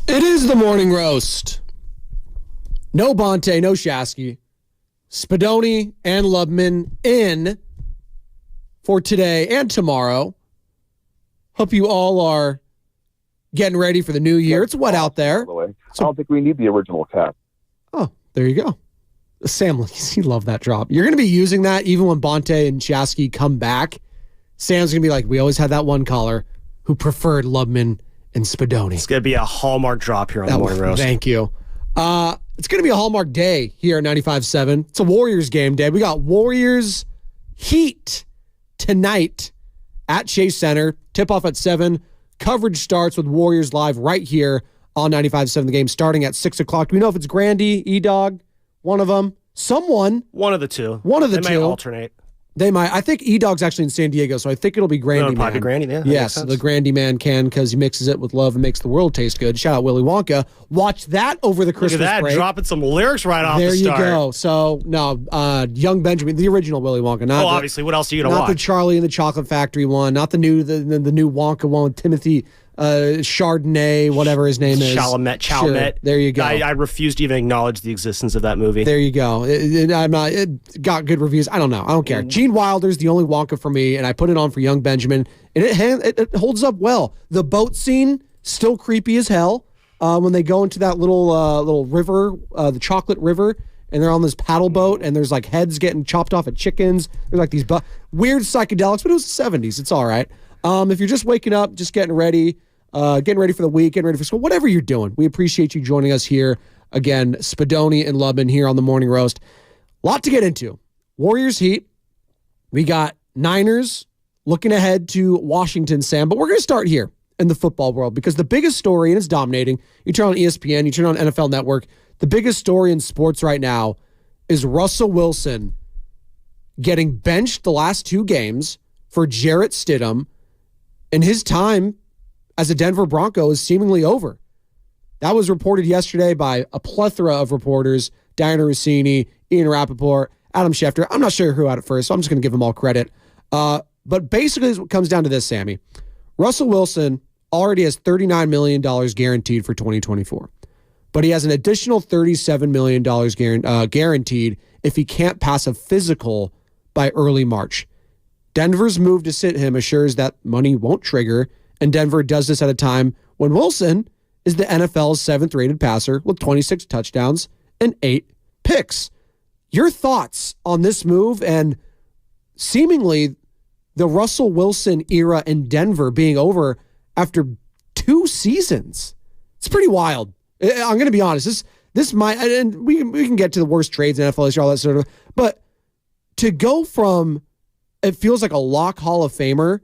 It is the morning roast. No Bonte, no Shasky. Spadoni and Lubman in for today and tomorrow. Hope you all are getting ready for the new year. It's wet out there. By the way, I don't think we need the original cast. Oh, there you go. Sam, he loved that drop. You're going to be using that even when Bonte and Shasky come back. Sam's going to be like, we always had that one caller who preferred Lubman and Spadoni. It's going to be a hallmark drop here on the morning roast. Thank you. It's going to be a hallmark day here at 95.7. It's a Warriors game day. We got Warriors Heat tonight at Chase Center. Tip-off at 7. Coverage starts with Warriors Live right here on 95.7. The game starting at 6 o'clock. Do we know if it's Grandy, E-Dog, one of them? Someone. One of the two. They may alternate. They might. I think E-Dog's actually in San Diego, so I think it'll be Grandy Man. Probably Grandy, yeah. Yes, the Grandy Man can because he mixes it with love and makes the world taste good. Shout out Willy Wonka. Watch that over the Christmas break. Look at that, break. dropping some lyrics right off the start. There you go. So, no, Young Benjamin, the original Willy Wonka. Not obviously. What else are you going to watch? Not the Charlie and the Chocolate Factory one. Not the new Wonka one with Timothy Chardonnay, whatever his name is. Chalamet. Sure, there you go. I refuse to even acknowledge the existence of that movie. There you go. It got good reviews. I don't know. I don't care. Gene Wilder's the only Wonka for me, and I put it on for Young Benjamin, and it holds up well. The boat scene, still creepy as hell. When they go into that little river, the chocolate river, and they're on this paddle boat, and there's like heads getting chopped off at chickens. There's like these weird psychedelics, but it was the 70s. It's all right. If you're just waking up, just getting ready for the week, getting ready for school, whatever you're doing, we appreciate you joining us here. Again, Spadoni and Lubman here on the Morning Roast. A lot to get into. Warriors Heat. We got Niners looking ahead to Washington, Sam. But we're going to start here in the football world because the biggest story, and it's dominating, you turn on ESPN, you turn on NFL Network, the biggest story in sports right now is Russell Wilson getting benched the last 2 games for Jarrett Stidham, and his time as a Denver Bronco is seemingly over. That was reported yesterday by a plethora of reporters, Diana Rossini, Ian Rappaport, Adam Schefter. I'm not sure who had it first, so I'm just going to give them all credit. But basically it comes down to this, Sammy. Russell Wilson already has $39 million guaranteed for 2024. But he has an additional $37 million guaranteed if he can't pass a physical by early March. Denver's move to sit him assures that money won't trigger, and Denver does this at a time when Wilson is the NFL's 7th-rated passer with 26 touchdowns and 8 picks. Your thoughts on this move and seemingly the Russell Wilson era in Denver being over after 2 seasons? It's pretty wild. I'm going to be honest. This might, and we can get to the worst trades in NFL history, all that sort of, but to go from, it feels like a lock Hall of Famer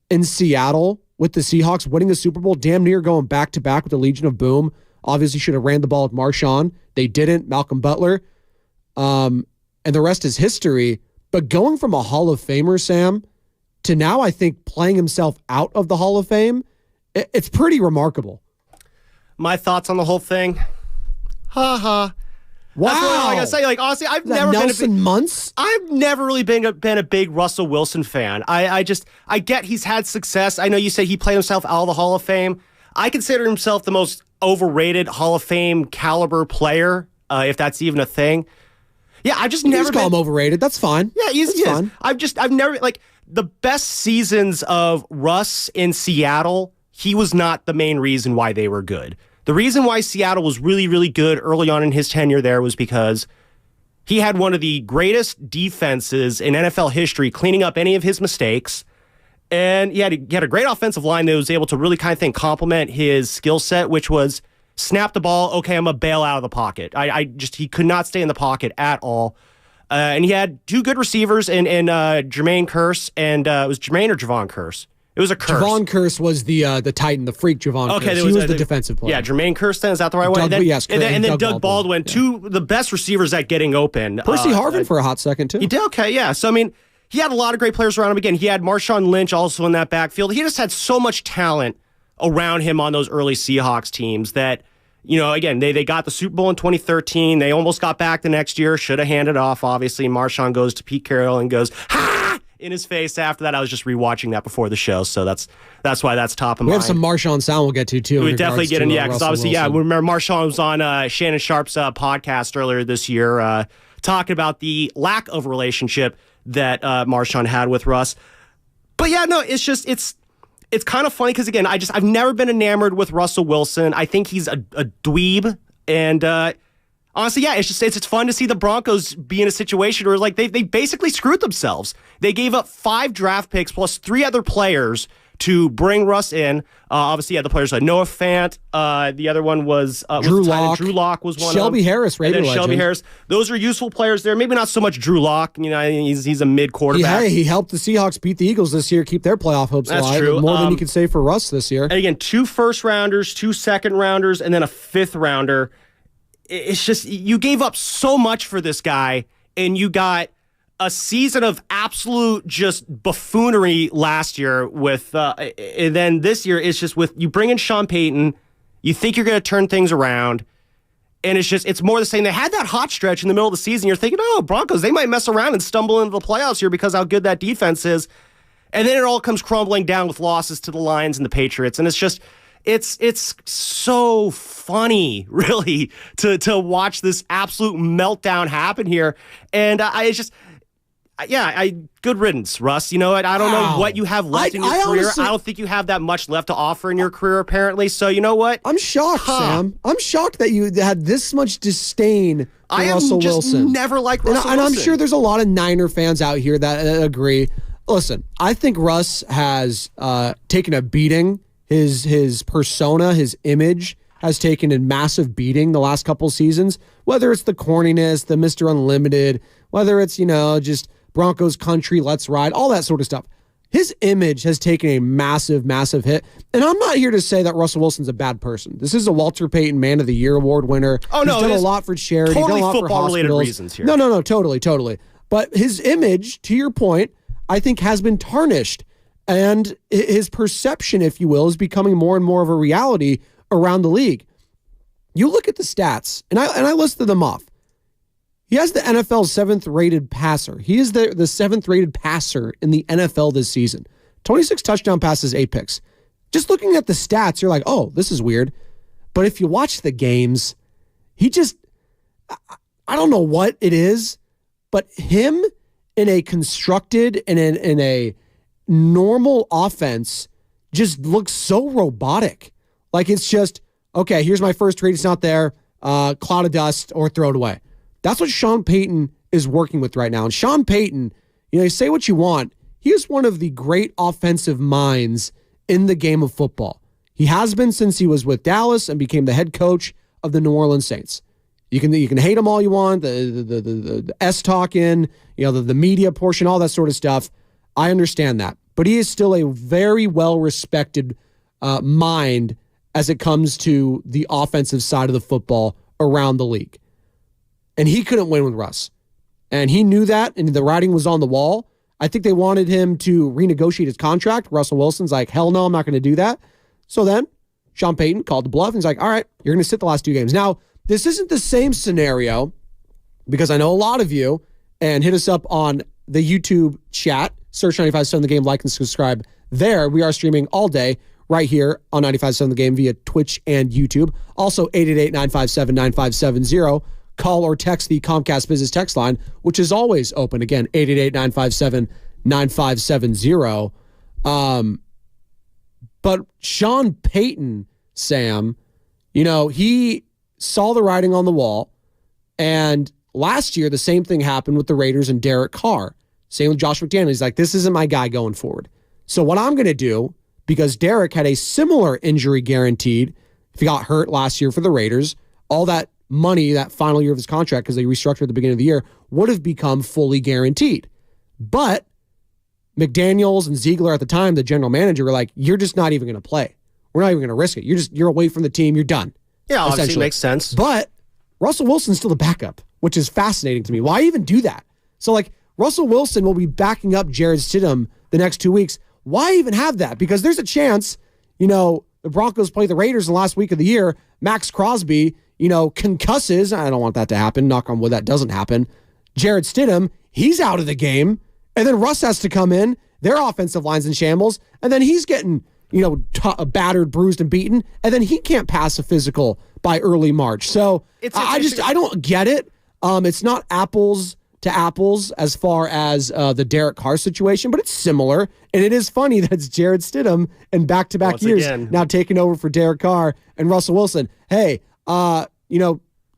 in Seattle with the Seahawks winning the Super Bowl, damn near going back-to-back with the Legion of Boom. Obviously should have ran the ball with Marshawn. They didn't. Malcolm Butler. And the rest is history. But going from a Hall of Famer, Sam, to now I think playing himself out of the Hall of Fame, it's pretty remarkable. My thoughts on the whole thing? Ha ha. Wow. That's what I gotta say. Like, honestly, I've never really been a big Russell Wilson fan. I get he's had success. I know you said he played himself out of the Hall of Fame. I consider himself the most overrated Hall of Fame caliber player, if that's even a thing. Yeah, I've just never call him overrated. That's fine. Yeah, he's fine. I've never, like, the best seasons of Russ in Seattle, he was not the main reason why they were good. The reason why Seattle was really, really good early on in his tenure there was because he had one of the greatest defenses in NFL history cleaning up any of his mistakes. And he had a great offensive line that was able to really kind of complement his skill set, which was snap the ball, okay, I'm going to bail out of the pocket. He could not stay in the pocket at all. And he had 2 good receivers in Jermaine Kearse, and it was Jermaine or Javon Kearse? It was a Kearse. Javon Kearse was the Titan, the freak Javon Kearse. He was the defensive player. Yeah, Jermaine Kearse, then, is that the right one? And then Doug Baldwin, 2 of the best receivers at getting open. Percy Harvin for a hot second, too. He did, okay, yeah. So, I mean, he had a lot of great players around him. Again, he had Marshawn Lynch also in that backfield. He just had so much talent around him on those early Seahawks teams that, you know, again, they got the Super Bowl in 2013. They almost got back the next year. Should have handed off, obviously. Marshawn goes to Pete Carroll and goes, ha! in his face after that. I was just rewatching that before the show, so that's why that's top of mind. We have some Marshawn sound we'll get to, too. We definitely get in, because obviously, we remember Marshawn was on Shannon Sharp's podcast earlier this year talking about the lack of relationship that Marshawn had with Russ. But yeah, no, it's kind of funny because, again, I've never been enamored with Russell Wilson. I think he's a dweeb, and honestly, yeah, it's fun to see the Broncos be in a situation where like they basically screwed themselves. They gave up 5 draft picks plus 3 other players to bring Russ in. Obviously, the players like Noah Fant. The other one was Drew Lock. Drew Lock was one. Shelby Harris, Raider legend. Shelby Harris. Those are useful players there. Maybe not so much Drew Lock. He's a mid quarterback. Yeah, he helped the Seahawks beat the Eagles this year, keep their playoff hopes alive. That's true. More than you could say for Russ this year. And again, 2 first-rounders, 2 second-rounders, and then a 5th-rounder. It's just, you gave up so much for this guy, and you got a season of absolute just buffoonery last year with, and then this year it's just with, you bring in Sean Payton, you think you're going to turn things around, and it's more the same. They had that hot stretch in the middle of the season. You're thinking, oh, Broncos, they might mess around and stumble into the playoffs here because how good that defense is. And then it all comes crumbling down with losses to the Lions and the Patriots. And it's just, it's so funny, really, to watch this absolute meltdown happen here. And good riddance, Russ. You know what? I don't know what you have left in your career. Honestly, I don't think you have that much left to offer in your career, apparently. So, you know what? I'm shocked, Sam. I'm shocked that you had this much disdain for Russell Wilson. Never liked Russell Wilson. And I'm sure there's a lot of Niner fans out here that agree. Listen, I think Russ has taken a beating. His persona, his image has taken a massive beating the last couple seasons, whether it's the corniness, the Mr. Unlimited, whether it's, just Broncos country, let's ride, all that sort of stuff. His image has taken a massive, massive hit. And I'm not here to say that Russell Wilson's a bad person. This is a Walter Payton Man of the Year award winner. Oh, no. He's done a lot for charity. Totally done a lot football-related for reasons here. No, totally. But his image, to your point, I think has been tarnished. And his perception, if you will, is becoming more and more of a reality around the league. You look at the stats, and I listed them off. He has the NFL's 7th-rated passer. He is the 7th-rated passer in the NFL this season. 26 touchdown passes, 8 picks. Just looking at the stats, you're like, oh, this is weird. But if you watch the games, I don't know what it is, but him in a constructed and in a normal offense just looks so robotic. Like it's just, okay, here's my first read. It's not there. Cloud of dust or throw it away. That's what Sean Payton is working with right now. And Sean Payton, you say what you want. He is one of the great offensive minds in the game of football. He has been since he was with Dallas and became the head coach of the New Orleans Saints. You can hate him all you want, the S-talking, the media portion, all that sort of stuff. I understand that. But he is still a very well-respected mind as it comes to the offensive side of the football around the league. And he couldn't win with Russ. And he knew that, and the writing was on the wall. I think they wanted him to renegotiate his contract. Russell Wilson's like, hell no, I'm not going to do that. So then Sean Payton called the bluff, and he's like, all right, you're going to sit the last 2 games. Now, this isn't the same scenario because I know a lot of you, and hit us up on the YouTube chat, search 95.7 The Game, like and subscribe there. We are streaming all day right here on 95.7 The Game via Twitch and YouTube. Also, 888-957-9570. Call or text the Comcast Business text line, which is always open. Again, 888-957-9570. But Sean Payton, Sam, he saw the writing on the wall. And last year, the same thing happened with the Raiders and Derek Carr. Same with Josh McDaniels. He's like, this isn't my guy going forward. So what I'm going to do, because Derek had a similar injury guaranteed if he got hurt last year for the Raiders, all that money, that final year of his contract, because they restructured at the beginning of the year, would have become fully guaranteed. But McDaniels and Ziegler at the time, the general manager, were like, you're just not even going to play. We're not even going to risk it. You're away from the team. You're done. Yeah, obviously it makes sense. But Russell Wilson's still the backup, which is fascinating to me. Why even do that? So, Russell Wilson will be backing up Jared Stidham the next 2 weeks. Why even have that? Because there's a chance, the Broncos play the Raiders in the last week of the year. Max Crosby, concusses. I don't want that to happen. Knock on wood, that doesn't happen. Jared Stidham, he's out of the game. And then Russ has to come in. Their offensive line's in shambles. And then he's getting, battered, bruised, and beaten. And then he can't pass a physical by early March. So I don't get it. It's not apples to apples as far as the Derek Carr situation, but it's similar. And it is funny that it's Jarrett Stidham in back-to-back Once years again. now taking over for Derek Carr and Russell Wilson. Hey,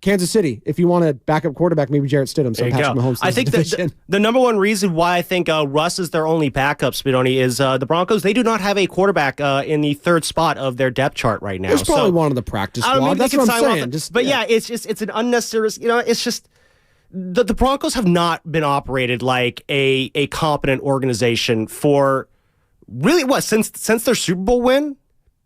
Kansas City, if you want a backup quarterback, maybe Jarrett Stidham. So There you Patrick go. Mahomes. I think the number one reason why I think Russ is their only backup, Spidoni, is the Broncos. They do not have a quarterback in the third spot of their depth chart right now. It's probably one of the practice squad. That's what I'm saying. It's an unnecessary. It's just the Broncos have not been operated like a competent organization for really since their Super Bowl win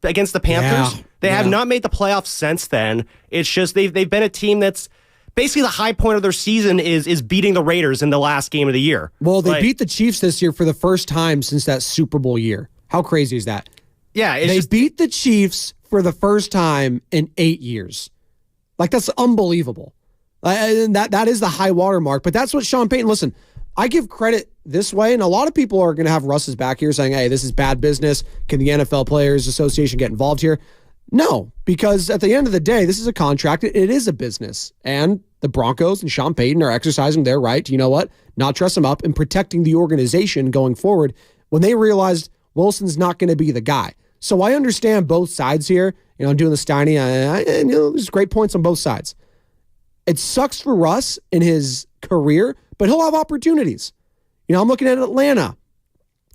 against the Panthers. They have not made the playoffs since then. It's just they've been a team that's basically the high point of their season is beating the Raiders in the last game of the year. Well, they beat the Chiefs this year for the first time since that Super Bowl year. How crazy is that? Yeah, they beat the Chiefs for the first time in 8 years. Like, that's unbelievable. And that is the high water mark. But that's what Sean Payton. Listen, I give credit this way, and a lot of people are going to have Russ's back here saying, "Hey, this is bad business. Can the NFL Players Association get involved here?" No, because at the end of the day, this is a contract. It is a business. And the Broncos and Sean Payton are exercising their right to, not dress him up and protecting the organization going forward when they realized Wilson's not going to be the guy. So I understand both sides here. I'm doing the Steiny. There's great points on both sides. It sucks for Russ in his career, but he'll have opportunities. I'm looking at Atlanta.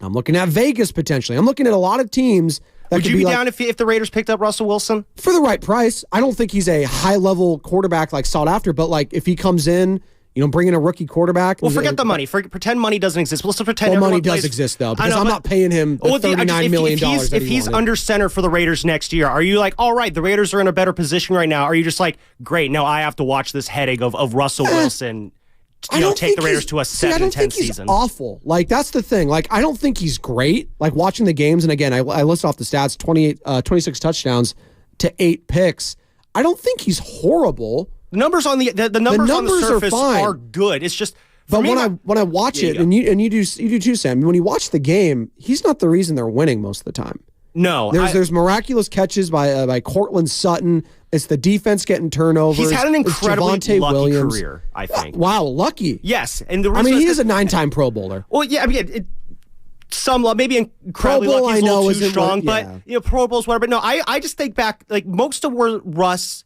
I'm looking at Vegas potentially. I'm looking at a lot of teams. Would you be down if the Raiders picked up Russell Wilson? For the right price. I don't think he's a high-level quarterback sought after, but if he comes in, bringing a rookie quarterback. Well, forget the money. Pretend money doesn't exist. Let's pretend money does exist, though, because I'm not paying him the $39 million. If he's under center for the Raiders next year, are you like, all right, the Raiders are in a better position right now? Are you just like, great, now I have to watch this headache of Russell Wilson take the Raiders to a 7-10 season? I don't think he's awful. That's the thing. I don't think he's great. Watching the games, and again, I list off the stats, 26 touchdowns to 8 picks. I don't think he's horrible. The numbers on the numbers on the surface are good. It's just, but when I watch it, and you do too, Sam. When you watch the game, he's not the reason they're winning most of the time. No, there's miraculous catches by Cortland Sutton. It's the defense getting turnovers. He's had an incredibly lucky Williams. career, I think. Wow, lucky. Yes, and the reason he is a 9-time Pro Bowler. Well, yeah, some maybe incredibly Pro Bowl, lucky is a little too strong, yeah. but Pro Bowls, whatever. But no, I just think back most of where Russ,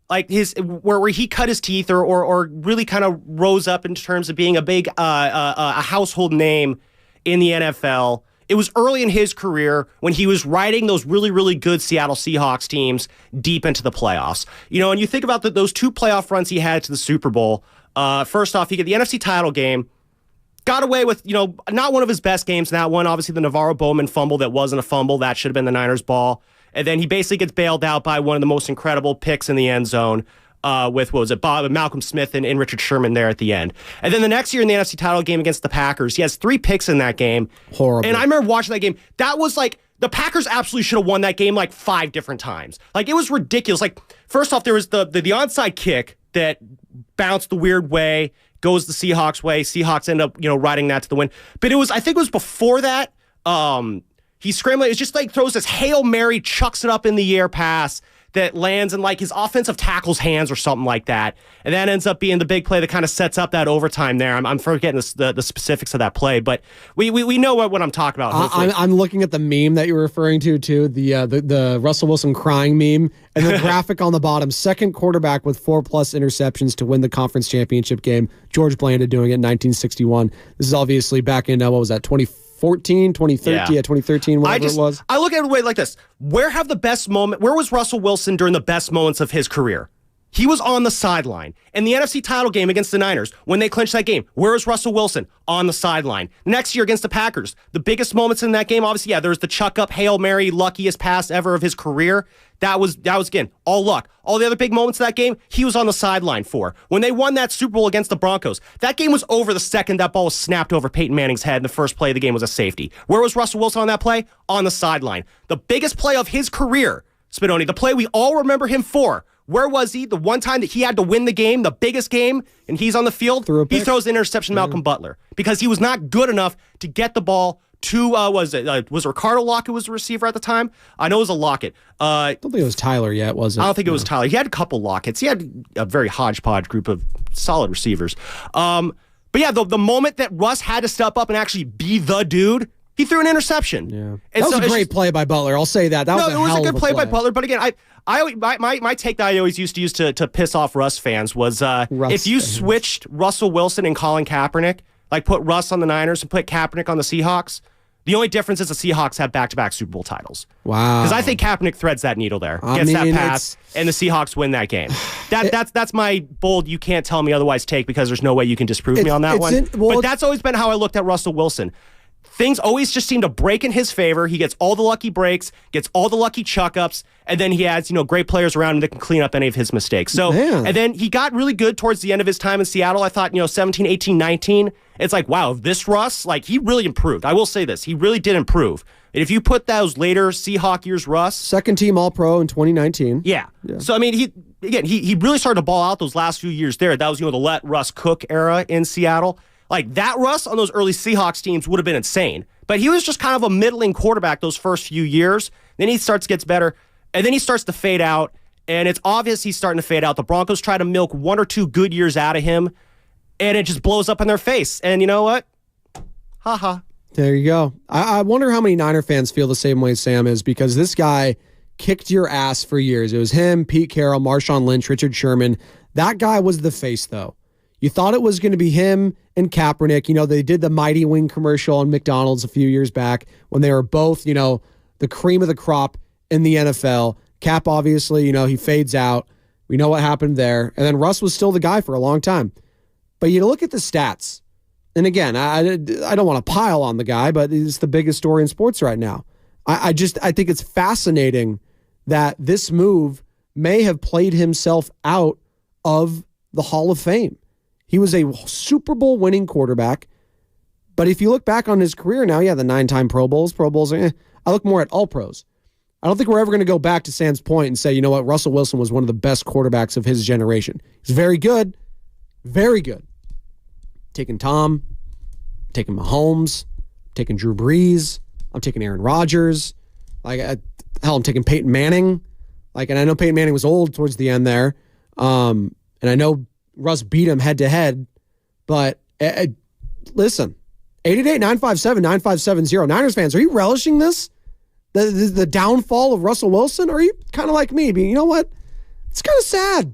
where he cut his teeth or really kind of rose up in terms of being a big a household name in the NFL. It was early in his career when he was riding those really, really good Seattle Seahawks teams deep into the playoffs. And you think about those 2 playoff runs he had to the Super Bowl. First off, he got the NFC title game, got away with, not one of his best games in that one. Obviously, the Navarro Bowman fumble that wasn't a fumble. That should have been the Niners' ball. And then he basically gets bailed out by one of the most incredible picks in the end zone. With Malcolm Smith and Richard Sherman there at the end. And then the next year in the NFC title game against the Packers, he has 3 picks in that game. Horrible. And I remember watching that game. That was the Packers absolutely should have won that game 5 different times. It was ridiculous. First off, there was the onside kick that bounced the weird way, goes the Seahawks way. Seahawks end up, riding that to the win. But I think it was before that. He's scrambling. It's just throws this Hail Mary, chucks it up in the air pass that lands in his offensive tackle's hands or something like that. And that ends up being the big play that kind of sets up that overtime there. I'm forgetting the specifics of that play, but we know what I'm talking about. I'm looking at the meme that you're referring to, too, the Russell Wilson crying meme, and the graphic on the bottom, second quarterback with 4+ interceptions to win the conference championship game. George Blanda doing it in 1961. This is obviously back in, 2014, 2013, 2013, whatever it was. I look at it like this. Where was Russell Wilson during the best moments of his career? He was on the sideline. In the NFC title game against the Niners, when they clinched that game, where was Russell Wilson? On the sideline. Next year against the Packers, the biggest moments in that game, obviously, there's the chuck up, Hail Mary, luckiest pass ever of his career. That was again, all luck. All the other big moments of that game, he was on the sideline for. When they won that Super Bowl against the Broncos, that game was over the second that ball was snapped over Peyton Manning's head, and the first play of the game was a safety. Where was Russell Wilson on that play? On the sideline. The biggest play of his career, Spidoni, the play we all remember him for, Where was he? The one time that he had to win the game, the biggest game, and he's on the field, he throws an interception to Malcolm Butler because he was not good enough to get the ball to, was Ricardo Lockett was the receiver at the time? I know it was a Lockett. I don't think it was Tyler yet, was it? I don't think it was Tyler. He had a couple Locketts. He had a very hodgepodge group of solid receivers. But yeah, the moment that Russ had to step up and actually be the dude, he threw an interception. Yeah. That was a great play by Butler. I'll say that. It was a good play by Butler. But again, my take that I always used to use to piss off Russ fans was if you switched Russell Wilson and Colin Kaepernick, like put Russ on the Niners and put Kaepernick on the Seahawks, the only difference is the Seahawks have back-to-back Super Bowl titles. Wow. Because I think Kaepernick threads that needle there, gets that pass, and the Seahawks win that game. That's my bold, you can't tell me otherwise take because there's no way you can disprove me on that one. But that's always been how I looked at Russell Wilson. Things always just seem to break in his favor. He gets all the lucky breaks, gets all the lucky chuck-ups, and then he has, great players around him that can clean up any of his mistakes. So, and then he got really good towards the end of his time in Seattle. I thought, 17, 18, 19, it's like, wow, this Russ, he really improved. I will say this. He really did improve. And if you put those later Seahawk years, Russ. Second team All-Pro in 2019. Yeah. So, he really started to ball out those last few years there. That was, the let Russ cook era in Seattle. Like, that Russ on those early Seahawks teams would have been insane. But he was just kind of a middling quarterback those first few years. Then he gets better, and then he starts to fade out, and it's obvious he's starting to fade out. The Broncos try to milk 1 or 2 good years out of him, and it just blows up in their face. And you know what? Ha-ha. There you go. I wonder how many Niner fans feel the same way Sam is, because this guy kicked your ass for years. It was him, Pete Carroll, Marshawn Lynch, Richard Sherman. That guy was the face, though. You thought it was going to be him and Kaepernick. They did the Mighty Wing commercial on McDonald's a few years back when they were both, the cream of the crop in the NFL. Cap, obviously, he fades out. We know what happened there. And then Russ was still the guy for a long time. But you look at the stats. And again, I don't want to pile on the guy, but it's the biggest story in sports right now. I think it's fascinating that this move may have played himself out of the Hall of Fame. He was a Super Bowl winning quarterback, but if you look back on his career now, the 9-time Pro Bowls, I look more at All-Pros. I don't think we're ever going to go back to Sam's point and say, you know what, Russell Wilson was one of the best quarterbacks of his generation. He's very good, very good. Taking Tom, taking Mahomes, taking Drew Brees, I'm taking Aaron Rodgers, I'm taking Peyton Manning, and I know Peyton Manning was old towards the end there, and I know Russ beat him head-to-head, but listen, 888-957-9570. Niners fans, are you relishing this? The downfall of Russell Wilson? Or are you kind of like me, being, you know what? It's kind of sad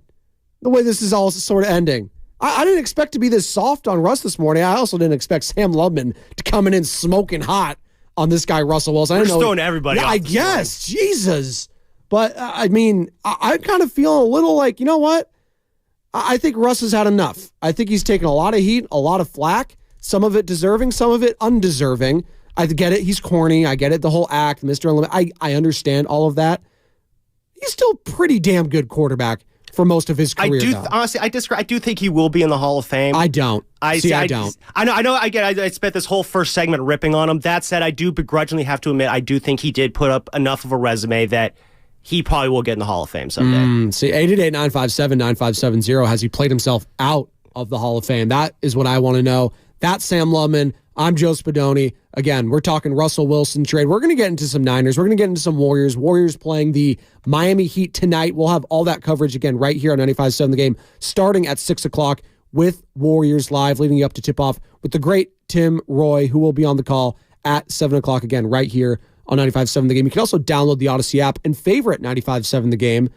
the way this is all sort of ending. I didn't expect to be this soft on Russ this morning. I also didn't expect Sam Lubman to come in smoking hot on this guy, Russell Wilson. I didn't know. Throwing everybody off. I guess. Jesus. But, I kind of feel a little like, you know what? I think Russ has had enough. I think he's taken a lot of heat, a lot of flack, some of it deserving, some of it undeserving. I get it. He's corny. I get it. The whole act, Mr. Unlimited. I understand all of that. He's still pretty damn good quarterback for most of his career. Honestly, I disagree. I do think he will be in the Hall of Fame. I don't. I don't. I know. I spent this whole first segment ripping on him. That said, I do begrudgingly have to admit, I do think he did put up enough of a resume that he probably will get in the Hall of Fame someday. See, 888-957-9570. Has he played himself out of the Hall of Fame? That is what I want to know. That's Sam Lubman. I'm Joe Spadoni. Again, we're talking Russell Wilson trade. We're going to get into some Niners. We're going to get into some Warriors. Warriors playing the Miami Heat tonight. We'll have all that coverage again right here on 95.7 The Game, starting at 6 o'clock with Warriors Live, leading you up to tip-off with the great Tim Roy, who will be on the call at 7 o'clock again right here on 95.7 The Game. You can also download the Odyssey app and favorite 95.7 The Game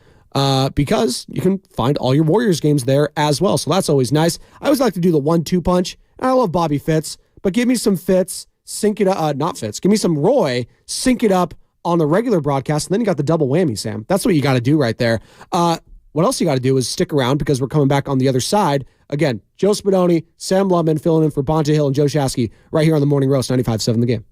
because you can find all your Warriors games there as well. So that's always nice. I always like to do the 1-2 punch. I love Bobby Fitz, but give me some Fitz, sync it up. Not Fitz. Give me some Roy, sync it up on the regular broadcast, and then you got the double whammy, Sam. That's what you got to do right there. What else you got to do is stick around because we're coming back on the other side. Again, Joe Spadoni, Sam Lubman filling in for Bonta Hill and Joe Shasky right here on the Morning Roast, 95.7 The Game.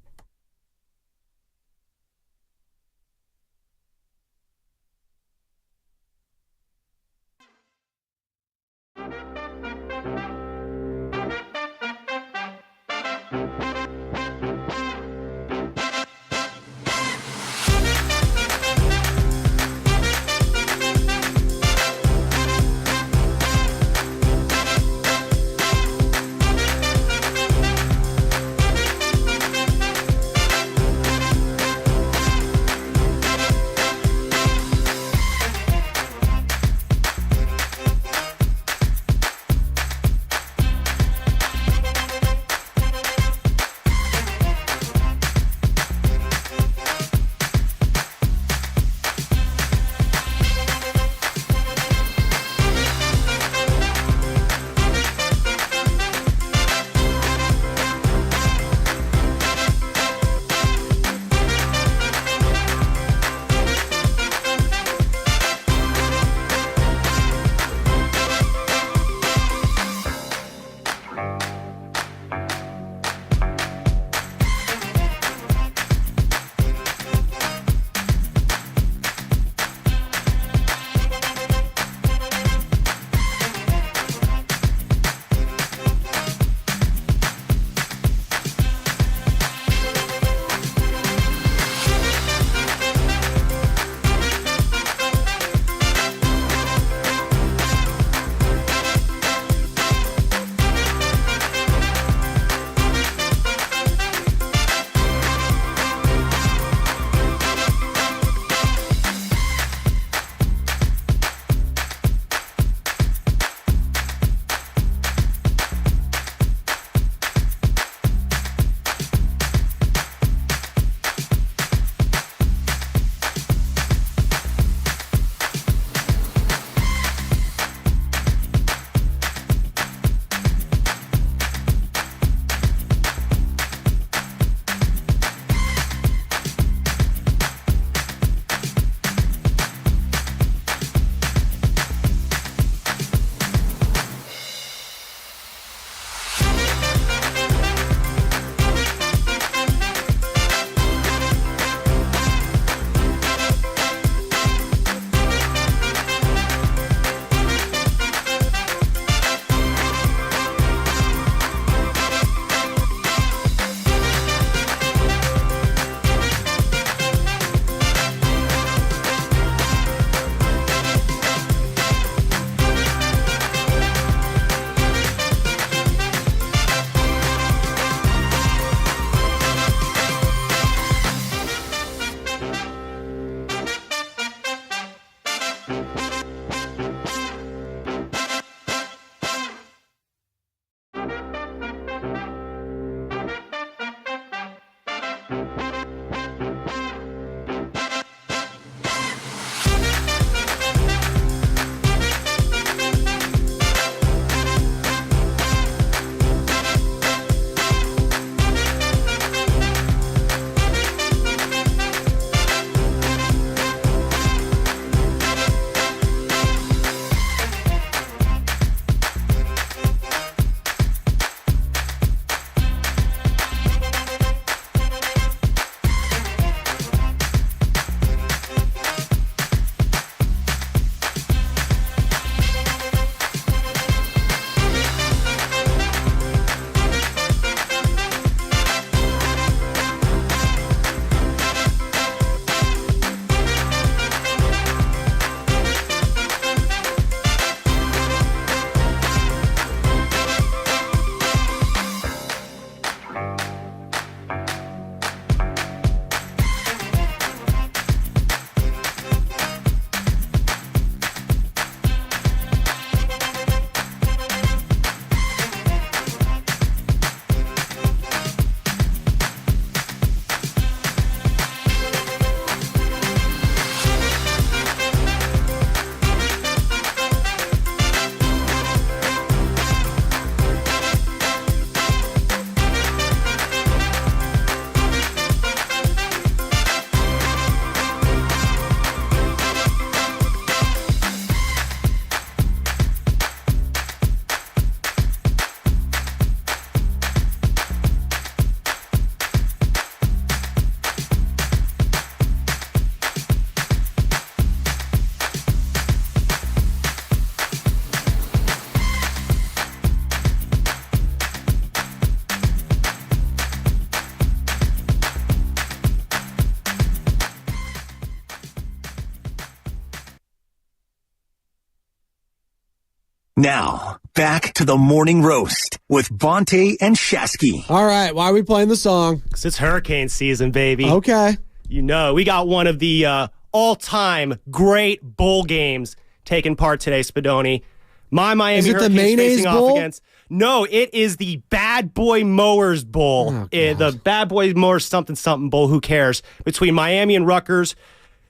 Now, back to the morning roast with Bonte and Shasky. All right, why are we playing the song? Because it's hurricane season, baby. Okay. You know, we got one of the all-time great bowl games taking part today, Spadoni. My Miami Is it the Hurricanes Mayonnaise facing Bowl? off against... No, it is the Bad Boy Mowers Bowl. Oh, The Bad Boy Mowers something bowl, who cares? Between Miami and Rutgers.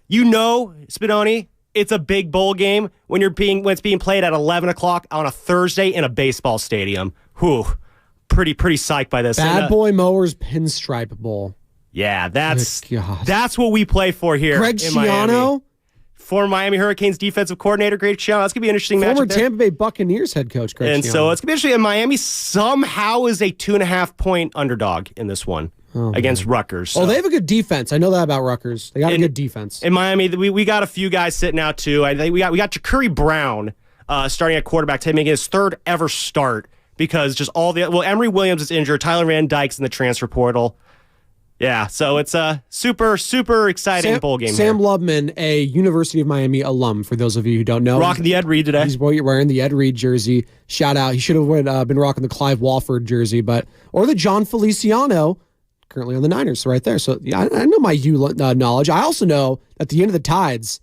You know, Spadoni, it's a big bowl game when it's being played at 11 o'clock on a Thursday in a baseball stadium. Whew. Pretty psyched by this. Bad Boy Mowers Pinstripe Bowl. Yeah, that's Good God. that's what we play for here Greg in Miami. Schiano, Former Miami Hurricanes defensive coordinator, Greg Schiano. That's going to be an interesting former matchup there. Tampa Bay Buccaneers head coach Greg And Schiano. so it's going to be interesting. And Miami somehow is a 2.5-point underdog in this one against Rutgers. Oh, they have a good defense. I know that about Rutgers. They got a good defense. In Miami, we got a few guys sitting out too. I think we got Ja'Cory Brown starting at quarterback today, making his third ever start because just Emory Williams is injured. Tyler Van Dyke's in the transfer portal. Yeah, so it's a super exciting bowl game. Sam here. Lubman, a University of Miami alum, for those of you who don't know. Rocking the Ed Reed today. He's wearing the Ed Reed jersey. Shout out. He should have been rocking the Clive Walford jersey, or the John Feliciano, currently on the Niners, right there. So yeah, I know my knowledge. I also know at the end of the Tides,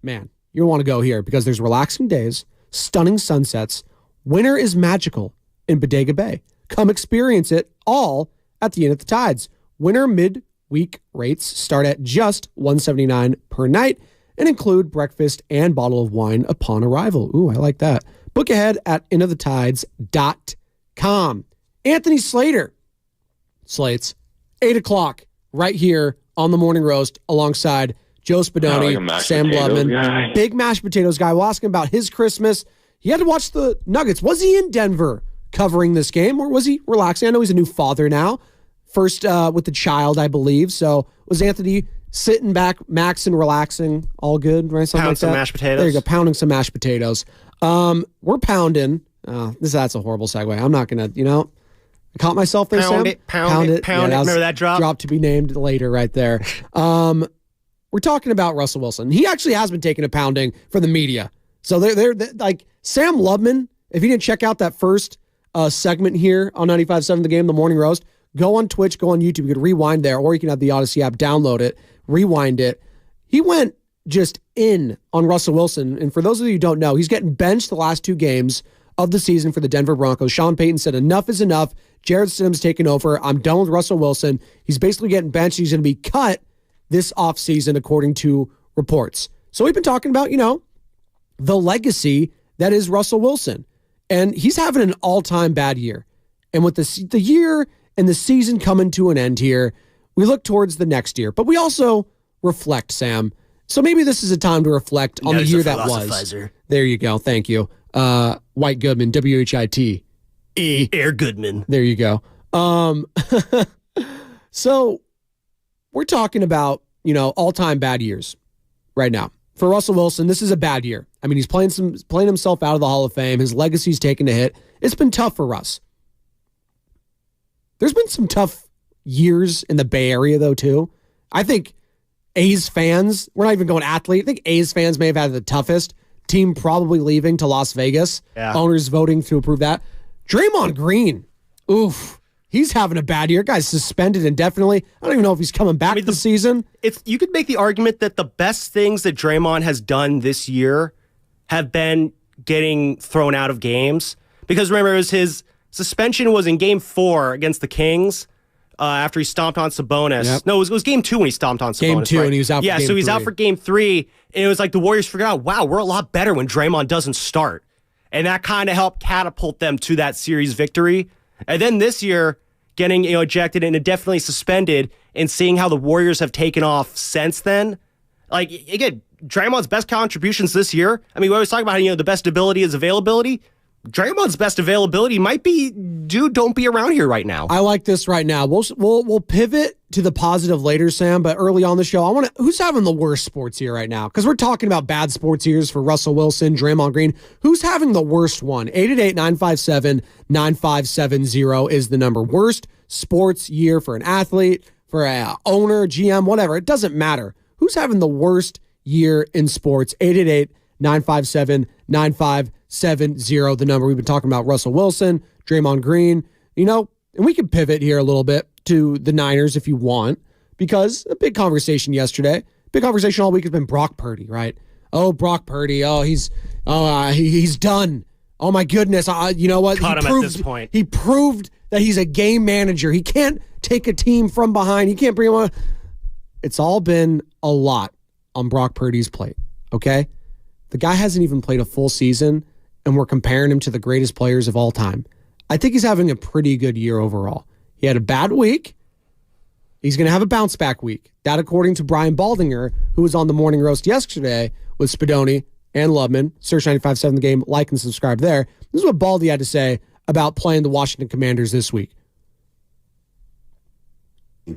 man, you'll want to go here because there's relaxing days, stunning sunsets. Winter is magical in Bodega Bay. Come experience it all at the Inn at the Tides. Winter mid-week rates start at just $179 per night and include breakfast and bottle of wine upon arrival. Ooh, I like that. Book ahead at inofthetides.com. Anthony Slate's 8 o'clock right here on the Morning Roast alongside Joe Spadoni, Sam Lubman, big mashed potatoes guy. We'll ask him about his Christmas. He had to watch the Nuggets. Was he in Denver covering this game, or was he relaxing? I know he's a new father now. First with the child, I believe. So was Anthony sitting back, maxing, relaxing, all good, right? Something Pound like some that? mashed potatoes. There you go, pounding some mashed potatoes. We're pounding. That's a horrible segue. I'm not going to, I caught myself there, Pound Sam. it. Remember that drop? Drop to be named later right there. We're talking about Russell Wilson. He actually has been taking a pounding for the media. So they're like Sam Lubman, if you didn't check out that first segment here on 95.7 The Game, The Morning Roast, go on Twitch, go on YouTube. You can rewind there, or you can have the Odyssey app, download it, rewind it. He went just in on Russell Wilson. And for those of you who don't know, he's getting benched the last 2 games of the season for the Denver Broncos. Sean Payton said enough is enough. Jared Stidham's taking over. I'm done with Russell Wilson. He's basically getting benched. He's going to be cut this offseason, according to reports. So we've been talking about, the legacy that is Russell Wilson. And he's having an all-time bad year. And with the year and the season coming to an end here, we look towards the next year. But we also reflect, Sam. So maybe this is a time to reflect on the year that was. There you go. Thank you. White Goodman, W-H-I-T. Air Goodman. There you go. So we're talking about, all-time bad years right now. For Russell Wilson, this is a bad year. I mean, he's playing himself out of the Hall of Fame. His legacy's taken a hit. It's been tough for Russ. There's been some tough years in the Bay Area, though, too. I think A's fans, we're not even going athlete, I think A's fans may have had the toughest. Team probably leaving to Las Vegas. Yeah. Owners voting to approve that. Draymond Green, oof. He's having a bad year. Guy's suspended indefinitely. I don't even know if he's coming back this season. You could make the argument that the best things that Draymond has done this year have been getting thrown out of games. Because remember, his suspension was in Game 4 against the Kings after he stomped on Sabonis. Yep. No, it was Game 2 when he stomped on Sabonis. Game 2, right? And he was out for Game 3. Yeah, so he's out for Game 3, and it was like the Warriors figured out, wow, we're a lot better when Draymond doesn't start. And that kind of helped catapult them to that series victory. And then this year, getting ejected and indefinitely suspended, and seeing how the Warriors have taken off since then. Like, again, Draymond's best contributions this year. I mean, we always talk about how, the best ability is availability. Draymond's best availability might be, dude, don't be around here right now. I like this right now. We'll pivot to the positive later, Sam, but early on the show, who's having the worst sports year right now? Because we're talking about bad sports years for Russell Wilson, Draymond Green. Who's having the worst one? 888-957-9570 is the number. Worst sports year for an athlete, for an owner, GM, whatever. It doesn't matter. Who's having the worst year in sports? 888-957-9570, the number. We've been talking about Russell Wilson, Draymond Green, and we can pivot here a little bit to the Niners if you want, because a big conversation yesterday, big conversation all week has been Brock Purdy, right? Oh, Brock Purdy. Oh, he's done. Oh my goodness. You know what? Caught him at this point. He proved that he's a game manager. He can't take a team from behind. He can't bring him on. It's all been a lot on Brock Purdy's plate, okay? The guy hasn't even played a full season, and we're comparing him to the greatest players of all time. I think he's having a pretty good year overall. He had a bad week. He's going to have a bounce back week. That according to Brian Baldinger, who was on the Morning Roast yesterday with Spadoni and Lubman. Search 95.7 The Game, like and subscribe there. This is what Baldy had to say about playing the Washington Commanders this week. I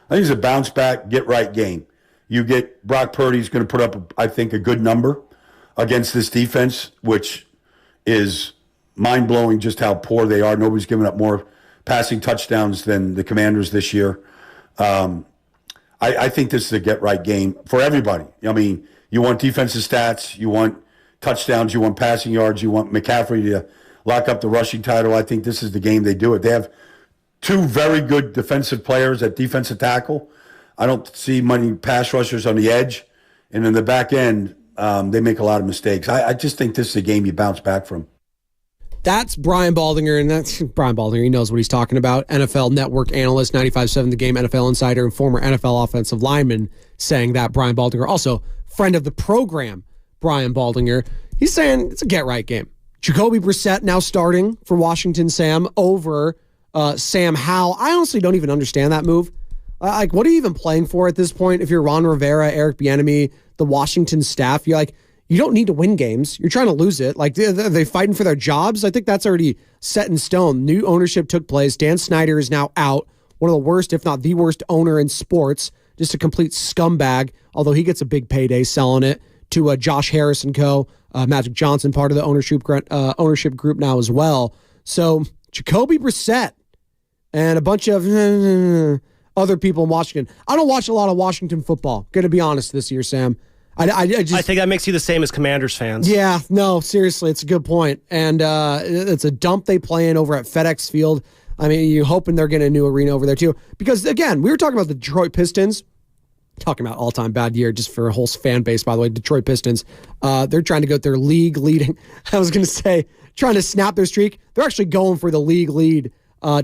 think it's a bounce back, get right game. You get Brock Purdy's going to put up, I think, a good number against this defense, which is mind-blowing just how poor they are. Nobody's given up more passing touchdowns than the Commanders this year. I think this is a get-right game for everybody. I mean, you want defensive stats, you want touchdowns, you want passing yards, you want McCaffrey to lock up the rushing title. I think this is the game they do it. They have two very good defensive players at defensive tackle. I don't see many pass rushers on the edge. And in the back end, they make a lot of mistakes. I just think this is a game you bounce back from. That's Brian Baldinger, and that's Brian Baldinger. He knows what he's talking about. NFL Network analyst, 95.7 The Game, NFL insider, and former NFL offensive lineman saying that. Brian Baldinger, also friend of the program, Brian Baldinger. He's saying it's a get-right game. Jacoby Brissett now starting for Washington, Sam, over Sam Howell. I honestly don't even understand that move. What are you even playing for at this point? If you're Ron Rivera, Eric Bieniemy, the Washington staff, you're like, you don't need to win games. You're trying to lose it. Like, are they fighting for their jobs? I think that's already set in stone. New ownership took place. Dan Snyder is now out. One of the worst, if not the worst owner in sports. Just a complete scumbag, although he gets a big payday selling it to Josh Harris and co. Magic Johnson, part of the ownership group now as well. So Jacoby Brissett and a bunch of other people in Washington. I don't watch a lot of Washington football, going to be honest this year, Sam. I think that makes you the same as Commanders fans. Yeah, no, seriously, it's a good point. And it's a dump they play in over at FedEx Field. I mean, you're hoping they're getting a new arena over there too. Because, again, we were talking about the Detroit Pistons talking about all-time bad year just for a whole fan base, by the way, Detroit Pistons. They're trying to go with their league leading. I was going to say, trying to snap their streak. They're actually going for the league lead,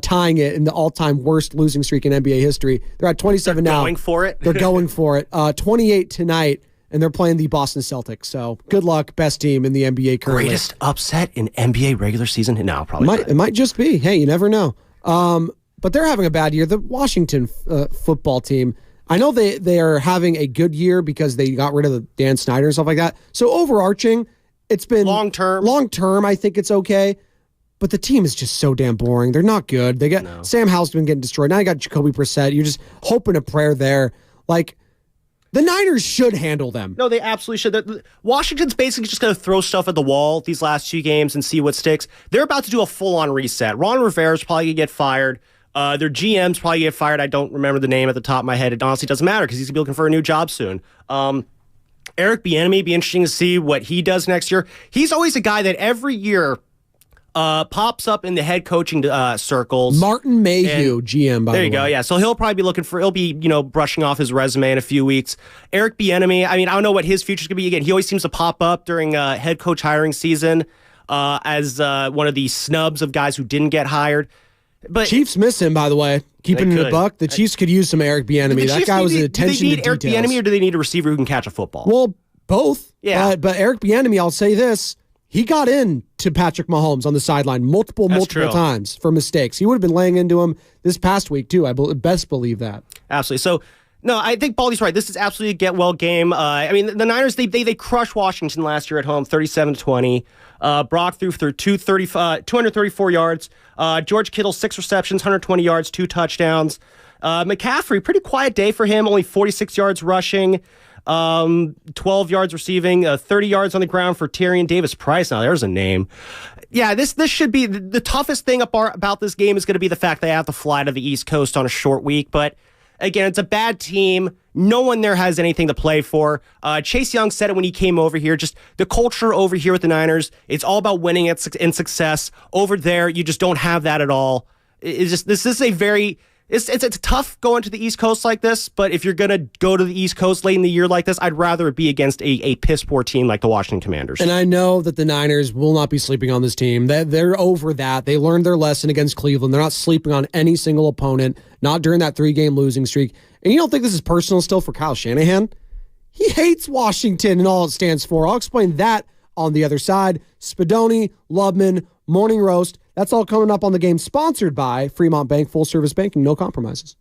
tying it in the all-time worst losing streak in NBA history. They're at 27 now. Going for it? They're going for it. 28 tonight, and they're playing the Boston Celtics. So good luck, best team in the NBA currently. Greatest upset in NBA regular season? No, probably not. It might just be. Hey, you never know. But they're having a bad year. The Washington football team, I know they are having a good year because they got rid of the Dan Snyder and stuff like that. So overarching, it's been long term. I think it's okay. But the team is just so damn boring. They're not good. They got Sam Howell's been getting destroyed. Now you got Jacoby Brissett. You're just hoping a prayer there. Like, the Niners should handle them. No, they absolutely should. Washington's basically just going to throw stuff at the wall these last 2 games and see what sticks. They're about to do a full-on reset. Ron Rivera's probably going to get fired. Their GM's probably get fired. I don't remember the name at the top of my head. It honestly doesn't matter because he's going to be looking for a new job soon. Eric Bieniemy, be interesting to see what he does next year. He's always a guy that every year pops up in the head coaching circles. Martin Mayhew, GM, by the way. There you go, yeah. So he'll probably be he'll be, brushing off his resume in a few weeks. Eric Bieniemy, I don't know what his future's going to be. Again, he always seems to pop up during head coach hiring season as one of the snubs of guys who didn't get hired. But Chiefs miss him, by the way. Keeping in the buck, the Chiefs could use some Eric Bieniemy. That guy was an attention to details. Do they need Eric Bieniemy or do they need a receiver who can catch a football? Well, both. Yeah. But Eric Bieniemy, I'll say this, he got in to Patrick Mahomes on the sideline multiple times for mistakes. He would have been laying into him this past week, too. I best believe that. Absolutely. So, no, I think Baldy's right. This is absolutely a get-well game. The Niners, they crushed Washington last year at home, 37-20. Brock threw for 234 yards. George Kittle, 6 receptions, 120 yards, 2 touchdowns. McCaffrey, pretty quiet day for him, only 46 yards rushing, 12 yards receiving, 30 yards on the ground for Tyrion Davis-Price. Now, there's a name. Yeah, this should be the toughest thing about this game is going to be the fact they have to fly to the East Coast on a short week, but again, it's a bad team. No one there has anything to play for. Chase Young said it when he came over here. Just the culture over here with the Niners, it's all about winning and success. Over there, you just don't have that at all. This is a very... It's tough going to the East Coast like this, but if you're going to go to the East Coast late in the year like this, I'd rather it be against a piss-poor team like the Washington Commanders. And I know that the Niners will not be sleeping on this team. They're over that. They learned their lesson against Cleveland. They're not sleeping on any single opponent, not during that 3-game losing streak. And you don't think this is personal still for Kyle Shanahan? He hates Washington and all it stands for. I'll explain that on the other side. Spadoni, Lubman, Morning Roast. That's all coming up on the game, sponsored by Fremont Bank, full service banking, no compromises.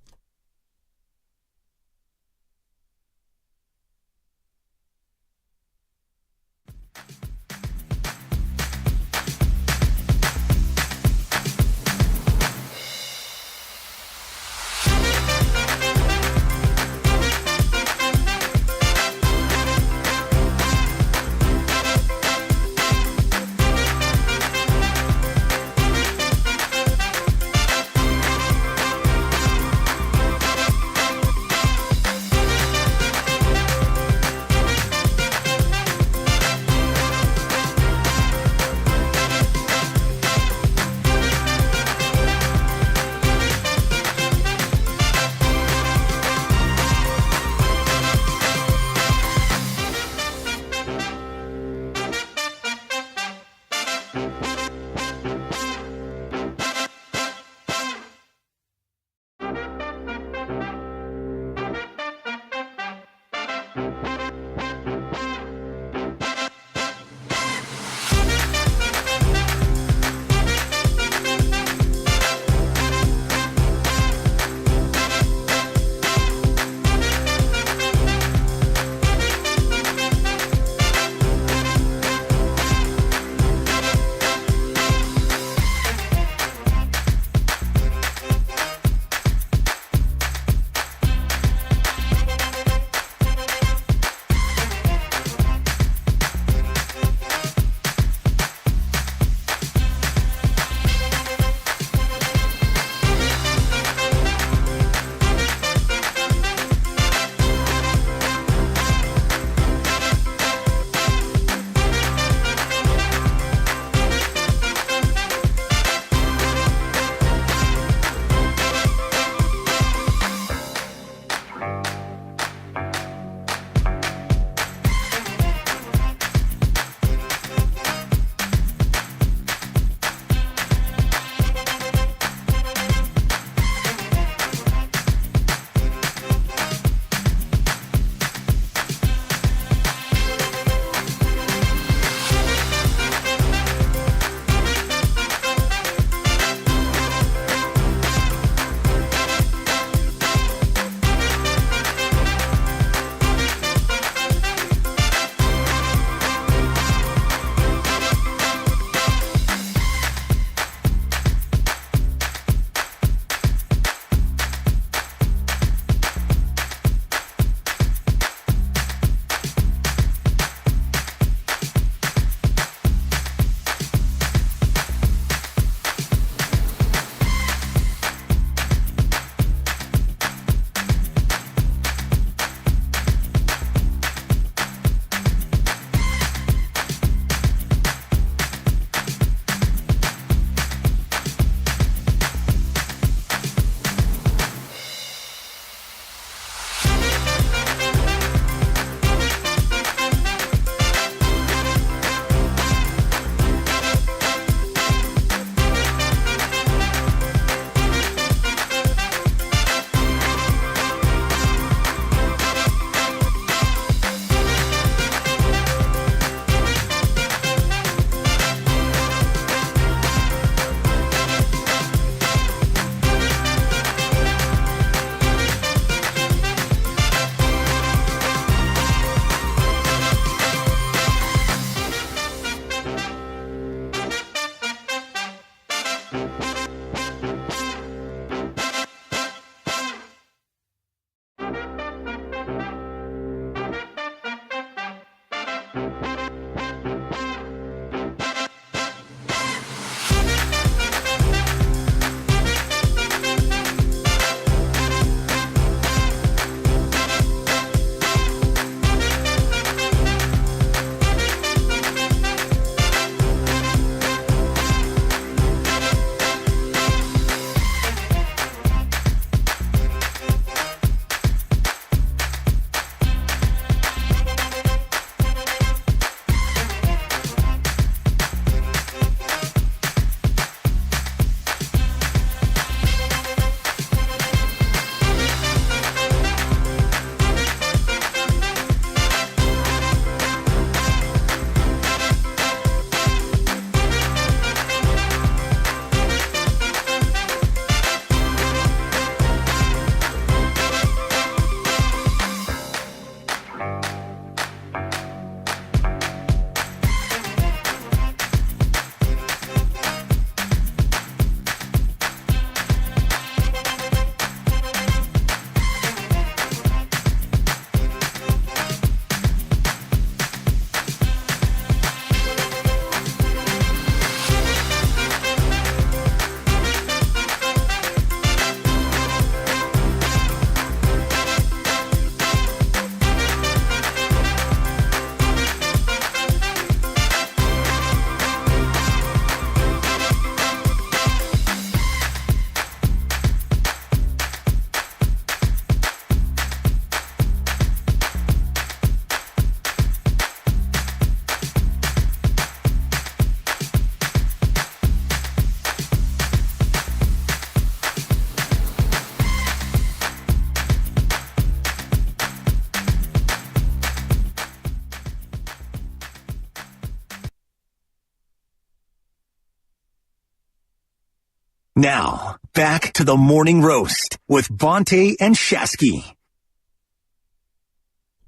Now, back to the morning roast with Bonte and Shasky.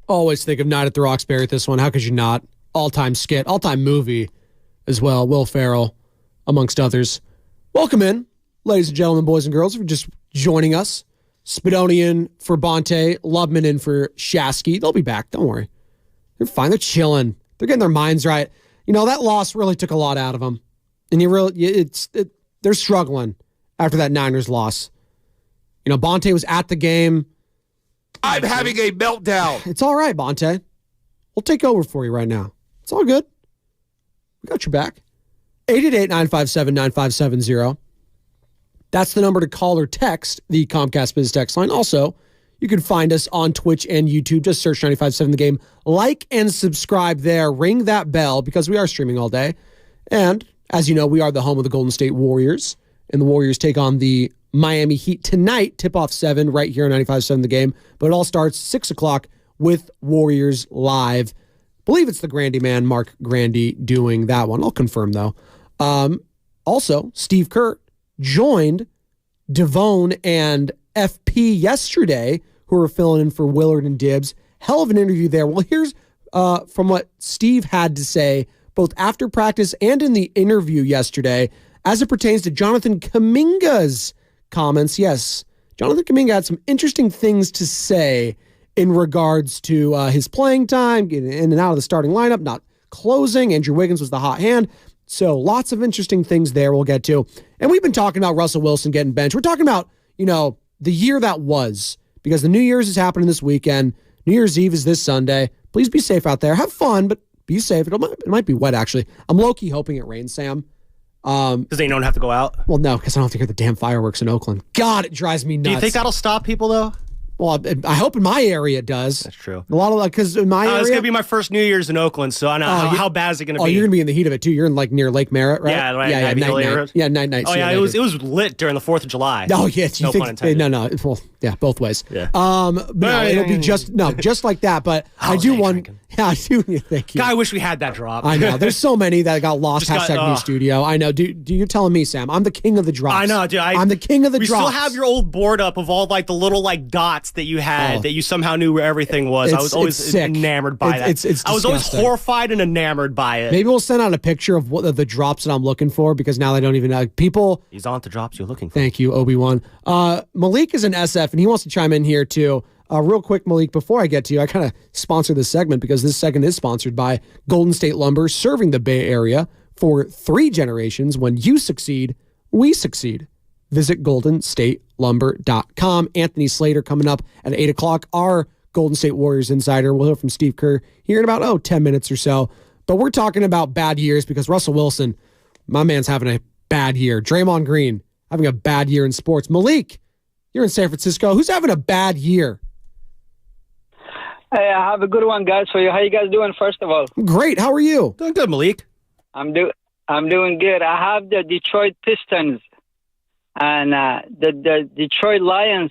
Always think of Night at the Roxbury at this one. How could you not? All-time skit, all-time movie as well. Will Ferrell, amongst others. Welcome in, ladies and gentlemen, boys and girls, for just joining us. Spidonian for Bonte, Lubman in for Shasky. They'll be back. Don't worry. They're fine. They're chilling. They're getting their minds right. You know, that loss really took a lot out of them. And they're struggling after that Niners loss. You know, Bonte was at the game. I'm having a meltdown. It's all right, Bonte. We'll take over for you right now. It's all good. We got your back. 888-957-9570. That's the number to call or text the Comcast Biz text line. Also, you can find us on Twitch and YouTube. Just search 95.7 The Game. Like and subscribe there. Ring that bell because we are streaming all day. And as you know, we are the home of the Golden State Warriors. And the Warriors take on the Miami Heat tonight. Tip-off 7 right here on 95.7 The Game. But it all starts 6 o'clock with Warriors Live. I believe it's the Grandy man, Mark Grandy, doing that one. I'll confirm, though. Also, Steve Kerr joined Devone and FP yesterday, who were filling in for Willard and Dibbs. Hell of an interview there. Well, here's from what Steve had to say, both after practice and in the interview yesterday, as it pertains to Jonathan Kuminga's comments. Yes, Jonathan Kaminga had some interesting things to say in regards to his playing time, getting in and out of the starting lineup, not closing. Andrew Wiggins was the hot hand. So lots of interesting things there we'll get to. And we've been talking about Russell Wilson getting benched. We're talking about, you know, the year that was, because the New Year's is happening this weekend. New Year's Eve is this Sunday. Please be safe out there. Have fun, but be safe. It might be wet, actually. I'm low-key hoping it rains, Sam. Because they don't have to go out? Well, no, because I don't have to hear the damn fireworks in Oakland. God, it drives me nuts. Do you think that'll stop people, though? Well, I hope in my area it does. That's true. A lot of because in my area, it's gonna be my first New Year's in Oakland, so I know how bad is it gonna be? Oh, you're gonna be in the heat of it too. You're in like near Lake Merritt, right? Yeah, right. Yeah, night. Yeah, night. Oh yeah, it was lit during the 4th of July. Oh yeah, no pun intended. No. Well, yeah, both ways. Yeah. No, it'll be just like that. But I do want. Yeah, I do. Thank you. God, I wish we had that drop. I know. There's so many that got lost. New studio. I know. Do you're telling me, Sam? I'm the king of the drops. I know, dude. I'm the king of the drops. We still have your old board up of all like the little like dots that you had that you somehow knew where everything was. I was always enamored by that. I was always horrified and enamored by it. Maybe we'll send out a picture of what the drops that I'm looking for because now I don't even know. People. These aren't the drops you're looking for. Thank you, Obi-Wan. Malik is an SF and he wants to chime in here too. Real quick, Malik, before I get to you, I kind of sponsor this segment because this segment is sponsored by Golden State Lumber, serving the Bay Area for 3 generations. When you succeed, we succeed. Visit goldenstatelumber.com. Anthony Slater coming up at 8 o'clock. Our Golden State Warriors insider. We'll hear from Steve Kerr here in about 10 minutes or so. But we're talking about bad years because Russell Wilson, my man's having a bad year. Draymond Green having a bad year in sports. Malik, you're in San Francisco. Who's having a bad year? Hey, I have a good one, guys, for you. How you guys doing, first of all? Great. How are you? Doing good, Malik. I'm doing good. I have the Detroit Pistons, and the Detroit Lions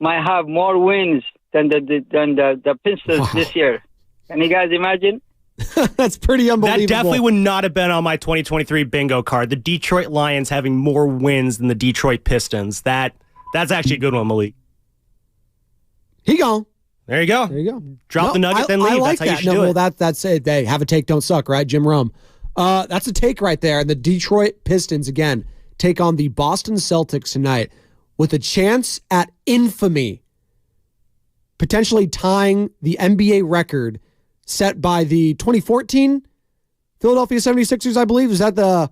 might have more wins than the Pistons this year. Can you guys imagine? That's pretty unbelievable. That definitely would not have been on my 2023 bingo card. The Detroit Lions having more wins than the Detroit Pistons. That's actually a good one, Malik. He gone. There you go. There you go. Drop the nugget, then leave. I like that's how that. you should do it. Well, that's it. Hey, have a take, don't suck, right? Jim Rome. That's a take right there. The Detroit Pistons, again, take on the Boston Celtics tonight with a chance at infamy, potentially tying the NBA record set by the 2014 Philadelphia 76ers, I believe. Was that the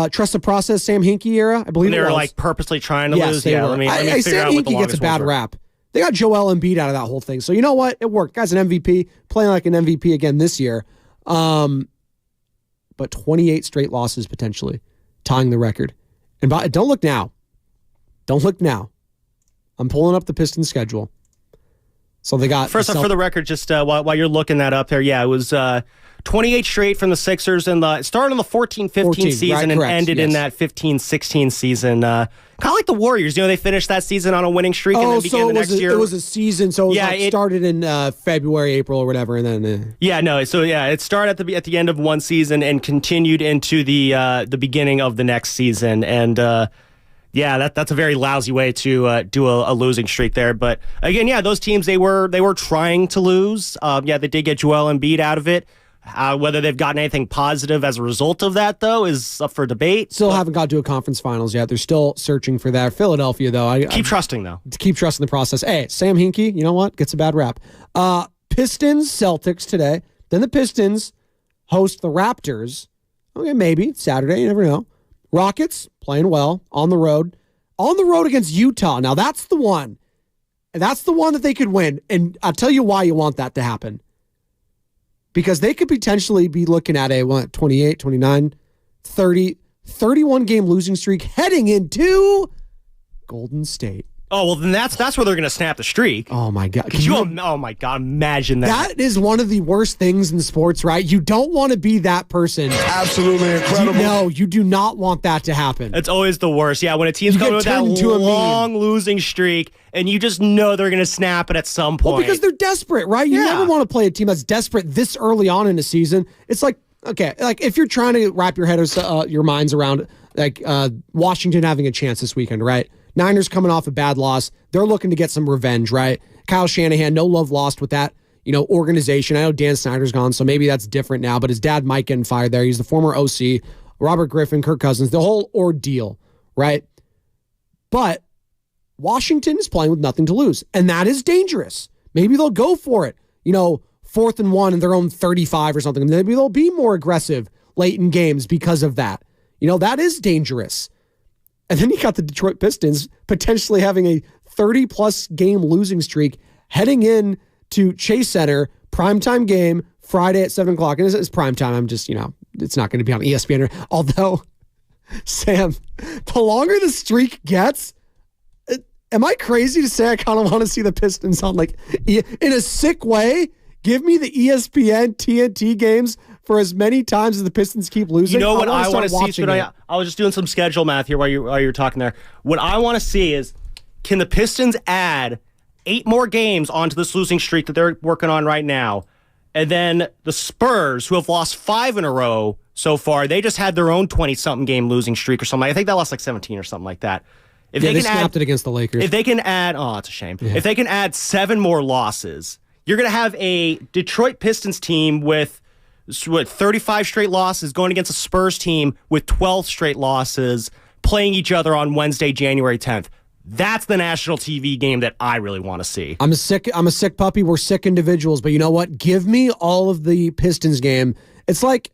Trust the Process, Sam Hinkie era? I believe they it were was. Like purposely trying to lose. They Yeah, were. let me Sam figure out what the Hinkie gets a longest bad ones were. rap. They got Joel Embiid out of that whole thing. So you know what? It worked. Guy's an MVP, playing like an MVP again this year. But 28 straight losses potentially, tying the record. And don't look now. Don't look now. I'm pulling up the Pistons schedule. So they got... First off, for the record, just while you're looking that up there, it was 28 straight from the Sixers, and it started in the 14-15 season right, and correct, ended in that 15-16 season. Kind of like the Warriors. They finished that season on a winning streak and then began the next year. It was a season, so it started in February, April, or whatever, and then... it started at the end of one season and continued into the beginning of the next season, and... that's a very lousy way to do a losing streak there. But again, those teams, they were trying to lose. They did get Joel Embiid out of it. Whether they've gotten anything positive as a result of that, though, is up for debate. Still haven't got to a conference finals yet. They're still searching for that. Philadelphia, though. Keep trusting, though. Keep trusting the process. Hey, Sam Hinkie, you know what? Gets a bad rap. Pistons, Celtics today. Then the Pistons host the Raptors. Okay, maybe. Saturday, you never know. Rockets, playing well, on the road. On the road against Utah. Now, that's the one. And that's the one that they could win. And I'll tell you why you want that to happen. Because they could potentially be looking at a 28, 29, 30, 31-game losing streak heading into Golden State. Oh, well, then that's where they're going to snap the streak. Oh, my God. Oh, my God. Imagine that. That is one of the worst things in sports, right? You don't want to be that person. Absolutely incredible. No, you do not want that to happen. It's always the worst. Yeah, when a team's going with that long losing streak, and you just know they're going to snap it at some point. Well, because they're desperate, right? You never want to play a team that's desperate this early on in the season. It's like, okay, like if you're trying to wrap your minds around like Washington having a chance this weekend, right? Niners coming off a bad loss. They're looking to get some revenge, right? Kyle Shanahan, no love lost with that, organization. I know Dan Snyder's gone, so maybe that's different now, but his dad might get fired there. He's the former OC, Robert Griffin, Kirk Cousins, the whole ordeal, right? But Washington is playing with nothing to lose, and that is dangerous. Maybe they'll go for it, 4th and 1 in their own 35 or something. Maybe they'll be more aggressive late in games because of that. That is dangerous. And then you got the Detroit Pistons potentially having a 30-plus game losing streak heading in to Chase Center, primetime game, Friday at 7 o'clock. And it's primetime. I'm just, it's not going to be on ESPN. Although, Sam, the longer the streak gets, am I crazy to say I kind of want to see the Pistons on, in a sick way? Give me the ESPN TNT games for as many times as the Pistons keep losing. You know what I want to see? I was just doing some schedule math here while you're talking there. What I want to see is, can the Pistons add 8 more games onto this losing streak that they're working on right now? And then the Spurs, who have lost 5 in a row so far, they just had their own 20-something game losing streak or something. I think they lost 17 or something like that. If they snapped it against the Lakers. If they can add, it's a shame. Yeah. If they can add 7 more losses, you're going to have a Detroit Pistons team with 35 straight losses going against a Spurs team with 12 straight losses playing each other on Wednesday, January 10th. That's the national TV game that I really want to see. I'm a sick puppy. We're sick individuals, but you know what? Give me all of the Pistons game. It's like,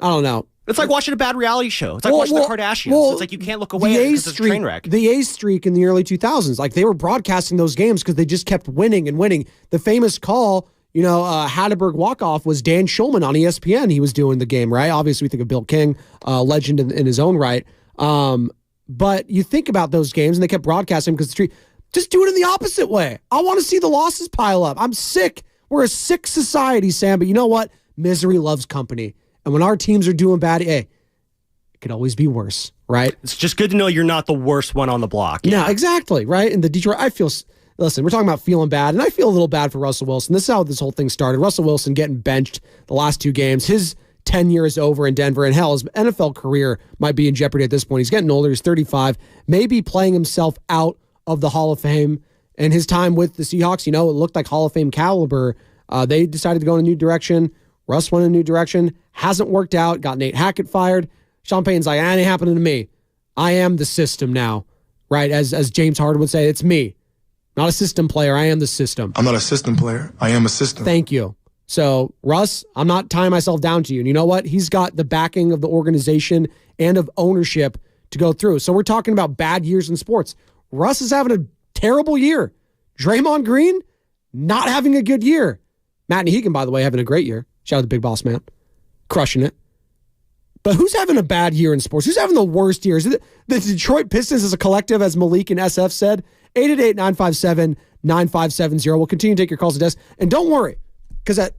I don't know. It's like watching a bad reality show. It's like watching the Kardashians. It's like you can't look away because it's a train wreck. The A's streak in the early 2000s, like they were broadcasting those games because they just kept winning and winning. The famous call, Hatterberg walk-off was Dan Schulman on ESPN. He was doing the game, right? Obviously, we think of Bill King, legend in his own right. But you think about those games, and they kept broadcasting because the streak. Just do it in the opposite way. I want to see the losses pile up. I'm sick. We're a sick society, Sam. But you know what? Misery loves company. And when our teams are doing bad, it could always be worse, right? It's just good to know you're not the worst one on the block. Yeah, exactly, right? And the Detroit, listen, we're talking about feeling bad, and I feel a little bad for Russell Wilson. This is how this whole thing started. Russell Wilson getting benched the last 2 games. His tenure is over in Denver, and hell, his NFL career might be in jeopardy at this point. He's getting older. He's 35, maybe playing himself out of the Hall of Fame. And his time with the Seahawks, it looked like Hall of Fame caliber. They decided to go in a new direction. Russ went in a new direction. Hasn't worked out. Got Nate Hackett fired. Sean Payton's like, it ain't happening to me. I am the system now, right? As James Harden would say, it's me. Not a system player. I am the system. I'm not a system player. I am a system. Thank you. So, Russ, I'm not tying myself down to you. And you know what? He's got the backing of the organization and of ownership to go through. So we're talking about bad years in sports. Russ is having a terrible year. Draymond Green, not having a good year. Matt Nahigan, by the way, having a great year. Shout out to Big Boss Man. Crushing it. But who's having a bad year in sports? Who's having the worst years? The Detroit Pistons as a collective, as Malik and SF said. 888-957-9570. We'll continue to take your calls to desk. And don't worry, because at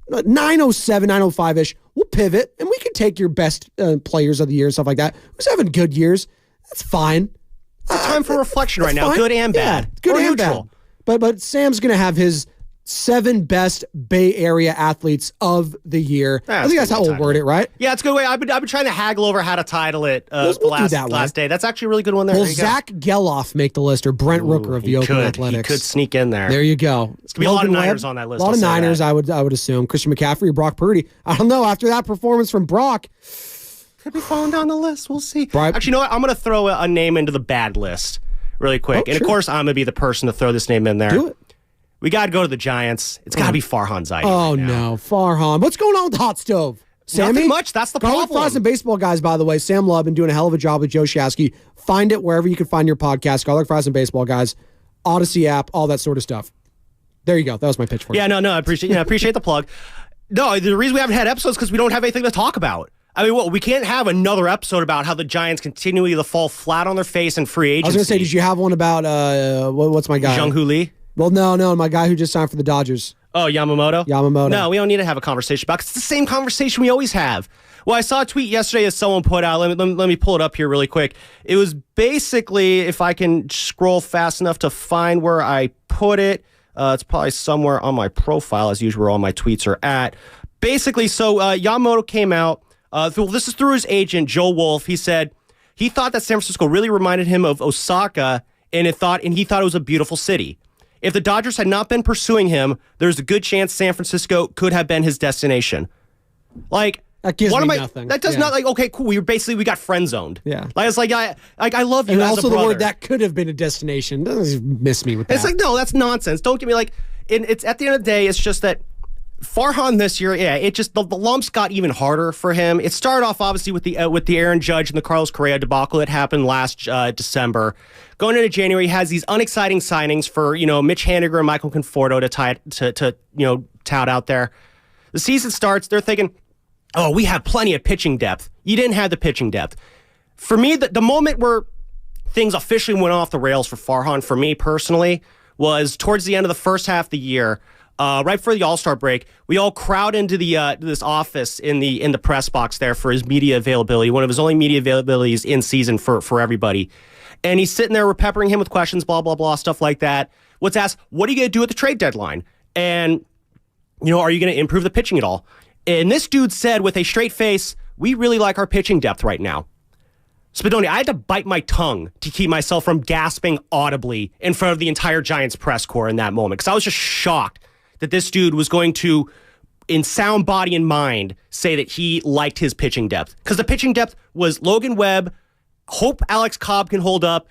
9:07, 9:05-ish, we'll pivot, and we can take your best players of the year and stuff like that. Who's having good years? That's fine. It's a time for reflection right now, fine. Good and bad. Yeah, good or and neutral. bad. But Sam's going to have his 7 best Bay Area athletes of the year. I think that's how we'll word it, right? Yeah, it's a good way. I've been trying to haggle over how to title it the last day. That's actually a really good one there. Will Zach Geloff make the list, or Brent Rooker of the Oakland Athletics? He could sneak in there. There you go. It's going to be a lot of Niners on that list. A lot of Niners, I would assume. Christian McCaffrey or Brock Purdy. I don't know. After that performance from Brock, could be falling down the list. We'll see. Actually, you know what? I'm going to throw a name into the bad list really quick. Of course, I'm going to be the person to throw this name in there. Do it. We got to go to the Giants. It's got to be Farhan Zaidi. Oh, no. Farhan. What's going on with the hot stove? Sammy? Nothing much. That's the problem. Garlic Fries and Baseball guys, by the way. Sam Love been doing a hell of a job with Joe Shasky. Find it wherever you can find your podcast. Garlic Fries and Baseball guys. Odyssey app, all that sort of stuff. There you go. That was my pitch for you. Yeah, no, I appreciate the plug. No, the reason we haven't had episodes is because we don't have anything to talk about. I mean, we can't have another episode about how the Giants continually fall flat on their face in free agency. I was going to say, did you have one about, what's my guy? Jung-Hoo Lee? Well, no, my guy who just signed for the Dodgers. Oh, Yamamoto? No, we don't need to have a conversation about it. It's the same conversation we always have. Well, I saw a tweet yesterday that someone put out. Let me pull it up here really quick. It was basically, if I can scroll fast enough to find where I put it, it's probably somewhere on my profile, as usual, where all my tweets are at. Basically, so Yamamoto came out. This is through his agent, Joe Wolf. He said he thought that San Francisco really reminded him of Osaka, and he thought it was a beautiful city. If the Dodgers had not been pursuing him, there's a good chance San Francisco could have been his destination. Like, that gives me nothing. That does not, like, okay, cool. We got friend zoned. Yeah. Like, it's like I love you. And as also a brother. the word that could have been a destination. Doesn't miss me with that. It's like, no, that's nonsense. Don't get me like. It's at the end of the day, it's just that Farhan this year, it just the lumps got even harder for him. It started off obviously with the Aaron Judge and the Carlos Correa debacle that happened last December. Going into January, he has these unexciting signings for Mitch Haniger and Michael Conforto to tout out there. The season starts, they're thinking, oh, we have plenty of pitching depth. You didn't have the pitching depth. For me, the moment where things officially went off the rails for Farhan, for me personally, was towards the end of the first half of the year. Right before the All-Star break, we all crowd into this office in the press box there for his media availability, one of his only media availabilities in season for everybody. And he's sitting there, we're peppering him with questions, blah, blah, blah, stuff like that. What's asked, what are you going to do at the trade deadline? And, are you going to improve the pitching at all? And this dude said with a straight face, we really like our pitching depth right now. Spadoni, I had to bite my tongue to keep myself from gasping audibly in front of the entire Giants press corps in that moment, because I was just shocked that this dude was going to, in sound body and mind, say that he liked his pitching depth. Because the pitching depth was Logan Webb, hope Alex Cobb can hold up,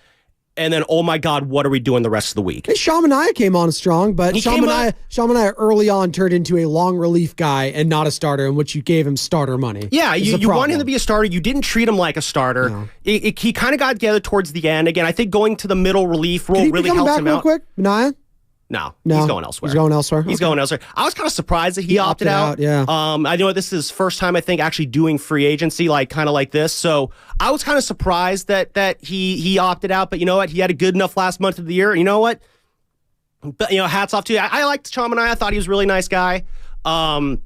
and then, oh my God, what are we doing the rest of the week? Hey, Shamania came on strong, but Shamania early on turned into a long relief guy and not a starter, in which you gave him starter money. Yeah, you want him to be a starter. You didn't treat him like a starter. No. He kind of got together towards the end. Again, I think going to the middle relief role really helps him out. Quick, Mania? No, he's going elsewhere. He's going elsewhere? He's going elsewhere. I was kind of surprised that he opted out. Yeah. I know this is his first time, I think, actually doing free agency, kind of like this. So I was kind of surprised that he opted out. But you know what? He had a good enough last month of the year. And you know what? But hats off to you. I liked Chaminade. I thought he was a really nice guy. It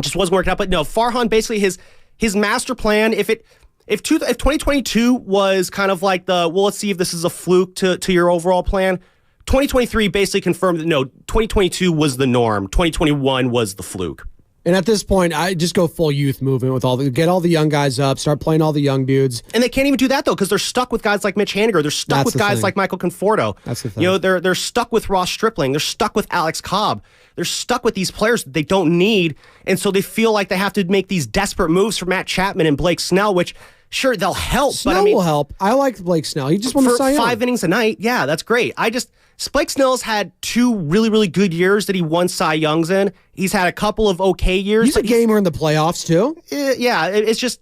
just wasn't working out. But no, Farhan, basically his master plan, if 2022 was kind of like let's see if this is a fluke to your overall plan, 2023 basically confirmed that no, 2022 was the norm. 2021 was the fluke. And at this point, I just go full youth movement with get all the young guys up, start playing all the young dudes. And they can't even do that though, because they're stuck with guys like Mitch Haniger. They're stuck with guys like Michael Conforto. That's the thing. They're stuck with Ross Stripling. They're stuck with Alex Cobb. They're stuck with these players that they don't need, and so they feel like they have to make these desperate moves for Matt Chapman and Blake Snell, which sure they'll help. Snell will help. I like Blake Snell. He just won the Cy Young. 5 innings a night. Yeah, that's great. Blake Snell's had 2 really, really good years that he won Cy Youngs in. He's had a couple of okay years. He's a gamer in the playoffs, too. Yeah, it's just,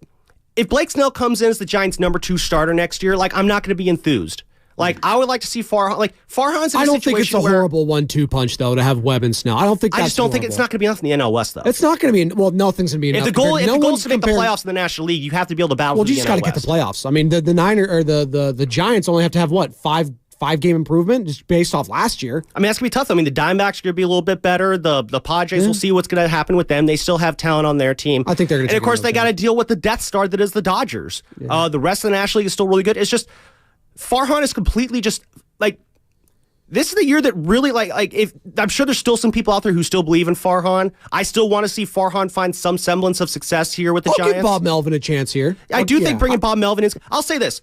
if Blake Snell comes in as the Giants' number 2 starter next year, I'm not going to be enthused. I would like to see Farhan. Farhan's in a situation. I don't think it's a horrible 1-2 punch, though, to have Webb and Snell. I don't think that's I just don't think it's not going to be enough in the NL West, though. It's not going to be. Nothing's going to be enough. If the goal is to make the playoffs in the National League, you have to be able to battle for the NL West. Well, you just got to get the playoffs. I mean, the Niners or the Giants only have to have, what, 5-game improvement just based off last year. I mean, that's going to be tough. I mean, the Diamondbacks are going to be a little bit better. The Padres, we'll see what's going to happen with them. They still have talent on their team. I think they're going to. And of course, they got to deal with the Death Star that is the Dodgers. Yeah. The rest of the National League is still really good. It's just Farhan is completely just this is the year that really if I'm sure there's still some people out there who still believe in Farhan. I still want to see Farhan find some semblance of success here with the Giants. Give Bob Melvin a chance here. I do think bringing Bob Melvin in. I'll say this.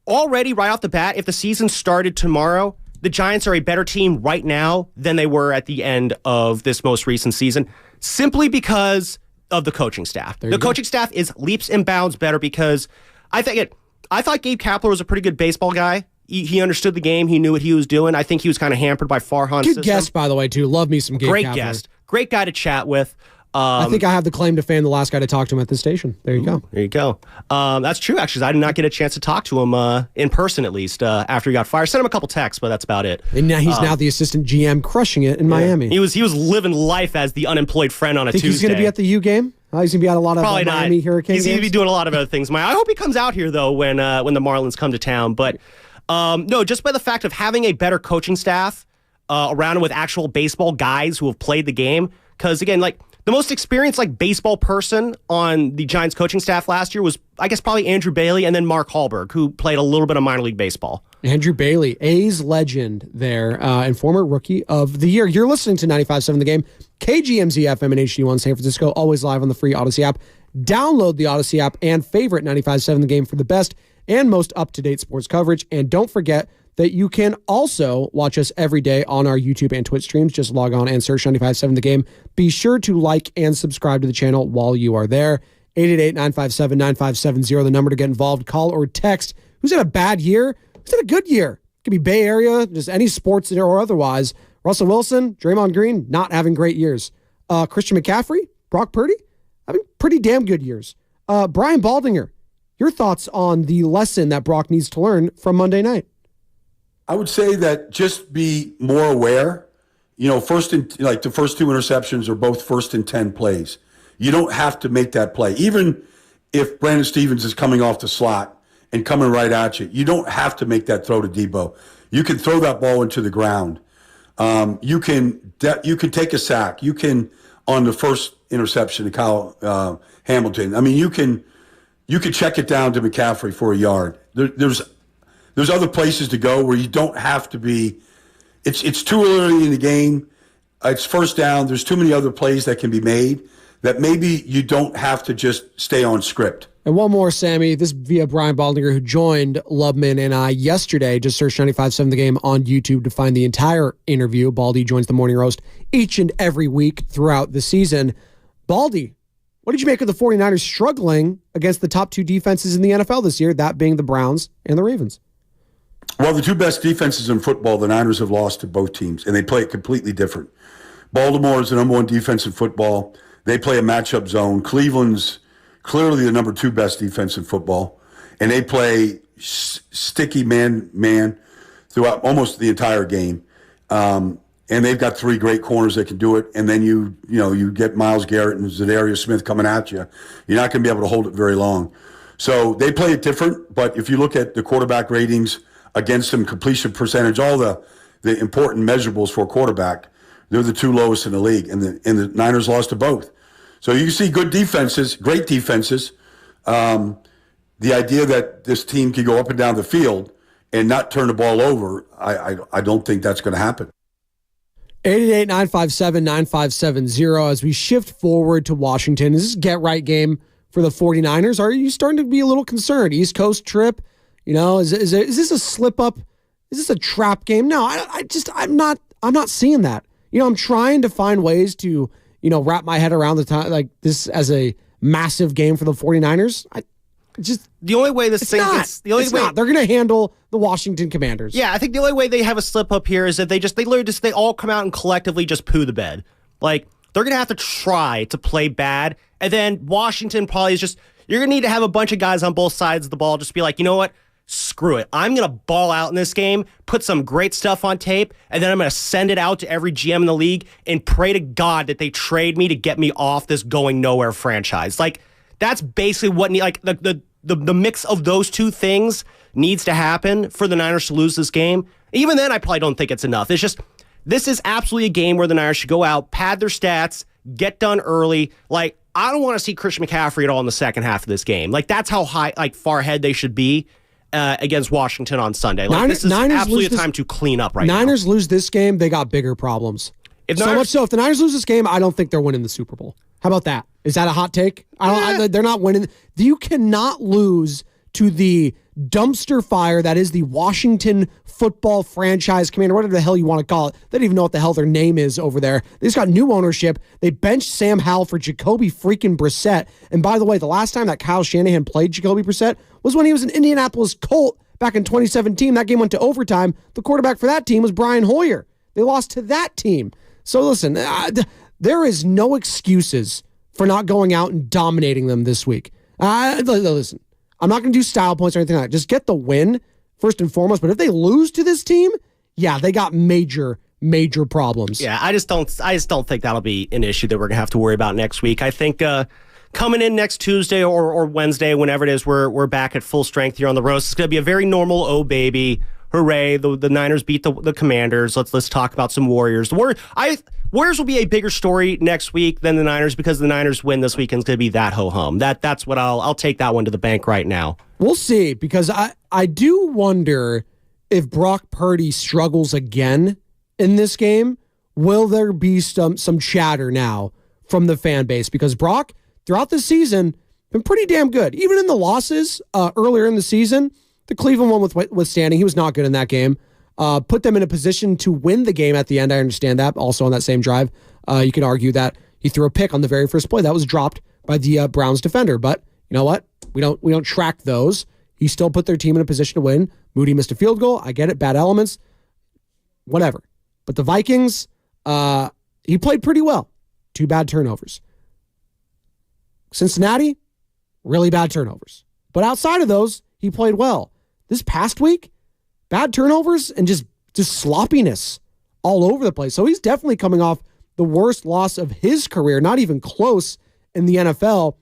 Already, right off the bat, if the season started tomorrow, the Giants are a better team right now than they were at the end of this most recent season, simply because of the coaching staff. The coaching staff is leaps and bounds better because I thought Gabe Kapler was a pretty good baseball guy. He understood the game. He knew what he was doing. I think he was kind of hampered by Farhan's system. Good guest, by the way, too. Love me some Gabe Kapler. Great guest. Great guy to chat with. I think I have the claim to fame the last guy to talk to him at the station. There you go. There you go. That's true, actually. I did not get a chance to talk to him in person, at least, after he got fired. Sent him a couple texts, but that's about it. And now he's now the assistant GM, crushing it in Miami. He was living life as the unemployed friend on a Tuesday. He's going to be at the U game? He's going to be at a lot of Miami Hurricanes. He's going to be doing a lot of other things. I hope he comes out here, though, when the Marlins come to town. But no, just by the fact of having a better coaching staff around him with actual baseball guys who have played the game. Because, again, the most experienced baseball person on the Giants coaching staff last year was, I guess, probably Andrew Bailey and then Mark Hallberg, who played a little bit of minor league baseball. Andrew Bailey, A's legend there, and former Rookie of the Year. You're listening to 95.7 The Game, KGMZ FM and HD1 San Francisco, always live on the free Odyssey app. Download the Odyssey app and favorite 95.7 The Game for the best and most up-to-date sports coverage. And don't forget that you can also watch us every day on our YouTube and Twitch streams. Just log on and search 95.7 The Game. Be sure to like and subscribe to the channel while you are there. 888-957-9570, the number to get involved. Call or text. Who's had a bad year? Who's had a good year? It could be Bay Area, just any sports or otherwise. Russell Wilson, Draymond Green, not having great years. Christian McCaffrey, Brock Purdy, having pretty damn good years. Brian Baldinger, your thoughts on the lesson that Brock needs to learn from Monday night? I would say that just be more aware. The first 2 interceptions are both 1st and 10 plays. You don't have to make that play. Even if Brandon Stevens is coming off the slot and coming right at you, you don't have to make that throw to Debo. You can throw that ball into the ground. You can take a sack. You can, on the first interception to Kyle Hamilton, I mean, you can check it down to McCaffrey for a yard. There's other places to go where you don't have to be. It's too early in the game. It's first down. There's too many other plays that can be made that maybe you don't have to just stay on script. And one more, Sammy. This via Brian Baldinger, who joined Lubman and I yesterday. Just search 95.7 The Game on YouTube to find the entire interview. Baldy joins the Morning Roast each and every week throughout the season. Baldy, what did you make of the 49ers struggling against the top 2 defenses in the NFL this year, that being the Browns and the Ravens? Well, the two best defenses in football, the Niners have lost to both teams, and they play it completely different. Baltimore is the number one defense in football. They play a matchup zone. Cleveland's clearly the number two best defense in football, and they play sticky man throughout almost the entire game. And they've got three great corners that can do it. And then you get Myles Garrett and Zadarius Smith coming at you. You're not going to be able to hold it very long. So they play it different. But if you look at the quarterback ratings against them, completion percentage, all the important measurables for a quarterback, they're the two lowest in the league. And the Niners lost to both. So you see good defenses, great defenses. The idea that this team can go up and down the field and not turn the ball over, I don't think that's going to happen. 888-957-9570 as we shift forward to Washington. Is this a get-right game for the 49ers? Are you starting to be a little concerned? East Coast trip? Is this a slip-up? Is this a trap game? No, I'm not seeing that. I'm trying to find ways to, wrap my head around the time like this as a massive game for the 49ers. The only way they're going to handle the Washington Commanders. Yeah, I think the only way they have a slip up here is that they all come out and collectively just poo the bed. Like, they're going to have to try to play bad, and then Washington probably is just, you're going to need to have a bunch of guys on both sides of the ball just be like, you know what? Screw it. I'm going to ball out in this game, put some great stuff on tape, and then I'm going to send it out to every GM in the league and pray to God that they trade me to get me off this going nowhere franchise. Like, that's basically what the mix of those two things needs to happen for the Niners to lose this game. Even then, I probably don't think it's enough. It's just, this is absolutely a game where the Niners should go out, pad their stats, get done early. Like, I don't want to see Christian McCaffrey at all in the second half of this game. Like, that's how far ahead they should be against Washington on Sunday. Like, this is absolutely a time to clean up right now. Niners lose this game, they got bigger problems. If the Niners lose this game, I don't think they're winning the Super Bowl. How about that? Is that a hot take? They're not winning. You cannot lose to the dumpster fire that is the Washington football franchise commander, whatever the hell you want to call it. They don't even know what the hell their name is over there. They just got new ownership. They benched Sam Howell for Jacoby freaking Brissett. And by the way, the last time that Kyle Shanahan played Jacoby Brissett was when he was an Indianapolis Colt back in 2017. That game went to overtime. The quarterback for that team was Brian Hoyer. They lost to that team. So listen, there is no excuses for not going out and dominating them this week. Listen, I'm not going to do style points or anything like that. Just get the win first and foremost. But if they lose to this team, yeah, they got major problems. Yeah, I just don't think that'll be an issue that we're going to have to worry about next week. I think coming in next Tuesday or Wednesday, whenever it is, we're back at full strength here on the roast. It's going to be a very normal, oh baby, hooray, the Niners beat the Commanders. Let's talk about some Warriors. Warriors will be a bigger story next week than the Niners because the Niners win this weekend is going to be that ho-hum. That's what I'll take that one to the bank right now. We'll see, because I do wonder if Brock Purdy struggles again in this game. Will there be some chatter now from the fan base? Because Brock, throughout the season, been pretty damn good. Even in the losses earlier in the season, the Cleveland one withstanding, he was not good in that game. Put them in a position to win the game at the end. I understand that. Also on that same drive, you could argue that he threw a pick on the very first play that was dropped by the Browns defender. But you know what? We don't track those. He still put their team in a position to win. Moody missed a field goal. I get it. Bad elements. Whatever. But the Vikings, he played pretty well. 2 bad turnovers. Cincinnati, really bad turnovers. But outside of those, he played well. This past week, bad turnovers and just sloppiness all over the place. So he's definitely coming off the worst loss of his career, not even close in the NFL.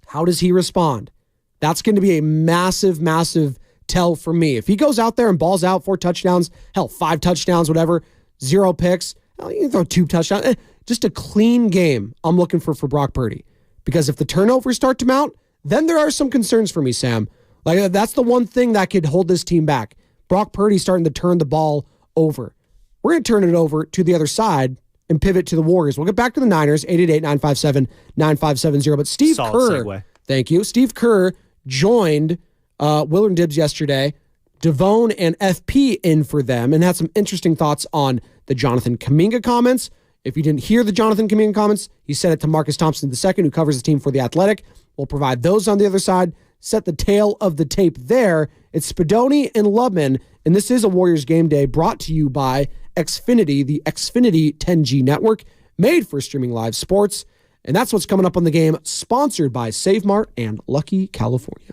How does he respond? That's going to be a massive, massive tell for me. If he goes out there and balls out 4 touchdowns, 5 touchdowns, whatever, 0 picks, you can throw 2 touchdowns, just a clean game I'm looking for Brock Purdy. Because if the turnovers start to mount, then there are some concerns for me, Sam. Like, that's the one thing that could hold this team back. Brock Purdy starting to turn the ball over. We're going to turn it over to the other side and pivot to the Warriors. We'll get back to the Niners, 888-957-9570. But Steve Kerr, segue. Thank you. Steve Kerr joined Willard and Dibbs yesterday. Devone and FP in for them and had some interesting thoughts on the Jonathan Kaminga comments. If you didn't hear the Jonathan Kaminga comments, he said it to Marcus Thompson II, who covers the team for The Athletic. We'll provide those on the other side, set the tail of the tape there, It's Spadoni and Lubman, and this is a Warriors game day brought to you by Xfinity, the Xfinity 10G network, made for streaming live sports. And that's what's coming up on the game, sponsored by Save Mart and Lucky California.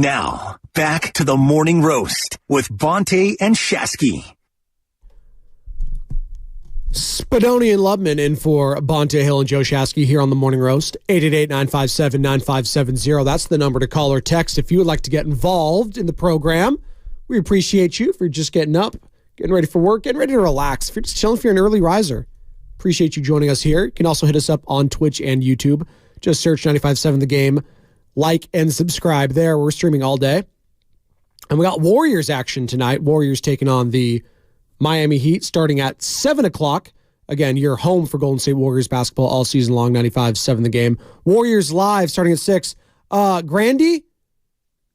Now, back to the morning roast with Bonte and Shasky. Spadoni and Lubman in for Bonte Hill and Joe Shasky here on the Morning Roast. 888-957-9570. That's the number to call or text if you would like to get involved in the program. We appreciate you if you're just getting up, getting ready for work, getting ready to relax. If you're just chilling, if you're an early riser, appreciate you joining us here. You can also hit us up on Twitch and YouTube. Just search 95.7 The Game. Like and subscribe there. We're streaming all day. And we got Warriors action tonight. Warriors taking on the Miami Heat starting at 7 o'clock. Again, you're home for Golden State Warriors basketball all season long, 95.7 The Game. Warriors live starting at 6. Grandy?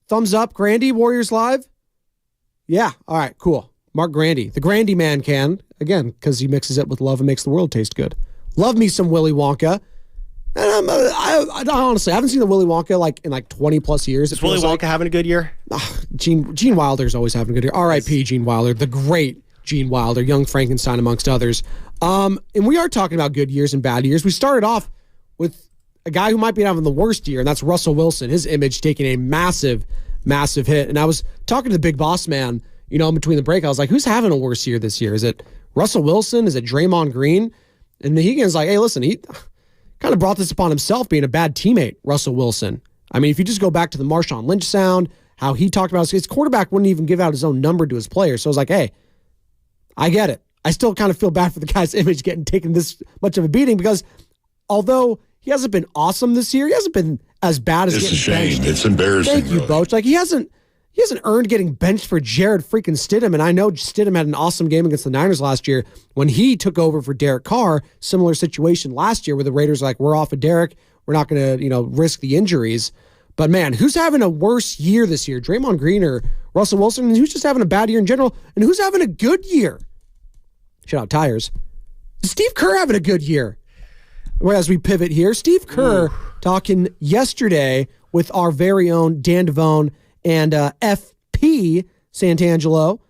Thumbs up, Grandy, Warriors live? Yeah, all right, cool. Mark Grandy. The Grandy man can, again, because he mixes it with love and makes the world taste good. Love me some Willy Wonka. And I honestly, I haven't seen the Willy Wonka in 20-plus years. Is Willy Wonka having a good year? Gene Wilder's always having a good year. R.I.P. Gene Wilder, the great Gene Wilder, Young Frankenstein, amongst others. And we are talking about good years and bad years. We started off with a guy who might be having the worst year, and that's Russell Wilson. His image taking a massive, massive hit. And I was talking to the big boss man, in between the break. I was like, who's having a worse year this year? Is it Russell Wilson? Is it Draymond Green? And Mahegan's like, hey, listen, he kind of brought this upon himself being a bad teammate, Russell Wilson. I mean, if you just go back to the Marshawn Lynch sound, how he talked about his quarterback wouldn't even give out his own number to his players. So I was like, hey, I get it. I still kind of feel bad for the guy's image getting taken this much of a beating because although he hasn't been awesome this year, he hasn't been as bad as it's getting a shame. benched. It's embarrassing. Thank you, Boach. He hasn't earned getting benched for Jared freaking Stidham. And I know Stidham had an awesome game against the Niners last year when he took over for Derek Carr. Similar situation last year where the Raiders were like, we're off of Derek. We're not going to, risk the injuries. But man, who's having a worse year this year? Draymond Green or Russell Wilson? And who's just having a bad year in general? And who's having a good year? Shout out Tires. Is Steve Kerr having a good year? Whereas we pivot here, Steve Kerr talking yesterday with our very own Dan Devone and FP Santangelo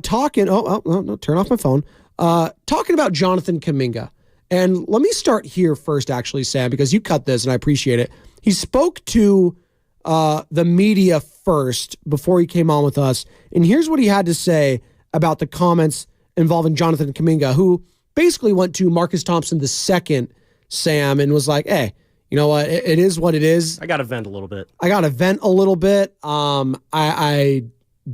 talking. No, turn off my phone. Talking about Jonathan Kaminga. And let me start here first, actually, Sam, because you cut this and I appreciate it. He spoke to the media first before he came on with us. And here's what he had to say about the comments involving Jonathan Kaminga, who basically went to Marcus Thompson II, Sam, and was like, hey, you know what? It is what it is. I got to vent a little bit. I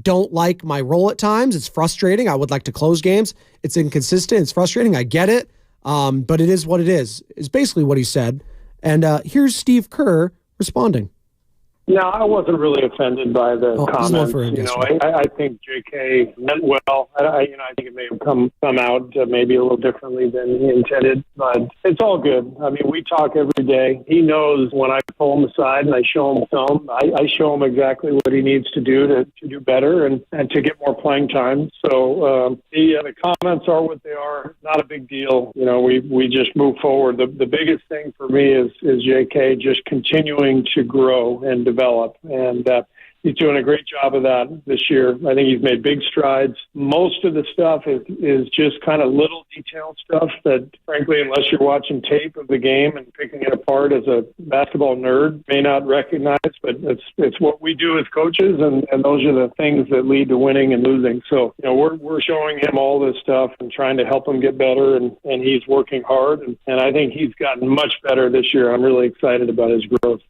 don't like my role at times. It's frustrating. I would like to close games. It's inconsistent. It's frustrating. I get it. But it is what it is basically what he said. And here's Steve Kerr responding. No, I wasn't really offended by the comments. I think JK meant well. I think it may have come out maybe a little differently than he intended, but it's all good. I mean, we talk every day. He knows when I pull him aside and I show him film, I show him exactly what he needs to do to do better and to get more playing time. So the comments are what they are. Not a big deal. We just move forward. The biggest thing for me is JK just continuing to grow and develop, and he's doing a great job of that this year. I think he's made big strides. Most of the stuff is just kind of little detailed stuff that, frankly, unless you're watching tape of the game and picking it apart as a basketball nerd, may not recognize, but it's what we do as coaches, and those are the things that lead to winning and losing. So, we're showing him all this stuff and trying to help him get better, and he's working hard, and I think he's gotten much better this year. I'm really excited about his growth.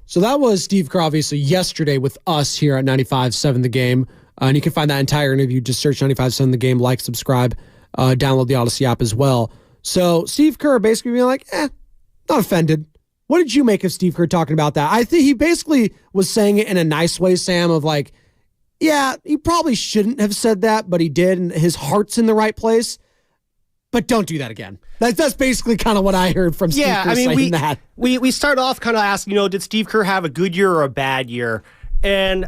So that was Steve Kerr, obviously, yesterday with us here at 95.7 The Game. And you can find that entire interview. Just search 95.7 The Game, like, subscribe, download the Odyssey app as well. So Steve Kerr basically being like, not offended. What did you make of Steve Kerr talking about that? I think he basically was saying it in a nice way, Sam, of like, yeah, he probably shouldn't have said that, but he did, and his heart's in the right place. But don't do that again. That's basically kind of what I heard from Steve Kerr saying that. We start off kind of asking, did Steve Kerr have a good year or a bad year? And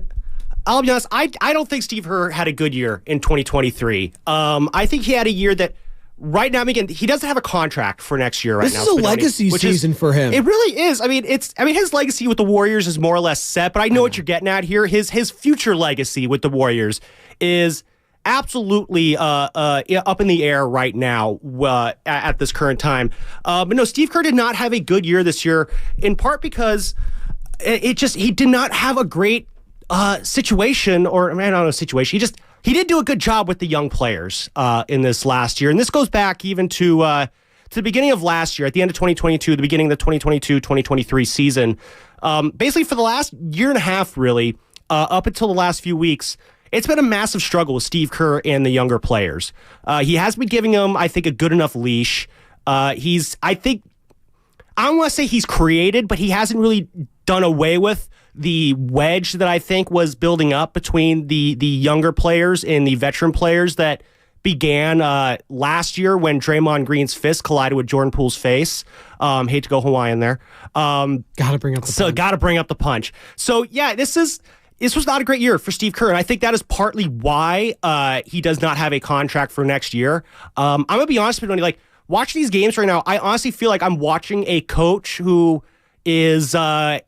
I'll be honest, I don't think Steve Kerr had a good year in 2023. I think he had a year that right now, again, he doesn't have a contract for next year this now. This is a legacy season for him. It really is. I mean, his legacy with the Warriors is more or less set, but I know what you're getting at here. His future legacy with the Warriors is absolutely up in the air right now at this current time. But no, Steve Kerr did not have a good year this year, in part because he did not have a great situation, or I don't know, situation. He did do a good job with the young players in this last year, and this goes back even to the beginning of last year, at the end of 2022, the beginning of the 2022-2023 season. Basically, for the last year and a half, really, up until the last few weeks, it's been a massive struggle with Steve Kerr and the younger players. He has been giving them, I think, a good enough leash. I don't want to say he's created, but he hasn't really done away with the wedge that I think was building up between the younger players and the veteran players that began last year when Draymond Green's fist collided with Jordan Poole's face. Hate to go Hawaiian there. Gotta bring up the punch. So yeah, this was not a great year for Steve Kerr, and I think that is partly why he does not have a contract for next year. I'm gonna be honest with you, like watching these games right now, I honestly feel like I'm watching a coach who is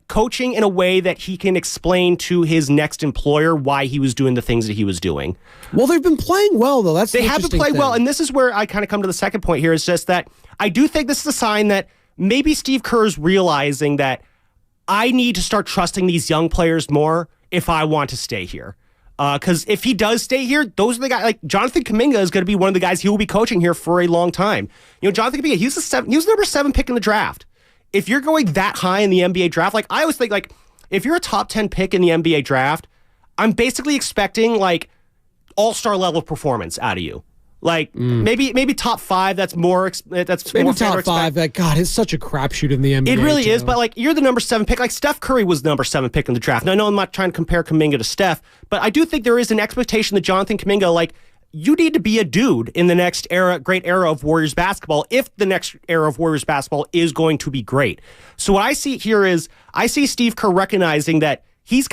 coaching in a way that he can explain to his next employer why he was doing the things that he was doing. Well, they've been playing well, though. They have been playing well, and this is where I kind of come to the second point here. Is just that I do think this is a sign that maybe Steve Kerr is realizing that I need to start trusting these young players more if I want to stay here. Because if he does stay here, those are the guys. Like Jonathan Kaminga is going to be one of the guys he will be coaching here for a long time. You know, Jonathan Kaminga, he was the number 7 pick in the draft. If you're going that high in the NBA draft, like I always think, like if you're a top 10 pick in the NBA draft, I'm basically expecting like all-star level performance out of you. Like maybe top 5. That's more. That's maybe more top 5. That God, it's such a crapshoot in the NBA. It really is. But like you're the number 7 pick. Like Steph Curry was the number 7 pick in the draft. Now I know I'm not trying to compare Kaminga to Steph, but I do think there is an expectation that Jonathan Kaminga, like you need to be a dude in the next great era of Warriors basketball, if the next era of Warriors basketball is going to be great. So what I see here is I see Steve Kerr recognizing that he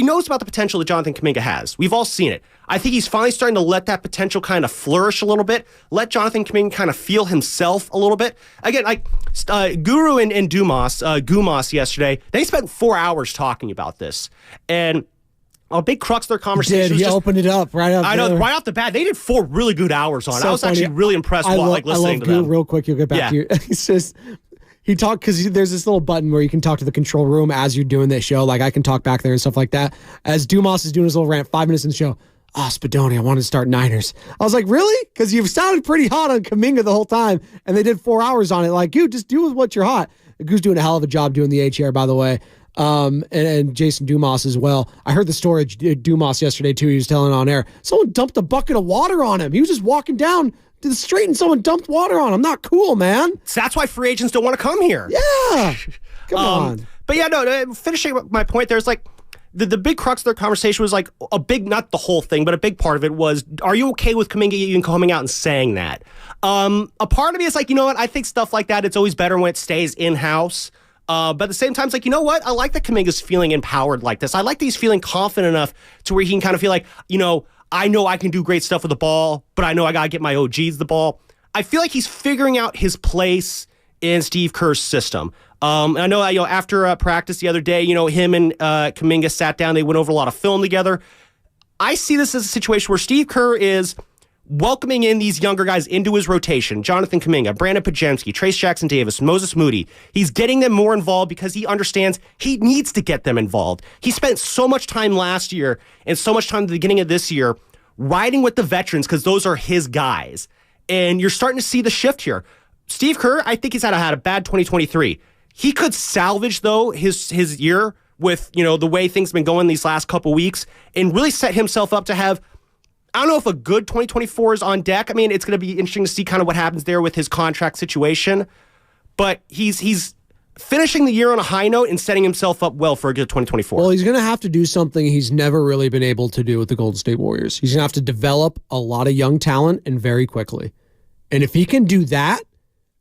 knows about the potential that Jonathan Kaminga has. We've all seen it. I think he's finally starting to let that potential kind of flourish a little bit, let Jonathan Kaminga kind of feel himself a little bit. Again, like Guru and Gumas yesterday, they spent 4 hours talking about this. And a big crux of their conversation. He opened it up right up. I know, right off the bat, they did 4 really good hours on it. I was actually really impressed listening to them. Real quick, you'll get back to you. It's just he talked because there's this little button where you can talk to the control room as you're doing this show. Like I can talk back there and stuff like that. As Dumas is doing his little rant, 5 minutes in the show. Spadoni, I wanted to start Niners. I was like, really? Because you've sounded pretty hot on Kaminga the whole time, and they did 4 hours on it. Like, you just do with what you're hot. Goo's doing a hell of a job doing the H-Air, by the way. And Jason Dumas as well. I heard the story of Dumas yesterday too. He was telling on air. Someone dumped a bucket of water on him. He was just walking down to the street and someone dumped water on him. Not cool, man. So that's why free agents don't want to come here. Yeah. Come on. But yeah, no, finishing my point, there's like the big crux of their conversation was like a big, not the whole thing, but a big part of it was, are you okay with Kaminga even coming out and saying that? A part of me is like, you know what? I think stuff like that, it's always better when it stays in-house. But at the same time, it's like, you know what? I like that Kaminga's feeling empowered like this. I like that he's feeling confident enough to where he can kind of feel like, you know I can do great stuff with the ball, but I know I got to get my OGs the ball. I feel like he's figuring out his place in Steve Kerr's system. And I know, after practice the other day, him and Kaminga sat down. They went over a lot of film together. I see this as a situation where Steve Kerr is welcoming in these younger guys into his rotation. Jonathan Kaminga, Brandon Pajemski, Trace Jackson Davis, Moses Moody. He's getting them more involved because he understands he needs to get them involved. He spent so much time last year and so much time at the beginning of this year riding with the veterans because those are his guys. And you're starting to see the shift here. Steve Kerr, I think he's had a bad 2023. He could salvage, though, his year with, the way things have been going these last couple weeks and really set himself up to have, I don't know if a good 2024 is on deck. I mean, it's going to be interesting to see kind of what happens there with his contract situation. But he's finishing the year on a high note and setting himself up well for a good 2024. Well, he's going to have to do something he's never really been able to do with the Golden State Warriors. He's going to have to develop a lot of young talent and very quickly. And if he can do that,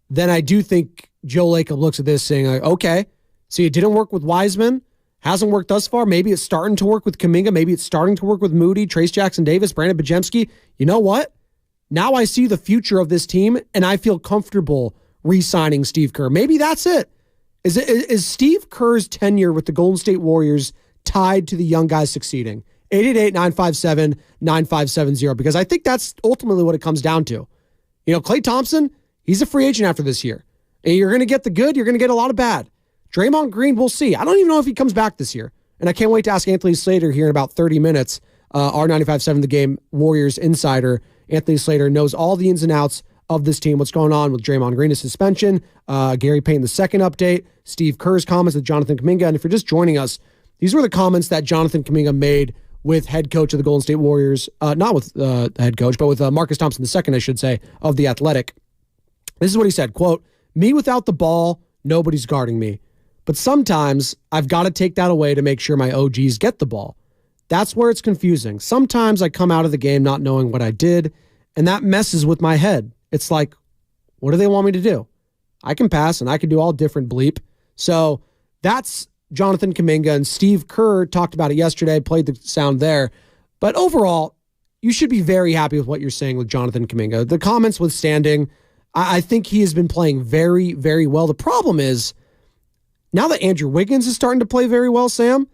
then I do think Joe Lacob looks at this saying, like, okay, see, it didn't work with Wiseman. Hasn't worked thus far. Maybe it's starting to work with Kaminga. Maybe it's starting to work with Moody, Trace Jackson Davis, Brandon Pajemski. You know what? Now I see the future of this team, and I feel comfortable re-signing Steve Kerr. Maybe that's it. Is Steve Kerr's tenure with the Golden State Warriors tied to the young guys succeeding? 888-957-9570, because I think that's ultimately what it comes down to. Klay Thompson, he's a free agent after this year. And you're going to get the good, you're going to get a lot of bad. Draymond Green, we'll see. I don't even know if he comes back this year. And I can't wait to ask Anthony Slater here in about 30 minutes, our 95.7 The Game Warriors insider. Anthony Slater knows all the ins and outs of this team, what's going on with Draymond Green's suspension, Gary Payton the second update, Steve Kerr's comments with Jonathan Kuminga. And if you're just joining us, these were the comments that Jonathan Kuminga made with head coach of the Golden State Warriors, not with the head coach, but with Marcus Thompson II, I should say, of The Athletic. This is what he said, quote, "Me without the ball, nobody's guarding me. But sometimes I've got to take that away to make sure my OGs get the ball. That's where it's confusing. Sometimes I come out of the game not knowing what I did, and that messes with my head. It's like, what do they want me to do? I can pass, and I can do all different bleep." So that's Jonathan Kuminga, and Steve Kerr talked about it yesterday, played the sound there. But overall, you should be very happy with what you're saying with Jonathan Kuminga. The comments withstanding, I think he has been playing very, very well. The problem is, now that Andrew Wiggins is starting to play very well, Sam,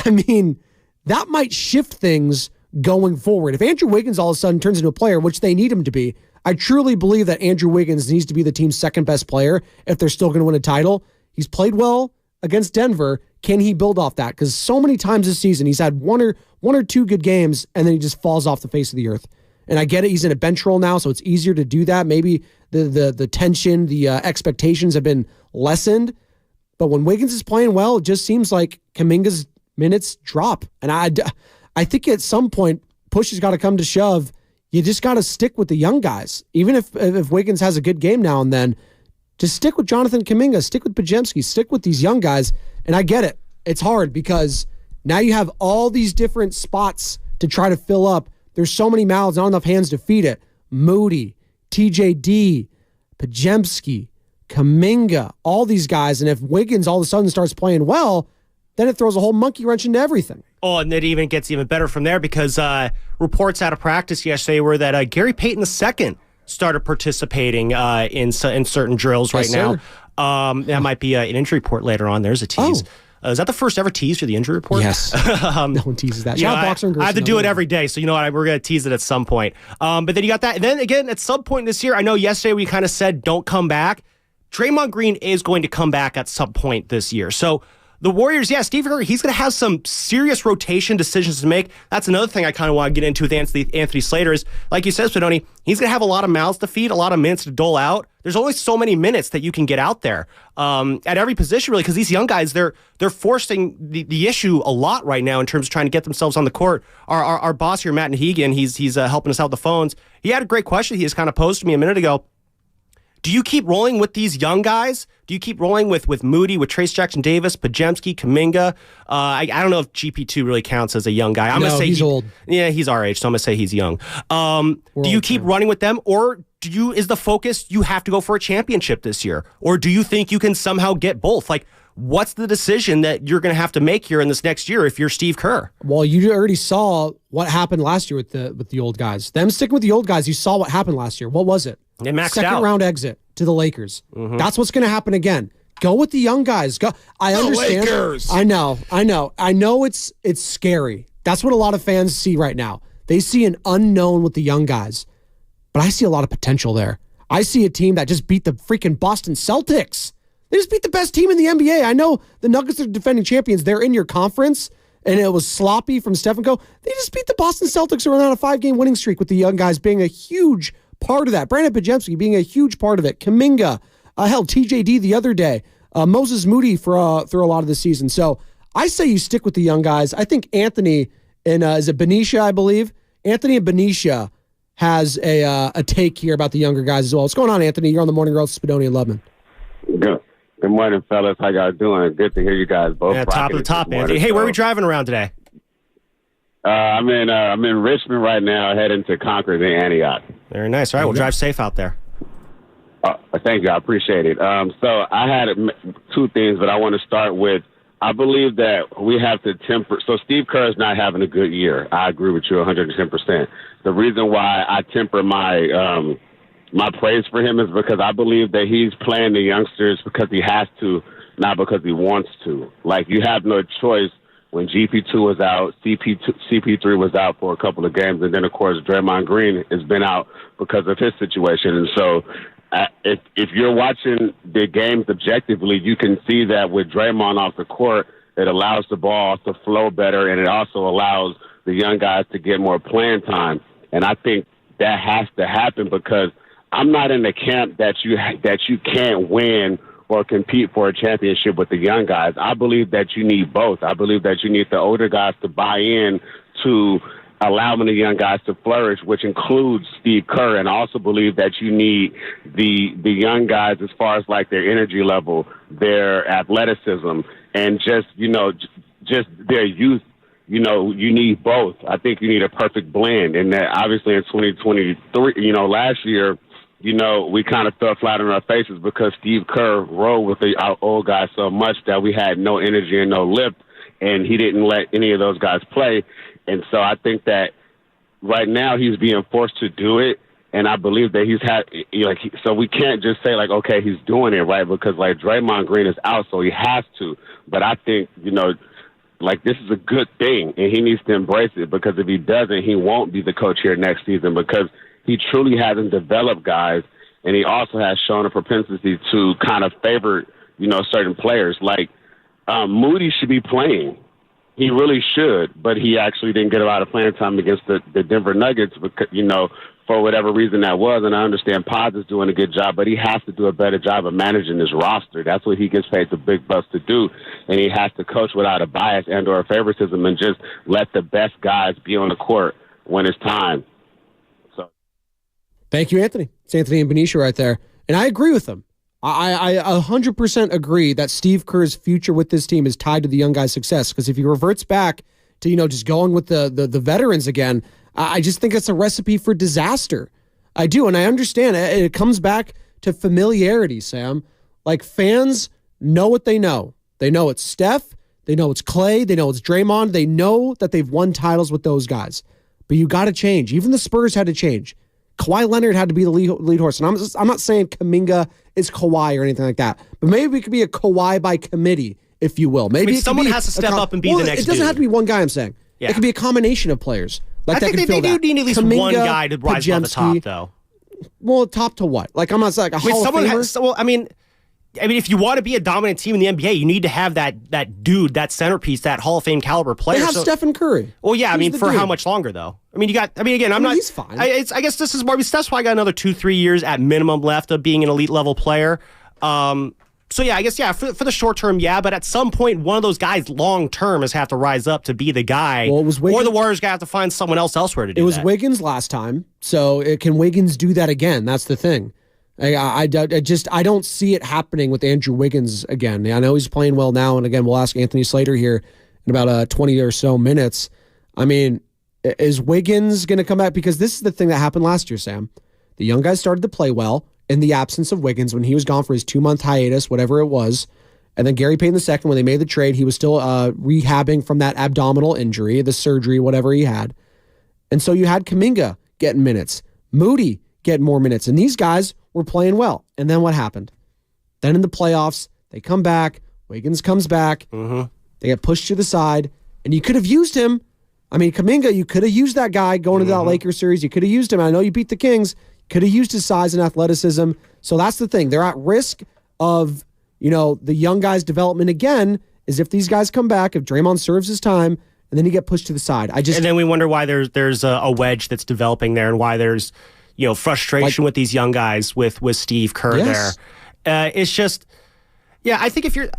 I mean, that might shift things going forward. If Andrew Wiggins all of a sudden turns into a player, which they need him to be, I truly believe that Andrew Wiggins needs to be the team's second best player if they're still going to win a title. He's played well against Denver. Can he build off that? Because so many times this season, he's had one or two good games, and then he just falls off the face of the earth. And I get it, he's in a bench role now, so it's easier to do that. Maybe the tension, the expectations have been lessened. But when Wiggins is playing well, it just seems like Kuminga's minutes drop. And I think at some point, push has got to come to shove. You just got to stick with the young guys. Even if Wiggins has a good game now and then, just stick with Jonathan Kuminga, stick with Podziemski, stick with these young guys. And I get it. It's hard because now you have all these different spots to try to fill up. There's so many mouths, not enough hands to feed it. Moody, TJD, Podziemski, Kaminga, all these guys. And if Wiggins all of a sudden starts playing well, then it throws a whole monkey wrench into everything. Oh, and it even gets even better from there because reports out of practice yesterday were that Gary Payton II started participating in certain drills right now. That might be an injury report later on. There's a tease. Is that the first ever tease for the injury report? Yes. No one teases that. I have to do it every day, so you know what? We're going to tease it at some point. But then you got that. And then again, at some point this year, I know yesterday we kind of said don't come back. Draymond Green is going to come back at some point this year. So the Warriors, Steve Kerr, he's going to have some serious rotation decisions to make. That's another thing I kind of want to get into with Anthony Slater is, like you said, Spadoni, he's going to have a lot of mouths to feed, a lot of minutes to dole out. There's only so many minutes that you can get out there at every position, really, because these young guys, they're forcing the issue a lot right now in terms of trying to get themselves on the court. Our boss here, Matt Nahegan, he's helping us out the phones. He had a great question he just kind of posed to me a minute ago. Do you keep rolling with these young guys? Do you keep rolling with Moody, with Trace Jackson-Davis, Podziemski, Kaminga? I don't know if GP2 really counts as a young guy. I'm gonna say he's old. Yeah, he's our age, so I'm going to say he's young. Do you keep running with them, or is the focus you have to go for a championship this year? Or do you think you can somehow get both? Like, what's the decision that you're going to have to make here in this next year if you're Steve Kerr? Well, you already saw what happened last year with the old guys. Them sticking with the old guys, you saw what happened last year. What was it? They maxed Second out. round exit to the Lakers. Mm-hmm. That's what's going to happen again. Go with the young guys. Go. I understand. Lakers. I know it's scary. That's what a lot of fans see right now. They see an unknown with the young guys. But I see a lot of potential there. I see a team that just beat the freaking Boston Celtics. They just beat the best team in the NBA. I know the Nuggets are defending champions. They're in your conference, and it was sloppy from Steph and Co. They just beat the Boston Celtics who are on a 5-game winning streak with the young guys being a huge part of that. Brandon Podziemski being a huge part of it. Kaminga, TJD the other day. Moses Moody through a lot of the season. So I say you stick with the young guys. I think Anthony and is it Benicia, I believe? Anthony and Benicia has a take here about the younger guys as well. What's going on, Anthony? You're on the Morning Roast, Spadoni and Ludman. Good morning, fellas. How y'all doing? Good to hear you guys both. Yeah, top of the top, Anthony. Hey, where are we driving around today? I'm in Richmond right now, heading to Concord and Antioch. Very nice. All right, we'll drive safe out there. Thank you. I appreciate it. So I had two things, but I want to start with, I believe that we have to temper. So Steve Kerr is not having a good year. I agree with you 110%. The reason why I temper my praise for him is because I believe that he's playing the youngsters because he has to, not because he wants to. Like, you have no choice when GP2 was out, CP3 was out for a couple of games, and then, of course, Draymond Green has been out because of his situation. And so if you're watching the games objectively, you can see that with Draymond off the court, It allows the ball to flow better, and it also allows the young guys to get more playing time. And I think that has to happen because I'm not in the camp that you can't win or compete for a championship with the young guys. I believe that you need both. I believe that you need the older guys to buy in to allowing the young guys to flourish, which includes Steve Kerr. And I also believe that you need the young guys as far as like their energy level, their athleticism, and just their youth. You need both. I think you need a perfect blend. And that obviously in 2023, last year, we kind of fell flat on our faces because Steve Kerr rode with our old guys so much that we had no energy and no lift, and he didn't let any of those guys play. And so I think that right now he's being forced to do it, and I believe that he's had so we can't just say like, okay, he's doing it right because like Draymond Green is out, so he has to. But I think this is a good thing, and he needs to embrace it because if he doesn't, he won't be the coach here next season because he truly hasn't developed guys, and he also has shown a propensity to kind of favor, certain players. Like Moody should be playing. He really should, but he actually didn't get a lot of playing time against the Denver Nuggets because, for whatever reason that was. And I understand Pods is doing a good job, but he has to do a better job of managing his roster. That's what he gets paid the big bucks to do. And he has to coach without a bias and or a favoritism and just let the best guys be on the court when it's time. Thank you, Anthony. It's Anthony and Benicia right there. And I agree with him. I 100% agree that Steve Kerr's future with this team is tied to the young guys' success. Because if he reverts back to, just going with the veterans again, I just think it's a recipe for disaster. I do. And I understand it comes back to familiarity, Sam. Like fans know what they know. They know it's Steph. They know it's Clay. They know it's Draymond. They know that they've won titles with those guys. But you got to change. Even the Spurs had to change. Kawhi Leonard had to be the lead horse. And I'm not saying Kaminga is Kawhi or anything like that. But maybe it could be a Kawhi by committee, if you will. Maybe someone has to step up and be the next dude. It doesn't have to be one guy, I'm saying. Yeah. It could be a combination of players. I think they do need at least Kaminga, one guy to rise above the top, though. Well, top to what? Like, I'm not saying like a Hall of Famer. I mean, if you want to be a dominant team in the NBA, you need to have that dude, that centerpiece, that Hall of Fame caliber player. They have Stephen Curry. Well, yeah, for how much longer though? He's fine. I guess this is more. That's why I got another 2-3 years at minimum left of being an elite level player. For the short term, yeah, but at some point, one of those guys long term has have to rise up to be the guy. Well, it was Wiggins, or the Warriors have to find someone else elsewhere to do that. It was Wiggins last time, so can Wiggins do that again? That's the thing. I don't see it happening with Andrew Wiggins again. I know he's playing well now, and again, we'll ask Anthony Slater here in about 20 or so minutes. I mean, is Wiggins going to come back? Because this is the thing that happened last year, Sam. The young guys started to play well in the absence of Wiggins when he was gone for his 2-month hiatus, whatever it was. And then Gary Payton II, when they made the trade, he was still rehabbing from that abdominal injury, the surgery, whatever he had. And so you had Kuminga getting minutes, Moody getting more minutes, and these guys were playing well. And then what happened? Then in the playoffs, they come back, Wiggins comes back, they get pushed to the side, and you could have used him. I mean, Kaminga, you could have used that guy going into that Lakers series. You could have used him. I know you beat the Kings. Could have used his size and athleticism. So that's the thing. They're at risk of, the young guys' development again, is if these guys come back, if Draymond serves his time, and then you get pushed to the side. And then we wonder why there's a wedge that's developing there and why there's frustration with these young guys with Steve Kerr there. It's just, I think if you're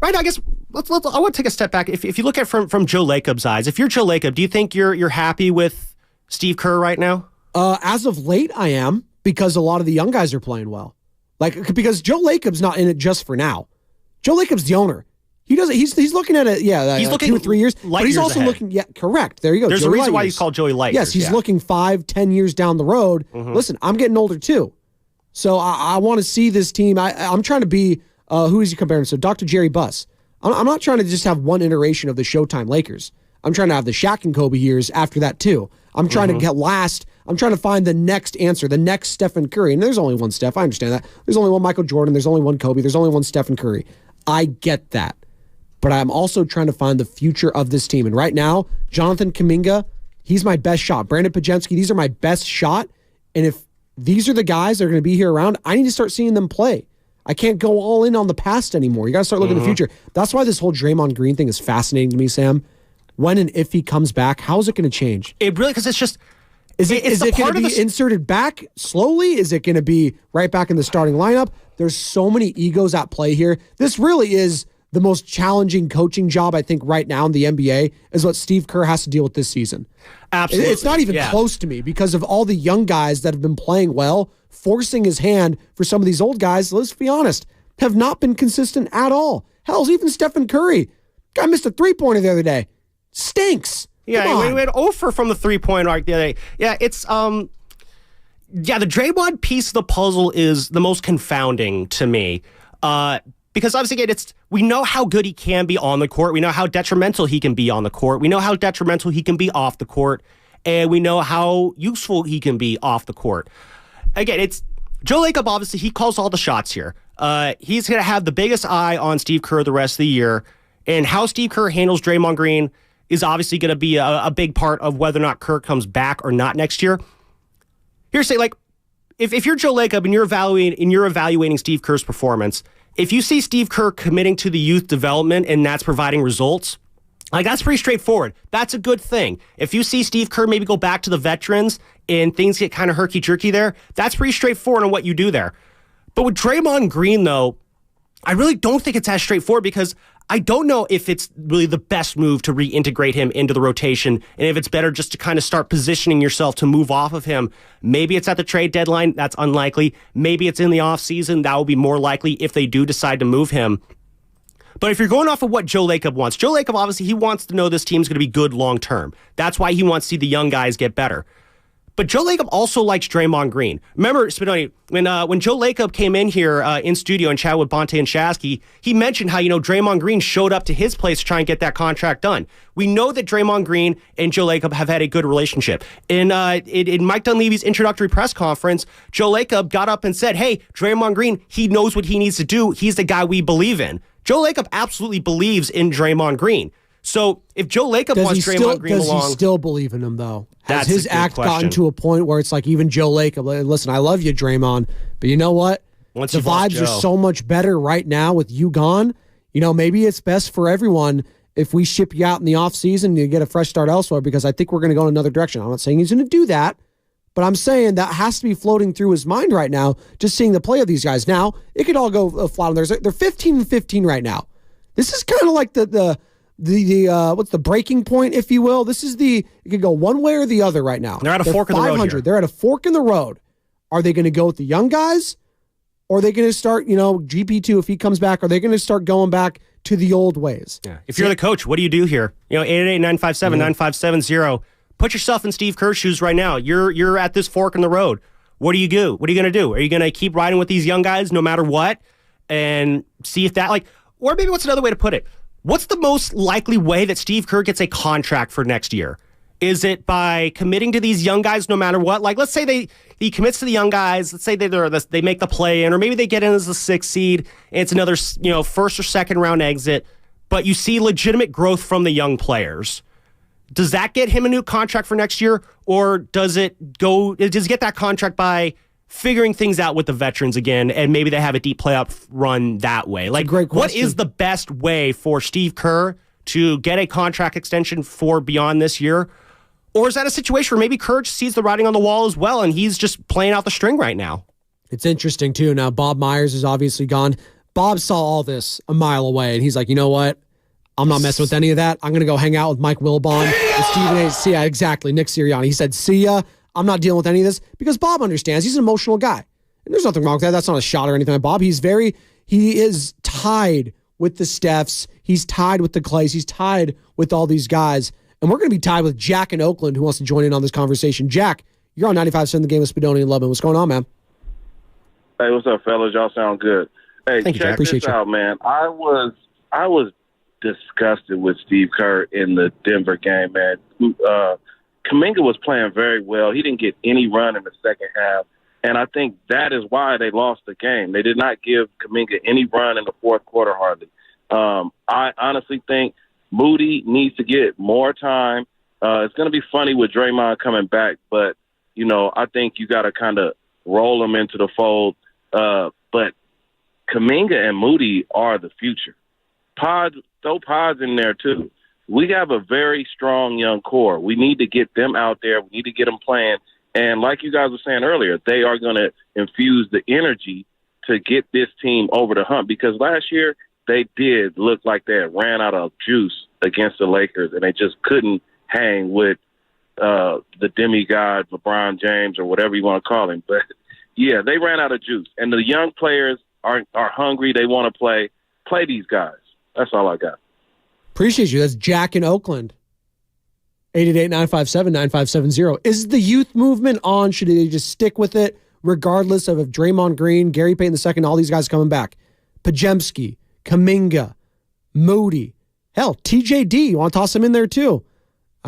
right, I guess I want to take a step back. If you look at it from Joe Lacob's eyes, if you're Joe Lacob, do you think you're happy with Steve Kerr right now? As of late, I am, because a lot of the young guys are playing well. Because Joe Lacob's not in it just for now. Joe Lacob's the owner. He's looking at it, he's looking 2 or 3 years. But he's also looking, correct. There you go. There's a reason why he's called Joey Light. Yes, he's looking 5-10 years down the road. Listen, I'm getting older too. So I want to see this team. I'm trying to be, who is he comparing? So Dr. Jerry Buss. I'm not trying to just have one iteration of the Showtime Lakers. I'm trying to have the Shaq and Kobe years after that too. I'm trying to get last. I'm trying to find the next answer, the next Stephen Curry. And there's only one Steph. I understand that. There's only one Michael Jordan. There's only one Kobe. There's only one Stephen Curry. I get that. But I'm also trying to find the future of this team. And right now, Jonathan Kuminga, he's my best shot. Brandon Pajemski, these are my best shot. And if these are the guys that are going to be here around, I need to start seeing them play. I can't go all in on the past anymore. You got to start looking at the future. That's why this whole Draymond Green thing is fascinating to me, Sam. When and if he comes back, how is it going to change? It really, because it's just... Is it going to be inserted back slowly? Is it going to be right back in the starting lineup? There's so many egos at play here. This really is the most challenging coaching job, I think, right now in the NBA, is what Steve Kerr has to deal with this season. Absolutely. It's not even close to me because of all the young guys that have been playing well, forcing his hand for some of these old guys, let's be honest, have not been consistent at all. Hell's even Stephen Curry. Guy missed a three-pointer the other day. Stinks. Yeah, we went over from the three-point arc the other day. Yeah, it's the Draymond piece of the puzzle is the most confounding to me. Because obviously, again, we know how good he can be on the court. We know how detrimental he can be on the court. We know how detrimental he can be off the court. And we know how useful he can be off the court. Again, it's Joe Lacob, obviously, he calls all the shots here. He's going to have the biggest eye on Steve Kerr the rest of the year. And how Steve Kerr handles Draymond Green is obviously going to be a big part of whether or not Kerr comes back or not next year. Here's say, like, if you're Joe Lacob and you're evaluating Steve Kerr's performance, if you see Steve Kerr committing to the youth development and that's providing results, like, that's pretty straightforward. That's a good thing. If you see Steve Kerr maybe go back to the veterans and things get kind of herky-jerky there, that's pretty straightforward on what you do there. But with Draymond Green, though, I really don't think it's as straightforward because I don't know if it's really the best move to reintegrate him into the rotation and if it's better just to kind of start positioning yourself to move off of him. Maybe it's at the trade deadline. That's unlikely. Maybe it's in the offseason. That will be more likely if they do decide to move him. But if you're going off of what Joe Lacob wants, Joe Lacob, obviously, he wants to know this team's going to be good long-term. That's why he wants to see the young guys get better. But Joe Lacob also likes Draymond Green. Remember, Spadoni, when Joe Lacob came in here in studio and chatted with Bonte and Shasky, he mentioned how, Draymond Green showed up to his place to try and get that contract done. We know that Draymond Green and Joe Lacob have had a good relationship. In Mike Dunleavy's introductory press conference, Joe Lacob got up and said, hey, Draymond Green, he knows what he needs to do. He's the guy we believe in. Joe Lacob absolutely believes in Draymond Green. So if Joe Lacob wants Draymond Green along... Does he still believe in him, though? Has his act question. gotten to a point where it's like even Joe Lacob, listen, I love you, Draymond, but you know what? The vibes are so much better right now with you gone. Maybe it's best for everyone if we ship you out in the offseason and you get a fresh start elsewhere because I think we're going to go in another direction. I'm not saying he's going to do that, but I'm saying that has to be floating through his mind right now, just seeing the play of these guys. Now, it could all go flat on theirs. They're 15-15 right now. This is kind of like the what's the breaking point, if you will? This is it could go one way or the other right now. They're at a fork in the road here. They're at a fork in the road. Are they going to go with the young guys? Or are they going to start, GP2 if he comes back? Are they going to start going back to the old ways? Yeah. If you're the coach, what do you do here? 888-957-9570. Put yourself in Steve Kerr's shoes right now. You're at this fork in the road. What do you do? What are you going to do? Are you going to keep riding with these young guys no matter what and see if that, or maybe what's another way to put it? What's the most likely way that Steve Kerr gets a contract for next year? Is it by committing to these young guys no matter what? Like, let's say he commits to the young guys. Let's say they make the play-in, or maybe they get in as a 6th seed, and it's another first or second round exit, but you see legitimate growth from the young players. Does that get him a new contract for next year, or does he get that contract by figuring things out with the veterans again, and maybe they have a deep playoff run that way? Like, great question. What is the best way for Steve Kerr to get a contract extension for beyond this year? Or is that a situation where maybe Kerr sees the writing on the wall as well, and he's just playing out the string right now? It's interesting, too. Now, Bob Myers is obviously gone. Bob saw all this a mile away, and he's like, you know what? I'm not messing with any of that. I'm going to go hang out with Mike Wilbon and Stephen A. See ya, exactly. Nick Sirianni. He said, see ya. I'm not dealing with any of this because Bob understands. He's an emotional guy. And there's nothing wrong with that. That's not a shot or anything like Bob. He is tied with the Stephs. He's tied with the Clays. He's tied with all these guys. And we're going to be tied with Jack in Oakland, who wants to join in on this conversation. Jack, you're on 95.7 The Game with Spadoni and Lubin. What's going on, man? Hey, what's up, fellas? Y'all sound good. Hey, Thank you, check Jack. this out, man. I was disgusted with Steve Kerr in the Denver game, man. Kaminga was playing very well. He didn't get any run in the second half, and I think that is why they lost the game. They did not give Kuminga any run in the fourth quarter hardly. I honestly think Moody needs to get more time. It's going to be funny with Draymond coming back, but, I think you got to kind of roll him into the fold. But Kaminga and Moody are the future. Throw Pods in there too. We have a very strong young core. We need to get them out there. We need to get them playing. And like you guys were saying earlier, they are going to infuse the energy to get this team over the hump, because last year they did look like they had ran out of juice against the Lakers, and they just couldn't hang with the demigod LeBron James or whatever you want to call him. But, yeah, they ran out of juice. And the young players are hungry. They want to play. Play these guys. That's all I got. Appreciate you. That's Jack in Oakland. 888-957-9570. Is the youth movement on? Should they just stick with it regardless of if Draymond Green, Gary Payton II, all these guys coming back? Pajemski, Kuminga, Moody. Hell, TJD. You want to toss him in there too?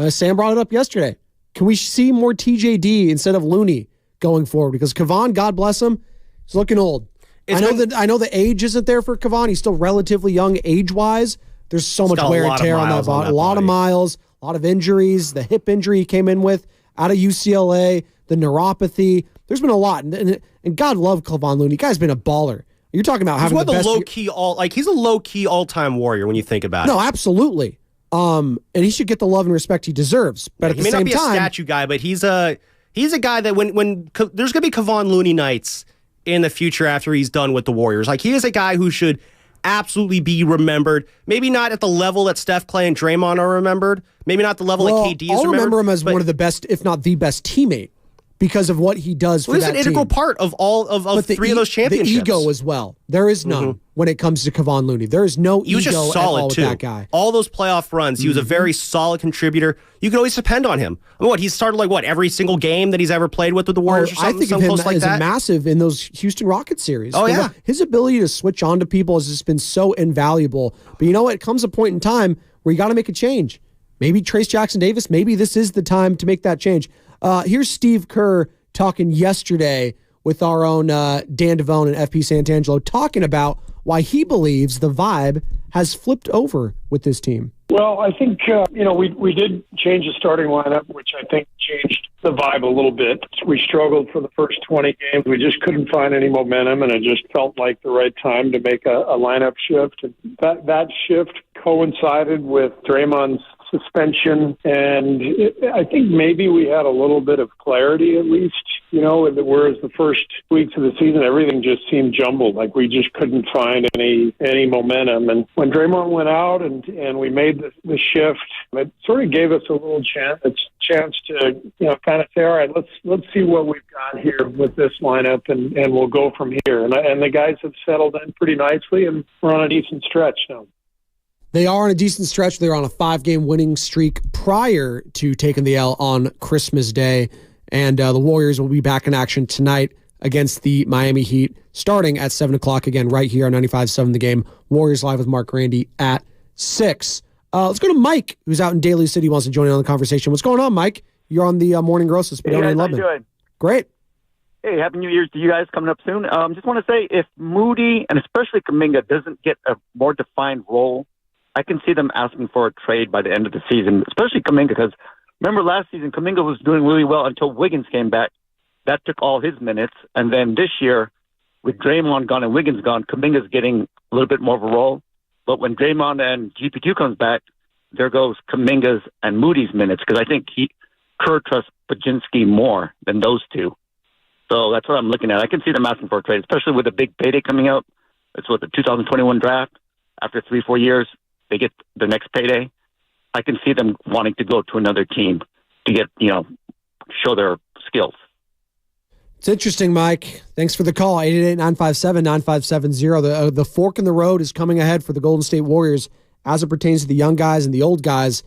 Sam brought it up yesterday. Can we see more TJD instead of Looney going forward? Because Kevon, God bless him, is looking old. I know the age isn't there for Kevon. He's still relatively young age-wise. There's so much wear and tear on that body. A lot of miles, a lot of injuries. The hip injury he came in with out of UCLA, the neuropathy. There's been a lot. And God love Kevon Looney. Guy's been a baller. You're talking about having the best. He's a low-key all-time warrior when you think about it. No, absolutely. And he should get the love and respect he deserves. But at the same time, he may not be a statue guy, but he's a guy that when there's going to be Kevon Looney nights in the future after he's done with the Warriors. Like, he is a guy who should absolutely be remembered. Maybe not at the level that Steph, Clay, and Draymond are remembered. Maybe not the level that KD is remembered. I'll remember him as one of the best, if not the best teammate, because of what he does for that team. He's an integral part of all of three of those championships. The ego as well. There is none when it comes to Kevon Looney. There is no ego just solid at all too. With that guy. All those playoff runs, he was a very solid contributor. You can always depend on him. I mean, he's started every single game that he's ever played with the Warriors or something, I think of him as a massive in those Houston Rockets series. Oh, yeah. His ability to switch on to people has just been so invaluable. But you know what? It comes a point in time where you got to make a change. Maybe Trace Jackson Davis, maybe this is the time to make that change. Here's Steve Kerr talking yesterday with our own Dan Devone and FP Santangelo, talking about why he believes the vibe has flipped over with this team. Well, I think, we did change the starting lineup, which I think changed the vibe a little bit. We struggled for the first 20 games. We just couldn't find any momentum, and it just felt like the right time to make a lineup shift. And that shift coincided with Draymond's suspension, and I think maybe we had a little bit of clarity at least, whereas the first weeks of the season, everything just seemed jumbled. Like we just couldn't find any momentum. And when Draymond went out and we made the shift, it sort of gave us a little chance to, kind of say, all right, let's see what we've got here with this lineup, and we'll go from here. And the guys have settled in pretty nicely, and we're on a decent stretch now. They are on a decent stretch. They were on a 5-game winning streak prior to taking the L on Christmas Day. And the Warriors will be back in action tonight against the Miami Heat, starting at 7 o'clock again, right here on 95.7 The Game. Warriors Live with Mark Grandy at 6. Let's go to Mike, who's out in Daly City, wants to join in on the conversation. What's going on, Mike? You're on the Morning Gross with Spadoni and Lubman. How you doing? Great. Hey, Happy New Year's to you guys coming up soon. Just want to say, if Moody, and especially Kaminga, doesn't get a more defined role, I can see them asking for a trade by the end of the season, especially Kaminga, because remember last season, Kaminga was doing really well until Wiggins came back. That took all his minutes. And then this year, with Draymond gone and Wiggins gone, Kuminga's getting a little bit more of a role. But when Draymond and GP2 comes back, there goes Kuminga's and Moody's minutes, because I think Kerr trusts Pajemski more than those two. So that's what I'm looking at. I can see them asking for a trade, especially with a big payday coming up. It's the 2021 draft. After 3-4 years, they get the next payday. I can see them wanting to go to another team to get, show their skills. It's interesting, Mike. Thanks for the call. 888-957-9570. The fork in the road is coming ahead for the Golden State Warriors as it pertains to the young guys and the old guys.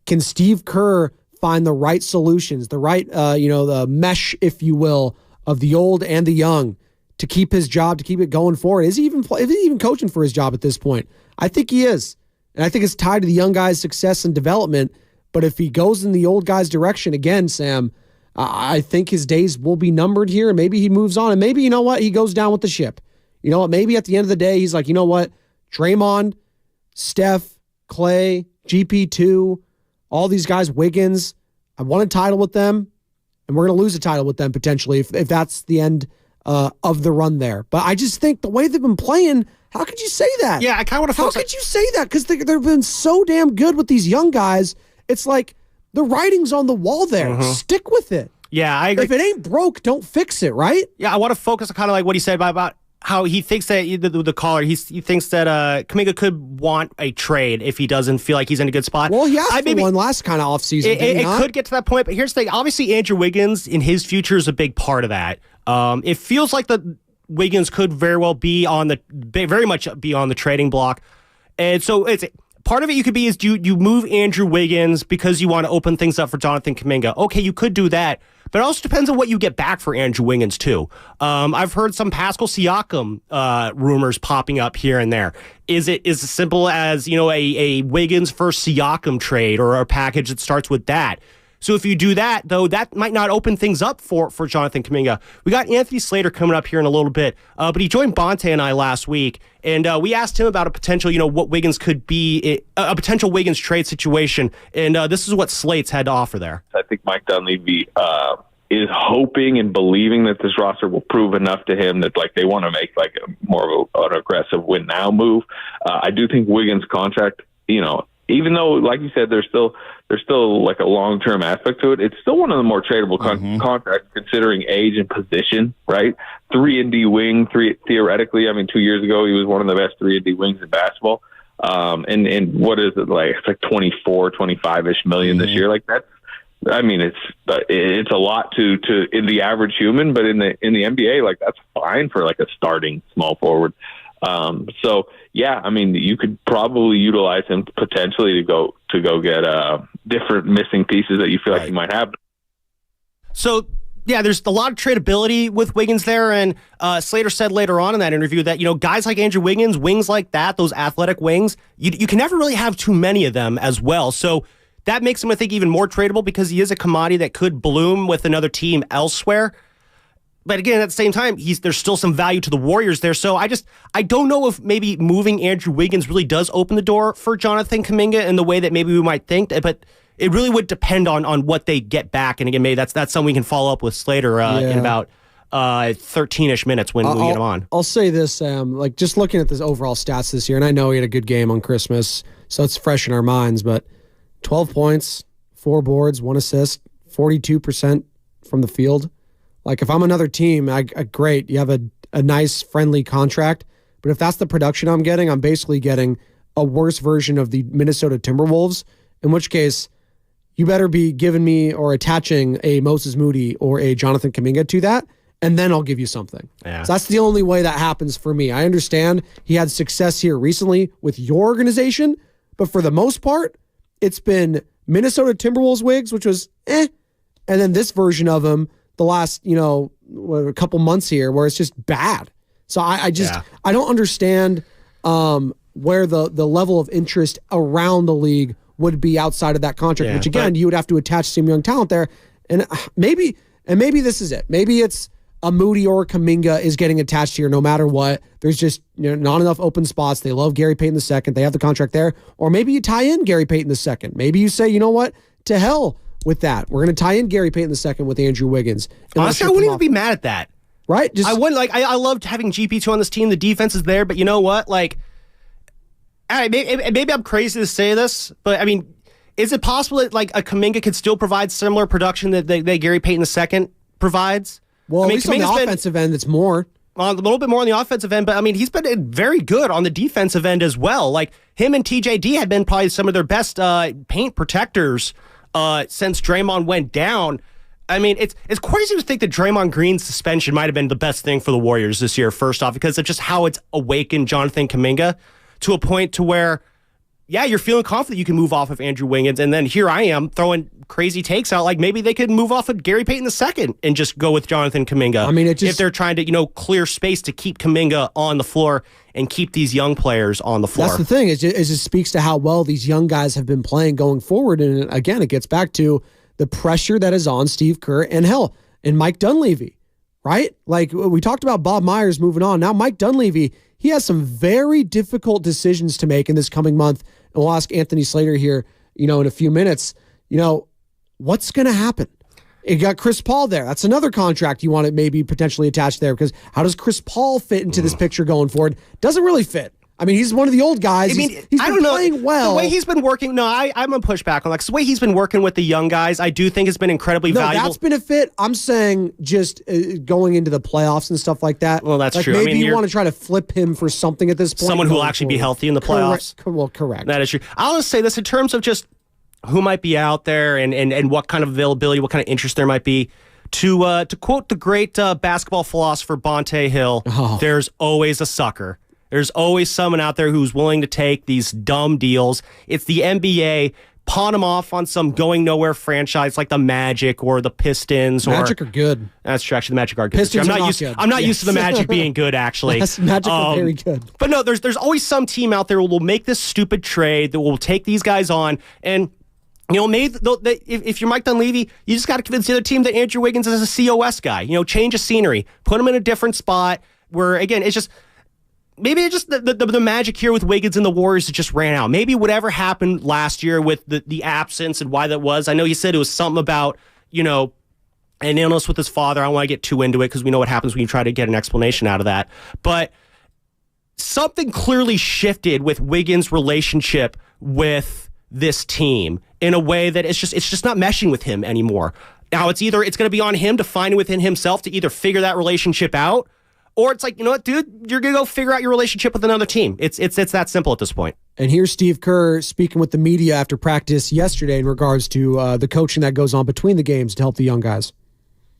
Can Steve Kerr find the right solutions, the right, the mesh, if you will, of the old and the young to keep his job, to keep it going forward? Is he even coaching for his job at this point? I think he is. And I think it's tied to the young guy's success and development. But if he goes in the old guy's direction again, Sam, I think his days will be numbered here. And maybe he moves on. And maybe, he goes down with the ship. Maybe at the end of the day, he's like, Draymond, Steph, Clay, GP2, all these guys, Wiggins, I won a title with them. And we're going to lose a title with them potentially if that's the end of the run there. But I just think the way they've been playing, how could you say that? Yeah, I kind of want to. How could you say that? Because they've been so damn good with these young guys. It's like the writing's on the wall there. Mm-hmm. Stick with it. Yeah, I agree. If it ain't broke, don't fix it, right? Yeah, I want to focus on kind of like what he said about how he thinks that the caller, he thinks that Kaminga could want a trade if he doesn't feel like he's in a good spot. Well, he asked for one last kind of offseason. It could get to that point, but here's the thing. Obviously, Andrew Wiggins in his future is a big part of that. It feels like the Wiggins could very well be very much be on the trading block. And so it's part of it you could be is you move Andrew Wiggins because you want to open things up for Jonathan Kuminga. Okay, you could do that, but it also depends on what you get back for Andrew Wiggins too. I've heard some Pascal Siakam rumors popping up here and there. Is it as simple as a Wiggins for Siakam trade or a package that starts with that? So if you do that, though, that might not open things up for Jonathan Kaminga. We got Anthony Slater coming up here in a little bit, but he joined Bonte and I last week, and we asked him about a potential, what Wiggins could be, a potential Wiggins trade situation, and this is what Slate's had to offer there. I think Mike Dunleavy is hoping and believing that this roster will prove enough to him that they want to make more of an aggressive win now move. I do think Wiggins' contract, even though, like you said, there's still like a long-term aspect to it, it's still one of the more tradable contracts considering age and position, right? 3-and-D wing, theoretically, 2 years ago, he was one of the best 3-and-D wings in basketball. And what is it like? It's like 25-ish million this year. Like that's, it's a lot to in the average human, but in the NBA, like that's fine for like a starting small forward. So yeah, you could probably utilize him potentially to go get different missing pieces that you feel like you might have. So yeah, there's a lot of tradability with Wiggins there, and Slater said later on in that interview that guys like Andrew Wiggins, wings like that, those athletic wings, you can never really have too many of them as well. So that makes him, I think, even more tradable because he is a commodity that could bloom with another team elsewhere. But again, at the same time, there's still some value to the Warriors there. So I don't know if maybe moving Andrew Wiggins really does open the door for Jonathan Kuminga in the way that maybe we might think. But it really would depend on what they get back. And again, maybe that's something we can follow up with Slater in about 13-ish minutes when we get him on. I'll say this, like just looking at this overall stats this year, and I know he had a good game on Christmas, so it's fresh in our minds, but 12 points, 4 boards, 1 assist, 42% from the field. Like, if I'm another team, great, you have a nice, friendly contract. But if that's the production I'm getting, I'm basically getting a worse version of the Minnesota Timberwolves, in which case you better be giving me or attaching a Moses Moody or a Jonathan Kaminga to that, and then I'll give you something. Yeah. So that's the only way that happens for me. I understand he had success here recently with your organization, but for the most part, it's been Minnesota Timberwolves wigs, which was and then this version of him the last, a couple months here where it's just bad. So I don't understand where the level of interest around the league would be outside of that contract, which again, you would have to attach some young talent there. And maybe this is it. Maybe it's a Moody or a Kaminga is getting attached here no matter what. There's just not enough open spots. They love Gary Payton II. They have the contract there. Or maybe you tie in Gary Payton II. Maybe you say, you know what? To hell with that. We're going to tie in Gary Payton II with Andrew Wiggins. Honestly, I wouldn't even be mad at that. Right? I wouldn't. I loved having GP2 on this team. The defense is there, but you know what? Like, maybe I'm crazy to say this, but is it possible that like a Kaminga could still provide similar production that Gary Payton II provides? Well, at least on the offensive end, it's more. A little bit more on the offensive end, but he's been very good on the defensive end as well. Like, him and TJD have been probably some of their best paint protectors since Draymond went down. It's crazy to think that Draymond Green's suspension might have been the best thing for the Warriors this year, first off, because of just how it's awakened Jonathan Kuminga to a point to where, yeah, you're feeling confident you can move off of Andrew Wiggins, and then here I am throwing crazy takes out like maybe they could move off of Gary Payton II and just go with Jonathan Kuminga. If they're trying to clear space to keep Kuminga on the floor and keep these young players on the floor. That's the thing. It just speaks to how well these young guys have been playing going forward. And again, it gets back to the pressure that is on Steve Kerr and Mike Dunleavy, right? Like, we talked about Bob Myers moving on. Now Mike Dunleavy, he has some very difficult decisions to make in this coming month. And we'll ask Anthony Slater here, in a few minutes, what's going to happen? You got Chris Paul there. That's another contract you want to maybe potentially attach there, because how does Chris Paul fit into this picture going forward? Doesn't really fit. I mean, he's one of the old guys. I mean, he's I been don't know. playing well. The way he's been working, I'm going to push back on that. 'Cause the way he's been working with the young guys, I do think has been incredibly valuable. That's been a fit. I'm saying just going into the playoffs and stuff like that. Well, that's true. Maybe I mean, you want to try to flip him for something at this point. Someone who will actually be healthy in the playoffs. Correct. That is true. I'll just say this in terms of just who might be out there and what kind of availability, what kind of interest there might be. To quote the great basketball philosopher Bonte Hill, there's always a sucker. There's always someone out there who's willing to take these dumb deals. It's the NBA. Pawn them off on some going nowhere franchise like the Magic or the Pistons. Magic are good. That's true. Actually, the Magic are good. Pistons I'm are not not used. good. I'm not used to the Magic being good. Actually, yes, Magic are very good. But no, there's always some team out there who will make this stupid trade that will take these guys on and. Maybe if you're Mike Dunleavy, you just got to convince the other team that Andrew Wiggins is a COS guy. Change of scenery, put him in a different spot. Where again, it's just maybe it's just the magic here with Wiggins and the Warriors just ran out. Maybe whatever happened last year with the absence and why that was. I know he said it was something about an illness with his father. I don't want to get too into it because we know what happens when you try to get an explanation out of that. But something clearly shifted with Wiggins' relationship with this team in a way that it's just not meshing with him anymore. Now it's going to be on him to find it within himself to either figure that relationship out, or it's like, you know what, dude, you're going to go figure out your relationship with another team. It's that simple at this point. And here's Steve Kerr speaking with the media after practice yesterday in regards to the coaching that goes on between the games to help the young guys.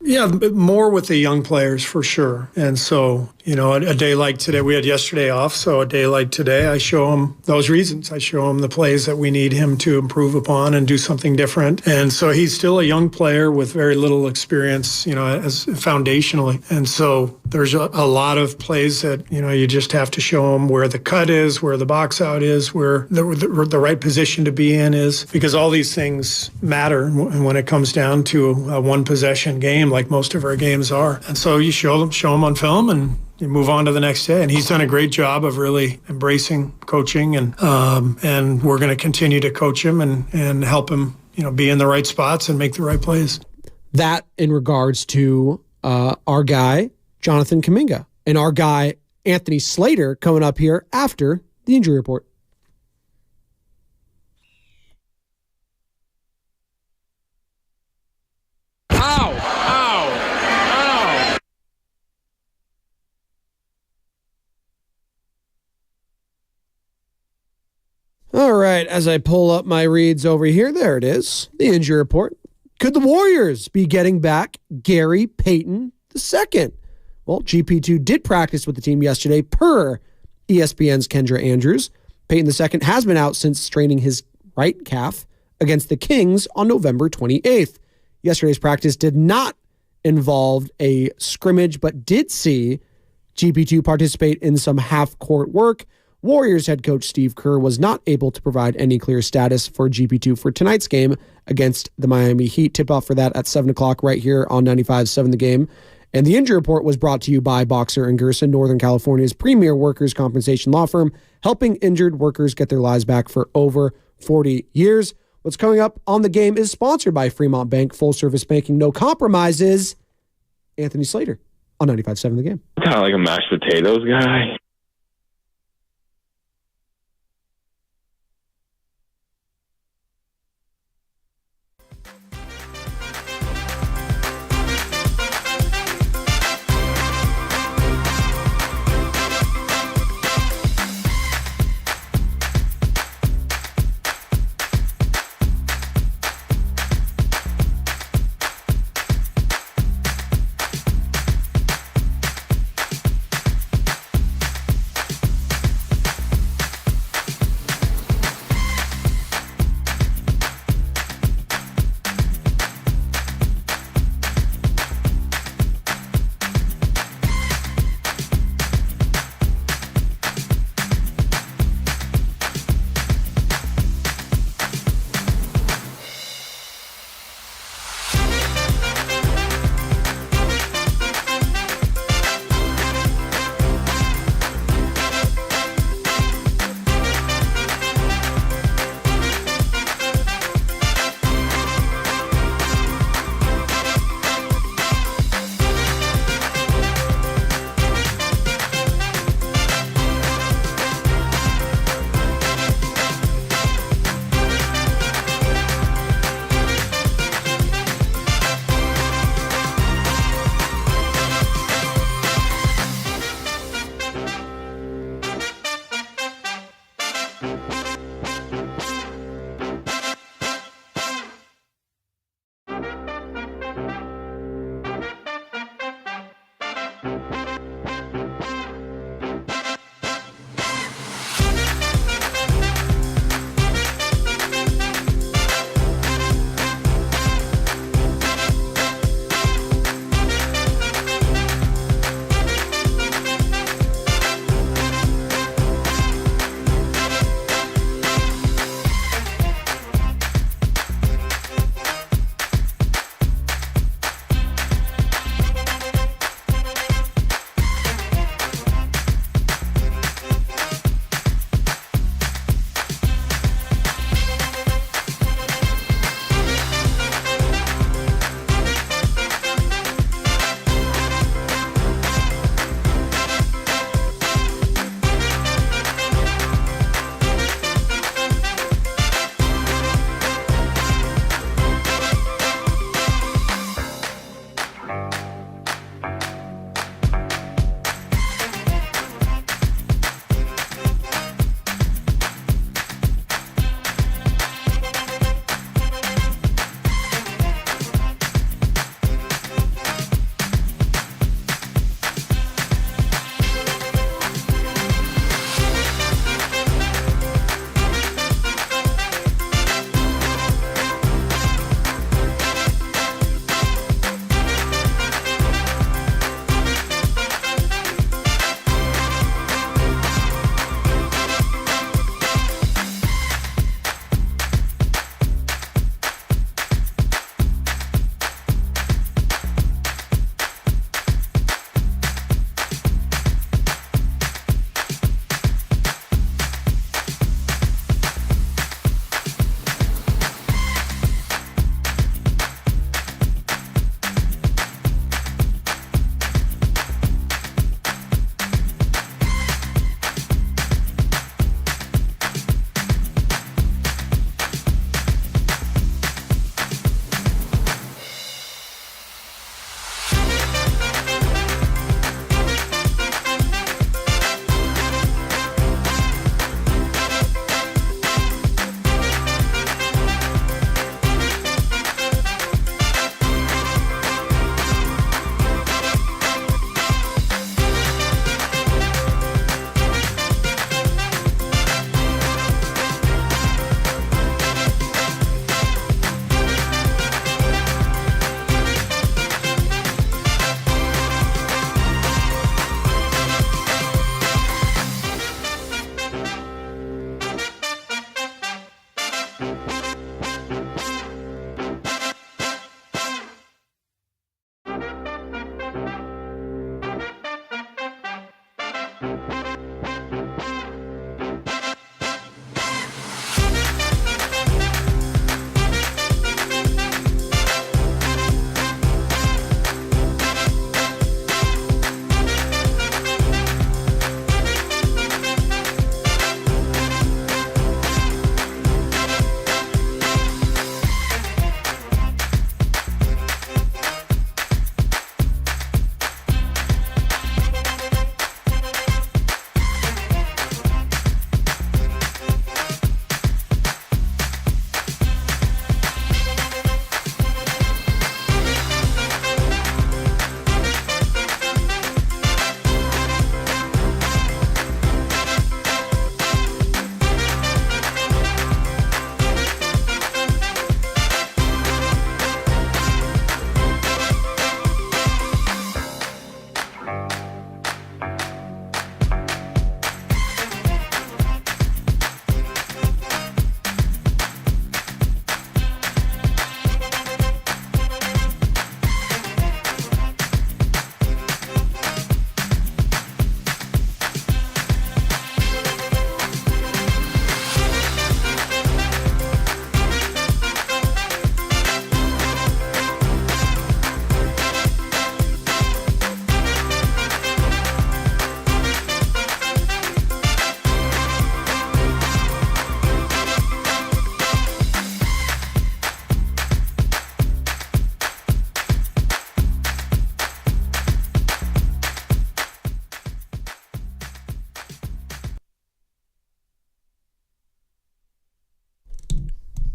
Yeah, more with the young players for sure. And so, a day like today, we had yesterday off. So a day like today, I show him those reasons. I show him the plays that we need him to improve upon and do something different. And so he's still a young player with very little experience, as foundationally. And so there's a lot of plays that, you just have to show him where the cut is, where the box out is, where the right position to be in is, because all these things matter when it comes down to a one possession game like most of our games are. And so you show them on film and you move on to the next day. And he's done a great job of really embracing coaching, and we're going to continue to coach him and help him, be in the right spots and make the right plays. That in regards to our guy, Jonathan Kaminga, and our guy, Anthony Slater, coming up here after the injury report. All right, as I pull up my reads over here, there it is, the injury report. Could the Warriors be getting back Gary Payton II? Well, GP2 did practice with the team yesterday per ESPN's Kendra Andrews. Payton II has been out since straining his right calf against the Kings on November 28th. Yesterday's practice did not involve a scrimmage, but did see GP2 participate in some half-court work. Warriors head coach Steve Kerr was not able to provide any clear status for GP2 for tonight's game against the Miami Heat. Tip-off for that at 7 o'clock right here on 95.7 The Game. And the injury report was brought to you by Boxer & Gerson, Northern California's premier workers' compensation law firm, helping injured workers get their lives back for over 40 years. What's coming up on The Game is sponsored by Fremont Bank, full-service banking, no compromises. Anthony Slater on 95.7 The Game. Kind of like a mashed potatoes guy.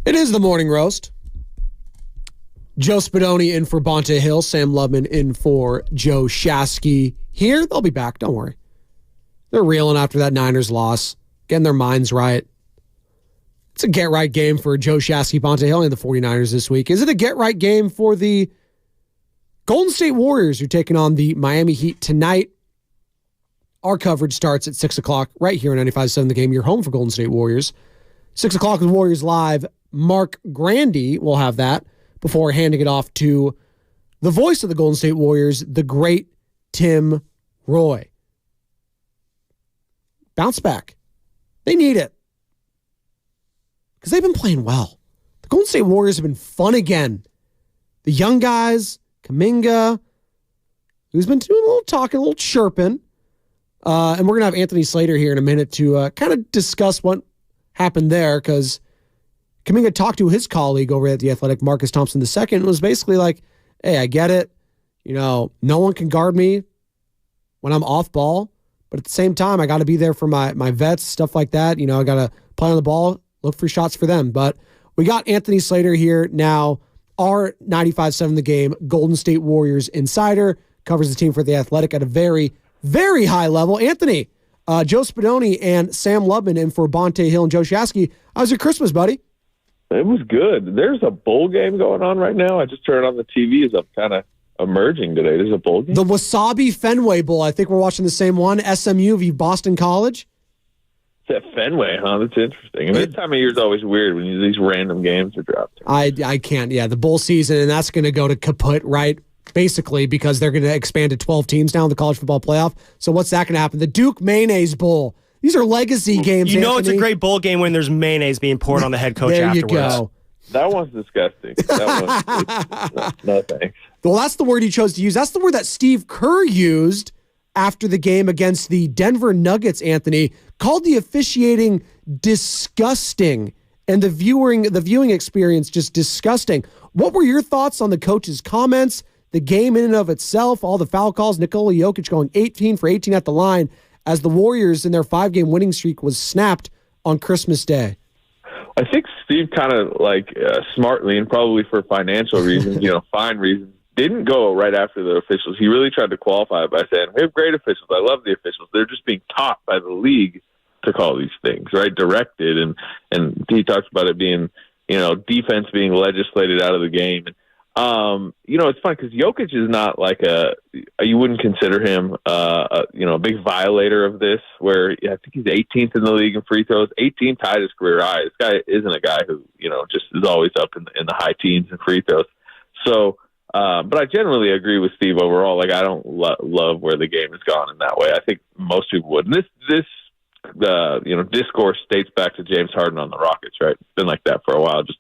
It is the morning roast. Joe Spadoni in for Bonte Hill. Sam Lubman in for Joe Shasky. Here, they'll be back. Don't worry. They're reeling after that Niners loss, getting their minds right. It's a get-right game for Joe Shasky, Bonte Hill, and the 49ers this week. Is it a get-right game for the Golden State Warriors, who are taking on the Miami Heat tonight? Our coverage starts at 6 o'clock right here on 95.7 The Game. You're home for Golden State Warriors. 6 o'clock with Warriors Live. Mark Grandy will have that before handing it off to the voice of the Golden State Warriors, the great Tim Roy. Bounce back. They need it. Because they've been playing well. The Golden State Warriors have been fun again. The young guys, Kaminga, who's been doing a little talking, a little chirping. And we're going to have Anthony Slater here in a minute to kind of discuss what happened there, because Kaminga talked to his colleague over at The Athletic, Marcus Thompson II, and was basically like, hey, I get it. You know, no one can guard me when I'm off ball. But at the same time, I got to be there for my vets, stuff like that. You know, I got to play on the ball, look for shots for them. But we got Anthony Slater here now, our 95.7 The Game Golden State Warriors insider, covers the team for The Athletic at a very, very high level. Anthony, Joe Spadoni and Sam Lubman in for Bonte Hill and Joe Shasky. How was your Christmas, buddy? It was good. There's a bowl game going on right now. I just turned on the TV as I'm kind of emerging today. There's a bowl game. The Wasabi Fenway Bowl. I think we're watching the same one. SMU v. Boston College. It's at Fenway, huh? That's interesting. And this time of year is always weird when these random games are dropped. I can't. Yeah, the bowl season, and that's going to go to kaput, right? Basically, because they're going to expand to 12 teams now in the college football playoff. So what's that going to happen? The Duke Mayonnaise Bowl. These are legacy games, You know Anthony. it's a great bowl game when there's mayonnaise being poured on the head coach there afterwards. You go. That one's disgusting. No thanks. Well, that's the word he chose to use. That's the word that Steve Kerr used after the game against the Denver Nuggets, Anthony, called the officiating disgusting and the viewing experience just disgusting. What were your thoughts on the coach's comments, the game in and of itself, all the foul calls, Nikola Jokic going 18 for 18 at the line as the Warriors in their 5-game winning streak was snapped on Christmas Day? I think Steve kind of smartly and probably for financial reasons, fine reasons, didn't go right after the officials. He really tried to qualify it by saying, we have great officials. I love the officials. They're just being taught by the league to call these things, right? Directed. And he talks about it being, defense being legislated out of the game. And, it's funny because Jokic is not like you wouldn't consider him, a big violator of this, where I think he's 18th in the league in free throws, 18 tied his career high. This guy isn't a guy who, just is always up in the high teens in free throws. So, but I generally agree with Steve overall. Like, I don't love where the game has gone in that way. I think most people would. And this discourse dates back to James Harden on the Rockets, right? It's been like that for a while. Just,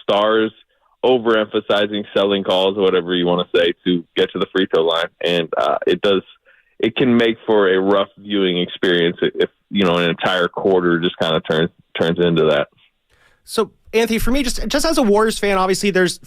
stars overemphasizing selling calls or whatever you want to say to get to the free throw line. And it can make for a rough viewing experience if, an entire quarter just kind of turns into that. So, Anthony, for me, just as a Warriors fan, obviously there's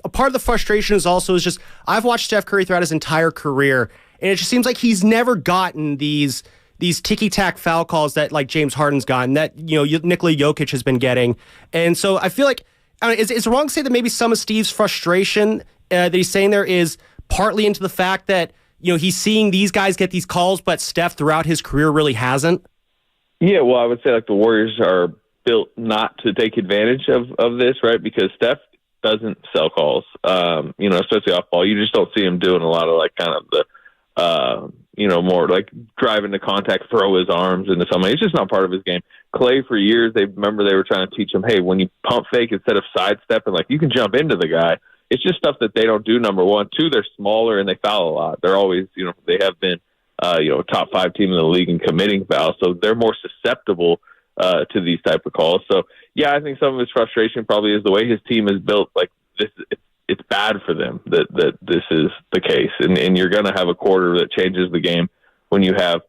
a part of the frustration is just I've watched Steph Curry throughout his entire career, and it just seems like he's never gotten these ticky-tack foul calls that like James Harden's gotten, that Nikola Jokic has been getting. And so I feel like, is it wrong to say that maybe some of Steve's frustration that he's saying there is partly into the fact that he's seeing these guys get these calls, but Steph throughout his career really hasn't? Yeah, well, I would say the Warriors are built not to take advantage of this, right? Because Steph doesn't sell calls, especially off ball. You just don't see him doing a lot of more like driving to contact, throw his arms into somebody. It's just not part of his game. Clay, for years, they were trying to teach him, hey, when you pump fake instead of sidestepping, you can jump into the guy. It's just stuff that they don't do, number one. Two, they're smaller and they foul a lot. They're always, they have been, a top 5 team in the league in committing fouls, so they're more susceptible to these type of calls. So, yeah, I think some of his frustration probably is the way his team is built. Like, this, it's bad for them that this is the case. And you're going to have a quarter that changes the game when you have,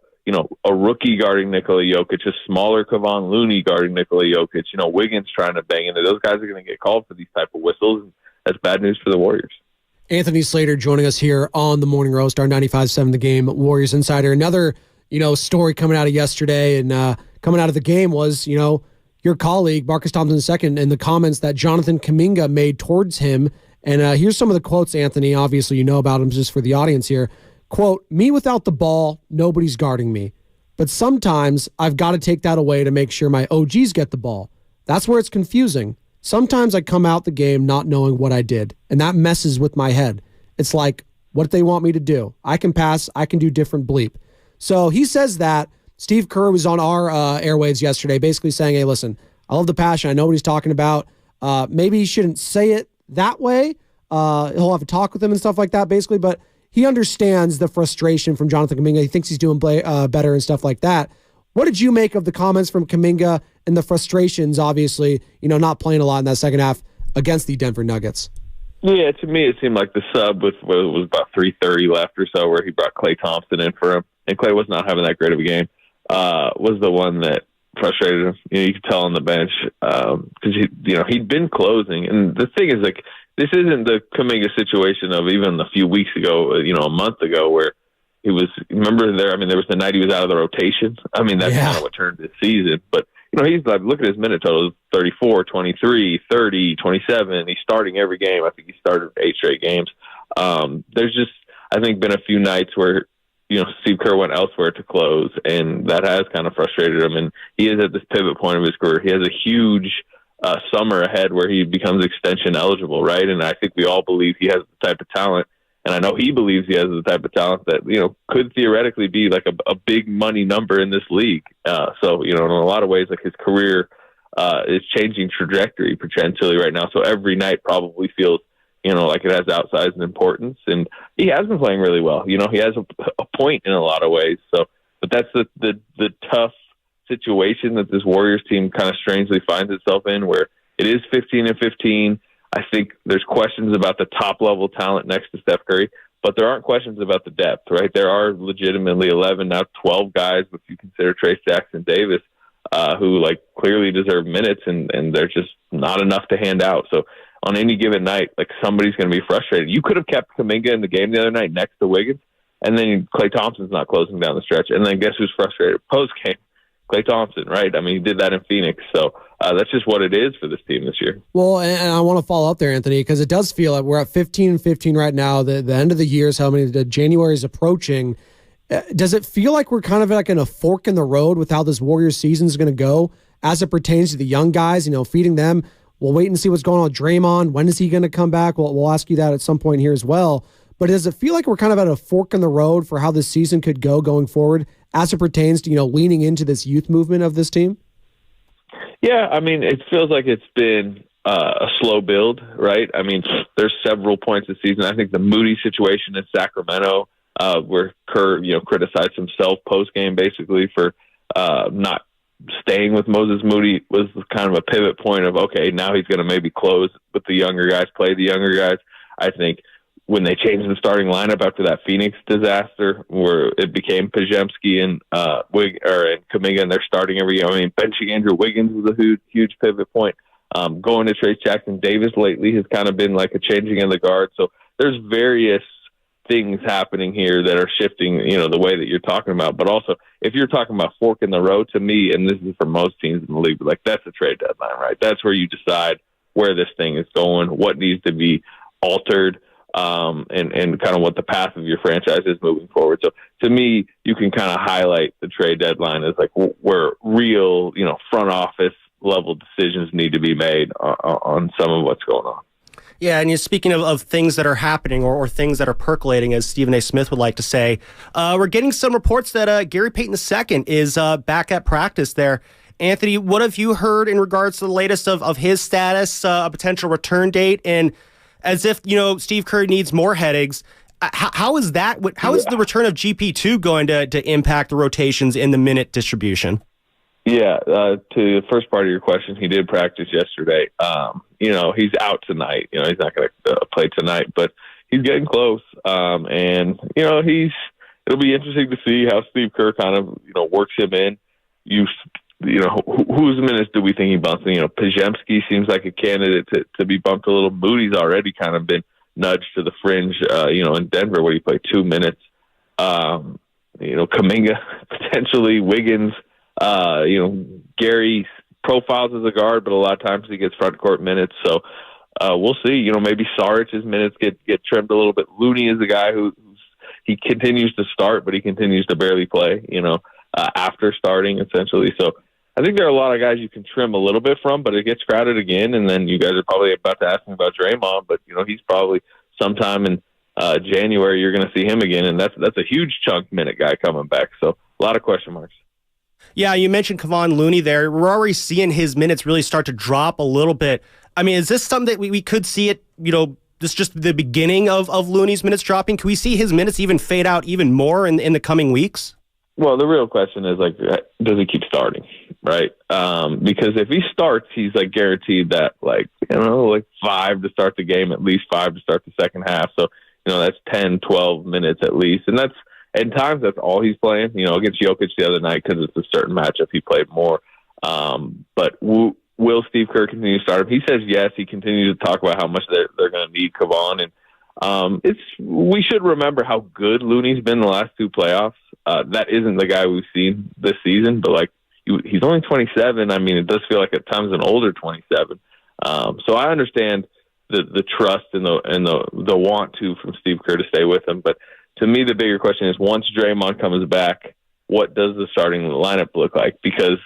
a rookie guarding Nikola Jokic, a smaller Kevon Looney guarding Nikola Jokic, Wiggins trying to bang into. Those guys are going to get called for these type of whistles. And that's bad news for the Warriors. Anthony Slater joining us here on the Morning Roast, our 95.7 The Game Warriors insider. Another, story coming out of yesterday and coming out of the game was, your your colleague, Marcus Thompson II, in the comments that Jonathan Kaminga made towards him. And here's some of the quotes, Anthony. Obviously, you know about him just for the audience here. Quote, "Me without the ball, nobody's guarding me. But sometimes I've got to take that away to make sure my OGs get the ball. That's where it's confusing. Sometimes I come out the game not knowing what I did, and that messes with my head. It's like, what they want me to do? I can pass. I can do different bleep." So he says that. Steve Kerr was on our airwaves yesterday basically saying, hey, listen, I love the passion. I know what he's talking about. Maybe he shouldn't say it that way. He'll have a talk with him and stuff like that, basically. But he understands the frustration from Jonathan Kaminga. He thinks he's doing better and stuff like that. What did you make of the comments from Kaminga and the frustrations, obviously, not playing a lot in that second half against the Denver Nuggets? Yeah, to me, it seemed like the sub with what was about 3:30 left or so, where he brought Klay Thompson in for him, and Klay was not having that great of a game, was the one that frustrated him. You could tell on the bench because he'd been closing, and the thing is, like, this isn't the Kuminga situation of even a few weeks ago, a month ago, where he was. Remember there? I mean, there was the night he was out of the rotation. I mean, that's kind of what turned this season, but. He's like, look at his minute totals, 34, 23, 30, 27. He's starting every game. I think he started 8 straight games. There's just, I think, been a few nights where, Steve Kerr went elsewhere to close, and that has kind of frustrated him. And he is at this pivot point of his career. He has a huge summer ahead where he becomes extension eligible, right? And I think we all believe he has the type of talent. And I know he believes he has the type of talent that, could theoretically be like a big money number in this league. So, in a lot of ways, like his career is changing trajectory potentially right now. So every night probably feels, like it has outsized importance. And he has been playing really well. He has a point in a lot of ways. So, but that's the tough situation that this Warriors team kind of strangely finds itself in, where it is 15-15. I think there's questions about the top-level talent next to Steph Curry, but there aren't questions about the depth, right? There are legitimately 11, now 12 guys, if you consider Trace Jackson-Davis, who, clearly deserve minutes, and they're just not enough to hand out. So on any given night, somebody's going to be frustrated. You could have kept Kaminga in the game the other night next to Wiggins, and then Klay Thompson's not closing down the stretch. And then guess who's frustrated? Post-game, Klay Thompson, right? I mean, he did that in Phoenix. So that's just what it is for this team this year. Well, and I want to follow up there, Anthony, because it does feel like we're at 15-15 right now. The end of the year is January is approaching. Does it feel like we're kind of like in a fork in the road with how this Warriors season is going to go as it pertains to the young guys, feeding them? We'll wait and see what's going on with Draymond. When is he going to come back? We'll ask you that at some point here as well. But does it feel like we're kind of at a fork in the road for how this season could go going forward as it pertains to, leaning into this youth movement of this team? Yeah, I mean, it feels like it's been a slow build, right? I mean, there's several points this season. I think the Moody situation in Sacramento, where Kerr, criticized himself post-game basically for not staying with Moses Moody, was kind of a pivot point of, okay, now he's going to maybe close with the younger guys, play the younger guys. I think when they changed the starting lineup after that Phoenix disaster, where it became Pajemski and Kuminga, and they're starting every game. I mean, benching Andrew Wiggins was a huge pivot point. Going to Trace Jackson-Davis lately has kind of been like a changing in the guard. So there's various things happening here that are shifting, the way that you're talking about. But also, if you're talking about fork in the road, to me, and this is for most teams in the league, that's a trade deadline, right? That's where you decide where this thing is going, what needs to be altered. And kind of what the path of your franchise is moving forward. So to me, you can kind of highlight the trade deadline as where real, front office level decisions need to be made on some of what's going on. Yeah, and you're speaking of things that are happening or things that are percolating, as Stephen A. Smith would like to say, we're getting some reports that Gary Payton II is back at practice there. Anthony, what have you heard in regards to the latest of his status, a potential return date, and as if, Steve Kerr needs more headaches, how is that? How is the return of GP2 going to impact the rotations in the minute distribution? Yeah, to the first part of your question, he did practice yesterday. He's out tonight. He's not going to play tonight, but he's getting close. And it'll be interesting to see how Steve Kerr kind of works him in. Whose minutes do we think he bumps? Pajemski seems like a candidate to be bumped a little. Moody's already kind of been nudged to the fringe, in Denver where he played 2 minutes. Kaminga, potentially, Wiggins, Gary profiles as a guard, but a lot of times he gets front court minutes. So we'll see. Maybe Saric's minutes get trimmed a little bit. Looney is a guy he continues to start, but he continues to barely play, after starting, essentially. So I think there are a lot of guys you can trim a little bit from, but it gets crowded again. And then you guys are probably about to ask me about Draymond, but, he's probably sometime in January you're going to see him again, and that's a huge chunk minute guy coming back. So a lot of question marks. Yeah, you mentioned Kevon Looney there. We're already seeing his minutes really start to drop a little bit. I mean, is this something that we could see it, this is just the beginning of Looney's minutes dropping? Can we see his minutes even fade out even more in the coming weeks? Well, the real question is, does he keep starting, right? Because if he starts, he's, guaranteed that, 5 to start the game, at least 5 to start the second half. So, that's 10, 12 minutes at least. And at times, that's all he's playing. Against Jokic the other night, because it's a certain matchup, he played more. But will Steve Kerr continue to start him? He says yes. He continues to talk about how much they're going to need Kevon. And we should remember how good Looney's been the last 2 playoffs. That isn't the guy we've seen this season, but he's only 27. I mean, it does feel like at times an older 27. So I understand the trust and the want to from Steve Kerr to stay with him. But to me, the bigger question is, once Draymond comes back, what does the starting lineup look like? Because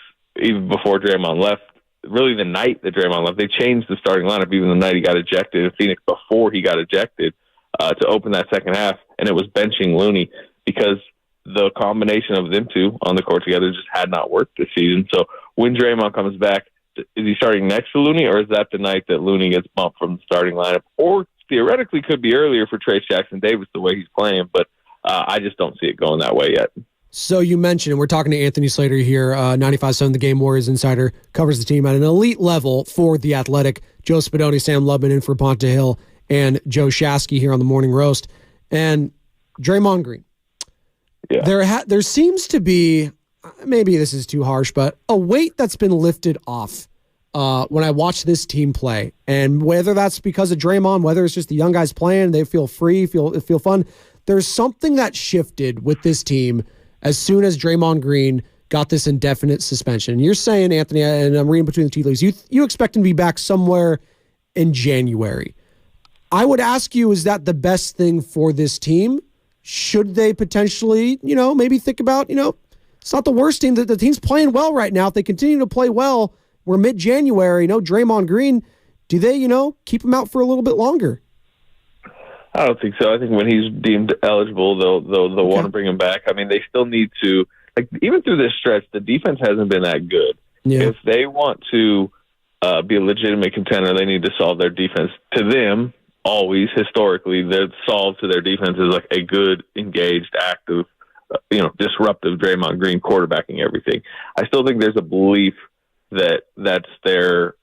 even before Draymond left, really the night that Draymond left, they changed the starting lineup even the night he got ejected in Phoenix before he got ejected to open that second half, and it was benching Looney because the combination of them two on the court together just had not worked this season. So when Draymond comes back, is he starting next to Looney, or is that the night that Looney gets bumped from the starting lineup? Or theoretically could be earlier for Trayce Jackson-Davis the way he's playing, but I just don't see it going that way yet. So you mentioned, and we're talking to Anthony Slater here, 95.7 The Game Warriors insider, covers the team at an elite level for The Athletic. Joe Spadoni, Sam Lubman in for Ponte Hill, and Joe Shasky here on the Morning Roast. And Draymond Green. Yeah. There seems to be, maybe this is too harsh, but a weight that's been lifted off when I watch this team play. And whether that's because of Draymond, whether it's just the young guys playing, they feel free, feel fun. There's something that shifted with this team as soon as Draymond Green got this indefinite suspension. You're saying, Anthony, and I'm reading between the tea leaves, you expect him to be back somewhere in January. I would ask you, is that the best thing for this team? Should they potentially, maybe think about, it's not the worst team. The team's playing well right now. If they continue to play well, we're mid-January, Draymond Green, do they, keep him out for a little bit longer? I don't think so. I think when he's deemed eligible, they'll want to bring him back. I mean, they still need to, even through this stretch, the defense hasn't been that good. Yeah. If they want to be a legitimate contender, they need to solve their defense. To them, always, historically, the solve to their defense is a good, engaged, active, disruptive Draymond Green quarterbacking everything. I still think there's a belief that that's their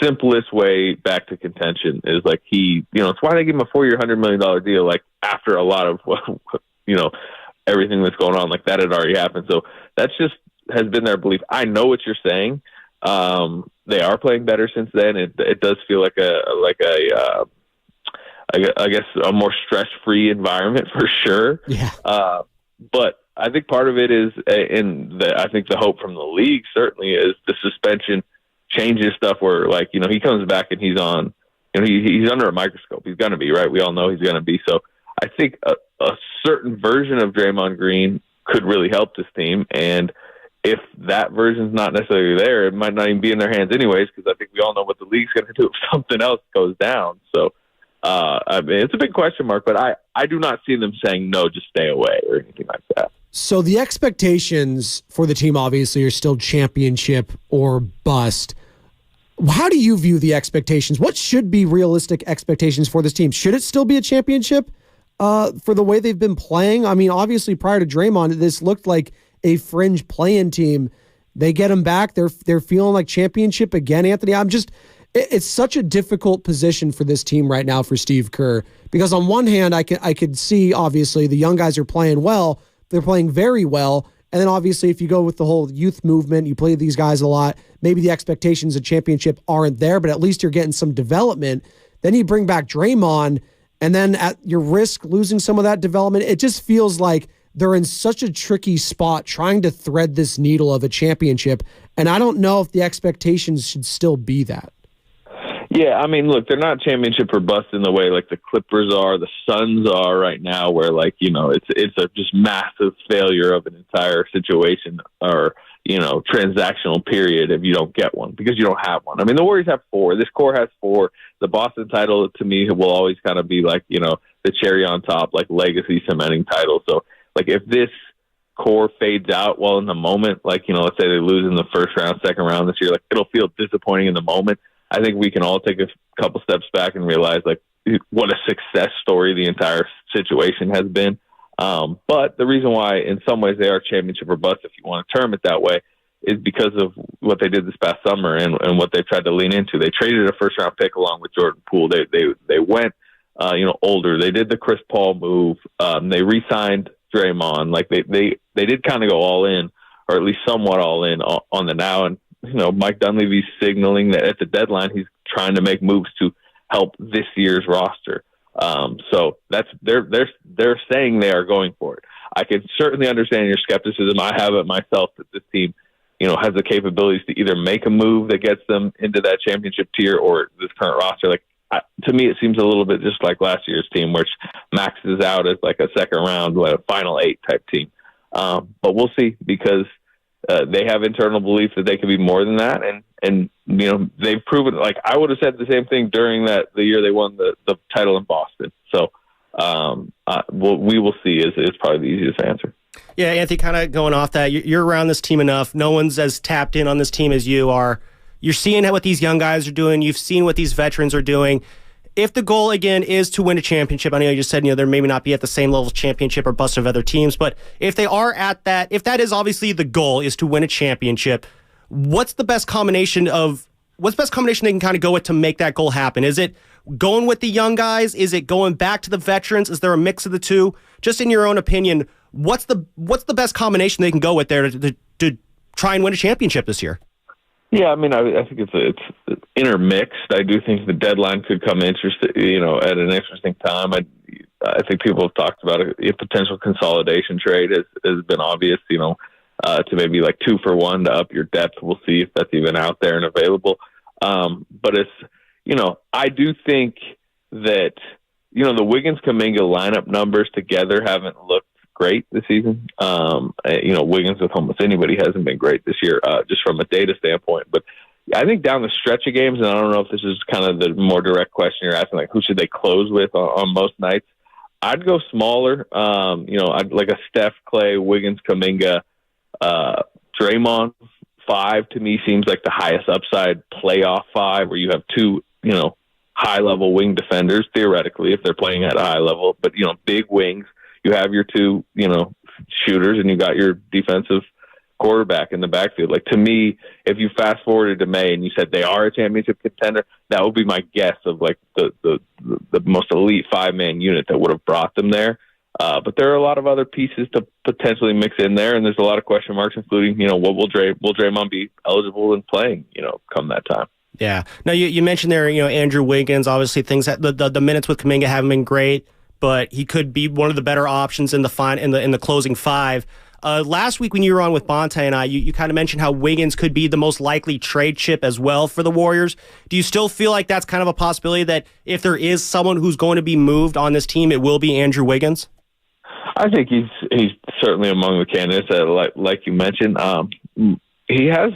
simplest way back to contention is it's why they give him a 4-year, $100 million deal, after a lot of, everything that's going on, that had already happened. So that's just has been their belief. I know what you're saying. They are playing better since then. It does feel like I guess a more stress-free environment for sure. Yeah. But I think part of it is, I think the hope from the league certainly is the suspension changes stuff where, he comes back and he's on, he's under a microscope. He's going to be, right? We all know he's going to be. So I think a certain version of Draymond Green could really help this team. And if that version's not necessarily there, it might not even be in their hands anyways, because I think we all know what the league's going to do if something else goes down. So, it's a big question mark, but I do not see them saying, no, just stay away or anything like that. So the expectations for the team obviously are still championship or bust. How do you view the expectations? What should be realistic expectations for this team? Should it still be a championship for the way they've been playing? I mean, obviously prior to Draymond, this looked like a fringe play-in team. They get them back. They're feeling like championship again, Anthony. It's such a difficult position for this team right now for Steve Kerr, because on one hand, I could see, obviously, the young guys are playing well. They're playing very well. And then obviously, if you go with the whole youth movement, you play these guys a lot, maybe the expectations of championship aren't there, but at least you're getting some development. Then you bring back Draymond, and then at your risk losing some of that development, it just feels like they're in such a tricky spot trying to thread this needle of a championship, and I don't know if the expectations should still be that. Yeah, I mean, look, they're not championship or bust in the way like the Clippers are, the Suns are right now, where it's a just massive failure of an entire situation or transactional period if you don't get one, because you don't have one. I mean, the Warriors have 4. This core has 4. The Boston title, to me, will always kind of be like, the cherry on top, like legacy cementing title. So, like, if this core fades out while in the moment, like, let's say they lose in the first round, second round this year, like, it'll feel disappointing in the moment. I think we can all take a couple steps back and realize, like, what a success story the entire situation has been. But the reason why, in some ways, they are championship or bust, if you want to term it that way, is because of what they did this past summer and what they tried to lean into. They traded a first-round pick along with Jordan Poole. They went, older. They did the Chris Paul move. They re-signed Draymond. Like, they did kind of go all in, or at least somewhat all in on the now. And Mike Dunleavy's signaling that at the deadline he's trying to make moves to help this year's roster. So that's they're saying they are going for it. I can certainly understand your skepticism. I have it myself that this team, has the capabilities to either make a move that gets them into that championship tier or this current roster. Like, to me, it seems a little bit just like last year's team, which maxes out as like a second round, a final 8 type team. But we'll see, because they have internal belief that they can be more than that. And they've proven, like, I would have said the same thing during the year they won the title in Boston. So we will see is probably the easiest answer. Yeah, Anthony, kind of going off that, you're around this team enough. No one's as tapped in on this team as you are. You're seeing what these young guys are doing. You've seen what these veterans are doing. If the goal, again, is to win a championship, I know you just said, there maybe not be at the same level of championship or bust of other teams, but if they are at that, if that is obviously the goal, is to win a championship, what's the best combination they can kind of go with to make that goal happen? Is it going with the young guys? Is it going back to the veterans? Is there a mix of the two? Just in your own opinion, what's the best combination they can go with there to try and win a championship this year? Yeah, I mean, I think it's intermixed. I do think the deadline could come at an interesting time. I think people have talked about a potential consolidation trade has been obvious, to maybe like 2 for 1 to up your depth. We'll see if that's even out there and available. But it's, I do think that, the Wiggins-Kaminga lineup numbers together haven't looked great this season. Wiggins with almost anybody hasn't been great this year, just from a data standpoint. But I think down the stretch of games, and I don't know if this is kind of the more direct question you're asking, like who should they close with on most nights? I'd go smaller. I'd like a Steph, Clay, Wiggins, Kaminga, Draymond 5 to me seems like the highest upside playoff 5, where you have 2, high-level wing defenders, theoretically, if they're playing at a high level, but, big wings. You have your 2, shooters, and you got your defensive quarterback in the backfield. Like, to me, if you fast forwarded to May and you said they are a championship contender, that would be my guess of like the most elite 5-man unit that would have brought them there. But there are a lot of other pieces to potentially mix in there, and there's a lot of question marks, including, what will Draymond be eligible and playing, come that time. Yeah. Now, you mentioned there, Andrew Wiggins, obviously things that the minutes with Kaminga haven't been great, but he could be one of the better options in the closing 5. Last week when you were on with Bonte and I, you kind of mentioned how Wiggins could be the most likely trade chip as well for the Warriors. Do you still feel like that's kind of a possibility that if there is someone who's going to be moved on this team, it will be Andrew Wiggins? I think he's certainly among the candidates that, like you mentioned. He has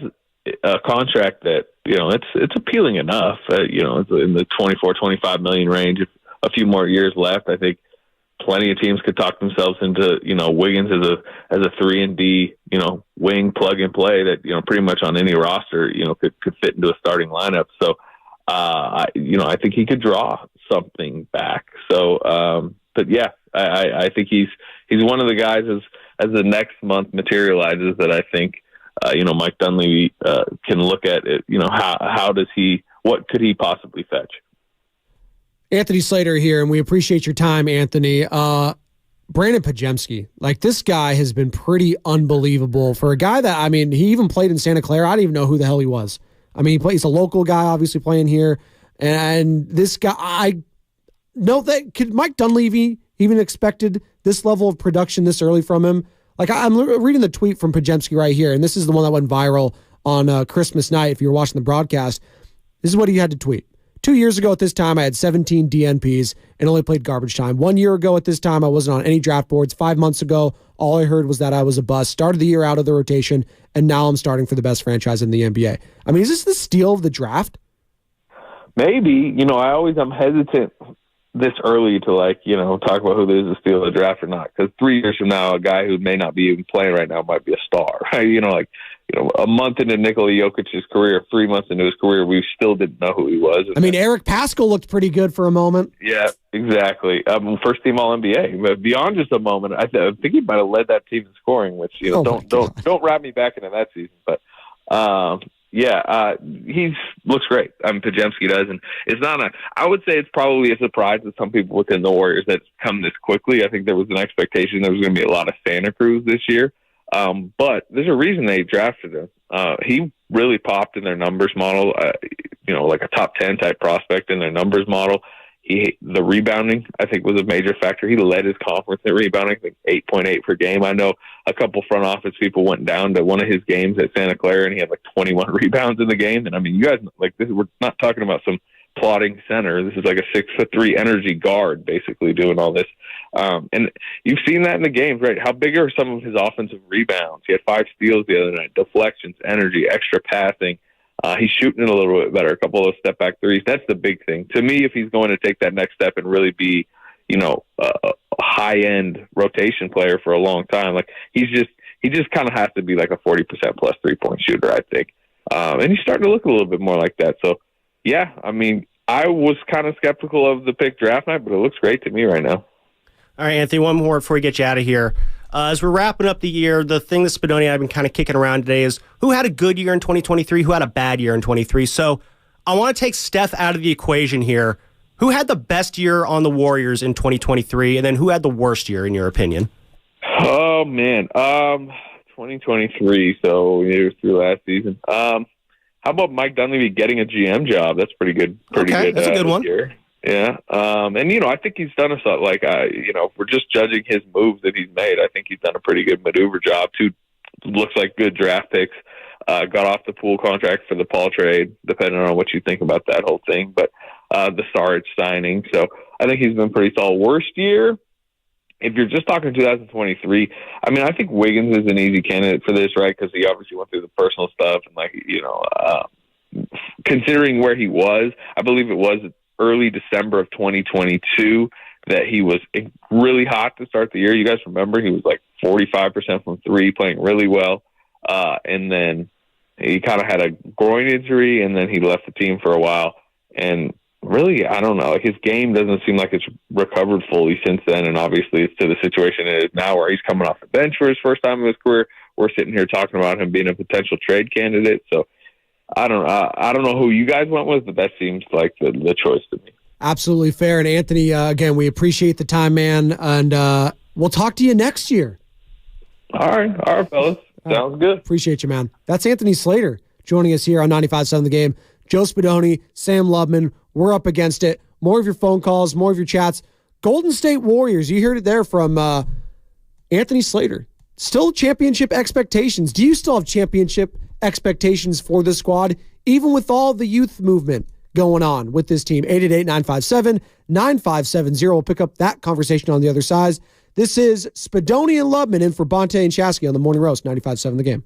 a contract that, it's appealing enough. It's in the 24-25 million range. A few more years left, I think plenty of teams could talk themselves into, Wiggins as a 3-and-D, wing plug and play that, pretty much on any roster, could fit into a starting lineup. So, I think he could draw something back. So, but yeah, I think he's one of the guys as the next month materializes that I think, Mike Dunleavy can look at it. What could he possibly fetch? Anthony Slater here, and we appreciate your time, Anthony. Brandon Pajemski, like, this guy has been pretty unbelievable for a guy that, he even played in Santa Clara. I didn't even know who the hell he was. He's a local guy, obviously playing here. And this guy, I know that, could Mike Dunleavy even expected this level of production this early from him. Like, I'm reading the tweet from Pajemski right here, and this is the one that went viral on Christmas night if you were watching the broadcast. This is what he had to tweet. 2 years ago at this time, I had 17 DNPs and only played garbage time. 1 year ago at this time, I wasn't on any draft boards. 5 months ago, all I heard was that I was a bust. Started the year out of the rotation, and now I'm starting for the best franchise in the NBA. I mean, is this the steal of the draft? Maybe. I'm hesitant this early to, talk about who this is a steal of the draft or not. Because 3 years from now, a guy who may not be even playing right now might be a star, right? A month into Nikola Jokic's career, 3 months into his career, we still didn't know who he was. I mean, Eric Paschall looked pretty good for a moment. Yeah, exactly. First team All-NBA. But beyond just a moment, I think he might have led that team in scoring, which don't wrap me back into that season. But he looks great. Pajemski does, and it's not I would say it's probably a surprise to some people within the Warriors that it's come this quickly. I think there was an expectation there was going to be a lot of Santa Cruz this year. But there's a reason they drafted him. He really popped in their numbers model, like a top 10 type prospect in their numbers model. The rebounding, I think, was a major factor. He led his conference in rebounding, I think 8.8 per game. I know a couple front office people went down to one of his games at Santa Clara, and he had 21 rebounds in the game. And you guys, we're not talking about some plotting center. This is like a 6'3" energy guard basically doing all this. And you've seen that in the games, right? How big are some of his offensive rebounds? He had 5 steals the other night, deflections, energy, extra passing. He's shooting it a little bit better, a couple of step back threes. That's the big thing. To me, if he's going to take that next step and really be, a high end rotation player for a long time, he just kind of has to be like a 40% plus 3-point shooter, I think. And he's starting to look a little bit more like that. So, yeah, I was kind of skeptical of the pick draft night, but it looks great to me right now. All right, Anthony, one more before we get you out of here. As we're wrapping up the year, the thing that Spadoni and I have been kind of kicking around today is who had a good year in 2023, who had a bad year in 23. So I want to take Steph out of the equation here. Who had the best year on the Warriors in 2023, and then who had the worst year, in your opinion? Oh, man. 2023, so it was through last season. How about Mike Dunleavy getting a GM job? That's pretty good. Okay, that's a good one. Year. Yeah. And, I think he's done if we're just judging his moves that he's made, I think he's done a pretty good maneuver job. 2 looks like good draft picks. Got off the Poole contract for the Paul trade, depending on what you think about that whole thing. But the Sarge signing. So I think he's been pretty solid. Worst year, if you're just talking 2023, I think Wiggins is an easy candidate for this, right? Because he obviously went through the personal stuff. And, considering where he was, I believe it was early December of 2022 that he was really hot to start the year. You guys remember he was 45% from 3, playing really well. And then he kind of had a groin injury, and then he left the team for a while. And really, I don't know, his game doesn't seem like it's recovered fully since then. And obviously it's to the situation it is now where he's coming off the bench for his first time in his career. We're sitting here talking about him being a potential trade candidate. So I don't know who you guys went with, but that seems like the choice to me. Absolutely fair. And Anthony, again, we appreciate the time, man. And we'll talk to you next year. All right, fellas. Sounds good. Appreciate you, man. That's Anthony Slater joining us here on 95.7 The Game. Joe Spadoni, Sam Lubman. We're up against it. More of your phone calls, more of your chats. Golden State Warriors. You heard it there from Anthony Slater. Still championship expectations. Do you still have championship expectations for this squad, even with all the youth movement going on with this team? 888-957-9570. We'll pick up that conversation on the other side. This is Spadoni and Lubman in for Bonte and Shasky on the Morning Roast, 95.7 The Game.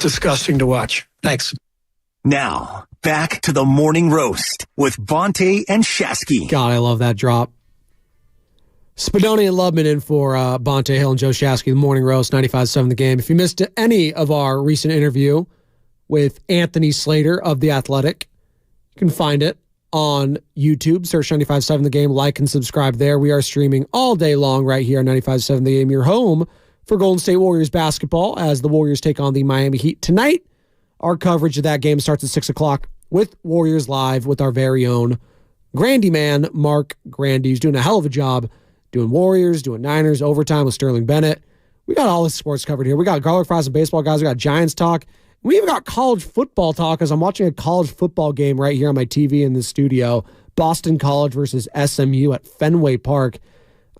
disgusting to watch. Thanks. Now, back to the morning roast with Bonte and Shasky. God, I love that drop. Spadoni and Lubman in for Bonte Hill and Joe Shasky, the morning roast, 95.7 The Game. If you missed any of our recent interview with Anthony Slater of The Athletic, you can find it on YouTube. Search 95.7 The Game, like and subscribe there. We are streaming all day long right here on 95.7 The Game, your home for Golden State Warriors basketball as the Warriors take on the Miami Heat tonight. Our coverage of that game starts at 6 o'clock with Warriors Live with our very own Grandy man, Mark Grandy. He's doing a hell of a job doing Warriors, doing Niners, overtime with Sterling Bennett. We got all the sports covered here. We got garlic fries and baseball guys. We got Giants talk. We even got college football talk as I'm watching a college football game right here on my TV in the studio. Boston College versus SMU at Fenway Park.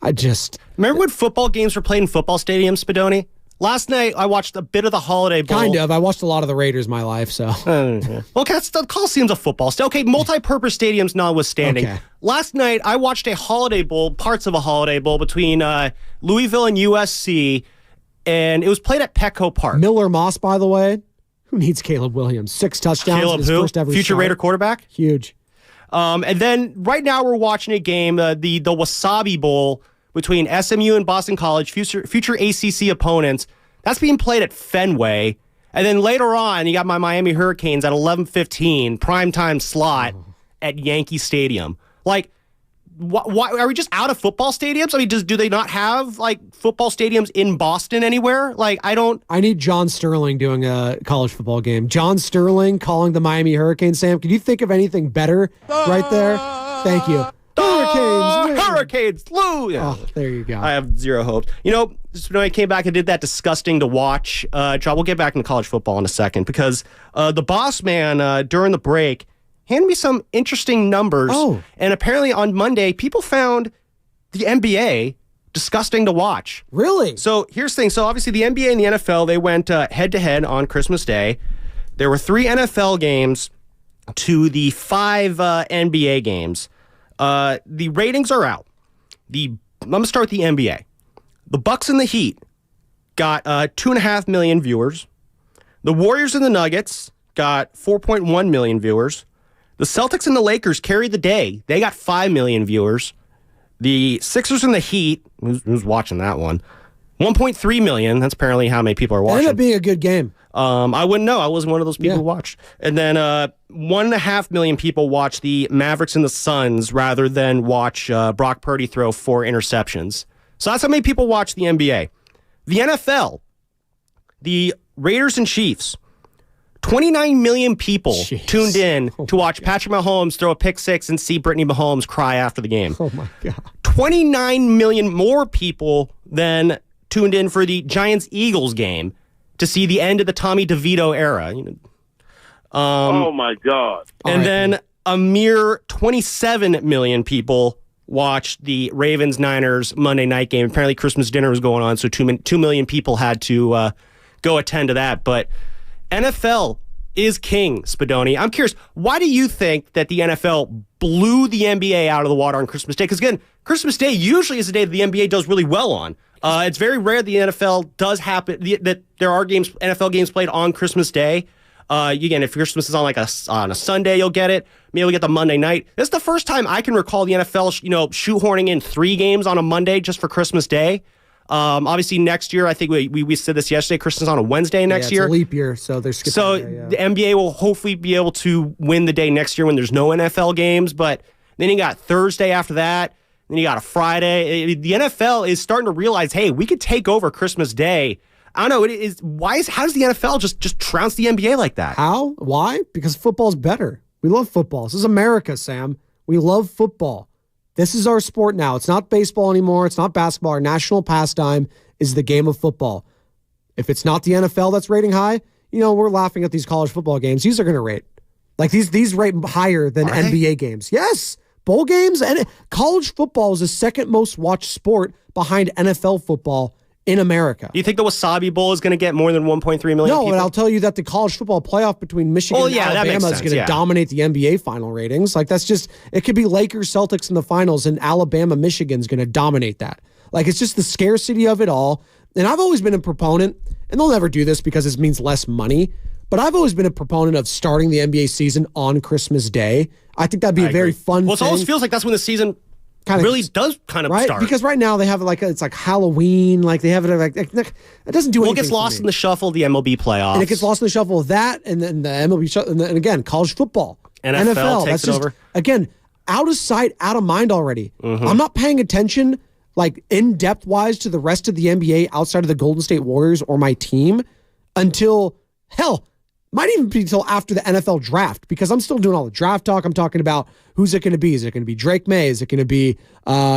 Remember when football games were played in football stadiums, Spadoni? Last night, I watched a bit of the Holiday Bowl. Kind of. I watched a lot of the Raiders my life, so. Yeah. Okay, the Coliseum's a football stadium. Okay, multi-purpose stadiums notwithstanding. Okay. Last night, I watched a Holiday Bowl, parts of a Holiday Bowl between Louisville and USC, and it was played at Petco Park. Miller Moss, by the way. Who needs Caleb Williams? 6 touchdowns in his first ever Future start. Raider quarterback? Huge. And then right now we're watching a game, the Wasabi Bowl between SMU and Boston College, future ACC opponents. That's being played at Fenway. And then later on, you got my Miami Hurricanes at 11:15, primetime slot at Yankee Stadium. Like, why are we just out of football stadiums? I mean, do they not have, like, football stadiums in Boston anywhere? Like, I need John Sterling doing a college football game. John Sterling calling the Miami Hurricanes. Sam, can you think of anything better right there? Thank you. Hurricanes, Lou. Yeah. Oh, there you go. I have zero hopes. You know, when I came back and did that disgusting to watch job, we'll get back into college football in a second because the boss man during the break handed me some interesting numbers. Oh. And apparently on Monday, people found the NBA disgusting to watch. Really? So here's the thing. So obviously the NBA and the NFL, they went head-to-head on Christmas Day. There were 3 NFL games to the 5 NBA games. The ratings are out. I'm going to start with the NBA. The Bucks and the Heat got 2.5 million viewers. The Warriors and the Nuggets got 4.1 million viewers. The Celtics and the Lakers carried the day. They got 5 million viewers. The Sixers and the Heat, who's watching that one? 1.3 million. That's apparently how many people are watching. It ended up being a good game. I wouldn't know. I wasn't one of those people who watched. And then 1.5 million people watch the Mavericks and the Suns rather than watch Brock Purdy throw 4 interceptions. So that's how many people watch the NBA. The NFL, the Raiders and Chiefs, 29 million people tuned in to watch Patrick Mahomes throw a pick 6 and see Brittany Mahomes cry after the game. Oh, my God. 29 million more people than tuned in for the Giants-Eagles game to see the end of the Tommy DeVito era. Oh, my God. And then a mere 27 million people watched the Ravens-Niners Monday night game. Apparently Christmas dinner was going on, so 2 million people had to go attend to that. But NFL is king, Spadoni. I'm curious, why do you think that the NFL blew the NBA out of the water on Christmas Day? Because, again, Christmas Day usually is a day that the NBA does really well on. It's very rare the NFL does happen, that there are NFL games played on Christmas Day. Again, if Christmas is on a Sunday, you'll get it. Maybe you'll get the Monday night. This is the first time I can recall the NFL, shoehorning in 3 games on a Monday just for Christmas Day. Obviously, next year, I think we said this yesterday, Christmas on a Wednesday next year. It's a leap year, so they're skipping. So the NBA will hopefully be able to win the day next year when there's no NFL games. But then you got Thursday after that. Then you got a Friday. The NFL is starting to realize, hey, we could take over Christmas Day. I don't know. How does the NFL just trounce the NBA like that? How? Why? Because football's better. We love football. This is America, Sam. We love football. This is our sport now. It's not baseball anymore. It's not basketball. Our national pastime is the game of football. If it's not the NFL that's rating high, we're laughing at these college football games. These are going to rate. Like these rate higher than NBA games. Yes. Bowl games and college football is the second most watched sport behind NFL football in America. Do you think the Wasabi Bowl is going to get more than 1.3 million No, people? but I'll tell you that the college football playoff between Michigan and Alabama is going to dominate the NBA final ratings. Like it could be Lakers Celtics in the finals and Alabama Michigan's going to dominate that. Like it's just the scarcity of it all. And I've always been a proponent. and they'll never do this because it means less money, but I've always been a proponent of starting the NBA season on Christmas Day. I think that'd be a very fun Well, it thing. almost feels like that's when the season really does kind of right? start. Because right now they have it's like Halloween, like they have it like it doesn't do anything. Well, it gets lost in the shuffle of the MLB playoffs. And it gets lost in the shuffle of that, and then the MLB, and again, college football. NFL takes that's it over. Again, out of sight, out of mind already. Mm-hmm. I'm not paying attention, like in-depth wise, to the rest of the NBA outside of the Golden State Warriors or my team until, might even be until after the NFL draft, because I'm still doing all the draft talk. I'm talking about who's it going to be. Is it going to be Drake May? Is it going to be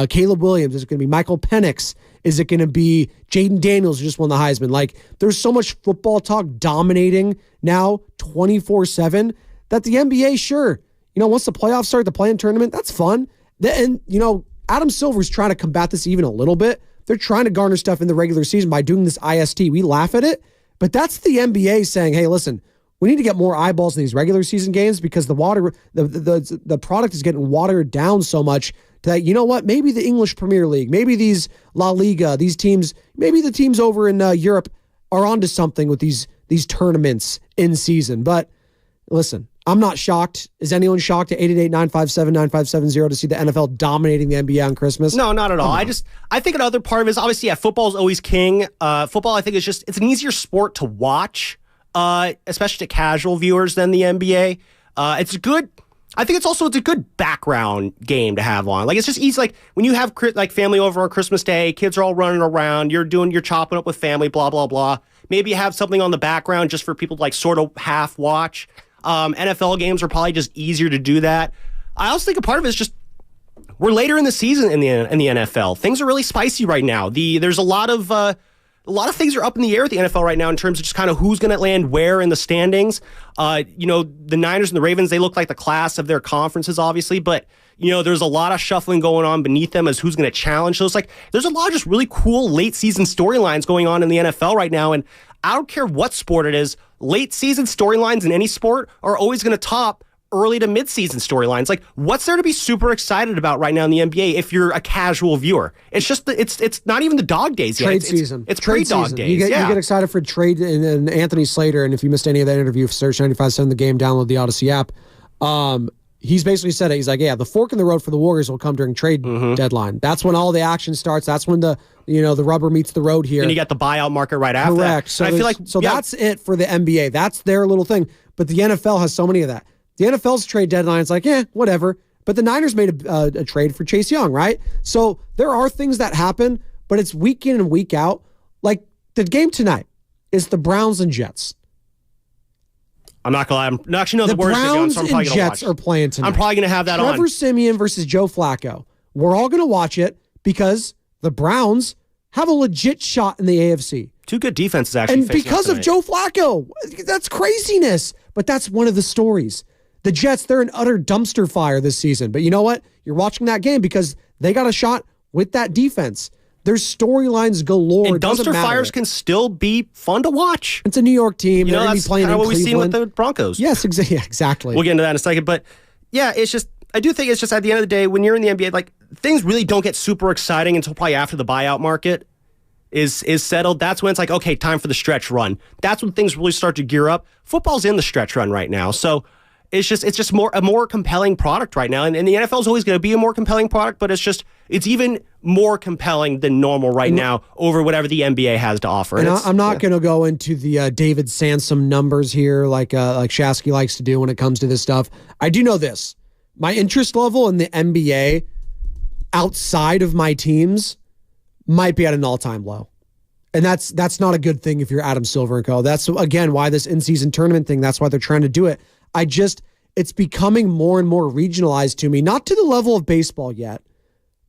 Caleb Williams? Is it going to be Michael Penix? Is it going to be Jaden Daniels, who just won the Heisman? Like, there's so much football talk dominating now 24/7 that the NBA, sure, once the playoffs start, the play-in tournament, that's fun. And, Adam Silver's trying to combat this even a little bit. They're trying to garner stuff in the regular season by doing this IST. We laugh at it, but that's the NBA saying, hey, listen, we need to get more eyeballs in these regular season games because the product is getting watered down so much that, you know what, maybe the English Premier League, maybe these La Liga, these teams, maybe the teams over in Europe are onto something with these tournaments in season. But listen, I'm not shocked. Is anyone shocked at 888-957-9570 to see the NFL dominating the NBA on Christmas? No, not at all. I think another part of it is obviously, football is always king. Football, I think, it's an easier sport to watch, especially to casual viewers than the NBA. I think it's a good background game to have on. Like, it's just easy. Like, when you have like family over on Christmas Day, kids are all running around, you're chopping up with family, blah, blah, blah. Maybe you have something on the background just for people to like sort of half watch. NFL games are probably just easier to do that. I also think a part of it is just we're later in the season in the NFL. Things are really spicy right now. There's a lot of things are up in the air at the NFL right now in terms of just kind of who's going to land where in the standings. The Niners and the Ravens, they look like the class of their conferences, obviously, but there's a lot of shuffling going on beneath them as who's going to challenge those. Like, there's a lot of just really cool late season storylines going on in the NFL right now, and I don't care what sport it is, late season storylines in any sport are always going to top early to mid-season storylines. Like, what's there to be super excited about right now in the NBA if you're a casual viewer? It's just it's not even the dog days yet. Trade season. It's pre-dog days. You get excited for trade and Anthony Slater, and if you missed any of that interview, search 95.7 The Game, download the Odyssey app. He's basically said it. He's like, the fork in the road for the Warriors will come during trade deadline. That's when all the action starts. That's when the rubber meets the road here. And you got the buyout market right after. Correct. So I feel like that's it for the NBA. That's their little thing. But the NFL has so many of that. The NFL's trade deadline is like, whatever. But the Niners made a trade for Chase Young, right? So there are things that happen, but it's week in and week out. Like, the game tonight is the Browns and Jets. I'm not gonna lie. The Browns and Jets are playing tonight. I'm probably gonna have that Trevor on. Siemian versus Joe Flacco. We're all gonna watch it because the Browns have a legit shot in the AFC. Two good defenses, actually. And because of Joe Flacco. That's craziness. But that's one of the stories. The Jets, they're an utter dumpster fire this season. But you know what? You're watching that game because they got a shot with that defense. There's storylines galore. And dumpster fires can still be fun to watch. It's a New York team. They're going to be playing in what Cleveland. we've seen with the Broncos. Yes, exactly. We'll get into that in a second. But yeah, I do think it's just at the end of the day, when you're in the NBA, like, things really don't get super exciting until probably after the buyout market is settled. That's when it's like, okay, time for the stretch run. That's when things really start to gear up. Football's in the stretch run right now. So it's just a more compelling product right now. And the NFL is always going to be a more compelling product, but it's even more compelling than normal right now over whatever the NBA has to offer. And I'm not going to go into the David Sansom numbers here like Shasky likes to do when it comes to this stuff. I do know this. My interest level in the NBA outside of my teams might be at an all-time low. And that's not a good thing if you're Adam Silver and co. That's, again, why this in-season tournament thing, that's why they're trying to do it. It's becoming more and more regionalized to me, not to the level of baseball yet,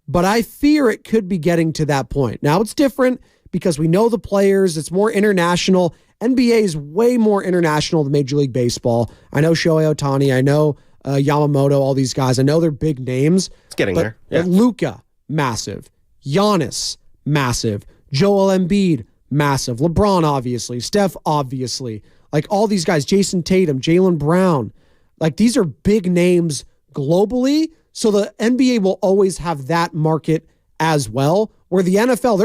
but I fear it could be getting to that point. Now it's different because we know the players. It's more international. NBA is way more international than Major League Baseball. I know Shohei Ohtani. I know Yamamoto, all these guys. I know they're big names. It's getting there. Yeah. But Luka, massive. Giannis, massive. Joel Embiid, massive. LeBron, obviously. Steph, obviously. Like, all these guys. Jason Tatum, Jaylen Brown. Like, these are big names globally, so the NBA will always have that market as well. Where the NFL,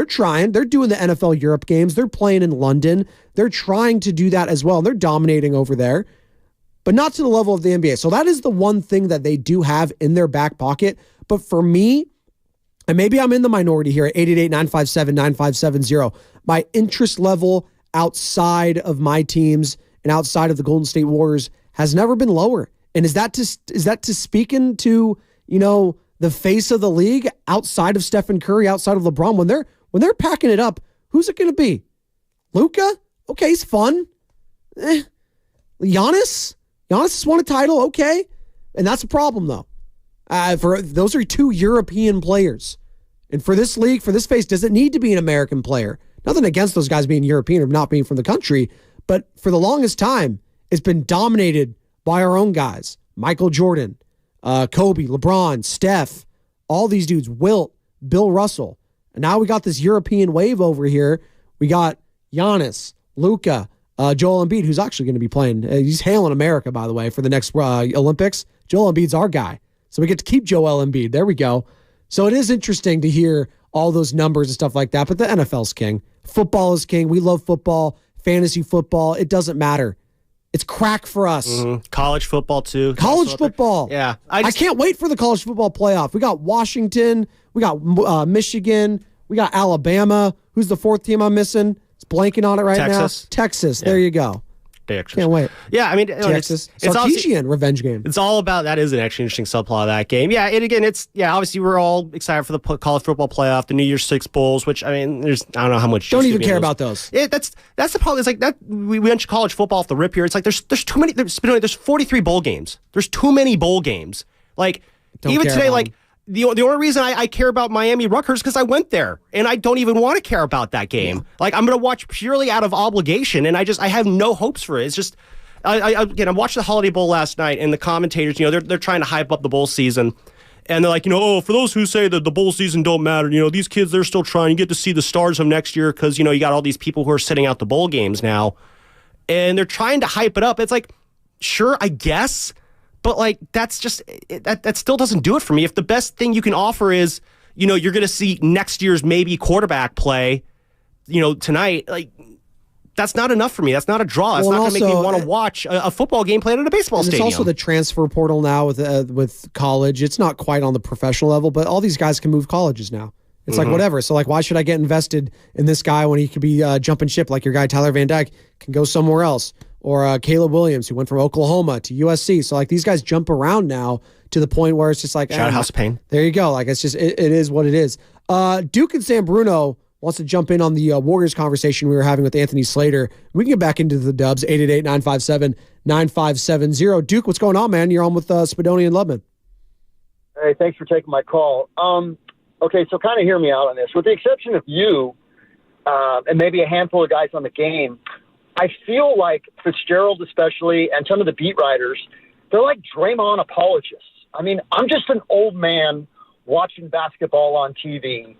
they're doing the NFL Europe games. They're playing in London. They're trying to do that as well. They're dominating over there, but not to the level of the NBA. So that is the one thing that they do have in their back pocket. But for me, and maybe I'm in the minority here at 888-957-9570, my interest level outside of my teams and outside of the Golden State Warriors has never been lower. And is that to speaking to, the face of the league outside of Stephen Curry, outside of LeBron, when they're packing it up, who's it going to be? Luka? Okay, he's fun. Giannis? Giannis has won a title, okay. And that's a problem, though. Those are two European players. And for this league, for this face, does it need to be an American player? Nothing against those guys being European or not being from the country, but for the longest time, it's been dominated by our own guys. Michael Jordan, Kobe, LeBron, Steph, all these dudes, Wilt, Bill Russell. And now we got this European wave over here. We got Giannis, Luka, Joel Embiid, who's actually going to be playing. He's hailing America, by the way, for the next Olympics. Joel Embiid's our guy. So we get to keep Joel Embiid. There we go. So it is interesting to hear all those numbers and stuff like that, but the NFL's king. Football is king. We love football, fantasy football. It doesn't matter. It's crack for us. Mm-hmm. College football, too. College football. Yeah. I can't wait for the college football playoff. We got Washington. We got Michigan. We got Alabama. Who's the fourth team I'm missing? It's blanking on it right now. Texas. Yeah. There you go. Can't wait. Yeah, I mean, Texas. Sarkeesian revenge game. It's all about, that is an actually interesting subplot of that game. Yeah, and again, obviously we're all excited for the college football playoff, the New Year's Six Bowls, which, I mean, I don't know how much. Don't even care about those. Yeah, that's the problem. It's like that we went to college football off the rip here. It's like there's too many. There's 43 bowl games. There's too many bowl games. Like, even today, like, the only reason I care about Miami Rutgers because I went there, and I don't even want to care about that game. Yeah. Like, I'm going to watch purely out of obligation, and I have no hopes for it. It's just, I watched the Holiday Bowl last night, and the commentators, they're trying to hype up the bowl season, and they're like, for those who say that the bowl season don't matter, these kids, they're still trying. You get to see the stars of next year because, you got all these people who are sitting out the bowl games now, and they're trying to hype it up. It's like, sure, I guess. But, like, that's just, that still doesn't do it for me. If the best thing you can offer is, you're going to see next year's maybe quarterback play, tonight, like, that's not enough for me. That's not a draw. That's not going to make me want to watch a football game played at a baseball stadium. There's also the transfer portal now with college. It's not quite on the professional level, but all these guys can move colleges now. It's like, whatever. So, like, why should I get invested in this guy when he could be jumping ship like your guy Tyler Van Dyke can go somewhere else? Or Caleb Williams, who went from Oklahoma to USC. So, like, these guys jump around now to the point where it's just like... Shout out House of Pain. There you go. Like, it's just, it is what it is. Duke and San Bruno wants to jump in on the Warriors conversation we were having with Anthony Slater. We can get back into the dubs, 888-957-9570. Duke, what's going on, man? You're on with Spadoni and Lubman. Hey, thanks for taking my call. Okay, so kind of hear me out on this. With the exception of you and maybe a handful of guys on the game, I feel like Fitzgerald especially and some of the beat writers, they're like Draymond apologists. I mean, I'm just an old man watching basketball on TV,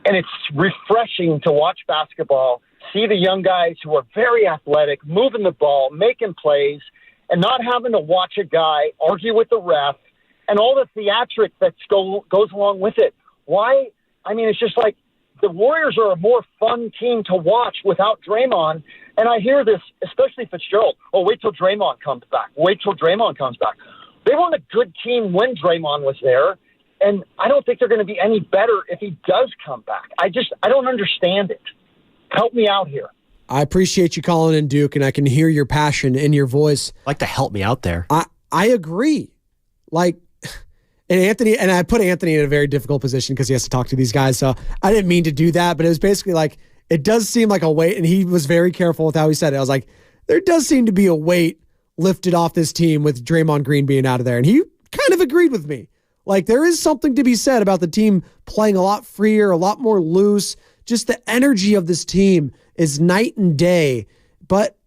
and it's refreshing to watch basketball, see the young guys who are very athletic, moving the ball, making plays, and not having to watch a guy argue with the ref and all the theatrics that goes along with it. Why? I mean, it's just like the Warriors are a more fun team to watch without Draymond. And I hear this, especially Fitzgerald. Oh, wait till Draymond comes back. Wait till Draymond comes back. They weren't a good team when Draymond was there. And I don't think they're going to be any better if he does come back. I don't understand it. Help me out here. I appreciate you calling in, Duke, and I can hear your passion in your voice. I'd like to help me out there. I agree. Like, and I put Anthony in a very difficult position because he has to talk to these guys. So I didn't mean to do that, but it was basically like, it does seem like a weight, and he was very careful with how he said it. I was like, there does seem to be a weight lifted off this team with Draymond Green being out of there. And he kind of agreed with me. Like, there is something to be said about the team playing a lot freer, a lot more loose. Just the energy of this team is night and day. But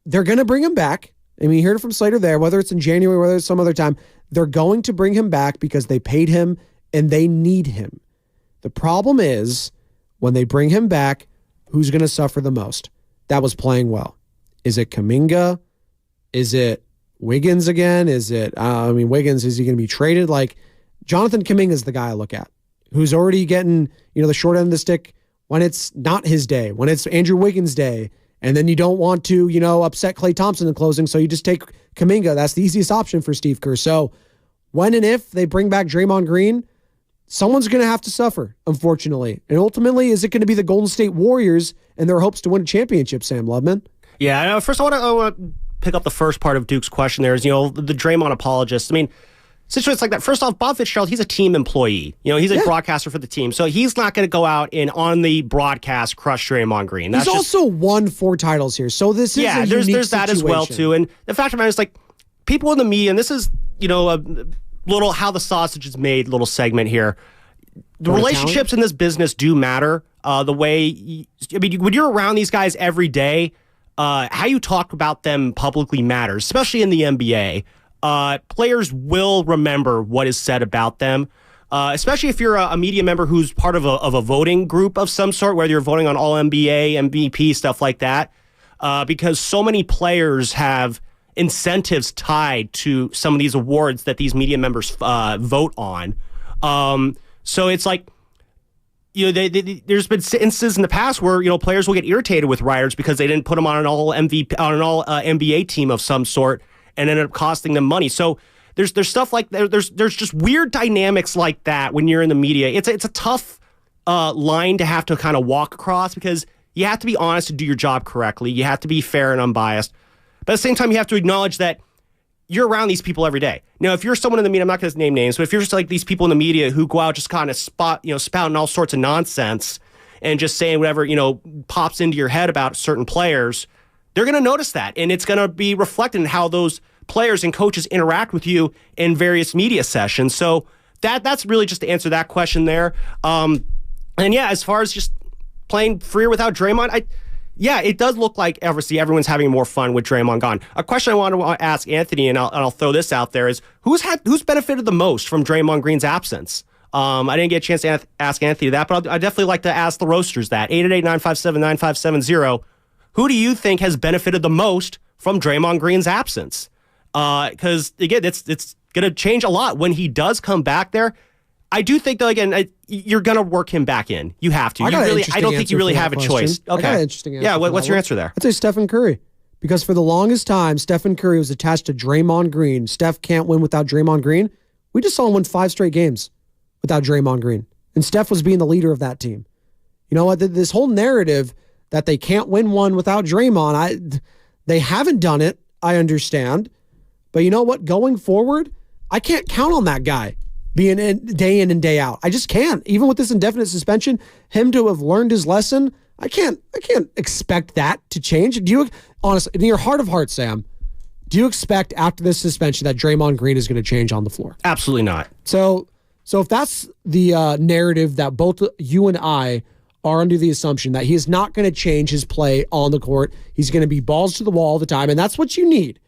they're going to bring him back. I mean, you heard it from Slater there, whether it's in January, whether it's some other time. They're going to bring him back because they paid him and they need him. The problem is, when they bring him back, who's going to suffer the most? That was playing well. Is it Kaminga? Is it Wiggins again? Is it, Wiggins, is he going to be traded? Like, Jonathan Kuminga is the guy I look at. who's already getting, the short end of the stick when it's not his day, when it's Andrew Wiggins' day, and then you don't want to, upset Klay Thompson in closing, so you just take Kuminga. That's the easiest option for Steve Kerr. So when and if they bring back Draymond Green, someone's going to have to suffer, unfortunately. And ultimately, is it going to be the Golden State Warriors and their hopes to win a championship, Sam Lubman? Yeah, first I want to pick up the first part of Duke's question there is, the Draymond apologist. I mean, situations like that. First off, Bob Fitzgerald, he's a team employee. He's a broadcaster for the team. So he's not going to go out and on the broadcast crush Draymond Green. He's also won 4 titles here. So this is a unique there's that as well, too. And the fact of the matter is, people in the media, and this is, a little how the sausage is made little segment here. The relationships in this business do matter. The way, when you're around these guys every day, how you talk about them publicly matters, especially in the NBA. Players will remember what is said about them, especially if you're a media member who's part of a voting group of some sort, whether you're voting on all NBA, MVP, stuff like that, because so many players have incentives tied to some of these awards that these media members vote on. So it's like, there's been instances in the past where players will get irritated with writers because they didn't put them on an all NBA team of some sort, and ended up costing them money. So there's stuff like there's just weird dynamics like that when you're in the media. It's a tough line to have to kind of walk across, because you have to be honest to do your job correctly. You have to be fair and unbiased, but at the same time you have to acknowledge that you're around these people every day. Now, if you're someone in the media, I'm not going to name names, but if you're just like these people in the media who go out just kind of spouting all sorts of nonsense and just saying whatever, pops into your head about certain players, they're going to notice that. And it's going to be reflected in how those players and coaches interact with you in various media sessions. So that's really just to answer that question there. And yeah, as far as just playing freer without Draymond, it does look like obviously everyone's having more fun with Draymond gone. A question I want to ask Anthony, and I'll throw this out there, is who's benefited the most from Draymond Green's absence? I didn't get a chance to ask Anthony that, but I'd definitely like to ask the roasters that. 888-957-9570. Who do you think has benefited the most from Draymond Green's absence? Because again, it's going to change a lot when he does come back there. I do think, though, again, you're going to work him back in. You have to. I don't think you really have a choice. Okay. I got an interesting answer. Yeah, what's your answer there? I'd say Stephen Curry. Because for the longest time, Stephen Curry was attached to Draymond Green. Steph can't win without Draymond Green. We just saw him win 5 straight games without Draymond Green. And Steph was being the leader of that team. You know what? This whole narrative that they can't win one without Draymond, they haven't done it, I understand. But you know what? Going forward, I can't count on that guy being day in and day out. I just can't. Even with this indefinite suspension, him to have learned his lesson, I can't expect that to change. Do you, honestly, in your heart of hearts, Sam, do you expect after this suspension that Draymond Green is going to change on the floor? Absolutely not. So if that's the narrative that both you and I are under the assumption that he is not going to change his play on the court, he's going to be balls to the wall all the time, and that's what you need.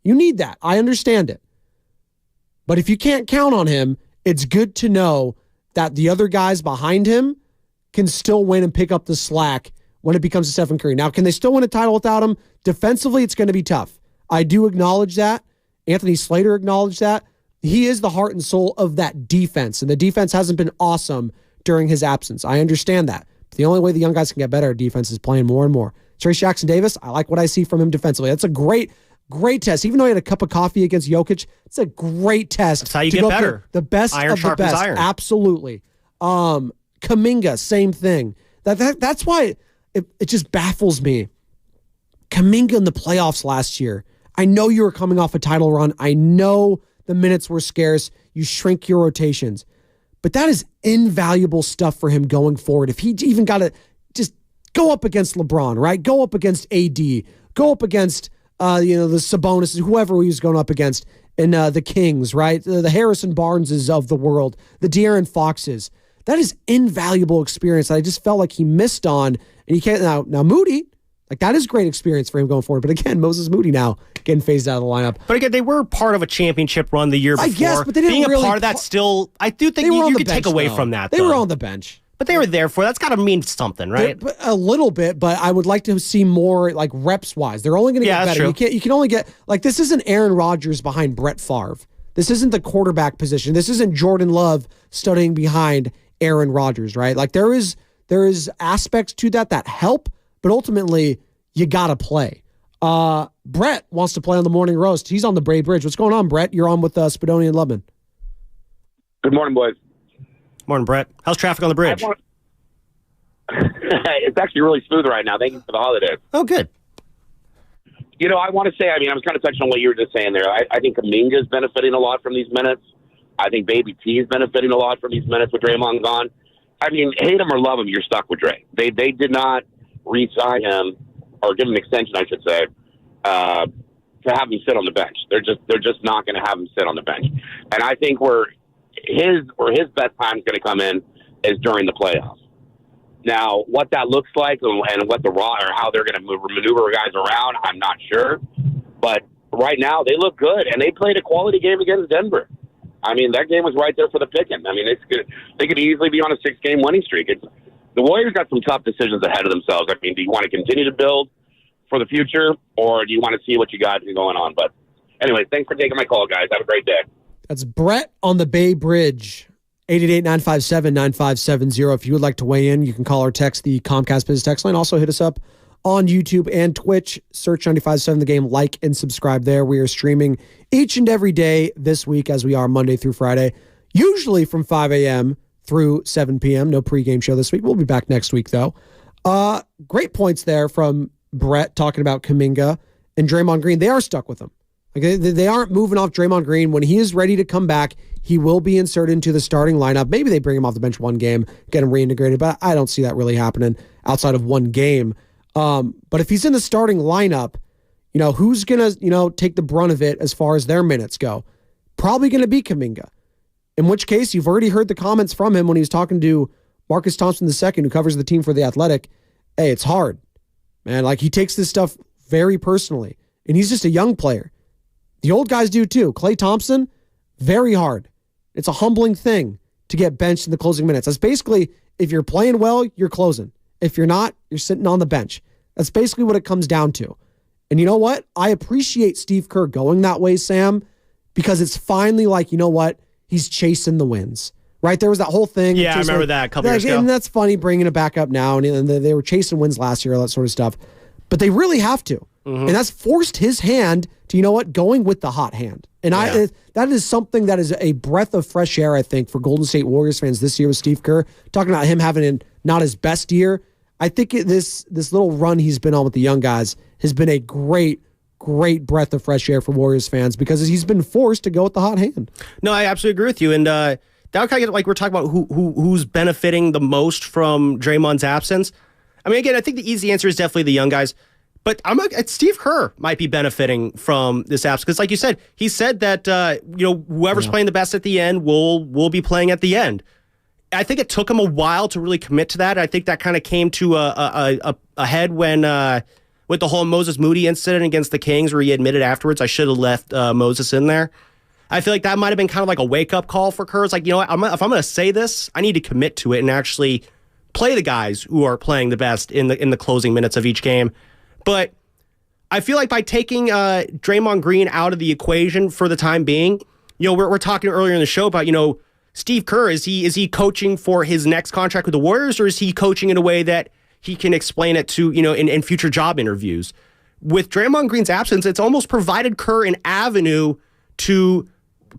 You need that. I understand it. But if you can't count on him, it's good to know that the other guys behind him can still win and pick up the slack when it becomes a Stephen Curry. Now, can they still win a title without him? Defensively, it's going to be tough. I do acknowledge that. Anthony Slater acknowledged that. He is the heart and soul of that defense, and the defense hasn't been awesome during his absence. I understand that. But the only way the young guys can get better at defense is playing more and more. Trace Jackson-Davis, I like what I see from him defensively. That's a great test. Even though he had a cup of coffee against Jokic, it's a great test. That's how you get better. The best iron of the best. Iron. Absolutely. Kaminga, same thing. That's why it just baffles me. Kaminga in the playoffs last year. I know you were coming off a title run. I know the minutes were scarce. You shrink your rotations. But that is invaluable stuff for him going forward. If he even got to just go up against LeBron, right? Go up against AD. Go up against the Sabonis, whoever he was going up against, and the Kings, right? The Harrison Barneses of the world, the De'Aaron Foxes. That is invaluable experience that I just felt like he missed on. And he can't now Moody, like that is great experience for him going forward. But again, Moses Moody now getting phased out of the lineup. But again, they were part of a championship run the year before. I guess, but they didn't being really a part of that still, I do think you could take away from that. They were on the bench. But they were there for that's got to mean something, right? A little bit, but I would like to see more like reps wise. They're only going to get better. True. You can only get like this isn't Aaron Rodgers behind Brett Favre. This isn't the quarterback position. This isn't Jordan Love studying behind Aaron Rodgers, right? Like there is aspects to that help, but ultimately you got to play. Brett wants to play on the morning roast. He's on the Bay Bridge. What's going on, Brett? You're on with Spadoni and Lubman. Good morning, boys. Morning, Brett. How's traffic on the bridge? It's actually really smooth right now. Thank you for the holidays. Oh, good. I want to say, I was kind of touching on what you were just saying there. I think Kaminga is benefiting a lot from these minutes. I think Baby T is benefiting a lot from these minutes with Draymond gone. Hate him or love him, you're stuck with Dre. They did not re-sign him or give him an extension, I should say, to have him sit on the bench. They're just not going to have him sit on the bench. And I think where his best time is going to come in is during the playoffs. Now, what that looks like and what or how they're going to maneuver guys around, I'm not sure. But right now, they look good, and they played a quality game against Denver. That game was right there for the picking. It's good. They could easily be on a 6-game winning streak. The Warriors got some tough decisions ahead of themselves. Do you want to continue to build for the future, or do you want to see what you got going on? But anyway, thanks for taking my call, guys. Have a great day. That's Brett on the Bay Bridge. 888-957-9570. If you would like to weigh in, you can call or text the Comcast Business text line. Also hit us up on YouTube and Twitch. Search 95.7 The Game, like and subscribe there. We are streaming each and every day this week, as we are Monday through Friday, usually from 5 a.m. through 7 p.m. No pregame show this week. We'll be back next week, though. Great points there from Brett talking about Kuminga and Draymond Green. They are stuck with him. They aren't moving off Draymond Green. When he is ready to come back, he will be inserted into the starting lineup. Maybe they bring him off the bench one game, get him reintegrated, but I don't see that really happening outside of one game. But if he's in the starting lineup, who's going to, take the brunt of it as far as their minutes go? Probably going to be Kaminga. In which case, you've already heard the comments from him when he was talking to Marcus Thompson II, who covers the team for The Athletic. Hey, it's hard, man. He takes this stuff very personally, and he's just a young player. The old guys do too. Klay Thompson, very hard. It's a humbling thing to get benched in the closing minutes. That's basically, if you're playing well, you're closing. If you're not, you're sitting on the bench. That's basically what it comes down to. And you know what? I appreciate Steve Kerr going that way, Sam, because it's finally he's chasing the wins. Right? There was that whole thing. Yeah, I remember that a couple years ago. And that's funny bringing it back up now. And they were chasing wins last year, all that sort of stuff. But they really have to. Mm-hmm. And that's forced his hand to, going with the hot hand. And that is something that is a breath of fresh air, I think, for Golden State Warriors fans this year with Steve Kerr. Talking about him having not his best year. I think this little run he's been on with the young guys has been a great breath of fresh air for Warriors fans because he's been forced to go with the hot hand. No, I absolutely agree with you. And that would kind of get we're talking about who's benefiting the most from Draymond's absence. Again, I think the easy answer is definitely the young guys. But Steve Kerr might be benefiting from this absence because, like you said, he said that whoever's playing the best at the end will be playing at the end. I think it took him a while to really commit to that. I think that kind of came to a head when with the whole Moses Moody incident against the Kings, where he admitted afterwards, I should have left Moses in there. I feel like that might have been kind of like a wake up call for Kerr. It's like, if I'm going to say this, I need to commit to it and actually play the guys who are playing the best in the closing minutes of each game. But I feel like by taking Draymond Green out of the equation for the time being, we're talking earlier in the show about, Steve Kerr, is he coaching for his next contract with the Warriors, or is he coaching in a way that he can explain it to, in future job interviews? With Draymond Green's absence, it's almost provided Kerr an avenue to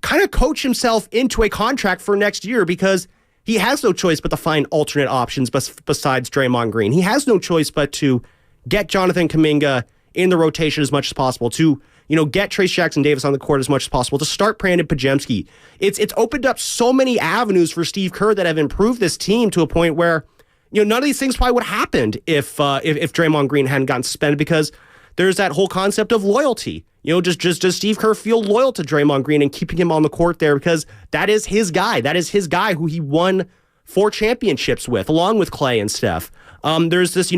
kind of coach himself into a contract for next year because he has no choice but to find alternate options besides Draymond Green. He has no choice but to get Jonathan Kaminga in the rotation as much as possible, to get Trace Jackson-Davis on the court as much as possible, to start Brandon Pajemski. It's opened up so many avenues for Steve Kerr that have improved this team to a point where none of these things probably would have happened if Draymond Green hadn't gotten suspended, because there's that whole concept of loyalty. Does Steve Kerr feel loyal to Draymond Green and keeping him on the court there because that is his guy. That is his guy who he won 4 championships with, along with Klay and Steph. There's this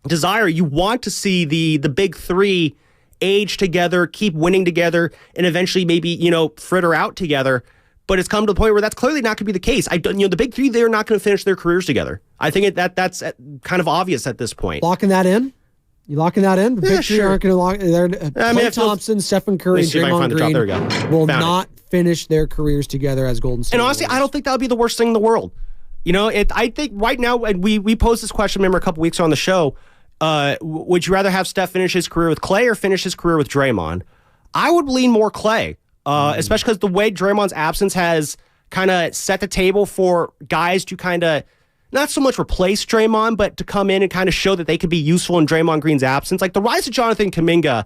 desire. You want to see the big three age together, keep winning together, and eventually maybe fritter out together. But it's come to the point where that's clearly not going to be the case. The big three, they're not going to finish their careers together. I think that's kind of obvious at this point. Locking that in? You locking that in? The big three aren't going to lock. Klay Thompson, Stephen Curry, and Draymond Green will not finish their careers together as Golden State. And honestly, I don't think that would be the worst thing in the world. I think right now, and we posed this question, remember, a couple weeks on the show, would you rather have Steph finish his career with Clay or finish his career with Draymond? I would lean more Clay, especially because the way Draymond's absence has kind of set the table for guys to kind of not so much replace Draymond, but to come in and kind of show that they could be useful in Draymond Green's absence. Like the rise of Jonathan Kuminga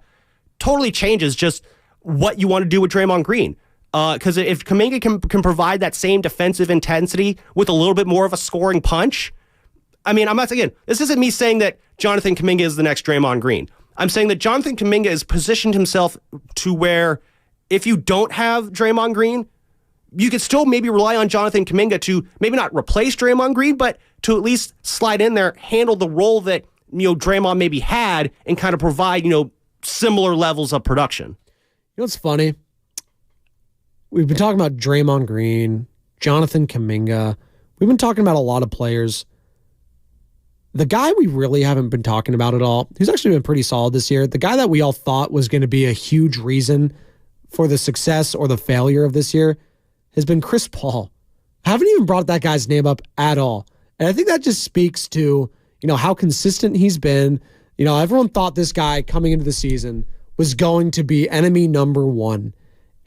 totally changes just what you want to do with Draymond Green. Because if Kaminga can provide that same defensive intensity with a little bit more of a scoring punch, I mean, this isn't me saying that Jonathan Kaminga is the next Draymond Green. I'm saying that Jonathan Kaminga has positioned himself to where if you don't have Draymond Green, you could still maybe rely on Jonathan Kaminga to maybe not replace Draymond Green, but to at least slide in there, handle the role that Draymond maybe had, and kind of provide similar levels of production. You know what's funny? We've been talking about Draymond Green, Jonathan Kaminga. We've been talking about a lot of players. The guy we really haven't been talking about at all, who's actually been pretty solid this year, the guy that we all thought was going to be a huge reason for the success or the failure of this year, has been Chris Paul. I haven't even brought that guy's name up at all. And I think that just speaks to, how consistent he's been. Everyone thought this guy coming into the season was going to be enemy number one.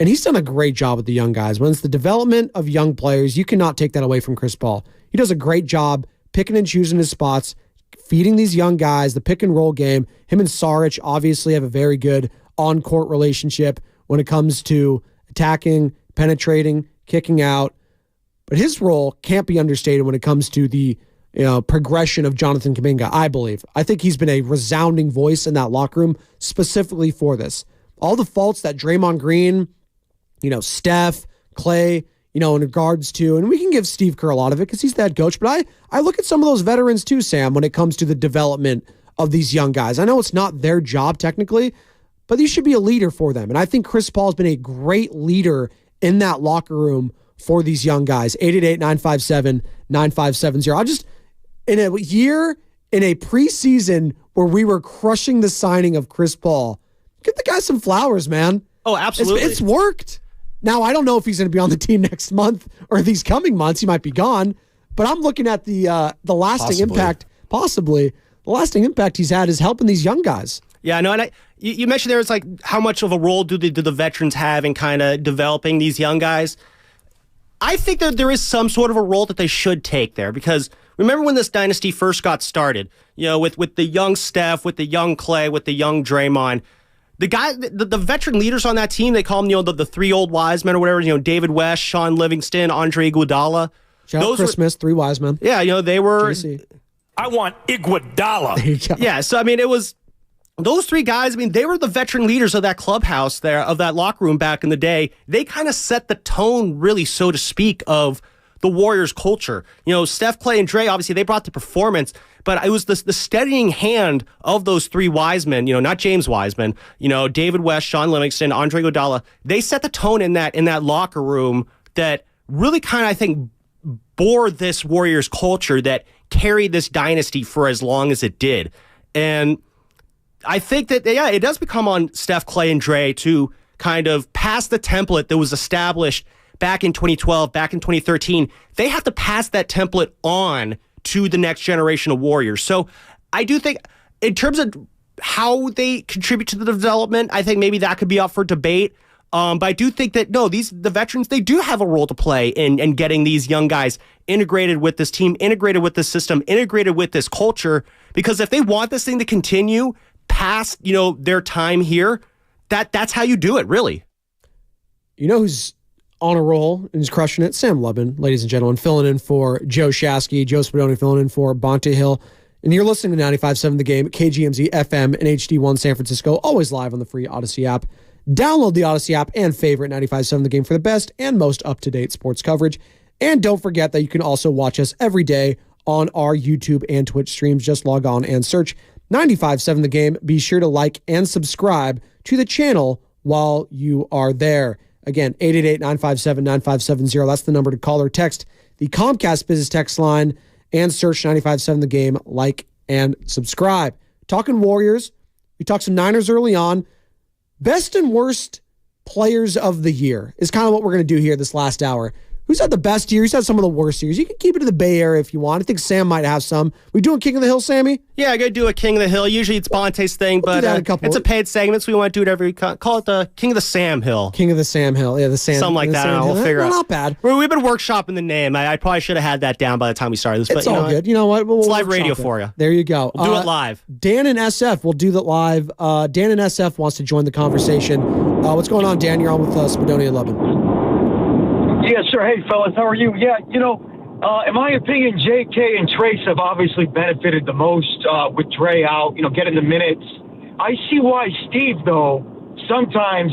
And he's done a great job with the young guys. When it's the development of young players, you cannot take that away from Chris Paul. He does a great job picking and choosing his spots, feeding these young guys, the pick and roll game. Him and Saric obviously have a very good on-court relationship when it comes to attacking, penetrating, kicking out. But his role can't be understated when it comes to the progression of Jonathan Kuminga, I believe. I think he's been a resounding voice in that locker room specifically for this. All the faults that Draymond Green, Steph, Clay, in regards to, and we can give Steve Kerr a lot of it because he's the head coach, but I look at some of those veterans too, Sam, when it comes to the development of these young guys. I know it's not their job technically, but you should be a leader for them. And I think Chris Paul has been a great leader in that locker room for these young guys. 888-957-9570. In a year, in a preseason where we were crushing the signing of Chris Paul, give the guy some flowers, man. Oh, absolutely. It's worked. Now, I don't know if he's going to be on the team next month or these coming months. He might be gone. But I'm looking at the lasting impact, the lasting impact he's had is helping these young guys. Yeah, no, and you mentioned there, it's like how much of a role do the veterans have in kind of developing these young guys? I think that there is some sort of a role that they should take there, because remember when this dynasty first got started, with the young Steph, with the young Clay, with the young Draymond, the veteran leaders on that team, they call them, the three old wise men or whatever, David West, Sean Livingston, Andre Iguodala. Shout out Christmas, three wise men. Yeah, they were. JC. I want Iguodala. Yeah, so it was those three guys. They were the veteran leaders of that clubhouse there, of that locker room back in the day. They kind of set the tone, really, so to speak, of the Warriors culture. Steph, Clay, and Dre, obviously, they brought the performance, but it was the steadying hand of those three wise men, not James Wiseman, David West, Sean Livingston, Andre Iguodala. They set the tone in that locker room that really kind of, I think, bore this Warriors culture that carried this dynasty for as long as it did. And I think that, it does become on Steph, Clay, and Dre to kind of pass the template that was established back in 2012, back in 2013. They have to pass that template on to the next generation of Warriors. So I do think in terms of how they contribute to the development, I think maybe that could be up for debate. But I do think that, the veterans, they do have a role to play in getting these young guys integrated with this team, integrated with this system, integrated with this culture. Because if they want this thing to continue past, their time here, that's how you do it, really. Who's on a roll and is crushing it? Sam Lubin, ladies and gentlemen, filling in for Joe Shasky, Joe Spadoni filling in for Bonte Hill. And you're listening to 95.7 The Game, KGMZ FM and HD1 San Francisco, always live on the free Odyssey app. Download the Odyssey app and favorite 95.7 The Game for the best and most up-to-date sports coverage. And don't forget that you can also watch us every day on our YouTube and Twitch streams. Just log on and search 95.7 The Game. Be sure to like and subscribe to the channel while you are there. Again, 888-957-9570. That's the number to call or text the Comcast Business Text line and search 95.7 The Game. Like and subscribe. Talking Warriors. We talked some Niners early on. Best and worst players of the year is kind of what we're going to do here this last hour. Who's had the best year? Who's had some of the worst years? You can keep it in the Bay Area if you want. I think Sam might have some. We doing King of the Hill, Sammy? Yeah, I got to do a King of the Hill. Usually it's Bonte's thing, but it's a paid segment, so we want to do it every. Call it the King of the Sam Hill. King of the Sam Hill. Yeah, the Sam. Something like that. We'll figure out. Not bad. We've been workshopping the name. I probably should have had that down by the time we started this. It's but all good. You know what? It's live radio for you. There you go. We'll do it live. Dan and SF will do that live. Dan and SF wants to join the conversation. What's going on, Dan? You're on with Spadoni and Lubin. Yeah, sure. Hey, fellas, how are you? Yeah, in my opinion, JK and Trace have obviously benefited the most with Dre out, getting the minutes. I see why Steve, though, sometimes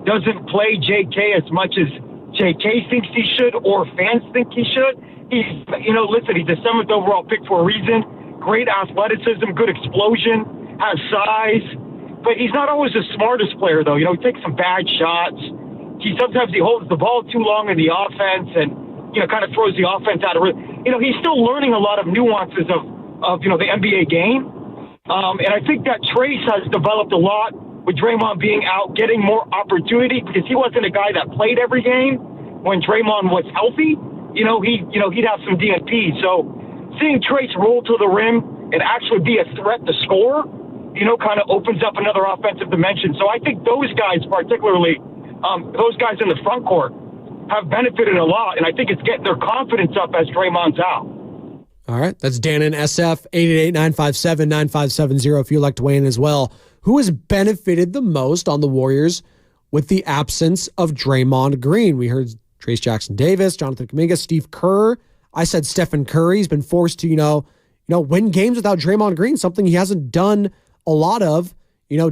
doesn't play JK as much as JK thinks he should or fans think he should. He's, listen, he's the 7th overall pick for a reason. Great athleticism, good explosion, has size. But he's not always the smartest player, though. He takes some bad shots. Sometimes he holds the ball too long in the offense and, kind of throws the offense out of it. He's still learning a lot of nuances of the NBA game. And I think that Trace has developed a lot with Draymond being out, getting more opportunity because he wasn't a guy that played every game when Draymond was healthy. He'd have some DNP. So seeing Trace roll to the rim and actually be a threat to score, kind of opens up another offensive dimension. So I think those guys, particularly those guys in the front court, have benefited a lot, and I think it's getting their confidence up as Draymond's out. All right, that's Dan and SF, 888-957-9570 if you'd like to weigh in as well. Who has benefited the most on the Warriors with the absence of Draymond Green? We heard Trace Jackson Davis, Jonathan Kuminga, Steve Kerr. I said Stephen Curry. He's been forced to, win games without Draymond Green, something he hasn't done a lot of,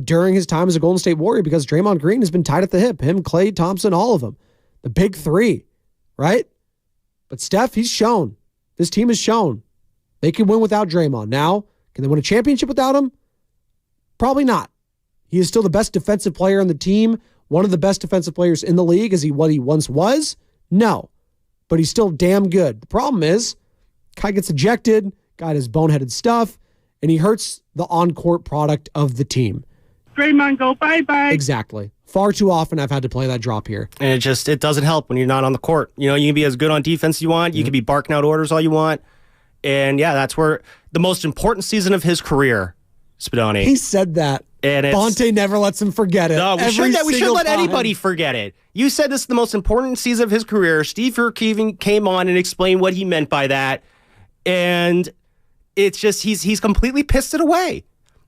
during his time as a Golden State Warrior because Draymond Green has been tied at the hip. Him, Klay Thompson, all of them. The big three, right? But Steph, he's shown. This team has shown they can win without Draymond. Now, can they win a championship without him? Probably not. He is still the best defensive player on the team, one of the best defensive players in the league. Is he what he once was? No. But he's still damn good. The problem is, guy gets ejected, guy does boneheaded stuff, and he hurts the on-court product of the team. Draymond, go bye-bye. Exactly. Far too often I've had to play that drop here. And it doesn't help when you're not on the court. You can be as good on defense as you want. You can be barking out orders all you want. And yeah, that's where the most important season of his career, Spadoni. He said that. And Bonte never lets him forget it. No, we should let anybody forget it. You said this is the most important season of his career. Steve Kerr came on and explained what he meant by that. And it's just he's completely pissed it away.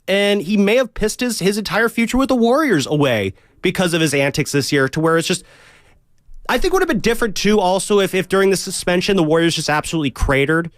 And he may have pissed his entire future with the Warriors away because of his antics this year, to where it's just, I think it would have been different too also if during the suspension the Warriors just absolutely cratered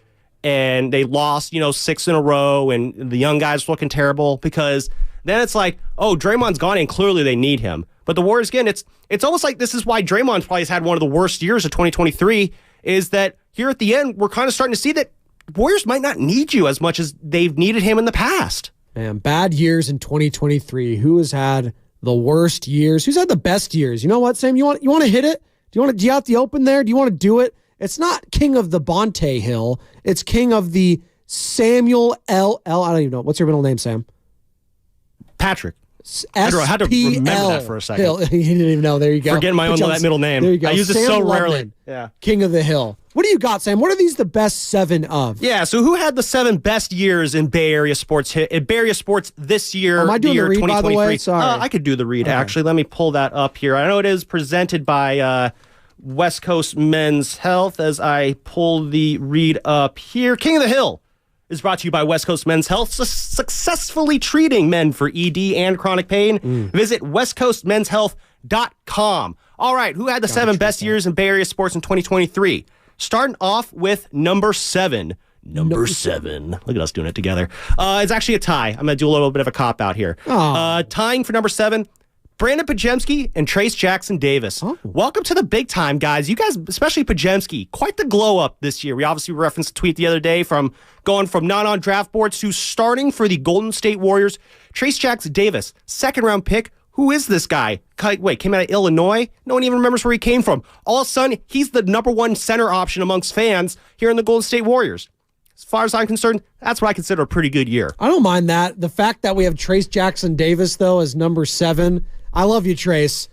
and they lost, 6 in a row and the young guys looking terrible, because then it's like, oh, Draymond's gone and clearly they need him. But the Warriors, again, it's almost like this is why Draymond probably has had one of the worst years of 2023, is that here at the end, we're kind of starting to see that Warriors might not need you as much as they've needed him in the past. Man, bad years in 2023. Who has had the worst years? Who's had the best years? You know what, Sam? You want to hit it? Do you want to out the open there? Do you want to do it? It's not King of the Bonte Hill. It's King of the Samuel L. I don't even know. What's your middle name, Sam? Patrick. I had to remember that for a second. Hill. You didn't even know. There you go. Forgetting my own middle name. There you go. I use it so rarely. Yeah. King of the Hill. What do you got, Sam? What are these the best 7 of? Yeah, so who had the 7 best years in Bay Area sports this year? Am I doing the read, by the way? Sorry. I could do the read, actually. Let me pull that up here. I know it is presented by West Coast Men's Health as I pull the read up here. King of the Hill is brought to you by West Coast Men's Health, successfully treating men for ED and chronic pain. Visit westcoastmenshealth.com. All right, who had the 7 best years in Bay Area sports in 2023? Starting off with number 7. Number 7. Look at us doing it together. It's actually a tie. I'm going to do a little bit of a cop-out here. Tying for number 7, Brandon Pajemski and Trace Jackson Davis. Welcome to the big time, guys. You guys, especially Pajemski, quite the glow-up this year. We obviously referenced a tweet the other day from going from not on draft boards to starting for the Golden State Warriors. Trace Jackson Davis, second-round pick. Who is this guy? Wait, came out of Illinois? No one even remembers where he came from. All of a sudden, he's the number 1 center option amongst fans here in the Golden State Warriors. As far as I'm concerned, that's what I consider a pretty good year. I don't mind that. The fact that we have Trace Jackson Davis, though, as number 7. I love you, Trace.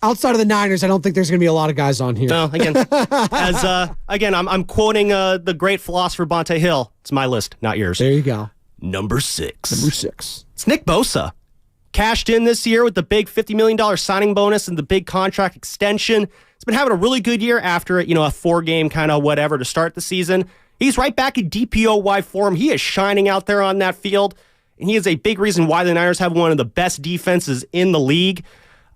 outside of the Niners, I don't think there's going to be a lot of guys on here. No, again, I'm quoting the great philosopher Bonte Hill. It's my list, not yours. There you go. Number 6. It's Nick Bosa. Cashed in this year with the big $50 million signing bonus and the big contract extension. He's been having a really good year after a 4-game kind of whatever to start the season. He's right back in DPOY form. He is shining out there on that field, and he is a big reason why the Niners have one of the best defenses in the league.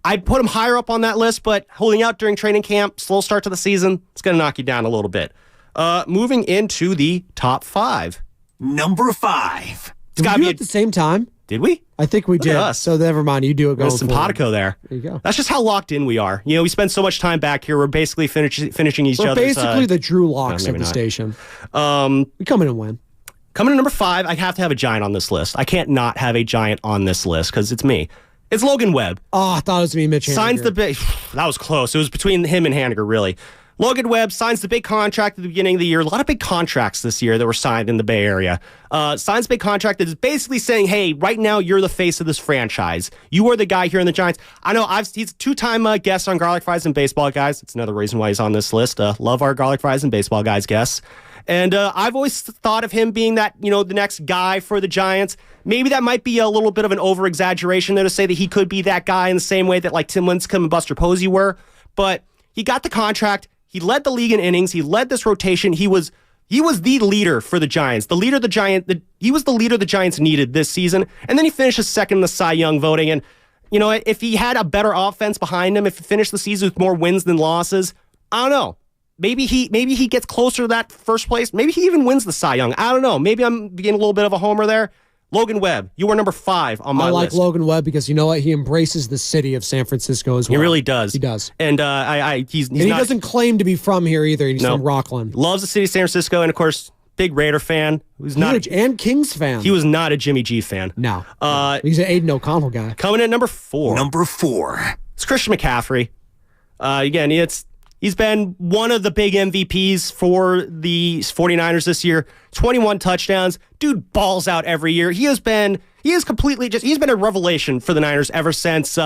I'd put him higher up on that list, but holding out during training camp, slow start to the season, it's going to knock you down a little bit. Moving into the top 5. Number 5. Did we do it at the same time? Did we? I think we did. So never mind. You do it going forward. Simpatico there. There you go. That's just how locked in we are. We spend so much time back here. We're basically finishing each other's... basically the Drew Locks of the station. We come in and win. Coming in number 5, I have to have a Giant on this list. I can't not have a Giant on this list because it's me. It's Logan Webb. Oh, I thought it was me, Mitch Haniger. Signs the big... That was close. It was between him and Haniger, really. Logan Webb signs the big contract at the beginning of the year. A lot of big contracts this year that were signed in the Bay Area. Signs a big contract that is basically saying, hey, right now you're the face of this franchise. You are the guy here in the Giants. I know he's a 2-time guest on Garlic Fries and Baseball Guys. It's another reason why he's on this list. Love our Garlic Fries and Baseball Guys guests. And I've always thought of him being that, the next guy for the Giants. Maybe that might be a little bit of an over-exaggeration there to say that he could be that guy in the same way that like Tim Lincecum and Buster Posey were. But he got the contract. He led the league in innings. He led this rotation. He was the leader for the Giants. He was the leader the Giants needed this season. And then he finishes second in the Cy Young voting. And, if he had a better offense behind him, if he finished the season with more wins than losses, I don't know. Maybe he gets closer to that first place. Maybe he even wins the Cy Young. I don't know. Maybe I'm being a little bit of a homer there. Logan Webb, you were number 5 on my list. I like Logan Webb because you know what? He embraces the city of San Francisco as well. He really does. He does. And he doesn't claim to be from here either. He's from Rockland. Loves the city of San Francisco, and of course, big Raider fan. And Kings fan. He was not a Jimmy G fan. No. He's an Aiden O'Connell guy. Coming in number 4. Number 4. It's Christian McCaffrey. Again, he's been one of the big MVPs for the 49ers this year. 21 touchdowns. Dude balls out every year. He's been a revelation for the Niners ever since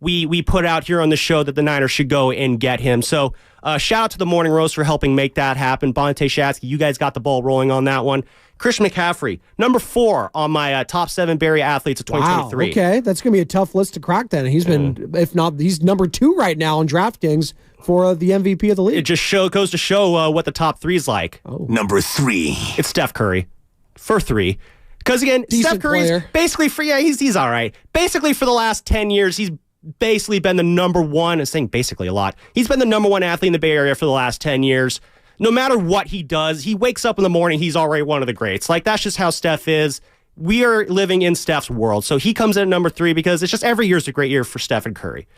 we put out here on the show that the Niners should go and get him. So shout out to the Morning Roast for helping make that happen. Bonte Shatsky, you guys got the ball rolling on that one. Christian McCaffrey, number 4 on my top 7 Bay Area athletes of 2023. Wow, okay. That's going to be a tough list to crack then. He's been, if not, he's number 2 right now on DraftKings for the MVP of the league. It just goes to show what the top 3 is like. Oh. Number 3. It's Steph Curry for 3. Because again, Decent Steph Curry's player. basically he's all right. Basically for the last 10 years, he's basically been the number 1, I'm saying basically a lot. He's been the number 1 athlete in the Bay Area for the last 10 years. No matter what he does, he wakes up in the morning, he's already one of the greats. Like, that's just how Steph is. We are living in Steph's world. So he comes in at number 3 because it's just every year is a great year for Steph and Curry.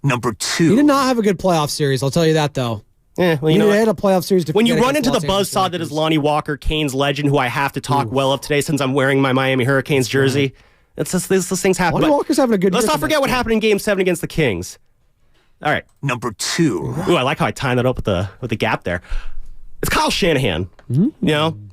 Number 2. He did not have a good playoff series, I'll tell you that, though. Well, he had a playoff series. When you run into the buzzsaw that is Lonnie Walker, Canes legend, who I have to talk well of today since I'm wearing my Miami Hurricanes jersey, it's just these things happen. Lonnie Walker's having a good year. Let's not forget what happened in Game 7 against the Kings. All right. Number 2. Ooh, I like how I timed that up with the gap there. It's Kyle Shanahan.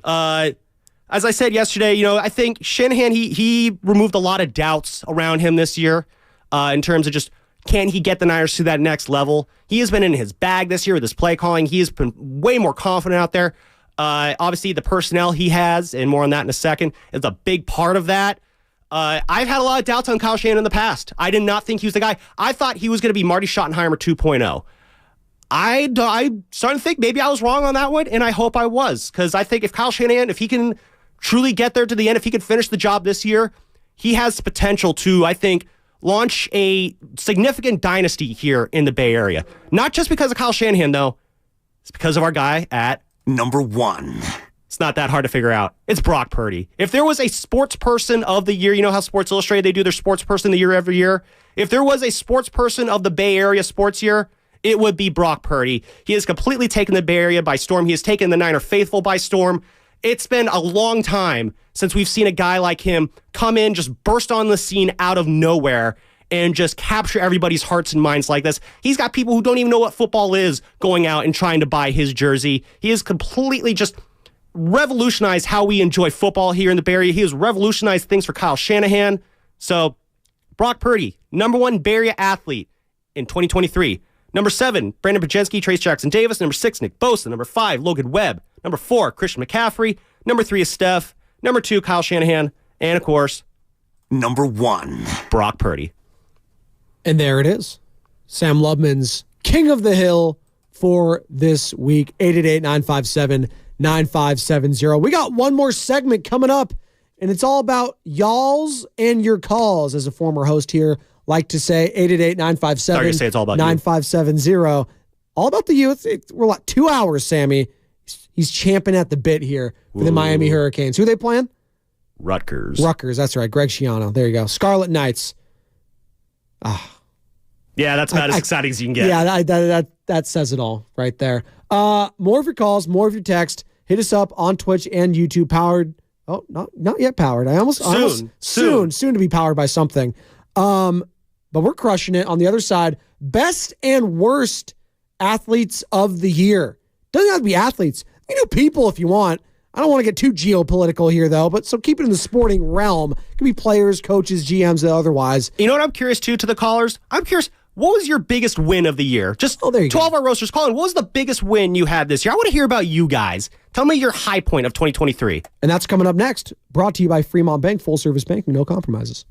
As I said yesterday, I think Shanahan, he removed a lot of doubts around him this year in terms of just, can he get the Niners to that next level? He has been in his bag this year with his play calling. He has been way more confident out there. Obviously, the personnel he has, and more on that in a second, is a big part of that. I've had a lot of doubts on Kyle Shanahan in the past. I did not think he was the guy. I thought he was going to be Marty Schottenheimer 2.0. I started to think maybe I was wrong on that one, and I hope I was, because I think if Kyle Shanahan, if he can truly get there to the end, if he can finish the job this year, he has potential to, I think, launch a significant dynasty here in the Bay Area. Not just because of Kyle Shanahan, though. It's because of our guy at number 1. It's not that hard to figure out. It's Brock Purdy. If there was a sports person of the year, you know how Sports Illustrated, they do their sports person of the year every year? If there was a sports person of the Bay Area sports year, it would be Brock Purdy. He has completely taken the Bay Area by storm. He has taken the Niner faithful by storm. It's been a long time since we've seen a guy like him come in, just burst on the scene out of nowhere and just capture everybody's hearts and minds like this. He's got people who don't even know what football is going out and trying to buy his jersey. He has completely just revolutionized how we enjoy football here in the Bay Area. He has revolutionized things for Kyle Shanahan. So, Brock Purdy, number 1 Bay Area athlete in 2023. Number 7, Brandon Pajensky, Trace Jackson Davis. Number 6, Nick Bosa. Number 5, Logan Webb. Number 4, Christian McCaffrey. Number 3 is Steph. Number 2, Kyle Shanahan. And, of course, number 1, Brock Purdy. And there it is. Sam Lubman's King of the Hill for this week. 888-957-9570. We got one more segment coming up, and it's all about y'alls and your calls. As a former host here, like to say 888-957-9570. All about the youth. We're like 2 hours, Sammy. He's champing at the bit here for the Miami Hurricanes. Who are they playing? Rutgers. That's right. Greg Schiano. There you go. Scarlet Knights. Yeah, that's about as exciting as you can get. Yeah, that says it all right there. More of your calls, more of your text. Hit us up on Twitch and YouTube. Powered. Oh, not yet powered. Soon to be powered by something. But we're crushing it. On the other side, best and worst athletes of the year. Doesn't have to be athletes. You know, people if you want. I don't want to get too geopolitical here, though, but so keep it in the sporting realm. It could be players, coaches, GMs, and otherwise. You know what I'm curious, too, to the callers? I'm curious, what was your biggest win of the year? Just 12 of our roasters calling. What was the biggest win you had this year? I want to hear about you guys. Tell me your high point of 2023. And that's coming up next. Brought to you by Fremont Bank, full-service banking, no compromises.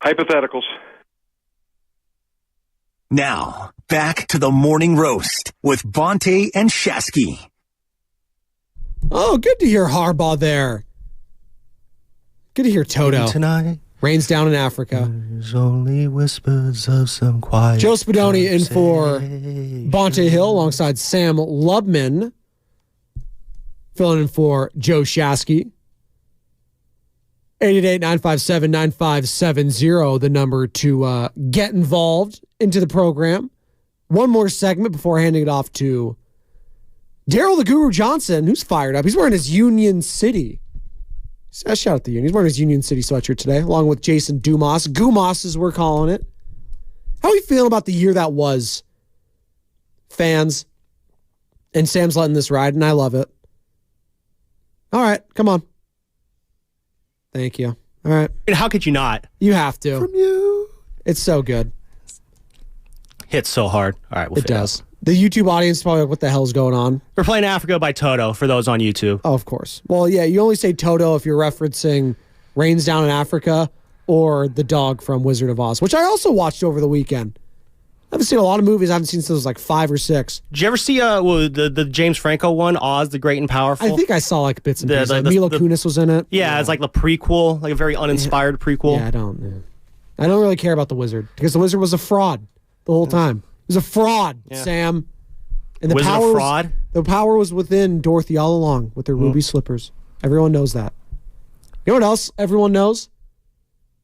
Hypotheticals. Now, back to the morning roast with Bonte and Shasky. Oh, good to hear Harbaugh there. Good to hear Toto. Tonight. Rains down in Africa. There's only whispers of some quiet. Joe Spadoni in for Bonte Hill alongside Sam Lubman. Filling in for Joe Shasky. 888-957-9570, the number to get involved into the program. One more segment before handing it off to Daryl the Guru Johnson, who's fired up. He's wearing his Union City. Shout out the Union. He's wearing his Union City sweatshirt today, along with Jason Dumas. Gumas, as we're calling it. How are you feeling about the year that was, fans? And Sam's letting this ride, and I love it. All right, come on. Thank you. All right. And how could you not? You have to. From you. It's so good. Hits so hard. All right, it does. The YouTube audience is probably like, what the hell's going on? We're playing Africa by Toto for those on YouTube. Oh, of course. Well, yeah, you only say Toto if you're referencing Rains Down in Africa or the dog from Wizard of Oz, which I also watched over the weekend. I haven't seen a lot of movies. I haven't seen since I was like 5 or 6. Did you ever see the James Franco one, Oz the Great and Powerful? I think I saw like bits and pieces. Like Mila Kunis was in it. Yeah, it's like the prequel, like a very uninspired prequel. Yeah, I don't really care about the Wizard because the Wizard was a fraud the whole time. It was a fraud, Sam. And the Wizard power of fraud? The power was within Dorothy all along with her ruby slippers. Everyone knows that. You know what else everyone knows?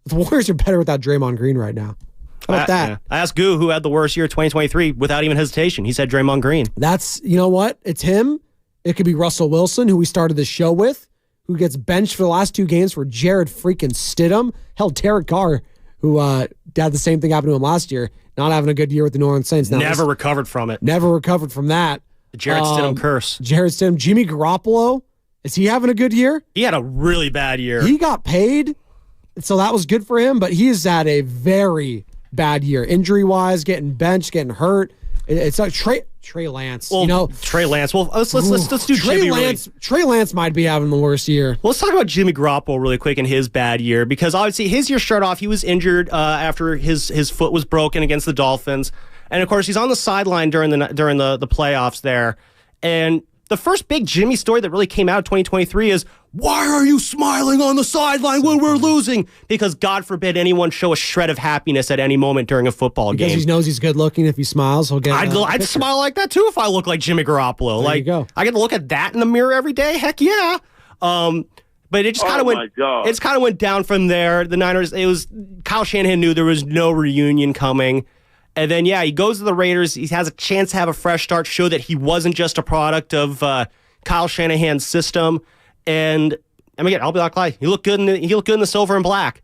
The Warriors are better without Draymond Green right now. How about that? Yeah. I asked Goo who had the worst year of 2023 without even hesitation. He said Draymond Green. That's, you know what? It's him. It could be Russell Wilson, who we started the show with, who gets benched for the last 2 games for Jared freaking Stidham. Hell, Derek Carr, who had the same thing happen to him last year, not having a good year with the New Orleans Saints. Now never recovered from it. Never recovered from that. The Jared Stidham curse. Jared Stidham. Jimmy Garoppolo, is he having a good year? He had a really bad year. He got paid, so that was good for him, but he's had a very bad year. Injury-wise, getting benched, getting hurt. It's like Trey Lance. Well, Trey Lance. Well, let's do Jimmy. Trey Lance might be having the worst year. Well, let's talk about Jimmy Garoppolo really quick and his bad year, because obviously his year started off, he was injured after his foot was broken against the Dolphins, and of course he's on the sideline during the playoffs there. And the first big Jimmy story that really came out of 2023 is, why are you smiling on the sideline when we're losing? Because God forbid anyone show a shred of happiness at any moment during a football game. Because he knows he's good looking. If he smiles, he'll get I'd smile like that too if I look like Jimmy Garoppolo. There you go. I get to look at that in the mirror every day. Heck yeah. But it just kind of went down from there. The Niners, it was Kyle Shanahan knew there was no reunion coming. And then, he goes to the Raiders. He has a chance to have a fresh start, show that he wasn't just a product of Kyle Shanahan's system. And again, I'll be like, he looked good in the silver and black.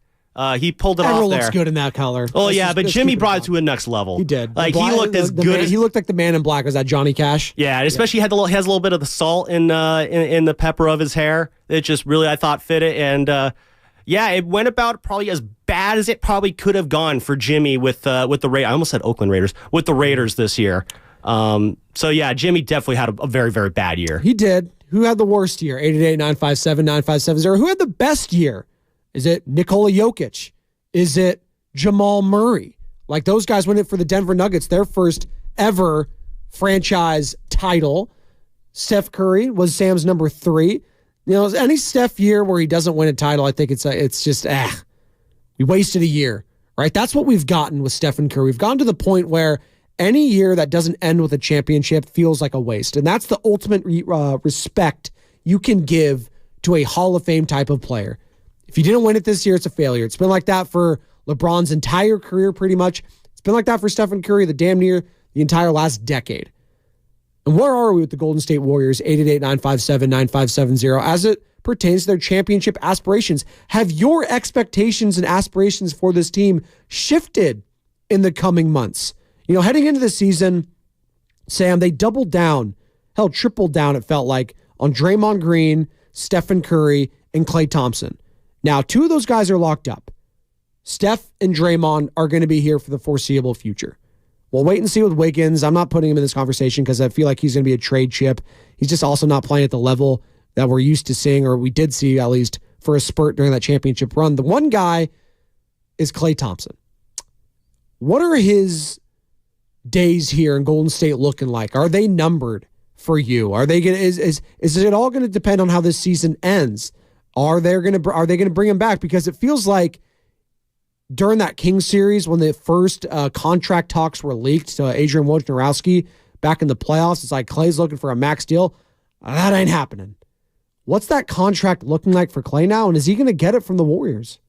He pulled it off there. Everyone looks good in that color. Oh, but Jimmy brought it to a next level. He did. Like, he looked as good as... He looked like the man in black. Was that Johnny Cash? Yeah, and especially he has a little bit of the salt in the pepper of his hair. It just really, I thought, fit it. And, it went about probably as bad as it probably could have gone for Jimmy with the Raiders. I almost said Oakland Raiders. With the Raiders this year. Jimmy definitely had a very, very bad year. He did. Who had the worst year? 888-957-9570. Who had the best year? Is it Nikola Jokic? Is it Jamal Murray? Like, those guys went in for the Denver Nuggets, their first ever franchise title. Steph Curry was Sam's number 3. Any Steph year where he doesn't win a title, I think it's just, we wasted a year, right? That's what we've gotten with Stephen Curry. We've gotten to the point where any year that doesn't end with a championship feels like a waste. And that's the ultimate respect you can give to a Hall of Fame type of player. If you didn't win it this year, it's a failure. It's been like that for LeBron's entire career, pretty much. It's been like that for Stephen Curry the damn near the entire last decade. And where are we with the Golden State Warriors? 888-957-9570 as it pertains to their championship aspirations. Have your expectations and aspirations for this team shifted in the coming months? Heading into the season, Sam, they doubled down, tripled down, it felt like, on Draymond Green, Stephen Curry, and Klay Thompson. Now, 2 of those guys are locked up. Steph and Draymond are going to be here for the foreseeable future. We'll wait and see with Wiggins. I'm not putting him in this conversation because I feel like he's going to be a trade chip. He's just also not playing at the level that we're used to seeing, or we did see at least for a spurt during that championship run. The one guy is Klay Thompson. What are his days here in Golden State looking like? Are they numbered for you? Are they going is it all going to depend on how this season ends? Are they going to bring him back? Because it feels like during that Kings series, when the first contract talks were leaked to Adrian Wojnarowski back in the playoffs, it's like Klay's looking for a max deal. That ain't happening. What's that contract looking like for Klay now, and is he going to get it from the Warriors?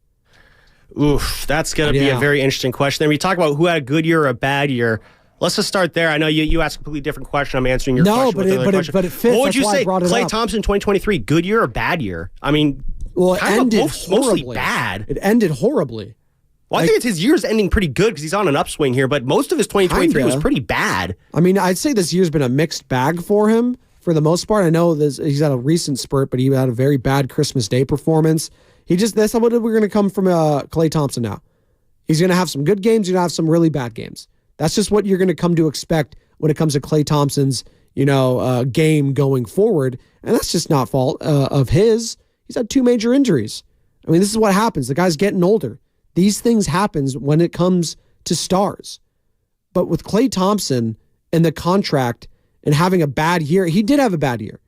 Oof, that's going to be a very interesting question. And we talk about who had a good year or a bad year. Let's just start there. I know you asked a completely different question. I'm answering your question with another question. But it fits. What would you say? Klay up. Thompson 2023, good year or bad year? I mean, it ended mostly bad. It ended horribly. Well, I think his year's ending pretty good because he's on an upswing here, but most of his 2023 was pretty bad. I mean, I'd say this year's been a mixed bag for him for the most part. I know he's had a recent spurt, but he had a very bad Christmas Day performance. That's what we're going to come from Klay Thompson now. He's going to have some good games. He's going to have some really bad games. That's just what you're going to come to expect when it comes to Klay Thompson's, game going forward. And that's just not fault of his. He's had 2 major injuries. I mean, this is what happens. The guy's getting older. These things happen when it comes to stars. But with Klay Thompson and the contract and having a bad year, he did have a bad year.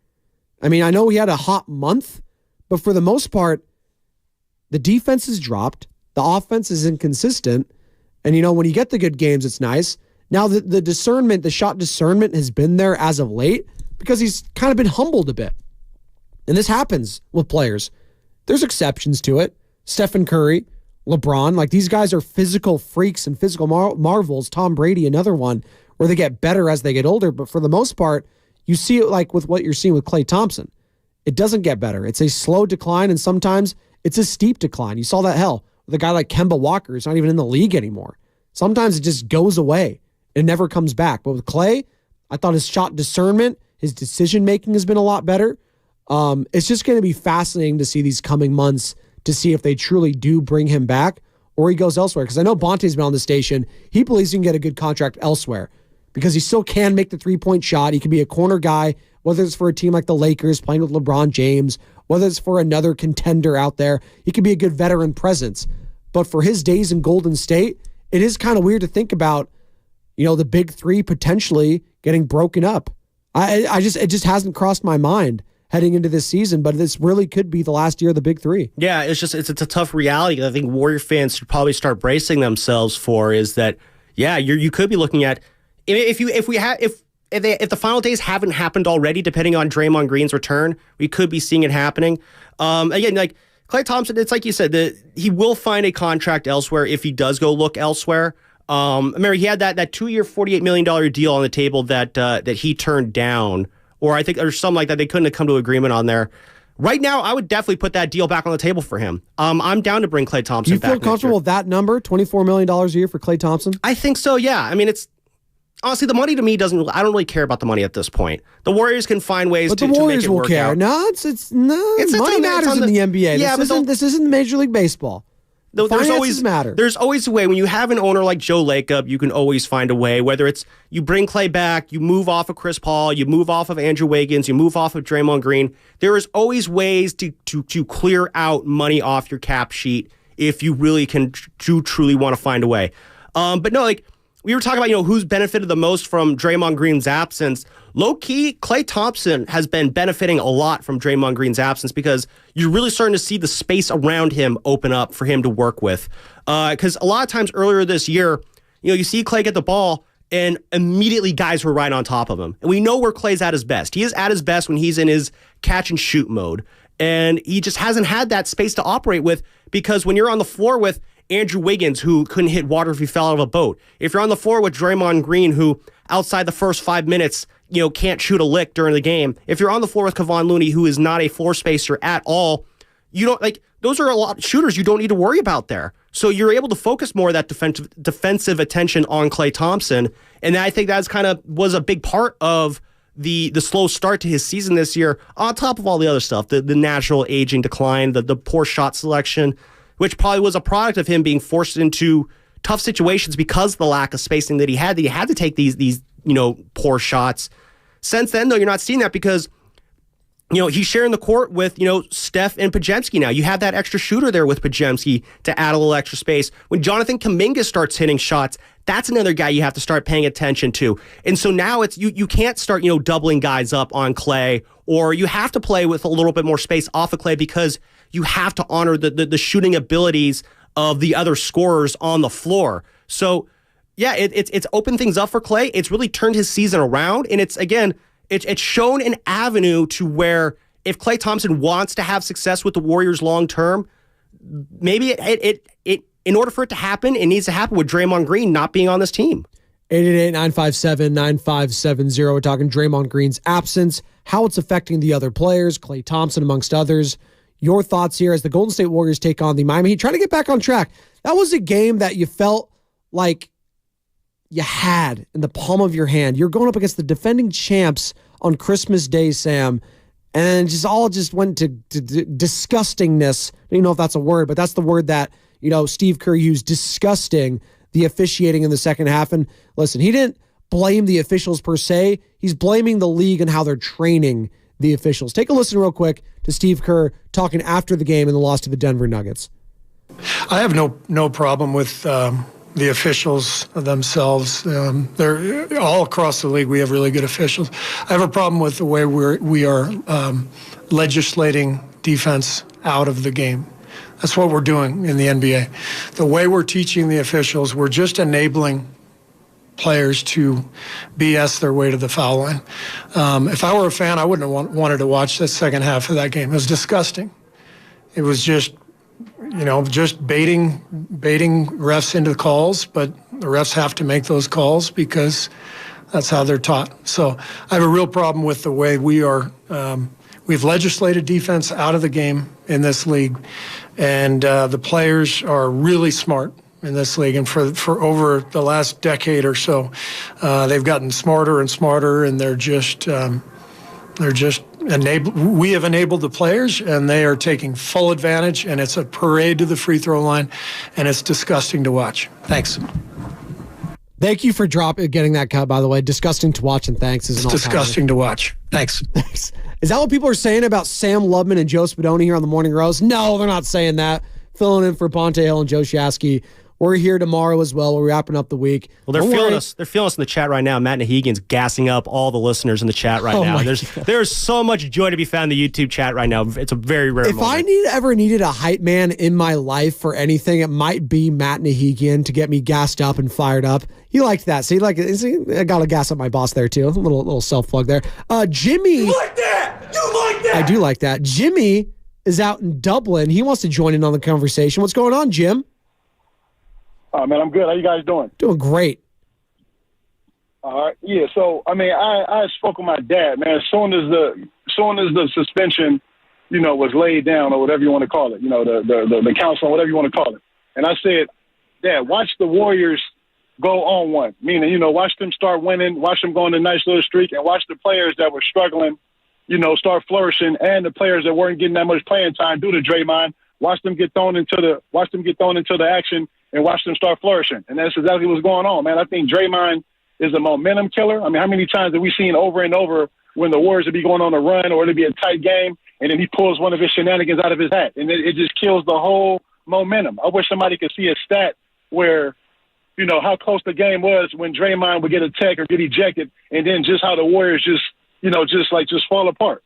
I mean, I know he had a hot month, but for the most part, the defense has dropped. The offense is inconsistent. And, when you get the good games, it's nice. Now, the discernment, the shot discernment has been there as of late because he's kind of been humbled a bit. And this happens with players. There's exceptions to it. Stephen Curry, LeBron, like these guys are physical freaks and physical marvels. Tom Brady, another one, where they get better as they get older. But for the most part, you see it like with what you're seeing with Klay Thompson. It doesn't get better. It's a slow decline, and sometimes it's a steep decline. You saw that with a guy like Kemba Walker who's not even in the league anymore. Sometimes it just goes away. It never comes back. But with Klay, I thought his shot discernment, his decision-making has been a lot better. It's just going to be fascinating to see these coming months to see if they truly do bring him back or he goes elsewhere. Because I know Bonte's been on the station. He believes he can get a good contract elsewhere because he still can make the three-point shot. He can be a corner guy, whether it's for a team like the Lakers playing with LeBron James, whether it's for another contender out there. He can be a good veteran presence. But for his days in Golden State, it is kind of weird to think about, the big 3 potentially getting broken up. It just hasn't crossed my mind heading into this season, but this really could be the last year of the big 3. Yeah, it's a tough reality. I think Warrior fans should probably start bracing themselves for is that, you could be looking at if the final days haven't happened already, depending on Draymond Green's return, we could be seeing it happening. Again, like Klay Thompson, it's like you said, he will find a contract elsewhere if he does go look elsewhere. Remember, he had that 2-year, $48 million deal on the table that he turned down. Or I think there's something like that. They couldn't have come to agreement on there. Right now, I would definitely put that deal back on the table for him. I'm down to bring Klay Thompson back. You feel comfortable with that number, $24 million a year for Klay Thompson? I think so, yeah. I mean, it's honestly, the money to me I don't really care about the money at this point. The Warriors can find ways to make it work out. But the Warriors will care. Money matters in the NBA. Yeah, this isn't Major League Baseball. There's always a way. When you have an owner like Joe Lacob, you can always find a way, whether it's you bring Klay back, you move off of Chris Paul, you move off of Andrew Wiggins, you move off of Draymond Green. There is always ways to clear out money off your cap sheet if you really can truly want to find a way. But no, like we were talking about, who's benefited the most from Draymond Green's absence. Low-key, Klay Thompson has been benefiting a lot from Draymond Green's absence because you're really starting to see the space around him open up for him to work with. Because a lot of times earlier this year, you see Klay get the ball and immediately guys were right on top of him. And we know where Klay's at his best. He is at his best when he's in his catch-and-shoot mode. And he just hasn't had that space to operate with because when you're on the floor with Andrew Wiggins, who couldn't hit water if he fell out of a boat. If you're on the floor with Draymond Green, who outside the first 5 minutes, can't shoot a lick during the game. If you're on the floor with Kevon Looney, who is not a floor spacer at all, those are a lot of shooters you don't need to worry about there. So you're able to focus more of that defensive attention on Klay Thompson. And I think that's was a big part of the slow start to his season this year, on top of all the other stuff, the natural aging decline, the poor shot selection, which probably was a product of him being forced into tough situations because of the lack of spacing that he had to take these poor shots. Since then, though, you're not seeing that because, he's sharing the court with, Steph and Podziemski now. You have that extra shooter there with Podziemski to add a little extra space. When Jonathan Kuminga starts hitting shots, that's another guy you have to start paying attention to. And so now it's you can't start, doubling guys up on Klay, or you have to play with a little bit more space off of Klay because you have to honor the shooting abilities of the other scorers on the floor. So, yeah, it's opened things up for Klay. It's really turned his season around, and it's shown an avenue to where if Klay Thompson wants to have success with the Warriors long term, maybe it in order for it to happen, it needs to happen with Draymond Green not being on this team. 888-957-9570. We're talking Draymond Green's absence, how it's affecting the other players, Klay Thompson amongst others. Your thoughts here as the Golden State Warriors take on the Miami Heat, trying to get back on track. That was a game that you felt like you had in the palm of your hand. You're going up against the defending champs on Christmas Day, Sam, and just went to disgustingness. I don't know if that's a word, but that's the word that Steve Kerr used, disgusting, the officiating in the second half. And listen, he didn't blame the officials per se. He's blaming the league and how they're training the officials. Take a listen real quick to Steve Kerr talking after the game and the loss to the Denver Nuggets. I have no problem with the officials themselves. They're all across the league. We have really good officials. I have a problem with the way we are legislating defense out of the game. That's what we're doing in the NBA. The way we're teaching the officials, we're just enabling players to BS their way to the foul line. If I were a fan, I wouldn't have wanted to watch the second half of that game. It was disgusting. It was just baiting refs into calls, but the refs have to make those calls because that's how they're taught. So I have a real problem with the way we've legislated defense out of the game in this league, and the players are really smart in this league, and for over the last decade or so, they've gotten smarter and smarter, and they're just we have enabled the players, and they are taking full advantage, and it's a parade to the free throw line, and it's disgusting to watch. Thanks. Thank you for getting that cut, by the way. Disgusting to watch, and thanks. It's disgusting to watch. Thanks. Thanks. Is that what people are saying about Sam Lubman and Joe Spadoni here on the Morning Roast? No, they're not saying that. Filling in for Bonte Hill and Joe Shasky. We're here tomorrow as well. We're wrapping up the week. Well, they're feeling us. They're feeling us in the chat right now. Matt Nahigian's gassing up all the listeners in the chat right now. There's so much joy to be found in the YouTube chat right now. It's a very rare moment. If I ever needed a hype man in my life for anything, it might be Matt Nahigian to get me gassed up and fired up. He liked that. See, I got to gas up my boss there too. A little self plug there. Jimmy, you like that? You like that? I do like that. Jimmy is out in Dublin. He wants to join in on the conversation. What's going on, Jim? Man, I'm good. How you guys doing? Doing great. All right. Yeah. So, I spoke with my dad, man. As soon as the suspension, was laid down, or whatever you want to call it, the council, whatever you want to call it. And I said, Dad, watch the Warriors go on one. Meaning, watch them start winning, watch them go on a nice little streak, and watch the players that were struggling, start flourishing, and the players that weren't getting that much playing time due to Draymond, watch them get thrown into the action. And watch them start flourishing. And that's exactly what's going on, man. I think Draymond is a momentum killer. I mean, how many times have we seen over and over when the Warriors would be going on a run or it'd be a tight game, and then he pulls one of his shenanigans out of his hat, and it just kills the whole momentum. I wish somebody could see a stat where how close the game was when Draymond would get a tech or get ejected, and then just how the Warriors just fall apart.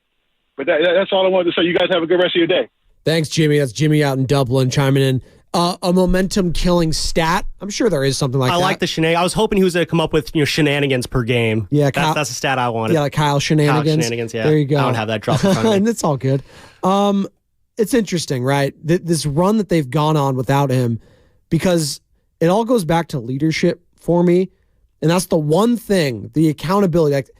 But that's all I wanted to say. You guys have a good rest of your day. Thanks, Jimmy. That's Jimmy out in Dublin chiming in. A momentum-killing stat. I'm sure there is something like that. I like the shenanigans. I was hoping he was going to come up with shenanigans per game. Yeah, that's a stat I wanted. Yeah, like Kyle Shenanigans. Kyle Shenanigans, yeah. There you go. I don't have that drop in front of me. And it's all good. It's interesting, right? This run that they've gone on without him, because it all goes back to leadership for me. And that's the one thing, the accountability. Like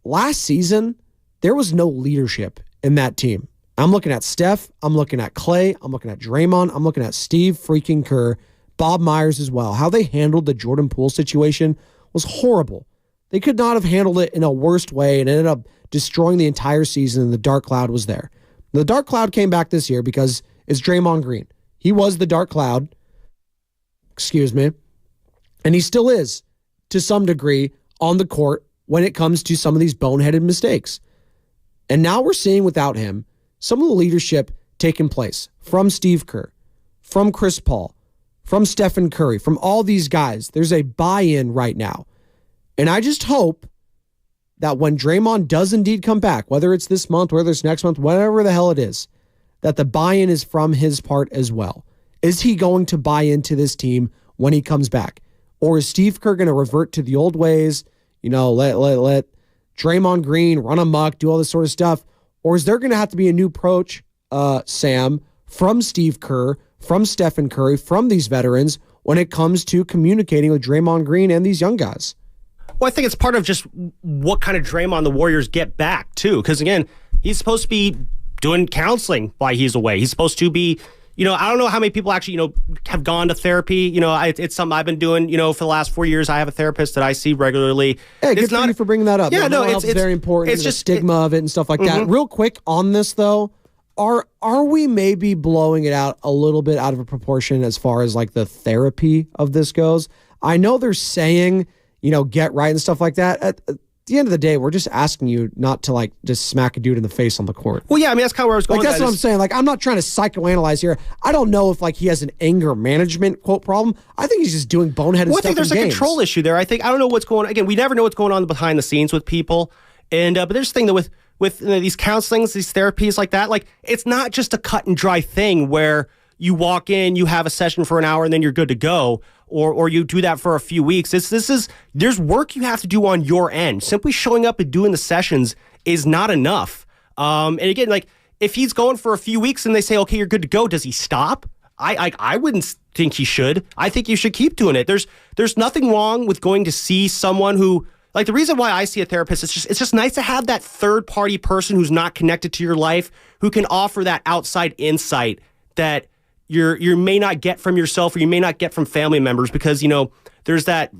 last season, there was no leadership in that team. I'm looking at Steph. I'm looking at Clay. I'm looking at Draymond. I'm looking at Steve freaking Kerr, Bob Myers as well. How they handled the Jordan Poole situation was horrible. They could not have handled it in a worse way and ended up destroying the entire season, and the dark cloud was there. The dark cloud came back this year because it's Draymond Green. He was the dark cloud. Excuse me. And he still is, to some degree, on the court when it comes to some of these boneheaded mistakes. And now we're seeing without him some of the leadership taking place from Steve Kerr, from Chris Paul, from Stephen Curry, from all these guys. There's a buy-in right now. And I just hope that when Draymond does indeed come back, whether it's this month, whether it's next month, whatever the hell it is, that the buy-in is from his part as well. Is he going to buy into this team when he comes back? Or is Steve Kerr going to revert to the old ways, let Draymond Green run amok, do all this sort of stuff? Or is there going to have to be a new approach, Sam, from Steve Kerr, from Stephen Curry, from these veterans when it comes to communicating with Draymond Green and these young guys? Well, I think it's part of just what kind of Draymond the Warriors get back, too. Because, again, he's supposed to be doing counseling while he's away. He's supposed to be, I don't know how many people actually, have gone to therapy. It's something I've been doing, for the last 4 years. I have a therapist that I see regularly. Hey, good for you for bringing that up. Yeah, it's very important. It's just the stigma of it and stuff like that. Real quick on this, though, are we maybe blowing it out a little bit out of a proportion as far as like the therapy of this goes? I know they're saying, get right and stuff like that. At the end of the day, we're just asking you not to like just smack a dude in the face on the court. Well, yeah, I mean, that's kind of where I was going. Like, that's what I'm saying. Like, I'm not trying to psychoanalyze here. I don't know if like he has an anger management quote problem. I think he's just doing boneheaded stuff. I think there's a control issue there. I don't know what's going on. Again, we never know what's going on behind the scenes with people. And but there's a thing that with these counselings, these therapies like that, like it's not just a cut and dry thing where you walk in, you have a session for an hour, and then you're good to go. Or you do that for a few weeks. There's work you have to do on your end. Simply showing up and doing the sessions is not enough. And again, like if he's going for a few weeks and they say, okay, you're good to go, does he stop? I wouldn't think he should. I think you should keep doing it. There's nothing wrong with going to see someone who, like the reason why I see a therapist, it's just nice to have that third party person who's not connected to your life, who can offer that outside insight that you may not get from yourself or you may not get from family members, because there's that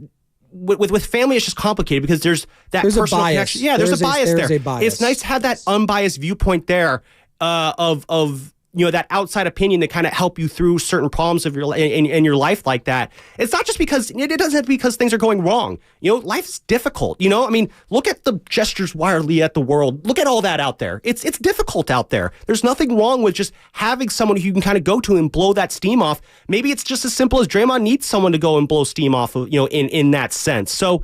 with family it's just complicated because there's personal connection. Yeah, there's a bias there. It's nice to have that unbiased viewpoint there of that outside opinion to kind of help you through certain problems of in your life like that. It's not just because it doesn't have to be because things are going wrong. Life's difficult. I mean, look at the gestures wildly at the world. Look at all that out there. It's difficult out there. There's nothing wrong with just having someone who you can kind of go to and blow that steam off. Maybe it's just as simple as Draymond needs someone to go and blow steam off of, in that sense. So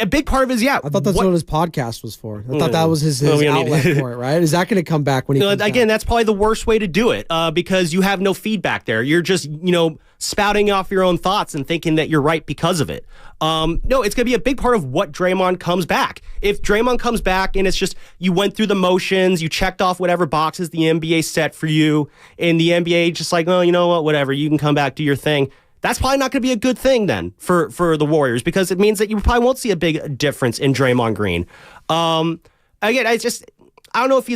a big part of it is, I thought that's what his podcast was for. I thought that was his outlet for it, right? Is that going to come back when he comes again, back? That's probably the worst way to do it because you have no feedback there. You're just, spouting off your own thoughts and thinking that you're right because of it. No, it's going to be a big part of what Draymond comes back. If Draymond comes back and it's just you went through the motions, you checked off whatever boxes the NBA set for you, and the NBA just like, oh, you know what, whatever, you can come back, do your thing. That's probably not going to be a good thing then for the Warriors, because it means that you probably won't see a big difference in Draymond Green. Again, I don't know if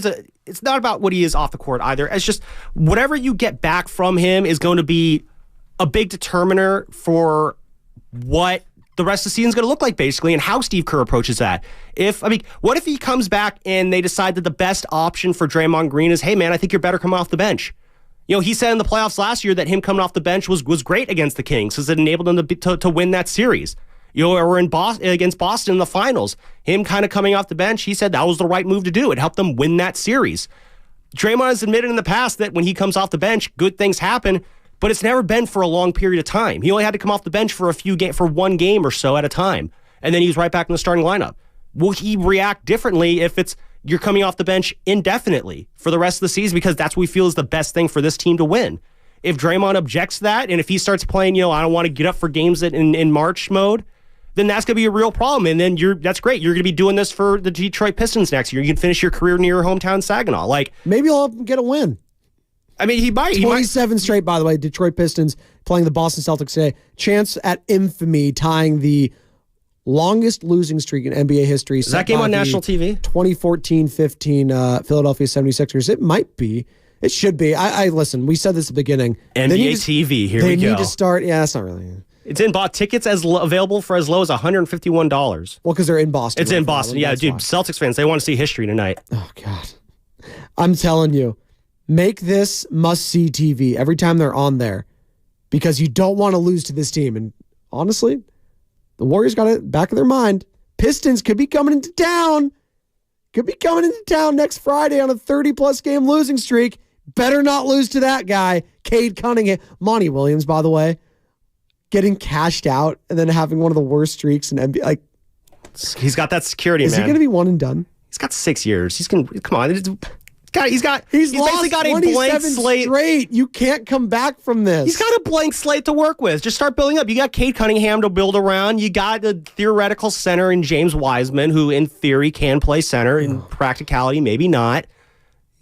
it's not about what he is off the court either. It's just whatever you get back from him is going to be a big determiner for what the rest of the season is going to look like, basically, and how Steve Kerr approaches that. What if he comes back and they decide that the best option for Draymond Green is, hey, man, I think you're better coming off the bench. He said in the playoffs last year that him coming off the bench was great against the Kings because it enabled them to win that series. Or in Boston, against Boston in the finals, him kind of coming off the bench, he said that was the right move to do. It helped them win that series. Draymond has admitted in the past that when he comes off the bench, good things happen, but it's never been for a long period of time. He only had to come off the bench for for one game or so at a time, and then he was right back in the starting lineup. Will he react differently if you're coming off the bench indefinitely for the rest of the season because that's what we feel is the best thing for this team to win? If Draymond objects to that, and if he starts playing, I don't want to get up for games in March mode, then that's going to be a real problem. And then that's great. You're going to be doing this for the Detroit Pistons next year. You can finish your career near your hometown Saginaw. Maybe he'll get a win. I mean, he might. 27 straight, by the way. Detroit Pistons playing the Boston Celtics today. Chance at infamy tying the longest losing streak in NBA history. Is that game on national TV? 2014-15 Philadelphia 76ers. It might be. It should be. I listen, we said this at the beginning. NBA TV, here we go. They need to start. Yeah, that's not really. It's in Boston. Tickets available for as low as $151. Well, because they're in Boston. It's in Boston. Yeah, dude. Celtics fans, they want to see history tonight. Oh, God. I'm telling you, make this must-see TV every time they're on there because you don't want to lose to this team. And honestly, the Warriors got it back of their mind. Pistons could be coming into town. Next Friday on a 30-plus game losing streak. Better not lose to that guy, Cade Cunningham. Monty Williams, by the way, getting cashed out and then having one of the worst streaks in NBA. He's got that security, man. Is he going to be one and done? He's got 6 years. He's going to come on. He's basically got a blank slate. Straight. You can't come back from this. He's got a blank slate to work with. Just start building up. You got Cade Cunningham to build around. You got the theoretical center in James Wiseman, who in theory can play center. In practicality, maybe not.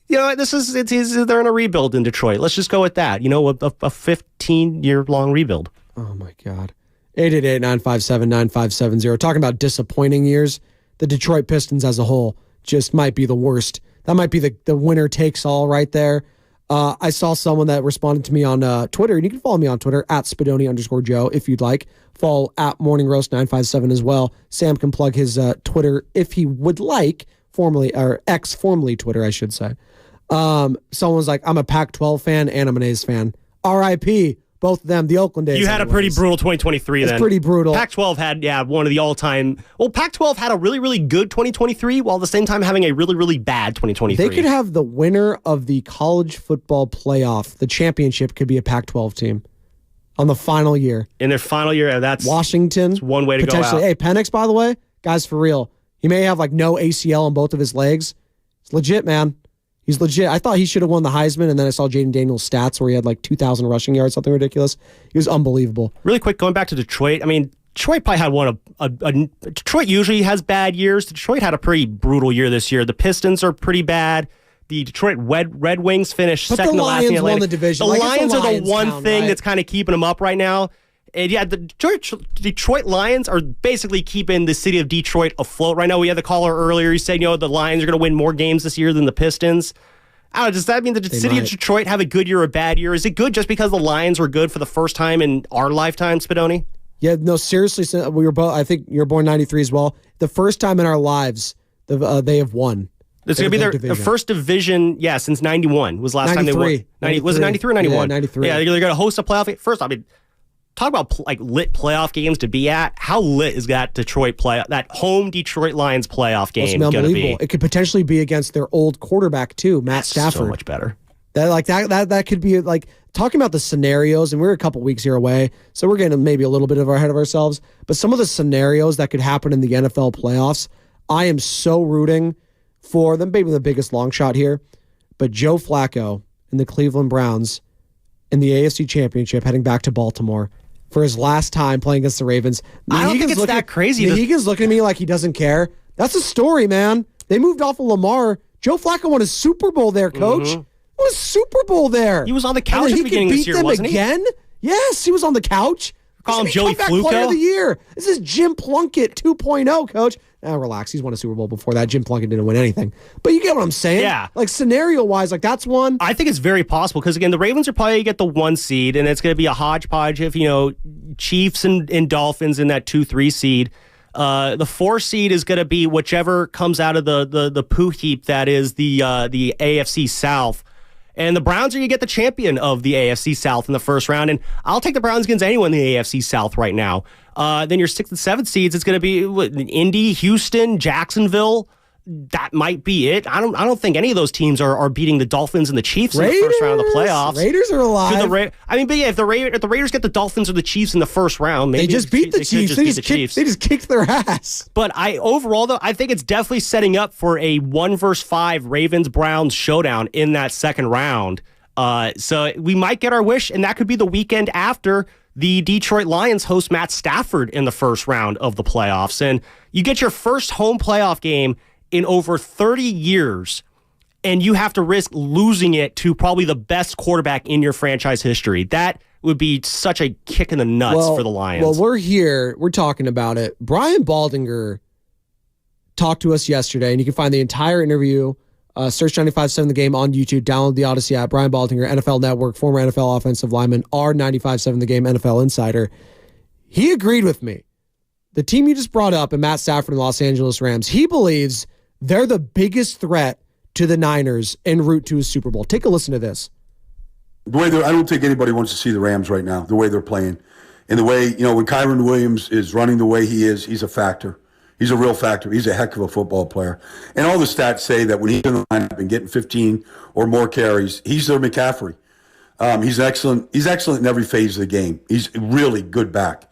They're in a rebuild in Detroit. Let's just go with that. A 15-year-long rebuild. Oh, my God. 888-957-9570. Talking about disappointing years, the Detroit Pistons as a whole just might be the worst. That might be the winner takes all right there. I saw someone that responded to me on Twitter, and you can follow me on Twitter, @Spadoni_Joe, if you'd like. Follow @MorningRoast957 as well. Sam can plug his Twitter if he would like, formerly Twitter, I should say. Someone's like, I'm a Pac-12 fan and I'm an A's fan. R.I.P. Both of them, the Oakland A's. You had a pretty brutal 2023 then. It's pretty brutal. Pac-12 had, one of the all-time... Well, Pac-12 had a really, really good 2023 while at the same time having a really, really bad 2023. They could have the winner of the college football playoff. The championship could be a Pac-12 team on the final year. In their final year, that's... Washington. That's one way to go out. Hey, Penix, by the way, guys, for real. He may have no ACL on both of his legs. It's legit, man. He's legit. I thought he should have won the Heisman, and then I saw Jaden Daniels' stats where he had 2,000 rushing yards, something ridiculous. He was unbelievable. Really quick, going back to Detroit, I mean, Detroit probably had one of... Detroit usually has bad years. Detroit had a pretty brutal year this year. The Pistons are pretty bad. The Detroit Red Wings finished second to last in the Atlantic. Won the division. The Lions are the one thing that's kind of keeping them up right now. And yeah, the Detroit Lions are basically keeping the city of Detroit afloat right now. We had the caller earlier. He said, the Lions are going to win more games this year than the Pistons. I don't know, does that mean that the city of Detroit have a good year or a bad year? Is it good just because the Lions were good for the first time in our lifetime, Spadoni? Yeah, no, seriously, we were both. I think you were born '93 as well. The first time in our lives, they have won. It's going to be their first division, since '91 was the last time they won. Was it '93 or '91? Yeah, '93. Yeah, they're going to host a playoff. First, I mean, talk about lit playoff games to be at. How lit is that that home Detroit Lions playoff game going to be? It could potentially be against their old quarterback too, Matt Stafford. So much better. That could be talking about the scenarios, and we're a couple weeks here away, so we're getting maybe a little bit ahead of ourselves. But some of the scenarios that could happen in the NFL playoffs, I am so rooting for them. Maybe the biggest long shot here, but Joe Flacco and the Cleveland Browns in the AFC Championship heading back to Baltimore for his last time playing against the Ravens. I don't think it's that crazy. He's looking at me like he doesn't care. That's a story, man. They moved off of Lamar. Joe Flacco won a Super Bowl there, Coach. Mm-hmm. Won a Super Bowl there. He was on the couch at the beginning of this year, wasn't he? Again? Yes, he was on the couch. Call him Joey Fluco. Player of the year. This is Jim Plunkett 2.0, Coach. Now relax. He's won a Super Bowl before that. Jim Plunkett didn't win anything. But you get what I'm saying? Yeah. Scenario-wise, that's one. I think it's very possible because, again, the Ravens are probably going to get the 1 seed, and it's going to be a hodgepodge of, Chiefs and Dolphins in that 2-3 seed. The 4 seed is going to be whichever comes out of the poo heap that is the AFC South. And the Browns are going to get the champion of the AFC South in the first round. And I'll take the Browns against anyone in the AFC South right now. Then your 6th and 7th seeds, it's going to be Indy, Houston, Jacksonville. that might be it. I don't think any of those teams are beating the Dolphins and the Chiefs in the first round of the playoffs. Raiders are alive. But yeah, if the Raiders get the Dolphins or the Chiefs in the first round, maybe they just beat the Chiefs. They just kicked their ass. But overall though, I think it's definitely setting up for a 1-5 Ravens-Browns showdown in that second round. So we might get our wish, and that could be the weekend after the Detroit Lions host Matt Stafford in the first round of the playoffs. And you get your first home playoff game in over 30 years, and you have to risk losing it to probably the best quarterback in your franchise history. That would be such a kick in the nuts for the Lions. Well, we're talking about it. Brian Baldinger talked to us yesterday, and you can find the entire interview. Search 95.7 The Game on YouTube. Download the Odyssey app. Brian Baldinger, NFL Network, former NFL offensive lineman, our 95.7 The Game NFL insider. He agreed with me. The team you just brought up, and Matt Stafford and Los Angeles Rams, he believes they're the biggest threat to the Niners en route to a Super Bowl. Take a listen to this. The way I don't think anybody wants to see the Rams right now, the way they're playing. And the way, when Kyron Williams is running the way he is, he's a factor. He's a real factor. He's a heck of a football player. And all the stats say that when he's in the lineup and getting 15 or more carries, he's their McCaffrey. He's excellent in every phase of the game. He's really good back.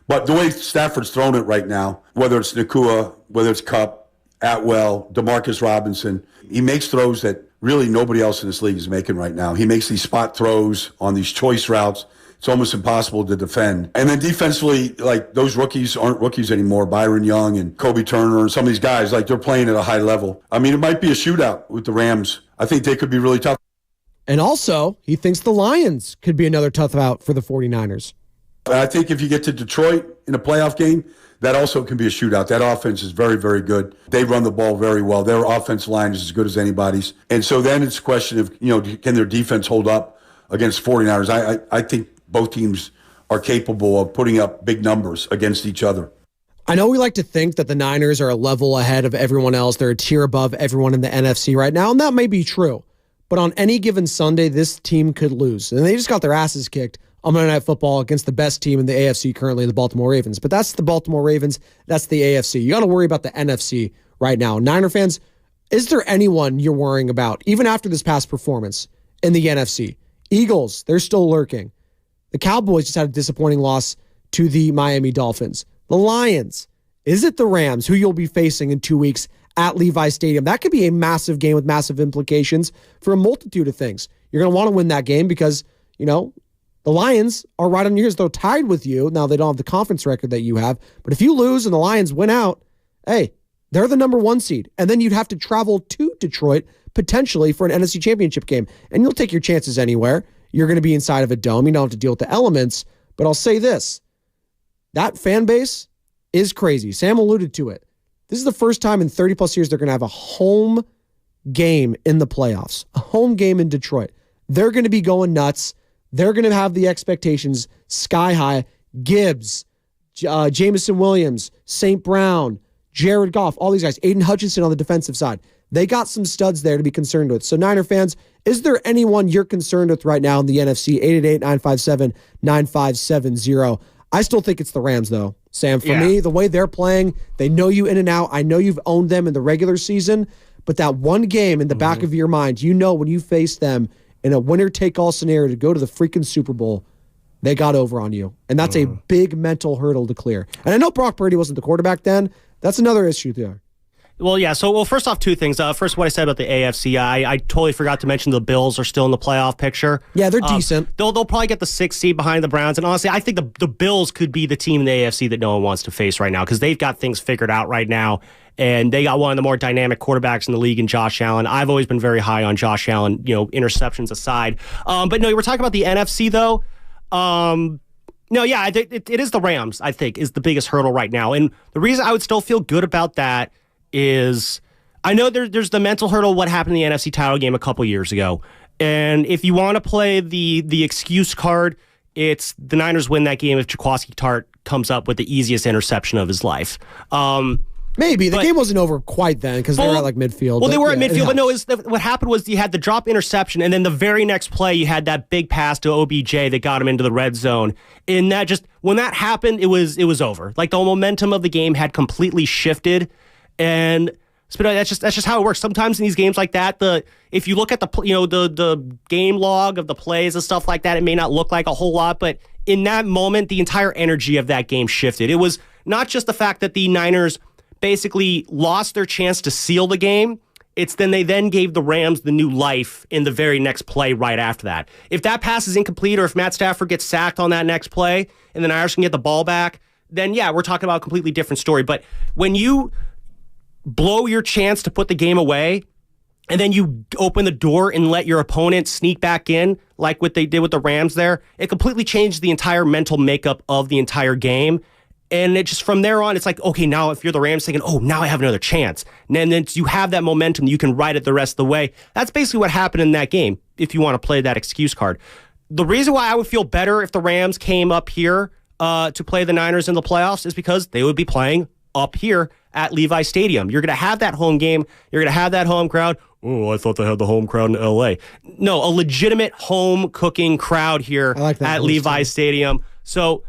But the way Stafford's thrown it right now, whether it's Nakua, whether it's Kupp, Atwell, DeMarcus Robinson, he makes throws that really nobody else in this league is making right now. He makes these spot throws on these choice routes. It's almost impossible to defend. And then defensively, like those rookies aren't rookies anymore. Byron Young and Kobe Turner and some of these guys, like they're playing at a high level. I mean, it might be a shootout with the Rams. I think they could be really tough. And also, he thinks the Lions could be another tough out for the 49ers. I think if you get to Detroit in a playoff game, that also can be a shootout. That offense is very, very good. They run the ball very well. Their offensive line is as good as anybody's. And so then it's a question of, can their defense hold up against 49ers? I think both teams are capable of putting up big numbers against each other. I know we like to think that the Niners are a level ahead of everyone else. They're a tier above everyone in the NFC right now, and that may be true. But on any given Sunday, this team could lose. And they just got their asses kicked on Monday Night Football against the best team in the AFC currently, the Baltimore Ravens. But that's the Baltimore Ravens. That's the AFC. You got to worry about the NFC right now. Niner fans, is there anyone you're worrying about, even after this past performance in the NFC? Eagles, they're still lurking. The Cowboys just had a disappointing loss to the Miami Dolphins. The Lions, is it the Rams, who you'll be facing in 2 weeks at Levi Stadium? That could be a massive game with massive implications for a multitude of things. You're going to want to win that game because, the Lions are right on your heels. They're tied with you. Now, they don't have the conference record that you have. But if you lose and the Lions win out, hey, they're the number 1 seed. And then you'd have to travel to Detroit potentially for an NFC Championship game. And you'll take your chances anywhere. You're going to be inside of a dome. You don't have to deal with the elements. But I'll say this. That fan base is crazy. Sam alluded to it. This is the first time in 30-plus years they're going to have a home game in the playoffs. A home game in Detroit. They're going to be going nuts. They're going to have the expectations sky high. Gibbs, Jamison Williams, St. Brown, Jared Goff, all these guys. Aiden Hutchinson on the defensive side. They got some studs there to be concerned with. So Niner fans, is there anyone you're concerned with right now in the NFC? 888-957-9570. I still think it's the Rams, though, Sam. For me, the way they're playing, they know you in and out. I know you've owned them in the regular season, but that one game in the back of your mind, when you face them in a winner-take-all scenario to go to the freaking Super Bowl, they got over on you. And that's a big mental hurdle to clear. And I know Brock Purdy wasn't the quarterback then. That's another issue there. Well, yeah. So, first off, two things. First, what I said about the AFC, I totally forgot to mention the Bills are still in the playoff picture. Yeah, they're decent. They'll probably get the 6th seed behind the Browns. And honestly, I think the Bills could be the team in the AFC that no one wants to face right now because they've got things figured out right now. And they got one of the more dynamic quarterbacks in the league in Josh Allen. I've always been very high on Josh Allen, interceptions aside. But no, we're talking about the NFC, though. It is the Rams, I think, is the biggest hurdle right now. And the reason I would still feel good about that is I know there's the mental hurdle, what happened in the NFC title game a couple years ago. And if you want to play the excuse card, it's the Niners win that game if Jaquiski Tartt comes up with the easiest interception of his life. Maybe. The game wasn't over quite then because they were at midfield. Well, they were at midfield, but no, what happened was you had the drop interception, and then the very next play you had that big pass to OBJ that got him into the red zone. And that when that happened, it was over. Like the momentum of the game had completely shifted. And But that's just how it works. Sometimes in these games like that, if you look at the game log of the plays and stuff like that, it may not look like a whole lot, but in that moment, the entire energy of that game shifted. It was not just the fact that the Niners basically lost their chance to seal the game. It's then they gave the Rams the new life in the very next play right after that. If that pass is incomplete or if Matt Stafford gets sacked on that next play and the Niners can get the ball back, then yeah, we're talking about a completely different story. But when you blow your chance to put the game away and then you open the door and let your opponent sneak back in like what they did with the Rams there, it completely changed the entire mental makeup of the entire game. And it just from there on, it's like, okay, now if you're the Rams thinking, oh, now I have another chance. And then you have that momentum, you can ride it the rest of the way. That's basically what happened in that game, if you want to play that excuse card. The reason why I would feel better if the Rams came up here to play the Niners in the playoffs is because they would be playing up here at Levi Stadium. You're going to have that home game. You're going to have that home crowd. Oh, I thought they had the home crowd in L.A. No, a legitimate home cooking crowd here at Levi Stadium. So,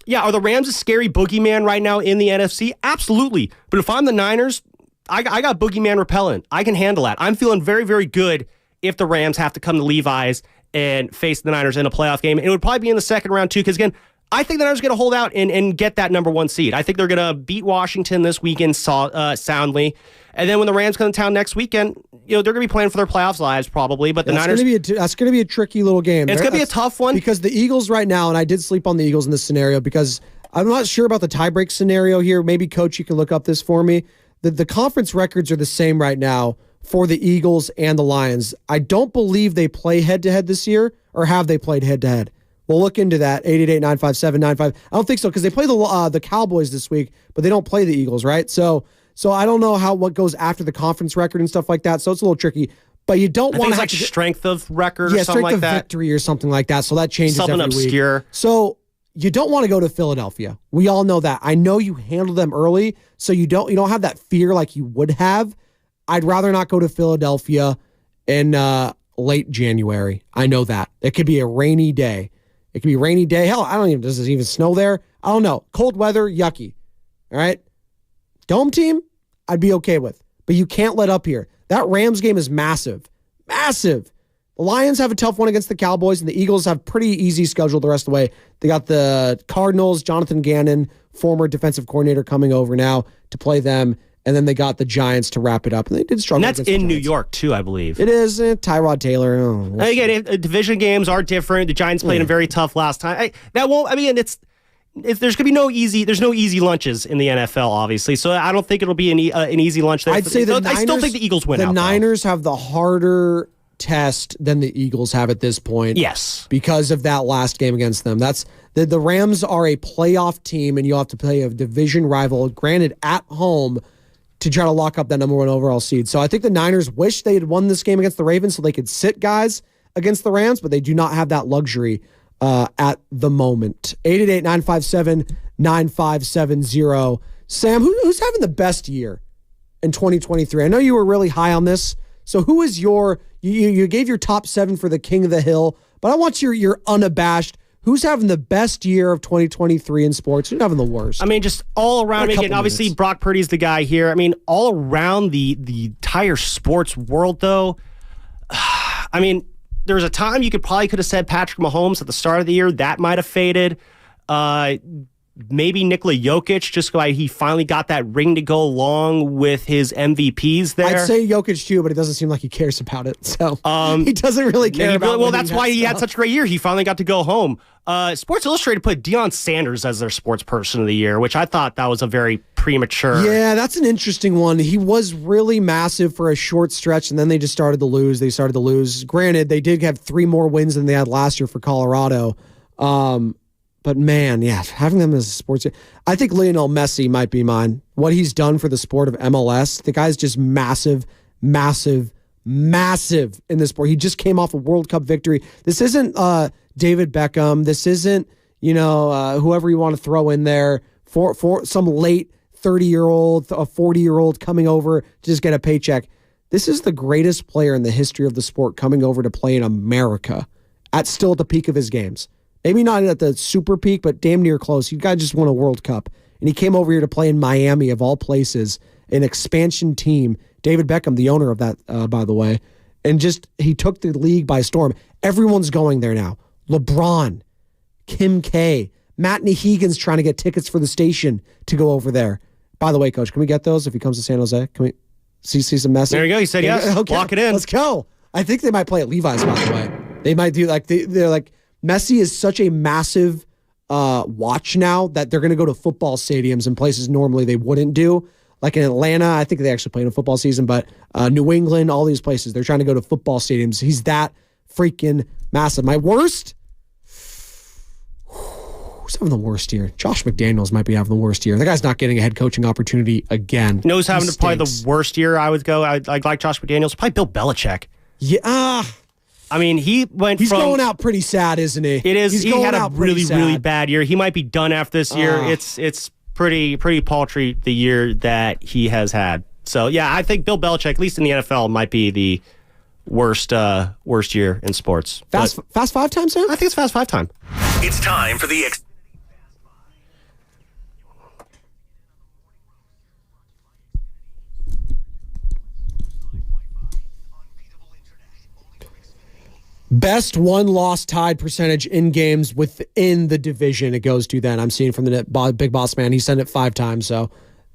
yeah, are the Rams a scary boogeyman right now in the NFC? Absolutely. But if I'm the Niners, I got boogeyman repellent. I can handle that. I'm feeling very, very good if the Rams have to come to Levi's and face the Niners in a playoff game. And it would probably be in the second round, too, because, again, I think the Niners are going to hold out and get that number 1 seed. I think they're going to beat Washington this weekend soundly. And then when the Rams come to town next weekend, they're going to be playing for their playoffs lives probably. But the Niners... That's going to be a tricky little game. It's going to be a tough one. Because the Eagles right now, and I did sleep on the Eagles in this scenario because I'm not sure about the tiebreak scenario here. Maybe, Coach, you can look up this for me. The conference records are the same right now for the Eagles and the Lions. I don't believe they play head-to-head this year, or have they played head-to-head? We'll look into that. 888-957-95. I don't think so because they play the Cowboys this week, but they don't play the Eagles, right? So I don't know what goes after the conference record and stuff like that. So it's a little tricky. But you don't want to have strength of record or something like that. Yeah, strength of victory or something like that. So that changes something every obscure. Week. So you don't want to go to Philadelphia. We all know that. I know you handled them early, so you don't have that fear like you would have. I'd rather not go to Philadelphia in late January. I know that. It could be a rainy day. It could be a rainy day. Hell, does it even snow there? I don't know. Cold weather, yucky. All right? Dome team, I'd be okay with. But you can't let up here. That Rams game is massive. Massive. The Lions have a tough one against the Cowboys, and the Eagles have pretty easy schedule the rest of the way. They got the Cardinals, Jonathan Gannon, former defensive coordinator, coming over now to play them. And then they got the Giants to wrap it up. And they did struggle. And that's in New York, too, I believe. It is. Tyrod Taylor. Again, division games are different. The Giants played them very tough last time. There's going to be no easy lunches in the NFL, obviously. So I don't think it'll be an easy lunch there. I'd say I still think the Eagles win out. The Niners have the harder test than the Eagles have at this point. Yes. Because of that last game against them. That's the Rams are a playoff team, and you'll have to play a division rival, granted at home, to try to lock up that number 1 overall seed. So I think the Niners wish they had won this game against the Ravens so they could sit guys against the Rams, but they do not have that luxury at the moment. 888-957-9570. Sam, who's having the best year in 2023? I know you were really high on this. So who is you gave your top 7 for the King of the Hill, but I want your unabashed. Who's having the best year of 2023 in sports? Who's having the worst? Just all around. Obviously, Brock Purdy's the guy here. All around the entire sports world, though. There was a time you could have said Patrick Mahomes at the start of the year. That might have faded. Maybe Nikola Jokic, just why he finally got that ring to go along with his MVPs there. I'd say Jokic too, but it doesn't seem like he cares about it. So he doesn't really care about it. Well, that's why he had such a great year. He finally got to go home. Sports Illustrated put Deion Sanders as their sports person of the year, which I thought that was a very premature. Yeah, that's an interesting one. He was really massive for a short stretch, and then they just started to lose. Granted, they did have 3 more wins than they had last year for Colorado. But man, yeah, having them as a sports... I think Lionel Messi might be mine. What he's done for the sport of MLS, the guy's just massive, massive, massive in this sport. He just came off a World Cup victory. This isn't David Beckham. This isn't, whoever you want to throw in there for some late 30-year-old, a 40-year-old coming over to just get a paycheck. This is the greatest player in the history of the sport coming over to play in America still at the peak of his games. Maybe not at the super peak, but damn near close. You guys just won a World Cup. And he came over here to play in Miami, of all places, an expansion team. David Beckham, the owner of that, by the way, and just he took the league by storm. Everyone's going there now. LeBron, Kim K, Matt Nahigan's trying to get tickets for the station to go over there. By the way, Coach, can we get those if he comes to San Jose? Can we see some message? There you go. He said yes. Okay. Lock it in. Let's go. I think they might play at Levi's, by the way. They might do they're like Messi is such a massive watch now that they're going to go to football stadiums in places normally they wouldn't do. Like in Atlanta, I think they actually play in a football season, but New England, all these places, they're trying to go to football stadiums. He's that freaking massive. My worst? Who's having the worst year? Josh McDaniels might be having the worst year. The guy's not getting a head coaching opportunity again. Knows having probably the worst year I would go. I like Josh McDaniels. Probably Bill Belichick. Yeah. I mean, he's going out pretty sad, isn't he? It is. He had a really bad year. He might be done after this year. It's pretty paltry the year that he has had. So yeah, I think Bill Belichick, at least in the NFL, might be the worst year in sports. Fast five time, Sam? I think it's fast five time. It's time for the best won-loss tied percentage in games within the division. It goes to then. I'm seeing from the Big Boss Man. He sent it 5 times, so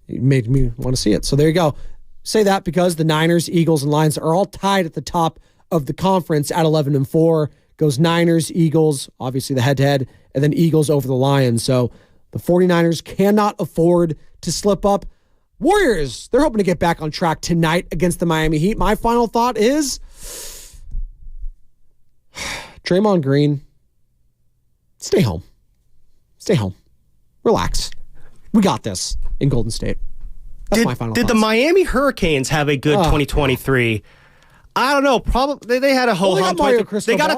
it made me want to see it. So there you go. Say that because the Niners, Eagles, and Lions are all tied at the top of the conference at 11-4. Goes Niners, Eagles, obviously the head-to-head, and then Eagles over the Lions. So the 49ers cannot afford to slip up. Warriors, they're hoping to get back on track tonight against the Miami Heat. My final thought is Draymond Green, stay home. Stay home. Relax. We got this in Golden State. That's my final thoughts. Did the Miami Hurricanes have a good 2023? I don't know. Probably they had a ho-hum. They got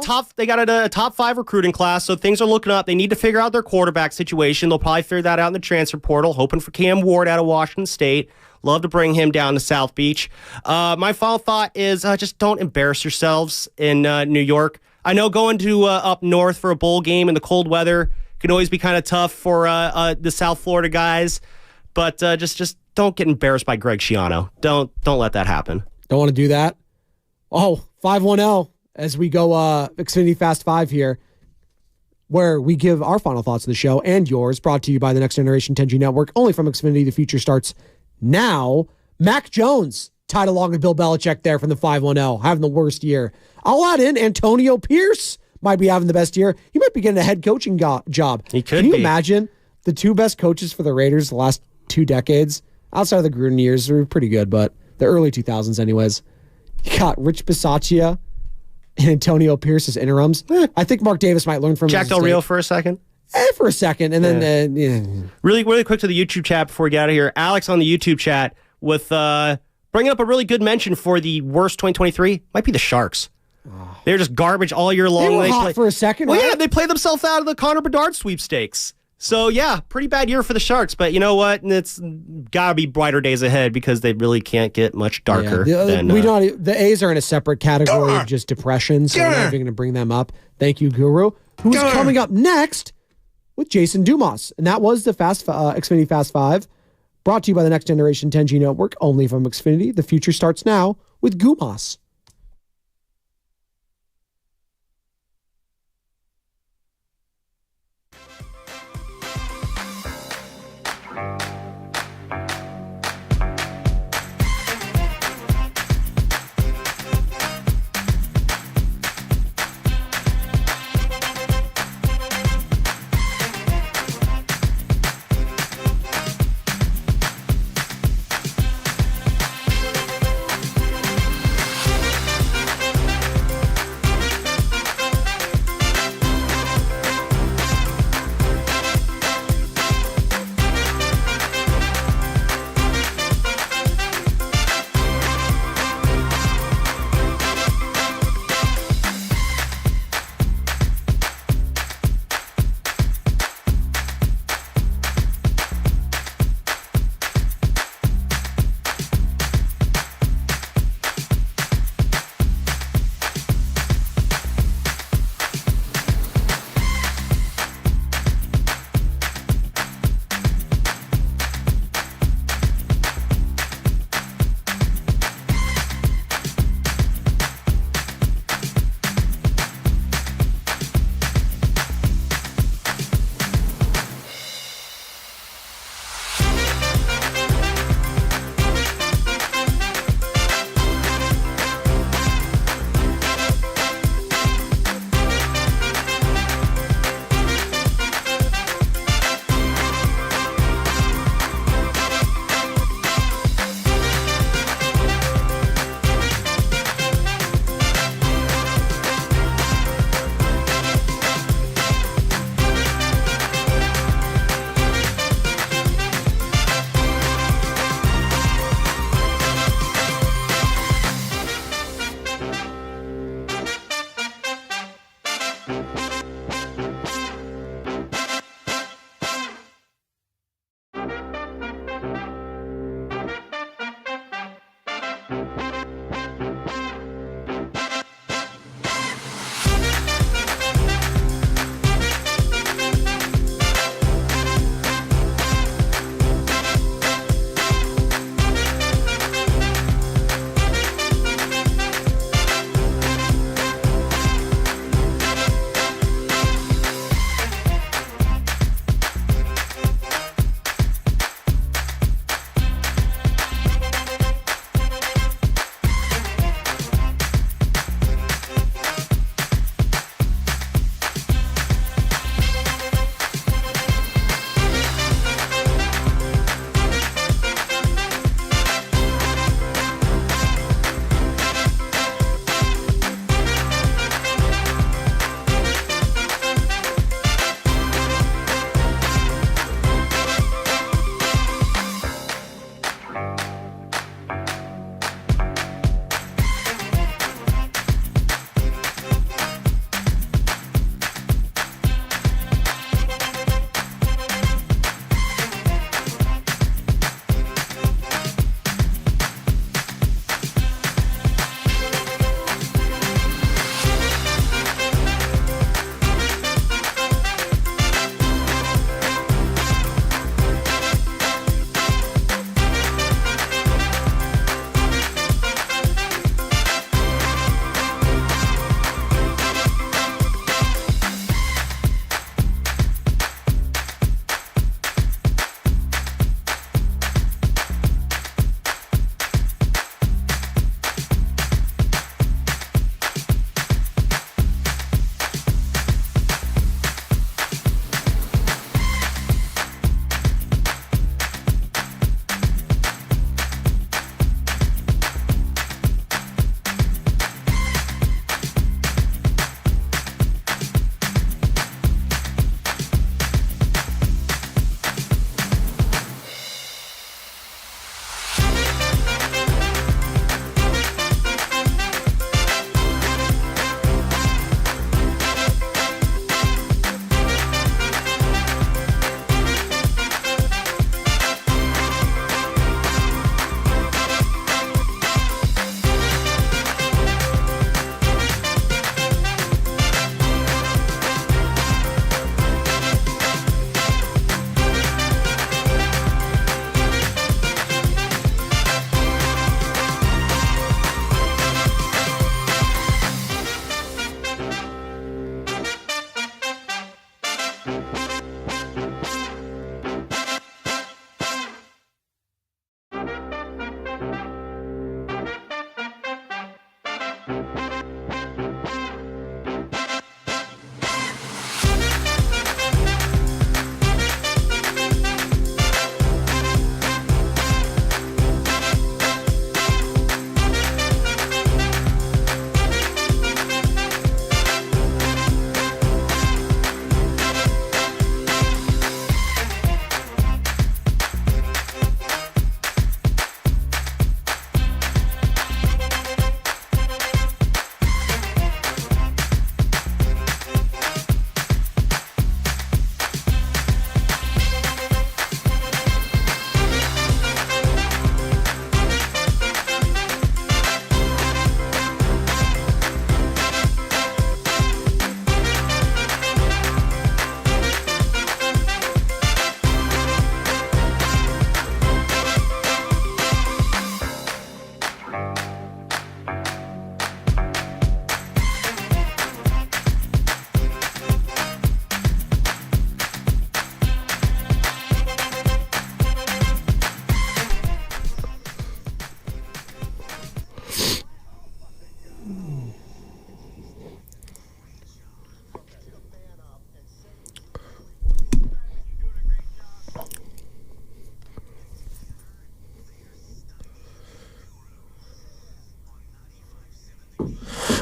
a top 5 recruiting class, so things are looking up. They need to figure out their quarterback situation. They'll probably figure that out in the transfer portal, hoping for Cam Ward out of Washington State. Love to bring him down to South Beach. My final thought is just don't embarrass yourselves in New York. I know going to up north for a bowl game in the cold weather can always be kind of tough for the South Florida guys, but just don't get embarrassed by Greg Schiano. Don't let that happen. Don't want to do that. Oh, 5-1-0 as we go Xfinity Fast 5 here, where we give our final thoughts of the show and yours, brought to you by the Next Generation 10G Network, only from Xfinity. The future starts now. Mac Jones tied along with Bill Belichick there from the 5-1-0, having the worst year. I'll add in Antonio Pierce might be having the best year. He might be getting a head coaching job. He could Can you imagine the 2 best coaches for the Raiders the last 2 decades? Outside of the Gruden years, they were pretty good, but the early 2000s anyways. You got Rich Bisaccia and Antonio Pierce as interims. I think Mark Davis might learn from Jack Del Rio for a second. For a second, and then Really quick to the YouTube chat before we get out of here. Alex on the YouTube chat with bringing up a really good mention for the worst 2023 might be the Sharks. They're just garbage all year long. They were hot for a second, Well, right? yeah, they played themselves out of the Connor Bedard sweepstakes. So, yeah, pretty bad year for the Sharks. But you know what? It's got to be brighter days ahead because they really can't get much darker. The A's are in a separate category of just depression, so we're not even going to bring them up. Thank you, Guru. Who's coming up next with Jason Dumas. And that was the Xfinity Fast 5, brought to you by the Next Generation 10G Network, only from Xfinity. The future starts now with Gumas.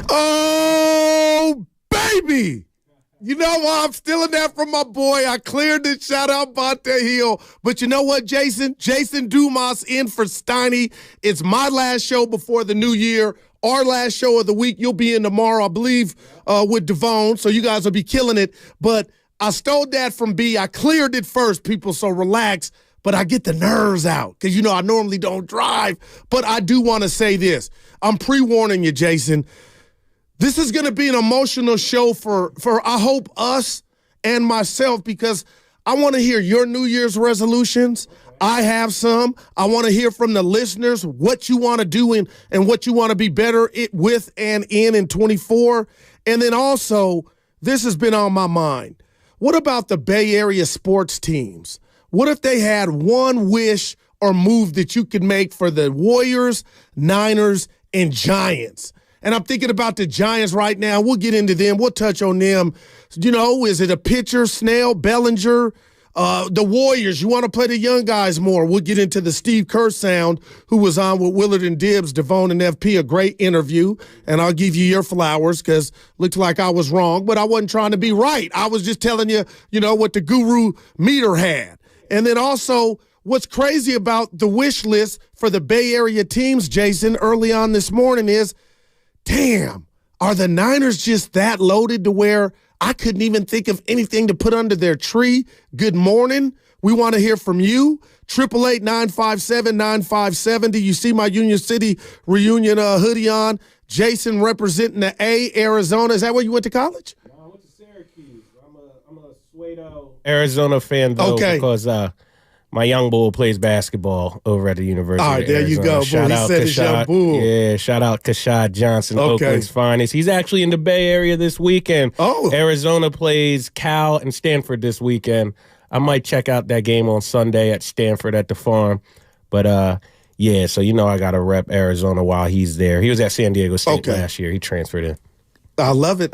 Oh, baby. You know why I'm stealing that from my boy? I cleared it. Shout out Bonte Hill. But you know what, Jason? Jason Dumas in for Steiny. It's my last show before the new year. Our last show of the week. You'll be in tomorrow, I believe, with Devone. So you guys will be killing it. But I stole that from B. I cleared it first, people, so relax. But I get the nerves out because, I normally don't drive. But I do want to say this. I'm pre-warning you, Jason. This is going to be an emotional show for I hope, us and myself, because I want to hear your New Year's resolutions. I have some. I want to hear from the listeners what you want to do and what you want to be better with and in 24. And then also, this has been on my mind. What about the Bay Area sports teams? What if they had one wish or move that you could make for the Warriors, Niners, and Giants? And I'm thinking about the Giants right now. We'll get into them. We'll touch on them. Is it a pitcher, Snell, Bellinger? The Warriors, you want to play the young guys more. We'll get into the Steve Kerr sound, who was on with Willard and Dibbs, Devone and FP, a great interview. And I'll give you your flowers because looks like I was wrong, but I wasn't trying to be right. I was just telling you, what the guru meter had. And then also, what's crazy about the wish list for the Bay Area teams, Jason, early on this morning is, damn, are the Niners just that loaded to where I couldn't even think of anything to put under their tree? Good morning. We want to hear from you. 888-957-9570. You see my Union City reunion hoodie on. Jason representing the A, Arizona. Is that where you went to college? No, I went to Syracuse. I'm a Suedo Arizona fan, though, because my young bull plays basketball over at the University of Arizona. All right, there you go. Shout out said his young bull. Yeah, shout out Kashad Johnson, Oakland's finest. He's actually in the Bay Area this weekend. Oh. Arizona plays Cal and Stanford this weekend. I might check out that game on Sunday at Stanford at the Farm. But, so I got to rep Arizona while he's there. He was at San Diego State last year. He transferred in. I love it.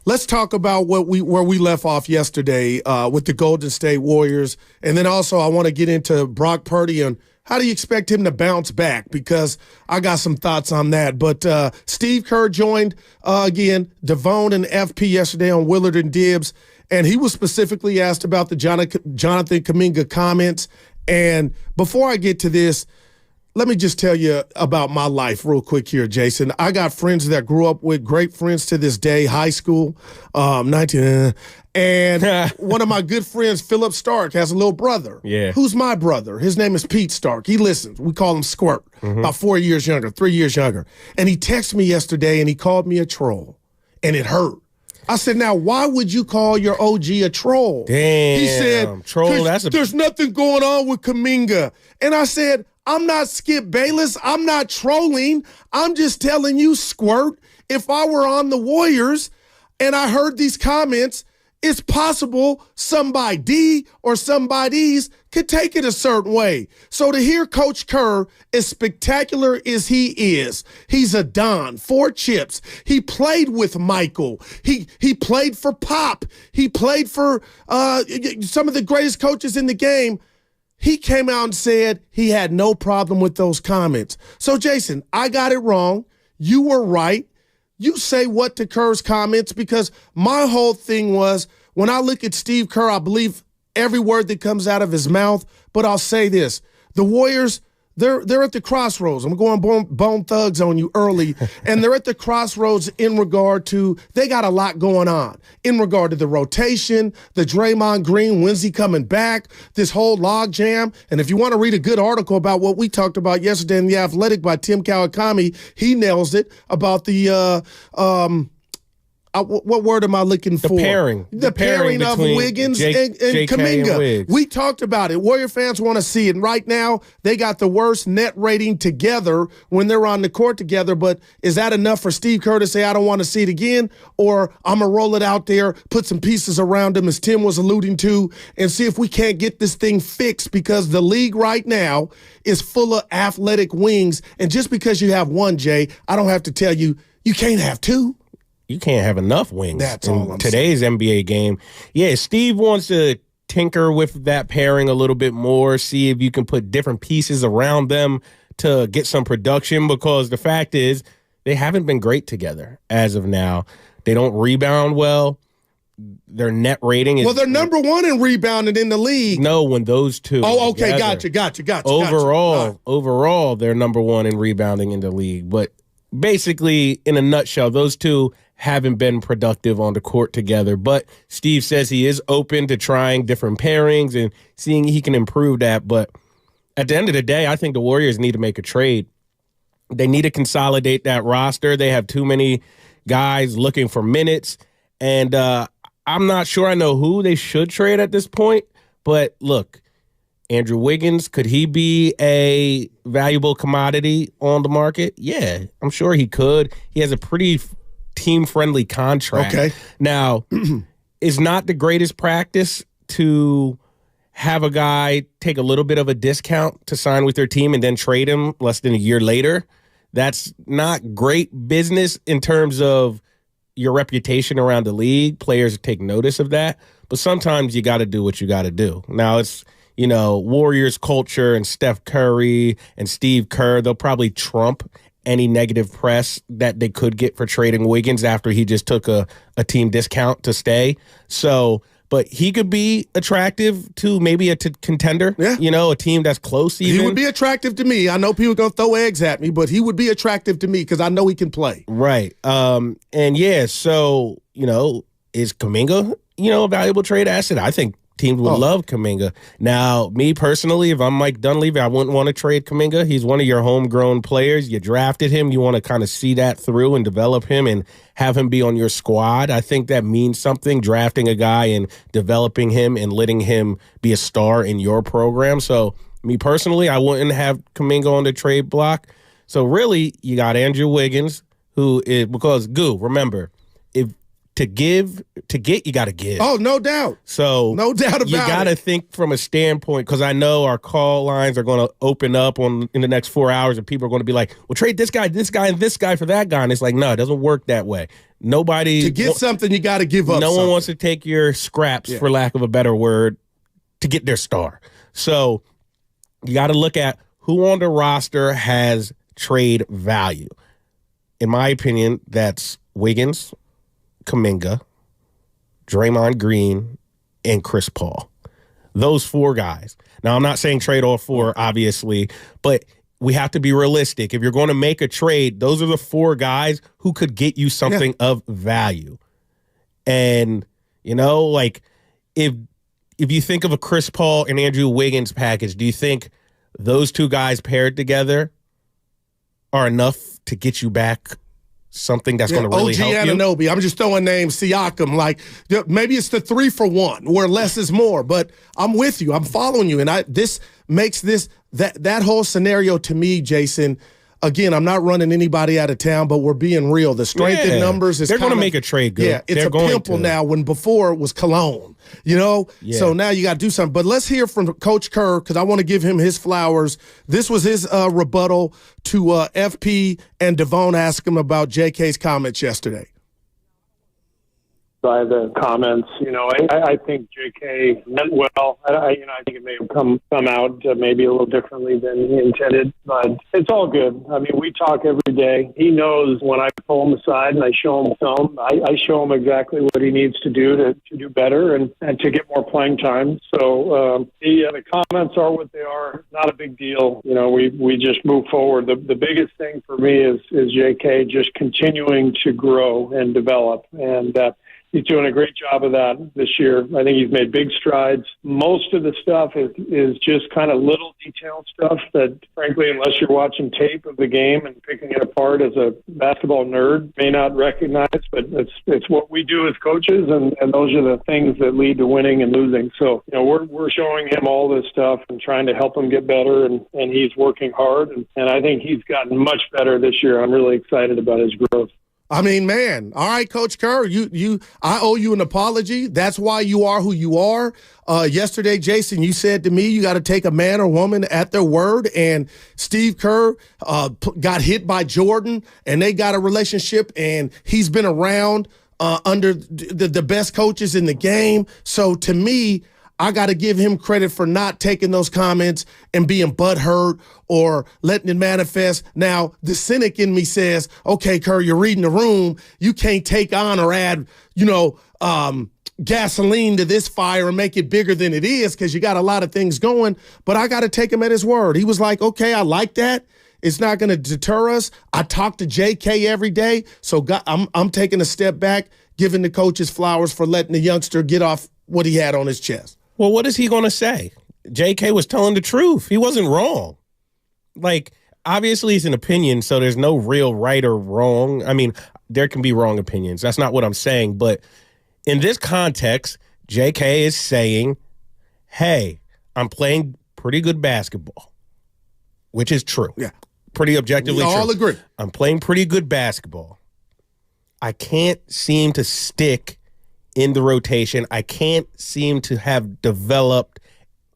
Let's talk about where we left off yesterday with the Golden State Warriors. And then also I want to get into Brock Purdy and how do you expect him to bounce back? Because I got some thoughts on that. But Steve Kerr joined, again, Devone and FP yesterday on Willard and Dibbs. And he was specifically asked about the Jonathan Kaminga comments. And before I get to this, let me just tell you about my life real quick here, Jason. I got friends that grew up with, great friends to this day, high school, and one of my good friends, Philip Stark, has a little brother. Yeah. Who's my brother? His name is Pete Stark. He listens. We call him Squirt, about 3 years younger. And he texted me yesterday, and he called me a troll, and it hurt. I said, now, why would you call your OG a troll? Damn. He said, troll, there's nothing going on with Kuminga. And I said, I'm not Skip Bayless. I'm not trolling. I'm just telling you, Squirt, if I were on the Warriors and I heard these comments, it's possible somebody or somebodies could take it a certain way. So to hear Coach Kerr, as spectacular as he is, he's a Don, 4 chips. He played with Michael. He played for Pop. He played for some of the greatest coaches in the game. He came out and said he had no problem with those comments. So, Jason, I got it wrong. You were right. You say what to Kerr's comments, because my whole thing was, when I look at Steve Kerr, I believe every word that comes out of his mouth. But I'll say this. The Warriors, they're at the crossroads. I'm going bone thugs on you early. And they're at the crossroads in regard to, they got a lot going on. In regard to the rotation, the Draymond Green, when's he coming back, this whole log jam. And if you want to read a good article about what we talked about yesterday in The Athletic by Tim Kawakami, he nails it about the what word am I looking for? The pairing of Wiggins and Kuminga. We talked about it. Warrior fans want to see it. And right now, they got the worst net rating together when they're on the court together. But is that enough for Steve Kerr to say, I don't want to see it again? Or I'm going to roll it out there, put some pieces around him, as Tim was alluding to, and see if we can't get this thing fixed, because the league right now is full of athletic wings. And just because you have one, Jay, I don't have to tell you, you can't have two. You can't have enough wings. That's all I'm today's saying. NBA game. Yeah, Steve wants to tinker with that pairing a little bit more, see if you can put different pieces around them to get some production, because the fact is, they haven't been great together as of now. They don't rebound well. Their net rating is... Well, they're number one in rebounding in the league. No, when those two... Oh, okay, gotcha. Overall, they're number one in rebounding in the league. But basically, in a nutshell, those two haven't been productive on the court together. But Steve says he is open to trying different pairings and seeing he can improve that. But at the end of the day, I think the Warriors need to make a trade. They need to consolidate that roster. They have too many guys looking for minutes. And I'm not sure I know who they should trade at this point. But look, Andrew Wiggins, could he be a valuable commodity on the market? Yeah, I'm sure he could. He has a pretty team-friendly contract. Okay. Now, it's not the greatest practice to have a guy take a little bit of a discount to sign with their team and then trade him less than a year later. That's not great business in terms of your reputation around the league. Players take notice of that. But sometimes you got to do what you got to do. Now, it's, Warriors culture and Steph Curry and Steve Kerr, they'll probably trump any negative press that they could get for trading Wiggins after he just took a team discount to stay. So, but he could be attractive to maybe a contender, a team that's close even. He would be attractive to me. I know people are going to throw eggs at me, but he would be attractive to me because I know he can play. Right. So, is Kaminga, a valuable trade asset? I think teams would love Kuminga. Now, me personally, if I'm Mike Dunleavy, I wouldn't want to trade Kuminga. He's one of your homegrown players. You drafted him. You want to kind of see that through and develop him and have him be on your squad. I think that means something, drafting a guy and developing him and letting him be a star in your program. So, me personally, I wouldn't have Kuminga on the trade block. So, really, you got Andrew Wiggins, who is, because, remember, to get, you got to give. Oh, no doubt. So no doubt about it. You got to think from a standpoint, because I know our call lines are going to open up in the next 4 hours, and people are going to be like, well, trade this guy, and this guy for that guy. And it's like, no, it doesn't work that way. Nobody. To get something, you got to give up. No one wants to take your scraps, for lack of a better word, to get their star. So you got to look at who on the roster has trade value. In my opinion, that's Wiggins, Kaminga, Draymond Green, and Chris Paul. Those four guys. Now, I'm not saying trade all four, obviously, but we have to be realistic. If you're going to make a trade, those are the four guys who could get you something of value. And, if you think of a Chris Paul and Andrew Wiggins package, do you think those two guys paired together are enough to get you back something that's going to really help you? OG Anunoby. I'm just throwing names. Siakam. Like, maybe it's the 3-for-1 where less is more. But I'm with you. I'm following you. And this makes that whole scenario to me, Jason. Again, I'm not running anybody out of town, but we're being real. The strength in numbers is they're going to make a trade good. Yeah, it's a pimple now when before it was cologne, So now you got to do something. But let's hear from Coach Kerr because I want to give him his flowers. This was his rebuttal to FP and Devon asked him about JK's comments yesterday. By the comments, I think JK meant well. I think it may have come out maybe a little differently than he intended, but it's all good. I mean, we talk every day. He knows when I pull him aside and I show him film, I show him exactly what he needs to do to do better and to get more playing time. So the comments are what they are. Not a big deal. We just move forward. The biggest thing for me is JK just continuing to grow and develop, and he's doing a great job of that this year. I think he's made big strides. Most of the stuff is just kind of little detailed stuff that, frankly, unless you're watching tape of the game and picking it apart as a basketball nerd, may not recognize. But it's what we do as coaches, and those are the things that lead to winning and losing. So, we're showing him all this stuff and trying to help him get better, and he's working hard. And I think he's gotten much better this year. I'm really excited about his growth. I mean, man. All right, Coach Kerr, I owe you an apology. That's why you are who you are. Yesterday, Jason, you said to me, you got to take a man or woman at their word. And Steve Kerr got hit by Jordan, and they got a relationship, and he's been around under the best coaches in the game. So to me, I got to give him credit for not taking those comments and being butthurt or letting it manifest. Now, the cynic in me says, okay, Kerr, you're reading the room. You can't take on or add, gasoline to this fire and make it bigger than it is because you got a lot of things going. But I got to take him at his word. He was like, okay, I like that. It's not going to deter us. I talk to JK every day. So I'm taking a step back, giving the coaches flowers for letting the youngster get off what he had on his chest. Well, what is he going to say? JK was telling the truth. He wasn't wrong. Like, obviously it's an opinion, so there's no real right or wrong. I mean, there can be wrong opinions. That's not what I'm saying. But in this context, JK is saying, hey, I'm playing pretty good basketball, which is true. Yeah. Pretty objectively true. We all true. agree. I'm playing pretty good basketball. I can't seem to stick in the rotation. I can't seem to have developed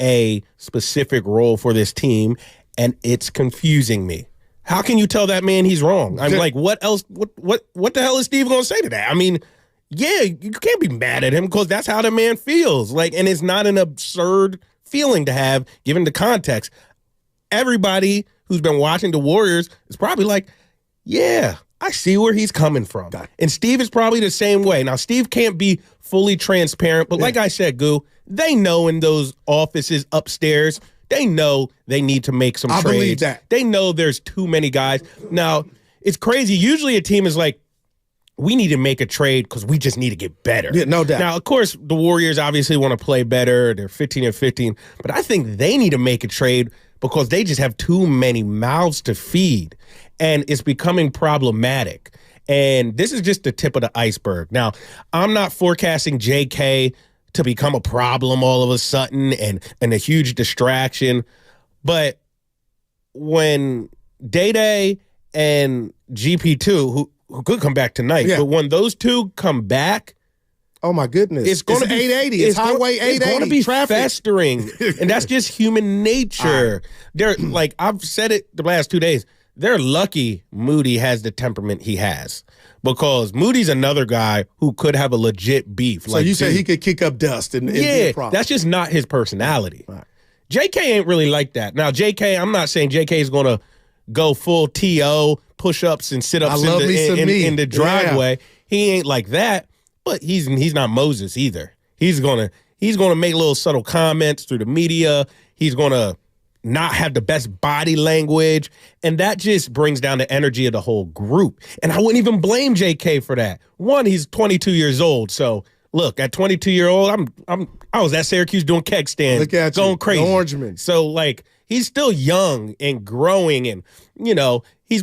a specific role for this team, and it's confusing me. How can you tell that man he's wrong? I'm like, what else? What the hell is Steve going to say to that? I mean, yeah, you can't be mad at him because that's how the man feels. Like, and it's not an absurd feeling to have given the context. Everybody who's been watching the Warriors is probably like, yeah, I see where he's coming from. And Steve is probably the same way. Now, Steve can't be fully transparent, but like I said, Goo, they know in those offices upstairs, they know they need to make some trades. I believe that. They know there's too many guys. Now, it's crazy. Usually a team is like, we need to make a trade because we just need to get better. Yeah, no doubt. Now, of course, the Warriors obviously want to play better. They're 15-15. But I think they need to make a trade because they just have too many mouths to feed. And it's becoming problematic. And this is just the tip of the iceberg. Now, I'm not forecasting JK to become a problem all of a sudden and a huge distraction. But when Day-Day and GP2, who could come back tonight, but when those two come back, oh my goodness, it's going to be 880. It's Highway 880. It's going to be traffic. Festering, and that's just human nature. They're like, I've said it the last 2 days. They're lucky Moody has the temperament he has because Moody's another guy who could have a legit beef. So you say he could kick up dust and be a problem. That's just not his personality. Right. JK ain't really like that. Now, JK, I'm not saying JK is going to go full TO, push-ups and sit-ups in the driveway. Yeah. He ain't like that, but he's not Moses either. He's gonna make little subtle comments through the media. He's gonna not have the best body language, and that just brings down the energy of the whole group. And I wouldn't even blame JK for that. One, he's 22 years old, so look, at 22-year-old, I was at Syracuse doing keg stands, look at going crazy. Orangeman. So like, he's still young and growing, and he's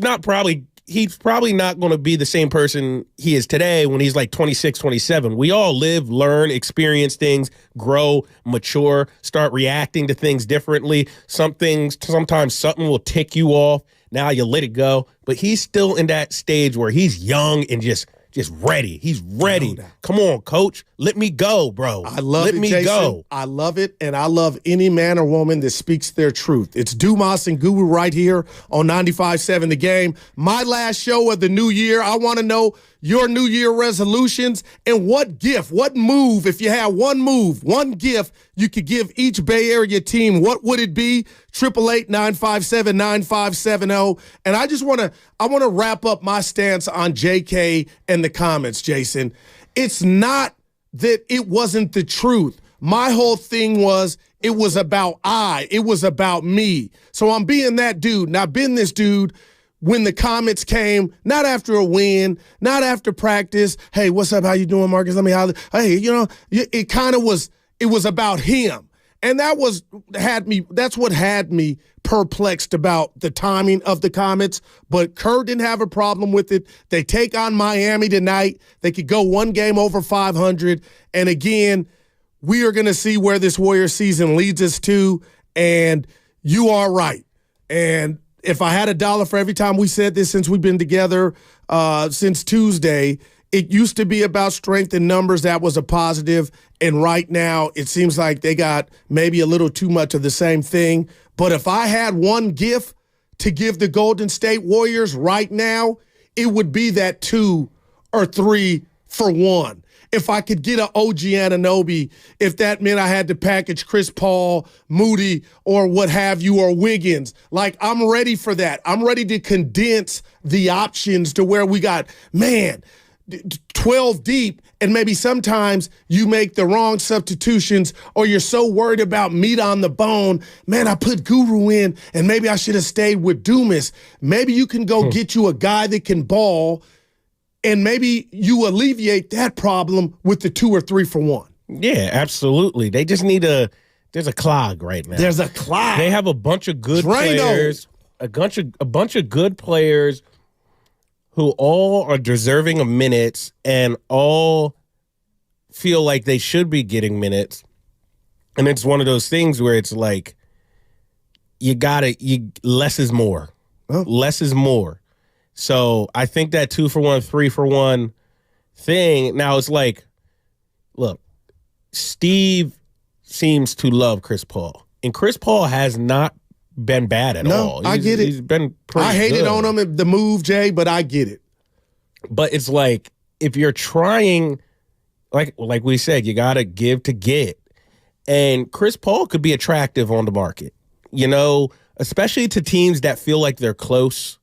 probably not going to be the same person he is today when he's like 26, 27. We all live, learn, experience things, grow, mature, start reacting to things differently. Sometimes something will tick you off. Now you let it go. But he's still in that stage where he's young and just ready. He's ready. Come on, coach. Let me go, bro. I love it, Jason. Go. I love it, and I love any man or woman that speaks their truth. It's Dumas and Guru right here on 95.7 The Game. My last show of the new year. I want to know your New Year resolutions and what gift, what move, if you had one gift you could give each Bay Area team, what would it be? 888-957-9570. And I want to wrap up my stance on JK and the comments, Jason. It's not that it wasn't the truth. My whole thing was it was about it was about me. So I'm being that dude, and I've been this dude when the comments came, not after a win, not after practice. Hey, what's up? How you doing, Marcus? Let me holler. Hey, it kind of was, it was about him. And that's what had me perplexed about the timing of the comments. But Kerr didn't have a problem with it. They take on Miami tonight. They could go one game over 500. And again, we are going to see where this Warrior season leads us to. And you are right. And if I had $1 for every time we said this since we've been together since Tuesday, it used to be about strength in numbers. That was a positive. And right now, it seems like they got maybe a little too much of the same thing. But if I had one gift to give the Golden State Warriors right now, it would be that 2 or 3 for 1. if I could get an OG Anunoby, if that meant I had to package Chris Paul, Moody, or what have you, or Wiggins. Like, I'm ready for that. I'm ready to condense the options to where we got, 12 deep, and maybe sometimes you make the wrong substitutions or you're so worried about meat on the bone. Man, I put Guru in, and maybe I should have stayed with Dumas. Maybe you can go get you a guy that can ball, and maybe you alleviate that problem with the 2 or 3 for 1. Yeah, absolutely. They just need there's a clog right now. There's a clog. They have a bunch of good players, a bunch of good players who all are deserving of minutes and all feel like they should be getting minutes. And it's one of those things where it's like, less is more. Oh. Less is more. So I think that 2 for 1, 3 for 1 thing, now it's like, look, Steve seems to love Chris Paul. And Chris Paul has not been bad at all. I get it. He's been pretty I hated good on him, the move, Jay, but I get it. But it's like, if you're trying, like we said, you got to give to get. And Chris Paul could be attractive on the market, especially to teams that feel like they're close,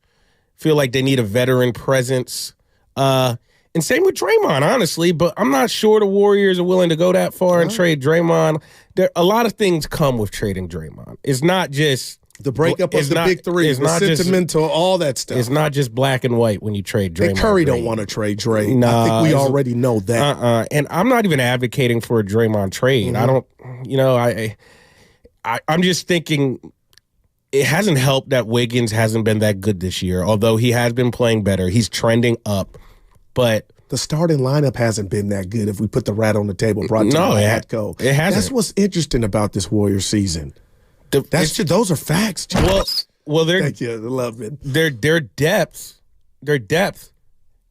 feel like they need a veteran presence. And same with Draymond, honestly, but I'm not sure the Warriors are willing to go that far and trade Draymond. A lot of things come with trading Draymond. It's not just the breakup of the big three, the sentimental, all that stuff. It's not just black and white when you trade Draymond. And Curry don't want to trade Dray. Nah, I think we already know that. And I'm not even advocating for a Draymond trade. I don't, I'm just thinking it hasn't helped that Wiggins hasn't been that good this year, although he has been playing better. He's trending up. But the starting lineup hasn't been that good if we put the rat on the table brought to you by Atco. It hasn't. That's what's interesting about this Warriors season. Those are facts. Well, thank you. I love it. Their depth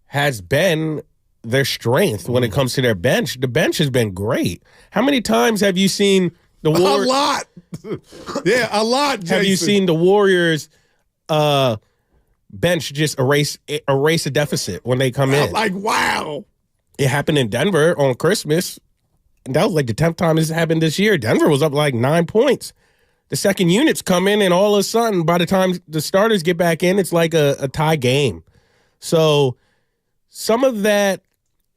has been their strength when it comes to their bench. The bench has been great. How many times have you seen the Warriors? A lot. Yeah, a lot, Jason. Have you seen the Warriors bench just erase a deficit when they come in? Like, wow. It happened in Denver on Christmas. And that was like the 10th time this happened this year. Denver was up like 9 points. The second units come in, and all of a sudden, by the time the starters get back in, it's like a tie game. So some of that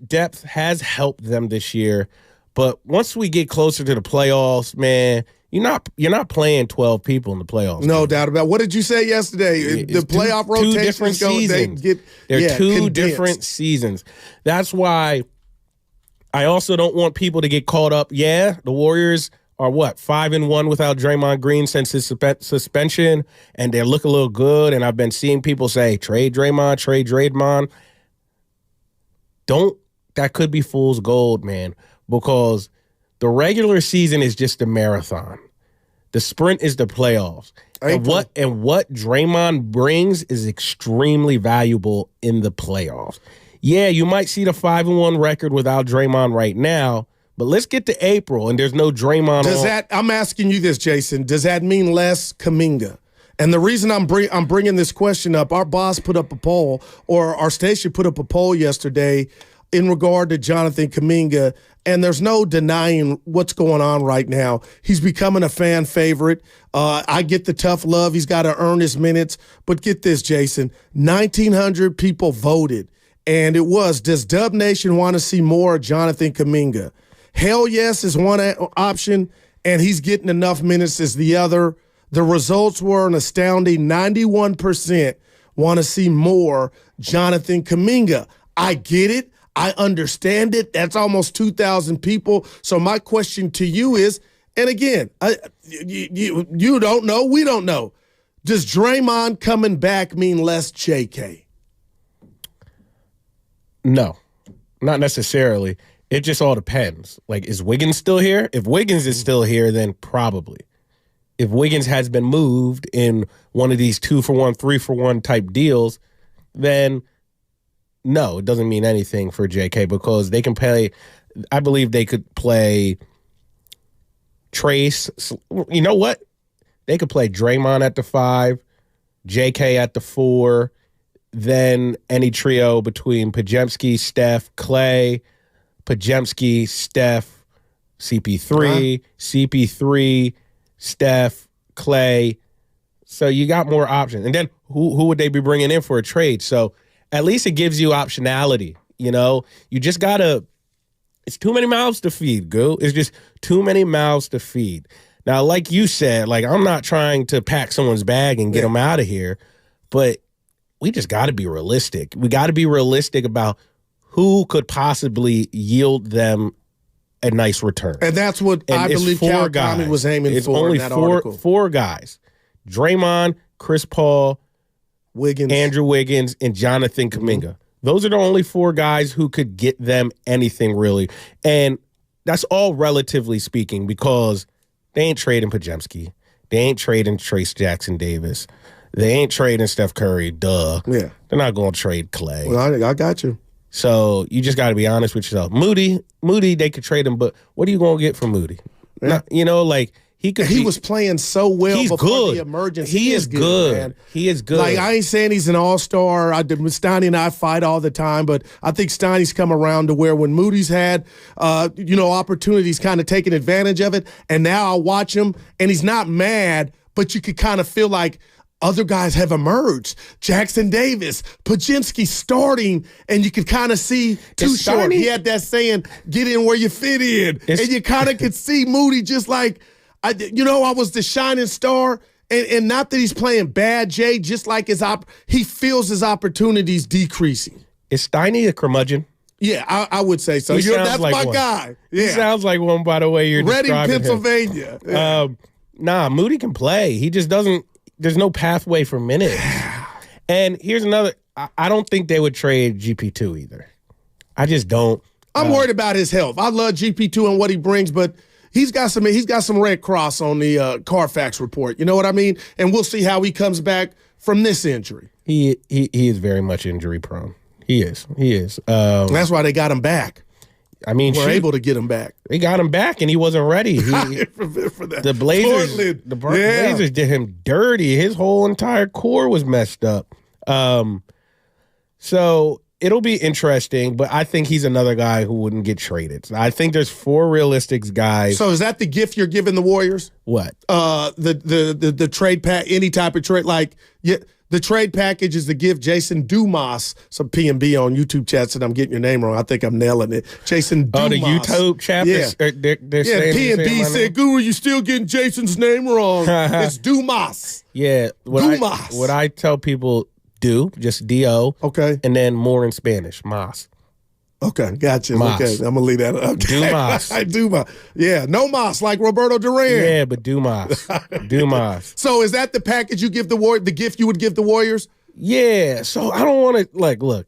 depth has helped them this year. But once we get closer to the playoffs, man, you're not playing 12 people in the playoffs. No doubt about it. What did you say yesterday? The playoff rotations two different seasons. They're two different seasons. That's why I also don't want people to get caught up. Yeah, the Warriors are 5-1 without Draymond Green since his suspension, and they look a little good. And I've been seeing people say, trade Draymond. That could be fool's gold, man, because the regular season is just a marathon. The sprint is the playoffs. And what Draymond brings is extremely valuable in the playoffs. Yeah, you might see the 5-1 record without Draymond right now, but let's get to April and there's no Draymond. I'm asking you this, Jason. Does that mean less Kaminga? And the reason I'm bringing this question up, our boss put up a poll, or our station put up a poll yesterday in regard to Jonathan Kuminga, and there's no denying what's going on right now. He's becoming a fan favorite. I get the tough love. He's got to earn his minutes. But get this, Jason, 1,900 people voted, and it was, does Dub Nation want to see more of Jonathan Kuminga? Hell yes is one option, and he's getting enough minutes as the other. The results were an astounding 91% want to see more Jonathan Kuminga. I get it. I understand it. That's almost 2,000 people. So my question to you is, and again, you don't know, we don't know, does Draymond coming back mean less JK? No, not necessarily. It just all depends. Like, is Wiggins still here? If Wiggins is still here, then probably. If Wiggins has been moved in one of these 2-for-1, 3-for-1 type deals, then no, it doesn't mean anything for JK because they can play. I believe they could play Trace. You know what? They could play Draymond at the 5, JK at the 4, then any trio between Pajemski, Steph, Clay, Pajemski, Steph, CP3, CP3, Steph, Clay. So you got more options. And then who would they be bringing in for a trade? So at least it gives you optionality. You know, you just got to – it's too many mouths to feed, Goo. It's just too many mouths to feed. Now, like you said, like I'm not trying to pack someone's bag and get them out of here, but we just got to be realistic. We got to be realistic about who could possibly yield them a nice return. And that's what I believe Cal Tommy was aiming for in that article. Four guys. Draymond, Chris Paul, Andrew Wiggins, and Jonathan Kuminga. Those are the only four guys who could get them anything, really. And that's all relatively speaking because they ain't trading Pajemski. They ain't trading Trace Jackson Davis. They ain't trading Steph Curry. Duh. Yeah. They're not going to trade Clay. Well, I got you. So you just got to be honest with yourself. Moody, they could trade him, but what are you going to get from Moody? Yeah. Not, you know, like he was playing so well before the emergence. He is good. Man. He is good. Like, I ain't saying he's an all-star. Steiny and I fight all the time, but I think Steiny's come around to where when Moody's had, opportunities, kind of taking advantage of it, and now I watch him, and he's not mad, but you could kind of feel like other guys have emerged. Jackson Davis, Pajemski starting, and you could kind of see too short. He had that saying, get in where you fit in. And you kind of could see Moody just like, I was the shining star, and not that he's playing bad, Jay, just like he feels his opportunities decreasing. Is Steiny a curmudgeon? Yeah, I would say so. That's like my guy. Yeah. He sounds like one by the way you're Reading, describing Pennsylvania. him. Yeah. Moody can play. He just doesn't. There's no pathway for minutes. And here's another. I don't think they would trade GP2 either. I just don't. I'm worried about his health. I love GP2 and what he brings, but he's got some Red Cross on the Carfax report. You know what I mean? And we'll see how he comes back from this injury. He is very much injury prone. He is. That's why they got him back. I mean, we're able to get him back. They got him back, and he wasn't ready. The Blazers did him dirty. His whole entire core was messed up. So it'll be interesting, but I think he's another guy who wouldn't get traded. So I think there's four realistic guys. So is that the gift you're giving the Warriors? What? The trade pack, any type of trade, the trade package is to give Jason Dumas some P&B on YouTube chat. Said I'm getting your name wrong. I think I'm nailing it. Jason Dumas. Oh, the YouTube chat? Yeah. They're saying P&B said, Guru, you still getting Jason's name wrong. It's Dumas. Yeah. What I tell people, just D-O. Okay. And then more in Spanish, Mas. Okay, gotcha. Mas. Okay, I'm going to leave that up. Dumas. Dumas. Yeah, no Mas like Roberto Duran. Yeah, but Dumas. Dumas. So is that the package you give the gift you would give the Warriors? Yeah, so I don't want to, look,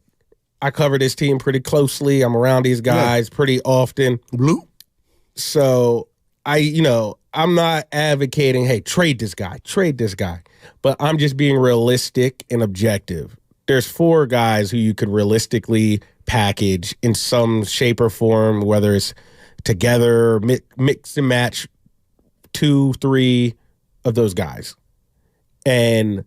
I cover this team pretty closely. I'm around these guys pretty often. Blue? So I'm not advocating, hey, trade this guy. But I'm just being realistic and objective. There's four guys who you could realistically package in some shape or form, whether it's together, mix and match 2-3 of those guys. And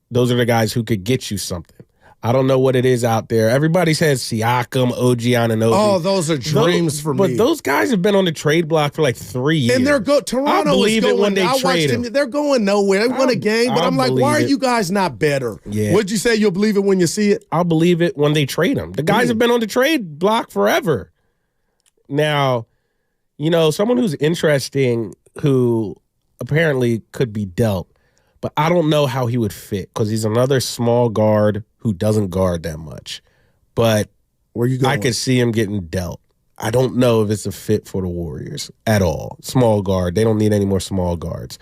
those are the guys who could get you something. I don't know what it is out there. Everybody says Siakam, OG Anunoby. Oh, those are dreams for me. But those guys have been on the trade block for like 3 years. And they're Toronto is going. When they trade them. They're going nowhere. They won a game, but I'm like, why are you guys not better? Yeah. What'd you say? You'll believe it when you see it? I'll believe it when they trade them. The guys have been on the trade block forever. Now, someone who's interesting, who apparently could be dealt, but I don't know how he would fit because he's another small guard who doesn't guard that much. But where you going? I could see him getting dealt. I don't know if it's a fit for the Warriors at all. Small guard. They don't need any more small guards.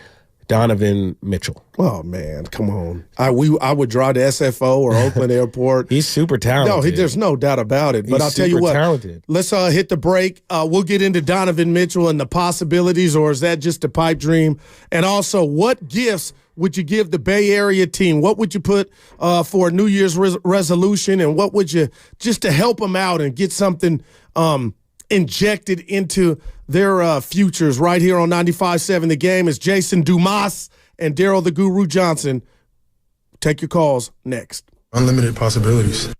Donovan Mitchell. Oh, man, come on. I would draw to SFO or Oakland Airport. He's super talented. No, there's no doubt about it. But I'll tell you what. Talented. Let's hit the break. We'll get into Donovan Mitchell and the possibilities, or is that just a pipe dream? And also, what gifts would you give the Bay Area team? What would you put for a New Year's resolution? And what would you, just to help them out and get something injected into their futures right here on 95.7 The Game? Is Jason Dumas and Daryl the Guru Johnson. Take your calls next. Unlimited possibilities.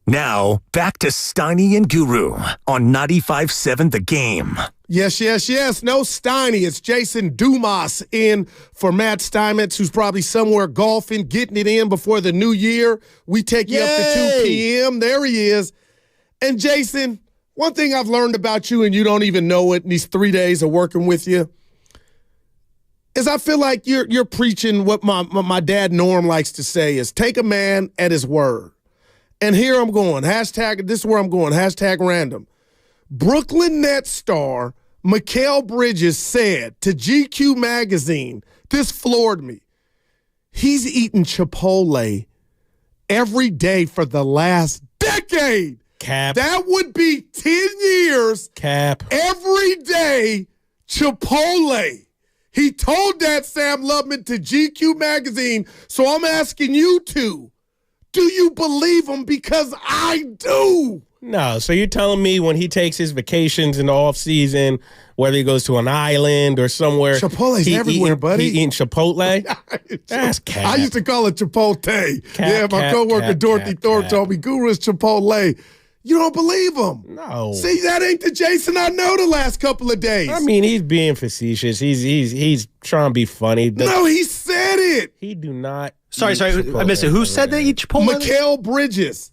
Now, back to Steiny and Guru on 95.7 The Game. Yes. No Steiny. It's Jason Dumas in for Matt Steinmetz, who's probably somewhere golfing, getting it in before the new year. We take you up to 2 p.m. There he is. And Jason, one thing I've learned about you, and you don't even know it in these 3 days of working with you, is I feel like you're preaching what my dad Norm likes to say is take a man at his word. And here I'm going. This is where I'm going. Hashtag random. Brooklyn Nets star Mikal Bridges said to GQ magazine, this floored me, he's eaten Chipotle every day for the last decade. Cap. That would be 10 years. Cap. Every day, Chipotle. He told that, Sam Lubman, to GQ magazine. So I'm asking you two, do you believe him? Because I do. No, so you're telling me when he takes his vacations in the off season, whether he goes to an island or somewhere, Chipotle's everywhere, buddy. He eating Chipotle? That's cap. I used to call it Chipotle. My coworker Dorothy Thorpe told me, Guru is Chipotle. You don't believe him. No. See, that ain't the Jason I know the last couple of days. I mean, he's being facetious. He's trying to be funny. No, he said it. He do not. Sorry, I missed it. Who said they eat Chipotle? Mikal Bridges.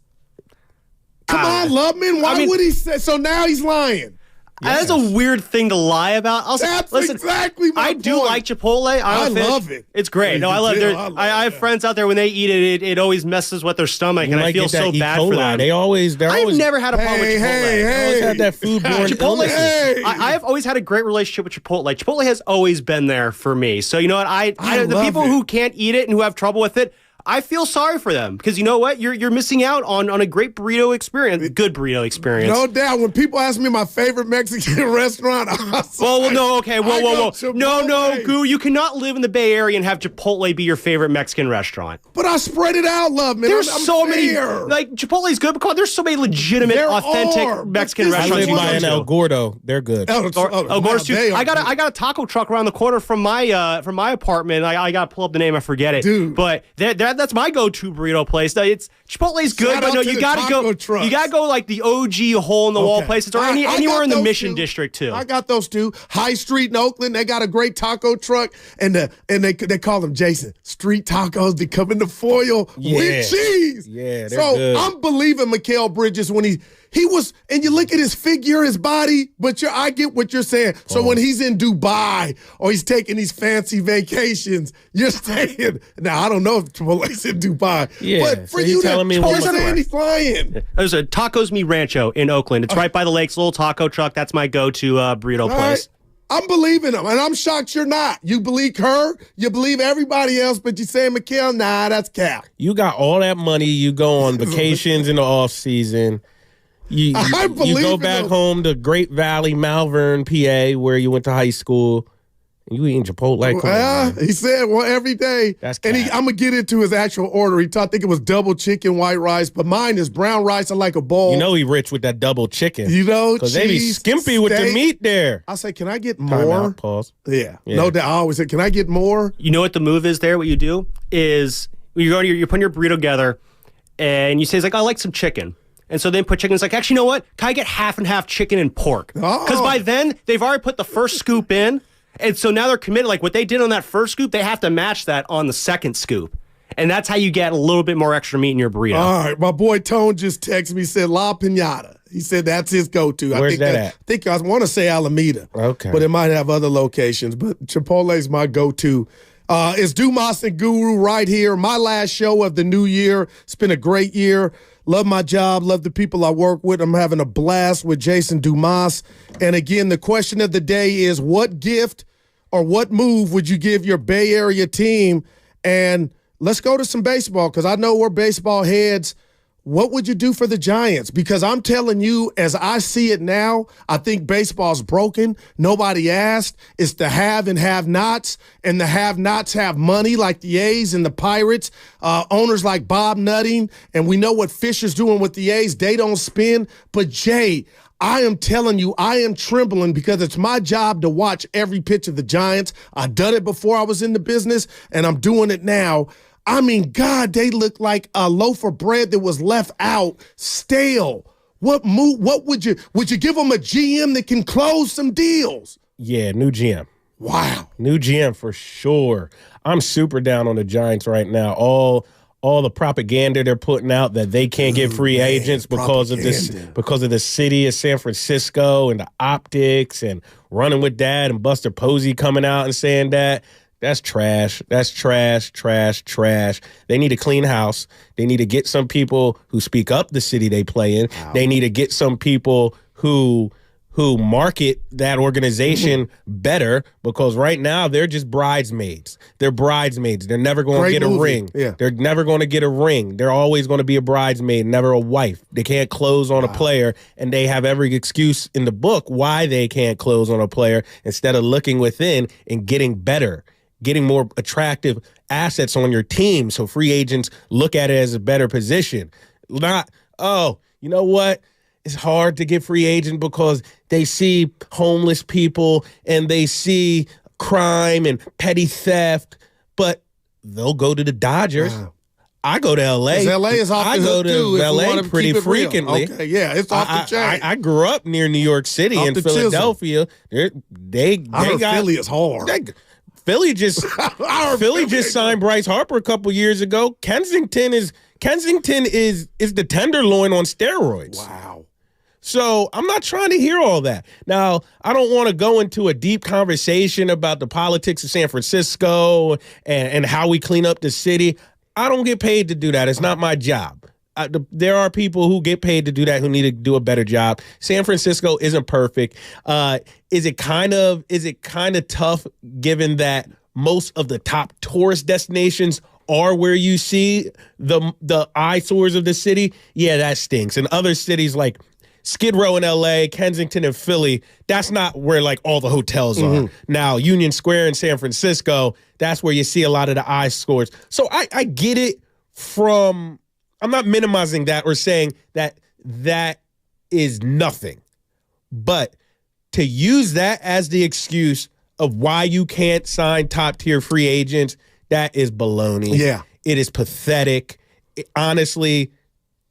Come on, Lubman. Why would he say? So now he's lying. Yes. That's a weird thing to lie about. That's exactly my point. I do like Chipotle. I love it. It's great. No, I love it. I have friends out there when they eat it, it always messes with their stomach, and I feel so bad for them. I've never had a problem with Chipotle. They always had that foodborne illnesses. I've always had a great relationship with Chipotle. Chipotle has always been there for me. So you know what? The people who can't eat it and who have trouble with it, I feel sorry for them because you know what? You're missing out on a great burrito experience, good burrito experience. No doubt. When people ask me my favorite Mexican restaurant, whoa. No, Goo, you cannot live in the Bay Area and have Chipotle be your favorite Mexican restaurant. But I spread it out, love, man. There's so many, like Chipotle's good because there's so many legitimate, authentic Mexican restaurants. I live by an El Gordo. They're good. El Gordo's too. I got a taco truck around the corner from my apartment. I got to pull up the name. I forget it. Dude. But that's my go-to burrito place. Chipotle's good, but no, you gotta go like the OG hole in the wall places or anywhere in the Mission District too. I got those two. High Street in Oakland, they got a great taco truck, and they call them Jason street tacos. They come in the foil with cheese. Yeah, so good. I'm believing Mikal Bridges when he was, and you look at his figure, his body, but I get what you're saying. So when he's in Dubai or he's taking these fancy vacations, you're saying, now I don't know if Chipotle's in Dubai, but for you to saying he's flying. There's a Tacos Mi Rancho in Oakland. It's right by the lakes, little taco truck. That's my go-to burrito place. I'm believing him, and I'm shocked you're not. You believe Kerr, you believe everybody else, but you say Mikal, nah, that's cap. You got all that money. You go on vacations in the off season. You go back home to Great Valley, Malvern, PA, where you went to high school. And you eating Chipotle. He said, every day. That's and I'm going to get into his actual order. I think it was double chicken, white rice, but mine is brown rice. I like a bowl. You know he rich with that double chicken. You know, because they be skimpy with the meat there. I say, can I get more? Pause. Yeah, no doubt. I always say, can I get more? You know what the move is there? What you do is you're putting your burrito together, and you say, I like some chicken. And so then put chicken. It's like, actually, you know what? Can I get half and half chicken and pork? Because by then, they've already put the first scoop in. And so now they're committed. Like what they did on that first scoop, they have to match that on the second scoop. And that's how you get a little bit more extra meat in your burrito. All right. My boy Tone just texted me, said La Piñata. He said that's his go-to. Where's that at? I think I want to say Alameda. Okay. But it might have other locations. But Chipotle's my go-to. It's Dumas and Guru right here. My last show of the new year. It's been a great year. Love my job. Love the people I work with. I'm having a blast with Jason Dumas. And again, the question of the day is, what gift or what move would you give your Bay Area team? And let's go to some baseball because I know we're baseball heads. What would you do for the Giants? Because I'm telling you, as I see it now, I think baseball's broken. Nobody asked. It's the have and have-nots, and the have-nots have money like the A's and the Pirates, owners like Bob Nutting, and we know what Fisher's doing with the A's. They don't spin. But, Jay, I am telling you, I am trembling because it's my job to watch every pitch of the Giants. I've done it before I was in the business, and I'm doing it now. I mean, God, they look like a loaf of bread that was left out, stale. What would you give them a GM that can close some deals? Yeah, new GM. Wow. New GM for sure. I'm super down on the Giants right now. All the propaganda they're putting out that they can't get free agents because of the city of San Francisco and the optics and running with dad and Buster Posey coming out and saying that. That's trash. That's trash. They need to clean house. They need to get some people who speak up the city they play in. Wow. They need to get some people who market that organization better, because right now they're just bridesmaids. They're bridesmaids. They're never going to get a ring. Yeah. They're never going to get a ring. They're always going to be a bridesmaid, never a wife. They can't close on a player, and they have every excuse in the book why they can't close on a player instead of looking within and getting better, getting more attractive assets on your team so free agents look at it as a better position. Not, oh, you know what? It's hard to get free agent because they see homeless people and they see crime and petty theft, but they'll go to the Dodgers. Wow. I go to L.A. LA is off the hook too. I go to L.A. pretty frequently. Okay, yeah, it's off the chain. I grew up near New York City and Philadelphia. They got Philly is hard. Philly just signed Bryce Harper a couple years ago. Kensington is the Tenderloin on steroids. Wow. So I'm not trying to hear all that. Now, I don't want to go into a deep conversation about the politics of San Francisco and how we clean up the city. I don't get paid to do that. It's not my job. There are people who get paid to do that who need to do a better job. San Francisco isn't perfect. Is it kind of tough given that most of the top tourist destinations are where you see the eyesores of the city? Yeah, that stinks. And other cities like Skid Row in L.A., Kensington and Philly, that's not where like all the hotels are. Now, Union Square in San Francisco, that's where you see a lot of the eyesores. So I get it from, I'm not minimizing that or saying that is nothing. But to use that as the excuse of why you can't sign top-tier free agents, that is baloney. Yeah. It is pathetic. Honestly,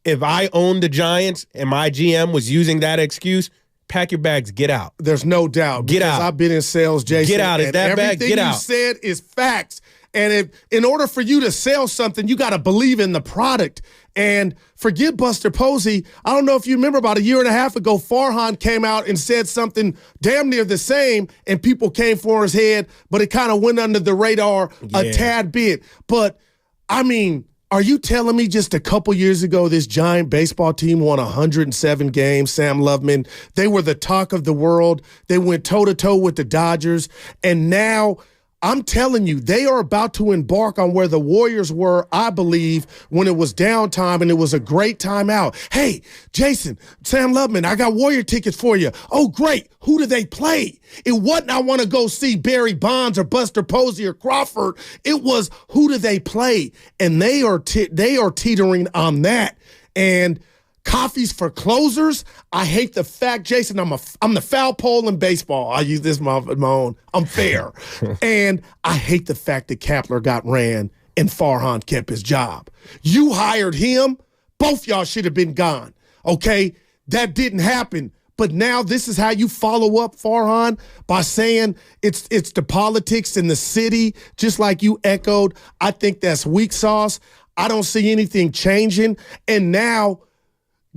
if I owned the Giants and my GM was using that excuse, pack your bags, get out. There's no doubt. Get out. I've been in sales, Jason. Get out. Is that bad? Get out. Everything you said is facts. And if in order for you to sell something, you got to believe in the product. And forget Buster Posey. I don't know if you remember about a year and a half ago, Farhan came out and said something damn near the same, and people came for his head, but it kind of went under the radar a tad bit. But, I mean, are you telling me just a couple years ago this Giant baseball team won 107 games, Sam Loveman? They were the talk of the world. They went toe-to-toe with the Dodgers. And now I'm telling you, they are about to embark on where the Warriors were, I believe, when it was downtime and it was a great time out. Hey, Jason, Sam Loveman, I got Warrior tickets for you. Oh, great. Who do they play? It wasn't I want to go see Barry Bonds or Buster Posey or Crawford. It was who do they play? And they are teetering on that. And coffees for closers. I hate the fact, Jason, I'm the foul pole in baseball. I use this my own. I'm fair. And I hate the fact that Kapler got ran and Farhan kept his job. You hired him. Both y'all should have been gone. Okay? That didn't happen. But now this is how you follow up, Farhan, by saying it's the politics in the city, just like you echoed. I think that's weak sauce. I don't see anything changing. And now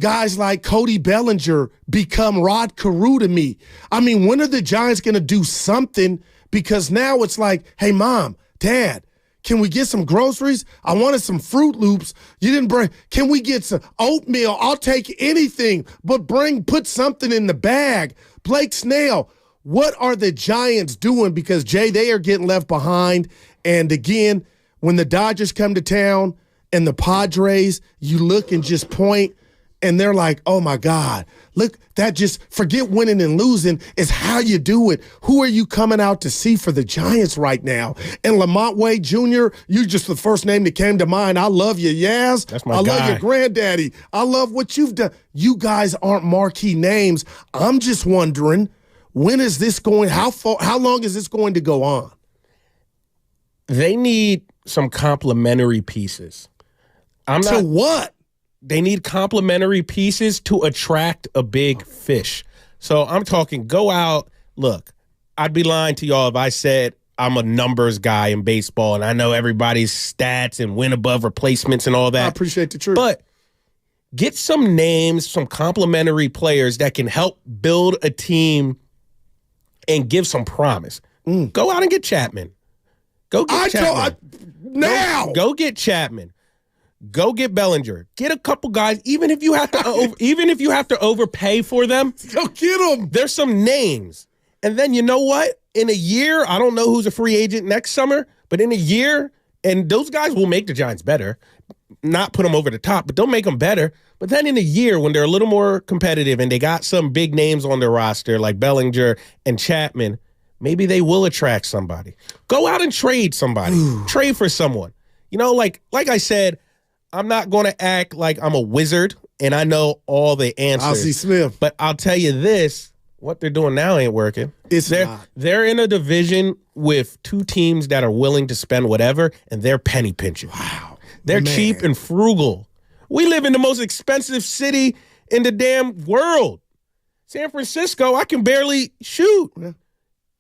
guys like Cody Bellinger become Rod Carew to me. I mean, when are the Giants going to do something? Because now it's like, hey, Mom, Dad, can we get some groceries? I wanted some Fruit Loops. You didn't bring. Can we get some oatmeal? I'll take anything, but put something in the bag. Blake Snell, what are the Giants doing? Because, Jay, they are getting left behind. And again, when the Dodgers come to town and the Padres, you look and just point, and they're like, oh, my God, look, that just forget winning and losing is how you do it. Who are you coming out to see for the Giants right now? And Lamont Wade Jr., you just the first name that came to mind. I love you, Yaz. That's my I guy. love your granddaddy. I love what you've done. You guys aren't marquee names. I'm just wondering, when is this going? How long is this going to go on? They need some complementary pieces. To what? They need complementary pieces to attract a big fish. So I'm talking go out. Look, I'd be lying to y'all if I said I'm a numbers guy in baseball and I know everybody's stats and win above replacements and all that. I appreciate the truth. But get some names, some complementary players that can help build a team and give some promise. Go out and get Chapman. Go get Chapman. Go get Chapman. Go get Bellinger. Get a couple guys, even if you have to overpay for them. Go get them. There's some names. And then you know what? In a year, I don't know who's a free agent next summer, but in a year, and those guys will make the Giants better. Not put them over the top, but they'll make them better. But then in a year, when they're a little more competitive and they got some big names on their roster like Bellinger and Chapman, maybe they will attract somebody. Go out and trade somebody. Trade for someone. You know, like I said, I'm not going to act like I'm a wizard and I know all the answers. Ozzie Smith. But I'll tell you this, what they're doing now ain't working. They're in a division with two teams that are willing to spend whatever, and they're penny pinching. Wow. They're cheap and frugal. We live in the most expensive city in the damn world. San Francisco, I can barely shoot. Yeah.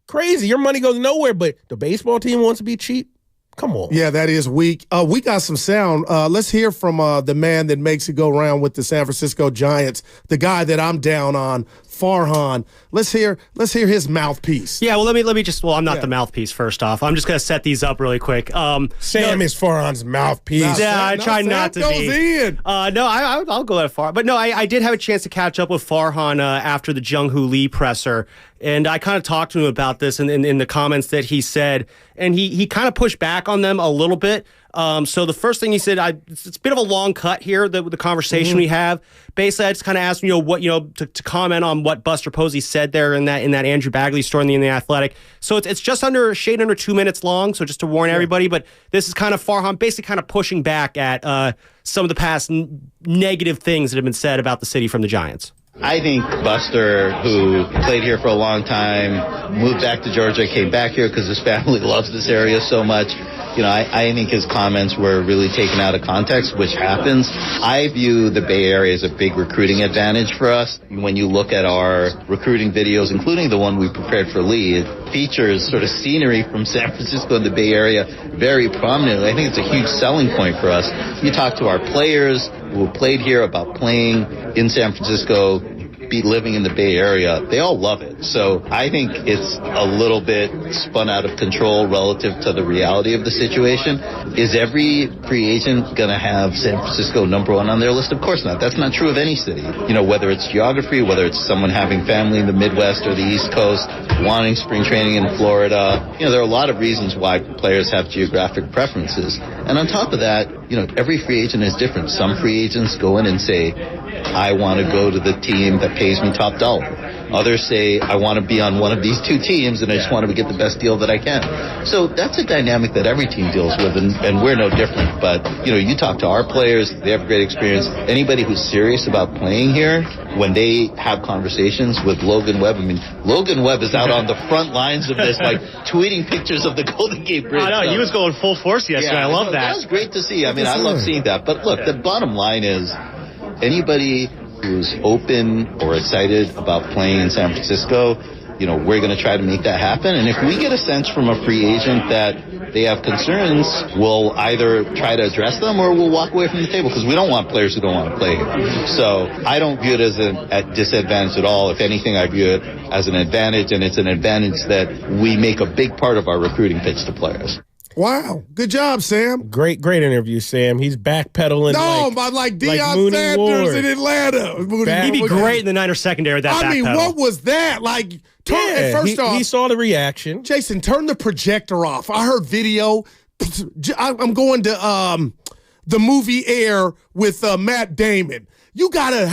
Crazy. Your money goes nowhere, but the baseball team wants to be cheap. Come on. Yeah, that is weak. We got some sound. Let's hear from the man that makes it go round with the San Francisco Giants, the guy that I'm down on, Farhan. Let's hear his mouthpiece. Yeah, well, let me just. Well, I'm not the mouthpiece. First off, I'm just gonna set these up really quick. Sam is Farhan's mouthpiece. I try not to be. I'll go that far. But no, I did have a chance to catch up with Farhan after the Jung-Hoo Lee presser, and I kind of talked to him about this in the comments that he said, and he kind of pushed back on them a little bit. So the first thing he said, it's a bit of a long cut here, the conversation we have. Basically, I just kind of asked him, to comment on what Buster Posey said there in that Andrew Bagley story in the Athletic. So it's just under 2 minutes long. So just to warn everybody, but this is kind of Farhan basically kind of pushing back at some of the past negative things that have been said about the city from the Giants. I think Buster, who played here for a long time, moved back to Georgia, came back here because his family loves this area so much. I think his comments were really taken out of context, which happens. I view the Bay Area as a big recruiting advantage for us. When you look at our recruiting videos, including the one we prepared for Lee, it features sort of scenery from San Francisco and the Bay Area very prominently. I think it's a huge selling point for us. You talk to our players who played here about playing in San Francisco, be living in the Bay Area, they all love it. So I think it's a little bit spun out of control relative to the reality of the situation. Is every free agent going to have San Francisco number one on their list? Of course not. That's not true of any city. Whether it's geography, whether it's someone having family in the Midwest or the East Coast, wanting spring training in Florida. There are a lot of reasons why players have geographic preferences. And on top of that, every free agent is different. Some free agents go in and say, I want to go to the team that pays me top dollar. Others say, I want to be on one of these two teams and I just want to get the best deal that I can. So that's a dynamic that every team deals with, and we're no different. But, you talk to our players, they have great experience. Anybody who's serious about playing here, when they have conversations with Logan Webb, Logan Webb is out on the front lines of this, like tweeting pictures of the Golden Gate Bridge. I know, he was going full force yesterday. I love that. That was great to see. I love seeing that. But look, the bottom line is, anybody who's open or excited about playing in San Francisco, we're going to try to make that happen. And if we get a sense from a free agent that they have concerns, we'll either try to address them or we'll walk away from the table because we don't want players who don't want to play here. So I don't view it as a disadvantage at all. If anything, I view it as an advantage, and it's an advantage that we make a big part of our recruiting pitch to players. Wow. Good job, Sam. Great interview, Sam. He's backpedaling. Like Deion Sanders Ward. In Atlanta. He'd be great in the Niners secondary with that backpedal. What was that? First off, he saw the reaction. Jason, turn the projector off. I heard video. I'm going to the movie Air with Matt Damon. You gotta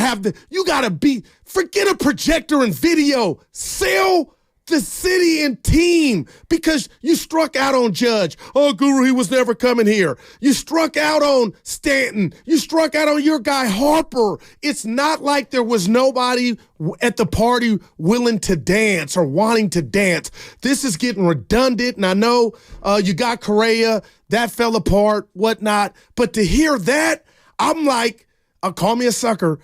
forget a projector and video. Sell the city and team, because you struck out on Judge. Oh, Guru, he was never coming here. You struck out on Stanton. You struck out on your guy Harper. It's not like there was nobody at the party willing to dance or wanting to dance. This is getting redundant, and I know you got Correa. That fell apart, whatnot. But to hear that, I'm like, call me a sucker.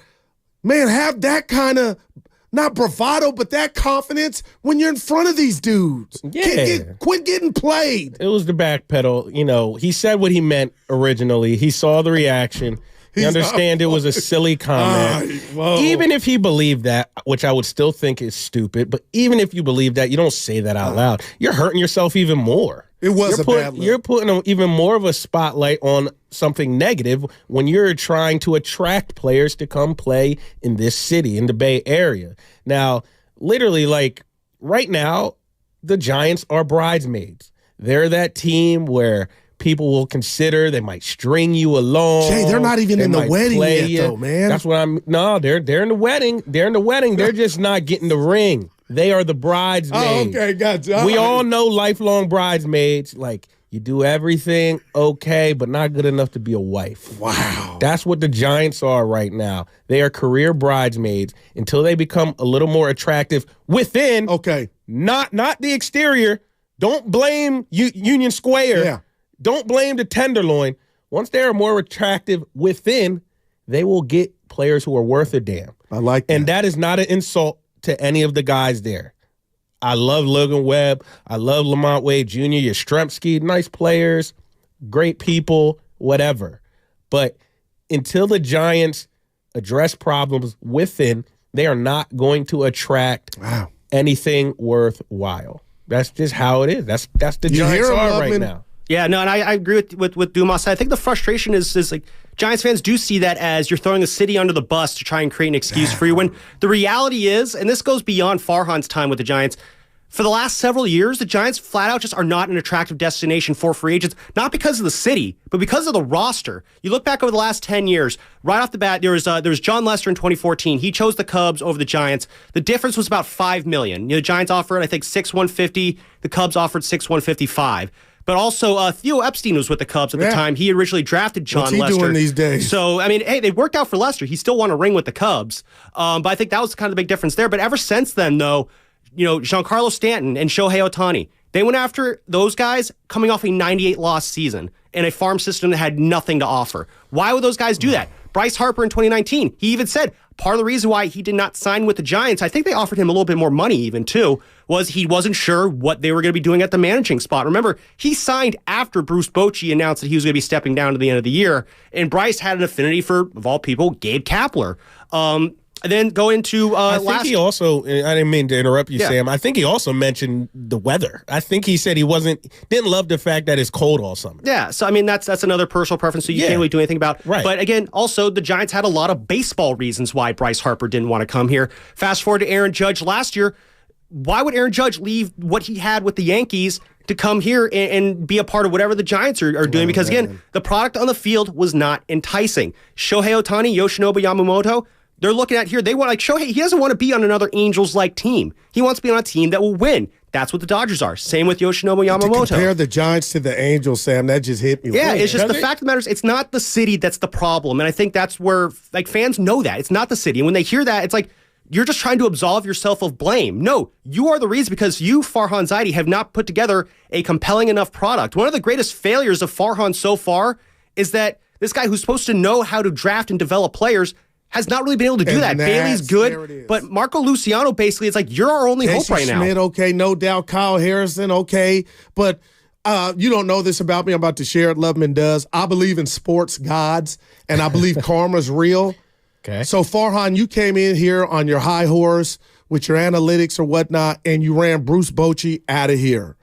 Man, have that kind of, not bravado, but that confidence when you're in front of these dudes. Yeah. Quit getting played. It was the back pedal. You know, he said what he meant originally. He saw the reaction. He understand it was a silly comment. Even if he believed that, which I would still think is stupid, but even if you believe that, you don't say that out loud. You're hurting yourself even more. It was a bad look. You're putting even more of a spotlight on something negative when you're trying to attract players to come play in this city, in the Bay Area. Now, literally, like, right now, the Giants are bridesmaids. They're that team where people will consider, they might string you along. Jay, they're not even in the wedding yet, though, man. That's what they're in the wedding. They're in the wedding. They're just not getting the ring. They are the bridesmaids. Oh, okay, gotcha. We all know lifelong bridesmaids. Like, you do everything okay, but not good enough to be a wife. Wow. That's what the Giants are right now. They are career bridesmaids until they become a little more attractive within. Okay. Not the exterior. Don't blame Union Square. Yeah. Don't blame the Tenderloin. Once they are more attractive within, they will get players who are worth a damn. I like that. And that is not an insult to any of the guys there. I love Logan Webb. I love Lamont Wade Jr., Yastrzemski, nice players, great people, whatever. But until the Giants address problems within, they are not going to attract anything worthwhile. That's just how it is. That's the Giants are right now. Yeah, no, and I agree with Dumas. I think the frustration is like Giants fans do see that as you're throwing the city under the bus to try and create an excuse for you. When the reality is, and this goes beyond Farhan's time with the Giants, for the last several years, the Giants flat out just are not an attractive destination for free agents, not because of the city, but because of the roster. You look back over the last 10 years, right off the bat, there was John Lester in 2014. He chose the Cubs over the Giants. The difference was about $5 million. The Giants offered, I think, $6,150. The Cubs offered $6,155. But also, Theo Epstein was with the Cubs at the time. He originally drafted John Lester. What's he doing these days? So, I mean, hey, they worked out for Lester. He still won a ring with the Cubs. But I think that was kind of the big difference there. But ever since then, though, Giancarlo Stanton and Shohei Ohtani, they went after those guys coming off a 98-loss season in a farm system that had nothing to offer. Why would those guys do that? Bryce Harper in 2019, he even said part of the reason why he did not sign with the Giants, I think they offered him a little bit more money even too, was he wasn't sure what they were going to be doing at the managing spot. Remember, he signed after Bruce Bochy announced that he was going to be stepping down to the end of the year, and Bryce had an affinity for, of all people, Gabe Kapler. And then go into I think he also, I didn't mean to interrupt you, Sam. I think he also mentioned the weather. I think he said he didn't love the fact that it's cold all summer. Yeah, so I mean that's another personal preference that you can't really do anything about. Right. But again, also the Giants had a lot of baseball reasons why Bryce Harper didn't want to come here. Fast forward to Aaron Judge last year. Why would Aaron Judge leave what he had with the Yankees to come here and be a part of whatever the Giants are doing? Because again, the product on the field was not enticing. Shohei Ohtani, Yoshinobu Yamamoto, they're looking at here. They want, like, Shohei, he doesn't want to be on another Angels-like team. He wants to be on a team that will win. That's what the Dodgers are. Same with Yoshinobu Yamamoto. To compare the Giants to the Angels, Sam, that just hit me. Yeah, it's just the fact of the matter is it's not the city that's the problem. And I think that's where, like, fans know that. It's not the city. And when they hear that, it's like, you're just trying to absolve yourself of blame. No, you are the reason because you, Farhan Zaidi, have not put together a compelling enough product. One of the greatest failures of Farhan so far is that this guy who's supposed to know how to draft and develop players has not really been able to do that. Bailey's good, but Marco Luciano basically, it's like, you're our only hope right now. Schmidt, okay, no doubt. Kyle Harrison, okay. But you don't know this about me. I'm about to share it. Loveman does. I believe in sports gods, and I believe karma's real. Okay. So, Farhan, you came in here on your high horse with your analytics or whatnot, and you ran Bruce Bochy out of here.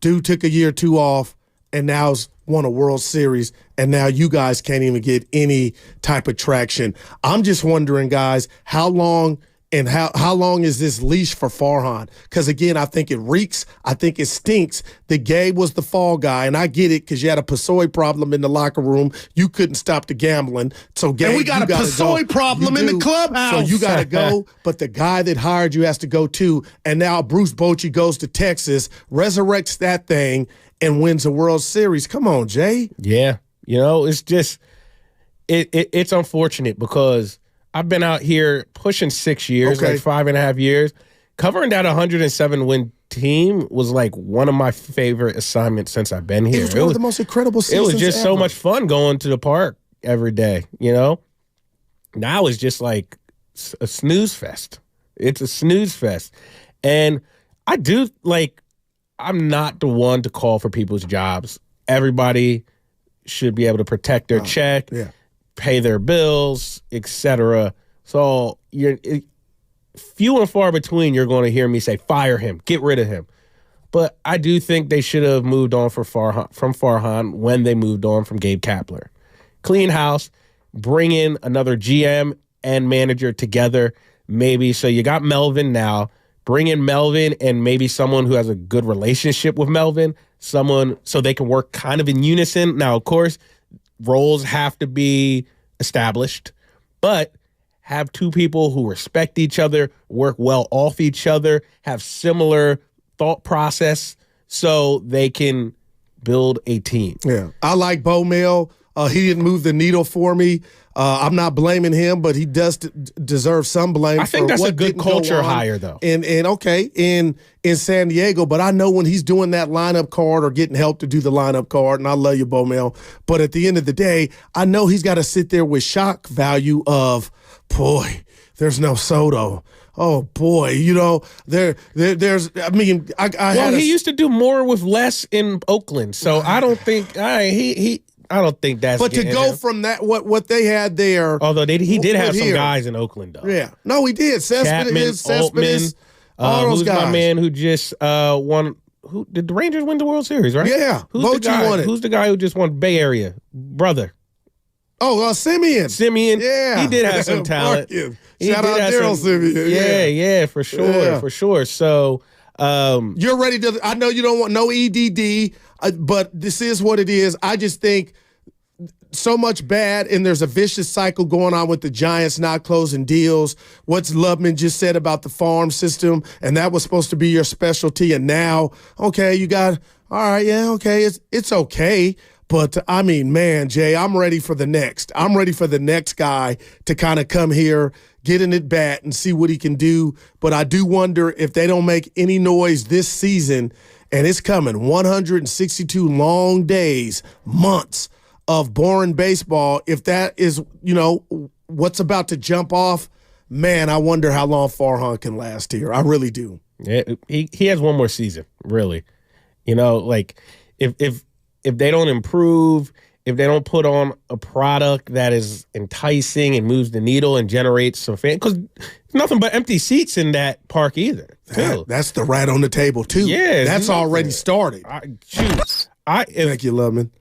Dude took a year or two off, and now's won a World Series, and now you guys can't even get any type of traction. I'm just wondering, guys, how long And how long is this leash for Farhan? Because, again, I think it reeks. I think it stinks. The Gabe was the fall guy, and I get it because you had a Pasoy problem in the locker room. You couldn't stop the gambling. So, Gabe, and we got a Pasoy problem in the clubhouse. So you got to go, but the guy that hired you has to go too. And now Bruce Bochy goes to Texas, resurrects that thing, and wins a World Series. Come on, Jay. Yeah. It's just it's unfortunate because I've been out here pushing 6 years, like 5.5 years. Covering that 107-win team was like one of my favorite assignments since I've been here. It was one of the most incredible seasons It was just ever. so much fun going to the park every day, Now it's just like a snooze fest. It's a snooze fest. And I do, I'm not the one to call for people's jobs. Everybody should be able to protect their check, pay their bills, etc. So few and far between you're going to hear me say, fire him, get rid of him. But I do think they should have moved on from Farhan when they moved on from Gabe Kapler. Clean house, bring in another GM and manager together, maybe. So you got Melvin now. Bring in Melvin and maybe someone who has a good relationship with Melvin, someone so they can work kind of in unison. Now, of course, roles have to be established, but have two people who respect each other, work well off each other, have similar thought process so they can build a team. Yeah. I like Bo Mel. He didn't move the needle for me. I'm not blaming him, but he does deserve some blame. I think that's a good culture hire, though. And in San Diego, but I know when he's doing that lineup card or getting help to do the lineup card, and I love you, Bo Mel, but at the end of the day, I know he's got to sit there with shock value of, boy, there's no Soto. Oh boy, there's. I mean, he used to do more with less in Oakland, so I don't think I don't think that's. But to go from that, what they had there, although he did have some guys in Oakland, though. Yeah, no, he did. Cespedes, who's my man who just won? Who did the Rangers win the World Series? Right? Yeah, who's the guy who just won Bay Area brother? Oh, Simeon. Yeah, he did have some talent. Shout out Daryl Simeon. Yeah, for sure. So you're ready to. I know you don't want no EDD, but this is what it is. I just think so much bad, and there's a vicious cycle going on with the Giants not closing deals. What's Lubman just said about the farm system, and that was supposed to be your specialty, and now, okay, you got, all right, yeah, okay, it's okay. But, I mean, man, Jay, I'm ready for the next. I'm ready for the next guy to kind of come here, get in at bat, and see what he can do. But I do wonder if they don't make any noise this season, and it's coming, 162 long days, months of boring baseball. If that is, what's about to jump off, man, I wonder how long Farhan can last here. I really do. Yeah, he has one more season, really. If they don't improve, if they don't put on a product that is enticing and moves the needle and generates some fans, because nothing but empty seats in that park either. That's the rat on the table, too. Yeah. That's already started. Thank you, Lubman.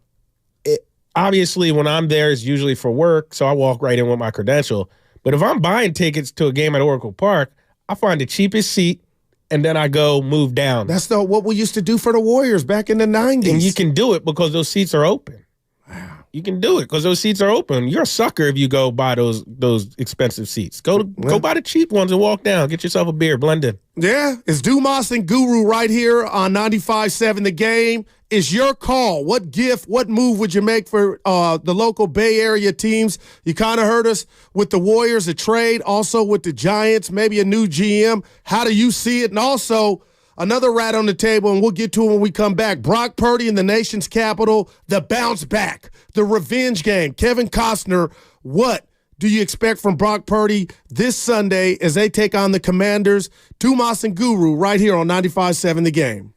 Obviously, when I'm there, it's usually for work, so I walk right in with my credential. But if I'm buying tickets to a game at Oracle Park, I find the cheapest seat, and then I go move down. That's what we used to do for the Warriors back in the 90s. And you can do it because those seats are open. Wow. You can do it because those seats are open. You're a sucker if you go buy those expensive seats. Go buy the cheap ones and walk down. Get yourself a beer, blend in. Yeah, it's Dumas and Guru right here on 95.7 The Game. It's your call. What gift, what move would you make for the local Bay Area teams? You kind of heard us with the Warriors, a trade, also with the Giants, maybe a new GM. How do you see it? And also, another rat on the table, and we'll get to it when we come back. Brock Purdy in the nation's capital, the bounce back, the revenge game. Kevin Costner, what do you expect from Brock Purdy this Sunday as they take on the Commanders? Dumas and Guru right here on 95.7 The Game.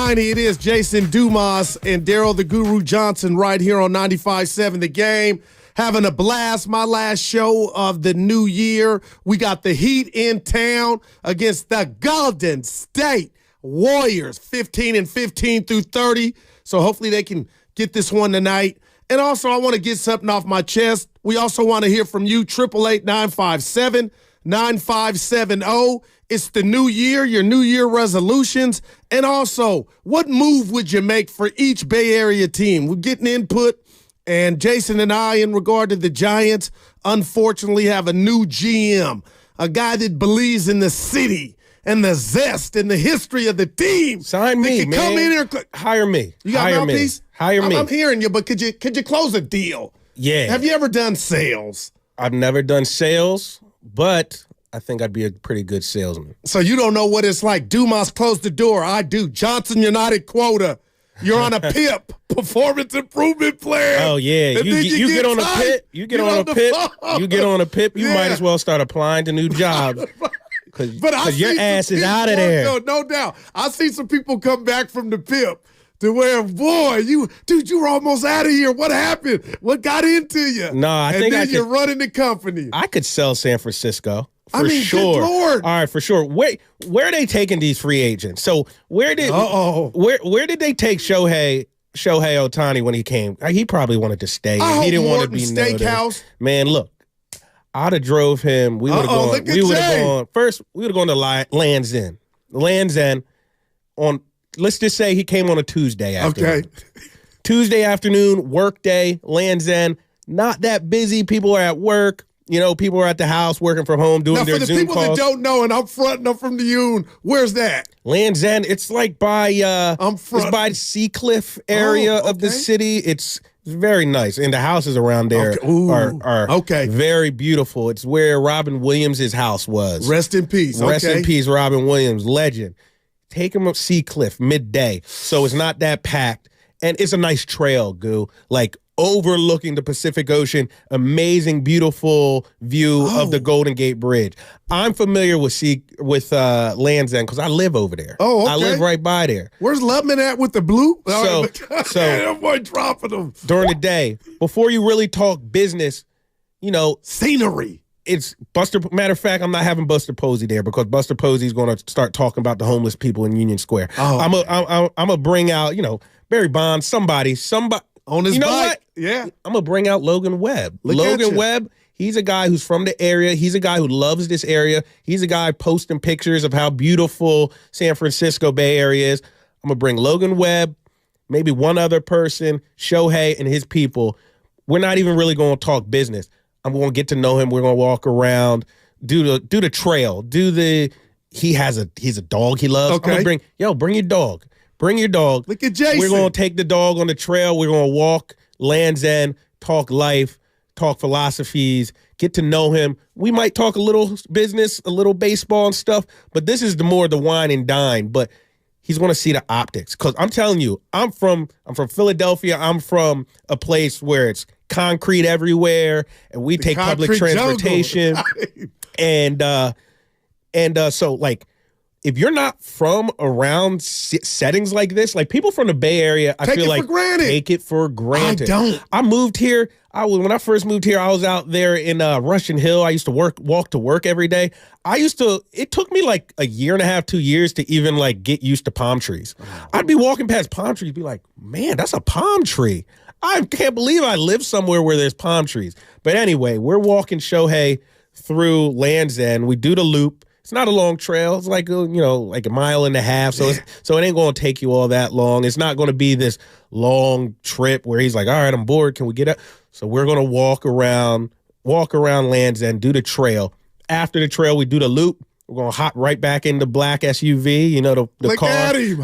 Steiny. It is Jason Dumas and Daryl the Guru Johnson right here on 95.7 The Game. Having a blast. My last show of the new year. We got the Heat in town against the Golden State Warriors, 15-15 through 30. So hopefully they can get this one tonight. And also, I want to get something off my chest. We also want to hear from you, 888-957-9570. It's the new year, your New Year resolutions. And also, what move would you make for each Bay Area team? We're getting input. And Jason and I, in regard to the Giants, unfortunately have a new GM, a guy that believes in the city and the zest and the history of the team. Sign me, man. Come in here, hire me. You got hire mouthpiece? Hire me. I'm hearing you, but could you close a deal? Yeah. Have you ever done sales? I've never done sales, but I think I'd be a pretty good salesman. So you don't know what it's like. Dumas closed the door. I do. Johnson, you're not at quota. You're on a PIP, performance improvement plan. Oh yeah, you get on a PIP. You get on a PIP. You get on a PIP. You might as well start applying to new jobs because your ass is out of there. No doubt. I see some people come back from the PIP to where, boy, you were almost out of here. What happened? What got into you? No, I think you're running the company. I could sell San Francisco. For sure. Good Lord. All right, for sure. Where are they taking these free agents? So where did they take Shohei Ohtani when he came? He probably wanted to stay. He didn't want to be Steakhouse. Man, look, I'd have drove him. We would have gone. We would have gone first. We would have gone to Land's End. Land's End on. Let's just say he came on a Tuesday afternoon. Okay. Tuesday afternoon, work day, Land's End. Not that busy. People are at work. You know, people are at the house working from home doing their Zoom calls. For the people that don't know, and I'm fronting up from the Union, where's that? Land's End. It's like by it's by Seacliff area of the city. It's very nice, and the houses around there are very beautiful. It's where Robin Williams' house was. Rest in peace. Rest in peace, Robin Williams, legend. Take him up Seacliff midday, so it's not that packed, and it's a nice trail, Goo. Like overlooking the Pacific Ocean, amazing, beautiful view of the Golden Gate Bridge. I'm familiar with Land's End because I live over there. Oh, okay. I live right by there. Where's Lubman at with the blue? So that boy dropping them during the day before you really talk business. You know, scenery. It's Buster. Matter of fact, I'm not having Buster Posey there because Buster Posey's going to start talking about the homeless people in Union Square. Oh, I'm gonna bring out, Barry Bonds, somebody. On his bike. What? Yeah. I'm going to bring out Logan Webb. Logan Webb, he's a guy who's from the area. He's a guy who loves this area. He's a guy posting pictures of how beautiful San Francisco Bay Area is. I'm going to bring Logan Webb, maybe one other person, Shohei and his people. We're not even really going to talk business. I'm going to get to know him. We're going to walk around, do the trail, he's a dog he loves. Okay. I'm going to bring your dog. Bring your dog. Look at Jason. We're going to take the dog on the trail. We're going to walk Land's End, talk life, talk philosophies, get to know him. We might talk a little business, a little baseball and stuff, but this is the wine and dine. But he's going to see the optics because I'm telling you, I'm from Philadelphia. I'm from a place where it's concrete everywhere, and we take public transportation. And so like, if you're not from around settings like this, like people from the Bay Area, I feel like take it for granted. I don't. I moved here. When I first moved here, I was out there in Russian Hill. I used to walk to work every day. It took me like a year and a half, 2 years to even like get used to palm trees. I'd be walking past palm trees, be like, man, that's a palm tree. I can't believe I live somewhere where there's palm trees. But anyway, we're walking Shohei through Land's End. We do the loop. It's not a long trail. It's like like a mile and a half. So it ain't going to take you all that long. It's not going to be this long trip where he's like, all right, I'm bored. Can we get up? So we're going to walk around Land's End, do the trail. After the trail, we do the loop. We're going to hop right back in the black SUV, the car. At him,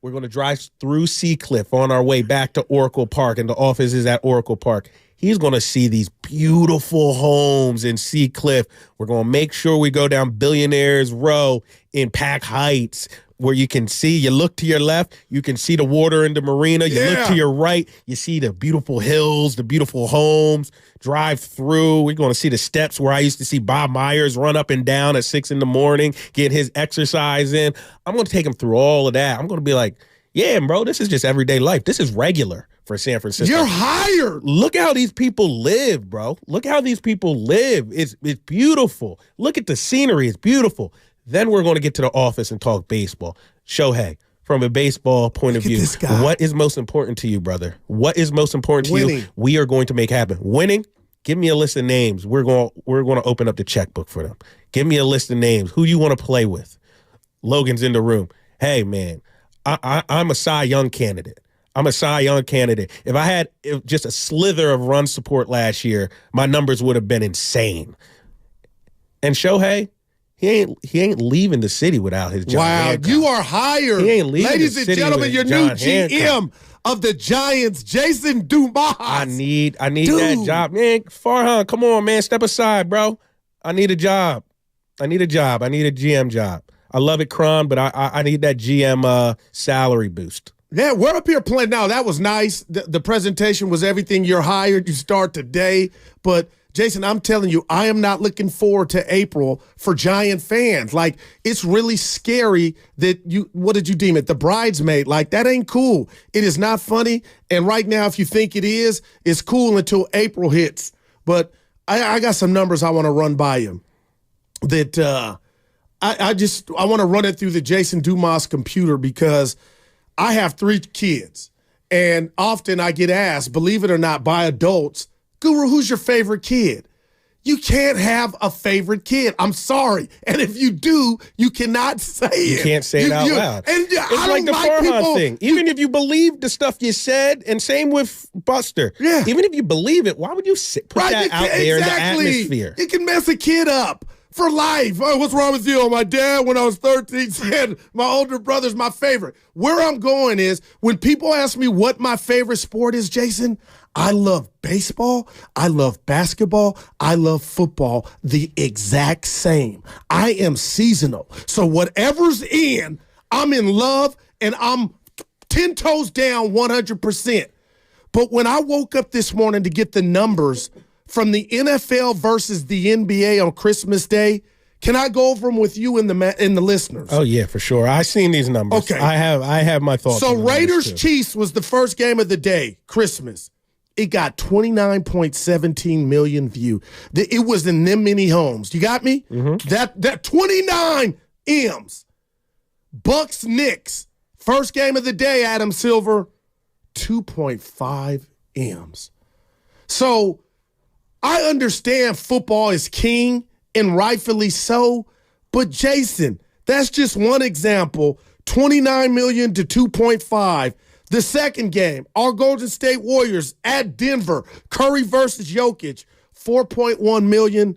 we're going to drive through Seacliff on our way back to Oracle Park, and the office is at Oracle Park. He's going to see these beautiful homes in Seacliff. We're going to make sure we go down Billionaires Row in Pack Heights. where you can see, you look to your left, you can see the water in the marina. You look to your right, you see the beautiful hills, the beautiful homes, drive through. We're going to see the steps where I used to see Bob Myers run up and down at 6 a.m, get his exercise in. I'm going to take him through all of that. I'm going to be like, yeah, bro, this is just everyday life. This is regular for San Francisco. You're hired. Look how these people live, bro. Look how these people live. It's beautiful. Look at the scenery. It's beautiful. Then we're going to get to the office and talk baseball. Shohei, from a baseball point of view, what is most important to you, brother? What is most important to you? We are going to make happen. Winning, give me a list of names. We're going to open up the checkbook for them. Give me a list of names. Who you want to play with? Logan's in the room. Hey, man, I'm a Cy Young candidate. I'm a Cy Young candidate. If I had just a slither of run support last year, my numbers would have been insane. And Shohei, he ain't leaving the city without his John Hancock. You are hired. He ain't leaving Ladies the and city gentlemen, with your John new GM Hancock. of the Giants, Jason Dumas. I need that job. Man, Farhan, come on, man. Step aside, bro. I need a job. I need a GM job. I love it, Kron, but I need that GM salary boost. Yeah, we're up here playing now. That was nice. The presentation was everything. You're hired. You start today. But, Jason, I'm telling you, I am not looking forward to April for Giant fans. Like, it's really scary that what did you deem it? The bridesmaid. Like, that ain't cool. It is not funny. And right now, if you think it is, it's cool until April hits. But I got some numbers I want to run by you that I want to run it through the Jason Dumas computer because I have 3 kids. And often I get asked, believe it or not, by adults, Guru, who's your favorite kid? You can't have a favorite kid. I'm sorry. And if you do, you cannot say it. You can't say it out loud. And it's like the Farhan thing. Even if you believe the stuff you said, and same with Buster. Yeah. Even if you believe it, why would you put that out there in the atmosphere? You can mess a kid up for life. Oh, what's wrong with you? My dad, when I was 13, said my older brother's my favorite. Where I'm going is when people ask me what my favorite sport is, Jason, I love baseball, I love basketball, I love football the exact same. I am seasonal. So whatever's in, I'm in love and I'm 10 toes down 100%. But when I woke up this morning to get the numbers from the NFL versus the NBA on Christmas Day, can I go over them with you and the listeners? Oh yeah, for sure. I've seen these numbers. Okay, I have my thoughts. So Raiders Chiefs was the first game of the day, Christmas. It got 29.17 million view. It was in them many homes. You got me? Mm-hmm. That 29 M's. Bucks Knicks, first game of the day, Adam Silver, 2.5 M's. So I understand football is king, and rightfully so, but Jason, that's just one example, 29 million to 2.5. The second game, our Golden State Warriors at Denver, Curry versus Jokic, 4.1 million.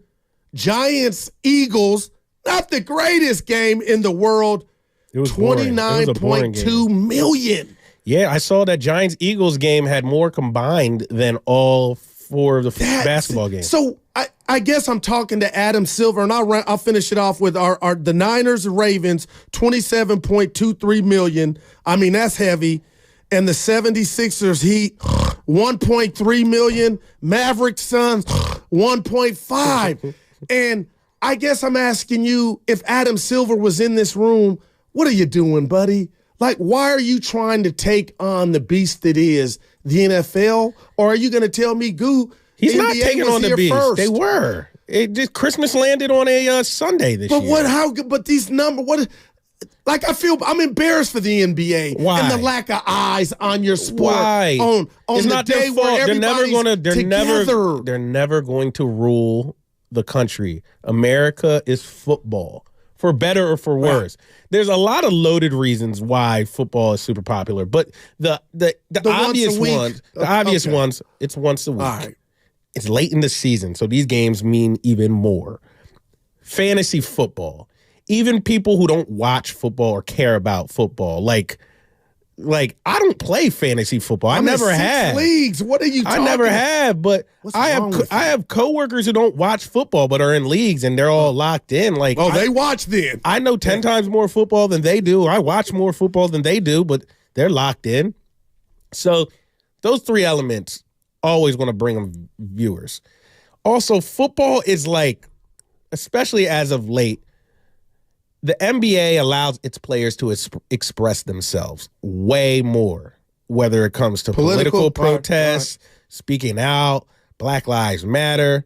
Giants, Eagles, not the greatest game in the world, 29.2 million. Yeah, I saw that Giants-Eagles game had more combined than all 4 of the basketball games. So I guess I'm talking to Adam Silver, and I'll finish it off with the Niners and Ravens, 27.23 million. I mean, that's heavy. And the 76ers Heat, 1.3 million. Mavericks Suns, 1.5. And I guess I'm asking you, if Adam Silver was in this room, what are you doing, buddy? Like, why are you trying to take on the beast that is the NFL? Or are you going to tell me, Goo, he's NBA not taking on the beast. First? They were. Christmas landed on a Sunday this year. But these numbers, like, I feel I'm embarrassed for the NBA. Why? And the lack of eyes on your sport. Why? On it's the not day their fault. where everybody's together. They're never going to rule the country. America is football, for better or for worse. Right. There's a lot of loaded reasons why football is super popular, but the obvious ones, it's once a week. All right. It's late in the season, so these games mean even more. Fantasy football. Even people who don't watch football or care about football, like Like, I don't play fantasy football. I never have. Leagues. What are you talking I never have, but I have coworkers who don't watch football but are in leagues and they're all locked in. Like, they watch then. I know 10 times more football than they do. I watch more football than they do, but they're locked in. So those three elements always want to bring them viewers. Also, football is like, especially as of late, the NBA allows its players to express themselves way more, whether it comes to political protests, speaking out, Black Lives Matter.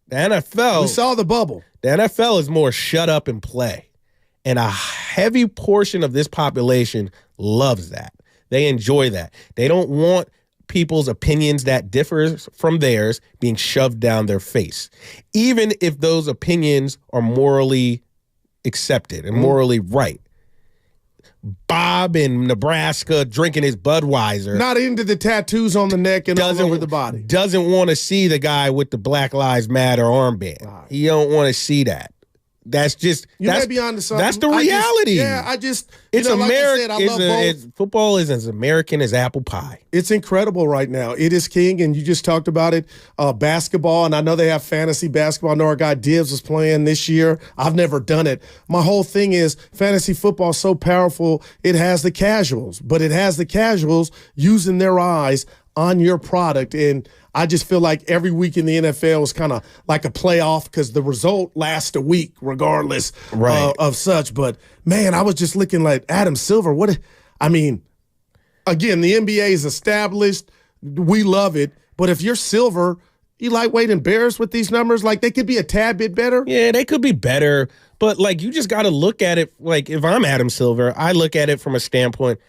The NFL... We saw the bubble. The NFL is more shut up and play. And a heavy portion of this population loves that. They enjoy that. They don't want people's opinions that differ from theirs being shoved down their face, even if those opinions are morally accepted and morally right. Bob in Nebraska drinking his Budweiser. Not into the tattoos on the neck and all over the body. Doesn't want to see the guy with the Black Lives Matter armband. Right. He don't want to see that. That's just may be onto something. That's the reality. It's American. Like I said, I love both. Football is as American as apple pie. It's incredible right now. It is king, and you just talked about it. Basketball, and I know they have fantasy basketball. I know our guy Dibbs was playing this year. I've never done it. My whole thing is fantasy football is so powerful. It has the casuals, but it has the casuals using their eyes on your product. And I just feel like every week in the NFL is kind of like a playoff because the result lasts a week regardless of such. But, man, I was just looking like Adam Silver. Again, the NBA is established. We love it. But if you're Silver, you lightweight and Bears with these numbers, like they could be a tad bit better. Yeah, they could be better. But, like, you just got to look at it. Like, if I'm Adam Silver, I look at it from a standpoint.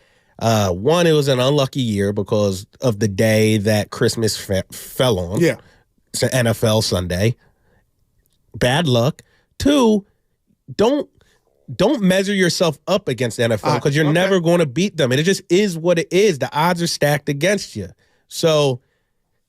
One, it was an unlucky year because of the day that Christmas fell on. Yeah. It's an NFL Sunday. Bad luck. Two, don't measure yourself up against the NFL because you're never going to beat them. And it just is what it is. The odds are stacked against you. So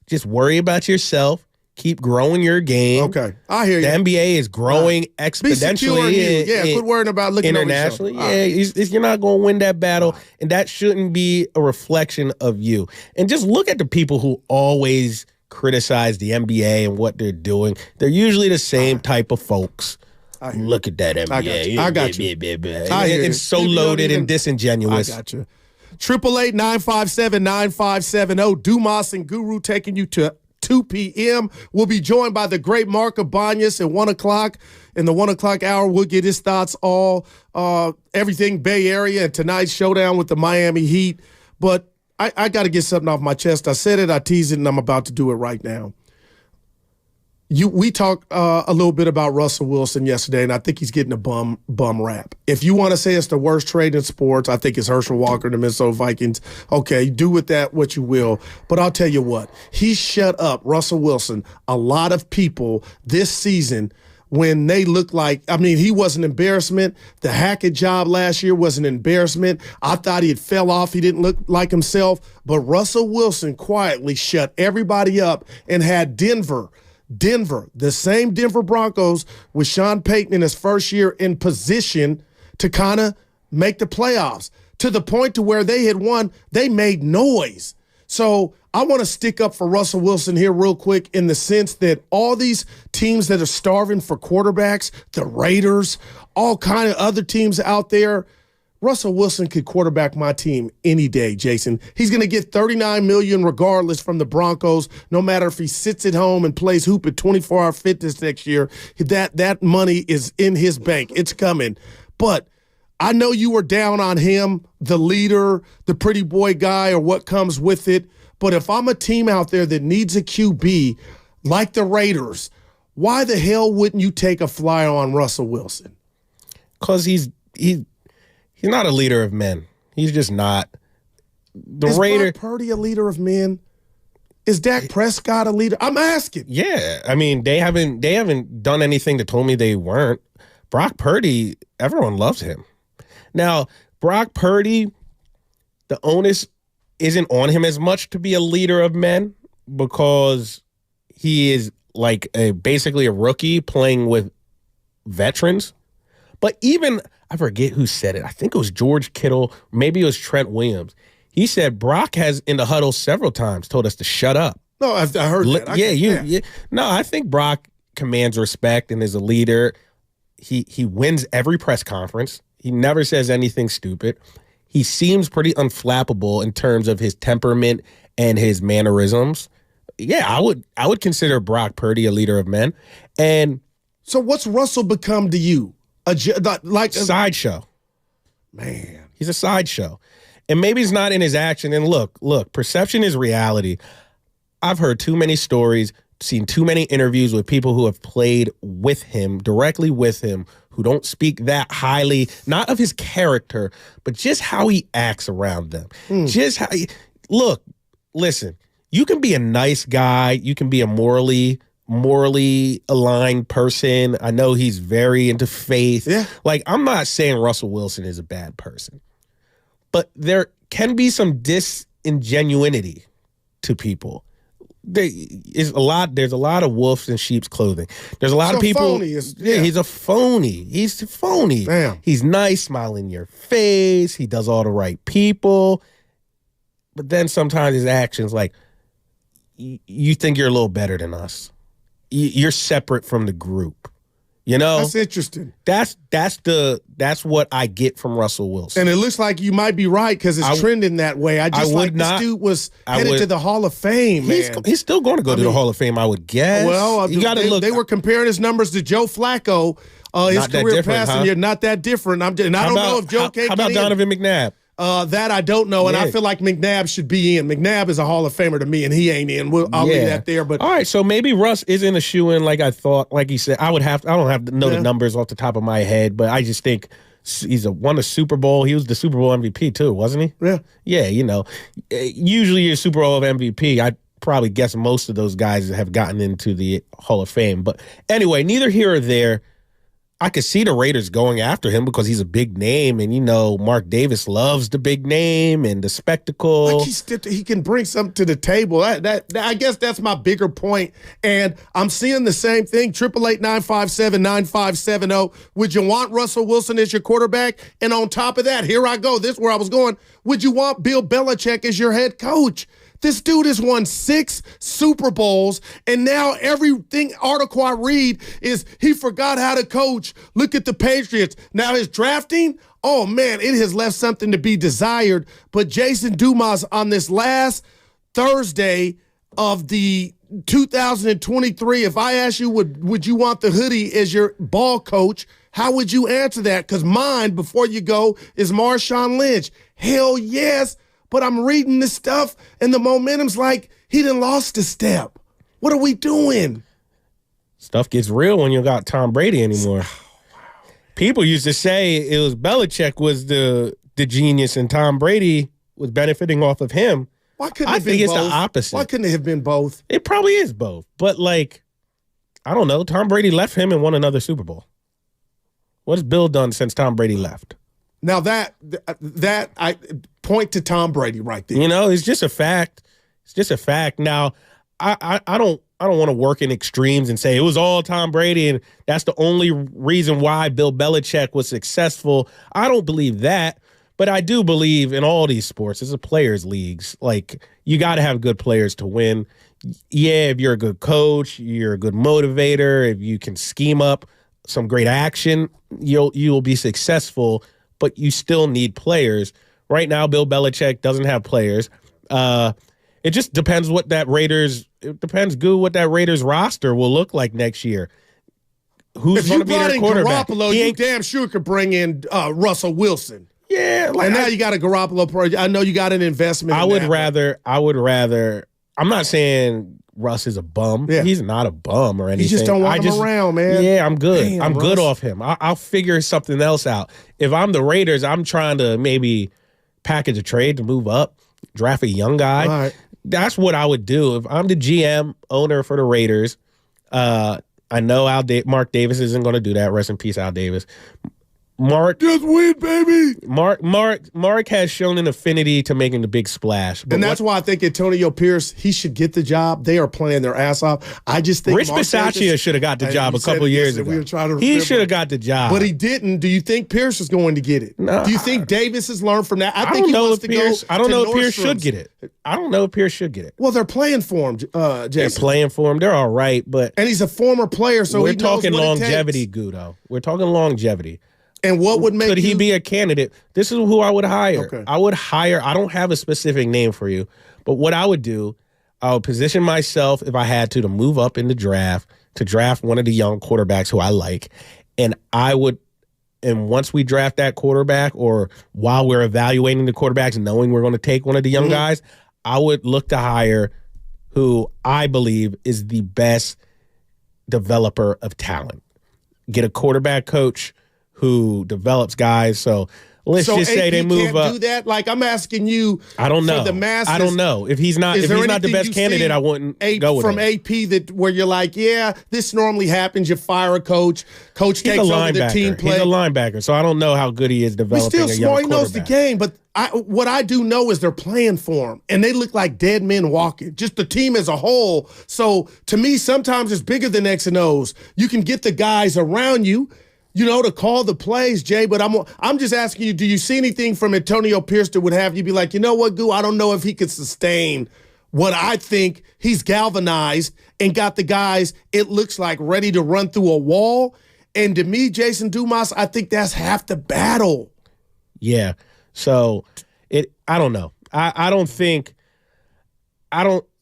just worry about yourself. Keep growing your game. Okay, I hear you. The NBA is growing exponentially. Quit worrying about looking internationally. over yourself. You're not going to win that battle, and that shouldn't be a reflection of you. And just look at the people who always criticize the NBA and what they're doing. They're usually the same type of folks. Look at that NBA. I got you. It's so loaded and disingenuous. I got you. 888-957-9570. Dumas and Guru taking you to 2 p.m. We'll be joined by the great Mark Abanyas at 1 o'clock. In the 1 o'clock hour, we'll get his thoughts everything Bay Area and tonight's showdown with the Miami Heat. But I got to get something off my chest. I said it, I teased it, and I'm about to do it right now. We talked a little bit about Russell Wilson yesterday, and I think he's getting a bum rap. If you want to say it's the worst trade in sports, I think it's Herschel Walker, the Minnesota Vikings. Okay, do with that what you will. But I'll tell you what, he shut up, Russell Wilson, a lot of people this season when they look like, he was an embarrassment. The Hackett job last year was an embarrassment. I thought he had fell off. He didn't look like himself. But Russell Wilson quietly shut everybody up and had Denver, the same Denver Broncos with Sean Payton in his first year in position to kind of make the playoffs to the point to where they had won. They made noise. So I want to stick up for Russell Wilson here real quick in the sense that all these teams that are starving for quarterbacks, the Raiders, all kind of other teams out there, Russell Wilson could quarterback my team any day, Jason. He's going to get $39 million regardless from the Broncos, no matter if he sits at home and plays hoop at 24-hour fitness next year. That money is in his bank. It's coming. But I know you were down on him, the leader, the pretty boy guy, or what comes with it. But if I'm a team out there that needs a QB like the Raiders, why the hell wouldn't you take a flyer on Russell Wilson? Because he's not a leader of men. He's just not. Is Brock Purdy a leader of men? Is Dak Prescott a leader? I'm asking. Yeah, they haven't done anything that told me they weren't. Brock Purdy, everyone loves him. Now, Brock Purdy, the onus isn't on him as much to be a leader of men because he is like basically a rookie playing with veterans. But even, I forget who said it. I think it was George Kittle. Maybe it was Trent Williams. He said Brock has in the huddle several times told us to shut up. No, I heard that. Yeah. No, I think Brock commands respect and is a leader. He wins every press conference. He never says anything stupid. He seems pretty unflappable in terms of his temperament and his mannerisms. Yeah, I would consider Brock Purdy a leader of men. And so what's Russell become to you? Like sideshow. Man. He's a sideshow. And maybe it's not in his action. And look, perception is reality. I've heard too many stories, seen too many interviews with people who have played with him, directly with him, who don't speak that highly, not of his character, but just how he acts around them. Just how listen, you can be a nice guy. You can be a morally aligned person. I know he's very into faith. Yeah. Like, I'm not saying Russell Wilson is a bad person, but there can be some disingenuity to people. There's a lot of wolves in sheep's clothing. There's a lot of people. He's a phony. He's phony. Damn. He's nice, smiling in your face. He does all the right people. But then sometimes his actions, like, you think you're a little better than us. You're separate from the group. You know? That's interesting. That's what I get from Russell Wilson. And it looks like you might be right because it's trending that way. This dude was headed to the Hall of Fame, man. He's still going to go to the Hall of Fame, I would guess. Well, you got to look. They were comparing his numbers to Joe Flacco. His career passing year, not that different. I don't know if Joe can't How about Donovan McNabb? That I don't know, and I feel like McNabb should be in. McNabb is a Hall of Famer to me, and he ain't in. I'll leave that there. But all right, so maybe Russ isn't a shoe-in like I thought. Like he said, I don't have to know the numbers off the top of my head, but I just think he's won a Super Bowl. He was the Super Bowl MVP too, wasn't he? Yeah. Yeah, you know, usually your Super Bowl MVP, I probably guess most of those guys have gotten into the Hall of Fame. But anyway, neither here or there. I could see the Raiders going after him because he's a big name, and you know Mark Davis loves the big name and the spectacle. Like he can bring something to the table. I guess that's my bigger point. And I'm seeing the same thing. 888-957-9570. Would you want Russell Wilson as your quarterback? And on top of that, here I go. This is where I was going. Would you want Bill Belichick as your head coach? This dude has won 6 Super Bowls, and now everything article I read is he forgot how to coach. Look at the Patriots. Now his drafting, oh man, it has left something to be desired. But Jason Dumas on this last Thursday of the 2023, if I ask you, would you want the hoodie as your ball coach? How would you answer that? Because mine, before you go, is Marshawn Lynch. Hell yes. But I'm reading this stuff, and the momentum's like he done lost a step. What are we doing? Stuff gets real when you got Tom Brady anymore. People used to say it was Belichick was the genius, and Tom Brady was benefiting off of him. Why couldn't I it be think it's both? the opposite. Why couldn't it have been both? It probably is both. But, like, I don't know. Tom Brady left him and won another Super Bowl. What's Bill done since Tom Brady left? Now that I point to Tom Brady right there. You know, it's just a fact. It's just a fact. Now, I don't want to work in extremes and say it was all Tom Brady and that's the only reason why Bill Belichick was successful. I don't believe that, but I do believe in all these sports. It's a players' leagues. Like, you got to have good players to win. Yeah, if you're a good coach, you're a good motivator, if you can scheme up some great action, you'll be successful. But you still need players. Right now, Bill Belichick doesn't have players. It just depends what that Raiders roster will look like next year. Who's going to be their quarterback? Garoppolo, you damn sure could bring in Russell Wilson. Yeah, and now you got a Garoppolo project. I know you got an investment. I would rather. I'm not saying Russ is a bum. Yeah. He's not a bum or anything. You just don't want him around, man. Yeah, I'm good. Damn, I'm Russ. good off him. I'll figure something else out. If I'm the Raiders, I'm trying to maybe package a trade to move up, draft a young guy. Right. That's what I would do. If I'm the GM, owner for the Raiders, I know Mark Davis isn't going to do that. Rest in peace, Al Davis. Mark, just win, baby. Mark has shown an affinity to making the big splash, and that's why I think Antonio Pierce, he should get the job. They are playing their ass off. I just think Rich Bisaccia should have got the job a couple years ago. He should have got the job, but he didn't. Do you think Pierce is going to get it? No. Do you think Davis has learned from that? I think he wants to Pierce, go. I don't to know if Pierce Nordstrom's. should get it. I don't know if Pierce should get it. Well, they're playing for him, Jason. They're playing for him. They're all right, but and he's a former player, so we're he knows talking what longevity, it takes. Gudo. We're talking longevity. And what would make could he be a candidate? This is who I would hire. Okay. I would hire. I don't have a specific name for you, but what I would do, I would position myself if I had to move up in the draft to draft one of the young quarterbacks who I like, and I would. And once we draft that quarterback, or while we're evaluating the quarterbacks, knowing we're going to take one of the young guys, I would look to hire who I believe is the best developer of talent. Get a quarterback coach who develops guys. So let's just say AP they move can't up. do that. Like I'm asking you. I don't know. For the masses, I don't know if he's not. If he's not the best candidate, I wouldn't go with from him. AP that where you're like, yeah, this normally happens. You fire a coach. Coach He's takes a over the linebacker. team play. He's a linebacker, so I don't know how good he is He's developing still a young smart. He knows the quarterback. game, but what I do know is they're playing for him, and they look like dead men walking. Just the team as a whole. So to me, sometimes it's bigger than X and O's. You can get the guys around you, to call the plays, Jay. But I'm just asking you: do you see anything from Antonio Pierce that would have you be like, you know what, Goo? I don't know if he could sustain what I think he's galvanized and got the guys. It looks like ready to run through a wall. And to me, Jason Dumas, I think that's half the battle. Yeah. So I don't know. I don't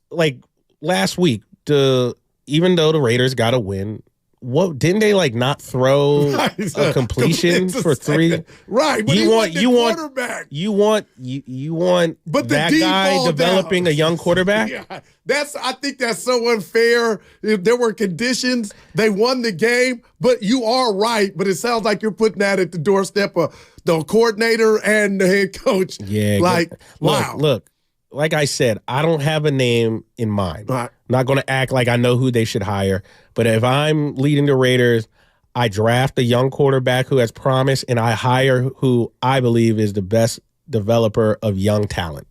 like last week, even though the Raiders got a win, what didn't they not throw a completion for 3? Right. But you want quarterback. You want but that guy developing a young quarterback? Yeah. I think that's so unfair. If there were conditions, they won the game, but you are right. But it sounds like you're putting that at the doorstep of the coordinator and the head coach. Yeah. Wow. Look, like I said, I don't have a name in mind. Right. I'm not going to act like I know who they should hire. But if I'm leading the Raiders, I draft a young quarterback who has promise, and I hire who I believe is the best developer of young talent.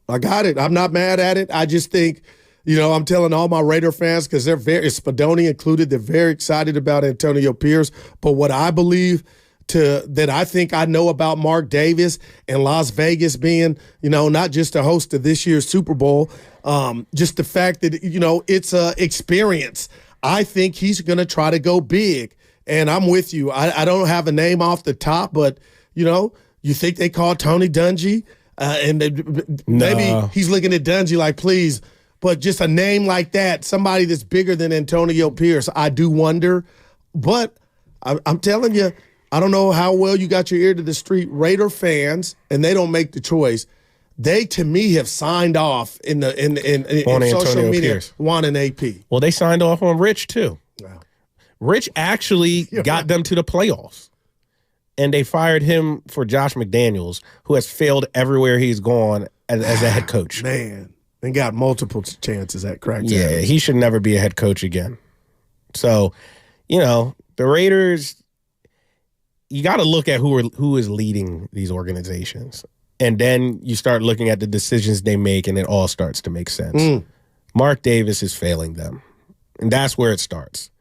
I got it. I'm not mad at it. I just think, I'm telling all my Raider fans, because they're Spadoni included, they're very excited about Antonio Pierce. But what I believe that I think I know about Mark Davis and Las Vegas being, not just a host of this year's Super Bowl, just the fact that, it's a experience. I think he's going to try to go big. And I'm with you. I don't have a name off the top, but, you think they call Tony Dungy? Maybe he's looking at Dungy like, please. But just a name like that, somebody that's bigger than Antonio Pierce, I do wonder. But I'm telling you, I don't know how well you got your ear to the street. Raider fans, and they don't make the choice. They, to me, have signed off in social media, Pierce. wanting AP. Well, they signed off on Rich too. Wow. Rich actually got them to the playoffs, and they fired him for Josh McDaniels, who has failed everywhere he's gone as a head coach. Man, and got multiple chances at cracking. Yeah, he should never be a head coach again. So, the Raiders. You got to look at who is leading these organizations, and then you start looking at the decisions they make, and it all starts to make sense. Mark Davis is failing them, and that's where it starts.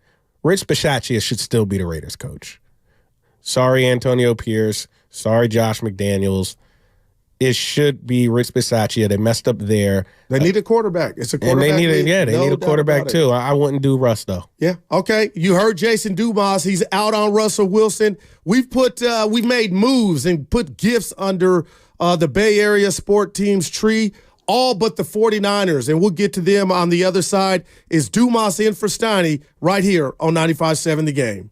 Rich Bisaccia should still be the Raiders coach. Sorry, Antonio Pierce. Sorry, Josh McDaniels. It should be Rich Bisaccia. They messed up there. They need a quarterback. It's a quarterback. And they need a quarterback too. I wouldn't do Russ though. Yeah. Okay. You heard Jason Dumas. He's out on Russell Wilson. We've made moves and put gifts under the Bay Area sport team's tree, all but the 49ers. And we'll get to them on the other side. Is Dumas in for Steiny right here on 95.7 The Game.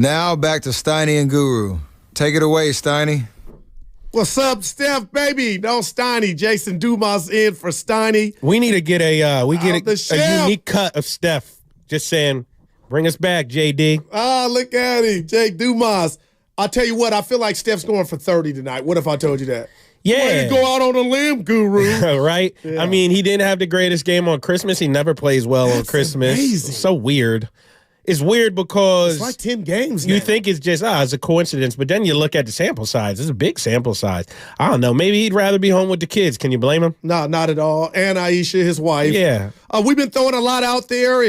Now back to Steiny and Guru. Take it away, Steiny. What's up, Steph, baby? No Steiny. Jason Dumas in for Steiny. We need to get a unique cut of Steph. Just saying, bring us back, JD. Look at him, Jake Dumas. I'll tell you what, I feel like Steph's going for 30 tonight. What if I told you that? Yeah. Way to go out on a limb, Guru. Right? Yeah. I mean, he didn't have the greatest game on Christmas. He never plays well on Christmas. Amazing. So weird. It's weird because it's like 10 games now. You think it's just, it's a coincidence, but then you look at the sample size. It's a big sample size. I don't know. Maybe he'd rather be home with the kids. Can you blame him? No, not at all. And Aisha, his wife. Yeah. We've been throwing a lot out there.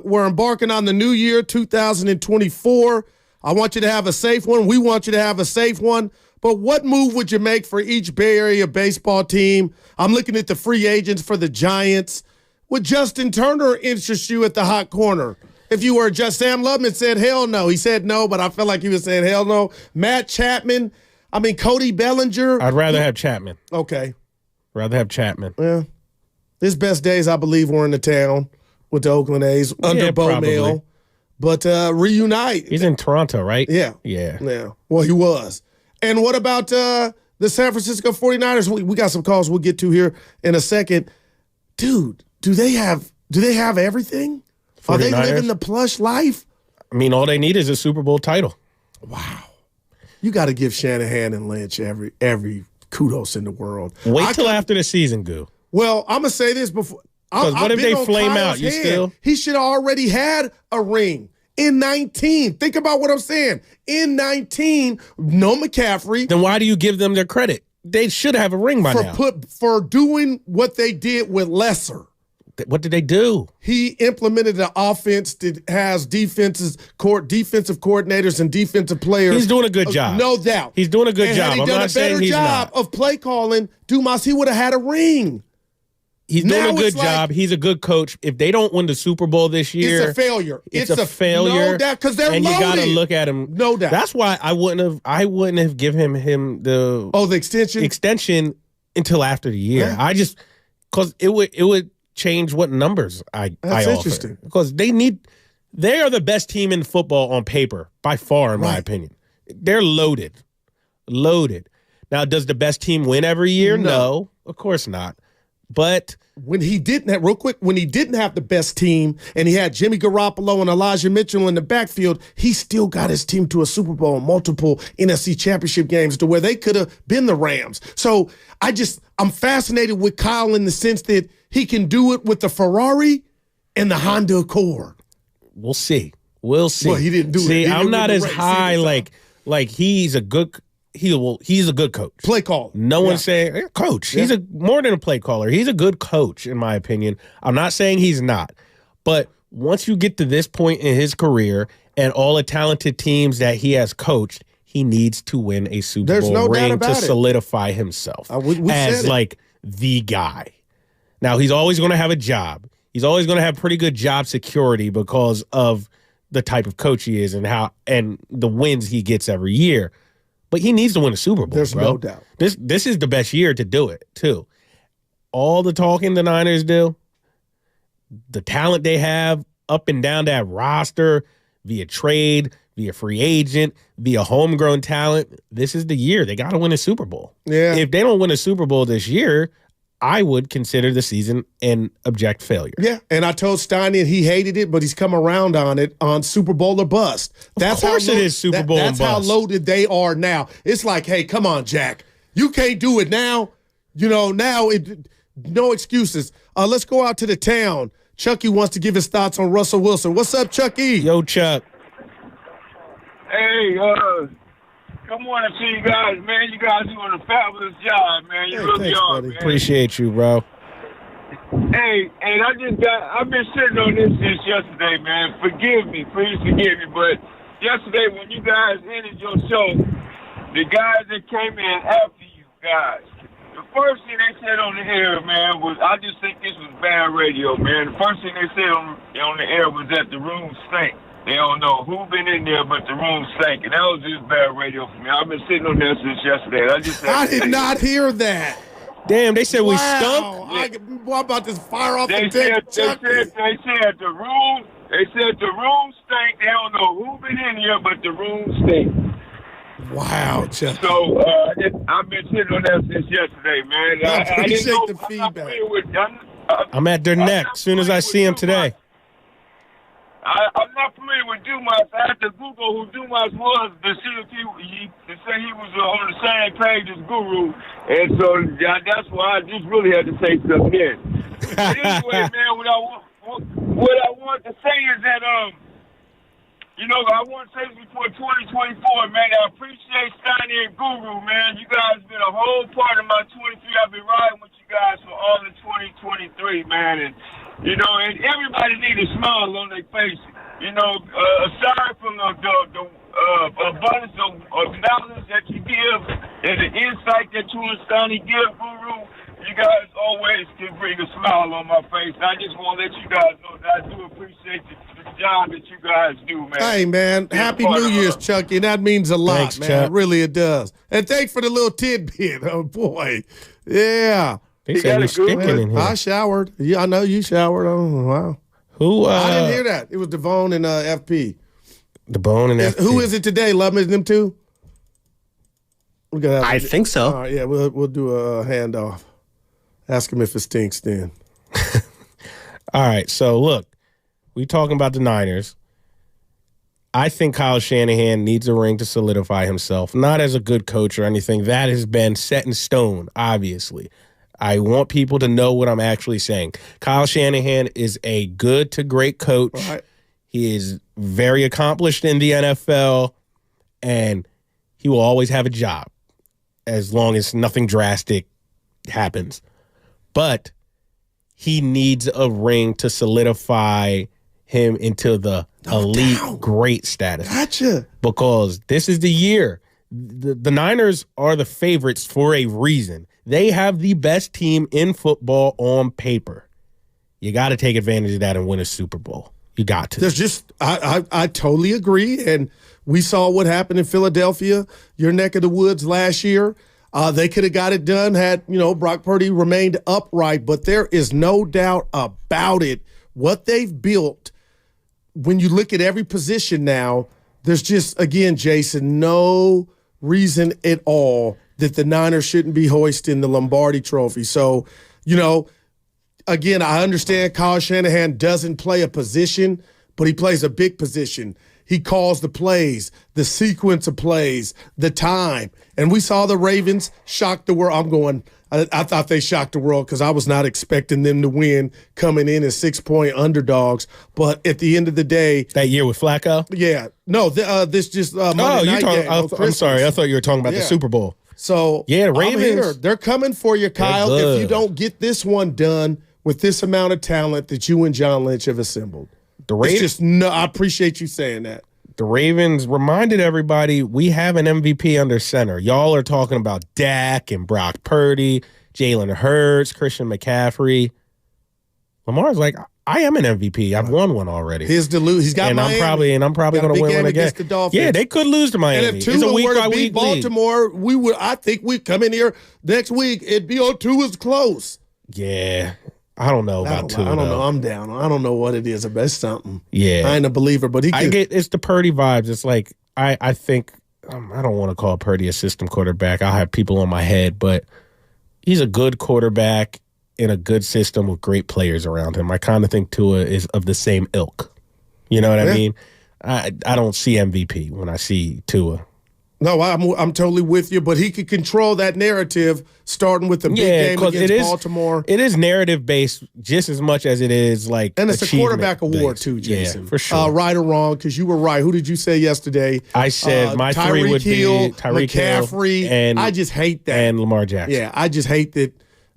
We're embarking on the new year, 2024. I want you to have a safe one. We want you to have a safe one. But what move would you make for each Bay Area baseball team? I'm looking at the free agents for the Giants. Would Justin Turner interest you at the hot corner? If you were just Sam Lubman said hell no. He said no, but I felt like he was saying hell no. Matt Chapman. Cody Bellinger. I'd rather have Chapman. Okay. Rather have Chapman. Yeah. His best days, I believe, were in the town with the Oakland A's under Bo Mail. But reunite. He's in Toronto, right? Yeah. Yeah. Well, he was. And what about the San Francisco 49ers? We got some calls we'll get to here in a second. Dude, do they have everything? 49ers? Are they living the plush life? All they need is a Super Bowl title. Wow. You got to give Shanahan and Lynch every kudos in the world. Wait till after the season, Goo. Well, I'm going to say this before. Because what if they flame out? You still? He should have already had a ring. In 19, think about what I'm saying. In 19, no McCaffrey. Then why do you give them their credit? They should have a ring by now. For doing what they did with lesser. What did they do? He implemented an offense that has defensive coordinators and defensive players. He's doing a good job. No doubt. He's doing a good job. Had he done a better job of play calling, Dumas, he would have had a ring. He's doing a good job. He's a good coach. If they don't win the Super Bowl this year, it's a failure. It's a failure. No doubt, because they're and loaded. You got to look at him. No doubt. That's why I wouldn't have given him the extension until after the year. Yeah. Because it would change what numbers I offer. Interesting. Because they are the best team in football on paper by far, in my opinion. They're loaded. Now, does the best team win every year? No, of course not. But when he didn't have the best team and he had Jimmy Garoppolo and Elijah Mitchell in the backfield, he still got his team to a Super Bowl and multiple NFC championship games to where they could have been the Rams. So I'm fascinated with Kyle in the sense that he can do it with the Ferrari and the Honda Accord. We'll see. Well, he didn't do it. See, I'm not as high like he's a good coach. Play call. No one's saying coach. Yeah. He's more than a play caller. He's a good coach, in my opinion. I'm not saying he's not. But once you get to this point in his career and all the talented teams that he has coached, he needs to win a Super Bowl ring to solidify himself as the guy. Now, he's always going to have a job. He's always going to have pretty good job security because of the type of coach he is and the wins he gets every year. But he needs to win a Super Bowl. There's no doubt. This is the best year to do it, too. All the talking the Niners do, the talent they have up and down that roster via trade, via free agent, via homegrown talent, this is the year. They got to win a Super Bowl. Yeah. If they don't win a Super Bowl this year, I would consider the season an abject failure. Yeah, and I told Steiny and he hated it, but he's come around on it on Super Bowl or bust. Of course it is Super Bowl and bust. That's how loaded they are now. It's like, hey, come on, Jack. You can't do it now. No excuses. Let's go out to the town. Chucky wants to give his thoughts on Russell Wilson. What's up, Chucky? Yo, Chuck. Hey, good morning to you guys, man. You guys doing a fabulous job, man. You really are, man. Appreciate you, bro. Hey, and I've been sitting on this since yesterday, man. Forgive me, please forgive me, but yesterday when you guys ended your show, the guys that came in after you guys, the first thing they said on the air, man, was, I just think this was bad radio, man. The first thing they said on the air was that the room stank. They don't know who been in there, but the room stank. And that was just bad radio for me. I've been sitting on there since yesterday. I did not hear that. Damn, they said we stunk? I'm about to fire off they the deck. They said the room They said the room stink. They don't know who been in here, but the room stink. Wow, Chuck. So I've been sitting on that since yesterday, man. I appreciate didn't know, the feedback. I'm at their neck as soon as I see him today. I'm not familiar with Dumas. I had to Google who Dumas was to see if he say he was on the same page as Guru, and so that's why I just really had to say something in. But anyway, man, what I want to say is that I want to say before 2024, man, I appreciate Steiny and Guru, man. You guys have been a whole part of my 23. I've been riding with you guys for all of 2023, man, and everybody need a smile on their face. Aside from the abundance of knowledge that you give and the insight that you and Steiny give, Guru, you guys always can bring a smile on my face. I just want to let you guys know that I do appreciate the job that you guys do, man. Hey, man, Happy New Year's, Chucky. That means a lot, Thanks, man. Chuck. Really, it does. And thanks for the little tidbit. Oh, boy. Yeah. They said we stinking in here. I showered. Yeah, I know you showered. Oh, wow. Who? I didn't hear that. It was Devone and FP. Devone and FP. Who is it today? Love is them two? I think so. All right, yeah, we'll do a handoff. Ask him if it stinks then. All right, so look, we talking about the Niners. I think Kyle Shanahan needs a ring to solidify himself, not as a good coach or anything. That has been set in stone, obviously. I want people to know what I'm actually saying. Kyle Shanahan is a good to great coach. Right. He is very accomplished in the NFL, and he will always have a job as long as nothing drastic happens. But he needs a ring to solidify him into the elite great status. Gotcha. Because this is the year. The Niners are the favorites for a reason. They have the best team in football on paper. You got to take advantage of that and win a Super Bowl. You got to. There's just, I totally agree. And we saw what happened in Philadelphia, your neck of the woods last year. They could have got it done had, Brock Purdy remained upright, but there is no doubt about it. What they've built, when you look at every position now, there's just, again, Jason, no reason at all that the Niners shouldn't be hoisting the Lombardi trophy. So, again, I understand Kyle Shanahan doesn't play a position, but he plays a big position. He calls the plays, the sequence of plays, the time. And we saw the Ravens shock the world. I thought they shocked the world because I was not expecting them to win coming in as 6-point underdogs. But at the end of the day. That year with Flacco? Yeah. No, this just Monday night game I'm sorry. I thought you were talking about the Super Bowl. So, yeah, the Ravens. I'm here. They're coming for you, Kyle, if you don't get this one done with this amount of talent that you and John Lynch have assembled. The Ravens, I appreciate you saying that. The Ravens reminded everybody we have an MVP under center. Y'all are talking about Dak and Brock Purdy, Jalen Hurts, Christian McCaffrey. Lamar's like, I am an MVP. I've won one already. He's got and Miami. I'm probably going to win one again. The Dolphins. Yeah, they could lose to Miami. And if Tua were to beat Baltimore, I think we'd come in here next week. It'd be on Tua's close. Yeah. I don't know about Tua. I don't know. I'm down. I don't know what it is. But it's something. Yeah. I ain't a believer, but it's the Purdy vibes. It's like, I think, I don't want to call Purdy a system quarterback. I'll have people on my head, but he's a good quarterback in a good system with great players around him. I kind of think Tua is of the same ilk. You know what I mean? I don't see MVP when I see Tua. No, I'm totally with you, but he could control that narrative starting with the big game against Baltimore. It is narrative-based just as much as it is like and it's a quarterback award too, Jason. Yeah, for sure. Right or wrong, because you were right. Who did you say yesterday? I said my three would be Tyreek McCaffrey, and I just hate that. And Lamar Jackson. Yeah, I just hate that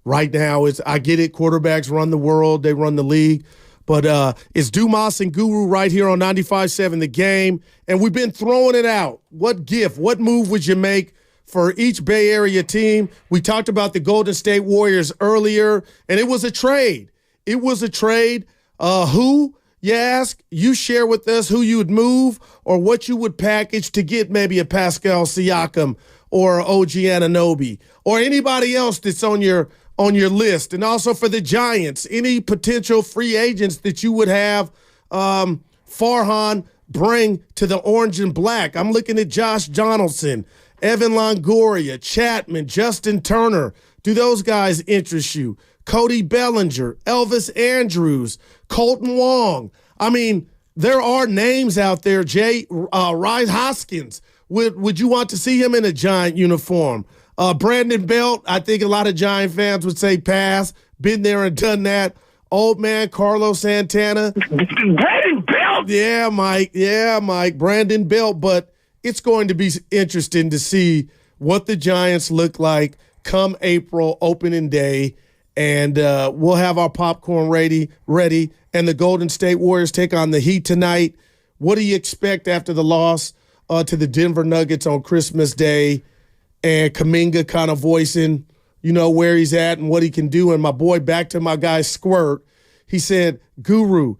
right now. I get it. Quarterbacks run the world. They run the league. But it's Dumas and Guru right here on 95.7 The Game. And we've been throwing it out. What gift, what move would you make for each Bay Area team? We talked about the Golden State Warriors earlier, and it was a trade. It was a trade. Who, you ask? You share with us who you would move or what you would package to get maybe a Pascal Siakam or OG Anunoby or anybody else that's on your list. And also for the Giants, any potential free agents that you would have Farhan bring to the orange and black? I'm looking at Josh Donaldson, Evan Longoria, Chapman, Justin Turner. Do those guys interest you? Cody Bellinger, Elvis Andrews, Colton Wong. I mean, there are names out there. Ryan Hoskins. Would you want to see him in a Giant uniform? Brandon Belt, I think a lot of Giant fans would say pass. Been there and done that. Old man Carlos Santana. Brandon Belt! Yeah, Mike. Brandon Belt. But it's going to be interesting to see what the Giants look like come April, opening day. And we'll have our popcorn ready. And the Golden State Warriors take on the Heat tonight. What do you expect after the loss to the Denver Nuggets on Christmas Day? And Kaminga kind of voicing, where he's at and what he can do. And my boy, back to my guy Squirt, he said, Guru,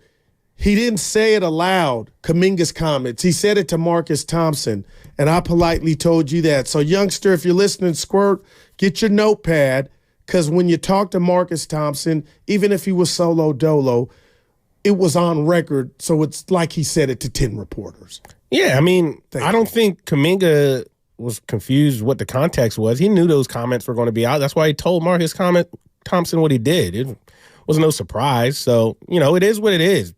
he didn't say it aloud, Kaminga's comments. He said it to Marcus Thompson, and I politely told you that. So, youngster, if you're listening, Squirt, get your notepad, because when you talk to Marcus Thompson, even if he was solo dolo, it was on record, so it's like he said it to 10 reporters. Yeah, I mean, I don't think Kaminga was confused what the context was. He knew those comments were going to be out. That's why he told Marcus Thompson what he did. It was no surprise. So, it is what it is.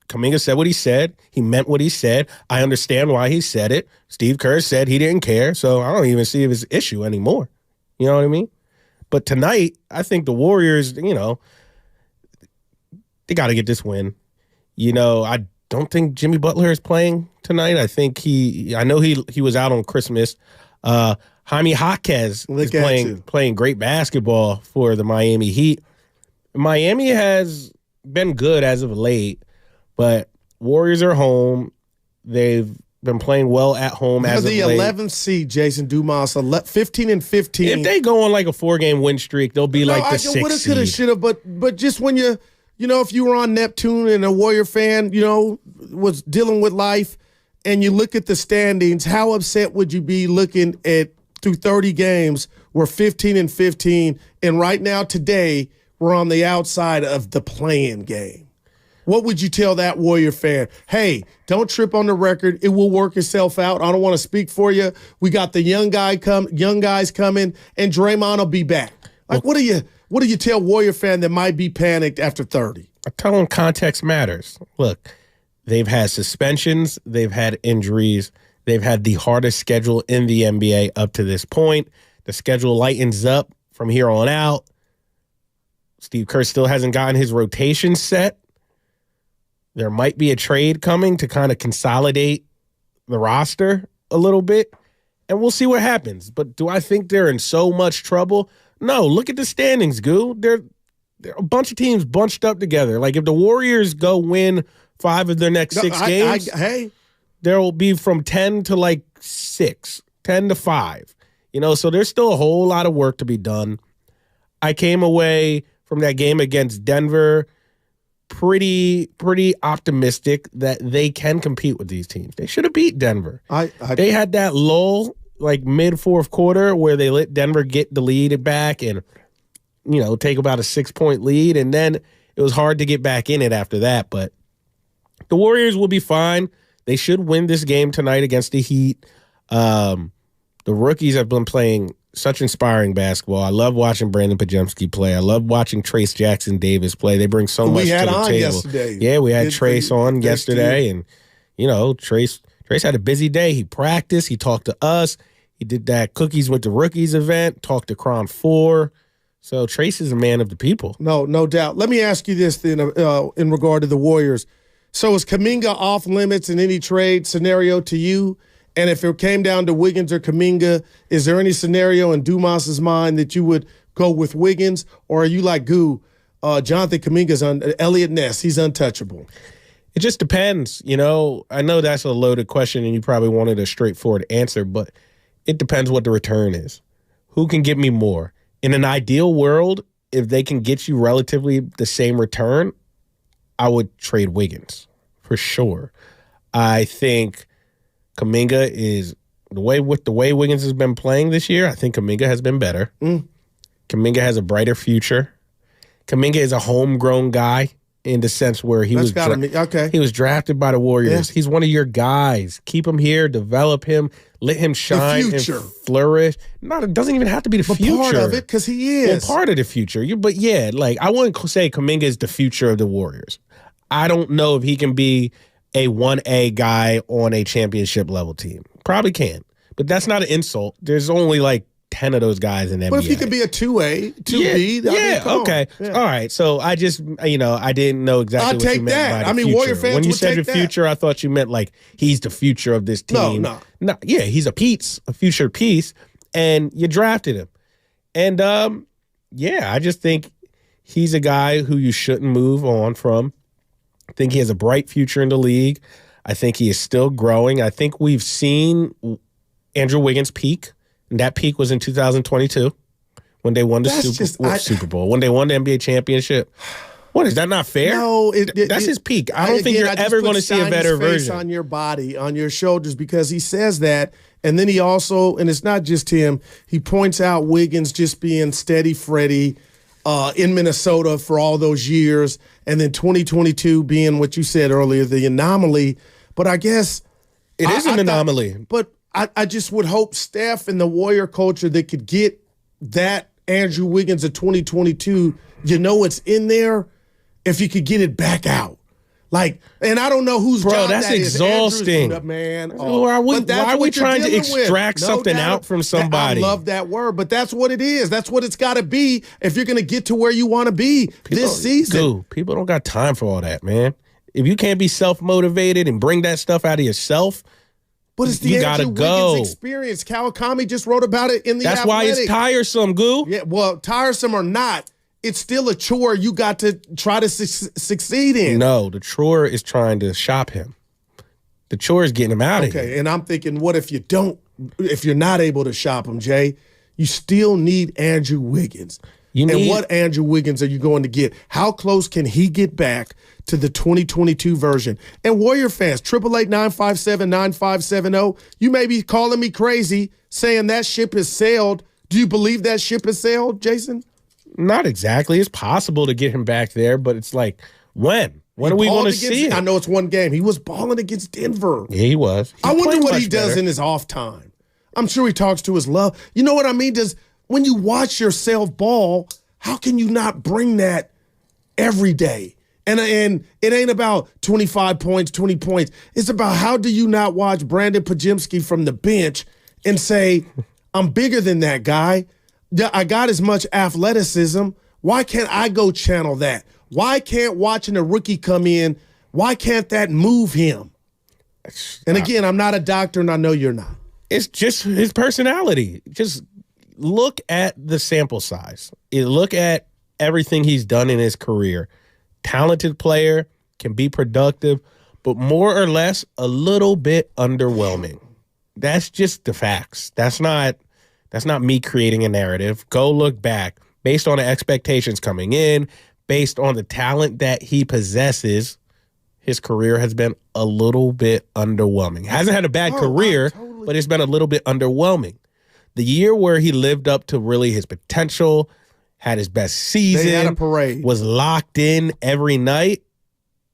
Kaminga said what he said. He meant what he said. I understand why he said it. Steve Kerr said he didn't care, so I don't even see his issue anymore. You know what I mean? But tonight, I think the Warriors, they got to get this win. I don't think Jimmy Butler is playing tonight. I think I know he was out on Christmas. Jaime Jaquez is playing great basketball for the Miami Heat. Miami has been good as of late, but Warriors are home. They've been playing well at home as of late. The 11th seed, Jason Dumas, 15-15. If they go on like a 4-game win streak, they'll be like the 6th seed. Woulda, coulda, shoulda, but just when you if you were on Neptune and a Warrior fan, was dealing with life, and you look at the standings, how upset would you be looking at through 30 games, we're 15-15, and right now today we're on the outside of the play-in game? What would you tell that Warrior fan? Hey, don't trip on the record. It will work itself out. I don't want to speak for you. We got the young guys coming, and Draymond will be back. Like, what do you tell Warrior fan that might be panicked after 30? I tell them context matters. Look, they've had suspensions. They've had injuries. They've had the hardest schedule in the NBA up to this point. The schedule lightens up from here on out. Steve Kerr still hasn't gotten his rotation set. There might be a trade coming to kind of consolidate the roster a little bit, and we'll see what happens. But do I think they're in so much trouble? No, look at the standings, Goo. They're a bunch of teams bunched up together. Like, if the Warriors go win 5 of their next 6 games, there will be from 10 to like 6, 10 to 5. So there's still a whole lot of work to be done. I came away from that game against Denver pretty optimistic that they can compete with these teams. They should have beat Denver. They had that lull like mid-4th quarter where they let Denver get the lead back and, take about a 6-point lead, and then it was hard to get back in it after that. But the Warriors will be fine. They should win this game tonight against the Heat. The rookies have been playing such inspiring basketball. I love watching Brandon Pajemski play. I love watching Trace Jackson Davis play. They bring so much to the table. Yesterday. Yeah, we had Trace on yesterday, and Trace had a busy day. He practiced. He talked to us. He did that Cookies with the Rookies event. Talked to Cron 4. So Trace is a man of the people. No doubt. Let me ask you this then, in regard to the Warriors. So is Kaminga off limits in any trade scenario to you? And if it came down to Wiggins or Kaminga, is there any scenario in Dumas's mind that you would go with Wiggins? Or are you like Jonathan Kaminga's Elliot Ness, he's untouchable? It just depends. I know that's a loaded question and you probably wanted a straightforward answer, but it depends what the return is. Who can get me more? In an ideal world, if they can get you relatively the same return, I would trade Wiggins for sure. I think Kaminga is the way Wiggins has been playing this year. I think Kaminga has been better. Kaminga has a brighter future. Kaminga is a homegrown guy. in the sense where he was okay. He was drafted by the Warriors. Yeah. He's one of your guys. Keep him here, develop him, let him shine and flourish. No, it doesn't even have to be the future. Part of it, because he is. Well, part of the future. But yeah, like I wouldn't say Kuminga is the future of the Warriors. I don't know if he can be a 1A guy on a championship level team. Probably can. But that's not an insult. There's only like 10 of those guys in the NBA. But if he could be a 2A, 2B, okay. Yeah. All right. So I just, I didn't know exactly what you meant by the future. Warrior fans when you would said take the future, I thought you meant like he's the future of this team. No. Yeah, he's a future piece, and you drafted him. And I just think he's a guy who you shouldn't move on from. I think he has a bright future in the league. I think he is still growing. I think we've seen Andrew Wiggins peak. And that peak was in 2022 when they won the Super Bowl, when they won the NBA championship. What, is that not fair? No. That's his peak. I don't think you're ever going to see a better version. On your body, on your shoulders, because he says that. And then he also, and it's not just him, he points out Wiggins just being steady Freddie in Minnesota for all those years. And then 2022 being what you said earlier, the anomaly. But I guess it is an anomaly. But I just would hope Steph and the Warrior culture that could get that Andrew Wiggins of 2022, it's in there if you could get it back out. Like, and I don't know whose job that's that exhausting. is. Man. Why are we trying to extract something out from somebody? I love that word, but that's what it is. That's what it's got to be if you're going to get to where you want to be this season. Dude, people don't got time for all that, man. If you can't be self-motivated and bring that stuff out of yourself, but it's the Andrew Wiggins experience. Kawakami just wrote about it in the That's Athletic. Why it's tiresome, Goo. Yeah, well, tiresome or not, it's still a chore you got to try to succeed in. No, the chore is trying to shop him. The chore is getting him out of here. Okay, and I'm thinking, what if you're not able to shop him, Jay? You still need Andrew Wiggins. What Andrew Wiggins are you going to get? How close can he get back to the 2022 version? And Warrior fans, 888-957-9570. You may be calling me crazy saying that ship has sailed. Do you believe that ship has sailed, Jason? Not exactly. It's possible to get him back there, but it's like, when? When are we going to see it? I know it's one game. He was balling against Denver. Yeah, he was. I wonder what he does in his off time. I'm sure he talks to his love. You know what I mean? When you watch yourself ball, how can you not bring that every day? And it ain't about 25 points, 20 points. It's about how do you not watch Brandon Pajemski from the bench and say, I'm bigger than that guy. I got as much athleticism. Why can't I go channel that? Why can't watching a rookie come in, why can't that move him? And again, I'm not a doctor and I know you're not. It's just his personality. Just look at the sample size. Look at everything he's done in his career. Talented player, can be productive, but more or less a little bit underwhelming. That's just the facts. That's not me creating a narrative. Go look back. Based on the expectations coming in, based on the talent that he possesses, his career has been a little bit underwhelming. Hasn't had a bad career, but it's been a little bit underwhelming. The year where he lived up to really his potential, had his best season, they had a parade, was locked in every night.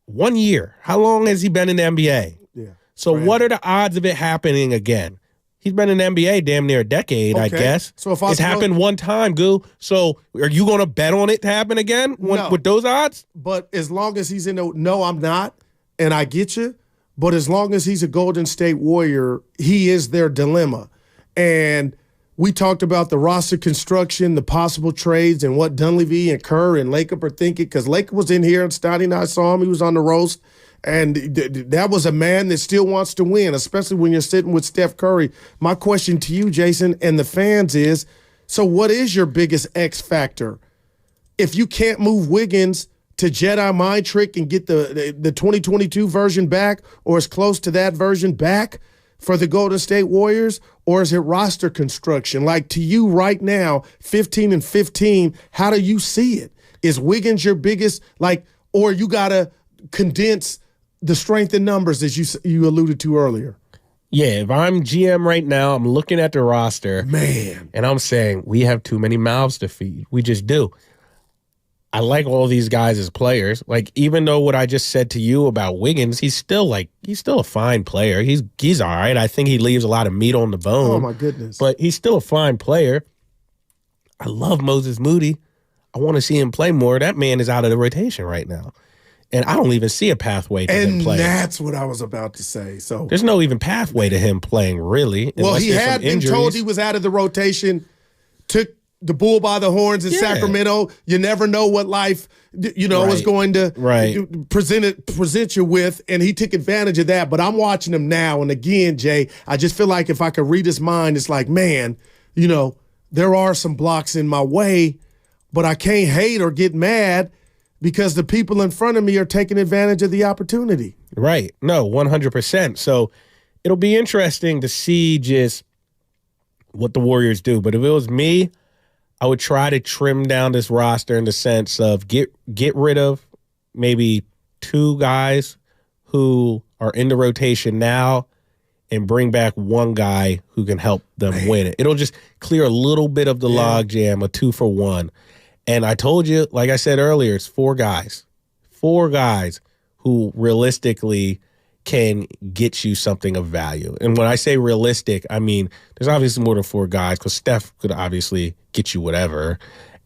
1 year. How long has he been in the NBA? Yeah. So what are the odds of it happening again? He's been in the NBA damn near a decade, I guess. So if it's happened one time, Goo. So are you going to bet on it to happen again with those odds? But as long as he's no, I'm not, and I get you. But as long as he's a Golden State Warrior, he is their dilemma. And we talked about the roster construction, the possible trades, and what Dunleavy and Kerr and Lacob are thinking. Because Lacob was in here, and Steiny and I saw him. He was on the roast. And that was a man that still wants to win, especially when you're sitting with Steph Curry. My question to you, Jason, and the fans is, so what is your biggest X factor? If you can't move Wiggins to Jedi mind trick and get the 2022 version back or as close to that version back for the Golden State Warriors, or is it roster construction? Like, to you right now, 15-15, how do you see it? Is Wiggins your biggest, or you got to condense the strength in numbers as you alluded to earlier? Yeah, if I'm GM right now, I'm looking at the roster. Man. And I'm saying, we have too many mouths to feed. We just do. I like all these guys as players. Like, even though what I just said to you about Wiggins, he's still a fine player. He's all right. I think he leaves a lot of meat on the bone. Oh, my goodness. But he's still a fine player. I love Moses Moody. I want to see him play more. That man is out of the rotation right now. And I don't even see a pathway to him playing. And that's what I was about to say. So there's no even pathway to him playing, really. Well, he had been told he was out of the rotation, took the bull by the horns in Sacramento. You never know what life, is going to present you with, and he took advantage of that. But I'm watching him now, and again, Jay, I just feel like if I could read his mind, it's like, man, there are some blocks in my way, but I can't hate or get mad because the people in front of me are taking advantage of the opportunity. Right. No, 100%. So it'll be interesting to see just what the Warriors do. But if it was me, I would try to trim down this roster in the sense of get rid of maybe 2 guys who are in the rotation now and bring back 1 guy who can help them win it. It'll just clear a little bit of the log jam, a 2-for-1. And I told you, like I said earlier, it's 4 guys. 4 guys who realistically can get you something of value. And when I say realistic, I mean there's obviously more than 4 guys because Steph could obviously get you whatever.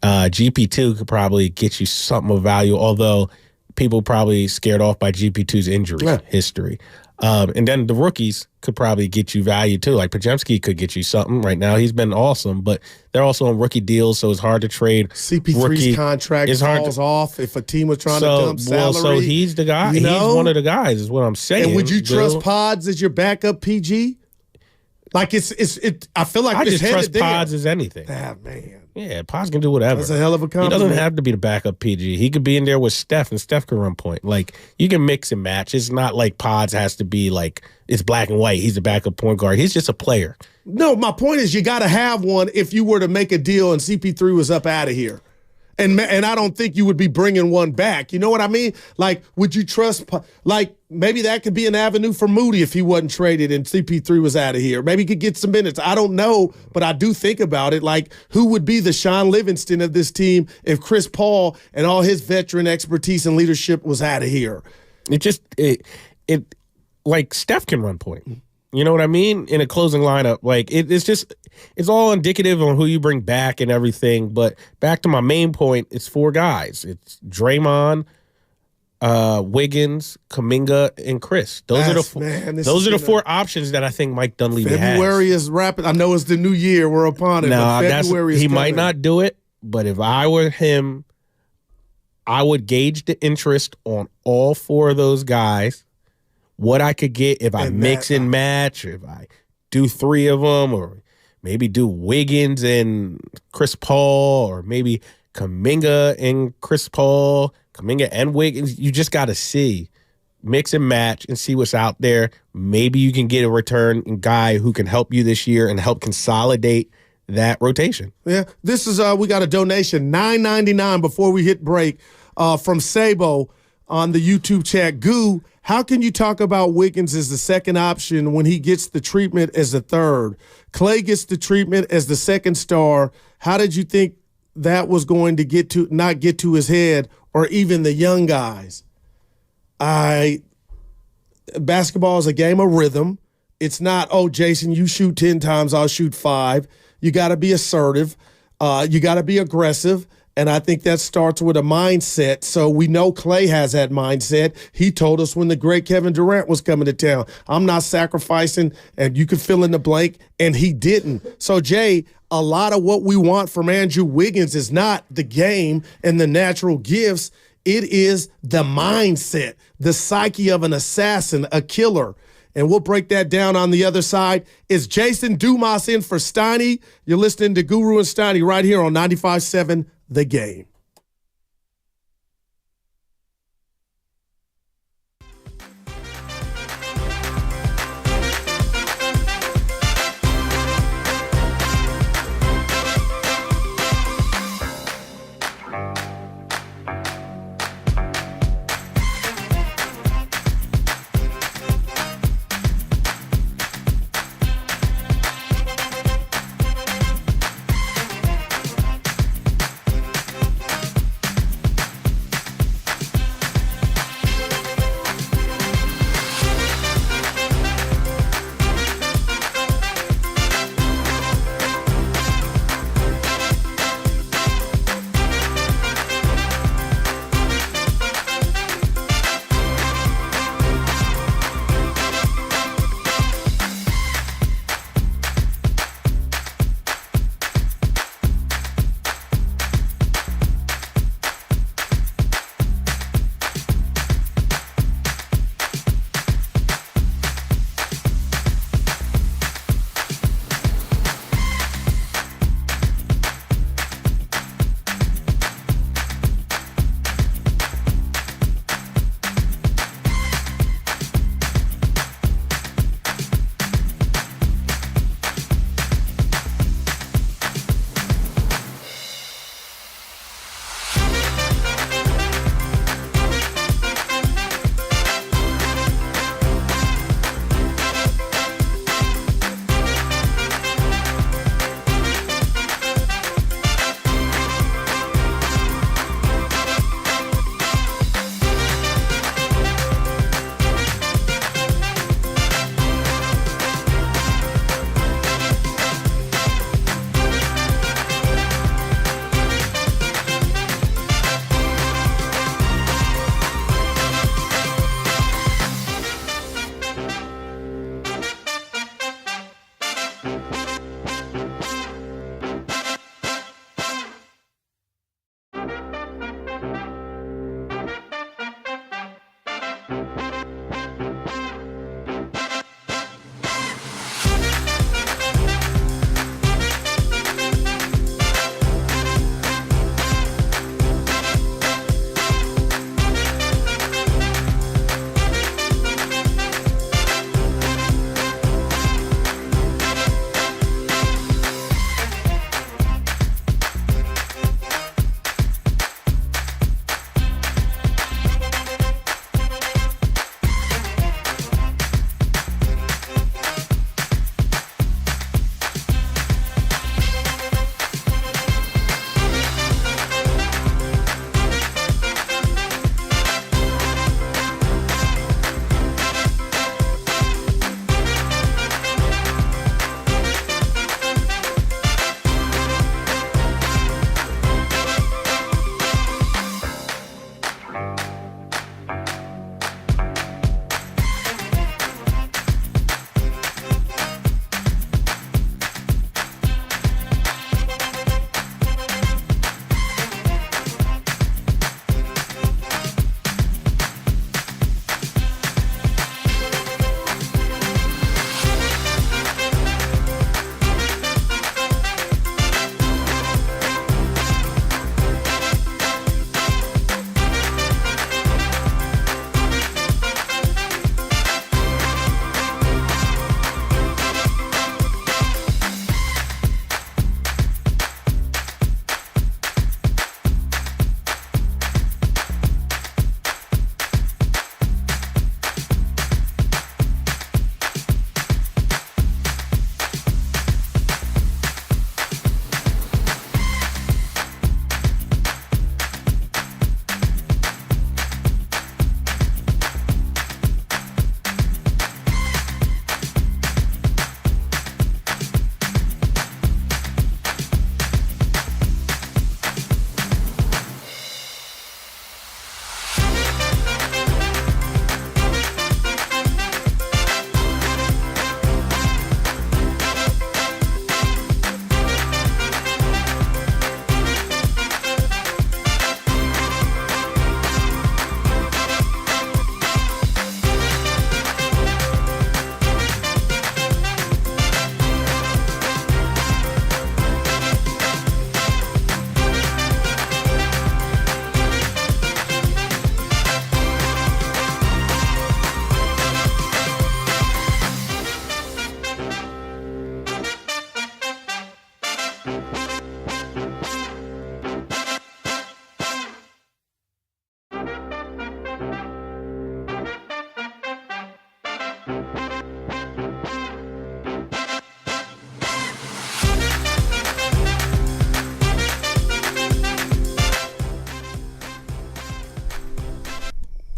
GP2 could probably get you something of value, although people probably scared off by GP2's injury history. And then the rookies could probably get you value too. Like Podziemski could get you something right now. He's been awesome, but they're also on rookie deals, so it's hard to trade. CP3's contract falls off if a team was trying to dump salary. So he's the guy. He's one of the guys is what I'm saying. And would you trust Pods as your backup PG? Like I feel like I it's just trust there. Pods as anything. Ah, man. Yeah, Pods can do whatever. That's a hell of a compliment. He doesn't have to be the backup PG. He could be in there with Steph, and Steph can run point. Like, you can mix and match. It's not like Pods has to be like, it's black and white. He's a backup point guard. He's just a player. No, my point is you got to have one if you were to make a deal and CP3 was up out of here. And I don't think you would be bringing one back. You know what I mean? Like, would you trust, like, maybe that could be an avenue for Moody if he wasn't traded and CP3 was out of here. Maybe he could get some minutes. I don't know, but I do think about it. Like, who would be the Sean Livingston of this team if Chris Paul and all his veteran expertise and leadership was out of here? It like Steph can run point. You know what I mean? In a closing lineup, like it's all indicative on who you bring back and everything. But back to my main point, it's 4 guys. It's Draymond, Wiggins, Kaminga, and Chris. Those are the 4 options that I think Mike Dunleavy has. February is rapid. I know it's the new year. We're upon it. No, February is he coming. might not do it. But if I were him, I would gauge the interest on all 4 of those guys. What I could get if I mix and match, or if I do 3 of them, or maybe do Wiggins and Chris Paul, or maybe Kaminga and Chris Paul, Kaminga and Wiggins. You just got to see, mix and match and see what's out there. Maybe you can get a return guy who can help you this year and help consolidate that rotation. Yeah, this is we got a donation, $9.99 before we hit break from Sabo on the YouTube chat. Goo, how can you talk about Wiggins as the second option when he gets the treatment as the third? Clay gets the treatment as the second star. How did you think that was going to not get to his head or even the young guys? Basketball is a game of rhythm. It's not, oh, Jason, you shoot 10 times, I'll shoot 5. You got to be assertive. You got to be aggressive. And I think that starts with a mindset. So we know Clay has that mindset. He told us when the great Kevin Durant was coming to town, I'm not sacrificing, and you can fill in the blank, and he didn't. So, Jay, a lot of what we want from Andrew Wiggins is not the game and the natural gifts. It is the mindset, the psyche of an assassin, a killer. And we'll break that down on the other side. Is Jason Dumas in for Steiny? You're listening to Guru and Steiny right here on 95.7 The Game.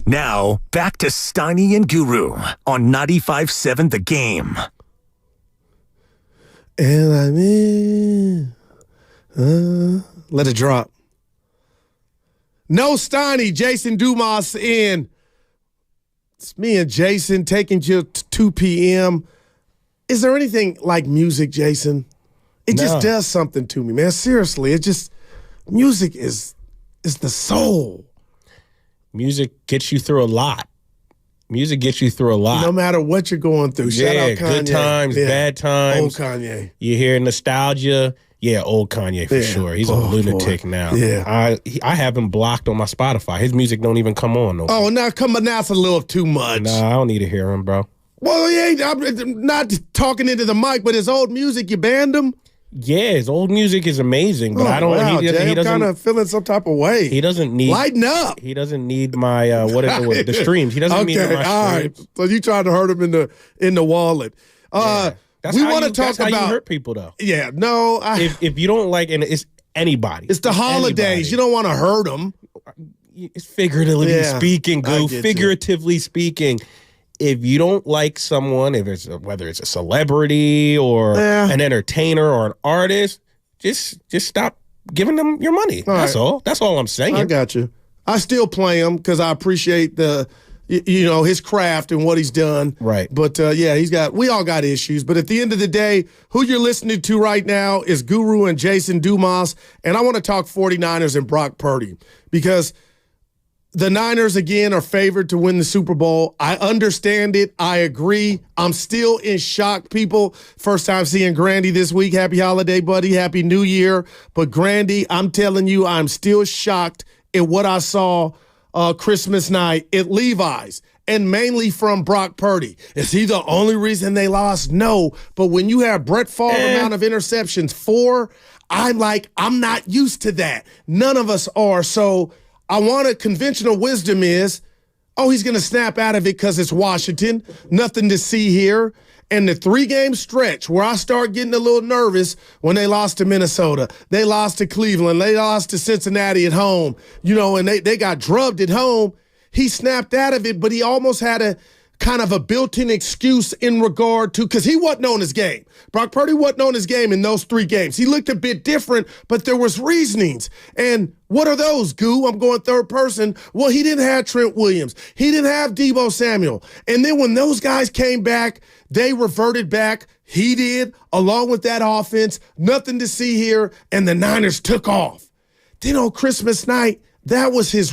Now, back to Steiny and Guru on 95.7 The Game. And I'm in. Let it drop. No Steiny, Jason Dumas in. It's me and Jason taking you to 2 p.m. Is there anything like music, Jason? It just does something to me, man. Seriously, music is the soul. Music gets you through a lot. Music gets you through a lot. No matter what you're going through. Shout out Kanye. Good times, bad times. Old Kanye. You hear nostalgia. Yeah, old Kanye for sure. He's a lunatic now. Yeah. I have him blocked on my Spotify. His music don't even come on. Oh, now it's a little too much. Nah, I don't need to hear him, bro. Well, I'm not talking into the mic, but his old music, you banned him? Yeah, his old music is amazing, but I don't. Wow, he doesn't. I'm kind of feeling some type of way. He doesn't need. Lighten up. He doesn't need my the streams. He doesn't need my streams. All right. So you tried to hurt him in the wallet. We want to talk about how you hurt people, though. Yeah, no. If you don't like, and it's anybody. It's the holidays. You don't want to hurt them. It's figuratively speaking, figuratively speaking. If you don't like someone, whether it's a celebrity or an entertainer or an artist, just stop giving them your money. That's all. That's all I'm saying. I got you. I still play him because I appreciate his craft and what he's done. Right. But we all got issues. But at the end of the day, who you're listening to right now is Guru and Jason Dumas. And I want to talk 49ers and Brock Purdy because the Niners, again, are favored to win the Super Bowl. I understand it. I agree. I'm still in shock, people. First time seeing Grandy this week. Happy holiday, buddy. Happy New Year. But Grandy, I'm telling you, I'm still shocked at what I saw Christmas night at Levi's, and mainly from Brock Purdy. Is he the only reason they lost? No. But when you have Brett Favre amount of interceptions, 4, I'm not used to that. None of us are. So I want a conventional wisdom is, he's going to snap out of it because it's Washington. Nothing to see here. And the 3-game stretch where I start getting a little nervous when they lost to Minnesota, they lost to Cleveland, they lost to Cincinnati at home, and they got drubbed at home. He snapped out of it, but he almost had a kind of a built-in excuse in regard to, because he wasn't on his game. Brock Purdy wasn't on his game in those 3 games. He looked a bit different, but there was reasonings. And what are those, Goo? I'm going third person. Well, he didn't have Trent Williams. He didn't have Deebo Samuel. And then when those guys came back, they reverted back. He did, along with that offense. Nothing to see here, and the Niners took off. Then on Christmas night, that was his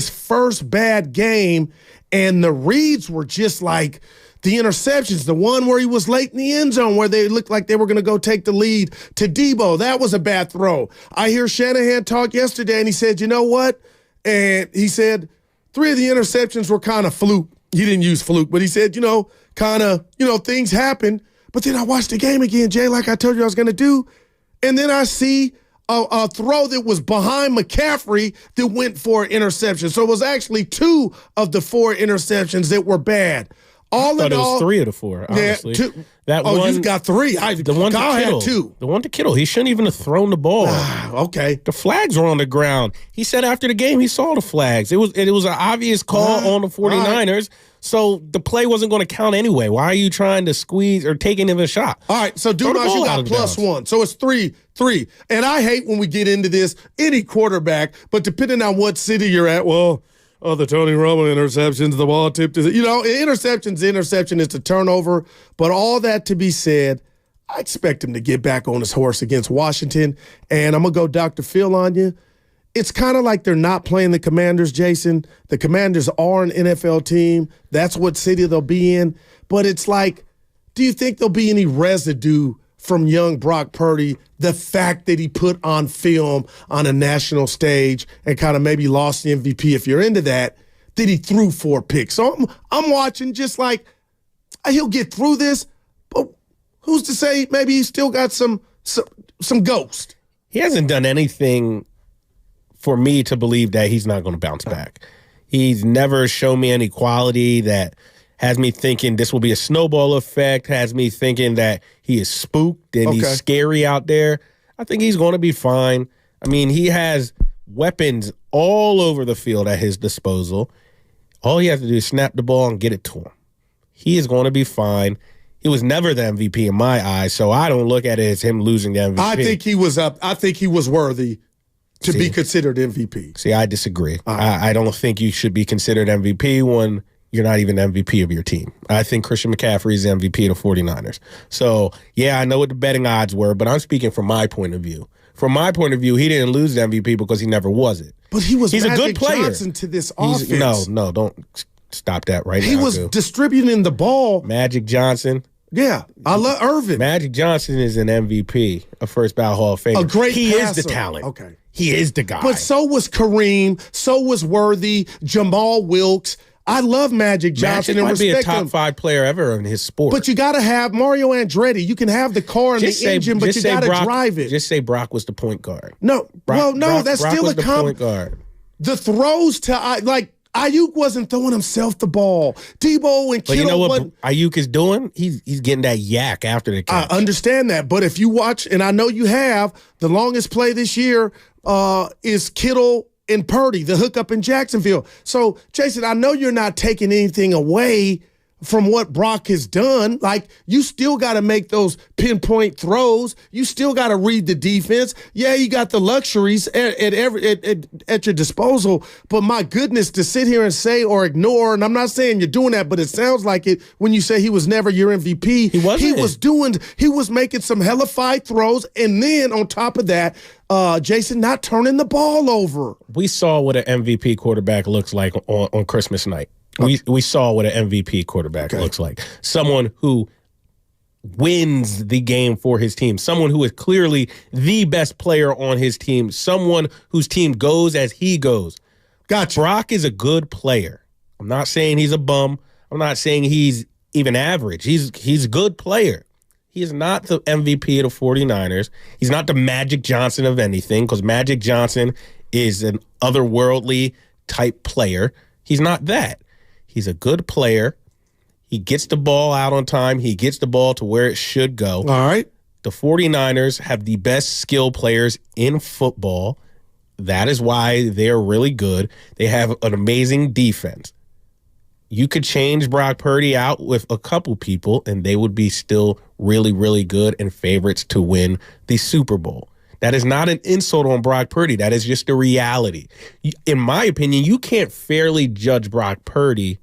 first bad game. And the reads were just like the interceptions, the one where he was late in the end zone where they looked like they were going to go take the lead to Deebo. That was a bad throw. I hear Shanahan talk yesterday, and he said, you know what? And he said 3 of the interceptions were kind of fluke. He didn't use fluke, but he said, things happen. But then I watched the game again, Jay, like I told you I was going to do. And then I see a throw that was behind McCaffrey that went for an interception. So it was actually 2 of the 4 interceptions that were bad. All in all, it was 3 of the 4. Honestly, you got 3. The one to Kittle. Had 2. The one to Kittle. He shouldn't even have thrown the ball. Okay. The flags were on the ground. He said after the game he saw the flags. It was an obvious call on the 49ers. Right. So the play wasn't going to count anyway. Why are you trying to squeeze or taking him a shot? All right, so Dumas, you got +1. So it's 3-3. And I hate when we get into this, any quarterback, but depending on what city you're at, the Tony Romo interceptions, the ball tipped. Interception's interception, it's a turnover. But all that to be said, I expect him to get back on his horse against Washington. And I'm going to go Dr. Phil on you. It's kind of like they're not playing the Commanders, Jason. The Commanders are an NFL team. That's what city they'll be in. But it's like, do you think there'll be any residue from young Brock Purdy, the fact that he put on film on a national stage and kind of maybe lost the MVP, if you're into that he threw 4 picks? So I'm watching just like, he'll get through this, but who's to say maybe he's still got some ghost? He hasn't done anything for me to believe that he's not going to bounce back. He's never shown me any quality that has me thinking this will be a snowball effect, has me thinking that he is spooked and he's scary out there. I think he's going to be fine. I mean, he has weapons all over the field at his disposal. All he has to do is snap the ball and get it to him. He is going to be fine. He was never the MVP in my eyes, so I don't look at it as him losing the MVP. I think he was worthy to be considered MVP. See, I disagree. I don't think you should be considered MVP when you're not even MVP of your team. I think Christian McCaffrey is the MVP of the 49ers. So, yeah, I know what the betting odds were, but I'm speaking from my point of view. From my point of view, he didn't lose the MVP because he never was it. But he's a good player. Johnson to this offense. No, don't stop that right now. He was distributing the ball. Magic Johnson. Yeah, I love Irvin. Magic Johnson is an MVP, a first ballot Hall of Fame. A great He passer. is the talent. Okay. He is the guy. But so was Kareem. So was Worthy. Jamal Wilkes. I love Magic Johnson and might be a respect top him. 5 player ever in his sport. But you got to have Mario Andretti. You can have the car and the engine, but you got to drive it. Just say Brock was the point guard. No, that's Brock still was a the point guard. The throws to Ayuk wasn't throwing himself the ball. Debo and Kittle. But you know what Ayuk is doing? He's getting that yak after the catch. I understand that, but if you watch, and I know you have, the longest play this year is Kittle and Purdy, the hookup in Jacksonville. So, Jason, I know you're not taking anything away from what Brock has done. Like, you still got to make those pinpoint throws. You still got to read the defense. Yeah, you got the luxuries at your disposal. But my goodness, to sit here and say or ignore, and I'm not saying you're doing that, but it sounds like it when you say he was never your MVP. He wasn't. He was making some hellified throws. And then on top of that, Jason, not turning the ball over. We saw what an MVP quarterback looks like on Christmas night. We saw what an MVP quarterback looks like. Someone who wins the game for his team. Someone who is clearly the best player on his team. Someone whose team goes as he goes. Gotcha. Brock is a good player. I'm not saying he's a bum. I'm not saying he's even average. He's a good player. He is not the MVP of the 49ers. He's not the Magic Johnson of anything, because Magic Johnson is an otherworldly type player. He's not that. He's a good player. He gets the ball out on time. He gets the ball to where it should go. All right. The 49ers have the best skill players in football. That is why they're really good. They have an amazing defense. You could change Brock Purdy out with a couple people, and they would be still really, really good and favorites to win the Super Bowl. That is not an insult on Brock Purdy. That is just the reality. In my opinion, you can't fairly judge Brock Purdy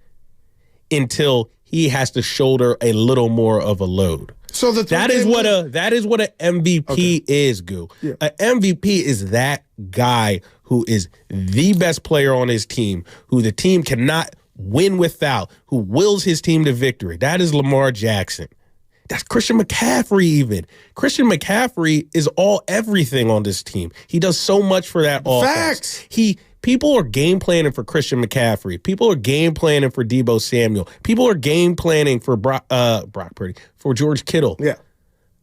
until he has to shoulder a little more of a load. So that is what an MVP is, Goo. Yeah. An MVP is that guy who is the best player on his team, who the team cannot win without, who wills his team to victory. That is Lamar Jackson. That's Christian McCaffrey even. Christian McCaffrey is everything on this team. He does so much for that offense. Facts. People are game planning for Christian McCaffrey. People are game planning for Deebo Samuel. People are game planning for Brock Purdy, for George Kittle. Yeah.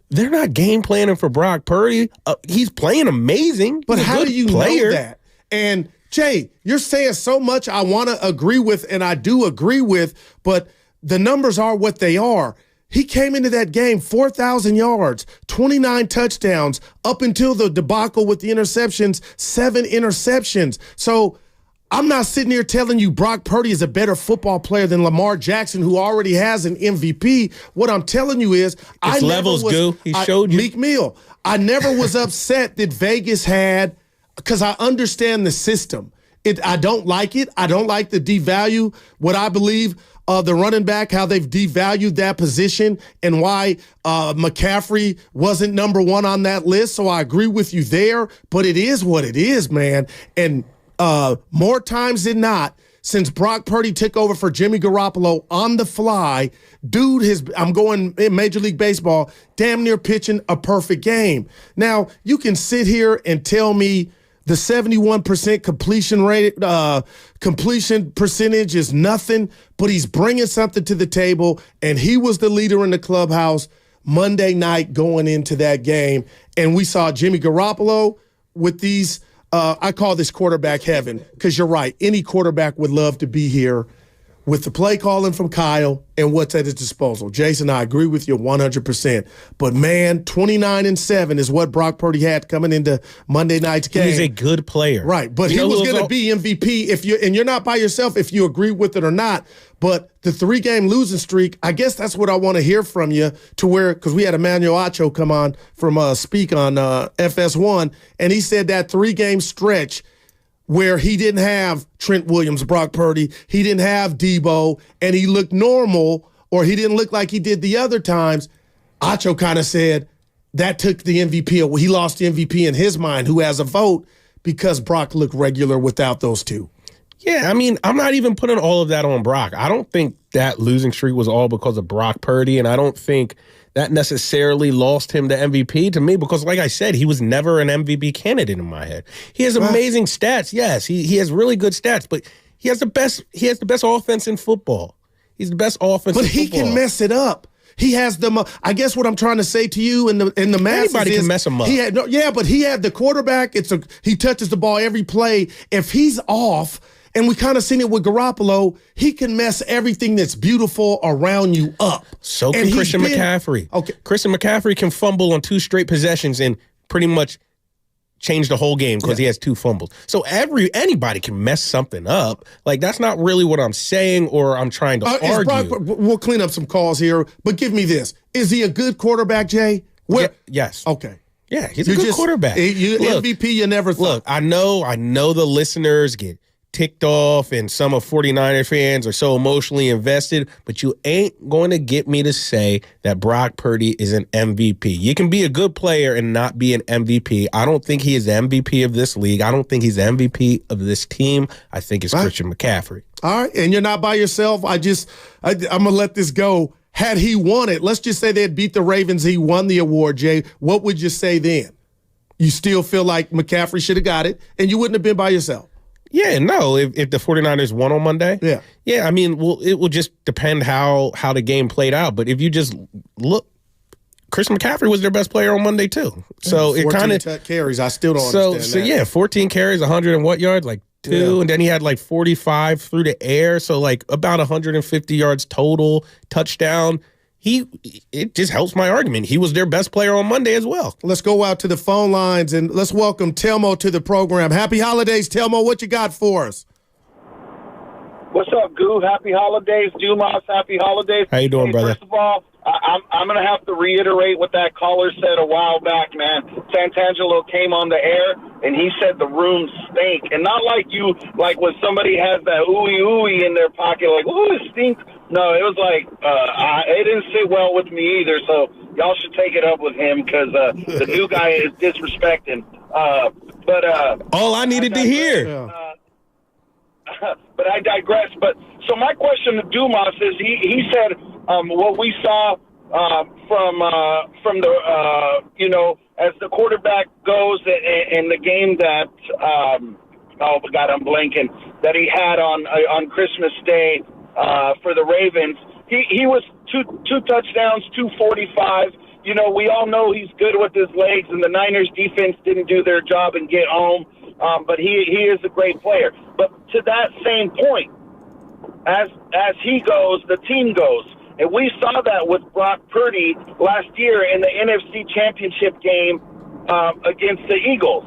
They're not game planning for Brock Purdy. He's playing amazing. But He's a how good do you player. know that? And Jay, you're saying so much I want to agree with, and I do agree with, but the numbers are what they are. He came into that game 4,000 yards, 29 touchdowns, up until the debacle with the interceptions, 7 interceptions. So I'm not sitting here telling you Brock Purdy is a better football player than Lamar Jackson, who already has an MVP. What I'm telling you is It's levels, Goo. He showed you. Meek Mill. I never was upset that Vegas had, because I understand the system. I don't like it. I don't like the devalue, what I believe the running back, how they've devalued that position, and why McCaffrey wasn't number 1 on that list. So I agree with you there, but it is what it is, man. And more times than not, since Brock Purdy took over for Jimmy Garoppolo on the fly, I'm going in Major League Baseball, damn near pitching a perfect game. Now, you can sit here and tell me the 71% completion percentage is nothing, but he's bringing something to the table, and he was the leader in the clubhouse Monday night going into that game. And we saw Jimmy Garoppolo with these, I call this quarterback heaven, because you're right, any quarterback would love to be here with the play calling from Kyle and what's at his disposal. Jason, I agree with you 100%. But, man, 29-7 is what Brock Purdy had coming into Monday night's game. He's a good player. Right, but he was going to be MVP and you're not by yourself if you agree with it or not. But the 3-game losing streak, I guess that's what I want to hear from you to where, because we had Emmanuel Acho come on from Speak on FS1, and he said that 3-game stretch where he didn't have Trent Williams, Brock Purdy, he didn't have Debo, and he looked normal, or he didn't look like he did the other times, Acho kind of said that took the MVP away. He lost the MVP in his mind, who has a vote, because Brock looked regular without those two. Yeah, I mean, I'm not even putting all of that on Brock. I don't think that losing streak was all because of Brock Purdy, and I don't think that necessarily lost him the MVP to me because, like I said, he was never an MVP candidate in my head. He has amazing stats. Yes, he has really good stats, but he has the best offense in football. He's the best offense in football. But he can mess it up. He has I guess what I'm trying to say to you in the masses anybody can mess him up. But he had the quarterback. He touches the ball every play. If he's off, and we kind of seen it with Garoppolo, he can mess everything that's beautiful around you up. So can Christian McCaffrey. Okay. Christian McCaffrey can fumble on 2 straight possessions and pretty much change the whole game because he has 2 fumbles. So anybody can mess something up. Like, that's not really what I'm saying or I'm trying to argue. We'll clean up some calls here, but give me this. Is he a good quarterback, Jay? Yes. Okay. Yeah, he's a good quarterback. MVP, you never thought. Look, I know the listeners get ticked off and some of 49er fans are so emotionally invested, but you ain't going to get me to say that Brock Purdy is an MVP. You can be a good player and not be an MVP. I don't think he is the MVP of this league. I don't think he's the MVP of this team. I think it's Christian McCaffrey. All right, and you're not by yourself. I'm going to let this go. Had he won it, let's just say they had beat the Ravens, he won the award, Jay, what would you say then? You still feel like McCaffrey should have got it, and you wouldn't have been by yourself? Yeah, no, if the 49ers won on Monday. Yeah, I mean, well, it will just depend how the game played out. But if you just look, Christian McCaffrey was their best player on Monday too. So it kind of carries. I still don't understand that. So yeah, 14 carries, 100 and what yards? Like 2, and then he had like 45 through the air, so like about 150 yards total, touchdown. It just helps my argument. He was their best player on Monday as well. Let's go out to the phone lines and let's welcome Telmo to the program. Happy holidays, Telmo. What you got for us? What's up, Goo? Happy holidays. Dumas, happy holidays. How you doing, brother? First of all, I'm going to have to reiterate what that caller said a while back, man. Santangelo came on the air, and he said the room stink. And not like you, like when somebody has that ooey-ooey in their pocket, like, ooh, it stinks. No, it was like, it didn't sit well with me either, so y'all should take it up with him because the new guy is disrespecting. All I needed to hear. But I digress. But so my question to Dumas is he said what we saw from the as the quarterback goes in the game that oh God, I'm blanking, that he had on Christmas Day for the Ravens. He was two touchdowns, 245. You know, we all know he's good with his legs, and the Niners defense didn't do their job and get home. But he is a great player. But to that same point, as he goes, the team goes. And we saw that with Brock Purdy last year in the NFC Championship game against the Eagles.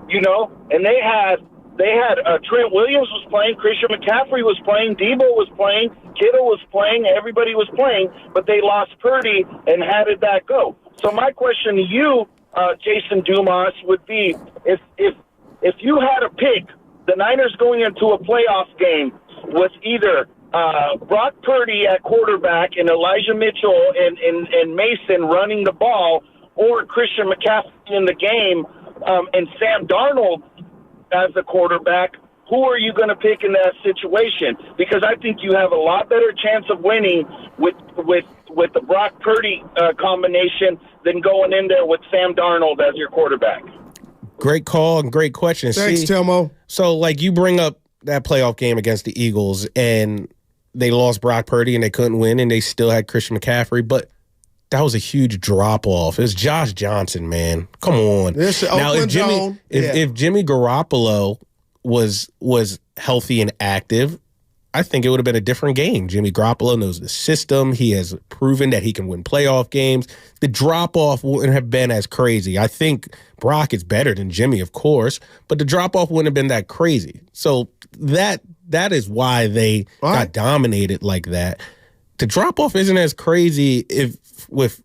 You know, and they had Trent Williams was playing, Christian McCaffrey was playing, Debo was playing, Kittle was playing, everybody was playing, but they lost Purdy, and how did that go? So my question to you, Jason Dumas, would be if you had a pick, the Niners going into a playoff game with either Brock Purdy at quarterback and Elijah Mitchell and Mason running the ball, or Christian McCaffrey in the game and Sam Darnold as the quarterback, who are you going to pick in that situation? Because I think you have a lot better chance of winning with the Brock Purdy combination than going in there with Sam Darnold as your quarterback. Great call and great question. Thanks, Telmo. So, like, you bring up that playoff game against the Eagles, and they lost Brock Purdy, and they couldn't win, and they still had Christian McCaffrey, but that was a huge drop-off. It's Josh Johnson, man. Come on. Now, if Jimmy Garoppolo was healthy and active, I think it would have been a different game. Jimmy Garoppolo knows the system. He has proven that he can win playoff games. The drop-off wouldn't have been as crazy. I think Brock is better than Jimmy, of course, but the drop-off wouldn't have been that crazy. So that is why they got dominated like that. The drop-off isn't as crazy with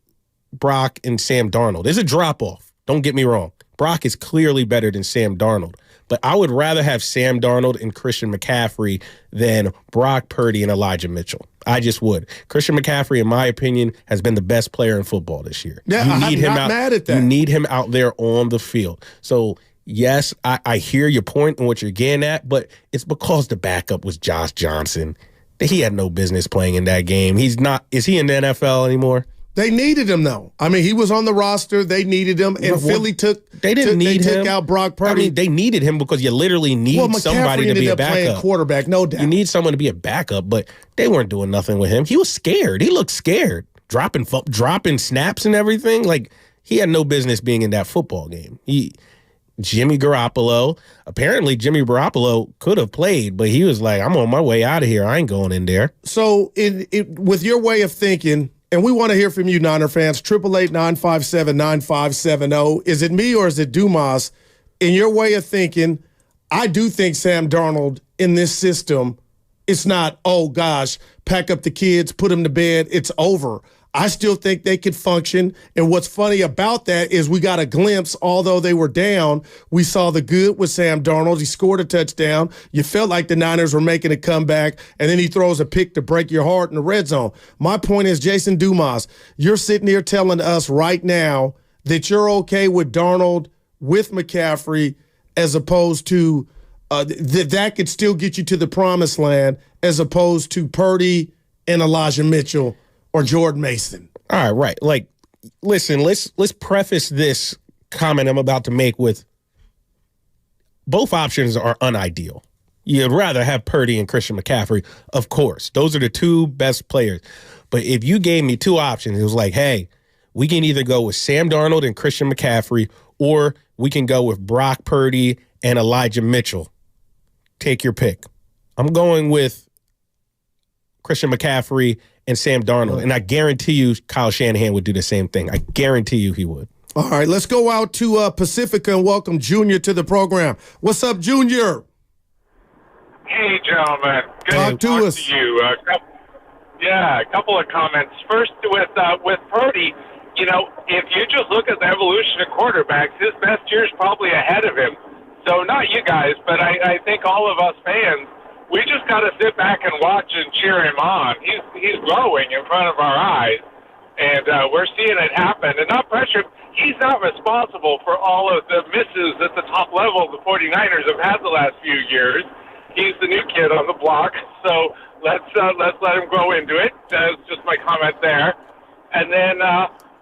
Brock and Sam Darnold. There's a drop-off. Don't get me wrong. Brock is clearly better than Sam Darnold. But I would rather have Sam Darnold and Christian McCaffrey than Brock Purdy and Elijah Mitchell. I just would. Christian McCaffrey, in my opinion, has been the best player in football this year. Yeah, I'm not mad at that. You need him out there on the field. So, yes, I hear your point and what you're getting at, but it's because the backup was Josh Johnson. He had no business playing in that game. He's not. Is he in the NFL anymore? They needed him, though. I mean, he was on the roster. They needed him, and Philly took. They didn't need him. They took out Brock Purdy. I mean, they needed him because you literally need somebody to be a backup. Playing quarterback, no doubt. You need someone to be a backup, but they weren't doing nothing with him. He was scared. He looked scared, dropping snaps and everything. Like, he had no business being in that football game. Jimmy Garoppolo. Apparently, Jimmy Garoppolo could have played, but he was like, "I'm on my way out of here. I ain't going in there." So, with your way of thinking. And we want to hear from you, Niner fans. 888-957-9570. Is it me or is it Dumas? In your way of thinking, I do think Sam Darnold in this system, it's not, oh, gosh, pack up the kids, put them to bed, it's over. I still think they could function. And what's funny about that is we got a glimpse, although they were down, we saw the good with Sam Darnold. He scored a touchdown. You felt like the Niners were making a comeback, and then he throws a pick to break your heart in the red zone. My point is, Jason Dumas, you're sitting here telling us right now that you're okay with Darnold with McCaffrey as opposed to that could still get you to the promised land as opposed to Purdy and Elijah Mitchell or Jordan Mason. All right, right. Like, listen, let's preface this comment I'm about to make with both options are unideal. You'd rather have Purdy and Christian McCaffrey, of course. Those are the two best players. But if you gave me two options, it was like, hey, we can either go with Sam Darnold and Christian McCaffrey, or we can go with Brock Purdy and Elijah Mitchell. Take your pick. I'm going with Christian McCaffrey and Sam Darnold. And I guarantee you Kyle Shanahan would do the same thing. I guarantee you he would. All right, let's go out to Pacifica and welcome Junior to the program. What's up, Junior? Hey, gentlemen. Good Talk to us. To you. A couple of comments. First, with Purdy, you know, if you just look at the evolution of quarterbacks, his best year is probably ahead of him. So not you guys, but I think all of us fans, we just got to sit back and watch and cheer him on. He's growing in front of our eyes, and we're seeing it happen. And not pressure. He's not responsible for all of the misses at the top level the 49ers have had the last few years. He's the new kid on the block, so let's let him grow into it. That's just my comment there. And then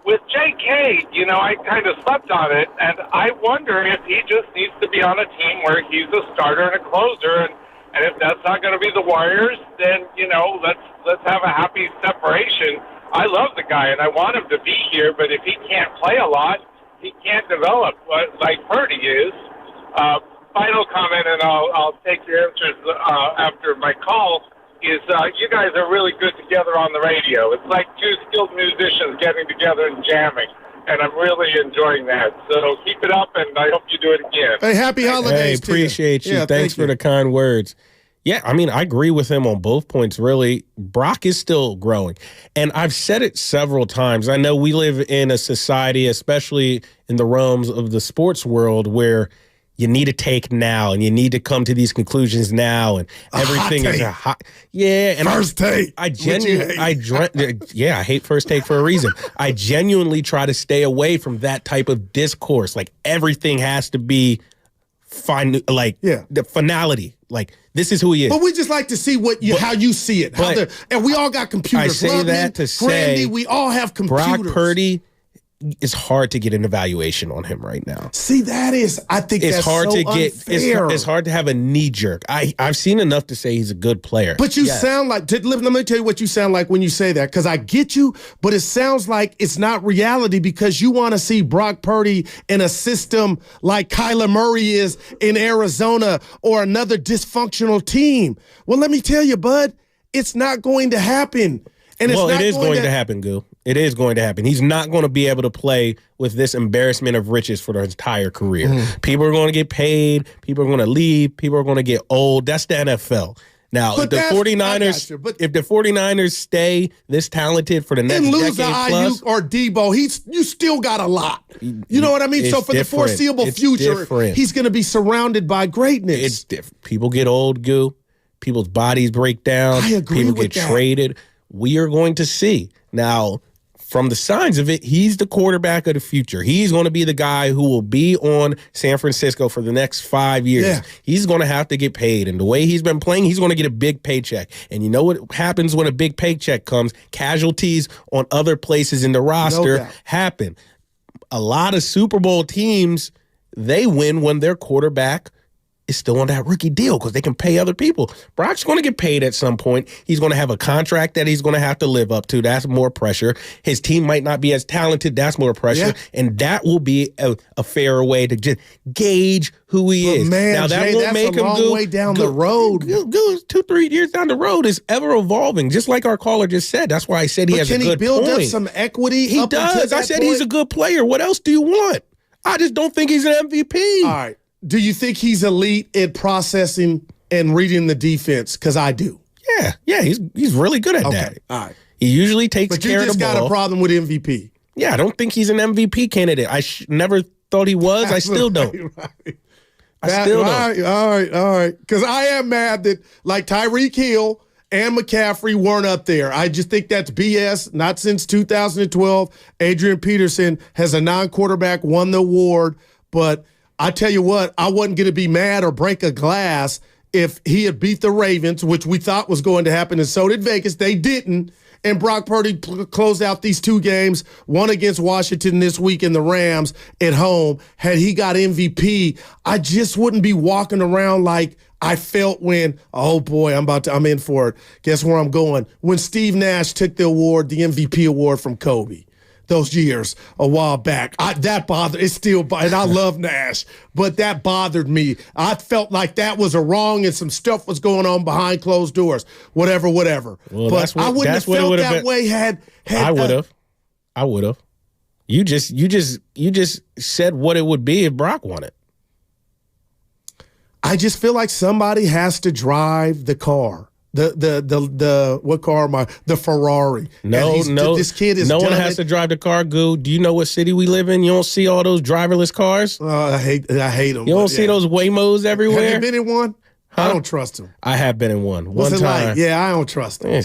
with J.K., you know, I kind of slept on it, and I wonder if he just needs to be on a team where he's a starter and a closer, and if that's not going to be the Warriors, then, you know, let's have a happy separation. I love the guy, and I want him to be here, but if he can't play a lot, he can't develop like Purdy is. Final comment, and I'll take your answers after my call, is you guys are really good together on the radio. It's like two skilled musicians getting together and jamming, and I'm really enjoying that. So keep it up, and I hope you do it again. Hey, happy holidays to you. Appreciate you. Yeah, Thanks for the kind words. Yeah, I mean, I agree with him on both points, really. Brock is still growing. And I've said it several times. I know we live in a society, especially in the realms of the sports world, where you need to take now and you need to come to these conclusions now, and everything is a hot. Yeah, and first take. I hate first take for a reason. I genuinely try to stay away from that type of discourse. Like, everything has to be the finality. Like, this is who he is. But we just like to see how you see it. And we all got computers. I say that to say Brandy, we all have computers. Brock Purdy, it's hard to get an evaluation on him right now. See, I think it's that's hard so to get. unfair. It's hard to have a knee jerk. I've seen enough to say he's a good player. But you sound like, let me tell you what you sound like when you say that, because I get you, but it sounds like it's not reality because you want to see Brock Purdy in a system like Kyler Murray is in Arizona or another dysfunctional team. Well, let me tell you, bud, it's not going to happen. And it is going to happen, Goo. It is going to happen. He's not going to be able to play with this embarrassment of riches for their entire career. People are going to get paid. People are going to leave. People are going to get old. That's the NFL. Now, if the 49ers, if the 49ers stay this talented for the next and lose decade Ayuk or Debo, you still got a lot. You know what I mean? So for the foreseeable future, he's going to be surrounded by greatness. It's different. People get old, Goo. People's bodies break down. I agree People with get that. traded. We are going to see. Now, from the signs of it, he's the quarterback of the future. He's going to be the guy who will be on San Francisco for the next 5 years. Yeah. He's going to have to get paid. And the way he's been playing, he's going to get a big paycheck. And you know what happens when a big paycheck comes? Casualties on other places in the roster happen. A lot of Super Bowl teams, they win when their quarterback is still on that rookie deal because they can pay other people. Brock's going to get paid at some point. He's going to have a contract that he's going to have to live up to. That's more pressure. His team might not be as talented. That's more pressure. Yeah. And that will be a fairer way to just gauge who he is. Man, now, that Jay, won't that's make a him long way down the road. 2-3 years down the road is ever evolving, just like our caller just said. That's why I said he has a good point. Can he build up some equity? He does. I said he's a good player. What else do you want? I just don't think he's an MVP. All right. Do you think he's elite at processing and reading the defense? Because I do. Yeah, he's really good at that. All right. He usually takes care of the ball. But you just got a problem with MVP. Yeah, I don't think he's an MVP candidate. I never thought he was. I still don't. Right. I still don't. All right. Because I am mad that like Tyreek Hill and McCaffrey weren't up there. I just think that's BS. Not since 2012. Adrian Peterson has a non-quarterback won the award, but I tell you what, I wasn't going to be mad or break a glass if he had beat the Ravens, which we thought was going to happen, and so did Vegas. They didn't. And Brock Purdy closed out these two games, one against Washington this week and the Rams at home. Had he got MVP, I just wouldn't be walking around like I felt when, oh boy, I'm in for it. Guess where I'm going? When Steve Nash took the award, the MVP award from Kobe. Those years a while back. That bothered, and I love Nash, but that bothered me. I felt like that was a wrong and some stuff was going on behind closed doors, whatever. Well, but I wouldn't have felt that way had I would have. You just said what it would be if Brock won it. I just feel like somebody has to drive the car. What car am I? The Ferrari. No. This kid is. No one has to drive the car. Goo. Do you know what city we live in? You don't see all those driverless cars. I hate them. You don't see those Waymos everywhere. Have you been in one? Huh? I don't trust him. I have been in one. What's one it time. Like? Yeah, I don't trust him.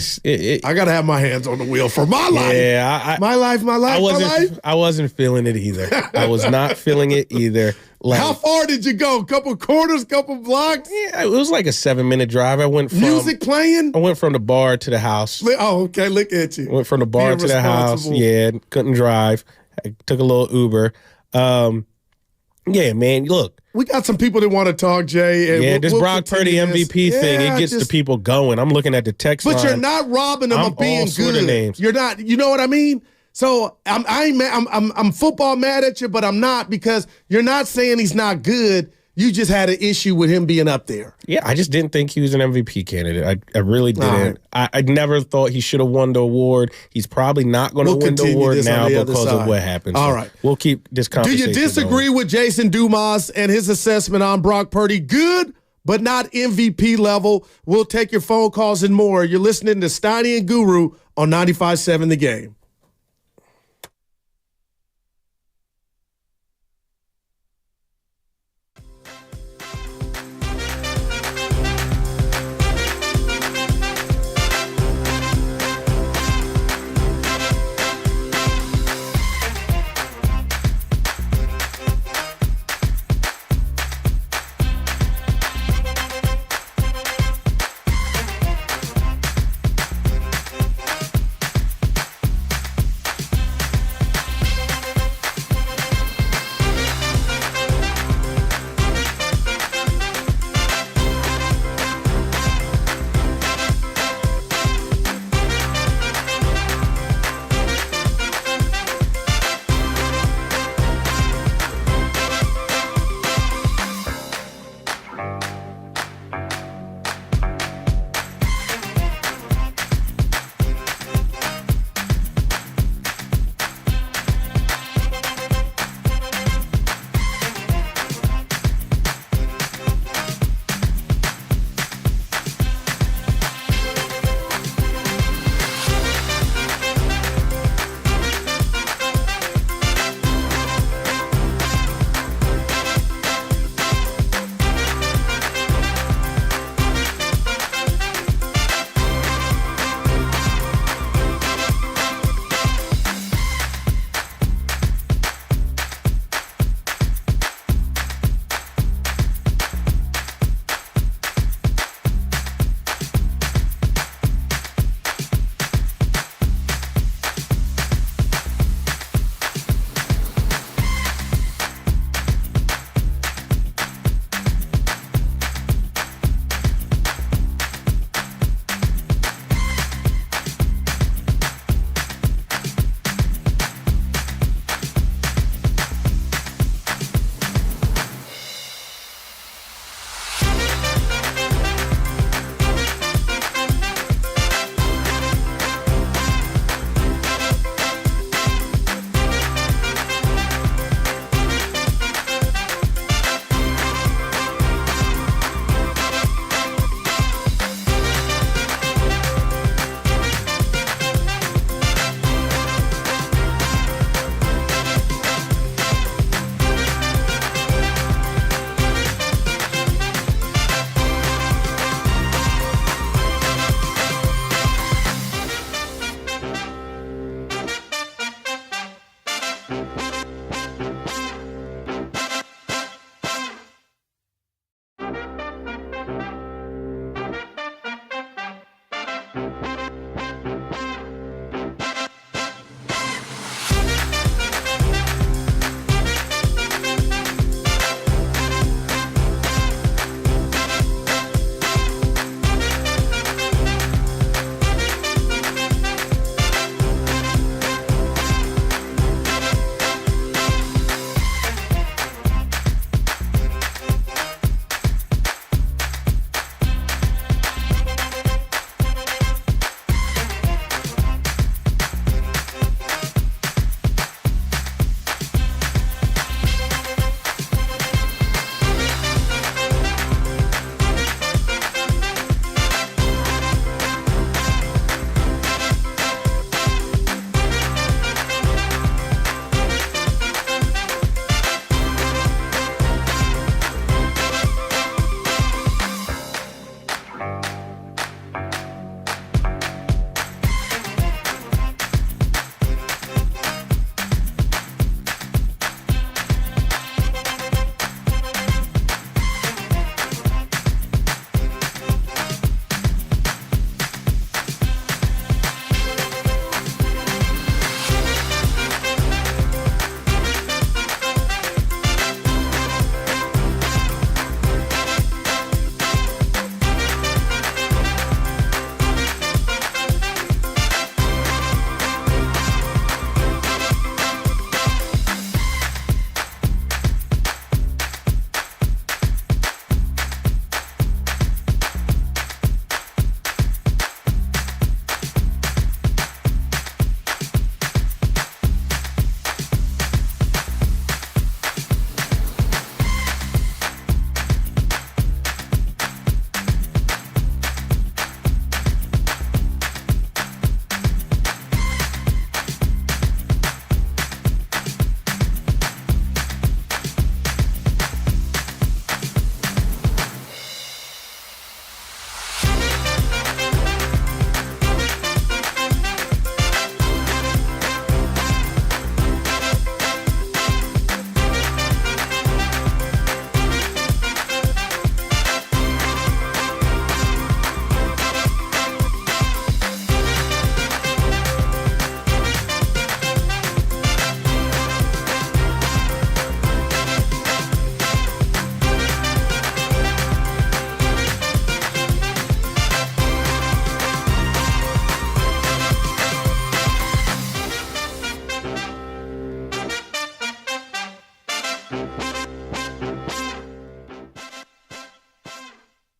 I gotta have my hands on the wheel for my life. Yeah, my life. I wasn't feeling it either. I was not feeling it either. Like, how far did you go? Couple quarters, couple blocks? Yeah, it was like a 7-minute drive. I went from music playing. I went from the bar to the house. Oh, okay. Look at you. Went from the bar to the house. Yeah, couldn't drive. I took a little Uber. Yeah, man. Look, we got some people that want to talk, Jay. And this Brock Purdy MVP thing, it gets the people going. I'm looking at the text line. But you're not robbing them of being good. Names. You're not. You know what I mean? So I'm football mad at you, but I'm not, because you're not saying he's not good. You just had an issue with him being up there. Yeah, I just didn't think he was an MVP candidate. I really didn't. Right. I never thought he should have won the award. He's probably not going to win the award now because of what happened. All right. We'll keep this conversation Do you disagree going. with Jason Dumas and his assessment on Brock Purdy? Good, but not MVP level. We'll take your phone calls and more. You're listening to Steiny and Guru on 95.7 The Game.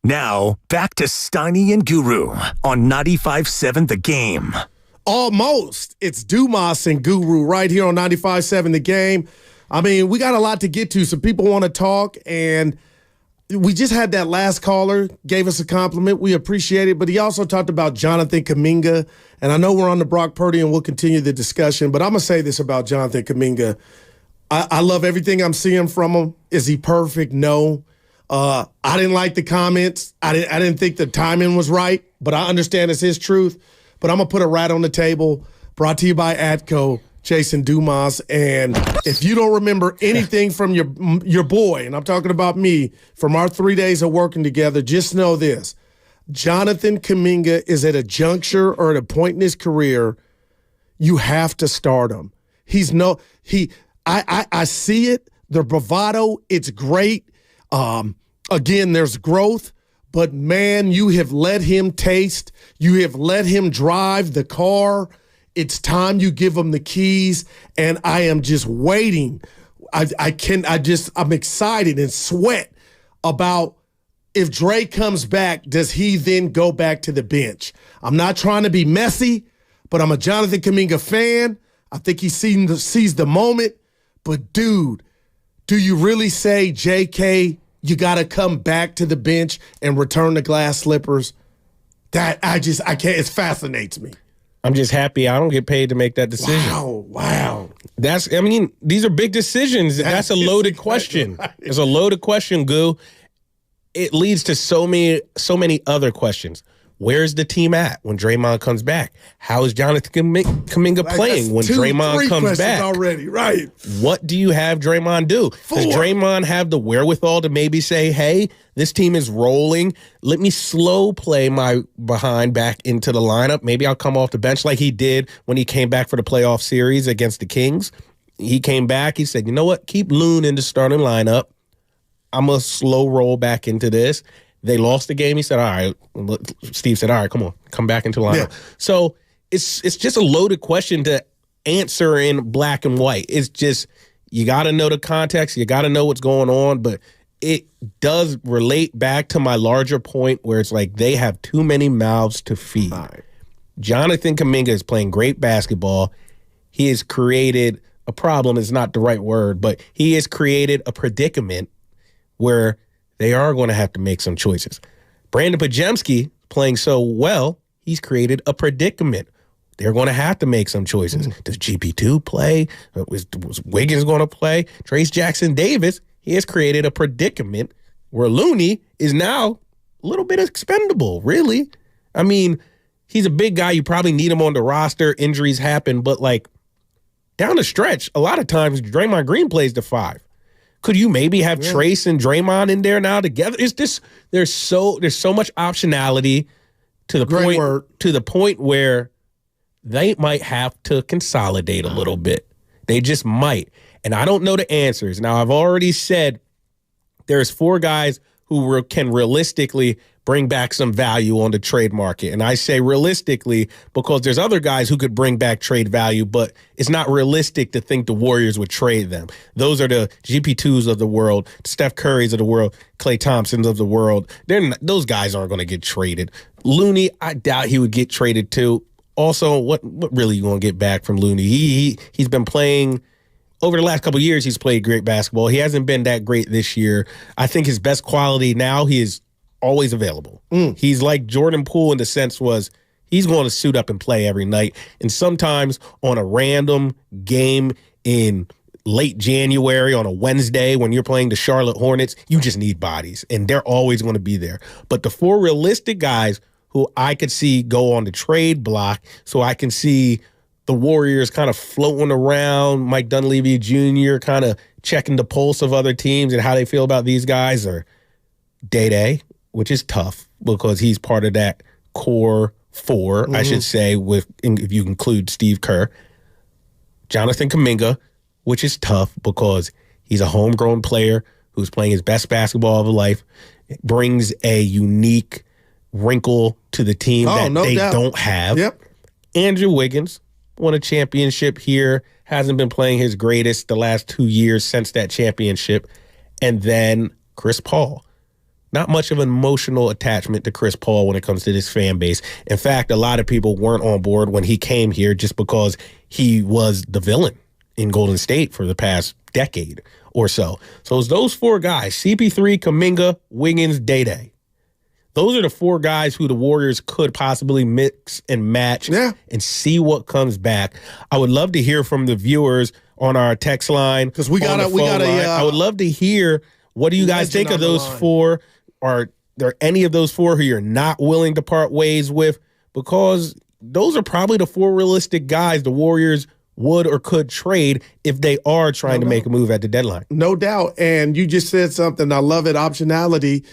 Now, back to Steiny and Guru on 95.7 The Game. Almost. It's Dumas and Guru right here on 95.7 The Game. I mean, we got a lot to get to. Some people want to talk, and we just had that last caller, gave us a compliment. We appreciate it, but he also talked about Jonathan Kaminga, and I know we're on the Brock Purdy, and we'll continue the discussion, but I'm going to say this about Jonathan Kaminga. I love everything I'm seeing from him. Is he perfect? No. I didn't like the comments. I didn't think the timing was right, but I understand it's his truth. But I'm going to put a rat on the table. Brought to you by Atco, Jason Dumas. And if you don't remember anything from your boy, and I'm talking about me, from our 3 days of working together, just know this. Jonathan Kaminga is at a juncture or at a point in his career, you have to start him. I see it. The bravado, it's great. Again, there's growth, but man, you have let him taste. You have let him drive the car. It's time you give him the keys, and I am just waiting. I'm excited and sweat about if Dre comes back, does he then go back to the bench? I'm not trying to be messy, but I'm a Jonathan Kaminga fan. I think he sees the moment. But, dude, do you really say, JK, you got to come back to the bench and return the glass slippers? That I can't. It fascinates me. I'm just happy I don't get paid to make that decision. Wow. These are big decisions. That's a loaded question. Right. It's a loaded question, Goo. It leads to so many other questions. Where's the team at when Draymond comes back? How is Jonathan Kaminga playing when Draymond comes back? Already, right? What do you have Draymond do? Does Draymond have the wherewithal to maybe say, hey, this team is rolling. Let me slow play my behind back into the lineup. Maybe I'll come off the bench like he did when he came back for the playoff series against the Kings. He came back. He said, you know what? Keep Loon in the starting lineup. I'm going to slow roll back into this. They lost the game. He said, all right. Steve said, all right, come on. Come back into the lineup. Yeah. So it's just a loaded question to answer in black and white. It's just you got to know the context. You got to know what's going on. But it does relate back to my larger point where it's like they have too many mouths to feed. Right. Jonathan Kaminga is playing great basketball. He has created a problem is not the right word, but he has created a predicament where they are going to have to make some choices. Brandon Pajemski playing so well, he's created a predicament. They're going to have to make some choices. Does GP2 play? Was Wiggins going to play? Trace Jackson Davis, he has created a predicament where Looney is now a little bit expendable, really. I mean, he's a big guy. You probably need him on the roster. Injuries happen. But, like, down the stretch, a lot of times Draymond Green plays the 5. Could you maybe have Trace and Draymond in there now together? It's just there's so much optionality to the point where they might have to consolidate a little bit. They just might. And I don't know the answers. Now, I've already said there's 4 guys who can realistically bring back some value on the trade market. And I say realistically because there's other guys who could bring back trade value, but it's not realistic to think the Warriors would trade them. Those are the GP2s of the world, Steph Currys of the world, Klay Thompsons of the world. Those guys aren't going to get traded. Looney, I doubt he would get traded too. Also, what really you going to get back from Looney? He's been playing over the last couple of years. He's played great basketball. He hasn't been that great this year. I think his best quality now, he is always available. He's like Jordan Poole in the sense was he's going to suit up and play every night. And sometimes on a random game in late January on a Wednesday when you're playing the Charlotte Hornets, you just need bodies. And they're always going to be there. But the 4 realistic guys who I could see go on the trade block so I can see the Warriors kind of floating around, Mike Dunleavy Jr. kind of checking the pulse of other teams and how they feel about these guys, are Day-Day, which is tough because he's part of that core 4, I should say, if you include Steve Kerr. Jonathan Kaminga, which is tough because he's a homegrown player who's playing his best basketball of his life, brings a unique wrinkle to the team they don't have. Yep. Andrew Wiggins won a championship here, hasn't been playing his greatest the last 2 years since that championship. And then Chris Paul. not much of an emotional attachment to Chris Paul when it comes to this fan base. In fact, a lot of people weren't on board when he came here just because he was the villain in Golden State for the past decade or so. So it's those 4 guys, CP3, Kuminga, Wiggins, Day-Day. Those are the 4 guys who the Warriors could possibly mix and match and see what comes back. I would love to hear from the viewers on our text line. Because I would love to hear, what do you guys think of those 4? Are there any of those 4 who you're not willing to part ways with? Because those are probably the 4 realistic guys the Warriors would or could trade if they are trying to make a move at the deadline. No doubt. And you just said something. I love it. Optionality.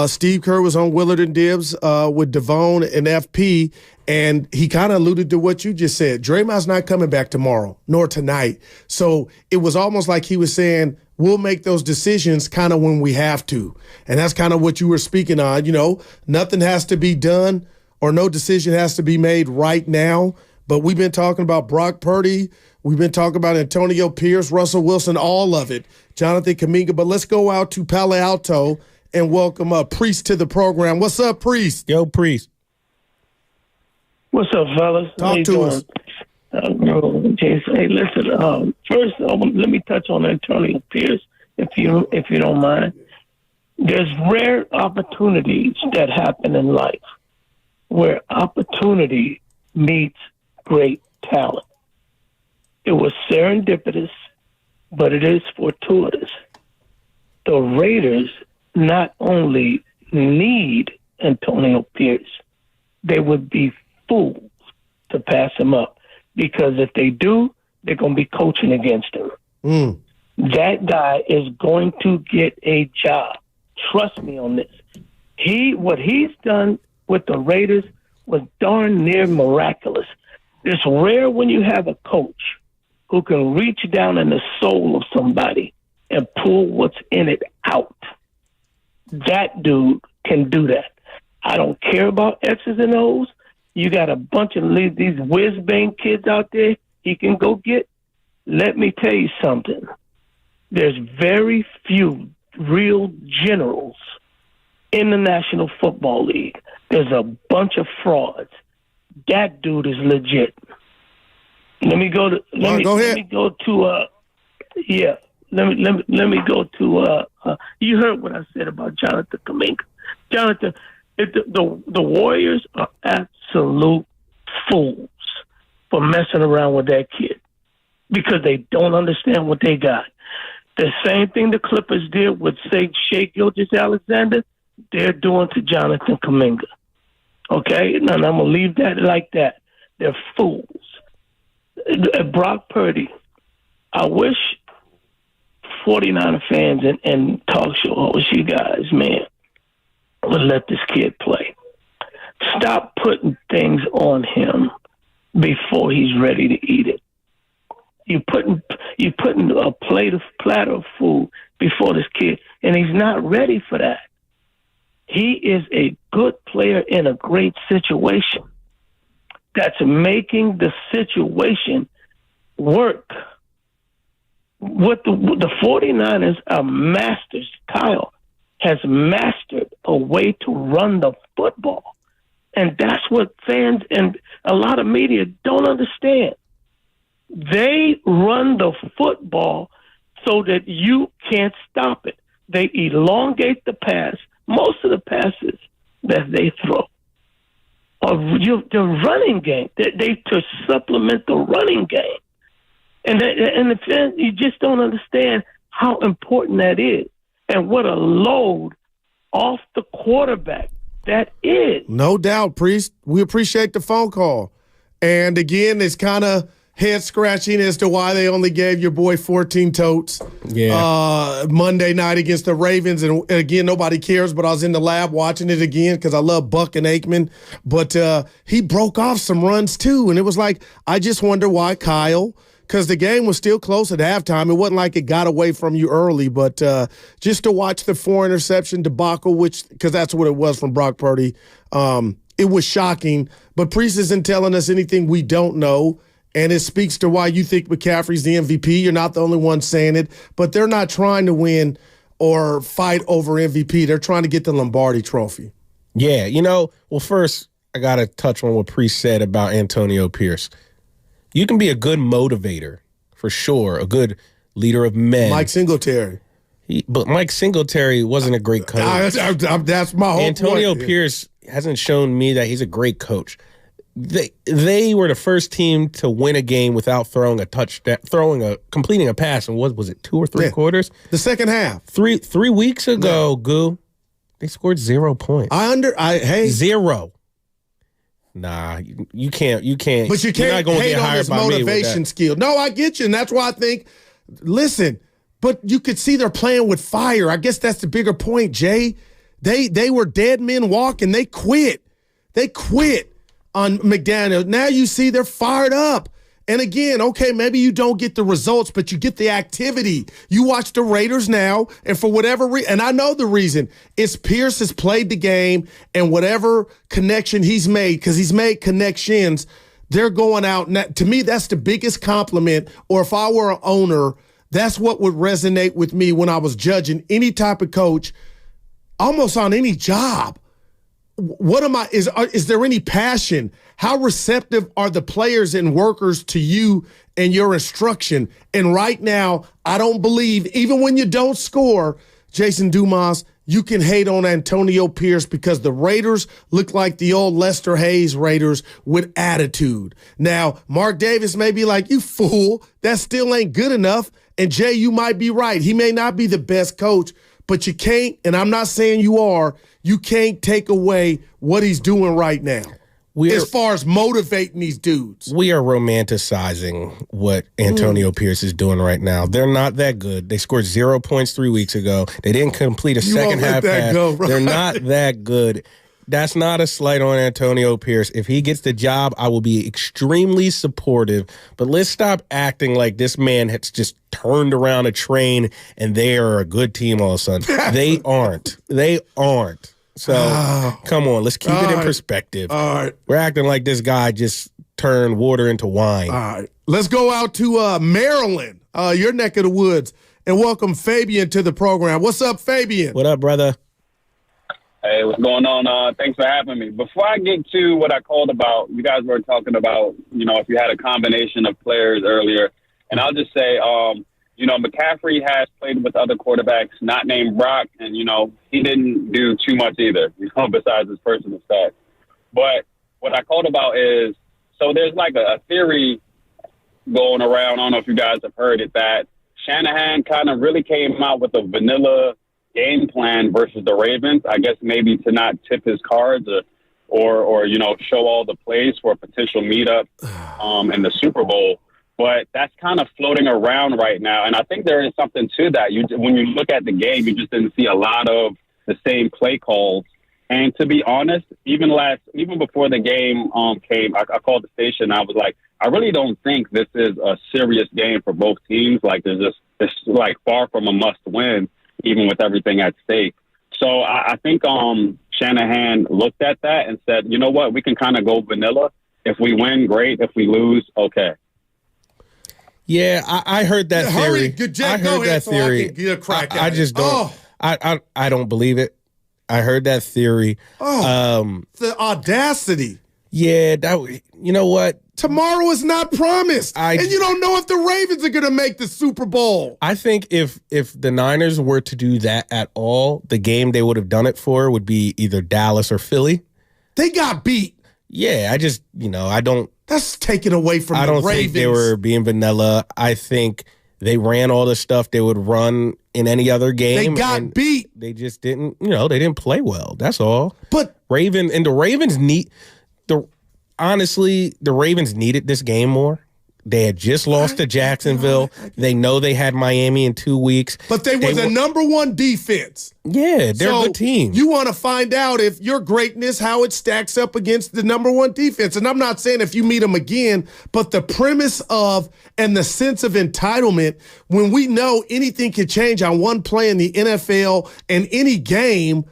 Steve Kerr was on Willard and Dibs with Devone and FP, and he kind of alluded to what you just said. Draymond's not coming back tomorrow, nor tonight. So it was almost like he was saying, we'll make those decisions kind of when we have to. And that's kind of what you were speaking on. You know, nothing has to be done or no decision has to be made right now. But we've been talking about Brock Purdy. We've been talking about Antonio Pierce, Russell Wilson, all of it. Jonathan Kaminga. But let's go out to Palo Alto and welcome Priest to the program. What's up, Priest? Yo, Priest. What's up, fellas? Talk to us. Jason, hey, listen. First, let me touch on Antonio Pierce, if you don't mind. There's rare opportunities that happen in life where opportunity meets great talent. It was serendipitous, but it is fortuitous. The Raiders not only need Antonio Pierce, they would be fools to pass him up. Because if they do, they're going to be coaching against him. That guy is going to get a job. Trust me on this. What he's done with the Raiders was darn near miraculous. It's rare when you have a coach who can reach down in the soul of somebody and pull what's in it out. That dude can do that. I don't care about X's and O's. You got a bunch of these whiz-bang kids out there he can go get. Let me tell you something. There's very few real generals in the National Football League. There's a bunch of frauds. That dude is legit. Let me go to. Let me go to. You heard what I said about Jonathan Kaminga. Jonathan, the Warriors are absolute fools for messing around with that kid because they don't understand what they got. The same thing the Clippers did with, say, Shai Gilgeous-Alexander, they're doing to Jonathan Kuminga. Okay? And I'm going to leave that like that. They're fools. Brock Purdy, I wish 49er fans and talk show hosts, you guys, man, would let this kid play. Stop putting things on him before he's ready to eat it. You're putting a platter of food before this kid, and he's not ready for that. He is a good player in a great situation that's making the situation work. What the 49ers are masters. Kyle has mastered a way to run the football. And that's what fans and a lot of media don't understand. They run the football so that you can't stop it. They elongate the pass. Most of the passes that they throw are the running game. They to supplement the running game. And the fans, you just don't understand how important that is and what a load off the quarterback that is. No doubt, Priest. We appreciate the phone call. And again, it's kind of head scratching as to why they only gave your boy 14 totes Monday night against the Ravens. And again, nobody cares, but I was in the lab watching it again because I love Buck and Aikman. But he broke off some runs too. And it was like, I just wonder why Kyle, because the game was still close at halftime. It wasn't like it got away from you early, but just to watch the 4 interception debacle, because that's what it was from Brock Purdy, it was shocking. But Priest isn't telling us anything we don't know, and it speaks to why you think McCaffrey's the MVP. You're not the only one saying it, but they're not trying to win or fight over MVP. They're trying to get the Lombardi trophy. Yeah, well, first, I got to touch on what Priest said about Antonio Pierce. You can be a good motivator, for sure, a good leader of men. Mike Singletary. But Mike Singletary wasn't a great coach. That's my whole Antonio point. Pierce hasn't shown me that he's a great coach. They were the first team to win a game without throwing a touchdown, completing a pass. And what was it, 2 or 3 quarters? The second half. 3 weeks ago, Goo, they scored 0 points. Hey, 0. Nah, you can't. But you can't hate on his motivation skill. No, I get you, and that's why I think. Listen, but you could see they're playing with fire. I guess that's the bigger point, Jay. They were dead men walking. They quit. They quit on McDaniel. Now you see they're fired up. And again, okay, maybe you don't get the results, but you get the activity. You watch the Raiders now, and for whatever reason, and I know the reason, it's Pierce has played the game, and whatever connection he's made, because he's made connections, they're going out. Now, to me, that's the biggest compliment, or if I were an owner, that's what would resonate with me when I was judging any type of coach, almost on any job. What am I? Is there any passion? How receptive are the players and workers to you and your instruction? And right now, I don't believe, even when you don't score, Jason Dumas, you can hate on Antonio Pierce because the Raiders look like the old Lester Hayes Raiders with attitude. Now, Mark Davis may be like, you fool, that still ain't good enough. And Jay, you might be right. He may not be the best coach, but you can't, and I'm not saying you are, you can't take away what he's doing right now. As far as motivating these dudes. We are romanticizing what Antonio Pierce is doing right now. They're not that good. They scored 0 points 3 weeks ago. They didn't complete a second half pass. They're not that good. That's not a slight on Antonio Pierce. If he gets the job, I will be extremely supportive. But let's stop acting like this man has just turned around a train and they are a good team all of a sudden. They aren't. They aren't. So, come on, let's keep it in perspective. All right. We're acting like this guy just turned water into wine. All right. Let's go out to Maryland, your neck of the woods, and welcome Fabian to the program. What's up, Fabian? What up, brother? Hey, what's going on? Thanks for having me. Before I get to what I called about, you guys were talking about, if you had a combination of players earlier. And I'll just say, McCaffrey has played with other quarterbacks not named Brock, and, he didn't do too much either, besides his personal stats. But what I called about is, so there's like a theory going around, I don't know if you guys have heard it, that Shanahan kind of really came out with a vanilla game plan versus the Ravens, I guess maybe to not tip his cards or show all the plays for a potential meetup in the Super Bowl. But that's kind of floating around right now. And I think there is something to that. When you look at the game, you just didn't see a lot of the same play calls. And to be honest, even before the game came, I called the station. I was like, I really don't think this is a serious game for both teams. Like, it's like far from a must win, even with everything at stake. So I think Shanahan looked at that and said, you know what, we can kind of go vanilla. If we win, great. If we lose, okay. Yeah, I heard that theory. I heard that theory. I just don't. I don't believe it. I heard that theory. The audacity. Yeah, you know what? Tomorrow is not promised, and you don't know if the Ravens are going to make the Super Bowl. I think if the Niners were to do that at all, the game they would have done it for would be either Dallas or Philly. They got beat. Yeah, I don't. That's taken away from the Ravens. I don't think they were being vanilla. I think they ran all the stuff they would run in any other game. They got beat. They just didn't, they didn't play well. That's all. But the Ravens honestly, the Ravens needed this game more. They had just lost to Jacksonville. They know they had Miami in 2 weeks. But they were the number one defense. Yeah, they're a good team. You want to find out if your greatness, how it stacks up against the number one defense. And I'm not saying if you meet them again, but the premise of and the sense of entitlement when we know anything can change on one play in the NFL and any game,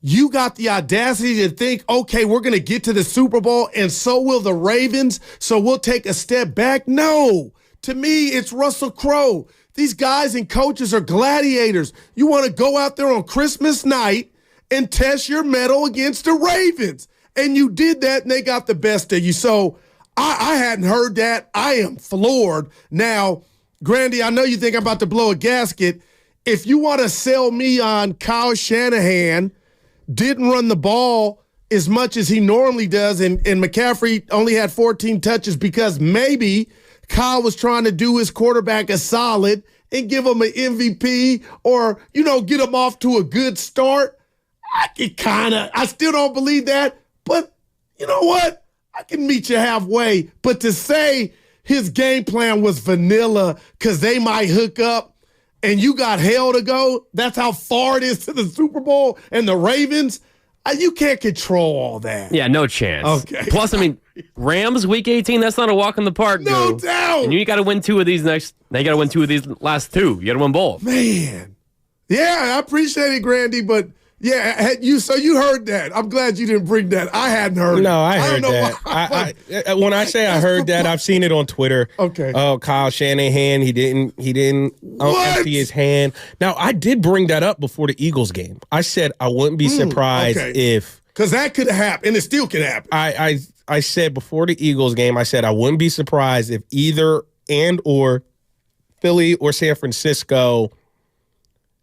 you got the audacity to think, okay, we're going to get to the Super Bowl and so will the Ravens, so we'll take a step back. No. To me, it's Russell Crowe. These guys and coaches are gladiators. You want to go out there on Christmas night and test your mettle against the Ravens. And you did that, and they got the best of you. So I hadn't heard that. I am floored. Now, Grandy, I know you think I'm about to blow a gasket. If you want to sell me on Kyle Shanahan didn't run the ball as much as he normally does, and McCaffrey only had 14 touches because maybe Kyle was trying to do his quarterback a solid and give him an MVP or, get him off to a good start. I still don't believe that, but you know what? I can meet you halfway. But to say his game plan was vanilla because they might hook up and you got hell to go, that's how far it is to the Super Bowl and the Ravens, you can't control all that. Yeah, no chance. Okay. Plus, Rams week 18, that's not a walk in the park. No doubt. And you got to win 2 of these next. Now you got to win 2 of these last 2. You got to win both. Man. Yeah, I appreciate it, Grandy, but yeah, so you heard that. I'm glad you didn't bring that. I hadn't heard it. No, I heard that. When I say I heard that, I've seen it on Twitter. Okay. Oh, Kyle Shanahan, he didn't empty his hand. Now, I did bring that up before the Eagles game. I said I wouldn't be surprised if, because that could have happened, and it still could happen. I said before the Eagles game, I said I wouldn't be surprised if either and or Philly or San Francisco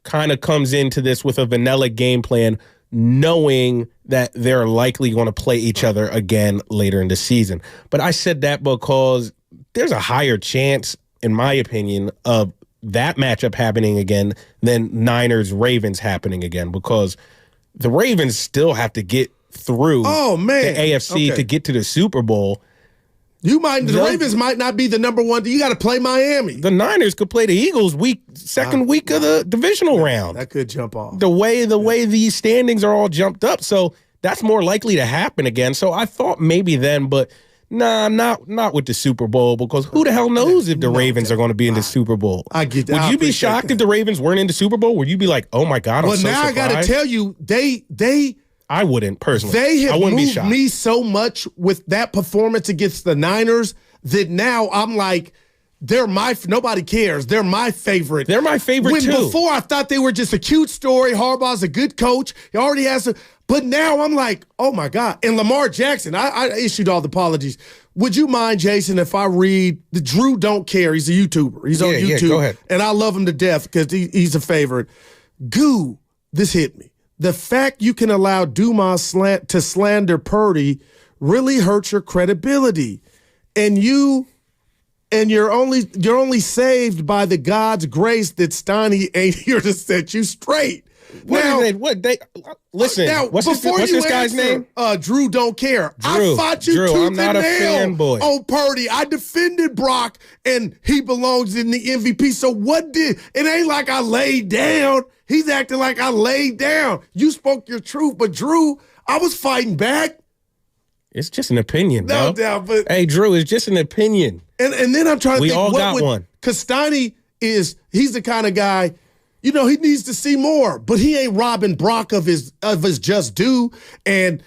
kind of comes into this with a vanilla game plan, knowing that they're likely going to play each other again later in the season. But I said that because there's a higher chance, in my opinion, of that matchup happening again than Niners-Ravens happening again, because the Ravens still have to get through the AFC to get to the Super Bowl. The Ravens might not be the number one. You got to play Miami. The Niners could play the Eagles second week of the divisional round. That could jump off. The way these standings are all jumped up. So that's more likely to happen again. So I thought maybe then, but nah, not with the Super Bowl, because who the hell knows if the Ravens are going to be in the Super Bowl? I get that. Would you be shocked if the Ravens weren't in the Super Bowl? Would you be like, oh my God, I'm so surprised? Well, now I got to tell you, I wouldn't personally. They have moved be me so much with that performance against the Niners that now I'm like, nobody cares. They're my favorite. They're my favorite too. Before I thought they were just a cute story. Harbaugh's a good coach. He already has but now I'm like, oh my God. And Lamar Jackson, I issued all the apologies. Would you mind, Jason, if I read the Drew Don't Care? He's a YouTuber. He's on YouTube. Yeah, go ahead. And I love him to death because he's a favorite. Goo, this hit me. The fact you can allow Dumas to slander Purdy really hurts your credibility. And you're only saved by the God's grace that Steiny ain't here to set you straight. Listen, what's this guy's name? Drew Don't Care. I fought you tooth I'm not and a nail fanboy. on Purdy. I defended Brock, and he belongs in the MVP. So it ain't like I laid down. He's acting like I laid down. You spoke your truth, but Drew, I was fighting back. It's just an opinion, No bro. doubt, but hey, Drew, it's just an opinion. And then I'm trying to think. We all got one. Because Steiny he's the kind of guy, he needs to see more, but he ain't robbing Brock of his just due. And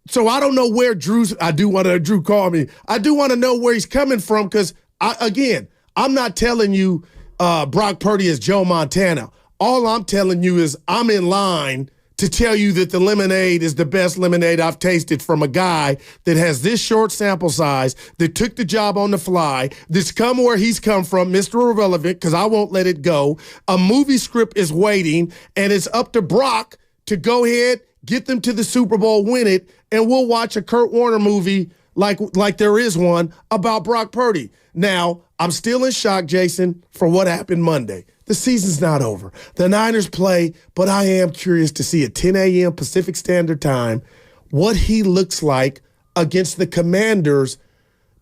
so I don't know where Drew called me. I do want to know where he's coming from, because I'm not telling you Brock Purdy is Joe Montana. All I'm telling you is I'm in line to tell you that the lemonade is the best lemonade I've tasted from a guy that has this short sample size, that took the job on the fly, that's come where he's come from, Mr. Irrelevant, because I won't let it go. A movie script is waiting, and it's up to Brock to go ahead, get them to the Super Bowl, win it, and we'll watch a Kurt Warner movie like there is one about Brock Purdy. Now, I'm still in shock, Jason, for what happened Monday. The season's not over. The Niners play, but I am curious to see at 10 a.m. Pacific Standard Time what he looks like against the Commanders,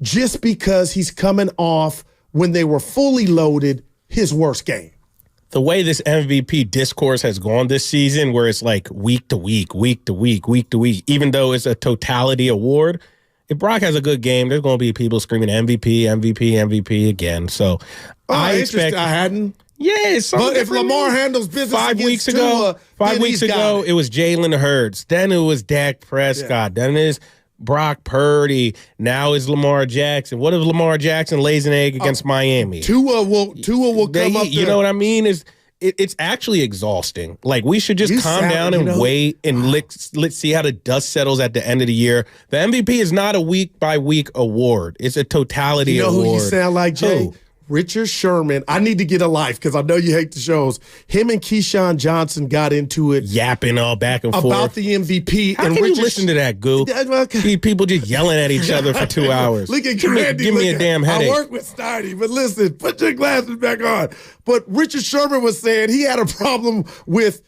just because he's coming off, when they were fully loaded, his worst game. The way this MVP discourse has gone this season, where it's like week to week, even though it's a totality award, if Brock has a good game, there's going to be people screaming MVP again. So I expect I hadn't. Yeah, but if Lamar handles business 5 weeks ago, it was Jalen Hurts. Then it was Dak Prescott. Then it is Brock Purdy. Now is Lamar Jackson. What if Lamar Jackson lays an egg against Miami? Tua will come up there. You know what I mean? It's actually exhausting. Like, we should just calm down and wait and let's see how the dust settles at the end of the year. The MVP is not a week-by-week award. It's a totality award. You know who you sound like, Jay? Richard Sherman. I need to get a life because I know you hate the shows. Him and Keyshawn Johnson got into it. Yapping all back and forth. About the MVP. How can you listen to that, Goo? People just yelling at each other for 2 hours. Look at Grandy. Give me a damn headache. I work with Steiny, but listen, put your glasses back on. But Richard Sherman was saying he had a problem with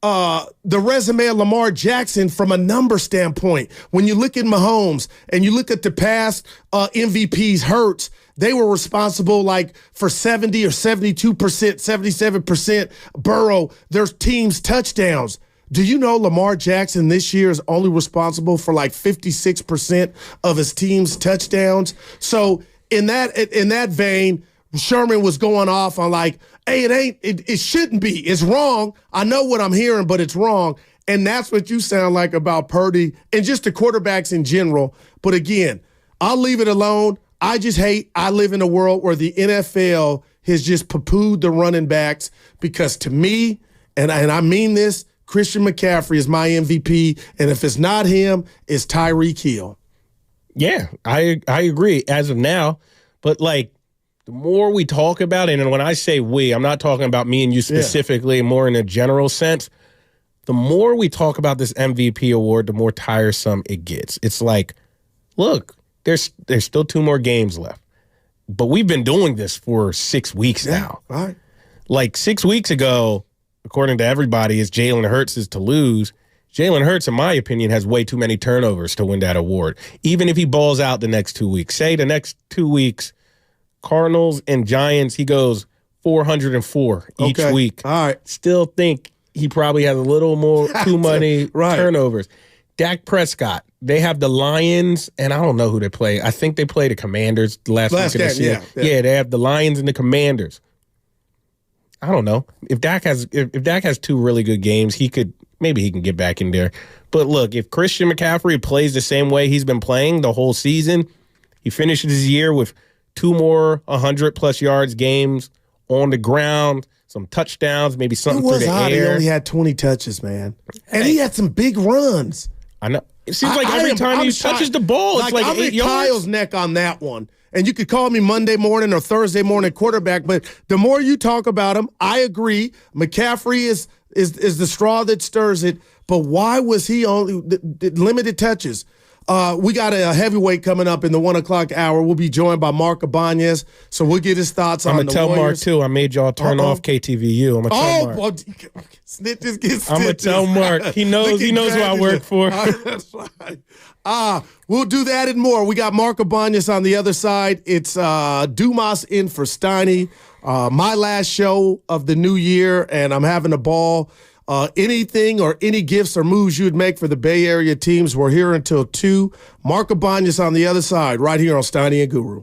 the resume of Lamar Jackson from a number standpoint. When you look at Mahomes and you look at the past MVPs, Hurts, they were responsible like for 70 or 72%, 77%. Burrow, their team's touchdowns. Do you know Lamar Jackson this year is only responsible for like 56% of his team's touchdowns? So in that vein, Sherman was going off on like, hey, it shouldn't be. It's wrong. I know what I'm hearing, but it's wrong. And that's what you sound like about Purdy and just the quarterbacks in general. But again, I'll leave it alone. I live in a world where the NFL has just poo-pooed the running backs because to me, and I mean this, Christian McCaffrey is my MVP. And if it's not him, it's Tyreek Hill. Yeah, I agree as of now. But like, the more we talk about it, and when I say we, I'm not talking about me and you specifically, more in a general sense. The more we talk about this MVP award, the more tiresome it gets. It's like, look, there's still 2 more games left. But we've been doing this for 6 weeks now. All right. Like 6 weeks ago, according to everybody, is Jalen Hurts is to lose. Jalen Hurts, in my opinion, has way too many turnovers to win that award. Even if he balls out the next 2 weeks. Say the next 2 weeks, Cardinals and Giants, he goes 404 each week. All right. Still think he probably has a little more too many turnovers. Dak Prescott, they have the Lions, and I don't know who they play. I think they play the Commanders last week of the season. Yeah, they have the Lions and the Commanders. I don't know. If Dak has 2 really good games, maybe he can get back in there. But look, if Christian McCaffrey plays the same way he's been playing the whole season, he finishes his year with 2 more 100-plus yards games on the ground, some touchdowns, maybe something through the air. He only had 20 touches, man. And he had some big runs. I know. It seems like every time he touches the ball, it's like I'm 8 at yards. Kyle's neck on that one. And you could call me Monday morning or Thursday morning quarterback, but the more you talk about him, I agree. McCaffrey is the straw that stirs it. But why was he only limited touches? We got a heavyweight coming up in the 1 o'clock hour. We'll be joined by Mark Abanez, so we'll get his thoughts on the Warriors. I'm going to tell Mark, too. I made y'all turn off KTVU. I'm going to tell Mark. Well, snitches get stitches. I'm going to tell Mark. He knows who I work for. That's right. We'll do that and more. We got Mark Abanez on the other side. It's Dumas in for Steiny. My last show of the new year, and I'm having a ball. Anything or any gifts or moves you would make for the Bay Area teams, we're here until 2. Mark Abanez on the other side, right here on Steiny and Guru.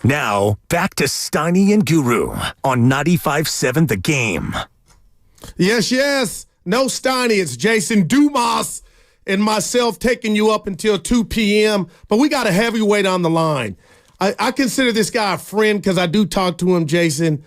Now, back to Steiny and Guru on 95.7 The Game. Yes. No Steiny. It's Jason Dumas and myself taking you up until 2 p.m. But we got a heavyweight on the line. I consider this guy a friend because I do talk to him, Jason.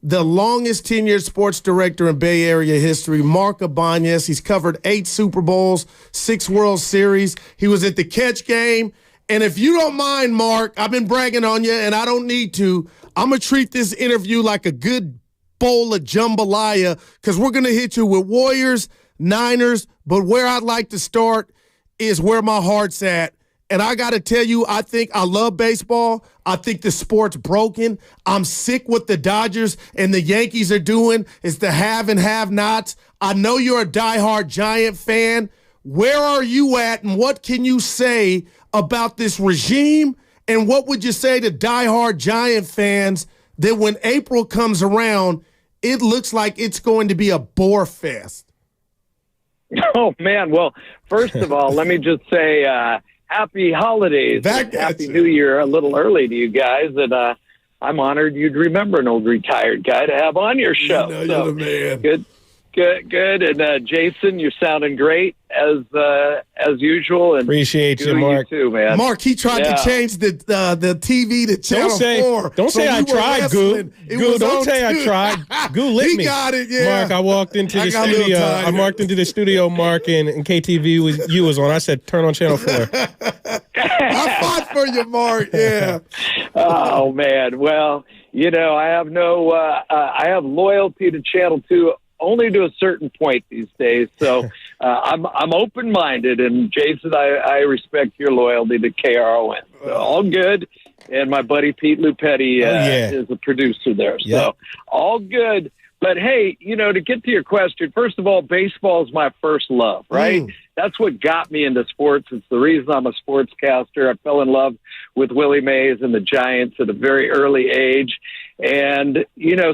The longest tenured sports director in Bay Area history, Mark Aban. He's covered 8 Super Bowls, 6 World Series. He was at the Catch Game. And if you don't mind, Mark, I've been bragging on you, and I don't need to. I'm going to treat this interview like a good bowl of jambalaya because we're going to hit you with Warriors, Niners, but where I'd like to start is where my heart's at. And I got to tell you, I think I love baseball. I think the sport's broken. I'm sick what the Dodgers and the Yankees are doing. It's the have and have-nots. I know you're a diehard Giant fan. Where are you at, and what can you say about this regime? And what would you say to diehard Giant fans that when April comes around, it looks like it's going to be a bore fest? Oh, man. Well, first of all, let me just say happy holidays. Happy New Year a little early to you guys. And I'm honored you'd remember an old retired guy to have on your show. You know, you're the man. Good. And Jason, you're sounding great as usual. And appreciate you, Mark. You too, man. Mark, he tried to change the TV to Channel 4. Don't say I tried, Goo. Goo, don't say I tried. Goo lit me. He got it, yeah. Mark, I walked into the studio. I marked into the studio, Mark, and KTV was on. I said, turn on Channel 4. I fought for you, Mark. Yeah. Oh man. Well, I have loyalty to Channel 2. Only to a certain point these days. So I'm open-minded, and Jason, I respect your loyalty to KRON. So all good. And my buddy Pete Lupetti is a producer there. So all good. But hey, to get to your question, first of all, baseball is my first love, right? That's what got me into sports. It's the reason I'm a sportscaster. I fell in love with Willie Mays and the Giants at a very early age. And,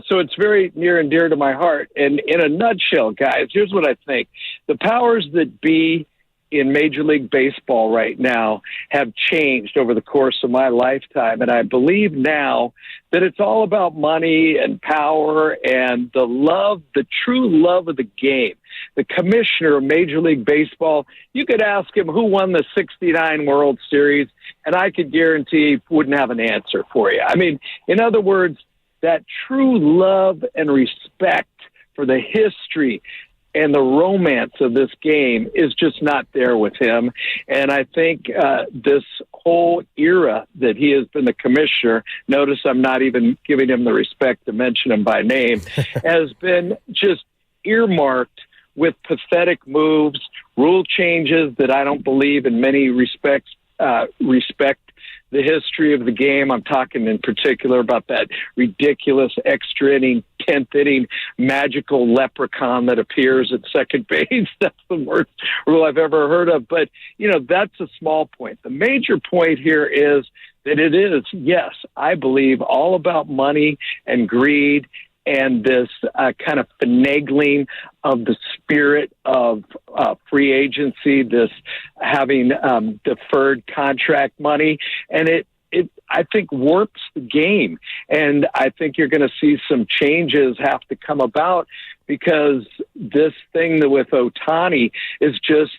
so it's very near and dear to my heart. And in a nutshell, guys, here's what I think. The powers that be in Major League Baseball right now have changed over the course of my lifetime. And I believe now that it's all about money and power and the true love of the game. The commissioner of Major League Baseball, you could ask him who won the 69 World Series, and I could guarantee he wouldn't have an answer for you. I mean, in other words, that true love and respect for the history and the romance of this game is just not there with him. And I think this whole era that he has been the commissioner, notice I'm not even giving him the respect to mention him by name, has been just earmarked with pathetic moves, rule changes that I don't believe in many respects respect the history of the game. I'm talking in particular about that ridiculous extra inning, 10th inning magical leprechaun that appears at second base. That's the worst rule I've ever heard of. But, that's a small point. The major point here is that it is, yes, I believe, all about money and greed and this kind of finagling of the spirit of free agency, this having deferred contract money. And it I think, warps the game. And I think you're going to see some changes have to come about because this thing with Ohtani is just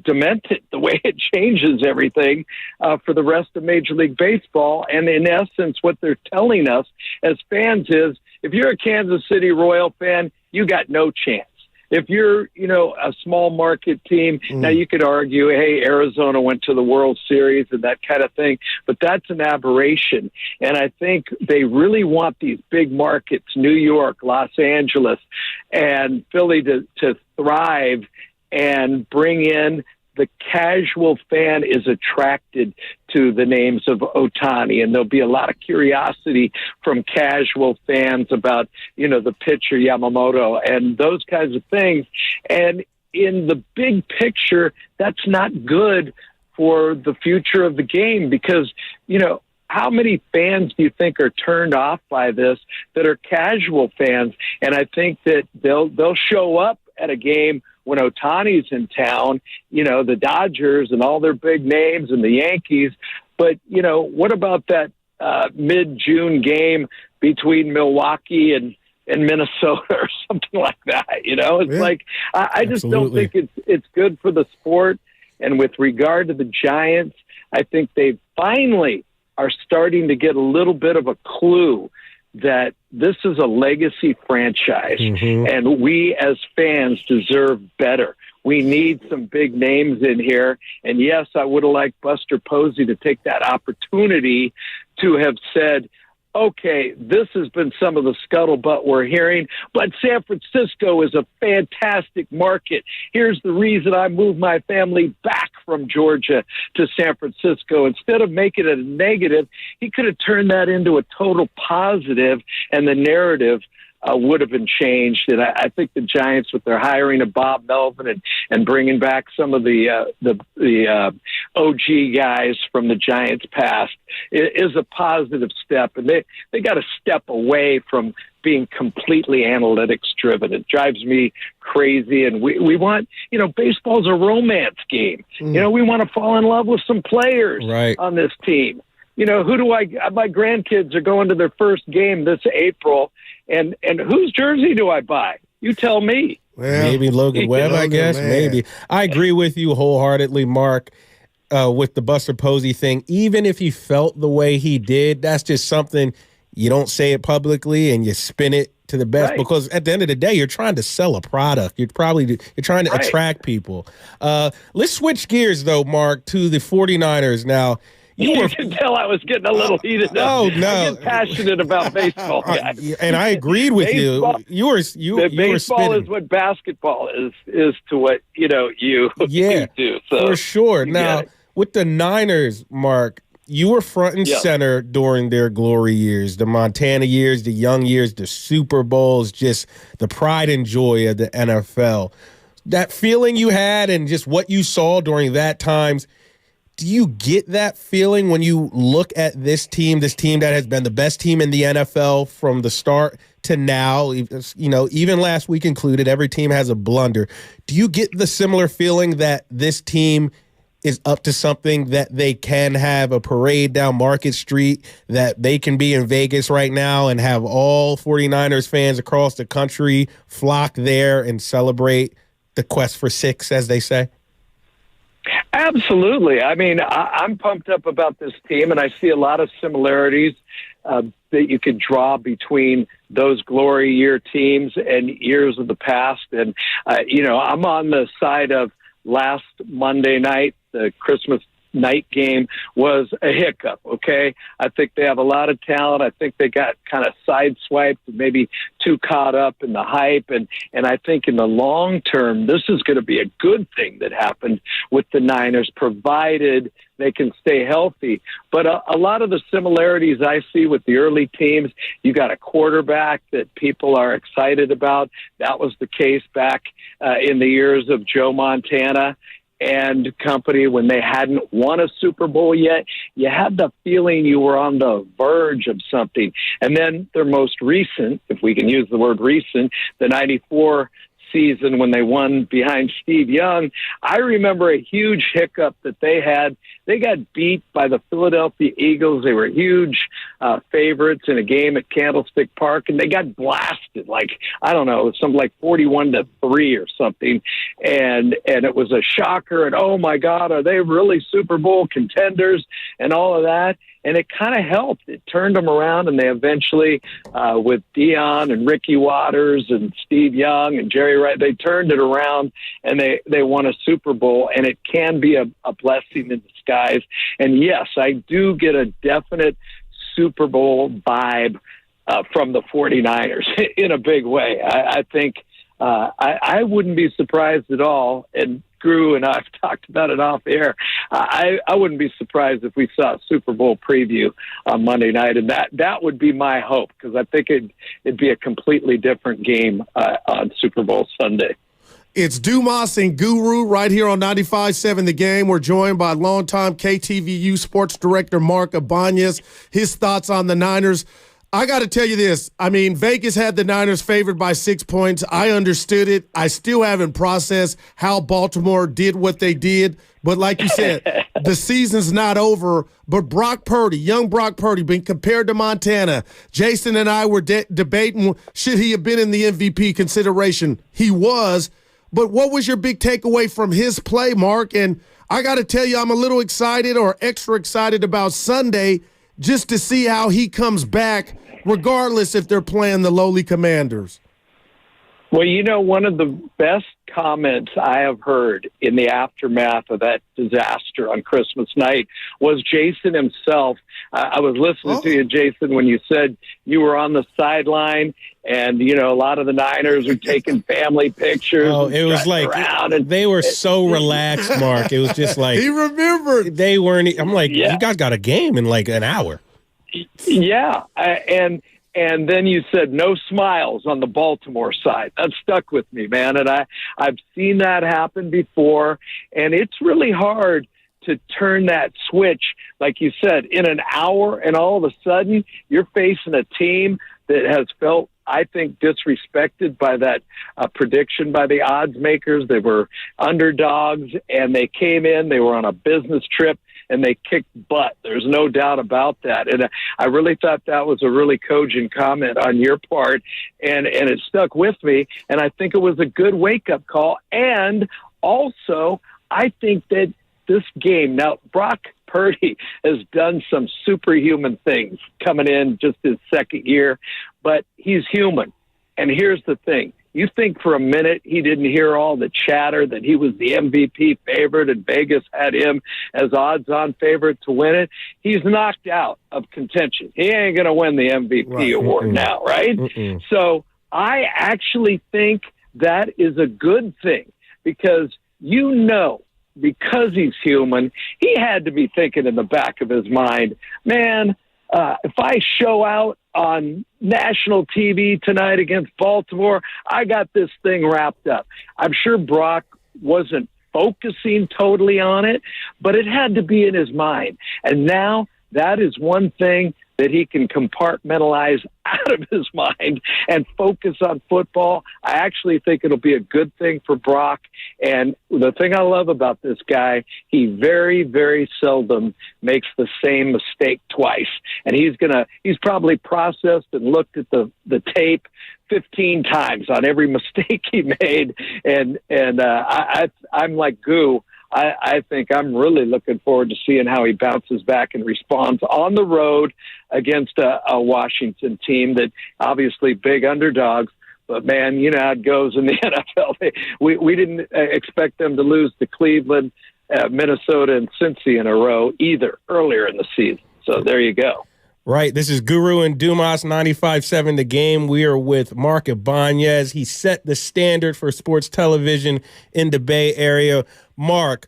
demented, the way it changes everything for the rest of Major League Baseball. And in essence, what they're telling us as fans is, if you're a Kansas City Royal fan, you got no chance. If you're, a small market team, now you could argue, hey, Arizona went to the World Series and that kind of thing, but that's an aberration. And I think they really want these big markets, New York, Los Angeles, and Philly to thrive and bring in the casual fan is attracted to the names of Ohtani, and there'll be a lot of curiosity from casual fans about, the pitcher Yamamoto and those kinds of things. And in the big picture, that's not good for the future of the game because, how many fans do you think are turned off by this that are casual fans? And I think that they'll show up at a game when Ohtani's in town, the Dodgers and all their big names and the Yankees. But, what about that mid-June game between Milwaukee and Minnesota or something like that. It's like I just don't think it's good for the sport. And with regard to the Giants, I think they finally are starting to get a little bit of a clue that this is a legacy franchise, and we as fans deserve better. We need some big names in here. And yes, I would have liked Buster Posey to take that opportunity to have said, okay, this has been some of the scuttlebutt we're hearing, but San Francisco is a fantastic market. Here's the reason I moved my family back from Georgia to San Francisco. Instead of making it a negative, he could have turned that into a total positive, and the narrative would have been changed. And I think the Giants, with their hiring of Bob Melvin and bringing back some of the OG guys from the Giants past, is a positive step. And they got to step away from being completely analytics driven. It drives me crazy. And we want, baseball's a romance game. We want to fall in love with some players on this team. My grandkids are going to their first game this April, and whose jersey do I buy? You tell me. Well, maybe Logan Webb, I guess. Man. Maybe. I agree with you wholeheartedly, Mark, with the Buster Posey thing. Even if he felt the way he did, that's just something you don't say it publicly and you spin it to the best, because at the end of the day, you're trying to sell a product. You're trying to attract people. Let's switch gears, though, Mark, to the 49ers now. You can tell I was getting a little heated up. Oh, no. I get passionate about baseball, guys. And I agreed with baseball, you. Baseball is what basketball is to what, you do. So for sure. Now, with the Niners, Mark, you were front and center during their glory years, the Montana years, the young years, the Super Bowls, just the pride and joy of the NFL. That feeling you had and just what you saw during that times, do you get that feeling when you look at this team that has been the best team in the NFL from the start to now, even last week included, every team has a blunder. Do you get the similar feeling that this team is up to something, that they can have a parade down Market Street, that they can be in Vegas right now and have all 49ers fans across the country flock there and celebrate the quest for six, as they say? Absolutely. I mean, I'm pumped up about this team, and I see a lot of similarities that you could draw between those glory year teams and years of the past. And, I'm on the side of last Monday night, the Christmas night game was a hiccup, okay? I think they have a lot of talent. I think they got kind of sideswiped, maybe too caught up in the hype. And I think in the long term, this is going to be a good thing that happened with the Niners, provided they can stay healthy. But a lot of the similarities I see with the early teams, you got a quarterback that people are excited about. That was the case back in the years of Joe Montana and company when they hadn't won a Super Bowl yet. You had the feeling you were on the verge of something. And then their most recent, if we can use the word recent, the 94 season when they won behind Steve Young, I remember a huge hiccup that they had. They got beat by the Philadelphia Eagles. They were huge favorites in a game at Candlestick Park, and they got blasted. Like, I don't know, it was something like 41-3 or something. And it was a shocker. And, oh, my God, are they really Super Bowl contenders and all of that? And it kind of helped. It turned them around, and they eventually, with Dion and Ricky Waters and Steve Young and Jerry Rice, they turned it around, and they won a Super Bowl. And it can be a blessing in disguise. And, yes, I do get a definite Super Bowl vibe from the 49ers in a big way. I think I wouldn't be surprised at all, and Gru and I've talked about it off air. I wouldn't be surprised if we saw a Super Bowl preview on Monday night, and that would be my hope, because I think it'd be a completely different game on Super Bowl Sunday. It's Dumas and Guru right here on 95.7 The Game. We're joined by longtime KTVU sports director Mark Ibanez. His thoughts on the Niners. I got to tell you this. I mean, Vegas had the Niners favored by 6 points. I understood it. I still haven't processed how Baltimore did what they did. But like you said, the season's not over. But Brock Purdy, young Brock Purdy, being compared to Montana. Jason and I were debating, should he have been in the MVP consideration? He was. But what was your big takeaway from his play, Mark? And I got to tell you, I'm a little excited or extra excited about Sunday just to see how he comes back, regardless if they're playing the lowly Commanders. Well, you know, one of the best comments I have heard in the aftermath of that disaster on Christmas night was Jason himself. I was listening to you, Jason, when you said you were on the sideline and, you know, a lot of the Niners were taking family pictures. Oh, it was like they were so relaxed, Mark. It was just like he remembered. They weren't. I'm like, you guys got a game in like an hour. Yeah, and then you said no smiles on the Baltimore side. That stuck with me, man. And I've seen that happen before, and it's really hard to turn that switch, like you said, in an hour, and all of a sudden you're facing a team that has felt, I think, disrespected by that prediction by the odds makers. They were underdogs, and they came in, they were on a business trip, and they kicked butt. There's no doubt about that. And I really thought that was a really cogent comment on your part, and it stuck with me, and I think it was a good wake-up call. And also, I think that this game, now Brock Purdy has done some superhuman things coming in just his second year, but he's human. And here's the thing. You think for a minute he didn't hear all the chatter that he was the MVP favorite and Vegas had him as odds-on favorite to win it? He's knocked out of contention. He ain't going to win the MVP award now, right? So I actually think that is a good thing because, you know, because he's human, he had to be thinking in the back of his mind, man, if I show out on national TV tonight against Baltimore, I got this thing wrapped up. I'm sure Brock wasn't focusing totally on it, but it had to be in his mind. And now that is one thing that he can compartmentalize out of his mind and focus on football. I actually think it'll be a good thing for Brock. And the thing I love about this guy, he very, very seldom makes the same mistake twice. And he's probably processed and looked at the tape 15 times on every mistake he made. And I'm like Goo. I think I'm really looking forward to seeing how he bounces back and responds on the road against a Washington team that obviously big underdogs. But, man, you know how it goes in the NFL. We didn't expect them to lose to Cleveland, Minnesota, and Cincy in a row either earlier in the season. So there you go. Right. This is Guru and Dumas, 95.7 The Game. We are with Mark Ibanez. He set the standard for sports television in the Bay Area. Mark,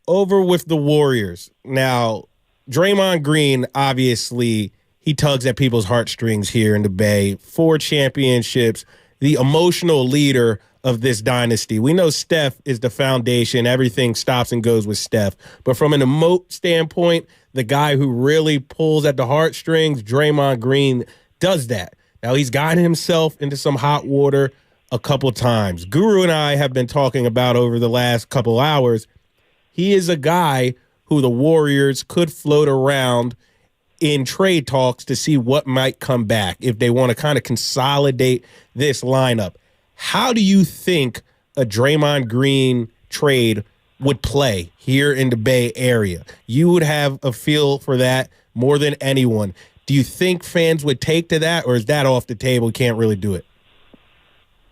over with the Warriors. Now, Draymond Green, obviously, he tugs at people's heartstrings here in the Bay. 4 championships, the emotional leader of this dynasty. We know Steph is the foundation. Everything stops and goes with Steph. But from an emote standpoint, the guy who really pulls at the heartstrings, Draymond Green, does that. Now, he's gotten himself into some hot water a couple times. Guru and I have been talking about over the last couple hours. He is a guy who the Warriors could float around in trade talks to see what might come back if they want to kind of consolidate this lineup. How do you think a Draymond Green trade would play here in the Bay Area? You would have a feel for that more than anyone. Do you think fans would take to that, or is that off the table? You can't really do it.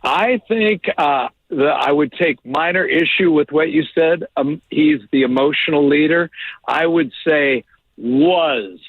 I think I would take minor issue with what you said. He's the emotional leader. I would say was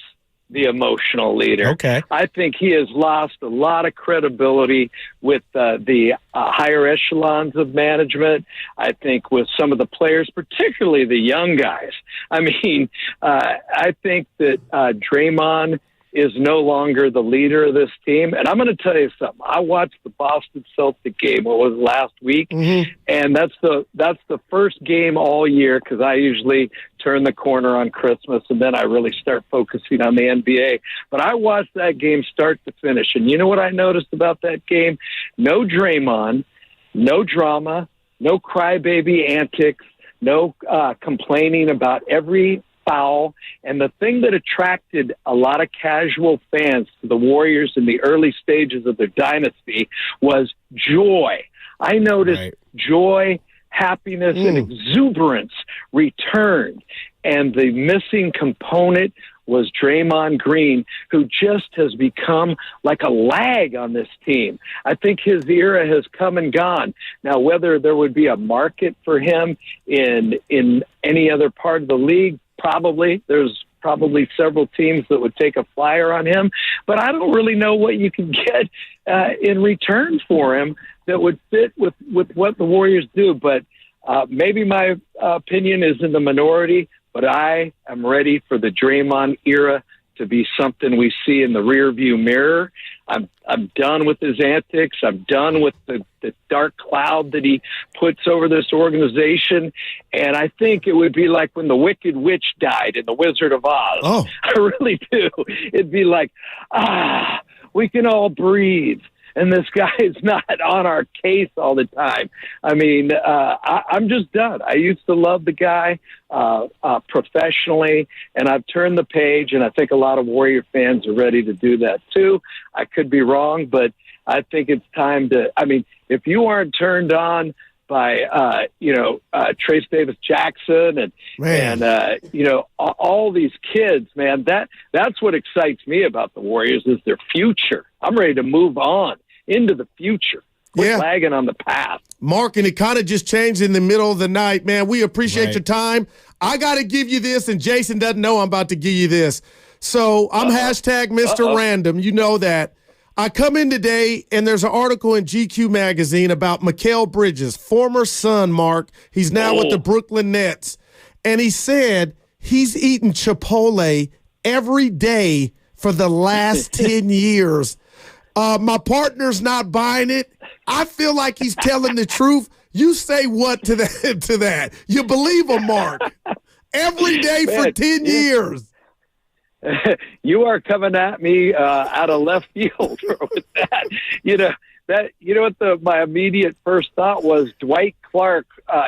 the emotional leader. Okay. I think he has lost a lot of credibility with the higher echelons of management. I think with some of the players, particularly the young guys. I mean, I think that Draymond is no longer the leader of this team. And I'm going to tell you something. I watched the Boston Celtic game, what was last week, and that's the first game all year because I usually turn the corner on Christmas and then I really start focusing on the NBA. But I watched that game start to finish, and you know what I noticed about that game? No Draymond, no drama, no crybaby antics, no complaining about every foul. And the thing that attracted a lot of casual fans to the Warriors in the early stages of their dynasty was joy. I noticed joy, happiness, and exuberance returned. And the missing component was Draymond Green, who just has become like a lag on this team. I think his era has come and gone. Now, whether there would be a market for him in any other part of the league, probably. There's probably several teams that would take a flyer on him, but I don't really know what you can get in return for him that would fit with what the Warriors do. But maybe my opinion is in the minority, but I am ready for the Draymond era to be something we see in the rearview mirror. I'm done with his antics. I'm done with the dark cloud that he puts over this organization. And I think it would be like when the Wicked Witch died in The Wizard of Oz. Oh. I really do. It'd be like, we can all breathe. And this guy is not on our case all the time. I mean, I'm just done. I used to love the guy professionally, and I've turned the page, and I think a lot of Warrior fans are ready to do that too. I could be wrong, but I think it's time to – I mean, if you aren't turned on by, Trace Davis Jackson and all these kids, man, that's what excites me about the Warriors is their future. I'm ready to move on into the future. Quit lagging on the path. Mark, and it kind of just changed in the middle of the night, man. We appreciate your time. I got to give you this, and Jason doesn't know I'm about to give you this. So I'm hashtag Mr. Random. You know that. I come in today, and there's an article in GQ magazine about Mikal Bridges, former Sun, Mark. He's now with the Brooklyn Nets. And he said he's eaten Chipotle every day for the last 10 years. My partner's not buying it. I feel like he's telling the truth. You say what to that? You believe him, Mark. Every day for 10 years. You are coming at me out of left field with that. My immediate first thought was Dwight Clark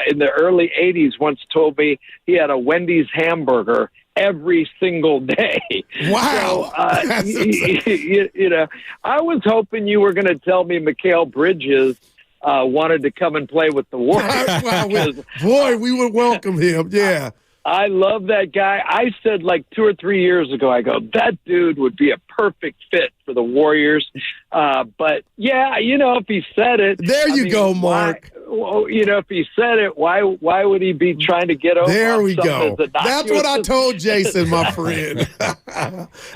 in the early 80s once told me he had a Wendy's hamburger every single day. Wow. So, I was hoping you were going to tell me Mikal Bridges wanted to come and play with the Warriors. Boy, we would welcome him. Yeah. I love that guy. I said like 2 or 3 years ago, I go, that dude would be a perfect fit for the Warriors. But yeah, if he said it. There you go, Mark. If he said it, why would he be trying to get over? There we go. That's what I told Jason, my friend.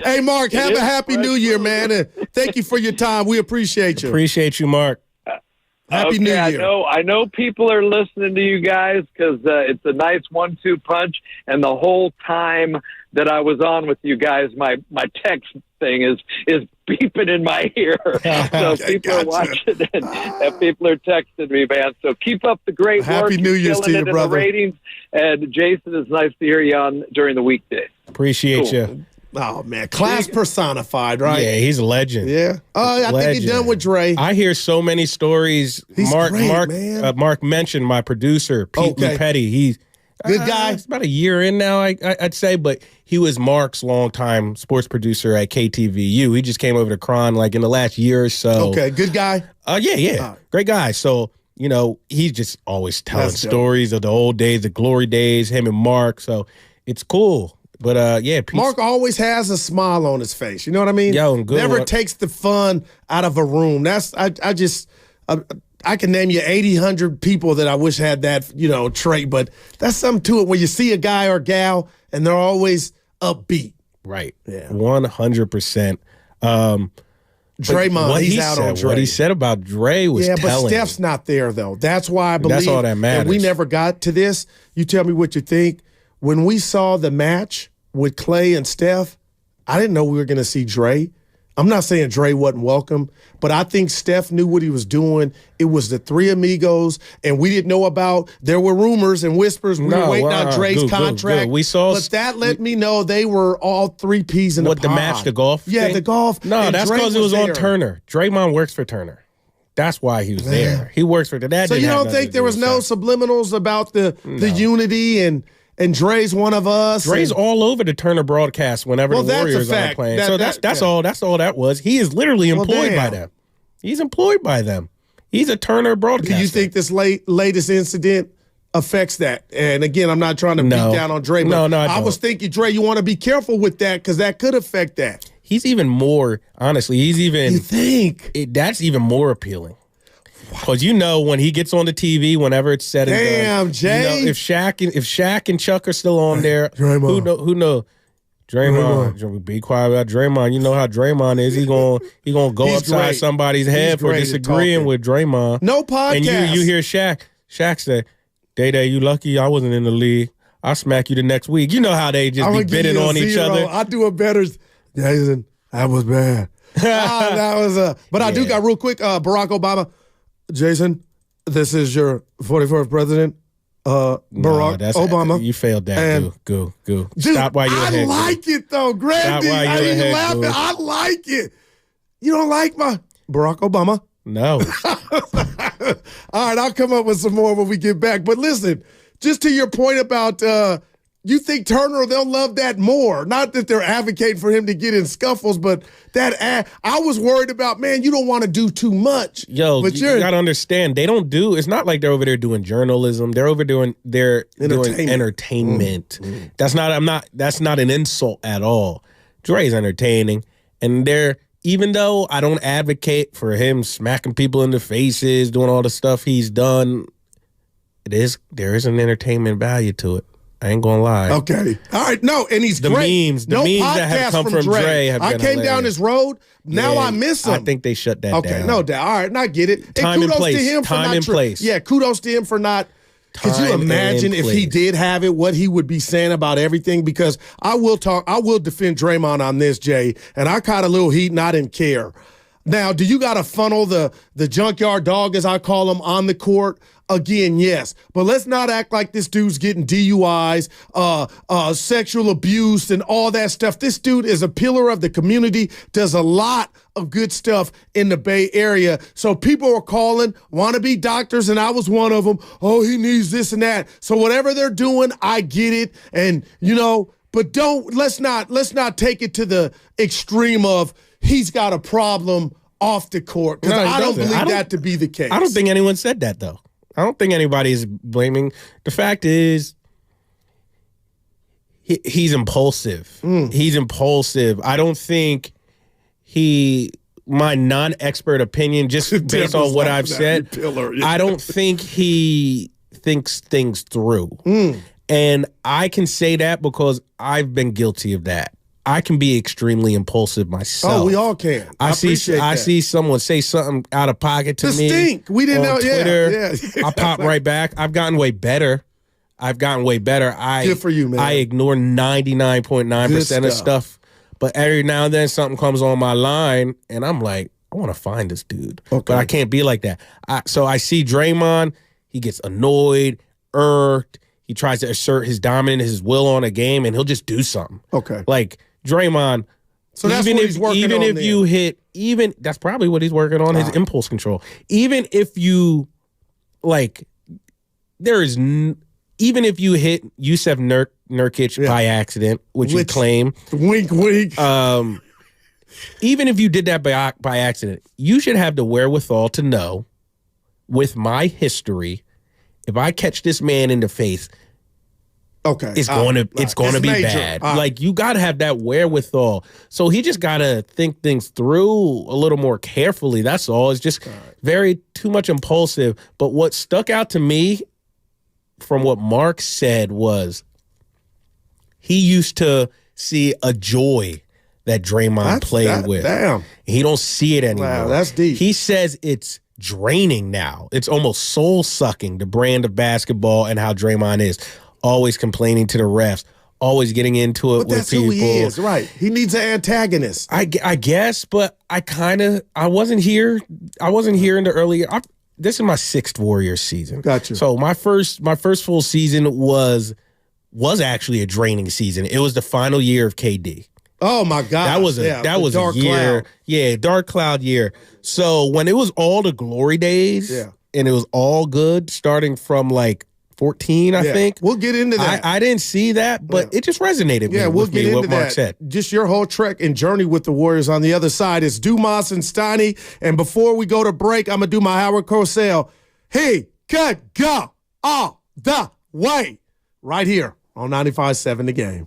Hey, Mark, have a happy New Year, man. And thank you for your time. We appreciate you. Appreciate you, Mark. Happy New Year. I know people are listening to you guys because it's a nice 1-2 punch. And the whole time that I was on with you guys, my text thing is beeping in my ear. So people are watching and people are texting me, man. So keep up the great work. Happy New Year's to you, brother. The ratings. And Jason, it's nice to hear you on during the weekdays. Appreciate you. Oh, man. Class personified, right? Yeah, he's a legend. Yeah. I think he's done with Dre. I hear so many stories. He's great, man. Mark mentioned my producer, Pete Petty. He's good guy. It's about a year in now, I'd say, but he was Mark's longtime sports producer at KTVU. He just came over to Cron like in the last year or so. Okay, good guy? Yeah. Great guy. So, he's just always telling stories of the old days, the glory days, him and Mark. So it's cool. But Mark always has a smile on his face. You know what I mean? Never takes the fun out of a room. That's I can name you 80, 100 people that I wish had that trait. But that's something to it when you see a guy or gal and they're always upbeat. Right. Yeah. 100%. Draymond, he's out on Dre. What he said about Dre was telling. But Steph's not there though. That's why I believe. That's all that matters. And we never got to this. You tell me what you think. When we saw the match with Clay and Steph, I didn't know we were going to see Dre. I'm not saying Dre wasn't welcome, but I think Steph knew what he was doing. It was the three amigos, and we didn't know about. There were rumors and whispers. We were waiting on Dre's contract. We saw, but that let me know they were all three peas in the pod. The match, the golf. Yeah, thing? the golf. No, that's because it was on Turner. Draymond works for Turner. That's why he was there. He works for that. So you don't think there was no subliminals about the unity and Dre's one of us? Dre's all over the Turner broadcast whenever the Warriors are playing. That's all that was. He is literally employed by them. He's employed by them. He's a Turner broadcaster. Do you think this latest incident affects that? And again, I'm not trying to beat down on Dre, but I was thinking, Dre, you want to be careful with that because that could affect that. He's even more, honestly, You think? That's even more appealing. Because when he gets on the TV, whenever it's said and done. Damn, Jay. If Shaq and Chuck are still on there, who know? Draymond. Be quiet about Draymond. You know how Draymond is. He gonna go upside somebody's head for disagreeing with Draymond. No podcast. And you hear Shaq say, Day, you lucky I wasn't in the league. I'll smack you the next week. You know how they just be bidding on each other. I do a better. Jason, that was bad. That was but I do got real quick, Barack Obama. Jason, this is your 41st president, Barack Obama. You failed that. Go. Dude, Stop while you're ahead. I like it, though, Grandy. I ain't laughing. Goo. I like it. You don't like my Barack Obama? No. All right, I'll come up with some more when we get back. But listen, just to your point about you think Turner, they'll love that more. Not that they're advocating for him to get in scuffles, but that I was worried about, man, you don't want to do too much. Yo, but you got to understand, they don't do, it's not like they're over there doing journalism. They're over doing entertainment. That's not an insult at all. Dre's entertaining. And even though I don't advocate for him smacking people in the faces, doing all the stuff he's done, there is an entertainment value to it. I ain't gonna lie. Okay. All right. No, and he's the great. Memes that have come from Dre have been I came down this road. Now I miss him. I think they shut that down. Okay, no doubt. All right, and I get it. Time and place. To him Time and place. Yeah, kudos to him for not. Could you imagine if he did have it, what he would be saying about everything? Because I will defend Draymond on this, Jay, and I caught a little heat and I didn't care. Now, do you got to funnel the junkyard dog, as I call him, on the court? Again, yes. But let's not act like this dude's getting DUIs, sexual abuse, and all that stuff. This dude is a pillar of the community, does a lot of good stuff in the Bay Area. So people are calling, want to be doctors, and I was one of them. Oh, he needs this and that. So whatever they're doing, I get it. And, but let's not take it to the extreme of he's got a problem off the court. Because I don't believe that to be the case. I don't think anyone said that, though. I don't think anybody's blaming. The fact is, he's impulsive. He's impulsive. I don't think my non-expert opinion, just based on what I've said, I don't think he thinks things through. And I can say that because I've been guilty of that. I can be extremely impulsive myself. Oh, we all can. I see someone say something out of pocket to me. We didn't know. Twitter, yeah. I pop right back. I've gotten way better. Good for you, man. I ignore 99.9% of stuff. But every now and then something comes on my line, and I'm like, I want to find this dude. Okay. But I can't be like that. So I see Draymond. He gets annoyed, irked. He tries to assert his dominance, his will on a game, and he'll just do something. Okay. Like, Draymond, so that's what he's working on. That's probably what he's working on, his impulse control. Even if you, even if you hit Yusef Nurkic by accident, which you claim. Wink, wink. Even if you did that by accident, you should have the wherewithal to know, with my history, if I catch this man in the face, it's going to be major. Bad. You got to have that wherewithal. So he just got to think things through a little more carefully. That's all. It's just too much impulsive. But what stuck out to me from what Mark said was he used to see a joy that Draymond played with. Damn. He don't see it anymore. Wow, that's deep. He says it's draining now. It's almost soul-sucking, the brand of basketball and how Draymond is. Always complaining to the refs, always getting into it But with that's people. who he is, right? He needs an antagonist. I guess, but I wasn't here. I wasn't here in the early. This is my 6th Warriors season. Gotcha. So my first full season was actually a draining season. It was the final year of KD. Oh my God, that was a year. Cloud. Yeah, dark cloud year. So when it was all the glory days, and it was all good, starting from like 14, I think. We'll get into that. I didn't see that, but it just resonated we'll get into what Mark that. said. Just your whole trek and journey with the Warriors. On the other side is Dumas and Steiny. And before we go to break, I'm going to do my Howard Cosell. He could go all the way. Right here on 95.7 The Game.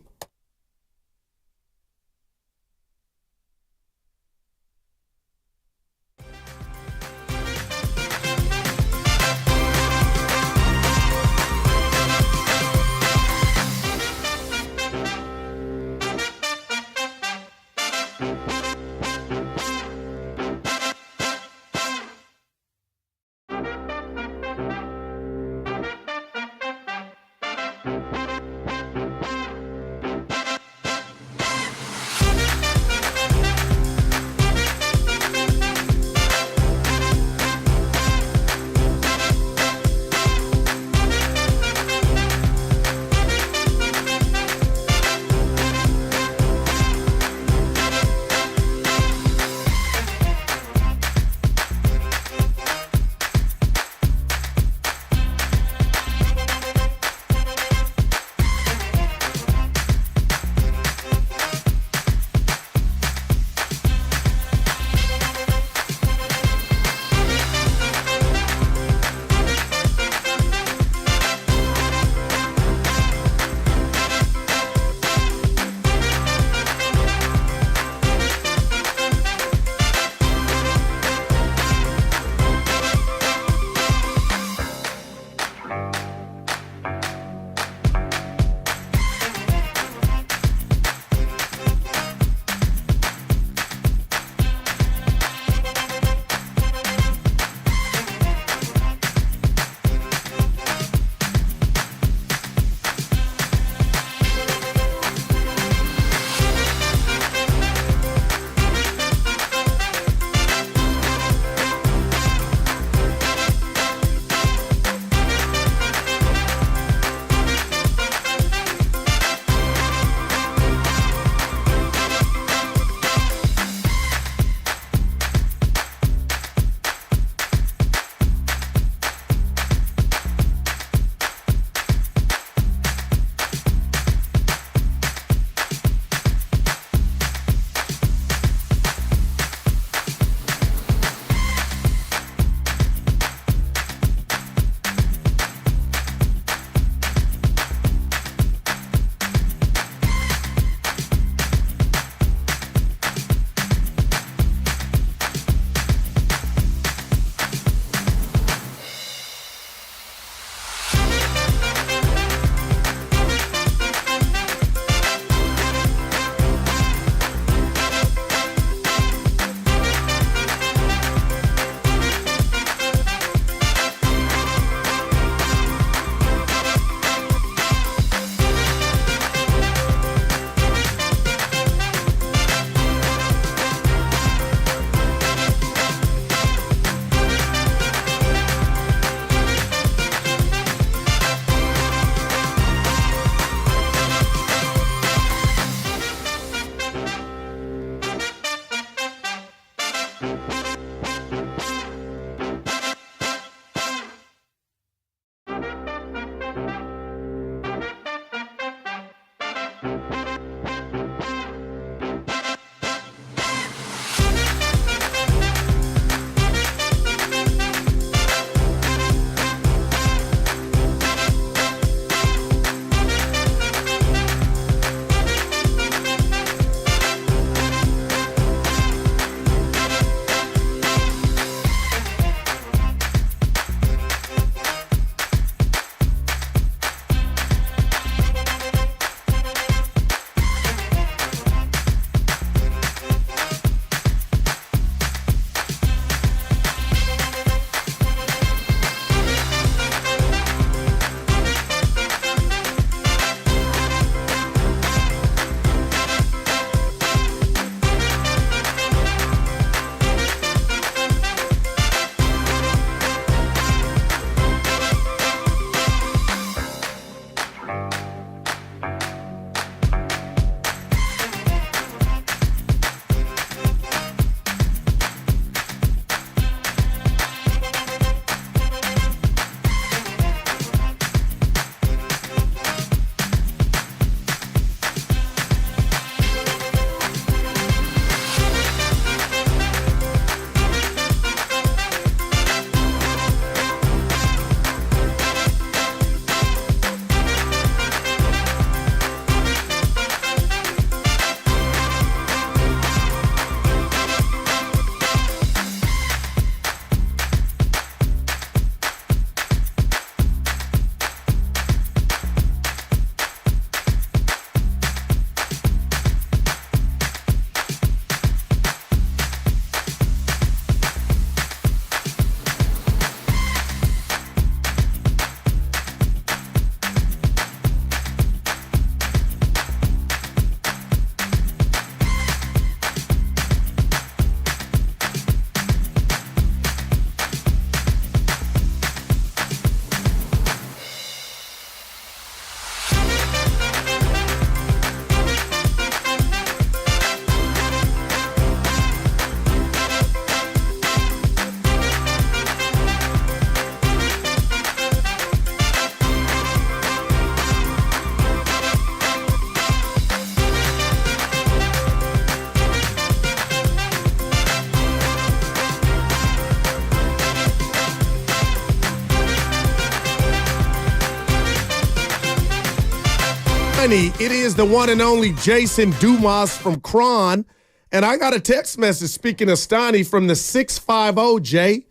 It is the one and only Jason Dumas from Cron. And I got a text message, speaking of Steiny, from the 650, Jay.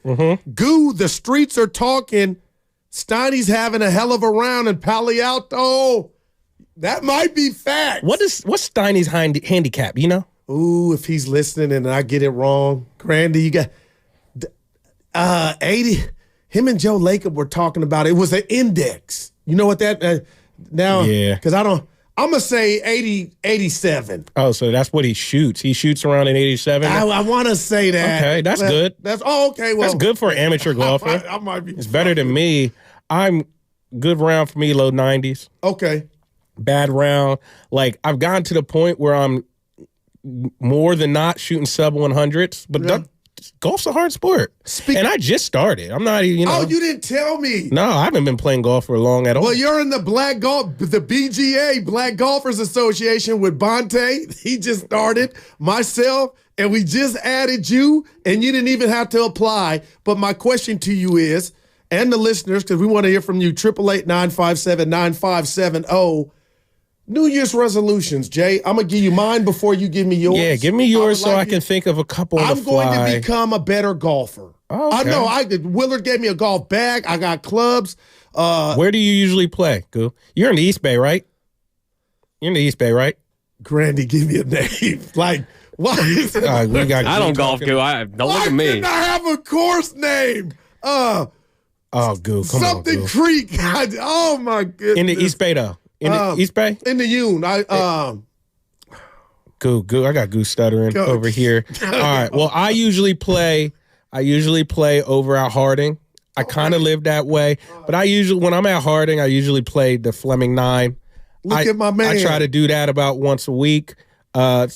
Goo, the streets are talking. Steiny's having a hell of a round in Palo Alto. That might be fact. What's Steiny's handicap, you know? Ooh, if he's listening and I get it wrong. Grandy, you got 80. Him and Joe Lacob were talking about it. It was an index. You know what that now? Yeah. Because I'm going to say 87. Oh, so that's what he shoots. He shoots around an 87? I want to say that. Okay, that's good. Okay. Well, that's good for an amateur golfer. I might be. It's better than me. I'm good round for me, low 90s. Okay. Bad round. Like, I've gotten to the point where I'm more than not shooting sub 100s, but golf's a hard sport. And I just started. I'm not even, Oh, you didn't tell me. No, I haven't been playing golf for long at all. Well, you're in the the BGA, Black Golfers Association with Bonte. He just started, myself, and we just added you, and you didn't even have to apply. But my question to you is, and the listeners, because we want to hear from you, 888-957-9570. New Year's resolutions, Jay. I'm going to give you mine before you give me yours. Yeah, give me yours so I can think of a couple on the fly. I'm going to become a better golfer. Oh, okay. I know. Willard gave me a golf bag. I got clubs. Where do you usually play, Goo? You're in the East Bay, right? You're in the East Bay, right? Grandy, give me a name. Like, why? I don't golf, Goo. Don't look at me. Why didn't I have a course name? Oh, Goo, come on, something Goo. Creek. Oh, my goodness. In the East Bay, though. In the East Bay? In the Yune. Goo. I got Goo stuttering over here. All right. Well, I usually play over at Harding. I kind of live that way. But when I'm at Harding, I usually play the Fleming 9. Look at my man. I try to do that about once a week. 10,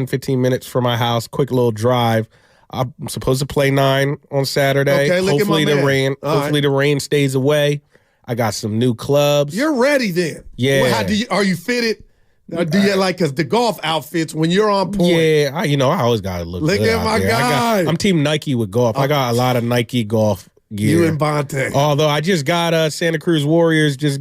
15 minutes from my house, quick little drive. I'm supposed to play 9 on Saturday. Okay, look hopefully at my the man. The rain stays away. I got some new clubs. You're ready then. Yeah. Well, are you fitted? Do you because the golf outfits when you're on point? Yeah, I always gotta look. Look good at out my there. guy. I'm Team Nike with golf. I got a lot of Nike golf gear. You and Bonte. Although I just got Santa Cruz Warriors just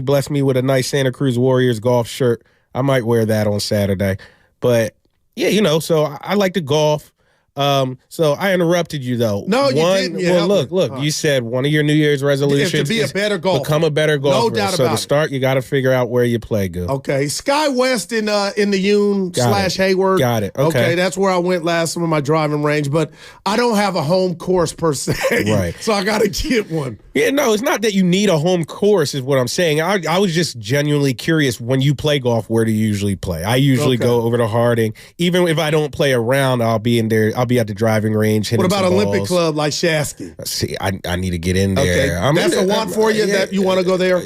blessed me with a nice Santa Cruz Warriors golf shirt. I might wear that on Saturday. But yeah, so I like to golf. So I interrupted you though. No, you didn't. Well, look. You said one of your New Year's resolutions is to be a better golfer. Become a better golfer. No doubt so about to start, you got to figure out where you play. Good. Okay, Sky West in the Yune / Hayward. Got it. Okay, that's where I went last summer, my driving range. But I don't have a home course per se. Right. So I got to get one. Yeah, no, it's not that you need a home course is what I'm saying. I was just genuinely curious, when you play golf, where do you usually play? I usually go over to Harding. Even if I don't play a round, I'll be I'll be at the driving range. What about Olympic balls. Club like Shasky? See, I need to get in there. Okay, that's a want for you that you want to go there.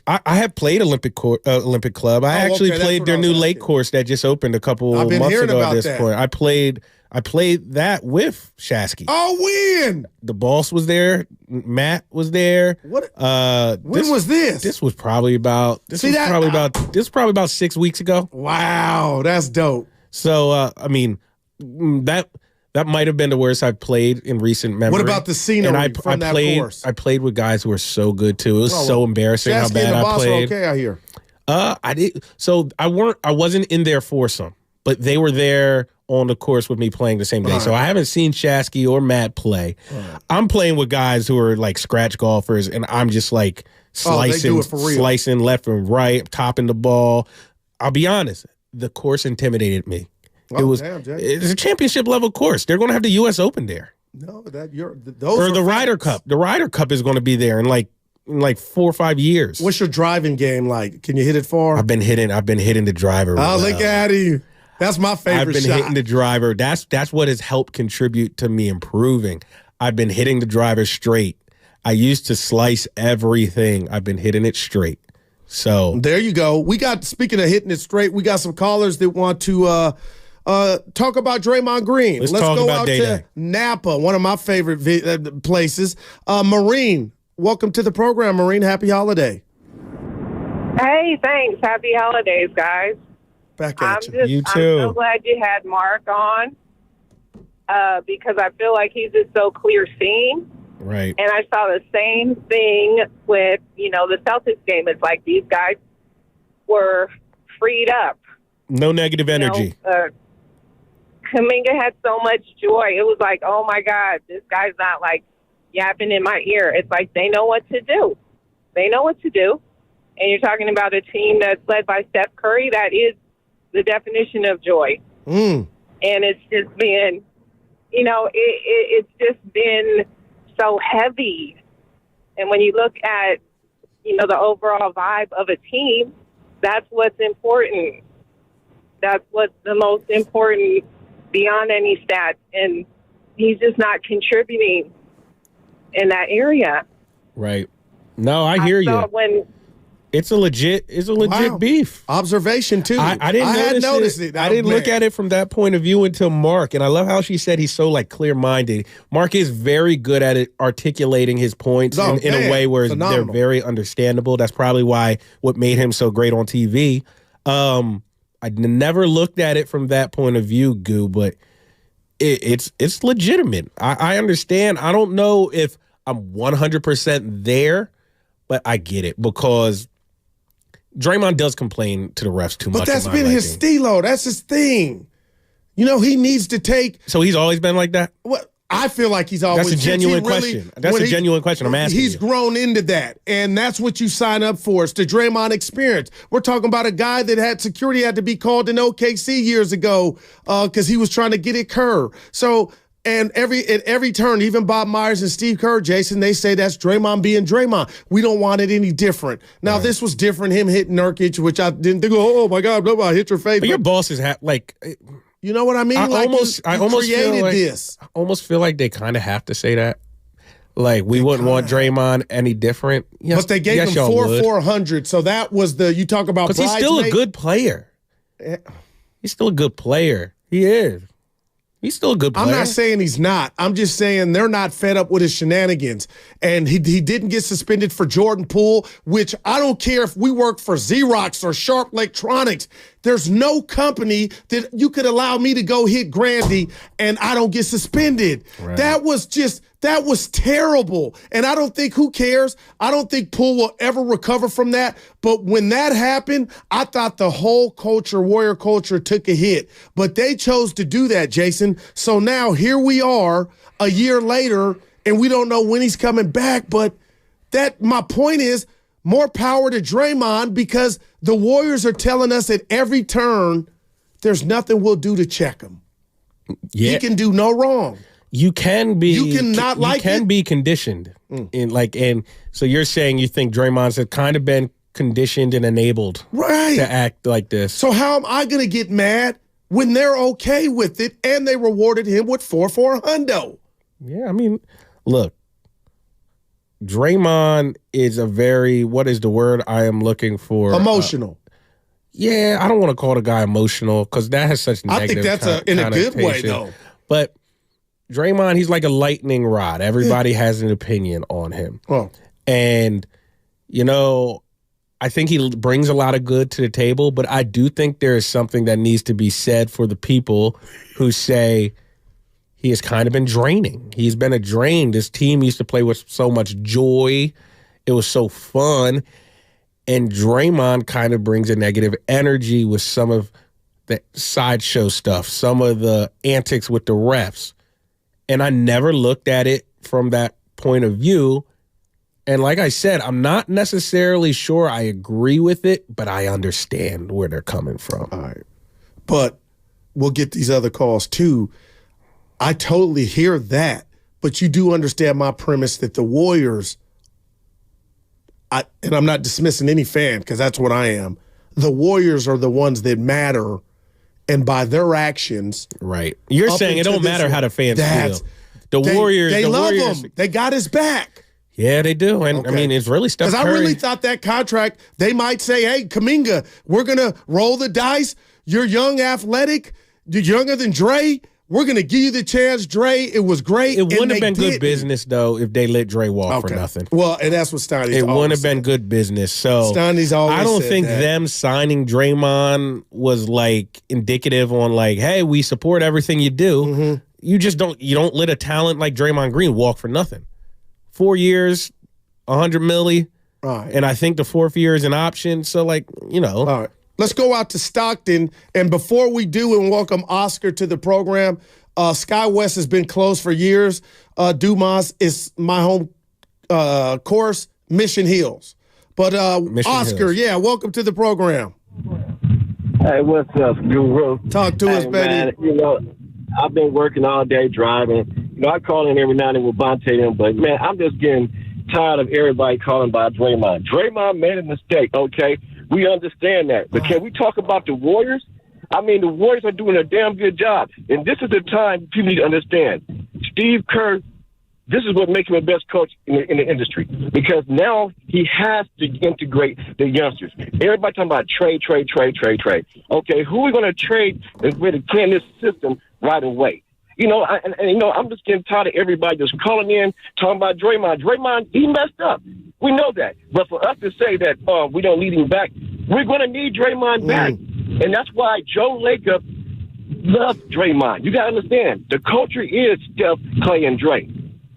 I have played Olympic Club. I actually played their new lake course that just opened a couple months ago. At this point, I played that with Shasky. Oh, when? The boss was there. Matt was there. What? When was this? This was probably about. This was probably about 6 weeks ago. Wow, that's dope. So I mean, that might have been the worst I've played in recent memory. What about the scenery from that course? I played with guys who were so good too. It was so embarrassing how bad I played. Okay, I hear. I did. So I wasn't in their foursome, but they were there on the course with me playing the same day. So I haven't seen Shasky or Matt play. I'm playing with guys who are like scratch golfers, and I'm just like slicing left and right, topping the ball. I'll be honest, the course intimidated me. It's a championship level course. They're going to have the U.S. Open there. No, the Ryder Cup. The Ryder Cup is going to be there in like 4 or 5 years. What's your driving game like? Can you hit it far? I've been hitting the driver. Look at you. That's my favorite shot. I've been hitting the driver. That's what has helped contribute to me improving. I've been hitting the driver straight. I used to slice everything. I've been hitting it straight. So there you go. Speaking of hitting it straight, we got some callers that want to talk about Draymond Green. Let's talk go about out Day-Day. to Napa, one of my favorite places. Marine, welcome to the program, Marine. Happy holiday. Hey, thanks. Happy holidays, guys. Back at you too. I'm so glad you had Mark on because I feel like he's just so clear seeing. Right. And I saw the same thing with, the Celtics game. It's like these guys were freed up. No negative energy. Kaminga had so much joy. It was like, oh, my God, this guy's not, like, yapping in my ear. It's like they know what to do. They know what to do. And you're talking about a team that's led by Steph Curry. That is the definition of joy. And it's just been, it's just been so heavy. And when you look at, the overall vibe of a team, that's what's important. That's what's the most important beyond any stats. And he's just not contributing in that area. Right. No, I hear you. It's a legit beef. Observation too. I didn't notice it. I didn't look at it from that point of view until Mark. And I love how she said he's so like clear-minded. Mark is very good at articulating his points in a way where they're very understandable. That's probably what made him so great on TV. I never looked at it from that point of view, Goo, but it's legitimate. I understand. I don't know if I'm 100% there, but I get it because Draymond does complain to the refs too much. But that's been his stilo. That's his thing. He needs to take. So he's always been like that? Well, I feel like he's always. That's a genuine question. That's a genuine question I'm asking. He's grown into that, and that's what you sign up for. It's the Draymond experience. We're talking about a guy that had security had to be called in OKC years ago because he was trying to get at Kerr. So. And at every turn, even Bob Myers and Steve Kerr, Jason, they say that's Draymond being Draymond. We don't want it any different. Now, This was different, him hitting Nurkic, which I didn't think, oh, my God, I hit your face. But your bosses have, you know what I mean? I almost created this. I almost feel like they kind of have to say that. Like, we wouldn't want Draymond any different. Yes, but they gave him 400, so that was you talk about because he's still a good player. He's still a good player. He is. He's still a good player. I'm not saying he's not. I'm just saying they're not fed up with his shenanigans. And he didn't get suspended for Jordan Poole, which I don't care if we work for Xerox or Sharp Electronics. There's no company that you could allow me to go hit Grandy and I don't get suspended. Right. That was terrible. And I don't think, who cares? I don't think Poole will ever recover from that. But when that happened, I thought the whole culture, Warrior culture, took a hit. But they chose to do that, Jason. So now here we are a year later, and we don't know when he's coming back. But my point is, more power to Draymond because the Warriors are telling us at every turn there's nothing we'll do to check him. Yeah. He can do no wrong. You can be. You cannot like. You can be conditioned, and so you're saying you think Draymond's had kind of been conditioned and enabled, right, to act like this. So how am I going to get mad when they're okay with it, and they rewarded him with 4 for a hundo. Yeah, I mean, look, Draymond is a very, what is the word I am looking for? Emotional. Yeah, I don't want to call the guy emotional because that has such negative I think that's in a good way, though. But Draymond, he's like a lightning rod. Everybody has an opinion on him. Oh. And, you know, I think he brings a lot of good to the table, but I do think there is something that needs to be said for the people who say he has kind of been draining. He's been a drain. This team used to play with so much joy. It was so fun. And Draymond kind of brings a negative energy with some of the sideshow stuff, some of the antics with the refs. And I never looked at it from that point of view. And like I said, I'm not necessarily sure I agree with it, but I understand where they're coming from. All right. But we'll get these other calls too. I totally hear that, but you do understand my premise that the Warriors, and I'm not dismissing any fan because that's what I am, the Warriors are the ones that matter, and by their actions. Right. You're saying it don't matter how the fans feel. The Warriors. They love him. They got his back. Yeah, they do. And I mean, it's really Steph Curry. Because I really thought that contract, they might say, hey, Kaminga, we're going to roll the dice. You're young, athletic. You're younger than Dre. We're going to give you the chance, Dre. It was great. It wouldn't have been good business, though, if they let Dre walk for nothing. Well, and that's what Steiny's It wouldn't have been good business. So Steiny's always I don't said think that. them signing Draymond was like indicative on like, hey, we support everything you do. Mm-hmm. You just don't let a talent like Draymond Green walk for nothing. 4 years, $100 million. Right. And I think the 4th year is an option. So like, you know. All right. Let's go out to Stockton. And before we do and welcome Oscar to the program, Sky West has been closed for years. Dumas is my home course, Mission Hills. But Oscar, Hills. Welcome to the program. Hey, what's up, Guru? Talk to us, baby. Man, you know, I've been working all day driving. You know, I call in every now and then with Bonte, but man, I'm just getting tired of everybody calling by Draymond. Draymond made a mistake, okay? We understand that. But can we talk about the Warriors? I mean, the Warriors are doing a damn good job. And this is the time people need to understand. Steve Kerr, this is what makes him the best coach in the industry. Because now he has to integrate the youngsters. Everybody talking about trade. Okay, who are we going to trade and way to clean this system right away? You know, I'm just getting tired of everybody just calling in, talking about Draymond. Draymond, he messed up. We know that. But for us to say that we don't need him back, we're going to need Draymond back. And that's why Joe Lacob loves Draymond. You got to understand, the culture is Steph, Clay, and Dre.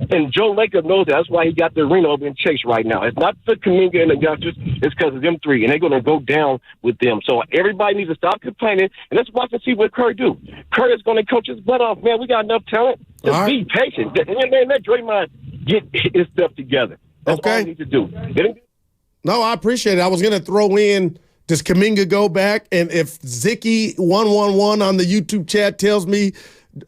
And Joe Lacob knows that. That's why he got the arena over in Chase right now. It's not for Kaminga and the youngsters. It's because of them three, and they're going to go down with them. So everybody needs to stop complaining, and let's watch and see what Kerr do. Kerr is going to coach his butt off. Man, we got enough talent. Just be patient. And let Draymond get his stuff together. That's all we need to do. No, I appreciate it. I was going to throw in, does Kaminga go back? And if Zicky111 on the YouTube chat tells me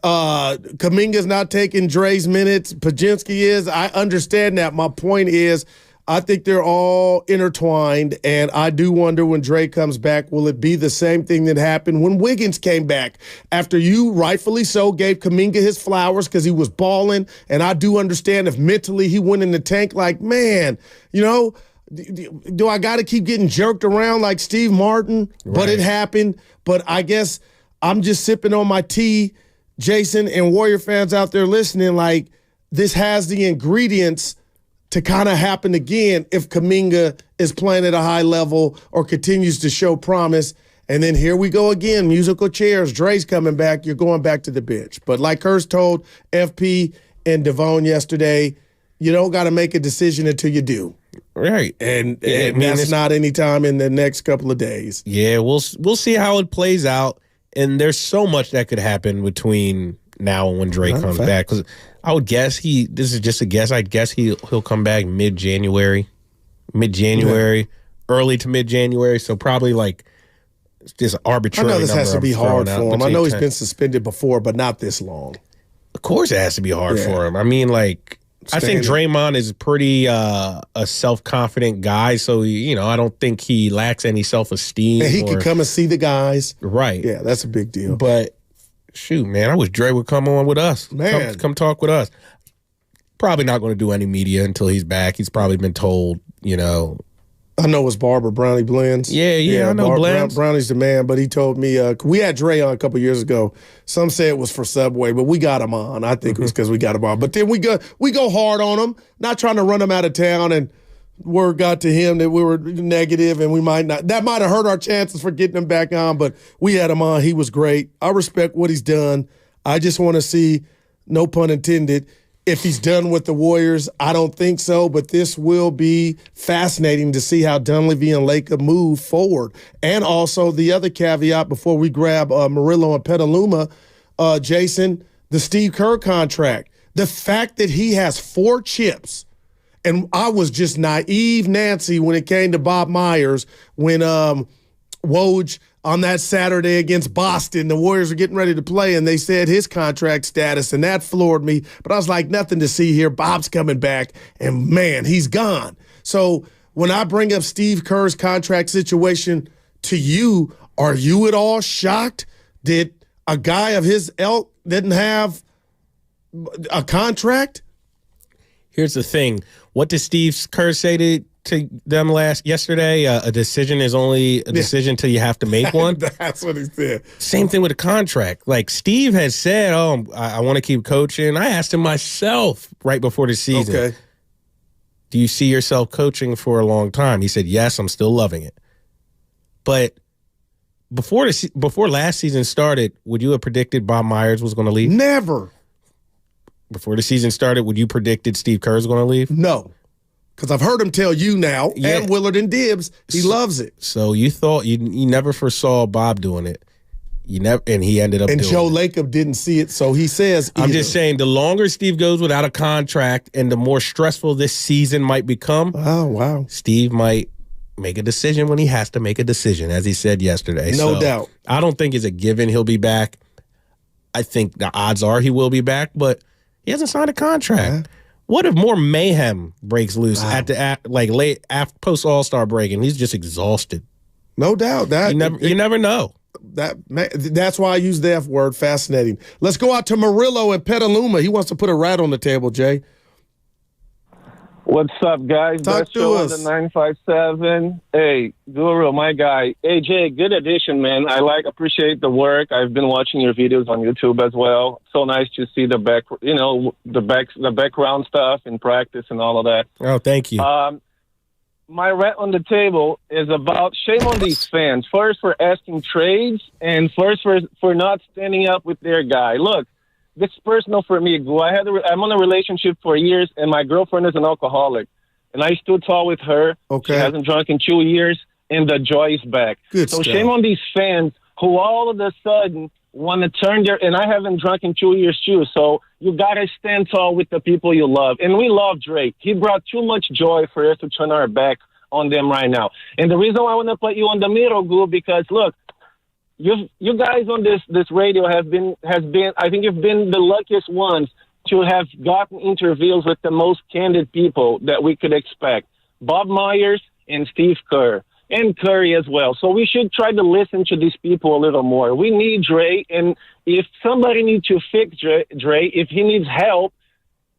Kaminga's not taking Dre's minutes, Pajinski is, I understand that. My point is, I think they're all intertwined, and I do wonder when Dre comes back, will it be the same thing that happened when Wiggins came back? After you, rightfully so, gave Kaminga his flowers because he was balling, and I do understand if mentally he went in the tank like, man, you know, do I got to keep getting jerked around like Steve Martin? Right. But it happened. But I guess I'm just sipping on my tea, Jason, and Warrior fans out there listening, like this has the ingredients to kind of happen again if Kaminga is playing at a high level or continues to show promise. And then here we go again, musical chairs. Dre's coming back. You're going back to the bench. But like Kurz told FP and Devon yesterday, you don't got to make a decision until you do. Right. And that's not any time in the next couple of days. Yeah, we'll see how it plays out. And there's so much that could happen between now and when Dre comes back. Because I would guess this is just a guess, I guess he'll come back mid-January, early to mid-January. So probably like just arbitrary. I know this has to be hard for him. I know he's time. been suspended before, but not this long. Of course it has to be hard for him. I mean, like, I think Draymond is pretty a self-confident guy, so I don't think he lacks any self-esteem. And he can come and see the guys. Right. Yeah, that's a big deal. But shoot, man, I wish Dre would come on with us. Man. Come talk with us. Probably not going to do any media until he's back. He's probably been told, I know his barber, Brownie Blends. Yeah, I know Blends. Brownie's the man, but he told me, we had Dre on a couple years ago. Some say it was for Subway, but we got him on. I think it was because we got him on. But then we go hard on him, not trying to run him out of town, and word got to him that we were negative and we might not. That might have hurt our chances for getting him back on, but we had him on. He was great. I respect what he's done. I just want to see, no pun intended, if he's done with the Warriors. I don't think so, but this will be fascinating to see how Dunleavy and Laker move forward. And also the other caveat before we grab Murillo and Petaluma, Jason, the Steve Kerr contract. The fact that he has 4 chips, and I was just naive Nancy when it came to Bob Myers when Woj on that Saturday against Boston, the Warriors were getting ready to play, and they said his contract status, and that floored me. But I was like, nothing to see here. Bob's coming back, and man, he's gone. So when I bring up Steve Kerr's contract situation to you, are you at all shocked that a guy of his ilk didn't have a contract? Here's the thing. What did Steve Kerr say to them yesterday? A decision is only a decision till you have to make one. That's what he said. Same thing with the contract. Like Steve has said, I want to keep coaching. I asked him myself right before the season. Okay. Do you see yourself coaching for a long time? He said, yes, I'm still loving it. But before last season started, would you have predicted Bob Myers was going to leave? Never. Before the season started, would you predicted Steve Kerr was going to leave? No. Because I've heard him tell you now, and Willard and Dibbs, he loves it. So you thought you never foresaw Bob doing it. And he ended up doing it. And Joe Lacob didn't see it, so he says I'm just saying, the longer Steve goes without a contract and the more stressful this season might become, oh, wow, Steve might make a decision when he has to make a decision, as he said yesterday. No doubt. I don't think it's a given he'll be back. I think the odds are he will be back, but he hasn't signed a contract. What if more mayhem breaks loose at the late after post All-Star break and he's just exhausted? No doubt. You never know. That's why I use the F word. Fascinating. Let's go out to Murillo and Petaluma. He wants to put a rat on the table, Jay. What's up, guys? Talk Best to show us. on the 957. Hey, Guru, my guy. Hey, Jay, good addition, man. Appreciate the work. I've been watching your videos on YouTube as well. So nice to see the background stuff in practice and all of that. Oh, thank you. My rat on the table is about shame on these fans. First, for asking trades, and first for not standing up with their guy. Look, this is personal for me. I'm on a relationship for years, and my girlfriend is an alcoholic. And I stood tall with her. Okay. She hasn't drunk in 2 years, and the joy is back. Good so stuff. shame on these fans who all of a sudden want to turn and I haven't drunk in 2 years too. So you got to stand tall with the people you love. And we love Drake. He brought too much joy for us to turn our back on them right now. And the reason why I want to put you on the middle, Goo, because look, you guys on this radio has been I think you've been the luckiest ones to have gotten interviews with the most candid people that we could expect. Bob Myers and Steve Kerr and Curry as well. So we should try to listen to these people a little more. We need Dre, and if somebody needs to fix Dre, if he needs help,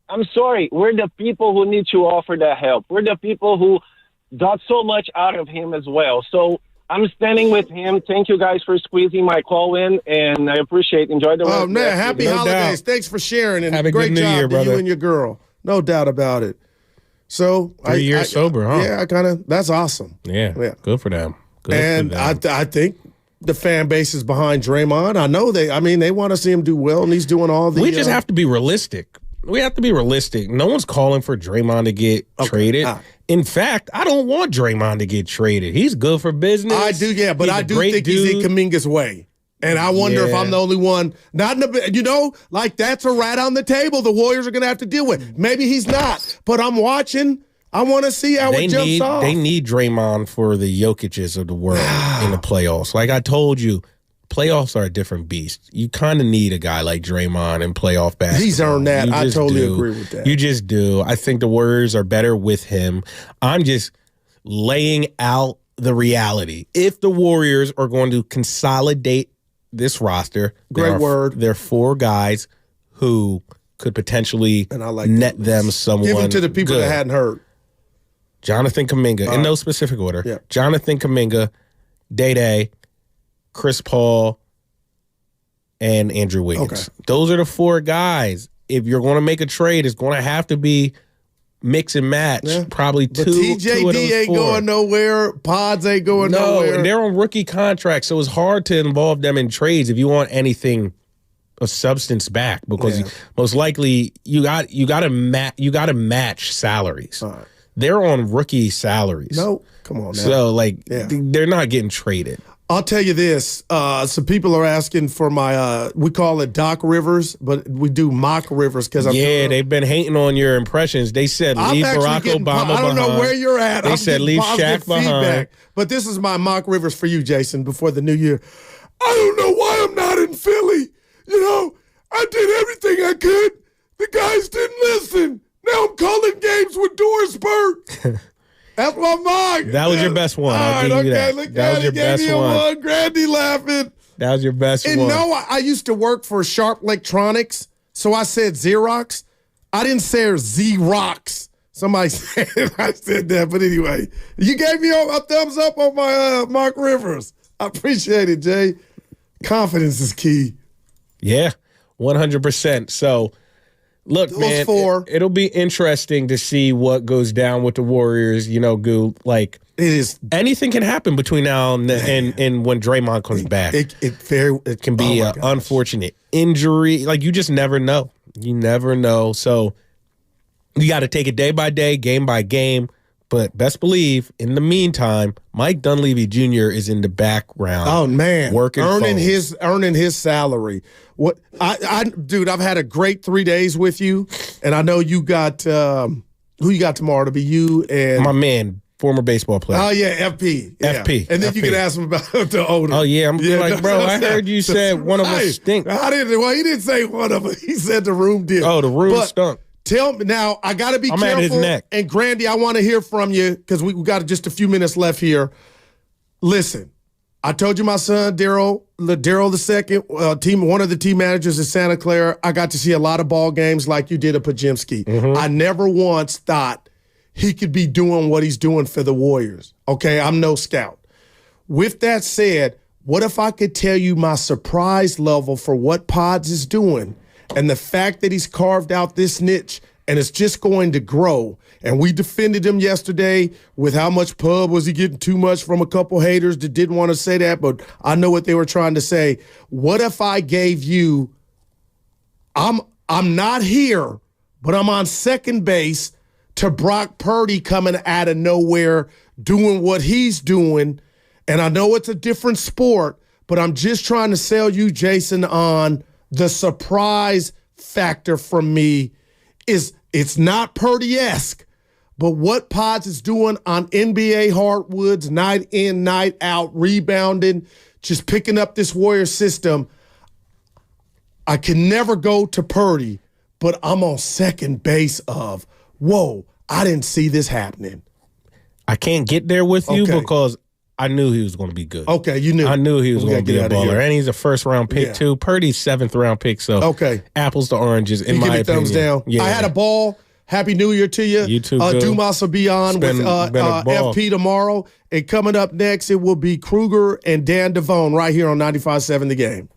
I'm sorry, we're the people who need to offer that help. We're the people who got so much out of him as well. So I'm standing with him. Thank you guys for squeezing my call in, and I enjoy the rest. Oh, man, happy holidays. Thanks for sharing, and have a great job to you and your girl. No doubt about it. So 3 years sober, huh? Yeah, that's awesome. Yeah, good for them. Good for them. I think the fan base is behind Draymond. I know they want to see him do well, and he's doing all the. We just have to be realistic. We have to be realistic. No one's calling for Draymond to get traded. In fact, I don't want Draymond to get traded. He's good for business. I do, yeah, but I do think he's in Kaminga's way. And I wonder if I'm the only one. Not in the, that's a rat on the table the Warriors are going to have to deal with. Maybe he's not, but I'm watching. I want to see how it jumps off. They need Draymond for the Jokic's of the world in the playoffs. Like I told you, playoffs are a different beast. You kind of need a guy like Draymond in playoff basketball. He's earned that. I totally agree with that. You just do. I think the Warriors are better with him. I'm just laying out the reality. If the Warriors are going to consolidate this roster, there are 4 guys who could potentially net them someone. Give them to the people good. that hadn't heard. Jonathan Kuminga, in no specific order. Yeah. Jonathan Kuminga, Day-Day, Chris Paul, and Andrew Wiggins. Okay. Those are the 4 guys. If you're going to make a trade, it's going to have to be mix and match. Yeah. Probably But two of TJD those ain't 4. going nowhere. Pods ain't going nowhere. No, they're on rookie contracts, so it's hard to involve them in trades if you want anything of substance back, because most likely you got to match salaries. All right. They're on rookie salaries. No, come on now. So they're not getting traded. I'll tell you this. Some people are asking for my, we call it Doc Rivers, but we do Mock Rivers because they've been hating on your impressions. They said leave Barack Obama behind. I don't know where you're at. They said leave Shaq behind. But this is my Mock Rivers for you, Jason, before the new year. I don't know why I'm not in Philly. You know, I did everything I could. The guys didn't listen. Now I'm calling games with Doris Burke. That's my mock. That was your best one. I'll give you that. Look That was your best one. Grandy laughing. That was your best one. And no, I used to work for Sharp Electronics, so I said Xerox. I didn't say Xerox. Somebody said I said that, but anyway, you gave me a thumbs up on my Mark Rivers. I appreciate it, Jay. Confidence is key. Yeah, 100%. So, look, man, it'll be interesting to see what goes down with the Warriors. You know, Goo, like it is. Anything can happen between now and when Draymond comes back. It can be an unfortunate injury. Like, you just never know. You never know. So you got to take it day by day, game by game. But best believe, in the meantime, Mike Dunleavy Jr. is in the background. Oh man, working, earning his salary. What dude? I've had a great 3 days with you, and I know you got who you got tomorrow to be you and my man, former baseball player. Oh yeah, FP, yeah. FP, and then FP. You can ask him about the owner. Oh yeah, I'm like, bro, I heard you said one of us stink. I didn't. Well, he didn't say one of them. He said the room did. Oh, the room stunk. Tell me now. I got to be careful. At his neck. And Grandy, I want to hear from you because we got just a few minutes left here. Listen, I told you my son Daryl II, one of the team managers at Santa Clara. I got to see a lot of ball games like you did at Pajemski. Mm-hmm. I never once thought he could be doing what he's doing for the Warriors. Okay, I'm no scout. With that said, what if I could tell you my surprise level for what Pods is doing? And the fact that he's carved out this niche and it's just going to grow. And we defended him yesterday with how much pub was he getting too much from a couple haters that didn't want to say that, but I know what they were trying to say. What if I gave you, I'm not here, but I'm on second base to Brock Purdy coming out of nowhere doing what he's doing. And I know it's a different sport, but I'm just trying to sell you, Jason, on the surprise factor from me is it's not Purdy-esque, but what Pods is doing on NBA hardwoods, night in, night out, rebounding, just picking up this Warrior system. I can never go to Purdy, but I'm on second base of, whoa, I didn't see this happening. I can't get there with you because I knew he was going to be good. Okay, you knew. I knew he was going to be a baller. And he's a first-round pick, too. Purdy's 7th-round pick, so apples to oranges, in my opinion. Thumbs down. Yeah. I had a ball. Happy New Year to you. You too, Dumas will be on with FP tomorrow. And coming up next, it will be Kruger and Dan Devone right here on 95.7 The Game.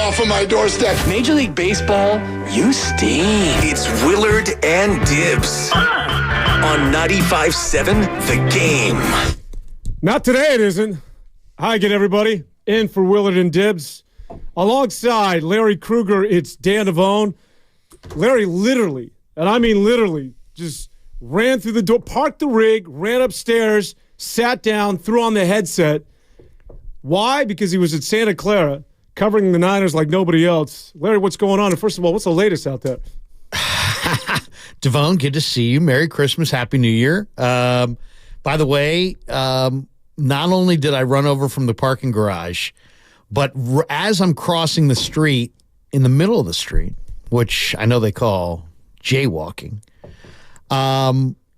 Off of my doorstep. Major League Baseball, you stink. It's Willard and Dibs on 95.7 The Game. Not today, it isn't. Hi again, everybody. In for Willard and Dibs. Alongside Larry Krueger, it's Dan Devone. Larry literally, and I mean literally, just ran through the door, parked the rig, ran upstairs, sat down, threw on the headset. Why? Because he was at Santa Clara, covering the Niners like nobody else. Larry, what's going on? And first of all, what's the latest out there? Devone, good to see you. Merry Christmas. Happy New Year. By the way, not only did I run over from the parking garage, but as I'm crossing the street, in the middle of the street, which I know they call jaywalking,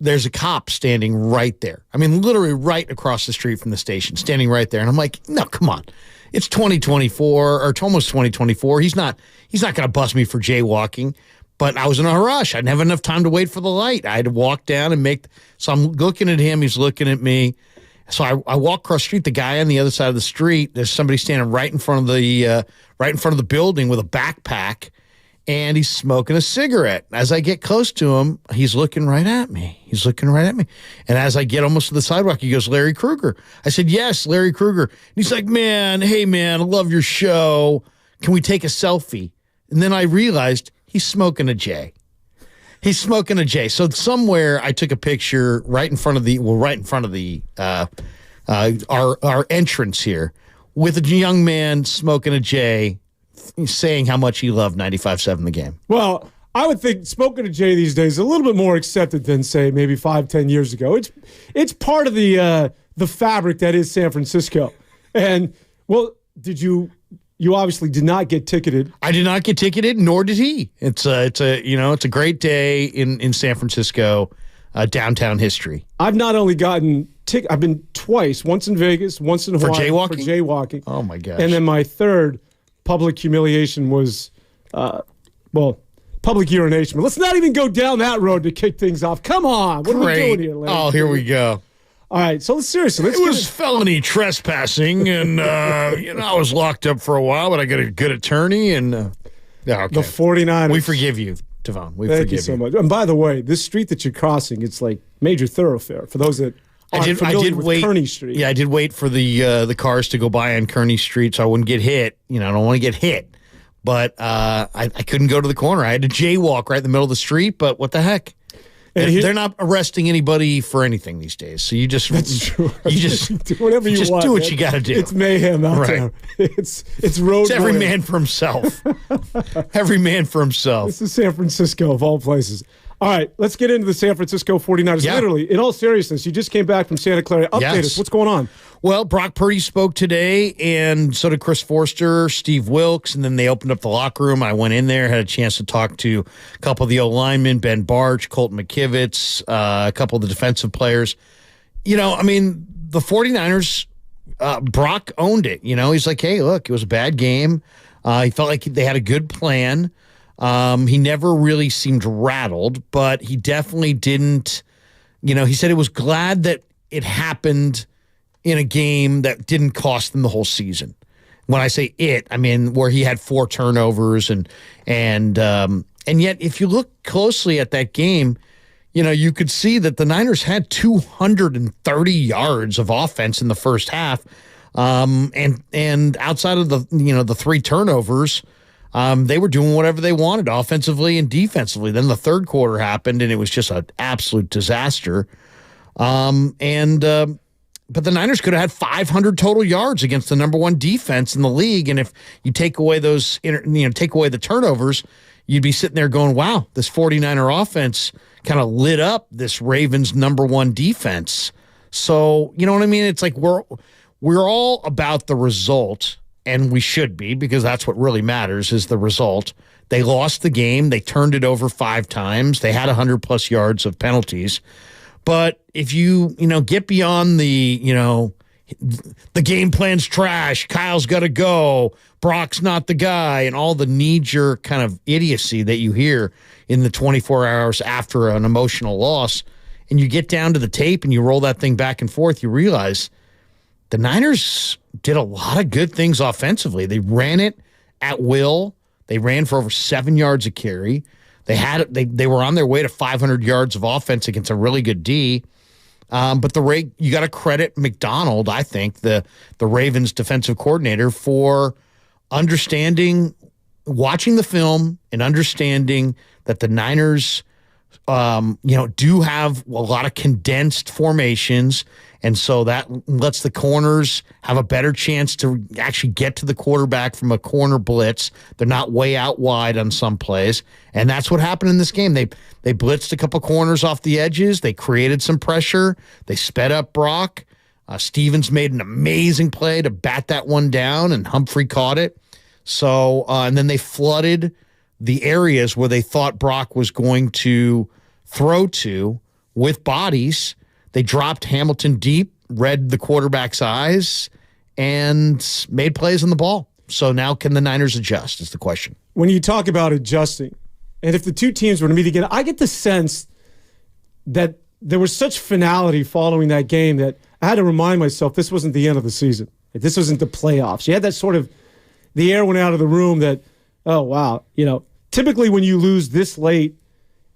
there's a cop standing right there. I mean, literally right across the street from the station, standing right there. And I'm like, no, come on. It's 2024, or it's almost 2024. He's not going to bust me for jaywalking. But I was in a rush. I didn't have enough time to wait for the light. I had to walk down and so I'm looking at him. He's looking at me. So I walk across the street. The guy on the other side of the street, there's somebody standing right in front of the building with a backpack, and he's smoking a cigarette. As I get close to him, he's looking right at me. And as I get almost to the sidewalk, he goes, Larry Krueger. I said, yes, Larry Krueger. And he's like, hey, man, I love your show. Can we take a selfie? And then I realized he's smoking a J. So somewhere I took a picture right in front of our entrance here with a young man smoking a J, saying how much he loved 95.7 The Game. Well, I would think smoking a J these days is a little bit more accepted than, say, maybe 5-10 years ago. It's part of the fabric that is San Francisco. And, well, did you you obviously did not get ticketed. I did not get ticketed, nor did he. It's a great day in San Francisco, downtown history. I've not only gotten I've been twice, once in Vegas, once in Hawaii jaywalking? for jaywalking. Oh my gosh! And then my third public humiliation was, public urination. But let's not even go down that road to kick things off. Come on, what are we doing here, Larry? Oh, here we go. All right, so seriously, it was felony trespassing, and I was locked up for a while, but I got a good attorney, and okay. The 49ers. We forgive you, Devon. Thank you so much. And by the way, this street that you're crossing, it's like major thoroughfare for those that aren't familiar with Kearney Street. Yeah, I did wait for the cars to go by on Kearney Street so I wouldn't get hit. I don't want to get hit, but I couldn't go to the corner. I had to jaywalk right in the middle of the street. But what the heck? They're not arresting anybody for anything these days. So that's true. You just do whatever you want. Do what you got to do. It's mayhem out there. It's road. It's every man for himself. Every man for himself. This is San Francisco of all places. All right, let's get into the San Francisco 49ers. Yeah. Literally, in all seriousness, you just came back from Santa Clara. Update us. What's going on? Well, Brock Purdy spoke today, and so did Chris Forster, Steve Wilkes, and then they opened up the locker room. I went in there, had a chance to talk to a couple of the O-linemen, Ben Barch, Colton McKivitz, a couple of the defensive players. The 49ers, Brock owned it. He's like, hey, look, it was a bad game. He felt like they had a good plan. He never really seemed rattled, but he definitely didn't, he said he was glad that it happened in a game that didn't cost them the whole season. When I say it, I mean where he had 4 turnovers and yet if you look closely at that game, you could see that the Niners had 230 yards of offense in the first half. And outside of the 3 turnovers, they were doing whatever they wanted offensively and defensively. Then the third quarter happened, and it was just an absolute disaster. But the Niners could have had 500 total yards against the number 1 defense in the league. And if you take away take away the turnovers, you'd be sitting there going, wow, this 49er offense kind of lit up this Ravens number 1 defense. So, you know what I mean? It's like we're all about the result, and we should be, because that's what really matters is the result. They lost the game. They turned it over 5 times. They had 100+ yards of penalties. But if you get beyond the game plan's trash, Kyle's got to go, Brock's not the guy, and all the knee-jerk kind of idiocy that you hear in the 24 hours after an emotional loss, and you get down to the tape and you roll that thing back and forth, you realize the Niners did a lot of good things offensively. They ran it at will. They ran for over 7 yards a carry. They were on their way to 500 yards of offense against a really good D. But you got to credit McDonald, I think, the Ravens defensive coordinator, for watching the film and understanding that the Niners, do have a lot of condensed formations. And so that lets the corners have a better chance to actually get to the quarterback from a corner blitz. They're not way out wide on some plays. And that's what happened in this game. They blitzed a couple corners off the edges. They created some pressure. They sped up Brock. Stevens made an amazing play to bat that one down, and Humphrey caught it. So, and then they flooded the areas where they thought Brock was going to throw to with bodies. They dropped Hamilton deep, read the quarterback's eyes, and made plays on the ball. So now can the Niners adjust is the question. When you talk about adjusting, and if the two teams were to meet again, I get the sense that there was such finality following that game that I had to remind myself this wasn't the end of the season. This wasn't the playoffs. You had that sort of, the air went out of the room that, oh, wow. Typically when you lose this late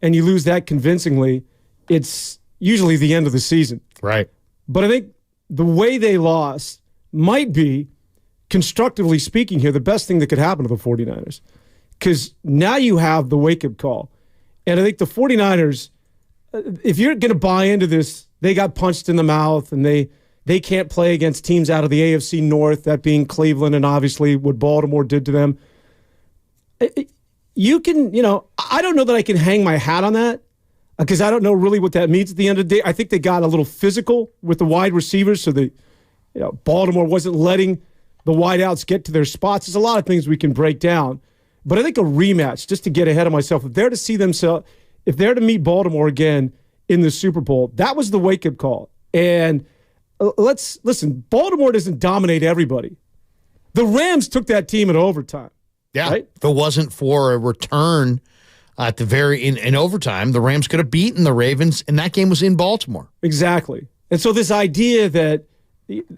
and you lose that convincingly, it's usually the end of the season. Right. But I think the way they lost might be, constructively speaking here, the best thing that could happen to the 49ers. Because now you have the wake-up call. And I think the 49ers, if you're going to buy into this, they got punched in the mouth and they can't play against teams out of the AFC North, that being Cleveland and obviously what Baltimore did to them. You can, I don't know that I can hang my hat on that, because I don't know really what that means at the end of the day. I think they got a little physical with the wide receivers, so Baltimore wasn't letting the wideouts get to their spots. There's a lot of things we can break down. But I think a rematch, just to get ahead of myself, if they're to meet Baltimore again in the Super Bowl, that was the wake-up call. And let's listen, Baltimore doesn't dominate everybody. The Rams took that team in overtime. Yeah. Right? If it wasn't for a return at the in overtime, the Rams could have beaten the Ravens, and that game was in Baltimore. Exactly. And so this idea that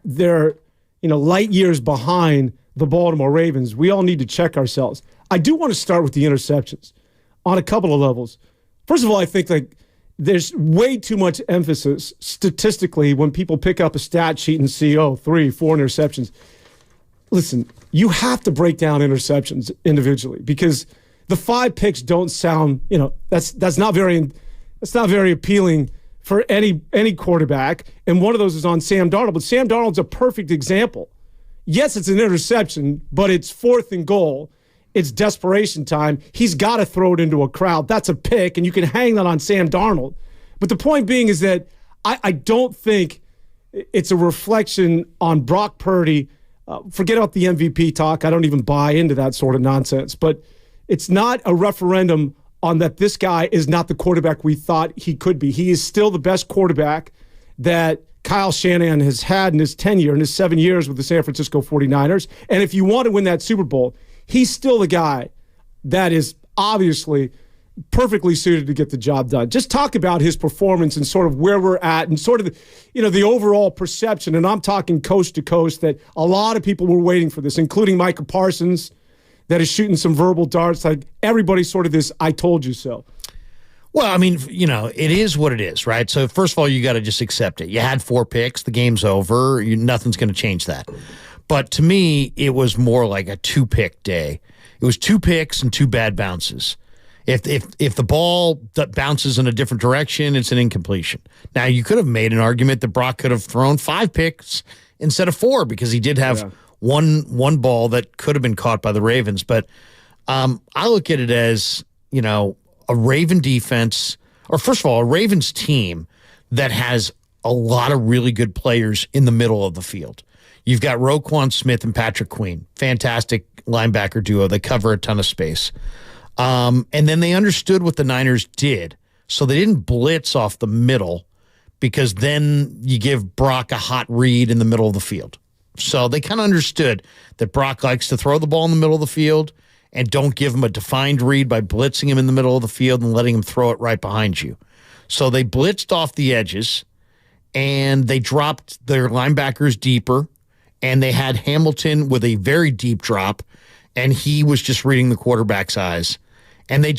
they're, light years behind the Baltimore Ravens, we all need to check ourselves. I do want to start with the interceptions on a couple of levels. First of all, I think there's way too much emphasis statistically when people pick up a stat sheet and see, 3, 4 interceptions. Listen, you have to break down interceptions individually because the 5 picks don't sound, that's not very appealing for any quarterback. And one of those is on Sam Darnold. But Sam Darnold's a perfect example. Yes, it's an interception, but it's 4th and goal. It's desperation time. He's got to throw it into a crowd. That's a pick, and you can hang that on Sam Darnold. But the point being is that I don't think it's a reflection on Brock Purdy. Forget about the MVP talk. I don't even buy into that sort of nonsense. But it's not a referendum on that this guy is not the quarterback we thought he could be. He is still the best quarterback that Kyle Shanahan has had in his tenure, in his 7 years with the San Francisco 49ers. And if you want to win that Super Bowl, he's still the guy that is obviously perfectly suited to get the job done. Just talk about his performance and sort of where we're at and sort of the overall perception. And I'm talking coast to coast that a lot of people were waiting for this, including Micah Parsons, that is shooting some verbal darts. Like everybody's sort of this, I told you so. Well, I mean, it is what it is, right? So first of all, you got to just accept it. You had 4 picks. The game's over. Nothing's going to change that. But to me, it was more like a 2-pick day. It was 2 picks and 2 bad bounces. If the ball bounces in a different direction, it's an incompletion. Now, you could have made an argument that Brock could have thrown 5 picks instead of 4 because he did have one ball that could have been caught by the Ravens. But I look at it as, a Raven defense, or first of all, a Ravens team that has a lot of really good players in the middle of the field. You've got Roquan Smith and Patrick Queen, fantastic linebacker duo. They cover a ton of space. And then they understood what the Niners did. So they didn't blitz off the middle because then you give Brock a hot read in the middle of the field. So they kind of understood that Brock likes to throw the ball in the middle of the field and don't give him a defined read by blitzing him in the middle of the field and letting him throw it right behind you. So they blitzed off the edges and they dropped their linebackers deeper. And they had Hamilton with a very deep drop, and he was just reading the quarterback's eyes. And they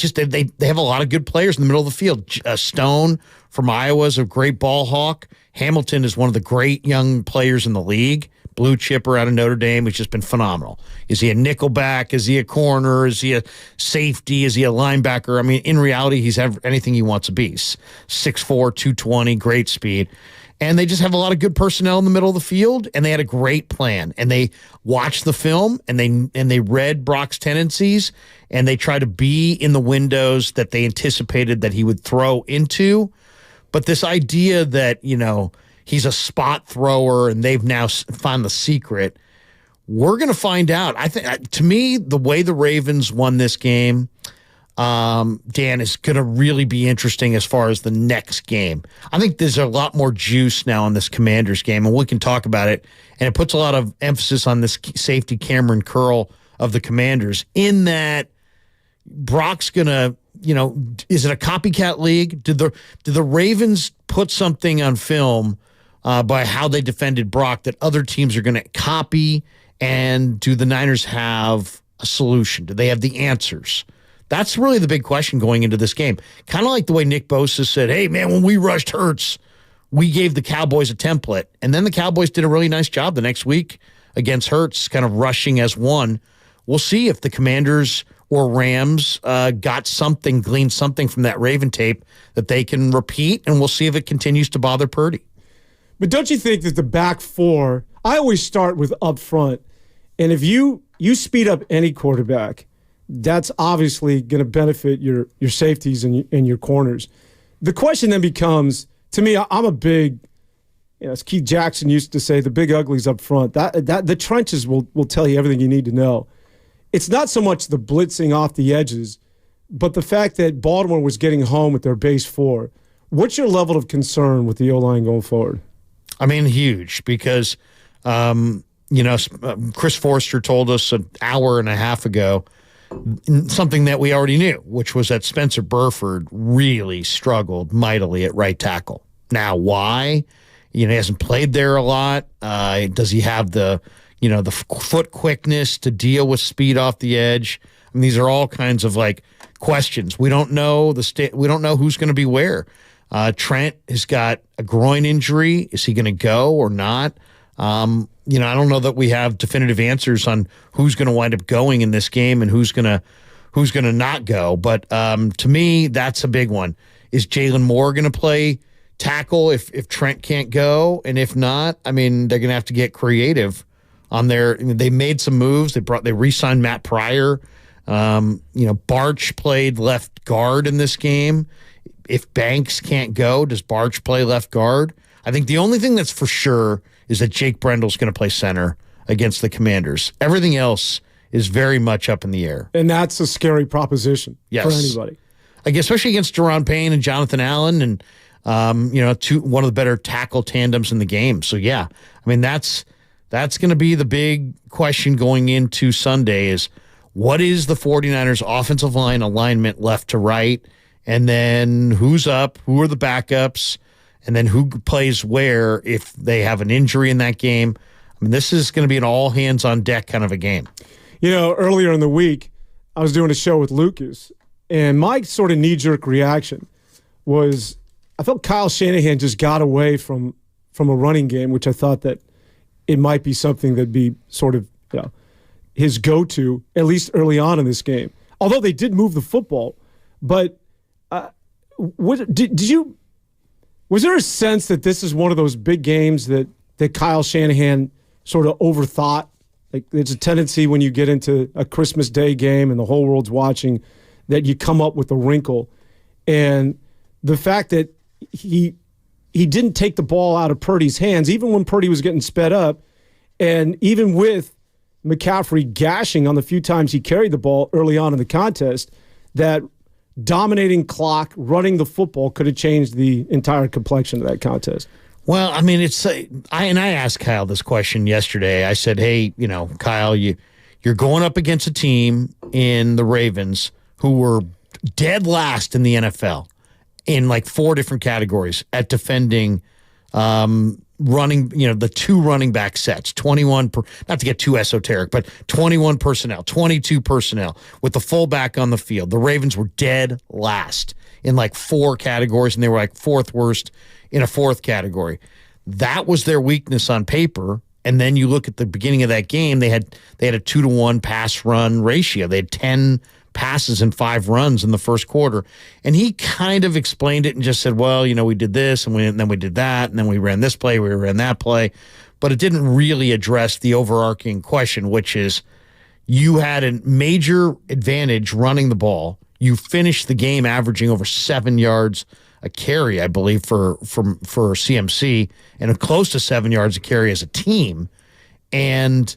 have a lot of good players in the middle of the field. Stone from Iowa is a great ball hawk. Hamilton is one of the great young players in the league. Blue chipper out of Notre Dame has just been phenomenal. Is he a nickelback? Is he a corner? Is he a safety? Is he a linebacker? I mean, in reality, he's anything he wants to be. 6'4", 220, great speed. And they just have a lot of good personnel in the middle of the field, and they had a great plan. And they watched the film, and they read Brock's tendencies, and they tried to be in the windows that they anticipated that he would throw into. But this idea that, he's a spot thrower and they've now found the secret, we're going to find out. I think, to me, the way the Ravens won this game, Dan, is going to really be interesting as far as the next game. I think there's a lot more juice now on this Commanders game, and we can talk about it. And it puts a lot of emphasis on this safety Cameron Curl of the Commanders in that Brock's going to, is it a copycat league? Did the Ravens put something on film by how they defended Brock that other teams are going to copy? And do the Niners have a solution? Do they have the answers? That's really the big question going into this game. Kind of like the way Nick Bosa said, hey, man, when we rushed Hurts, we gave the Cowboys a template. And then the Cowboys did a really nice job the next week against Hurts, kind of rushing as one. We'll see if the Commanders or Rams gleaned something from that Raven tape that they can repeat, and we'll see if it continues to bother Purdy. But don't you think that the back four, I always start with up front, and if you speed up any quarterback, that's obviously going to benefit your safeties and your corners. The question then becomes, to me, I'm a big, as Keith Jackson used to say, the big uglies up front. That the trenches will tell you everything you need to know. It's not so much the blitzing off the edges, but the fact that Baltimore was getting home with their base four. What's your level of concern with the O-line going forward? I mean, huge, because Chris Forster told us an hour and a half ago something that we already knew, which was that Spencer Burford really struggled mightily at right tackle. Now, why? He hasn't played there a lot. Does he have the foot quickness to deal with speed off the edge? I mean, these are all kinds of questions. We don't know we don't know who's going to be where. Trent has got a groin injury. Is he going to go or not? I don't know that we have definitive answers on who's going to wind up going in this game and who's going to not go. But to me, that's a big one. Is Jalen Moore going to play tackle if Trent can't go? And if not, I mean, they're going to have to get creative on their. They made some moves. They re-signed Matt Pryor. Barch played left guard in this game. If Banks can't go, does Barch play left guard? I think the only thing that's for sure is that Jake Brendel's going to play center against the Commanders. Everything else is very much up in the air. And that's a scary proposition for anybody. Especially against Deron Payne and Jonathan Allen and, one of the better tackle tandems in the game. So, yeah, I mean, that's going to be the big question going into Sunday is what is the 49ers offensive line alignment left to right? And then who's up? Who are the backups? And then who plays where if they have an injury in that game? I mean, this is going to be an all-hands-on-deck kind of a game. Earlier in the week, I was doing a show with Lucas, and my sort of knee-jerk reaction was I felt Kyle Shanahan just got away from a running game, which I thought that it might be something that'd be sort of his go-to, at least early on in this game. Although they did move the football, but was there a sense that this is one of those big games that Kyle Shanahan sort of overthought? Like there's a tendency when you get into a Christmas Day game and the whole world's watching that you come up with a wrinkle. And the fact that he didn't take the ball out of Purdy's hands, even when Purdy was getting sped up, and even with McCaffrey gashing on the few times he carried the ball early on in the contest, that dominating clock, running the football could have changed the entire complexion of that contest. Well, I mean, I asked Kyle this question yesterday. I said, hey, Kyle, you're going up against a team in the Ravens who were dead last in the NFL in 4 different categories at defending running, the 2 running back sets, 21, not to get too esoteric, but 21 personnel, 22 personnel with the fullback on the field. The Ravens were dead last in 4 categories, and they were 4th worst in a 4th category. That was their weakness on paper. And then you look at the beginning of that game, they had a 2-to-1 pass run ratio. They had 10 passes and 5 runs in the first quarter. And he kind of explained it and just said, well, we did this and then we did that. And then we ran this play, we ran that play. But it didn't really address the overarching question, which is you had a major advantage running the ball. You finished the game averaging over 7 yards a carry, I believe, for CMC, and close to 7 yards a carry as a team. And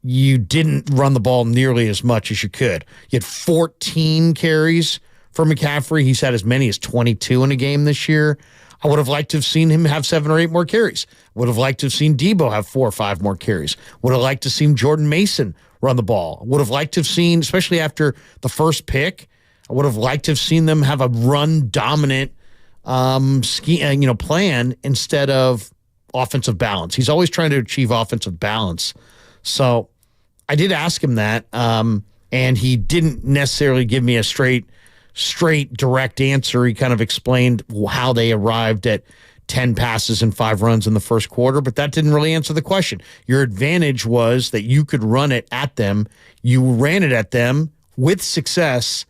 you didn't run the ball nearly as much as you could. You had 14 carries for McCaffrey. He's had as many as 22 in a game this year. I would have liked to have seen him have 7 or 8 more carries. Would have liked to have seen Debo have 4 or 5 more carries. Would have liked to have seen Jordan Mason run the ball. Would have liked to have seen, especially after the first pick, I would have liked to have seen them have a run-dominant plan instead of offensive balance. He's always trying to achieve offensive balance. So I did ask him that, and he didn't necessarily give me a straight, direct answer. He kind of explained how they arrived at 10 passes and 5 runs in the first quarter, but that didn't really answer the question. Your advantage was that you could run it at them. You ran it at them with success,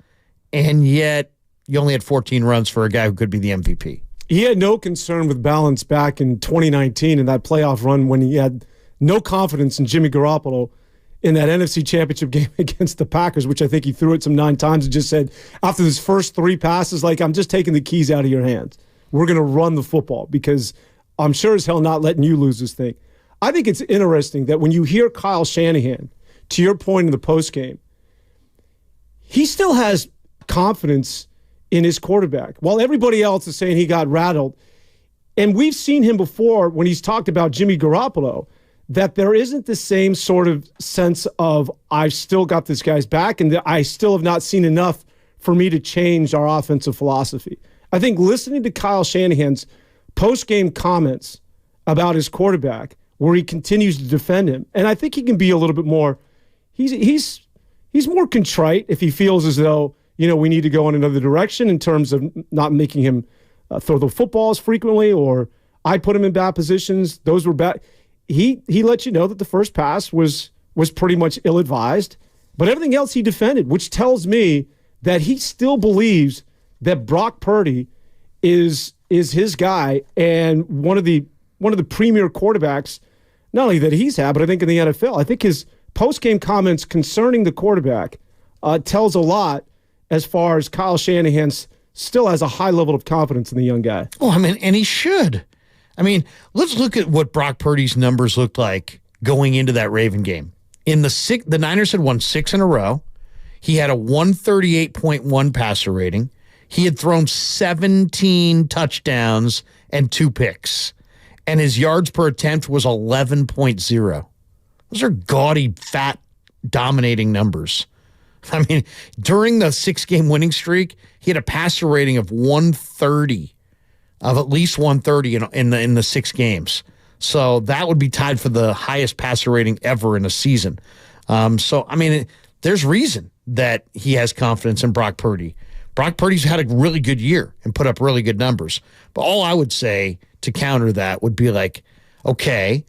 and yet you only had 14 runs for a guy who could be the MVP. He had no concern with balance back in 2019 in that playoff run when he had no confidence in Jimmy Garoppolo in that NFC Championship game against the Packers, which I think he threw it some 9 times and just said, after his first 3 passes, I'm just taking the keys out of your hands. We're going to run the football because I'm sure as hell not letting you lose this thing. I think it's interesting that when you hear Kyle Shanahan, to your point in the postgame, he still has confidence in his quarterback. While everybody else is saying he got rattled, and we've seen him before when he's talked about Jimmy Garoppolo, that there isn't the same sort of sense of, I've still got this guy's back and that I still have not seen enough for me to change our offensive philosophy. I think listening to Kyle Shanahan's post-game comments about his quarterback, where he continues to defend him, and I think he can be a little bit more, he's more contrite if he feels as though, we need to go in another direction in terms of not making him throw the footballs frequently, or I put him in bad positions. Those were bad. He let you know that the first pass was pretty much ill-advised, but everything else he defended, which tells me that he still believes that Brock Purdy is his guy and one of the premier quarterbacks, not only that he's had, but I think in the NFL. I think his post-game comments concerning the quarterback tells a lot as far as Kyle Shanahan still has a high level of confidence in the young guy. Well, and he should. Let's look at what Brock Purdy's numbers looked like going into that Raven game. The Niners had won 6 in a row. He had a 138.1 passer rating. He had thrown 17 touchdowns and 2 picks. And his yards per attempt was 11.0. Those are gaudy, fat, dominating numbers. During the 6-game winning streak, he had a passer rating of 130, of at least 130 in the 6 games. So that would be tied for the highest passer rating ever in a season. There's reason that he has confidence in Brock Purdy. Brock Purdy's had a really good year and put up really good numbers. But all I would say to counter that would be like, okay,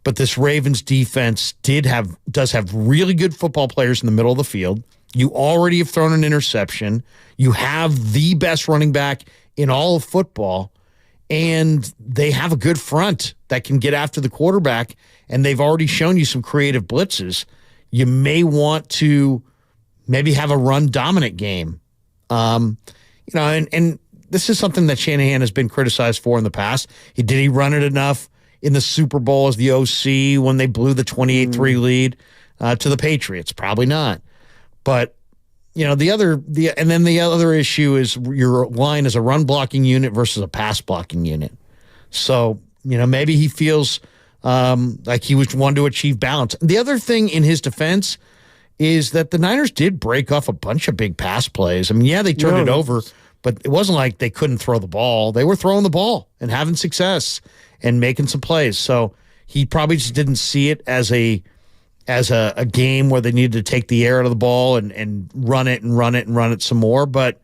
but this Ravens defense does have really good football players in the middle of the field. You already have thrown an interception. You have the best running back in all of football, and they have a good front that can get after the quarterback, and they've already shown you some creative blitzes. You may want to maybe have a run-dominant game. And this is something that Shanahan has been criticized for in the past. Did he run it enough in the Super Bowl as the OC when they blew the 28-3 lead to the Patriots? Probably not. But the other issue is your line is a run blocking unit versus a pass blocking unit. So maybe he feels like he was one to achieve balance. The other thing in his defense is that the Niners did break off a bunch of big pass plays. They turned it over, but it wasn't like they couldn't throw the ball. They were throwing the ball and having success and making some plays. So he probably just didn't see it as a game where they needed to take the air out of the ball and run it some more. But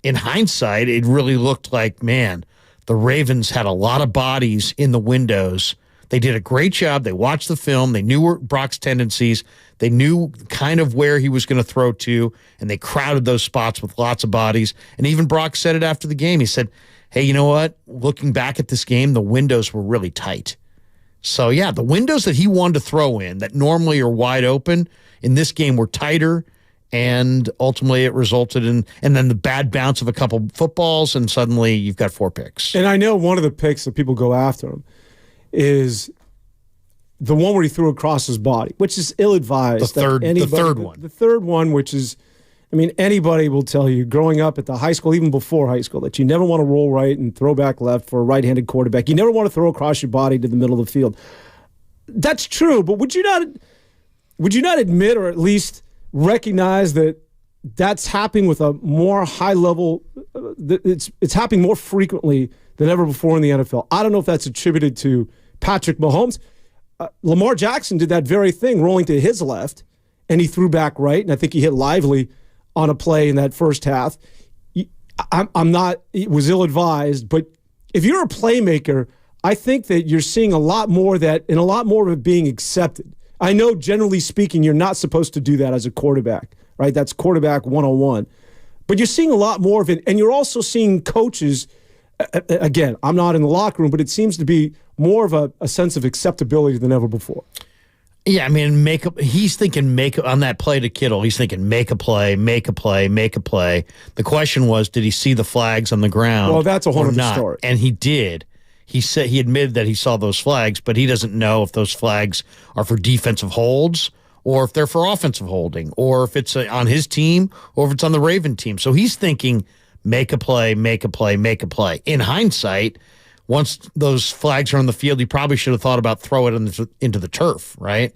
in hindsight, it really looked like, man, the Ravens had a lot of bodies in the windows. They did a great job. They watched the film. They knew Brock's tendencies. They knew kind of where he was going to throw to, and they crowded those spots with lots of bodies. And even Brock said it after the game. He said, hey, you know what? Looking back at this game, the windows were really tight. So, yeah, the windows that he wanted to throw in that normally are wide open in this game were tighter, and ultimately it resulted in, and then the bad bounce of a couple footballs, and suddenly you've got 4 picks. And I know one of the picks that people go after him is the one where he threw across his body, which is ill-advised. The third one. The third one, which is, anybody will tell you growing up at the high school, even before high school, that you never want to roll right and throw back left for a right-handed quarterback. You never want to throw across your body to the middle of the field. That's true, but would you not admit, or at least recognize, that that's happening with a more high level? It's happening more frequently than ever before in the NFL. I don't know if that's attributed to Patrick Mahomes. Lamar Jackson did that very thing, rolling to his left, and he threw back right, and I think he hit Lively on a play in that first half. It was ill-advised, but if you're a playmaker, I think that you're seeing a lot more of that, and a lot more of it being accepted. I know, generally speaking, you're not supposed to do that as a quarterback, right? That's quarterback 101. But you're seeing a lot more of it, and you're also seeing coaches, again, I'm not in the locker room, but it seems to be more of a sense of acceptability than ever before. Yeah, he's thinking on that play to Kittle, he's thinking make a play. The question was, did he see the flags on the ground? Well, that's a whole other story. And he did. he said he admitted that he saw those flags, but he doesn't know if those flags are for defensive holds or if they're for offensive holding, or if it's on his team or if it's on the Raven team. So he's thinking, make a play, make a play, make a play. In hindsight, once those flags are on the field, you probably should have thought about throw it into the turf, right?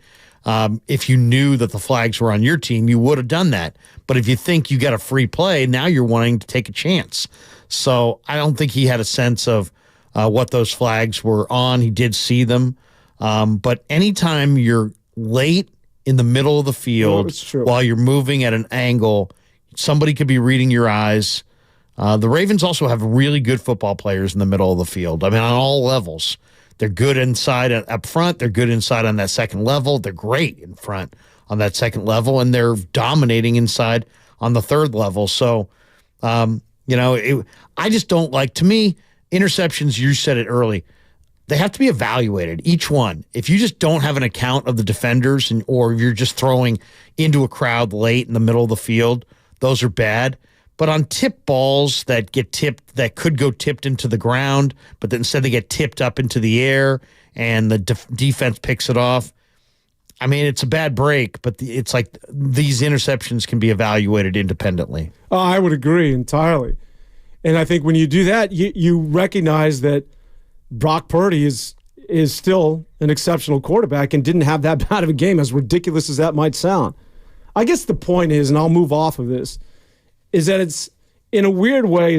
If you knew that the flags were on your team, you would have done that. But if you think you got a free play, now you're wanting to take a chance. So I don't think he had a sense of what those flags were on. He did see them. But anytime you're late in the middle of the field while you're moving at an angle, somebody could be reading your eyes. The Ravens also have really good football players in the middle of the field. I mean, on all levels. They're good inside up front. They're good inside on that second level. They're great in front on that second level, and they're dominating inside on the third level. So, I just don't like, to me, interceptions, you said it early, they have to be evaluated, each one. If you just don't have an account of the defenders or you're just throwing into a crowd late in the middle of the field, those are bad. But on tip balls that get tipped, that could go tipped into the ground, but then instead they get tipped up into the air and the defense picks it off. I mean, it's a bad break, but it's like these interceptions can be evaluated independently. Oh, I would agree entirely. And I think when you do that, you recognize that Brock Purdy is still an exceptional quarterback and didn't have that bad of a game, as ridiculous as that might sound. I guess the point is, and I'll move off of this, is that it's, in a weird way,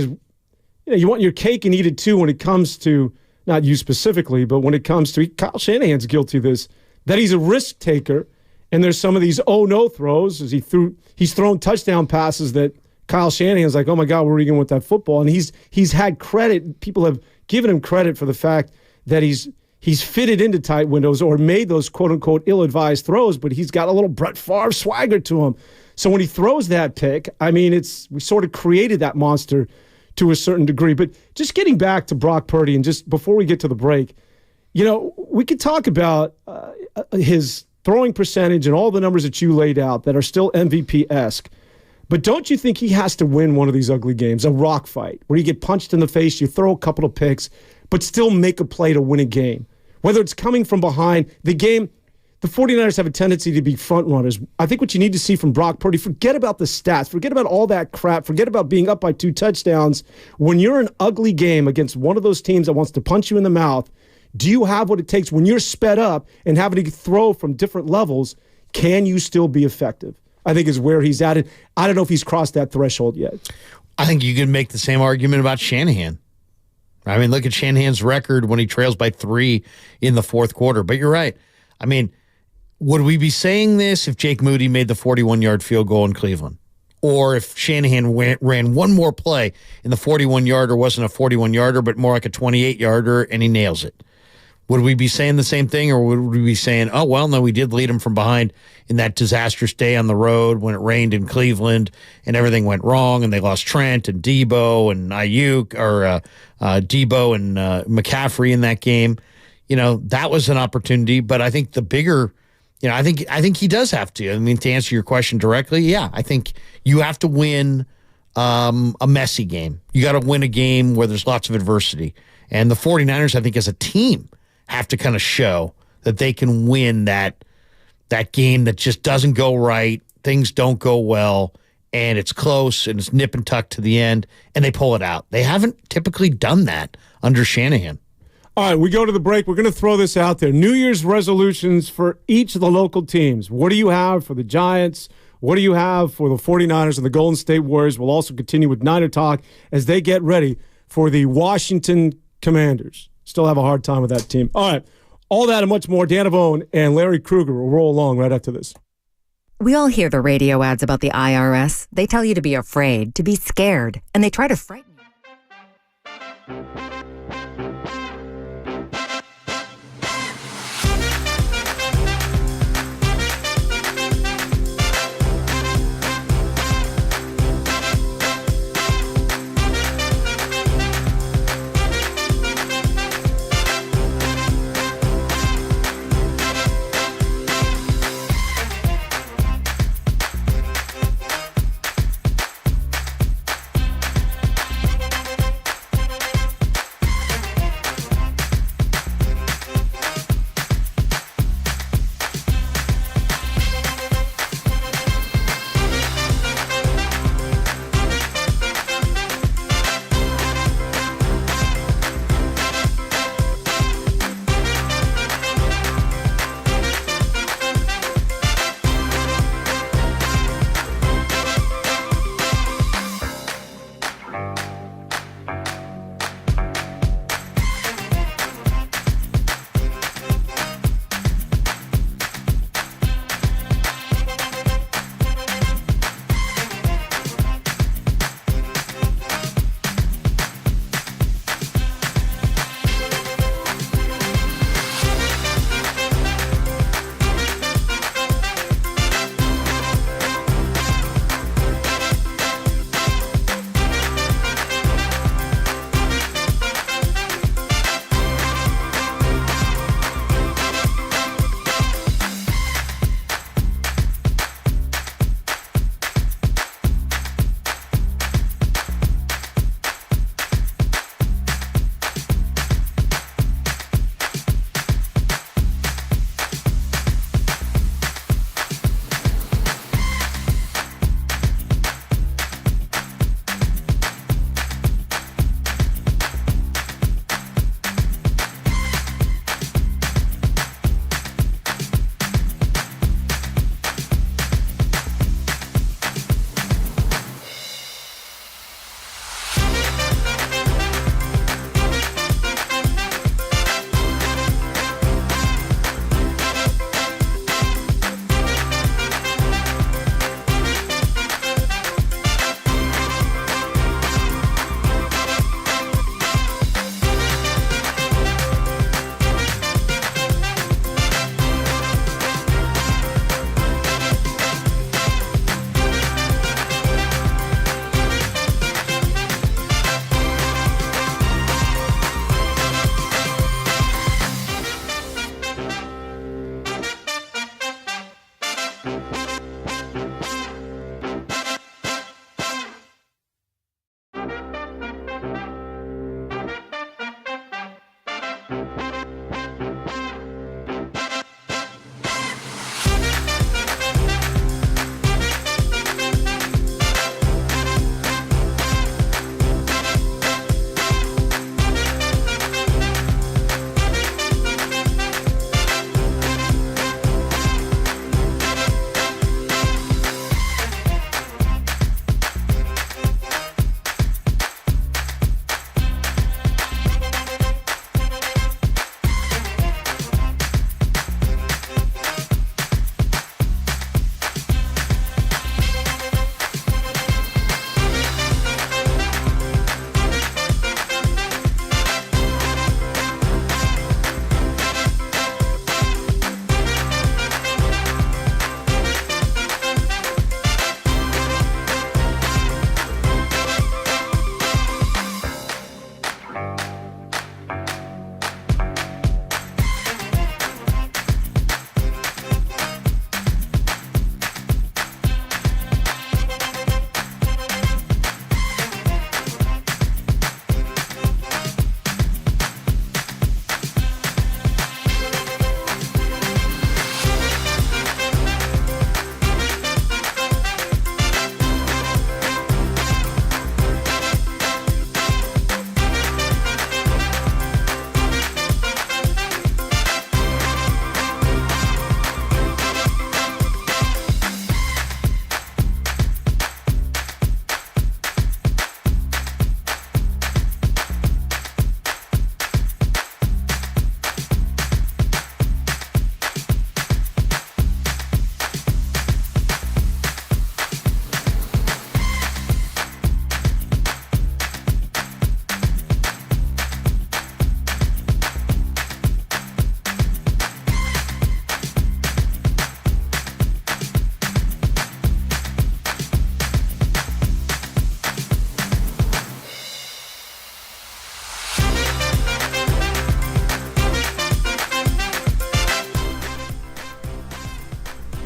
you want your cake and eat it too when it comes to, not you specifically, but when it comes to, Kyle Shanahan's guilty of this, that he's a risk taker, and there's some of these oh-no throws, as he's thrown touchdown passes that Kyle Shanahan's like, oh my God, where are you going with that football? And he's had credit, people have given him credit for the fact that he's fitted into tight windows or made those quote-unquote ill-advised throws, but he's got a little Brett Favre swagger to him. So when he throws that pick, I mean, we sort of created that monster to a certain degree. But just getting back to Brock Purdy, and just before we get to the break, we could talk about his throwing percentage and all the numbers that you laid out that are still MVP-esque. But don't you think he has to win one of these ugly games, a rock fight, where you get punched in the face, you throw a couple of picks, but still make a play to win a game? Whether it's coming from behind, the 49ers have a tendency to be front runners. I think what you need to see from Brock Purdy, forget about the stats, forget about all that crap, forget about being up by 2 touchdowns. When you're in an ugly game against one of those teams that wants to punch you in the mouth, do you have what it takes when you're sped up and having to throw from different levels? Can you still be effective? I think is where he's at. I don't know if he's crossed that threshold yet. I think you can make the same argument about Shanahan. I mean, look at Shanahan's record when he trails by 3 in the fourth quarter. But you're right. I mean, would we be saying this if Jake Moody made the 41-yard field goal in Cleveland? Or if Shanahan ran one more play in the 41-yarder, wasn't a 41-yarder, but more like a 28-yarder, and he nails it? Would we be saying the same thing, or would we be saying, oh, well, no, we did lead him from behind in that disastrous day on the road when it rained in Cleveland and everything went wrong and they lost Trent and Debo and Ayuk, or Debo and McCaffrey in that game? That was an opportunity, but I think the bigger... I think he does have to. I mean, to answer your question directly, yeah, I think you have to win a messy game. You got to win a game where there's lots of adversity. And the 49ers, I think, as a team, have to kind of show that they can win that game that just doesn't go right, things don't go well, and it's close, and it's nip and tuck to the end, and they pull it out. They haven't typically done that under Shanahan. All right, we go to the break. We're going to throw this out there. New Year's resolutions for each of the local teams. What do you have for the Giants? What do you have for the 49ers and the Golden State Warriors? We'll also continue with Niner Talk as they get ready for the Washington Commanders. Still have a hard time with that team. All right, all that and much more. Dan Avone and Larry Krueger will roll along right after this. We all hear the radio ads about the IRS. They tell you to be afraid, to be scared, and they try to frighten you.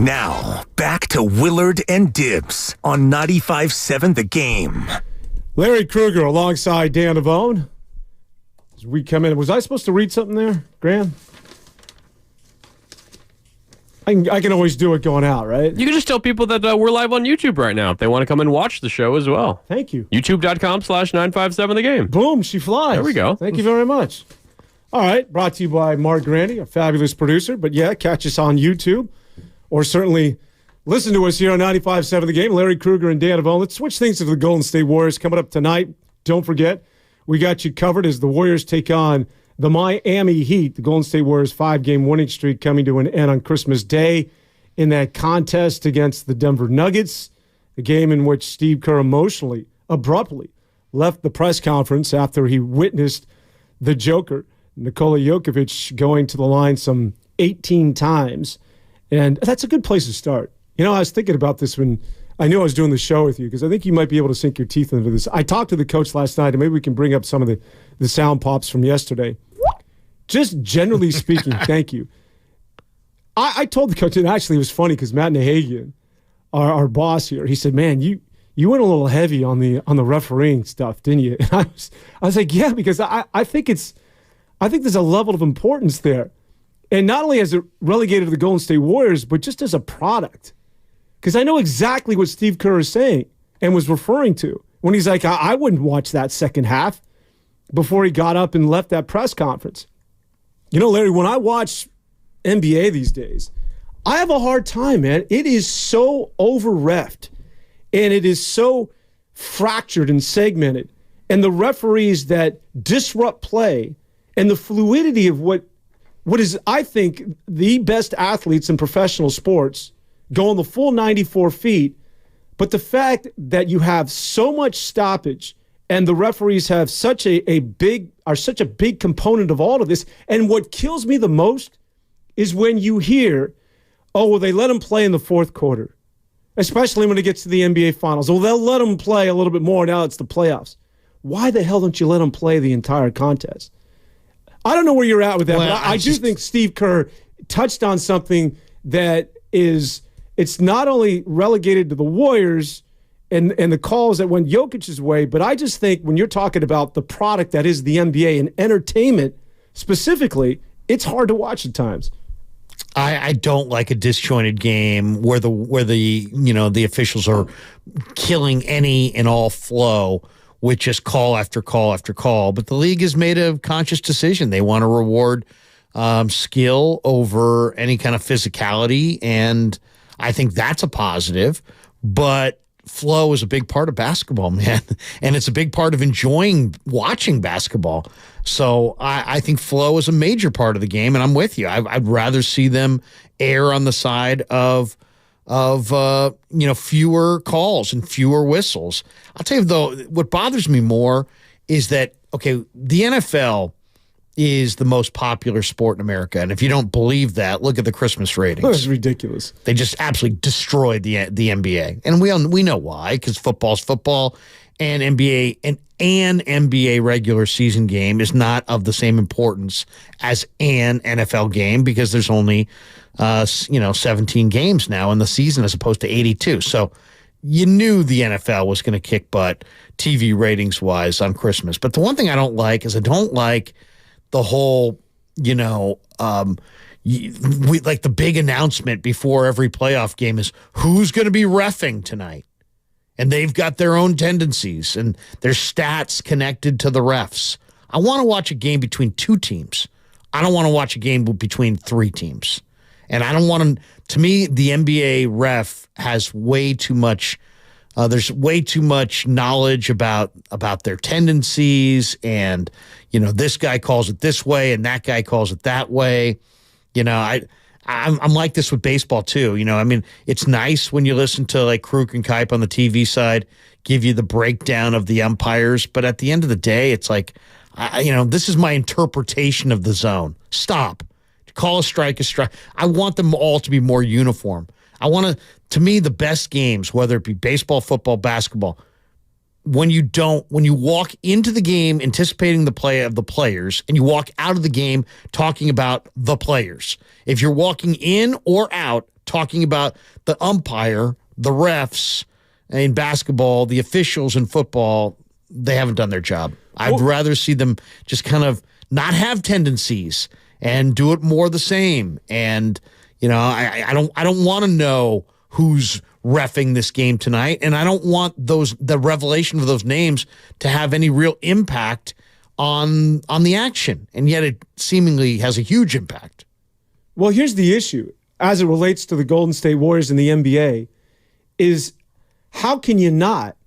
Now, back to Willard and Dibbs on 95.7 The Game. Larry Krueger alongside Dan Avone. As we come in, was I supposed to read something there, Graham? I can always do it going out, right? You can just tell people that we're live on YouTube right now if they want to come and watch the show as well. Thank you. YouTube.com/957 The Game. Boom, she flies. There we go. Thank you very much. All right, brought to you by Mark Grandy, a fabulous producer. But yeah, catch us on YouTube or certainly listen to us here on 95.7 The Game. Larry Krueger and Dan Avone. Let's switch things to the Golden State Warriors coming up tonight. Don't forget, we got you covered as the Warriors take on the Miami Heat. The Golden State Warriors 5-game winning streak coming to an end on Christmas Day in that contest against the Denver Nuggets, a game in which Steve Kerr emotionally, abruptly left the press conference after he witnessed the Joker, Nikola Jokic, going to the line some 18 times. And that's a good place to start. You know, I was thinking about this when I knew I was doing the show with you, because I think you might be able to sink your teeth into this. I talked to the coach last night, and maybe we can bring up some of the sound pops from yesterday. Just generally speaking, thank you. I told the coach, and actually it was funny because Matt Nahagian, our boss here, he said, "Man, you went a little heavy on the refereeing stuff, didn't you?" And I was like, "Yeah," because I think there's a level of importance there, and not only as it relegated to the Golden State Warriors, but just as a product. Because I know exactly what Steve Kerr is saying and was referring to when he's like, I wouldn't watch that second half before he got up and left that press conference. You know, Larry, when I watch NBA these days, I have a hard time, man. It is so over-reffed, and it is so fractured and segmented. And the referees that disrupt play and the fluidity of what is, I think, the best athletes in professional sports going the full 94 feet, but the fact that you have so much stoppage and the referees have such a big component of all of this. And what kills me the most is when you hear, oh, well, they let them play in the fourth quarter, especially when it gets to the NBA Finals. Well, they'll let them play a little bit more. Now it's the playoffs. Why the hell don't you let them play the entire contest? I don't know where you're at with that, but I do think Steve Kerr touched on something that is, it's not only relegated to the Warriors and the calls that went Jokic's way, but I just think when you're talking about the product that is the NBA and entertainment specifically, it's hard to watch at times. I don't like a disjointed game where the officials are killing any and all flow with just call after call after call. But the league has made a conscious decision. They want to reward skill over any kind of physicality, and I think that's a positive. But flow is a big part of basketball, man, and it's a big part of enjoying watching basketball. So I think flow is a major part of the game, and I'm with you. I'd rather see them err on the side of fewer calls and fewer whistles. I'll tell you though, what bothers me more is that, okay, the NFL is the most popular sport in America, and if you don't believe that, look at the Christmas ratings. That's ridiculous. They just absolutely destroyed the NBA, and we know why, because football's football, and NBA and an NBA regular season game is not of the same importance as an NFL game, because there's only 17 games now in the season as opposed to 82. So you knew the NFL was going to kick butt TV ratings wise on Christmas. But the one thing I don't like is I don't like the whole, like the big announcement before every playoff game is who's going to be reffing tonight. And they've got their own tendencies and their stats connected to the refs. I want to watch a game between two teams. I don't want to watch a game between three teams. And I don't want to me, the NBA ref has way too much, there's way too much knowledge about their tendencies, and, this guy calls it this way and that guy calls it that way. I'm like this with baseball too. It's nice when you listen to like Kruk and Kipe on the TV side give you the breakdown of the umpires, but at the end of the day, it's like, this is my interpretation of the zone. Stop. Call a strike a strike. I want them all to be more uniform. To me, the best games, whether it be baseball, football, basketball, when you walk into the game anticipating the play of the players, and you walk out of the game talking about the players. If you're walking in or out talking about the umpire, the refs in basketball, the officials in football. They haven't done their job. I'd rather see them just kind of not have tendencies and do it more the same. And, you know, I don't want to know who's reffing this game tonight, and I don't want the revelation of those names to have any real impact on the action. And yet it seemingly has a huge impact. Well, here's the issue as it relates to the Golden State Warriors and the NBA is how can you not,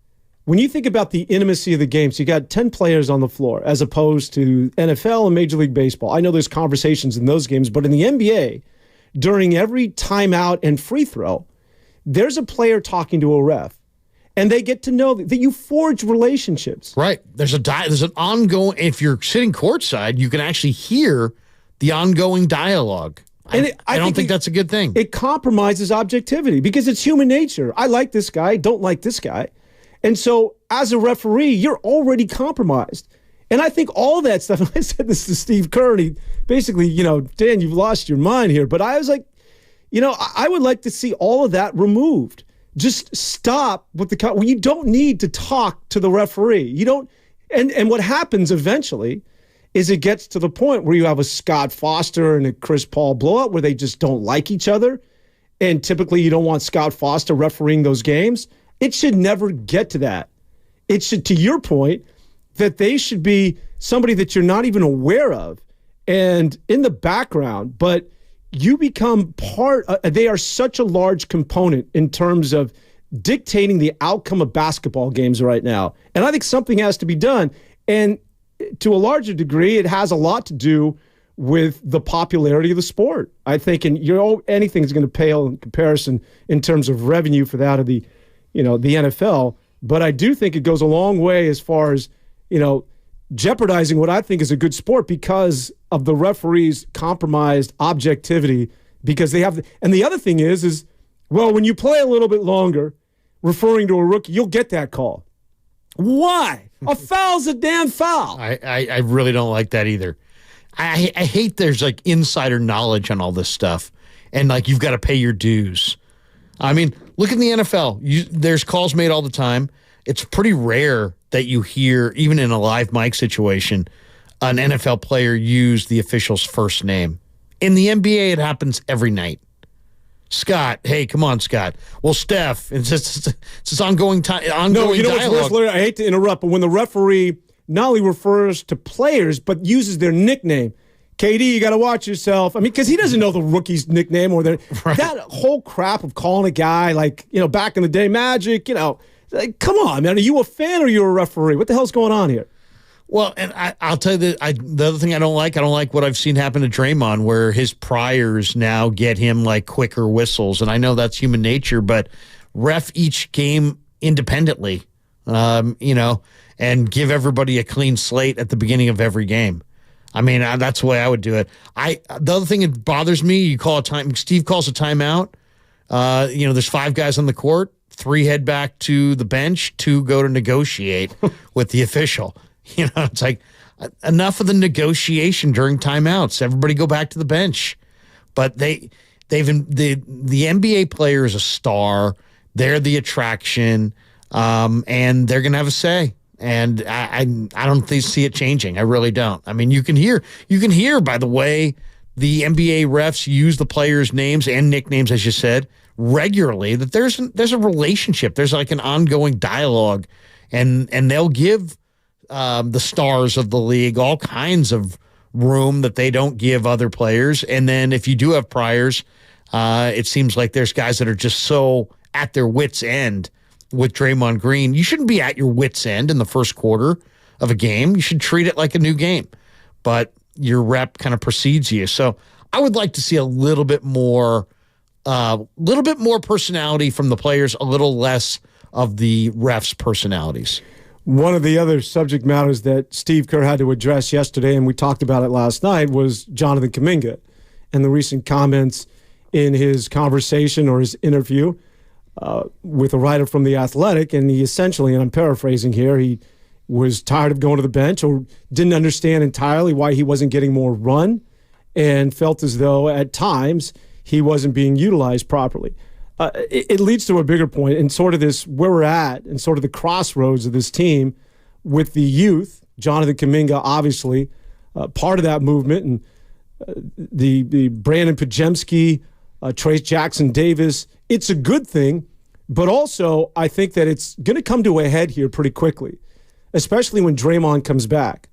when you think about the intimacy of the game, so you got 10 players on the floor as opposed to NFL and Major League Baseball. I know there's conversations in those games, but in the NBA, during every timeout and free throw, there's a player talking to a ref, and they get to know that you forge relationships. Right. There's an ongoing, if you're sitting courtside, you can actually hear the ongoing dialogue. And I don't think that's a good thing. It compromises objectivity because it's human nature. I like this guy, don't like this guy. And so as a referee, you're already compromised. And I think all that stuff, and I said this to Steve Kerr, and he basically, Dan, you've lost your mind here. But I was like, I would like to see all of that removed. Just stop with you don't need to talk to the referee. You don't, and what happens eventually is it gets to the point where you have a Scott Foster and a Chris Paul blowout where they just don't like each other. And typically you don't want Scott Foster refereeing those games. It should never get to that. It should, to your point, that they should be somebody that you're not even aware of and in the background, but you become they are such a large component in terms of dictating the outcome of basketball games right now. And I think something has to be done. And to a larger degree, it has a lot to do with the popularity of the sport. I think, and anything is going to pale in comparison in terms of revenue for that of the NFL. But I do think it goes a long way as far as, jeopardizing what I think is a good sport because of the referees' compromised objectivity because they have. And the other thing is, when you play a little bit longer, referring to a rookie, you'll get that call. Why? A foul's a damn foul. I really don't like that either. I hate there's like insider knowledge on all this stuff and like you've got to pay your dues. I mean, look at the NFL. There's calls made all the time. It's pretty rare that you hear, even in a live mic situation, an NFL player use the official's first name. In the NBA, it happens every night. Scott, hey, come on, Scott. Well, Steph, it's this ongoing dialogue. No, what's worse, Larry? I hate to interrupt, but when the referee not only refers to players, but uses their nickname, KD, you got to watch yourself. I mean, because he doesn't know the rookie's nickname or that whole crap of calling a guy like, back in the day, Magic, like, come on, man. Are you a fan or are you a referee? What the hell's going on here? Well, and I'll tell you the other thing I don't like what I've seen happen to Draymond, where his priors now get him like quicker whistles. And I know that's human nature, but ref each game independently, and give everybody a clean slate at the beginning of every game. I mean, that's the way I would do it. The other thing that bothers me, Steve calls a timeout. There's 5 guys on the court, 3 head back to the bench, 2 go to negotiate with the official. It's like enough of the negotiation during timeouts. Everybody go back to the bench. But the NBA player is a star. They're the attraction, and they're gonna have a say. And I don't see it changing. I really don't. I mean, you can hear by the way the NBA refs use the players' names and nicknames, as you said, regularly, that there's a relationship. There's like an ongoing dialogue, and they'll give the stars of the league all kinds of room that they don't give other players. And then if you do have priors, it seems like there's guys that are just so at their wits' end. With Draymond Green, you shouldn't be at your wits' end in the first quarter of a game. You should treat it like a new game. But your rep kind of precedes you. So I would like to see a little bit more personality from the players, a little less of the refs' personalities. One of the other subject matters that Steve Kerr had to address yesterday, and we talked about it last night, was Jonathan Kuminga and the recent comments in his conversation or his interview with a writer from The Athletic, and he essentially, and I'm paraphrasing here, he was tired of going to the bench or didn't understand entirely why he wasn't getting more run and felt as though at times he wasn't being utilized properly. It leads to a bigger point and sort of this where we're at and sort of the crossroads of this team with the youth. Jonathan Kaminga, obviously, part of that movement, and the Brandon Pajemski, Trace Jackson Davis. It's a good thing, but also I think that it's going to come to a head here pretty quickly, especially when Draymond comes back.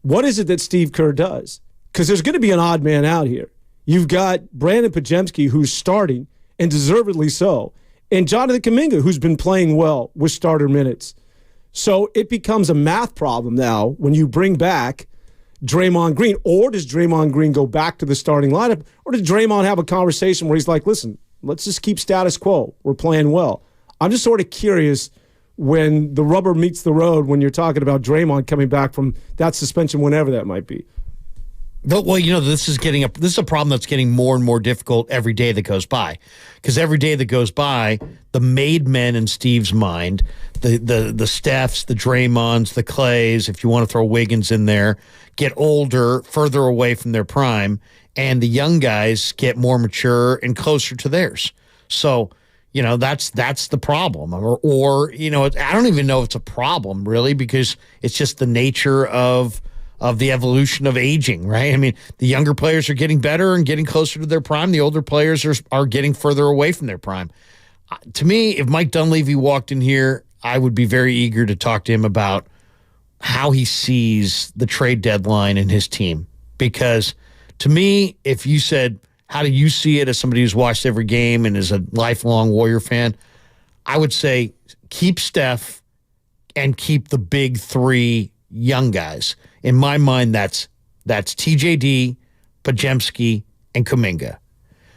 What is it that Steve Kerr does? Because there's going to be an odd man out here. You've got Brandon Pajemski, who's starting, and deservedly so, and Jonathan Kuminga, who's been playing well with starter minutes. So it becomes a math problem now when you bring back Draymond Green. Or does Draymond Green go back to the starting lineup? Or does Draymond have a conversation where he's like, listen, let's just keep status quo. We're playing well. I'm just sort of curious when the rubber meets the road when you're talking about Draymond coming back from that suspension, whenever that might be. Well, this is a problem that's getting more and more difficult every day that goes by, because every day that goes by, the made men in Steve's mind, the Stephs, the Draymonds, the Clays, if you want to throw Wiggins in there, get older, further away from their prime, and the young guys get more mature and closer to theirs. So, that's the problem, or I don't even know if it's a problem really, because it's just the nature of the evolution of aging, right? I mean, the younger players are getting better and getting closer to their prime. The older players are getting further away from their prime. To me, if Mike Dunleavy walked in here, I would be very eager to talk to him about how he sees the trade deadline in his team. Because to me, if you said, how do you see it as somebody who's watched every game and is a lifelong Warrior fan, I would say keep Steph and keep the big three young guys. In my mind, that's TJD, Pajemski, and Kuminga.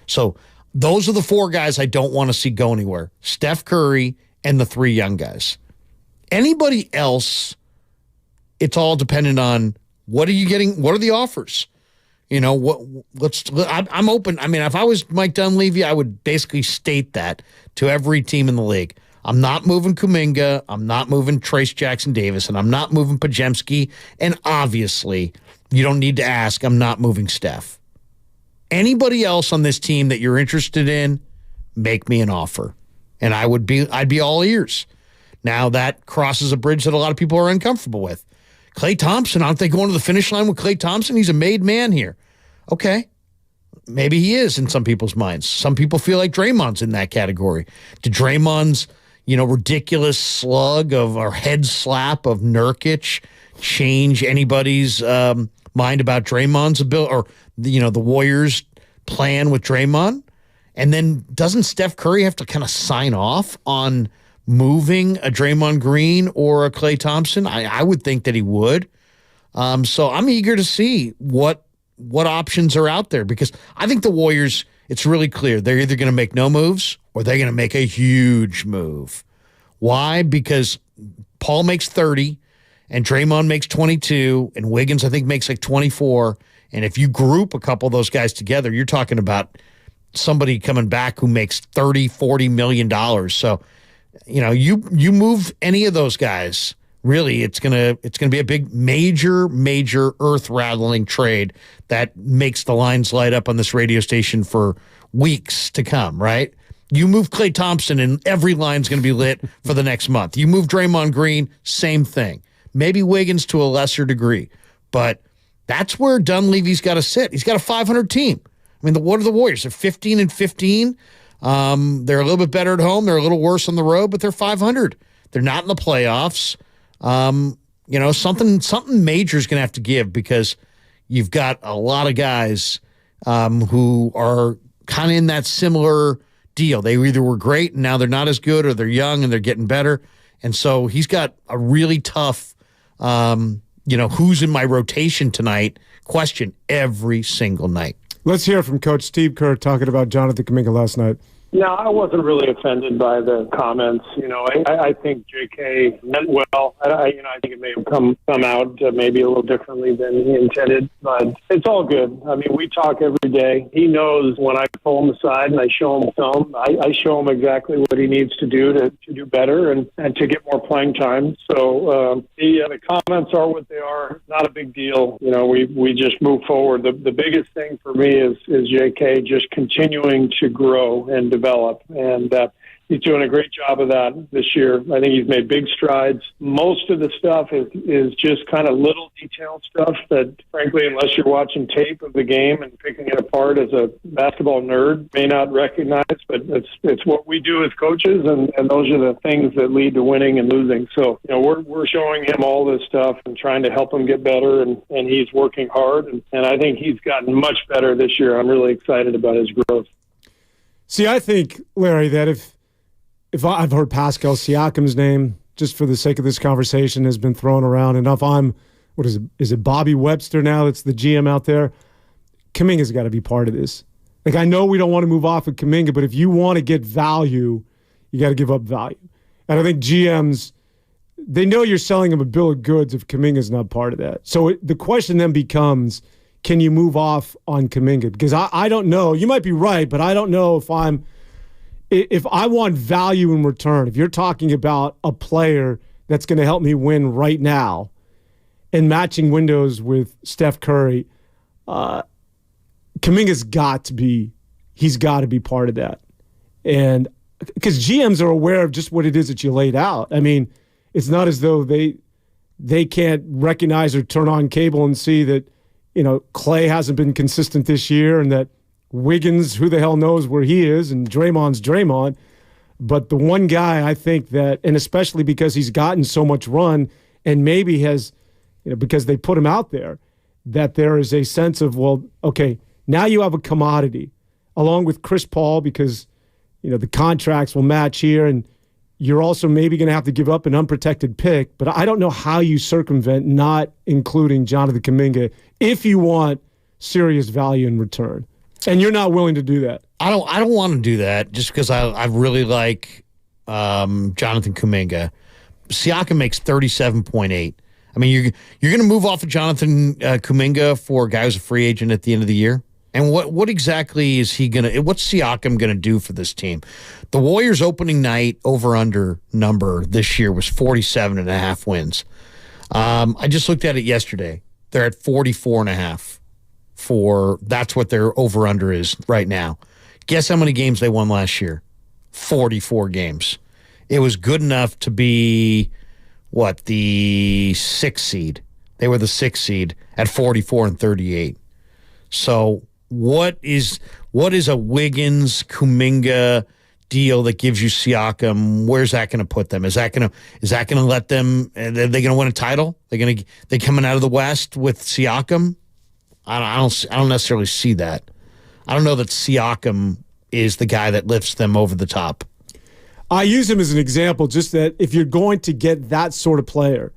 So those are the four guys I don't want to see go anywhere. Steph Curry and the three young guys. Anybody else, it's all dependent on what are you getting, what are the offers? I'm open. I mean, if I was Mike Dunleavy, I would basically state that to every team in the league. I'm not moving Kuminga, I'm not moving Trace Jackson Davis, and I'm not moving Pajemski. And obviously, you don't need to ask, I'm not moving Steph. Anybody else on this team that you're interested in, make me an offer. And I'd be all ears. Now that crosses a bridge that a lot of people are uncomfortable with. Klay Thompson, aren't they going to the finish line with Klay Thompson? He's a made man here. Okay. Maybe he is in some people's minds. Some people feel like Draymond's in that category. To Draymond's ridiculous slug or head slap of Nurkic change anybody's mind about Draymond's ability, or the Warriors' plan with Draymond? And then doesn't Steph Curry have to kind of sign off on moving a Draymond Green or a Klay Thompson? I would think that he would. So I'm eager to see what options are out there, because I think the Warriors, it's really clear. They're either going to make no moves or they're going to make a huge move. Why? Because Paul makes 30 and Draymond makes 22 and Wiggins, I think, makes like 24. And if you group a couple of those guys together, you're talking about somebody coming back who makes $30-40 million. So, you move any of those guys, really, it's gonna be a big, major earth-rattling trade that makes the lines light up on this radio station for weeks to come, right? You move Klay Thompson and every line's going to be lit for the next month. You move Draymond Green, same thing. Maybe Wiggins to a lesser degree. But that's where Dunleavy's got to sit. He's got a 500 team. I mean, what are the Warriors? They're 15-15. They're a little bit better at home. They're a little worse on the road, but they're 500. They're not in the playoffs. Something major is going to have to give, because you've got a lot of guys who are kind of in that similar deal. They either were great and now they're not as good, or they're young and they're getting better. And so he's got a really tough, who's in my rotation tonight question every single night. Let's hear from Coach Steve Kerr talking about Jonathan Kaminga last night. No, I wasn't really offended by the comments. I think J.K. meant well. I think it may have come out maybe a little differently than he intended, but it's all good. I mean, we talk every day. He knows when I pull him aside and I show him film, I show him exactly what he needs to do to do better and to get more playing time. So the comments are what they are. Not a big deal. We just move forward. The biggest thing for me is J.K. just continuing to grow and develop, and he's doing a great job of that this year. I think he's made big strides. Most of the stuff is just kind of little detailed stuff that, frankly, unless you're watching tape of the game and picking it apart as a basketball nerd, may not recognize, but it's what we do as coaches, and those are the things that lead to winning and losing. So, we're showing him all this stuff and trying to help him get better, and he's working hard, and I think he's gotten much better this year. I'm really excited about his growth. See, I think, Larry, that if I've heard Pascal Siakam's name, just for the sake of this conversation, has been thrown around, and if I'm, is it Bobby Webster now that's the GM out there? Kaminga's got to be part of this. Like, I know we don't want to move off of Kaminga, but if you want to get value, you got to give up value. And I think GMs, they know you're selling them a bill of goods if Kaminga's not part of that. So the question then becomes, can you move off on Kuminga? Because I don't know. You might be right, but I don't know if I want value in return. If you're talking about a player that's going to help me win right now and matching windows with Steph Curry, Kuminga's got to be part of that. And because GMs are aware of just what it is that you laid out. I mean, it's not as though they can't recognize or turn on cable and see that, Clay hasn't been consistent this year and that Wiggins, who the hell knows where he is, and Draymond's Draymond. But the one guy I think that, and especially because he's gotten so much run and maybe has, because they put him out there, that there is a sense of, well, okay, now you have a commodity along with Chris Paul because, the contracts will match here and you're also maybe going to have to give up an unprotected pick, but I don't know how you circumvent not including Jonathan Kuminga if you want serious value in return. And you're not willing to do that. I don't want to do that just because I really like Jonathan Kuminga. Siakam makes 37.8. I mean, you're going to move off of Jonathan Kuminga for a guy who's a free agent at the end of the year? And what exactly is he going to – what's Siakam going to do for this team? The Warriors' opening night over-under number this year was 47.5 wins. I just looked at it yesterday. They're at 44.5 that's what their over-under is right now. Guess how many games they won last year? 44 games. It was good enough to be, the 6th seed. They were the 6th seed at 44-38. So what is a Wiggins, Kuminga deal that gives you Siakam? Where's that going to put them? Is that going to let them? Are they going to win a title? They coming out of the West with Siakam? I don't necessarily see that. I don't know that Siakam is the guy that lifts them over the top. I use him as an example, just that if you're going to get that sort of player,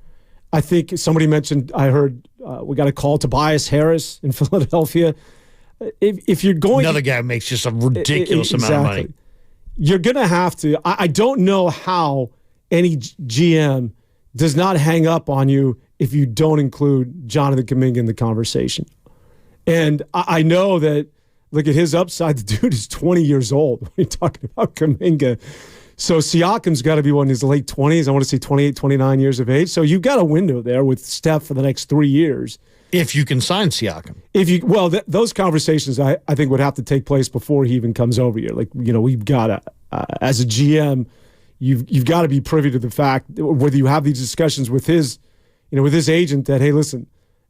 I think somebody mentioned, I heard we got a call to Tobias Harris in Philadelphia. If you're going another guy makes just a ridiculous amount of money. You're going to have to. I don't know how any GM does not hang up on you if you don't include Jonathan Kuminga in the conversation. And I know that, look at his upside. The dude is 20 years old when you're talking about Kuminga. So Siakam's got to be in his late 20s. I want to say 28, 29 years of age. So you've got a window there with Steph for the next 3 years. If you can sign Siakam. Those conversations I think would have to take place before he even comes over here. We've got to, as a GM, you've got to be privy to the fact whether you have these discussions with his agent that, hey, listen,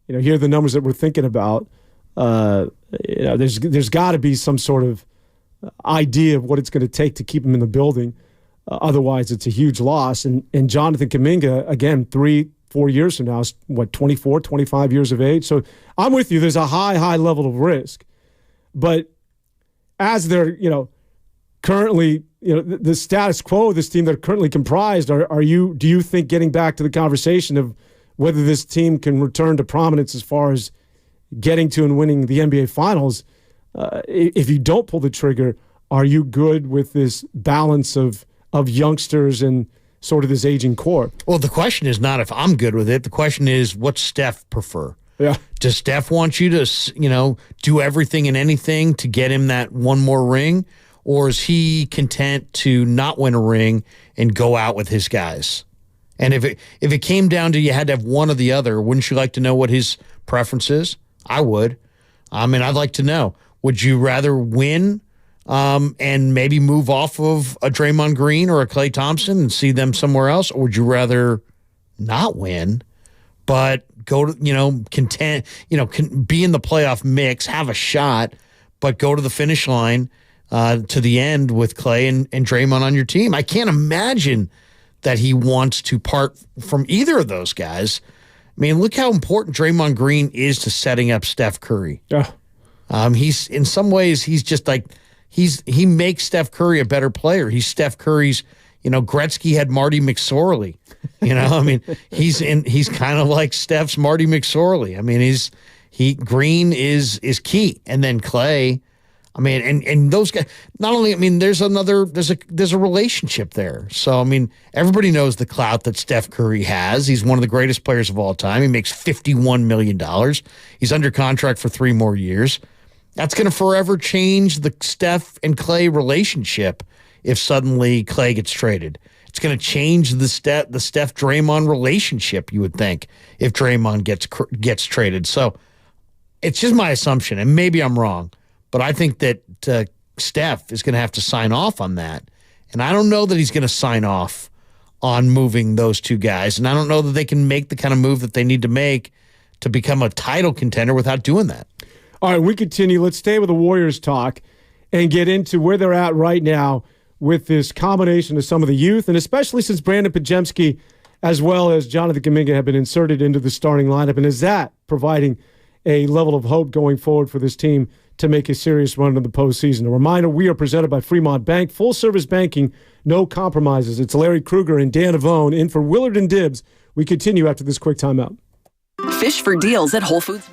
here are the numbers that we're thinking about. There's got to be some sort of idea of what it's going to take to keep him in the building. Otherwise, it's a huge loss. And Jonathan Kuminga, again, 3-4 years from now, is 24, 25 years of age. So I'm with you. There's a high level of risk. But as they're, currently, the status quo of this team that are currently comprised, do you think getting back to the conversation of whether this team can return to prominence as far as getting to and winning the NBA Finals, if you don't pull the trigger, are you good with this balance of youngsters and sort of this aging core? Well, the question is not if I'm good with it. The question is, what's Steph prefer? Yeah. Does Steph want you to, do everything and anything to get him that one more ring? Or is he content to not win a ring and go out with his guys? And if it came down to you had to have one or the other, wouldn't you like to know what his preference is? I would. I mean, I'd like to know. Would you rather win and maybe move off of a Draymond Green or a Klay Thompson and see them somewhere else? Or would you rather not win, but go to, content, be in the playoff mix, have a shot, but go to the finish line to the end with Klay and Draymond on your team? I can't imagine that he wants to part from either of those guys. I mean, look how important Draymond Green is to setting up Steph Curry. Yeah. He's in some ways, he's just like, he makes Steph Curry a better player. He's Steph Curry's, Gretzky had Marty McSorley. I mean, he's kind of like Steph's Marty McSorley. I mean, Green is key. And then Klay, I mean, and those guys, not only, I mean, there's a relationship there. So, I mean, everybody knows the clout that Steph Curry has. He's one of the greatest players of all time. He makes $51 million. He's under contract for 3 more years. That's going to forever change the Steph and Klay relationship if suddenly Klay gets traded. It's going to change the Steph-Draymond relationship, you would think, if Draymond gets traded. So it's just my assumption, and maybe I'm wrong. But I think that Steph is going to have to sign off on that. And I don't know that he's going to sign off on moving those two guys. And I don't know that they can make the kind of move that they need to make to become a title contender without doing that. All right, we continue. Let's stay with the Warriors talk and get into where they're at right now with this combination of some of the youth, and especially since Brandon Podziemski as well as Jonathan Kuminga have been inserted into the starting lineup. And is that providing a level of hope going forward for this team to make a serious run into the postseason? A reminder, we are presented by Fremont Bank. Full-service banking, no compromises. It's Larry Kruger and Dan Avone in for Willard and Dibbs. We continue after this quick timeout. Fish for deals at Whole Foods.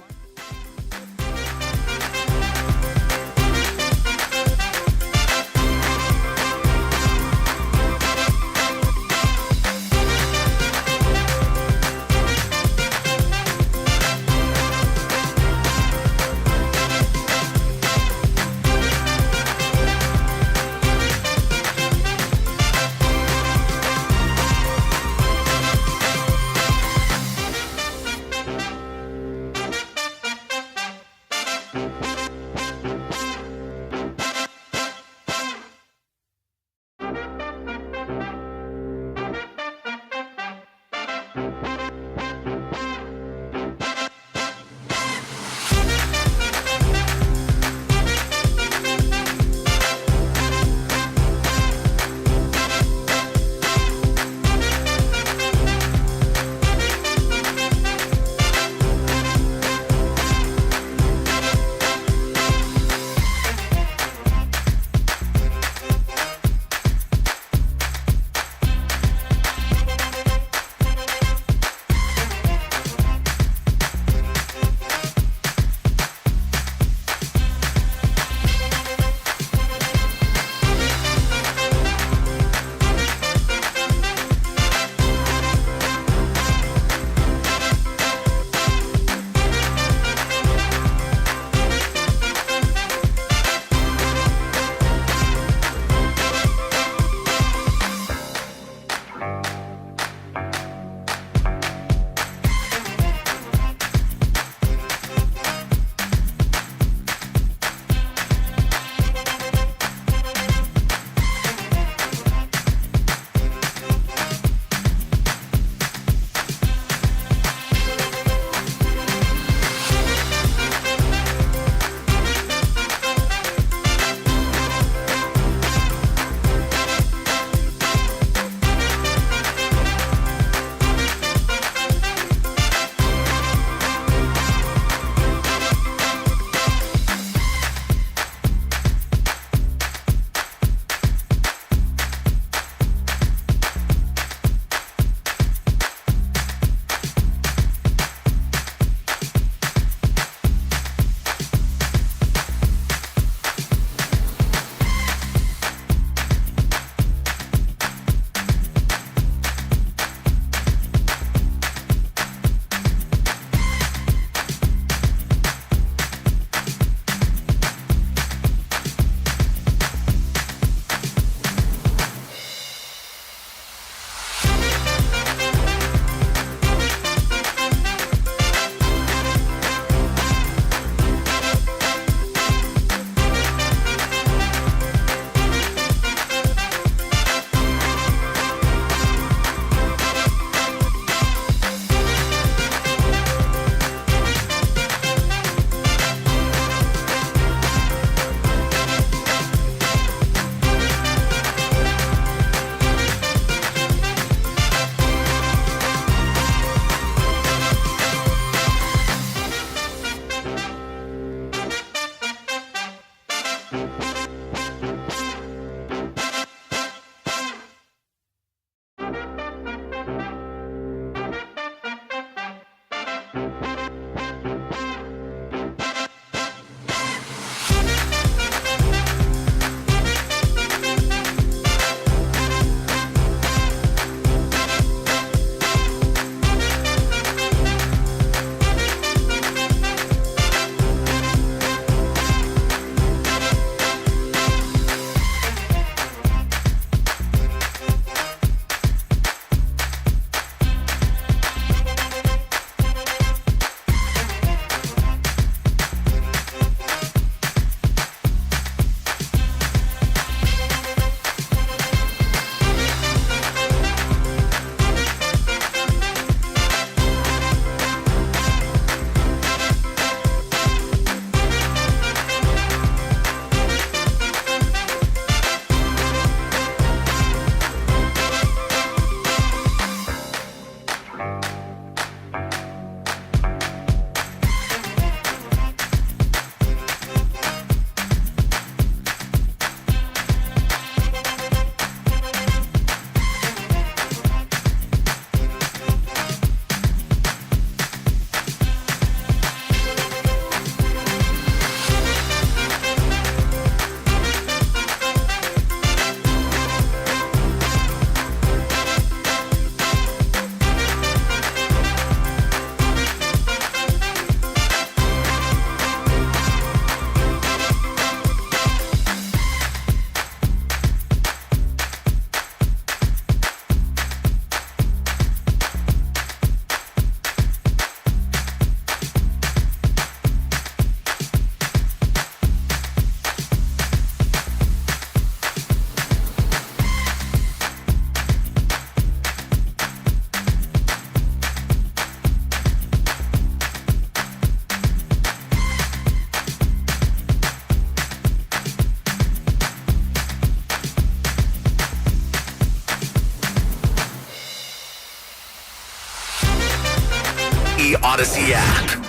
Odyssey app.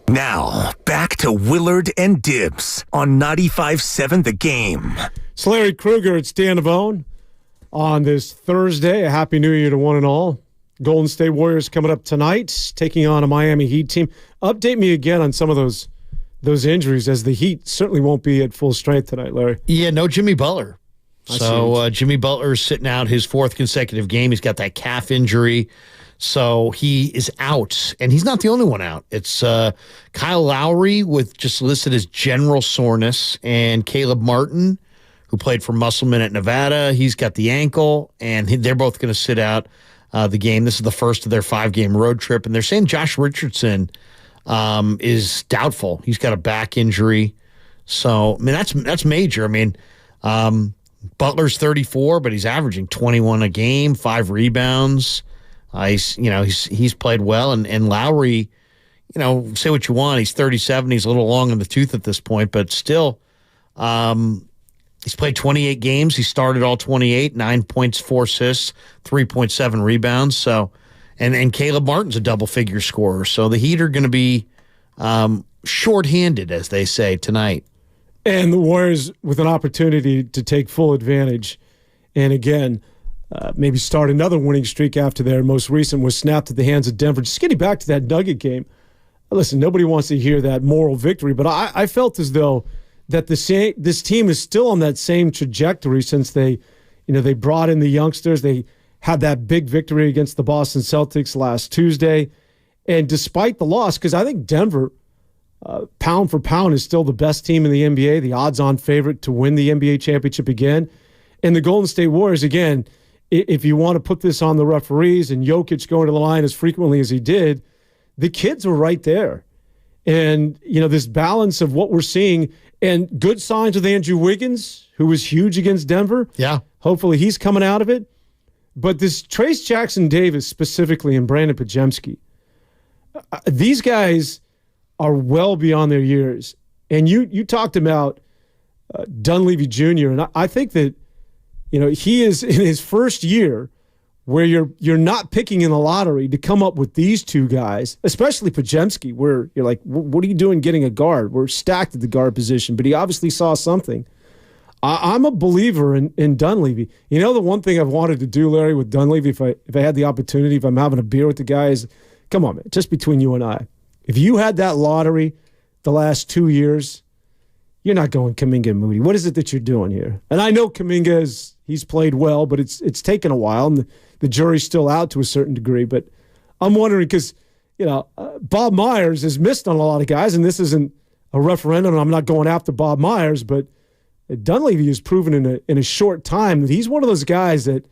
Now, back to Willard and Dibbs on 95.7 The Game. It's Larry Krueger. It's Dan Avone on this Thursday. A happy New Year to one and all. Golden State Warriors coming up tonight, taking on a Miami Heat team. Update me again on some of those injuries, as the Heat certainly won't be at full strength tonight, Larry. Yeah, no Jimmy Butler. So Jimmy Butler is sitting out his fourth consecutive game. He's got that calf injury. So he is out, and he's not the only one out. It's Kyle Lowry with just listed as general soreness, and Caleb Martin, who played for Musselman at Nevada. He's got the ankle, and they're both going to sit out the game. This is the first of their 5-game road trip, and they're saying Josh Richardson is doubtful. He's got a back injury. So, I mean, that's major. I mean, Butler's 34, but he's averaging 21 a game, 5 rebounds. He's played well, and Lowry, say what you want. He's 37. He's a little long in the tooth at this point, but still, he's played 28 games. He started all 28, 9 points, 4 assists, 3.7 rebounds. So, and Caleb Martin's a double-figure scorer. So the Heat are going to be shorthanded, as they say, tonight. And the Warriors with an opportunity to take full advantage. And again, maybe start another winning streak after their most recent was snapped at the hands of Denver. Just getting back to that Nugget game. Listen, nobody wants to hear that moral victory, but I felt as though that this team is still on that same trajectory since they brought in the youngsters. They had that big victory against the Boston Celtics last Tuesday. And despite the loss, because I think Denver, pound for pound, is still the best team in the NBA, the odds-on favorite to win the NBA championship again. And the Golden State Warriors, again, if you want to put this on the referees and Jokic going to the line as frequently as he did, the kids were right there. And, this balance of what we're seeing, and good signs with Andrew Wiggins, who was huge against Denver. Yeah. Hopefully he's coming out of it. But this Trace Jackson Davis specifically and Brandon Podziemski, these guys are well beyond their years. And you talked about Dunleavy Jr., and I think that, he is in his first year where you're not picking in the lottery to come up with these two guys, especially Pajemski, where you're like, what are you doing getting a guard? We're stacked at the guard position, but he obviously saw something. I'm a believer in Dunleavy. You know, the one thing I've wanted to do, Larry, with Dunleavy, if I had the opportunity, if I'm having a beer with the guys, come on, man, just between you and I. If you had that lottery the last 2 years, you're not going Kaminga and Moody. What is it that you're doing here? And I know Kaminga he's played well, but it's taken a while, and the jury's still out to a certain degree. But I'm wondering because, Bob Myers has missed on a lot of guys, and this isn't a referendum. I'm not going after Bob Myers, but Dunleavy has proven in a short time that he's one of those guys that,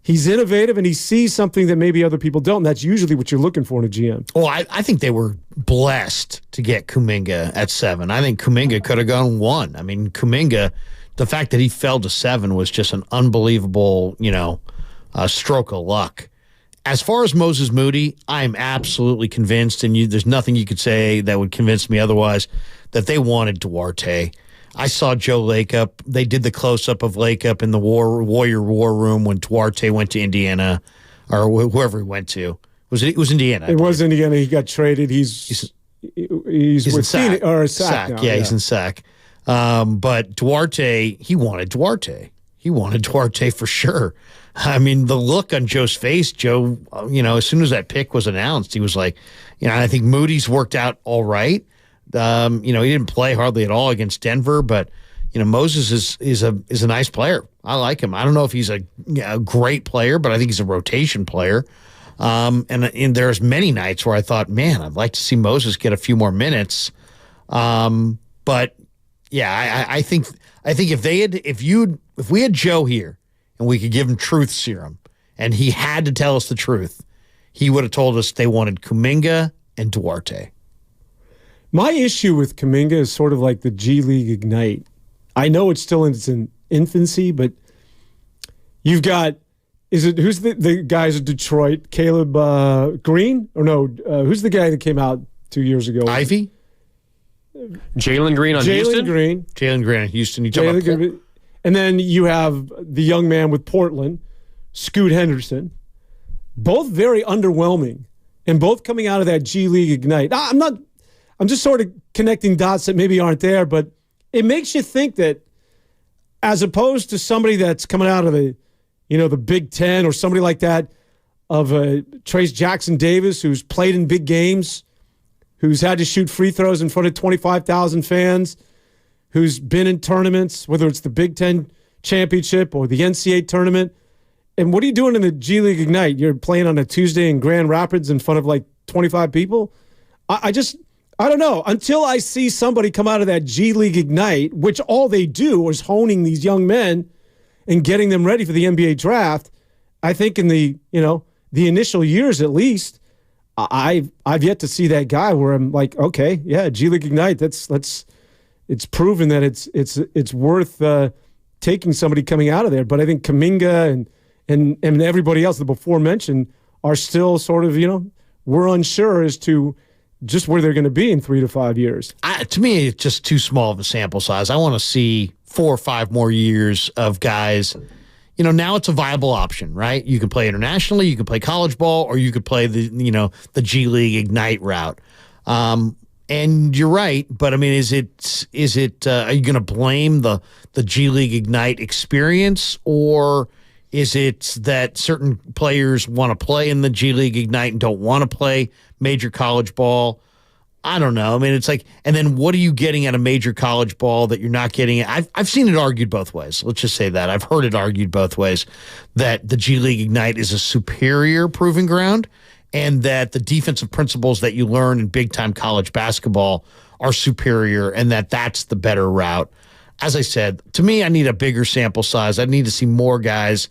he's innovative and he sees something that maybe other people don't. And that's usually what you're looking for in a GM. Well, I think they were blessed to get Kuminga at 7. I think Kuminga could have gone 1. I mean, Kuminga, the fact that he fell to 7 was just an unbelievable, stroke of luck. As far as Moses Moody, I'm absolutely convinced, and there's nothing you could say that would convince me otherwise, that they wanted Duarte. I saw Joe Lakeup. They did the close-up of Lakeup in the Warrior War Room when Duarte went to Indiana, or whoever he went to. It was Indiana. It was Indiana. He got traded. He's with Sac. Sac now. Yeah, he's in Sac. But Duarte, he wanted Duarte. He wanted Duarte for sure. I mean, the look on Joe's face, Joe, as soon as that pick was announced, he was like, I think Moody's worked out all right. He didn't play hardly at all against Denver, but Moses is a nice player. I like him. I don't know if he's a great player, but I think he's a rotation player. And there's many nights where I thought, man, I'd like to see Moses get a few more minutes. But yeah, I think if we had Joe here and we could give him truth serum and he had to tell us the truth, he would have told us they wanted Kuminga and Duarte. My issue with Kaminga is sort of like the G League Ignite. I know it's still in its infancy, but you've got, who's the guys at Detroit? Caleb Green? Or no, who's the guy that came out 2 years ago? Ivy? Jalen Green on Houston? Jalen Green on Houston. You talking about and then you have the young man with Portland, Scoot Henderson. Both very underwhelming, and both coming out of that G League Ignite. I'm just sort of connecting dots that maybe aren't there, but it makes you think that as opposed to somebody that's coming out of the Big Ten or somebody like that, of Trace Jackson Davis, who's played in big games, who's had to shoot free throws in front of 25,000 fans, who's been in tournaments, whether it's the Big Ten championship or the NCAA tournament. And what are you doing in the G League Ignite? You're playing on a Tuesday in Grand Rapids in front of like 25 people? I don't know. Until I see somebody come out of that G League Ignite, which all they do is honing these young men and getting them ready for the NBA draft, I think in the initial years at least, I've yet to see that guy where I'm like, okay, yeah, G League Ignite. It's proven that it's worth taking somebody coming out of there. But I think Kaminga and everybody else, the before mentioned, are still sort of we're unsure as to just where they're going to be in 3 to 5 years. To me, it's just too small of a sample size. I want to see 4 or 5 more years of guys. Now it's a viable option, right? You can play internationally, you can play college ball, or you could play the G League Ignite route. And you're right, but I mean, is it? Are you going to blame the G League Ignite experience, or is it that certain players want to play in the G League Ignite and don't want to play major college ball? I don't know. I mean, it's like, and then what are you getting at a major college ball that you're not getting? I've seen it argued both ways. Let's just say that. I've heard it argued both ways, that the G League Ignite is a superior proving ground and that the defensive principles that you learn in big-time college basketball are superior and that's the better route. As I said, to me, I need a bigger sample size. I need to see more guys,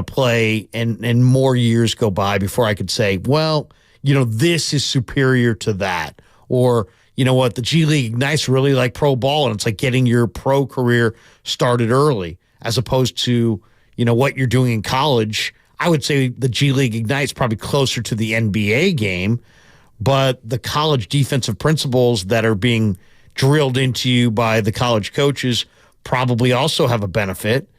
play and more years go by before I could say, well, this is superior to that. Or, the G League Ignite's really like pro ball, and it's like getting your pro career started early, as opposed to, what you're doing in college. I would say the G League Ignite's probably closer to the NBA game, but the college defensive principles that are being drilled into you by the college coaches probably also have a benefit.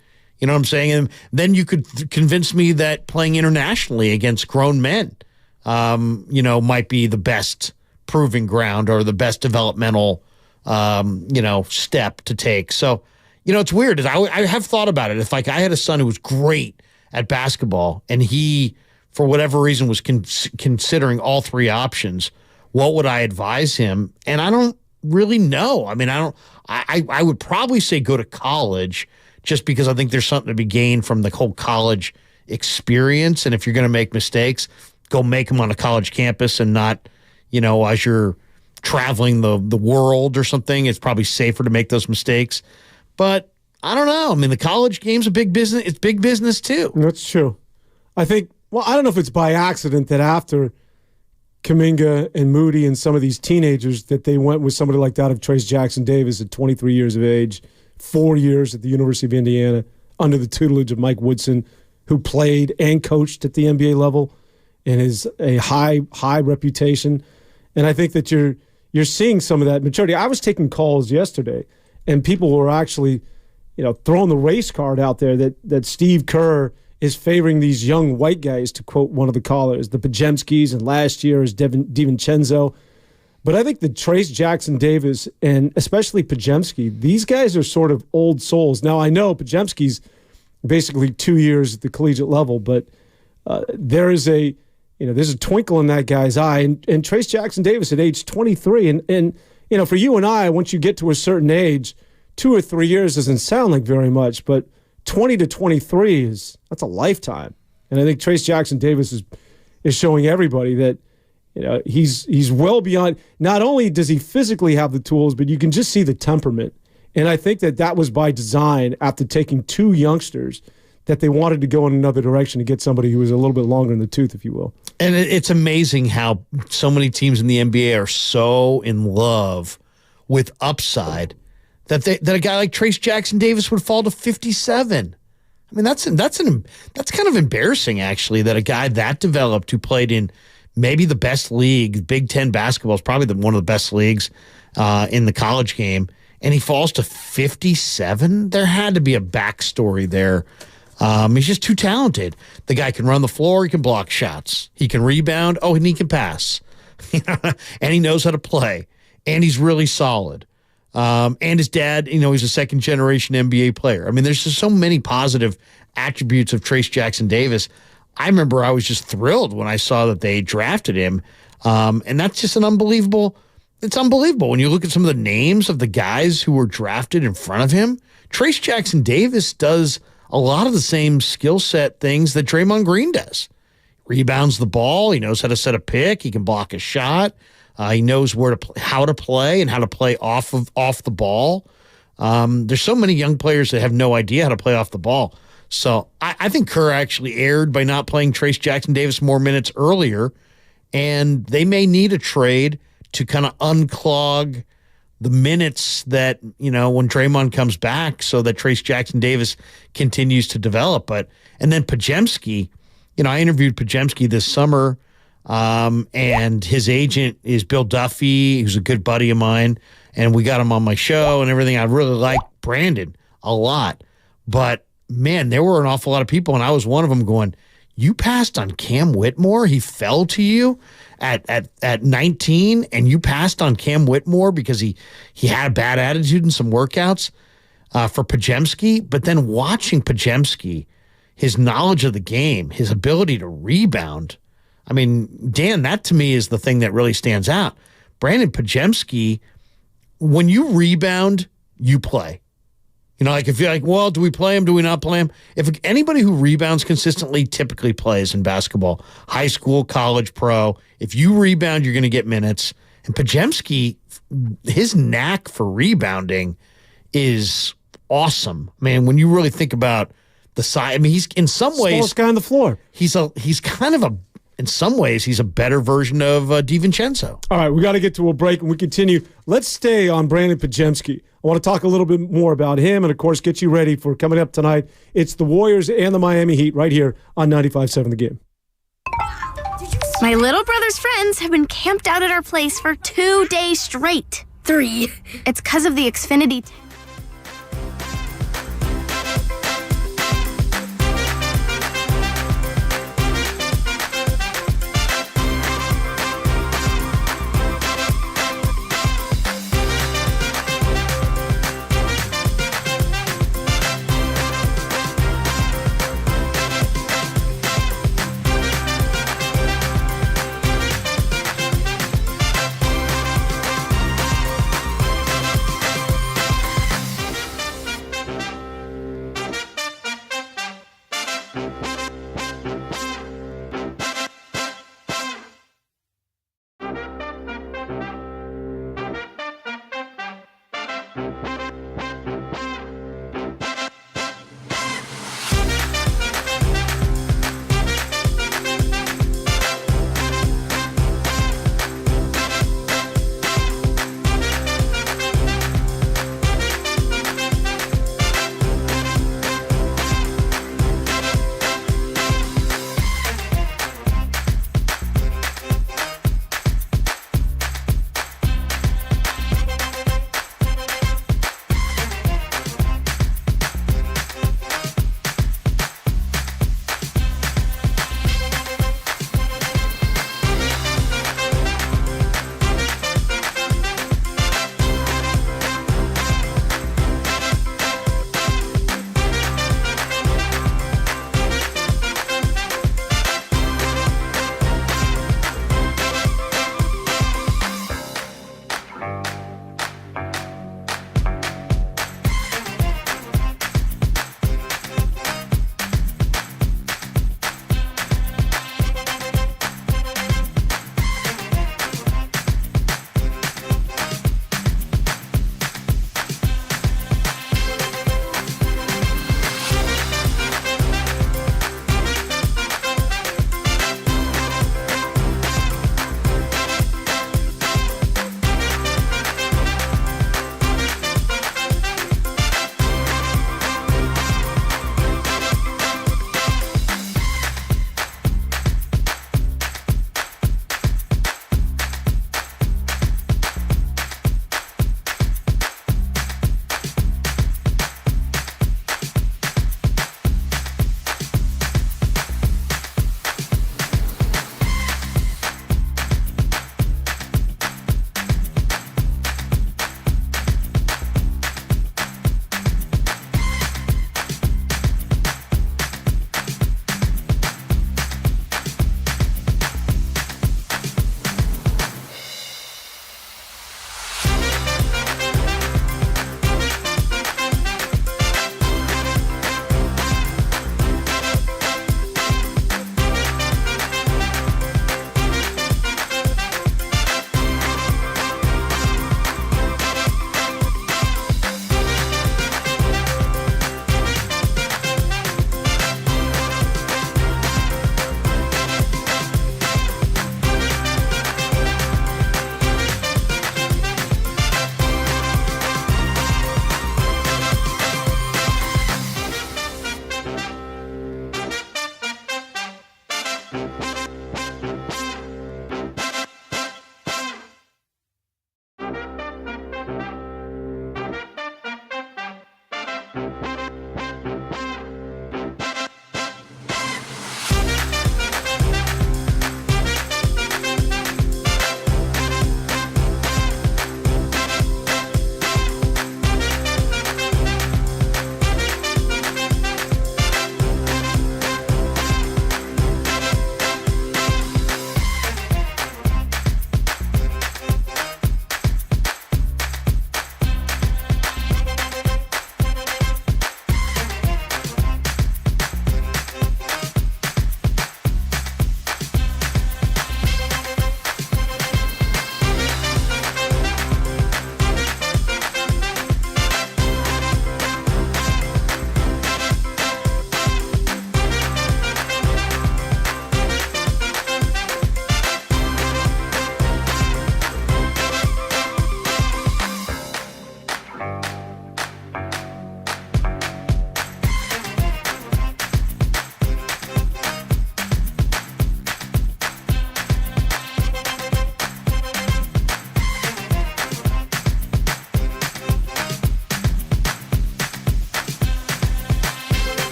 You know what I'm saying? And then you could convince me that playing internationally against grown men, might be the best proving ground or the best developmental, step to take. So, it's weird. I have thought about it. If I had a son who was great at basketball and he, for whatever reason, was considering all three options, what would I advise him? And I don't really know. I mean, I would probably say go to college, just because I think there's something to be gained from the whole college experience. And if you're going to make mistakes, go make them on a college campus and not, as you're traveling the world or something. It's probably safer to make those mistakes. But I don't know. I mean, the college game's a big business. It's big business too. That's true. I think, I don't know if it's by accident that after Kuminga and Moody and some of these teenagers that they went with somebody like that of Trace Jackson Davis at 23 years of age, 4 years at the University of Indiana under the tutelage of Mike Woodson, who played and coached at the NBA level and is a high reputation. And I think that you're seeing some of that maturity. I was taking calls yesterday, and people were actually, throwing the race card out there that Steve Kerr is favoring these young white guys, to quote one of the callers, the Pajemskis, and last year is DiVincenzo. But I think that Trace Jackson Davis and especially Pajemski, these guys are sort of old souls. Now, I know Pajemski's basically 2 years at the collegiate level, but there's a twinkle in that guy's eye. And Trace Jackson Davis at age 23, and for you and I, once you get to a certain age, 2 or 3 years doesn't sound like very much, but 20 to 23 that's a lifetime. And I think Trace Jackson Davis is showing everybody that he's well beyond. Not only does he physically have the tools, but you can just see the temperament. And I think that was by design after taking two youngsters that they wanted to go in another direction to get somebody who was a little bit longer in the tooth, if you will. And it's amazing how so many teams in the NBA are so in love with upside that a guy like Trace Jackson Davis would fall to 57. I mean, that's kind of embarrassing, actually, that a guy that developed, who played in maybe the best league, Big Ten basketball is probably one of the best leagues in the college game, and he falls to 57. There had to be a backstory there. He's just too talented. The guy can run the floor. He can block shots. He can rebound. Oh, and he can pass. And he knows how to play. And he's really solid. And his dad, he's a second-generation NBA player. I mean, there's just so many positive attributes of Trace Jackson Davis. I remember I was just thrilled when I saw that they drafted him. And that's just it's unbelievable. When you look at some of the names of the guys who were drafted in front of him, Trace Jackson Davis does a lot of the same skill set things that Draymond Green does. Rebounds the ball. He knows how to set a pick. He can block a shot. He knows how to play and how to play off the ball. There's so many young players that have no idea how to play off the ball. So I think Kerr actually erred by not playing Trace Jackson Davis more minutes earlier, and they may need a trade to kind of unclog the minutes that, when Draymond comes back, so that Trace Jackson Davis continues to develop. And then Pajemski, I interviewed Pajemski this summer, and his agent is Bill Duffy, who's a good buddy of mine, and we got him on my show and everything. I really like Brandon a lot, but man, there were an awful lot of people, and I was one of them going, you passed on Cam Whitmore? He fell to you at 19, and you passed on Cam Whitmore because he had a bad attitude in some workouts for Pajemski. But then watching Pajemski, his knowledge of the game, his ability to rebound, I mean, Dan, that to me is the thing that really stands out. Brandon Pajemski, when you rebound, you play. If you're like, well, do we play him? Do we not play him? If anybody who rebounds consistently typically plays in basketball, high school, college, pro, if you rebound, you're going to get minutes. And Pajemski, his knack for rebounding is awesome. Man, when you really think about the size, I mean, he's in some ways smallest guy on the floor. He's kind of in some ways, he's a better version of DiVincenzo. All right, we got to get to a break and we continue. Let's stay on Brandon Pajemski. I want to talk a little bit more about him and, of course, get you ready for coming up tonight. It's the Warriors and the Miami Heat right here on 95.7 The Game. My little brother's friends have been camped out at our place for 2 days straight. 3. It's because of the Xfinity.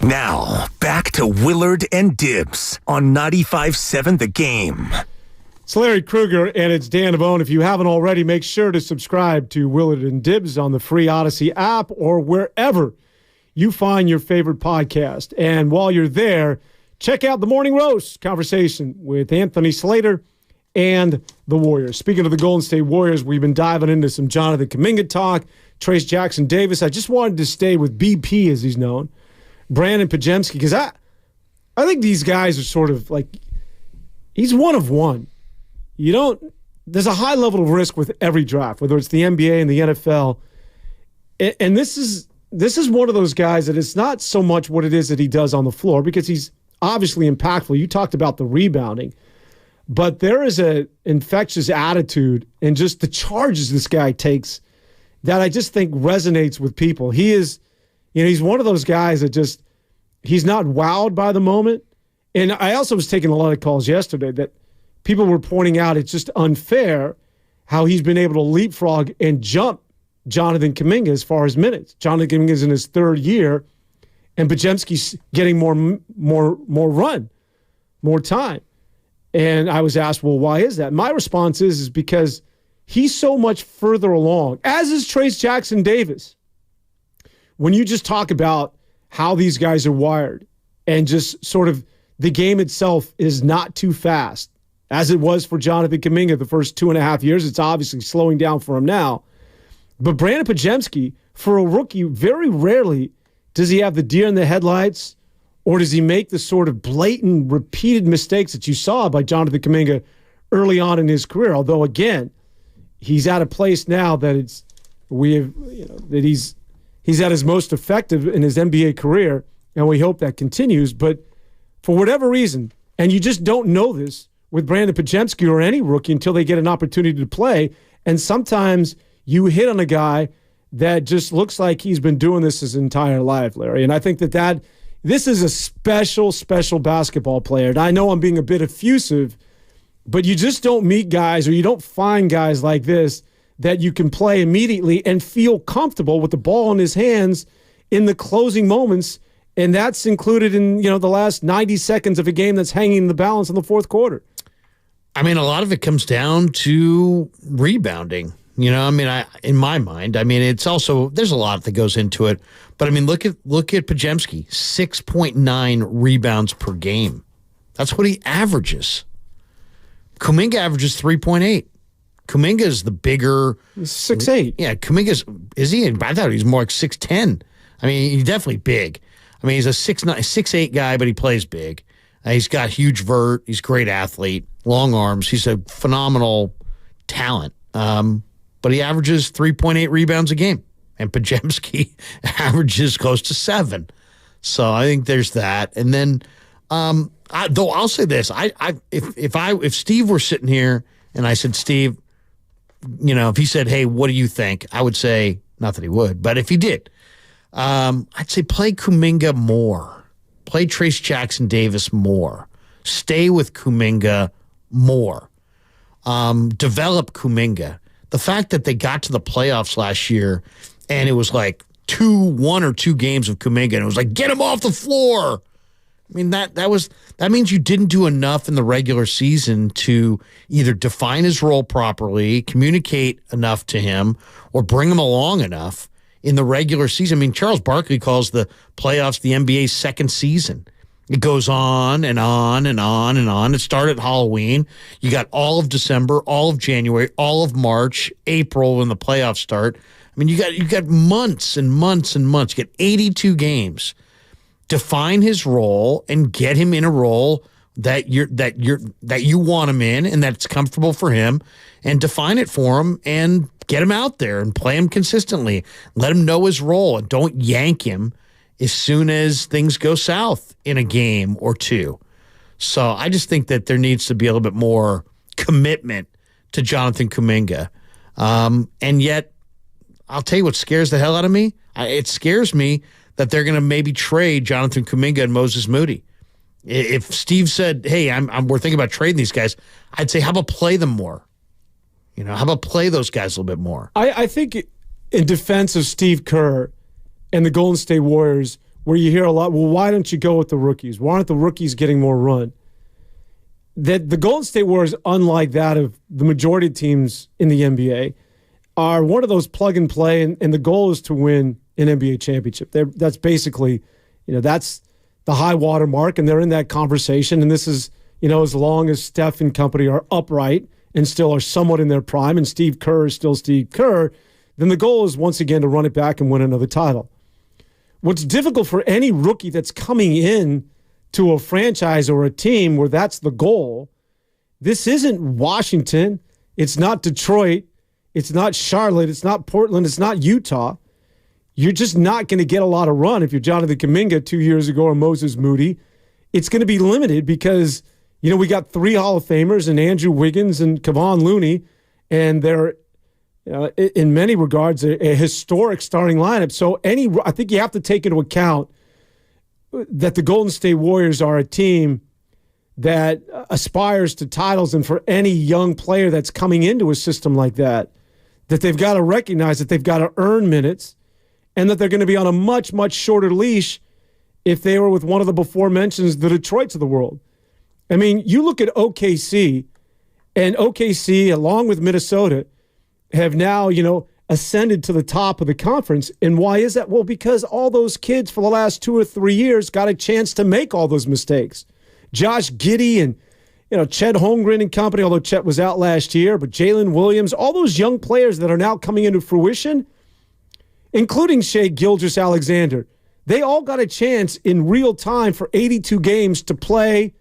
Now, back to Willard and Dibbs on 95.7 The Game. It's Larry Krueger and it's Dan Aban. If you haven't already, make sure to subscribe to Willard and Dibbs on the free Odyssey app or wherever you find your favorite podcast. And while you're there, check out the Morning Roast conversation with Anthony Slater and the Warriors. Speaking of the Golden State Warriors, we've been diving into some Jonathan Kuminga talk, Trace Jackson Davis. I just wanted to stay with BP, as he's known, Brandon Pajemski, because I think these guys are sort of like, he's one of one. There's a high level of risk with every draft, whether it's the NBA and the NFL. And this is one of those guys that it's not so much what it is that he does on the floor, because he's obviously impactful. You talked about the rebounding, but there is an infectious attitude and just the charges this guy takes that I just think resonates with people. He is, he's one of those guys that just, he's not wowed by the moment. And I also was taking a lot of calls yesterday that people were pointing out it's just unfair how he's been able to leapfrog and jump Jonathan Kuminga as far as minutes. Jonathan Kuminga is in his third year, and Podziemski's getting more run, more time. And I was asked, well, why is that? My response is because he's so much further along, as is Trace Jackson Davis. When you just talk about how these guys are wired and just sort of the game itself is not too fast, as it was for Jonathan Kaminga the first 2.5 years. It's obviously slowing down for him now. But Brandon Podziemski, for a rookie, very rarely does he have the deer in the headlights, or does he make the sort of blatant, repeated mistakes that you saw by Jonathan Kaminga early on in his career. Although, again, he's at a place now that that he's at his most effective in his NBA career, and we hope that continues. But for whatever reason, and you just don't know this with Brandon Podziemski or any rookie until they get an opportunity to play, and sometimes you hit on a guy that just looks like he's been doing this his entire life, Larry. And I think that this is a special, special basketball player. And I know I'm being a bit effusive, but you just don't meet guys, or you don't find guys like this that you can play immediately and feel comfortable with the ball in his hands in the closing moments. And that's included in, the last 90 seconds of a game that's hanging in the balance in the fourth quarter. I mean, a lot of it comes down to rebounding. In my mind, it's also, there's a lot that goes into it. But look at Podziemski, 6.9 rebounds per game. That's what he averages. Kuminga averages 3.8. Kuminga is the bigger. He's 6'8". Yeah, is he? I thought he was more like 6'10". He's definitely big. He's a 6'8" guy, but he plays big. He's got huge vert. He's a great athlete, long arms. He's a phenomenal talent. But he averages 3.8 rebounds a game, and Podziemski averages close to 7. So I think there's that. And then, though I'll say this: if Steve were sitting here and I said, Steve, if he said, hey, what do you think? I would say, not that he would, but if he did, I'd say play Kuminga more, play Trace Jackson Davis more, stay with Kuminga more, develop Kuminga. The fact that they got to the playoffs last year and it was like 1 or 2 games of Kuminga and it was like, get him off the floor. That means you didn't do enough in the regular season to either define his role properly, communicate enough to him, or bring him along enough in the regular season. Charles Barkley calls the playoffs the NBA's second season. It goes on and on and on and on. It started at Halloween. You got all of December, all of January, all of March, April when the playoffs start. You got months and months and months. You get 82 games. Define his role and get him in a role that you want him in and that's comfortable for him, and define it for him and get him out there and play him consistently. Let him know his role and don't yank him as soon as things go south in a game or two. So I just think that there needs to be a little bit more commitment to Jonathan Kuminga. And yet, I'll tell you what scares the hell out of me. It scares me that they're going to maybe trade Jonathan Kuminga and Moses Moody. If Steve said, hey, we're thinking about trading these guys, I'd say, how about play them more? How about play those guys a little bit more? I think in defense of Steve Kerr and the Golden State Warriors, where you hear a lot, well, why don't you go with the rookies? Why aren't the rookies getting more run? That the Golden State Warriors, unlike that of the majority of teams in the NBA, are one of those plug and play, and the goal is to win an NBA championship. That's basically, that's the high water mark, and they're in that conversation. And this is, as long as Steph and company are upright and still are somewhat in their prime, and Steve Kerr is still Steve Kerr, then the goal is once again to run it back and win another title. What's difficult for any rookie that's coming in to a franchise or a team where that's the goal, this isn't Washington, it's not Detroit, it's not Charlotte, it's not Portland, it's not Utah. You're just not going to get a lot of run if you're Jonathan Kuminga 2 years ago or Moses Moody. It's going to be limited because, we got 3 Hall of Famers and Andrew Wiggins and Kevon Looney, and they're in many regards, a historic starting lineup. So I think you have to take into account that the Golden State Warriors are a team that aspires to titles, and for any young player that's coming into a system like that, that they've got to recognize that they've got to earn minutes and that they're going to be on a much, much shorter leash if they were with one of the before mentions, the Detroits of the world. I mean, you look at OKC, and OKC, along with Minnesota, have now, ascended to the top of the conference. And why is that? Well, because all those kids for the last 2 or 3 years got a chance to make all those mistakes. Josh Giddey and, Chet Holmgren and company, although Chet was out last year, but Jalen Williams, all those young players that are now coming into fruition, including Shai Gilgeous-Alexander, they all got a chance in real time for 82 games to play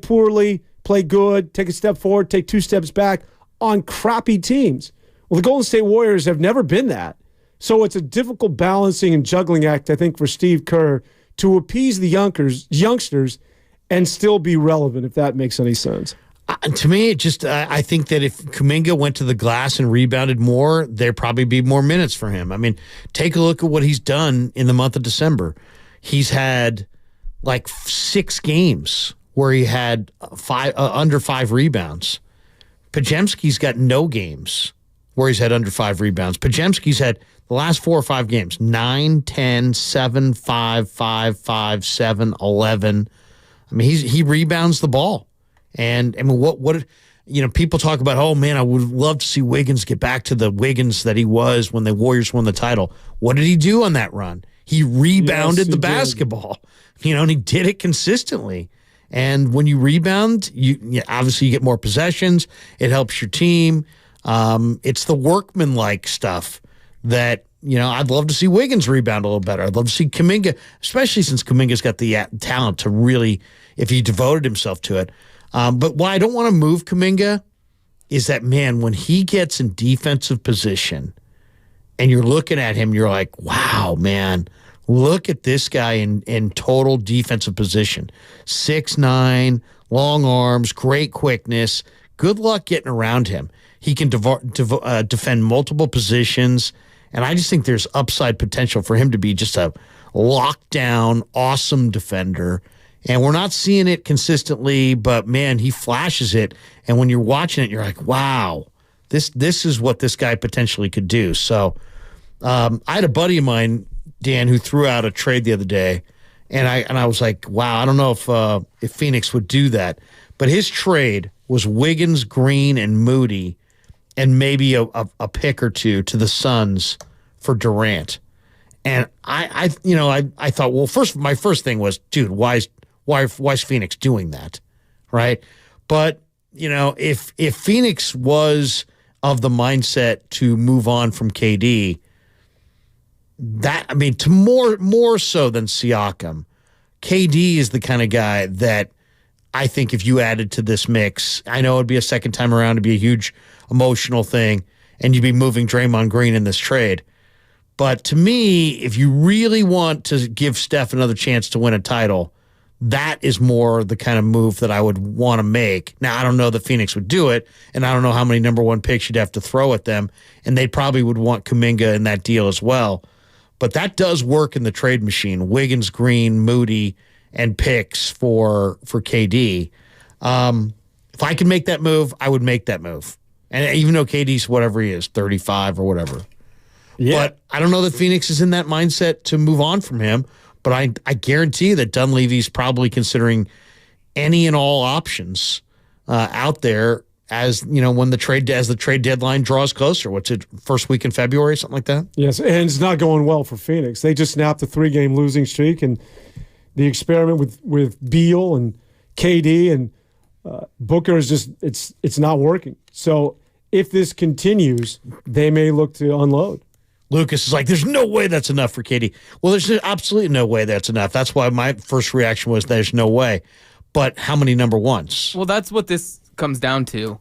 poorly, play good, take a step forward, take 2 steps back on crappy teams. Well, the Golden State Warriors have never been that. So it's a difficult balancing and juggling act, I think, for Steve Kerr to appease the youngsters and still be relevant, if that makes any sense. To me, I think that if Kuminga went to the glass and rebounded more, there'd probably be more minutes for him. I mean, take a look at what he's done in the month of December. He's had like 6 games where he had under 5 rebounds. Podziemski's got no games where he's had under 5 rebounds. Podziemski's had the last 4 or 5 games, 9, 10, 7, 5, 5, 5, 7, 11. I mean, he rebounds the ball. And I mean, what people talk about, oh man, I would love to see Wiggins get back to the Wiggins that he was when the Warriors won the title. What did he do on that run? He rebounded the basketball, and he did it consistently. And when you rebound, you obviously you get more possessions. It helps your team. It's the workman-like stuff that, I'd love to see Wiggins rebound a little better. I'd love to see Kaminga, especially since Kaminga's got the talent to really, if he devoted himself to it. But why I don't want to move Kaminga is that, man, when he gets in defensive position and you're looking at him, you're like, wow, man, look at this guy in total defensive position. 6'9", long arms, great quickness. Good luck getting around him. He can defend multiple positions, and I just think there's upside potential for him to be just a lockdown, awesome defender. And we're not seeing it consistently, but, man, he flashes it. And when you're watching it, you're like, wow, this is what this guy potentially could do. So I had a buddy of mine, Dan, who threw out a trade the other day, and I was like, wow, I don't know if Phoenix would do that. But his trade was Wiggins, Green, and Moody, and maybe a pick or two to the Suns for Durant. And I thought, well, my first thing was, dude, why is Phoenix doing that, right? But if Phoenix was of the mindset to move on from KD, to more so than Siakam, KD is the kind of guy that I think if you added to this mix, I know it'd be a second time around, it'd be a huge emotional thing, and you'd be moving Draymond Green in this trade. But to me, if you really want to give Steph another chance to win a title, that is more the kind of move that I would want to make. Now, I don't know that Phoenix would do it, and I don't know how many number 1 picks you'd have to throw at them, and they probably would want Kuminga in that deal as well. But that does work in the trade machine. Wiggins, Green, Moody, and picks for KD. If I could make that move, I would make that move. And even though KD's whatever he is, 35 or whatever. Yeah. But I don't know that Phoenix is in that mindset to move on from him. But I guarantee that Dunleavy's probably considering any and all options out there as the trade deadline draws closer. What's it, first week in February, something like that? Yes, and it's not going well for Phoenix. They just snapped a 3-game losing streak, and the experiment with Beal and KD and Booker is just it's not working. So if this continues, they may look to unload. Lucas is like, there's no way that's enough for KD. Well, there's absolutely no way that's enough. That's why my first reaction was there's no way. But how many number 1s? Well, that's what this comes down to.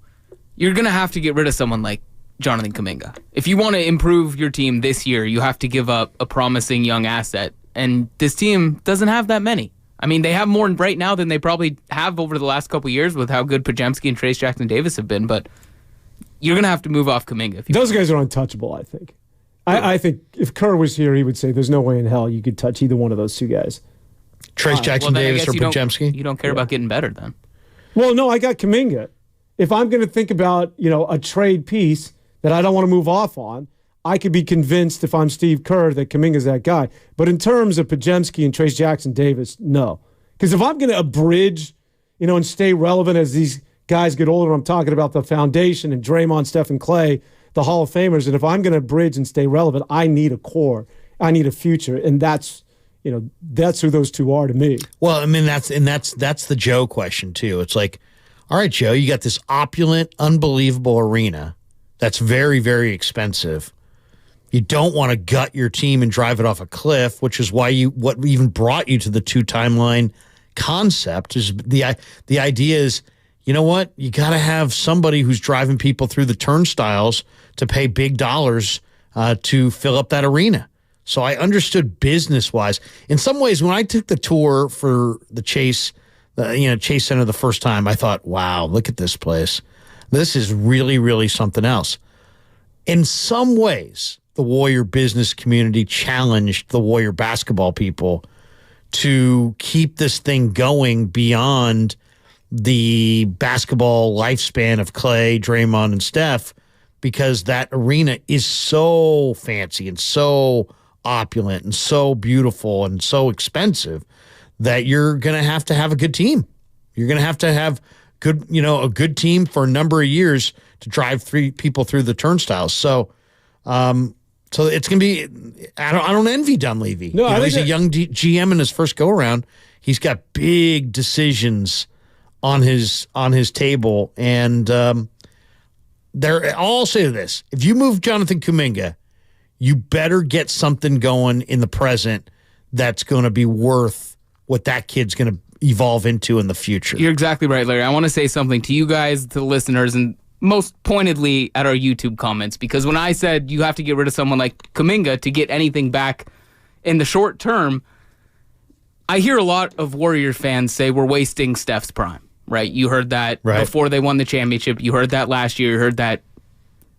You're going to have to get rid of someone like Jonathan Kuminga. If you want to improve your team this year, you have to give up a promising young asset. And this team doesn't have that many. I mean, they have more right now than they probably have over the last couple of years with how good Podziemski and Trayce Jackson-Davis have been. But you're going to have to move off Kuminga. Those guys are untouchable, I think. I think if Kerr was here, he would say there's no way in hell you could touch either one of those 2 guys. Trayce Jackson-Davis or Podziemski? You don't care about getting better then. Well, no, I got Kaminga. If I'm going to think about, a trade piece that I don't want to move off on. I could be convinced if I'm Steve Kerr that Kaminga's that guy. But in terms of Pajemski and Trace Jackson Davis, no. Because if I'm going to abridge, and stay relevant as these guys get older, I'm talking about the foundation and Draymond, Steph, and Clay, the Hall of Famers. And if I'm going to bridge and stay relevant, I need a core. I need a future. And that's who those two are to me. Well, I mean, that's the Joe question too. It's like, all right, Joe, you got this opulent, unbelievable arena that's very, very expensive. You don't want to gut your team and drive it off a cliff, which is what even brought you to the 2-timeline concept. Is the idea is, you know what? You got to have somebody who's driving people through the turnstiles to pay big dollars to fill up that arena. So I understood business-wise. In some ways, when I took the tour for the Chase Center the first time, I thought, wow, look at this place. This is really, really something else. In some ways, the Warrior business community challenged the Warrior basketball people to keep this thing going beyond the basketball lifespan of Clay, Draymond, and Steph, because that arena is so fancy and so opulent and so beautiful and so expensive that you're going to have a good team. You're going to have a good team for a number of years to drive people through the turnstiles. So it's going to be, I don't envy Dunleavy. No, he's a young GM in his first go around. He's got big decisions on his table. And I'll say this. If you move Jonathan Kuminga, you better get something going in the present that's going to be worth what that kid's going to evolve into in the future. You're exactly right, Larry. I want to say something to you guys, to the listeners, and most pointedly at our YouTube comments, because when I said you have to get rid of someone like Kaminga to get anything back in the short term, I hear a lot of Warrior fans say we're wasting Steph's prime, right? You heard that before they won the championship. You heard that last year. You heard that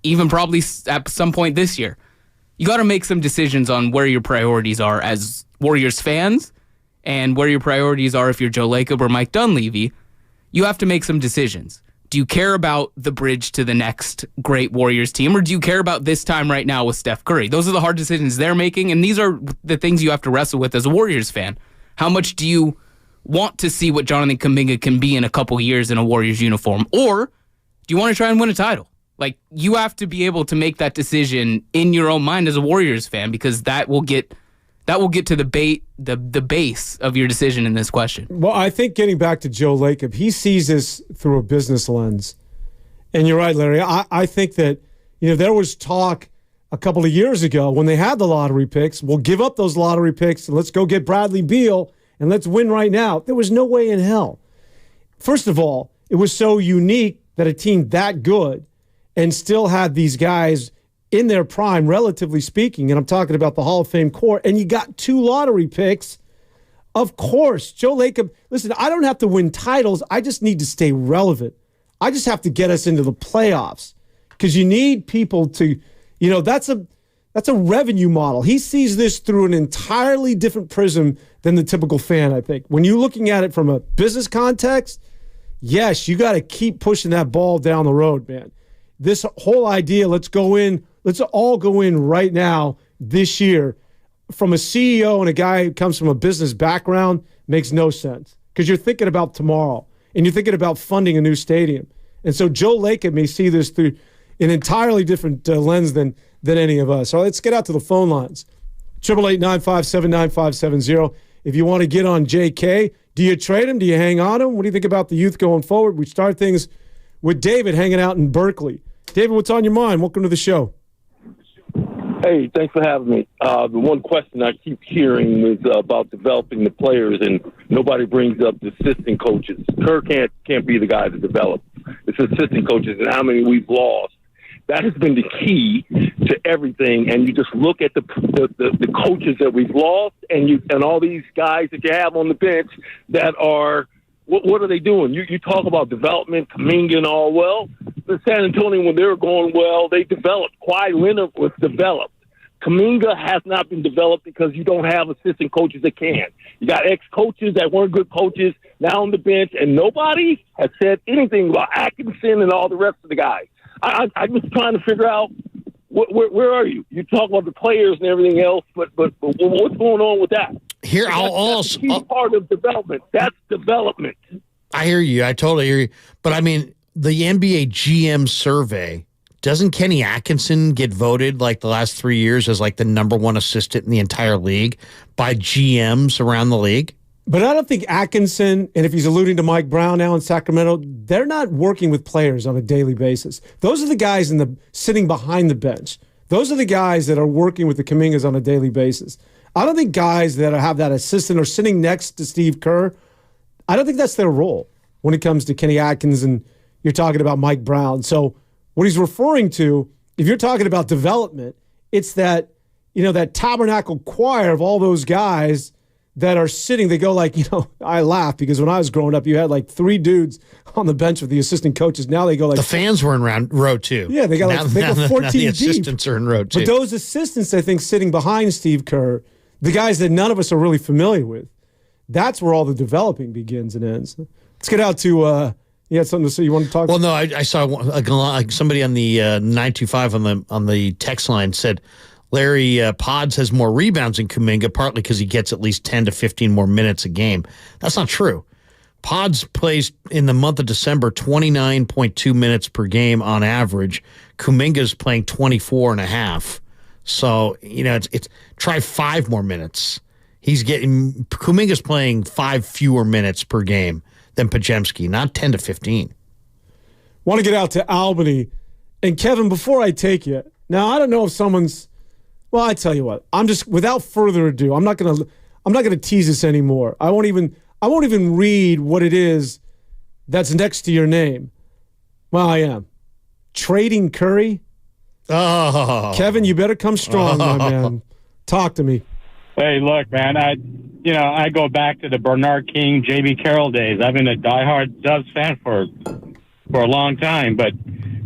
even probably at some point this year. You got to make some decisions on where your priorities are as Warriors fans and where your priorities are if you're Joe Lacob or Mike Dunleavy. You have to make some decisions. Do you care about the bridge to the next great Warriors team, or do you care about this time right now with Steph Curry? Those are the hard decisions they're making, and these are the things you have to wrestle with as a Warriors fan. How much do you want to see what Jonathan Kuminga can be in a couple years in a Warriors uniform, or do you want to try and win a title? Like, you have to be able to make that decision in your own mind as a Warriors fan, because that will get to the base of your decision in this question. Well, I think getting back to Joe Lacob, he sees this through a business lens. And you're right, Larry. I think that, there was talk a couple of years ago when they had the lottery picks, we'll give up those lottery picks and let's go get Bradley Beal and let's win right now. There was no way in hell. First of all, it was so unique that a team that good and still had these guys in their prime, relatively speaking, and I'm talking about the Hall of Fame core, and you got 2 lottery picks. Of course, Joe Lacob, listen, I don't have to win titles. I just need to stay relevant. I just have to get us into the playoffs, because you need people to, that's a revenue model. He sees this through an entirely different prism than the typical fan, I think. When you're looking at it from a business context, yes, you got to keep pushing that ball down the road, man. This whole idea, let's all go in right now this year, from a CEO and a guy who comes from a business background, makes no sense, because you're thinking about tomorrow and you're thinking about funding a new stadium. And so Joe Lacob may see this through an entirely different lens than any of us. So let's get out to the phone lines. 888-957-9570. If you want to get on JK, do you trade him? Do you hang on him? What do you think about the youth going forward? We start things with David hanging out in Berkeley. David, what's on your mind? Welcome to the show. Hey, thanks for having me. The one question I keep hearing is about developing the players, and nobody brings up the assistant coaches. Kerr can't be the guy to develop. It's assistant coaches and how many we've lost. That has been the key to everything. And you just look at the coaches that we've lost, and all these guys that you have on the bench that are. What are they doing? You talk about development, Kaminga and all. Well, the San Antonio, when they were going well, they developed. Kawhi Leonard was developed. Kaminga has not been developed because you don't have assistant coaches that can. You got ex-coaches that weren't good coaches now on the bench, and nobody has said anything about Atkinson and all the rest of the guys. I was trying to figure out where are you? You talk about the players and everything else, but what's going on with that? Here, That's the key part of development. That's development. I hear you. I totally hear you. But I mean, the NBA GM survey, doesn't Kenny Atkinson get voted like the last 3 years as like the number one assistant in the entire league by GMs around the league? But I don't think Atkinson, and if he's alluding to Mike Brown now in Sacramento, they're not working with players on a daily basis. Those are the guys sitting behind the bench. Those are the guys that are working with the Kamingas on a daily basis. I don't think guys that have that assistant or sitting next to Steve Kerr, I don't think that's their role when it comes to Kenny Atkins and you're talking about Mike Brown. So what he's referring to, if you're talking about development, it's that, that tabernacle choir of all those guys that are sitting, they go like, I laugh because when I was growing up, you had like 3 dudes on the bench with the assistant coaches. Now they go like... The fans were in row 2. Yeah, they got they go 14 the deep. assistants are in row 2. But those assistants, I think, sitting behind Steve Kerr, the guys that none of us are really familiar with, that's where all the developing begins and ends. Let's get out to... you had something to say? You want to talk? Well, no, I saw somebody on the 925 on the text line said Larry Pods has more rebounds than Kuminga, partly because he gets at least 10 to 15 more minutes a game. That's not true. Pods plays in the month of December 29.2 minutes per game on average. Kuminga's playing 24 and a half. So, it's try 5 more minutes. Kuminga's playing 5 fewer minutes per game than Pajemski, not 10 to 15. Want to get out to Albany. And Kevin, before I take you, now I don't know if someone's, well, I tell you what, I'm just, without further ado, I'm not gonna tease this anymore. I won't even read what it is that's next to your name. Well, I am. Trading Curry? Oh. Kevin, you better come strong, my man. Talk to me. Hey, look, man, I go back to the Bernard King, J.B. Carroll days. I've been a diehard Dubs fan for a long time. But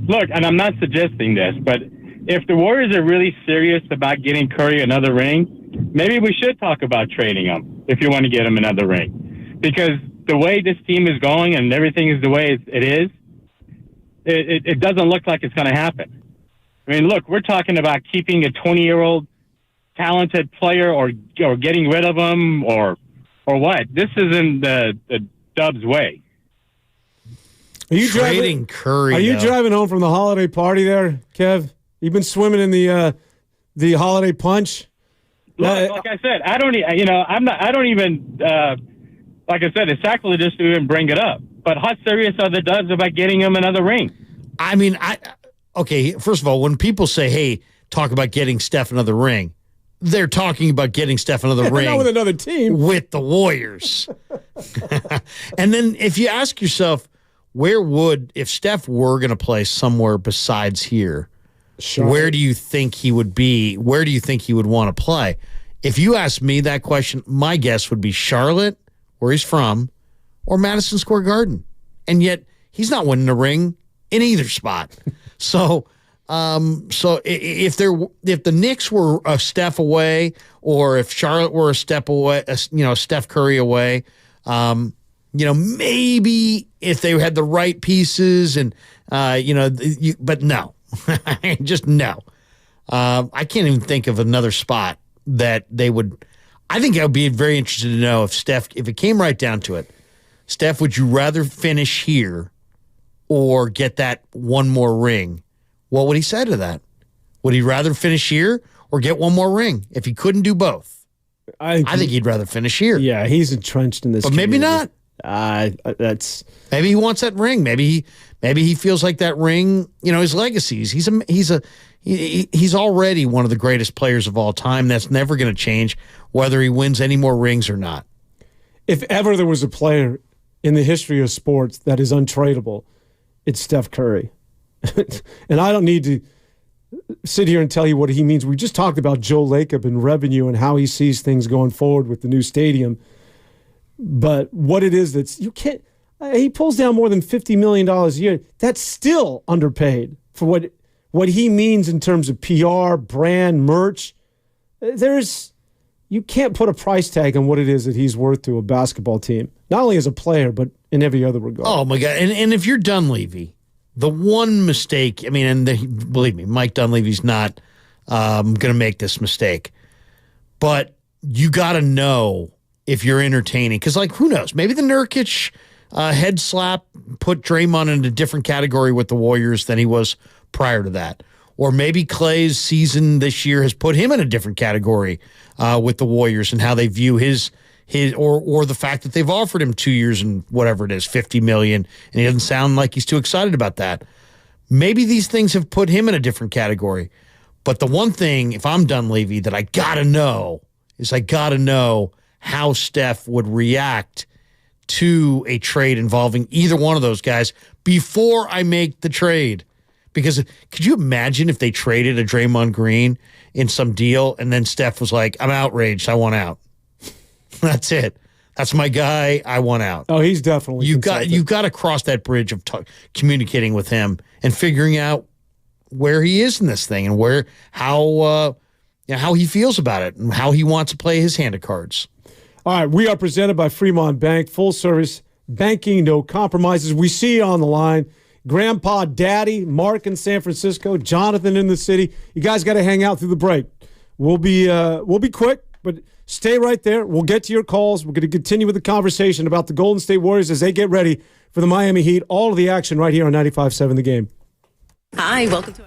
look, and I'm not suggesting this, but if the Warriors are really serious about getting Curry another ring, maybe we should talk about trading him if you want to get him another ring. Because the way this team is going and everything is the way it is, it doesn't look like it's going to happen. I mean, look, we're talking about keeping a 20-year-old talented player or getting rid of him or what. This isn't the Dubs way. Are you Trading Curry? Are you driving home from the holiday party there, Kev? You've been swimming in the holiday punch. Look, like I said, I don't even. Like I said, it's sacrilegious to even bring it up. But how serious are the Dubs about getting him another ring? I mean, okay. First of all, when people say, "Hey, talk about getting Steph another ring," they're talking about getting Steph another ring. Not with another team. With the Warriors. And then if you ask yourself, if Steph were going to play somewhere besides here, Charlotte. Where do you think he would be? Where do you think he would want to play? If you ask me that question, my guess would be Charlotte, where he's from, or Madison Square Garden. And yet he's not winning a ring in either spot. So if the Knicks were a step away, or if Charlotte were a step away, Steph Curry away, maybe if they had the right pieces and but no, just no. I can't even think of another spot that they would. I think I would be very interested to know if it came right down to it, Steph, would you rather finish here or get that one more ring? What would he say to that? Would he rather finish here or get one more ring if he couldn't do both? I think he'd rather finish here. Yeah, he's entrenched in this. But maybe not. Maybe he wants that ring. Maybe he feels like that ring. His legacies. He's already one of the greatest players of all time. That's never going to change, whether he wins any more rings or not. If ever there was a player in the history of sports that is untradeable, it's Steph Curry. And I don't need to sit here and tell you what he means. We just talked about Joe Lacob and revenue and how he sees things going forward with the new stadium. But what it is he pulls down more than $50 million a year. That's still underpaid for what he means in terms of PR, brand, merch. You can't put a price tag on what it is that he's worth to a basketball team, not only as a player, but in every other regard. Oh, my God. And if you're Dunleavy, The one mistake, I mean, and believe me, Mike Dunleavy's not going to make this mistake. But you got to know if you're entertaining. Because, like, who knows? Maybe the Nurkic head slap put Draymond in a different category with the Warriors than he was prior to that. Or maybe Clay's season this year has put him in a different category with the Warriors and how they view his or the fact that they've offered him 2 years and whatever it is, $50 million, and he doesn't sound like he's too excited about that. Maybe these things have put him in a different category. But the one thing, if I'm Dunleavy, that I gotta know is I gotta know how Steph would react to a trade involving either one of those guys before I make the trade. Because could you imagine if they traded a Draymond Green in some deal and then Steph was like, I'm outraged, I want out. That's it. That's my guy. I want out. Oh, he's definitely. You've got to cross that bridge of communicating with him and figuring out where he is in this thing and how he feels about it and how he wants to play his hand of cards. All right, we are presented by Fremont Bank, full service banking, no compromises. We see you on the line. Grandpa, Daddy, Mark in San Francisco, Jonathan in the city. You guys got to hang out through the break. We'll be quick, but stay right there. We'll get to your calls. We're going to continue with the conversation about the Golden State Warriors as they get ready for the Miami Heat. All of the action right here on 95.7 The Game. Hi, welcome to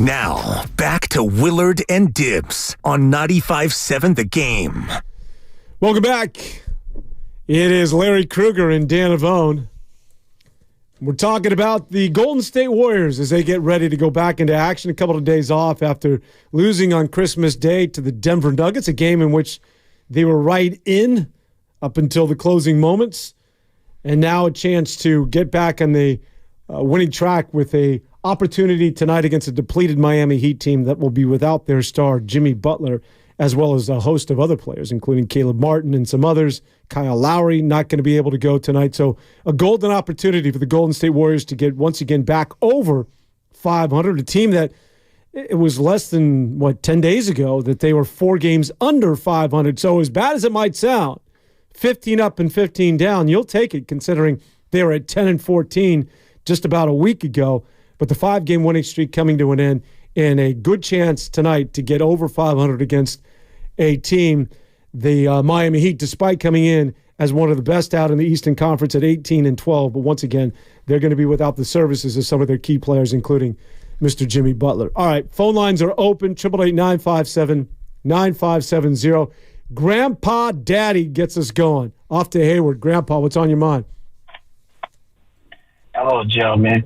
Now, back to Willard and Dibs on 95.7 The Game. Welcome back. It is Larry Krueger and Dan Avone. We're talking about the Golden State Warriors as they get ready to go back into action. A couple of days off after losing on Christmas Day to the Denver Nuggets, a game in which they were right in up until the closing moments. And now a chance to get back on the winning track with a opportunity tonight against a depleted Miami Heat team that will be without their star Jimmy Butler, as well as a host of other players, including Caleb Martin and some others. Kyle Lowry not going to be able to go tonight. So a golden opportunity for the Golden State Warriors to get once again back over 500, a team that it was less than, 10 days ago that they were 4 games under 500. So as bad as it might sound, 15 up and 15 down, you'll take it considering they were at 10 and 14 just about a week ago. But the 5-game winning streak coming to an end and a good chance tonight to get over 500 against a team, the Miami Heat, despite coming in as one of the best out in the Eastern Conference at 18 and 12. But once again, they're going to be without the services of some of their key players, including Mr. Jimmy Butler. All right, phone lines are open, 888-957-9570. Grandpa Daddy gets us going. Off to Hayward. Grandpa, what's on your mind? Hello, gentlemen.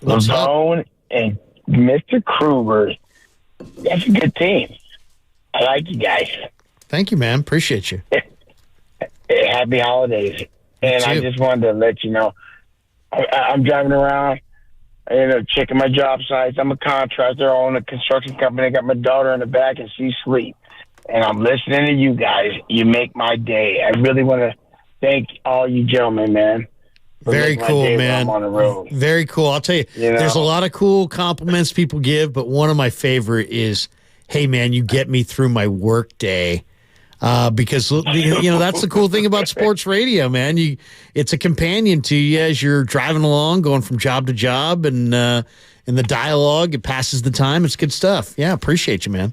Lavone and Mr. Krueger. That's a good team. I like you guys. Thank you, man. Appreciate you. Happy holidays. And I just wanted to let you know, I'm driving around, checking my job sites. I'm a contractor. I own a construction company. I got my daughter in the back, and she's asleep. And I'm listening to you guys. You make my day. I really want to thank all you gentlemen, man. Very cool, man. On the road. Very cool. I'll tell you, there's a lot of cool compliments people give, but one of my favorite is, hey, man, you get me through my work day. Because, that's the cool thing about sports radio, man. It's a companion to you as you're driving along, going from job to job, and the dialogue, it passes the time. It's good stuff. Yeah, appreciate you, man.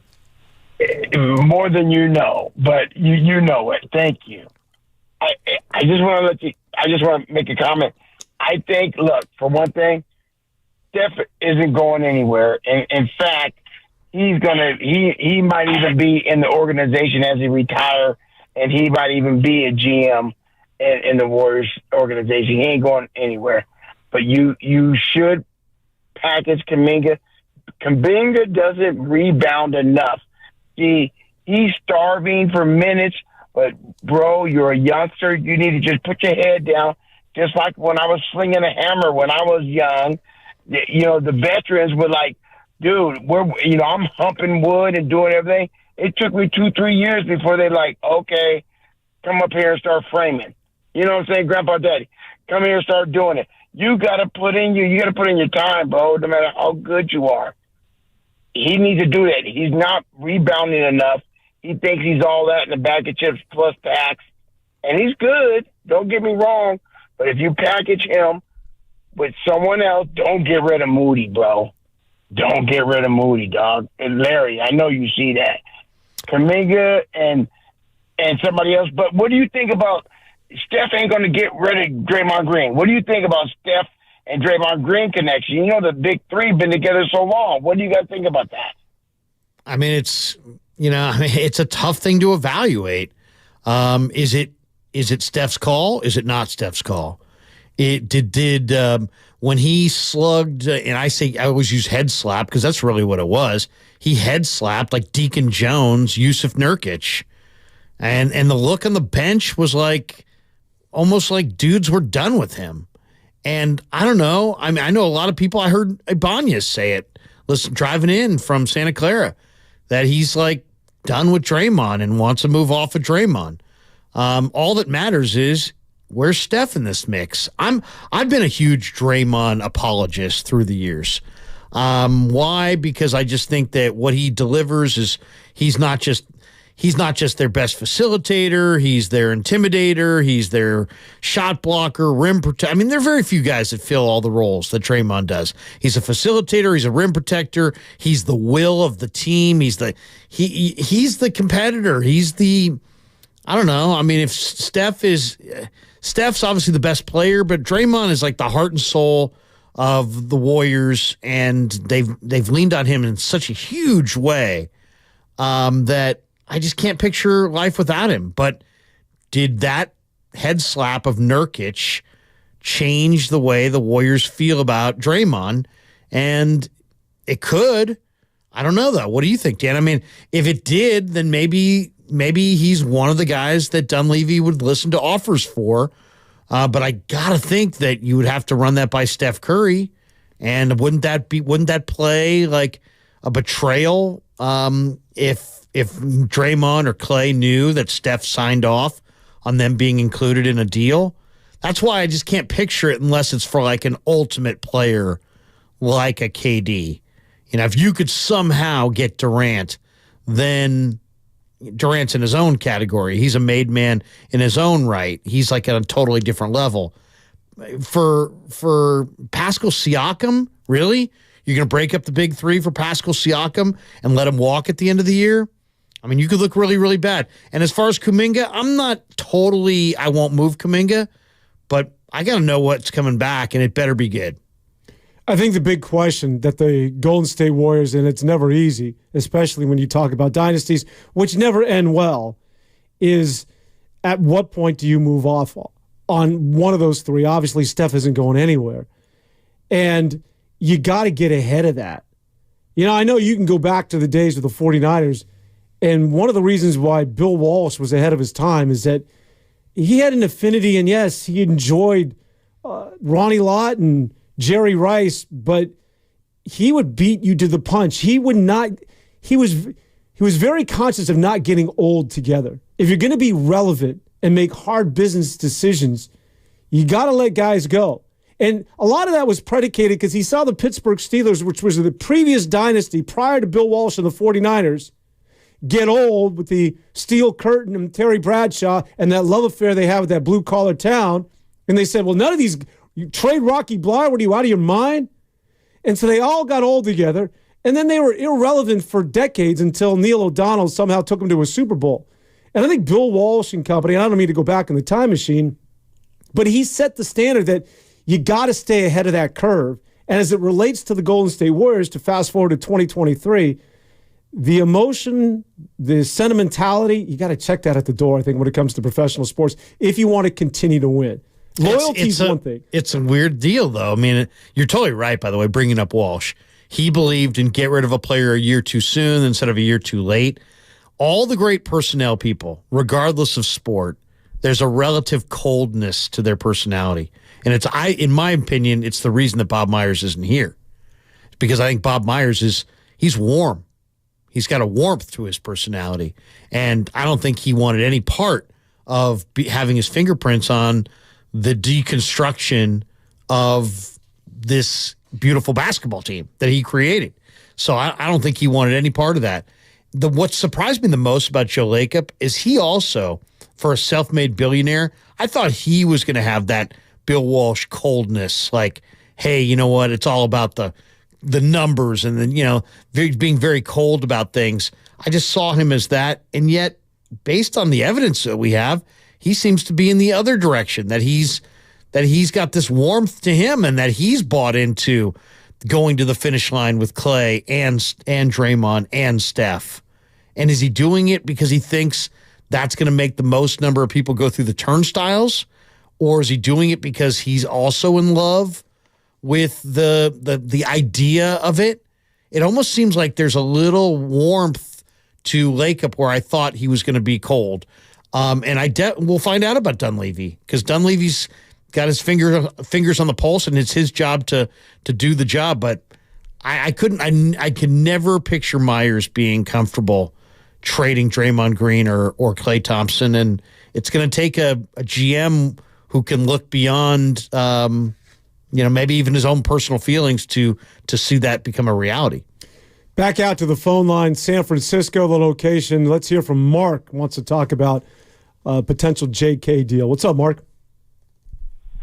More than you know, but you know it. Thank you. I just want to make a comment. I think, look, for one thing, Steph isn't going anywhere. In fact, he might even be in the organization as he retire, and he might even be a GM in the Warriors organization. He ain't going anywhere. But you should package Kaminga. Kaminga doesn't rebound enough. See, he's starving for minutes, but, bro, you're a youngster. You need to just put your head down, just like when I was slinging a hammer when I was young. The veterans were like, dude, I'm humping wood and doing everything. It took me 2-3 years before they like, okay, come up here and start framing. You know what I'm saying, Grandpa Daddy? Come here and start doing it. You got to put in your time, bro, no matter how good you are. He needs to do that. He's not rebounding enough. He thinks he's all that in a bag of chips plus tax. And he's good. Don't get me wrong. But if you package him with someone else, don't get rid of Moody, bro. Don't get rid of Moody, dog. And Larry, I know you see that. Kaminga and somebody else. But what do you think about Steph ain't going to get rid of Draymond Green? What do you think about Steph and Draymond Green connection? The big three been together so long. What do you guys think about that? I mean, it's a tough thing to evaluate. Is it Steph's call? Is it not Steph's call? It did when he slugged, and I always use head slap because that's really what it was. He head slapped like Deacon Jones, Yusuf Nurkic, and the look on the bench was like almost like dudes were done with him. And I don't know. I mean, I know a lot of people. I heard Ibanez say it. Listen, driving in from Santa Clara, that he's like done with Draymond and wants to move off of Draymond. All that matters is where's Steph in this mix. I've been a huge Draymond apologist through the years. Why? Because I just think that what he delivers is he's not just their best facilitator. He's their intimidator. He's their shot blocker, rim protector. I mean, there are very few guys that fill all the roles that Draymond does. He's a facilitator. He's a rim protector. He's the will of the team. He's the competitor. He's the, I don't know. I mean, if Steph's obviously the best player, but Draymond is like the heart and soul of the Warriors, and they've leaned on him in such a huge way that I just can't picture life without him. But did that head slap of Nurkic change the way the Warriors feel about Draymond? And it could. I don't know, though. What do you think, Dan? I mean, if it did, then maybe he's one of the guys that Dunleavy would listen to offers for. But I gotta think that you would have to run that by Steph Curry, and wouldn't that play like a betrayal if Draymond or Clay knew that Steph signed off on them being included in a deal? That's why I just can't picture it unless it's for like an ultimate player like a KD. You know, if you could somehow get Durant, then Durant's in his own category. He's a made man in his own right. He's like at a totally different level. For Pascal Siakam, really? You're going to break up the big three for Pascal Siakam and let him walk at the end of the year? I mean, you could look really, really bad. And as far as Kuminga, I won't move Kuminga, but I got to know what's coming back, and it better be good. I think the big question that the Golden State Warriors, and it's never easy, especially when you talk about dynasties, which never end well, is at what point do you move off on one of those three? Obviously, Steph isn't going anywhere. And you got to get ahead of that. You know, I know you can go back to the days of the 49ers, and one of the reasons why Bill Walsh was ahead of his time is that he had an affinity, and yes, he enjoyed Ronnie Lott and Jerry Rice, but he would beat you to the punch. He would not. He was very conscious of not getting old together. If you're going to be relevant and make hard business decisions, you got to let guys go. And a lot of that was predicated because he saw the Pittsburgh Steelers, which was the previous dynasty prior to Bill Walsh and the 49ers, get old with the steel curtain and Terry Bradshaw and that love affair they have with that blue-collar town. And they said, well, none of these... You trade Rocky Bleier? What are you, out of your mind? And so they all got old together, and then they were irrelevant for decades until Neil O'Donnell somehow took them to a Super Bowl. And I think Bill Walsh and company, I don't mean to go back in the time machine, but he set the standard that you got to stay ahead of that curve. And as it relates to the Golden State Warriors, to fast forward to 2023, the emotion, the sentimentality, you got to check that at the door, I think, when it comes to professional sports, if you want to continue to win. Loyalty's one thing. It's a weird deal, though. I mean, you're totally right, by the way, bringing up Walsh. He believed in get rid of a player a year too soon instead of a year too late. All the great personnel people, regardless of sport, there's a relative coldness to their personality. And in my opinion, it's the reason that Bob Myers isn't here. It's because I think Bob Myers he's warm. He's got a warmth to his personality. And I don't think he wanted any part of having his fingerprints on the deconstruction of this beautiful basketball team that he created. So I don't think he wanted any part of that. What surprised me the most about Joe Lacob is he also, for a self-made billionaire, I thought he was going to have that Bill Walsh coldness, like, hey, you know what, it's all about the numbers and then, you know, being very cold about things. I just saw him as that, and yet, based on the evidence that we have, he seems to be in the other direction, that he's got this warmth to him and that he's bought into going to the finish line with Clay and Draymond and Steph. And is he doing it because he thinks that's going to make the most number of people go through the turnstiles? Or is he doing it because he's also in love with the idea of it? It almost seems like there's a little warmth to Lacob where I thought he was going to be cold. And we'll find out about Dunleavy because Dunleavy's got his fingers on the pulse, and it's his job to do the job. But I could never picture Myers being comfortable trading Draymond Green or Klay Thompson, and it's going to take a GM who can look beyond, maybe even his own personal feelings to see that become a reality. Back out to the phone line, San Francisco, the location. Let's hear from Mark. Wants to talk about a potential JK deal. What's up, Mark?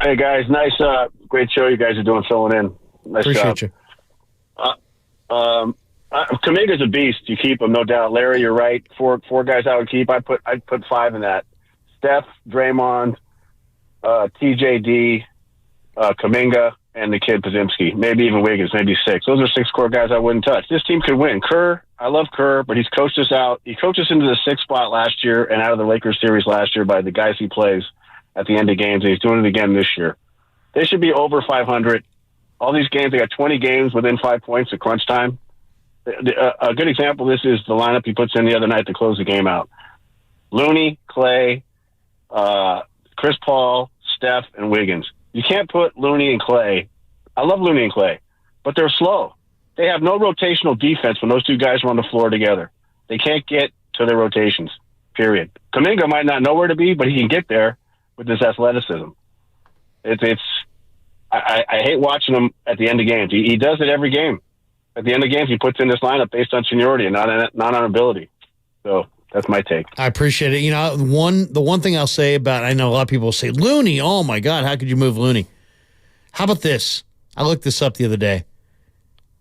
Hey, guys. Nice, great show you guys are doing filling in. Nice Appreciate job. you. Kaminga's a beast. You keep him, no doubt. Larry, you're right. Four guys I would keep. I'd put five in that. Steph, Draymond, TJD, Kaminga. and the kid Pazimski, maybe even Wiggins, maybe 6. Those are 6 core guys I wouldn't touch. This team could win. Kerr, I love Kerr, but he's coached us out. He coached us into the 6th spot last year and out of the Lakers series last year by the guys he plays at the end of games, and he's doing it again this year. They should be over 500. All these games, they got 20 games within 5 points at crunch time. A good example of this is the lineup he puts in the other night to close the game out. Looney, Clay, Chris Paul, Steph, and Wiggins. You can't put Looney and Clay. I love Looney and Clay, but they're slow. They have no rotational defense when those 2 guys are on the floor together. They can't get to their rotations, period. Kaminga might not know where to be, but he can get there with his athleticism. I hate watching him at the end of games. He does it every game. At the end of games, he puts in this lineup based on seniority and not on ability. So that's my take. I appreciate it. You know, the one thing I'll say about, I know a lot of people say, Looney, oh my God, how could you move Looney? How about this? I looked this up the other day.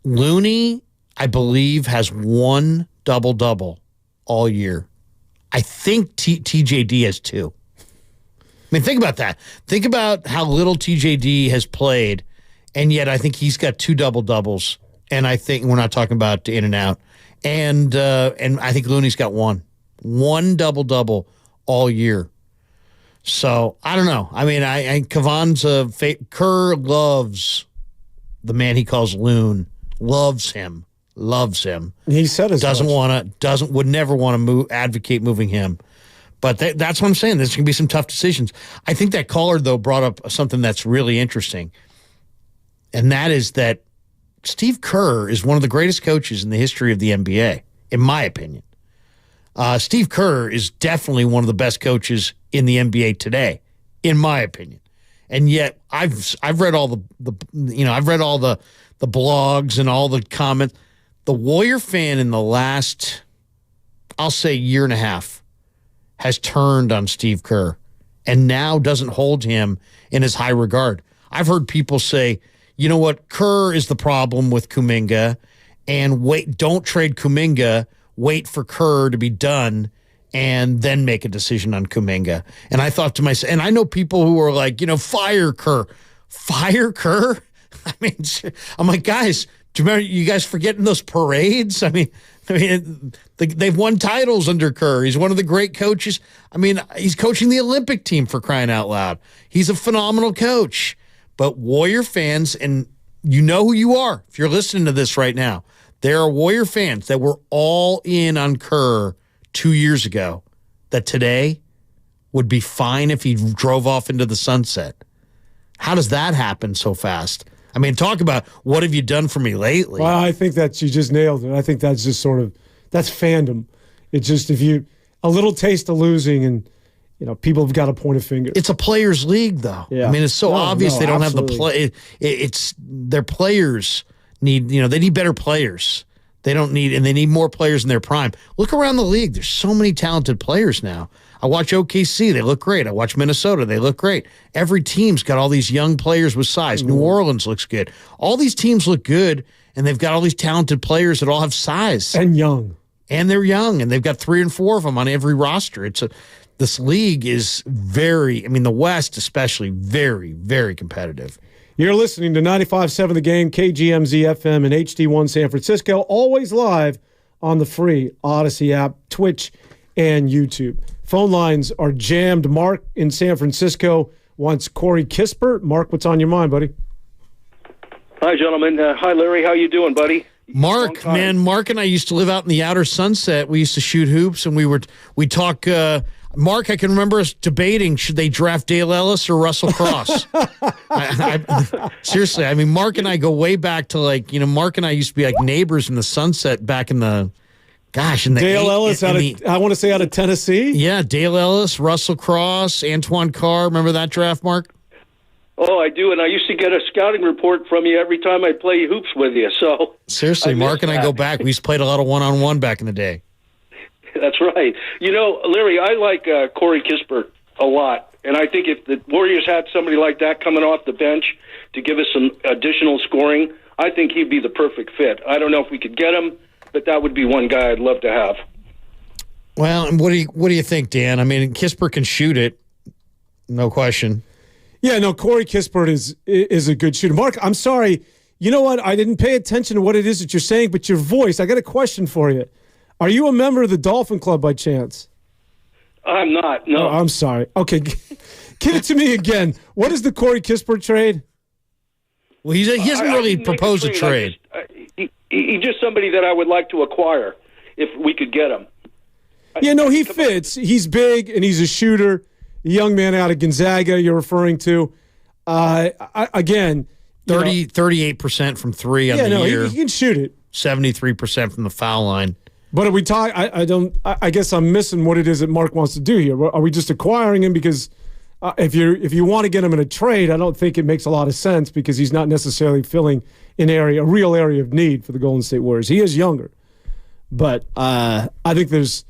Looney, I believe, has 1 double-double all year. I think TJD has 2. I mean, think about that. Think about how little TJD has played, and yet I think he's got 2 double-doubles. And I think we're not talking about in and out. And I think Looney's got 1 double-double all year. So, I don't know. I mean, Kavan's Kerr loves the man he calls Loon. Loves him. He said as much. Would never want to advocate moving him. But that's what I'm saying. There's going to be some tough decisions. I think that caller, though, brought up something that's really interesting. And that is that Steve Kerr is one of the greatest coaches in the history of the NBA, in my opinion. Steve Kerr is definitely one of the best coaches in the NBA today, in my opinion. And yet, I've read all the blogs and all the comments. The Warrior fan in the last, I'll say, year and a half has turned on Steve Kerr and now doesn't hold him in as high regard. I've heard people say, you know what, Kerr is the problem with Kuminga, and don't trade Kuminga, wait for Kerr to be done, and then make a decision on Kuminga. And I thought to myself, and I know people who are like, fire Kerr. Fire Kerr? I mean, I'm like, guys, do you remember you guys forgetting those parades? I mean, they've won titles under Kerr. He's one of the great coaches. I mean, he's coaching the Olympic team, for crying out loud. He's a phenomenal coach. But Warrior fans, and you know who you are if you're listening to this right now, there are Warrior fans that were all in on Kerr 2 years ago that today would be fine if he drove off into the sunset. How does that happen so fast? I mean, talk about what have you done for me lately? Well, I think that you just nailed it. I think that's just that's fandom. It's just a little taste of losing and, people have got to point a finger. It's a players' league, though. Yeah. I mean, it's so obvious they don't absolutely have the play. It's their players need, they need better players. They need more players in their prime. Look around the league. There's so many talented players now. I watch OKC. They look great. I watch Minnesota. They look great. Every team's got all these young players with size. New Orleans looks good. All these teams look good, and they've got all these talented players that all have size. And young. And they're young, and they've got 3 and 4 of them on every roster. This league is the West especially, very, very competitive. You're listening to 95.7 The Game, KGMZ FM and HD1 San Francisco, always live on the free Odyssey app, Twitch, and YouTube. Phone lines are jammed. Mark in San Francisco wants Corey Kispert. Mark, what's on your mind, buddy? Hi, gentlemen. Hi, Larry. How you doing, buddy? Mark, man, Mark and I used to live out in the outer sunset. We used to shoot hoops, and we talk. Mark, I can remember us debating, should they draft Dale Ellis or Russell Cross? Seriously, I mean, Mark and I go way back to Mark and I used to be like neighbors in the sunset back in the, Dale Ellis out of Tennessee? Yeah, Dale Ellis, Russell Cross, Antoine Carr. Remember that draft, Mark? Oh, I do, and I used to get a scouting report from you every time I play hoops with you. So seriously, Mark and I go back. We used to play a lot of one-on-one back in the day. That's right. Larry, I like Corey Kispert a lot, and I think if the Warriors had somebody like that coming off the bench to give us some additional scoring, I think he'd be the perfect fit. I don't know if we could get him, but that would be one guy I'd love to have. Well, and what do you think, Dan? I mean, Kispert can shoot it, no question. Yeah, no, Corey Kispert is a good shooter. Mark, I'm sorry. You know what? I didn't pay attention to what it is that you're saying, but your voice, I got a question for you. Are you a member of the Dolphin Club by chance? I'm not. No. Oh, I'm sorry. Okay, give it to me again. What is the Corey Kispert trade? Well, he hasn't really proposed a trade. He's just somebody that I would like to acquire if we could get him. Yeah, no, he fits. He's big and he's a shooter. The young man out of Gonzaga you're referring to. Again, 38% from three on the year. He can shoot it. 73% from the foul line. But are we talking? I guess I'm missing what it is that Mark wants to do here. Are we just acquiring him because if you want to get him in a trade, I don't think it makes a lot of sense because he's not necessarily filling a real area of need for the Golden State Warriors. He is younger, but I think there's,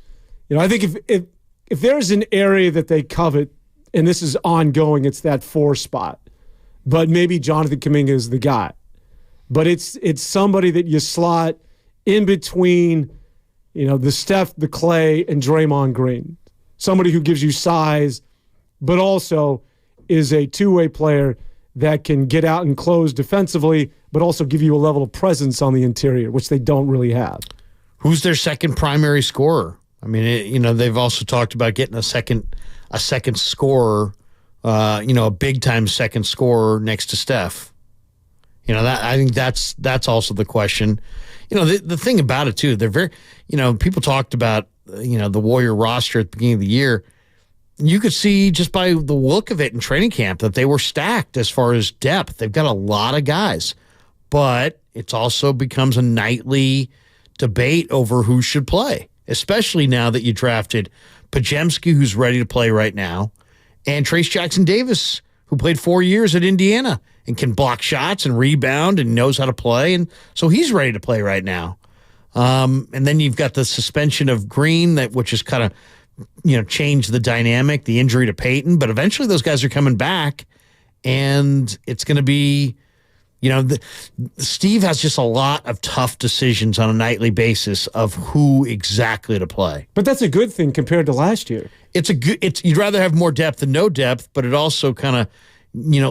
I think if there's an area that they covet, and this is ongoing, it's that 4 spot. But maybe Jonathan Kuminga is the guy. But it's somebody that you slot in between, the Steph, the Clay, and Draymond Green. Somebody who gives you size, but also is a two-way player that can get out and close defensively, but also give you a level of presence on the interior, which they don't really have. Who's their second primary scorer? I mean, they've also talked about getting a second scorer, a big-time second scorer next to Steph. I think that's also the question. The thing about it, too, they're very, people talked about, the Warrior roster at the beginning of the year. You could see just by the look of it in training camp that they were stacked as far as depth. They've got a lot of guys, but it also becomes a nightly debate over who should play, especially now that you drafted Podziemski, who's ready to play right now, and Trace Jackson-Davis, who played 4 years at Indiana and can block shots and rebound and knows how to play, and so he's ready to play right now. And then you've got the suspension of Green, which has kind of changed the dynamic, the injury to Peyton, but eventually those guys are coming back, and it's going to be, Steve has just a lot of tough decisions on a nightly basis of who exactly to play. But that's a good thing compared to last year. You'd rather have more depth than no depth, but it also kind of,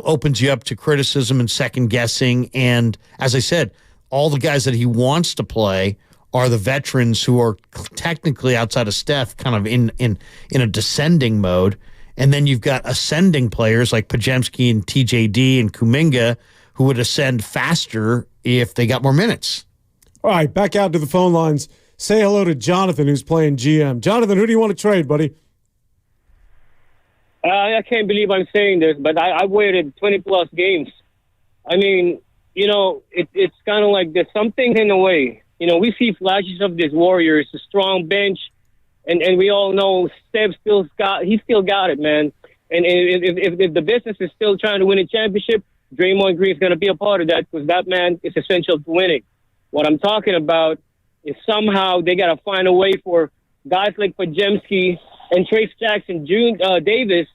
opens you up to criticism and second guessing. And as I said, all the guys that he wants to play are the veterans who are technically outside of Steph, kind of in a descending mode. And then you've got ascending players like Podziemski and TJD and Kuminga who would ascend faster if they got more minutes. All right, back out to the phone lines. Say hello to Jonathan, who's playing GM. Jonathan, who do you want to trade, buddy? I can't believe I'm saying this, but I've waited 20-plus games. I mean, it's kind of like there's something in the way. We see flashes of this Warriors, a strong bench, and we all know Steph still got it, man. And if the business is still trying to win a championship, Draymond Green is going to be a part of that because that man is essential to winning. What I'm talking about is somehow they got to find a way for guys like Podziemski and Trace Jackson-Davis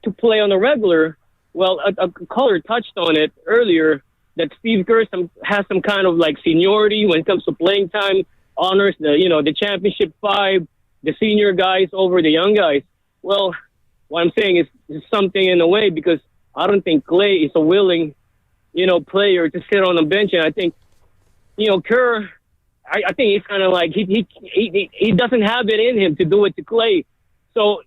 to play on the regular. Well, a caller touched on it earlier that Steve Kerr has some kind of like seniority when it comes to playing time, honors the championship 5, the senior guys over the young guys. Well, what I'm saying is there's something in the way because I don't think Clay is a willing, player to sit on the bench. And I think, Kerr, I think he's kind of like, he doesn't have it in him to do it to Clay. So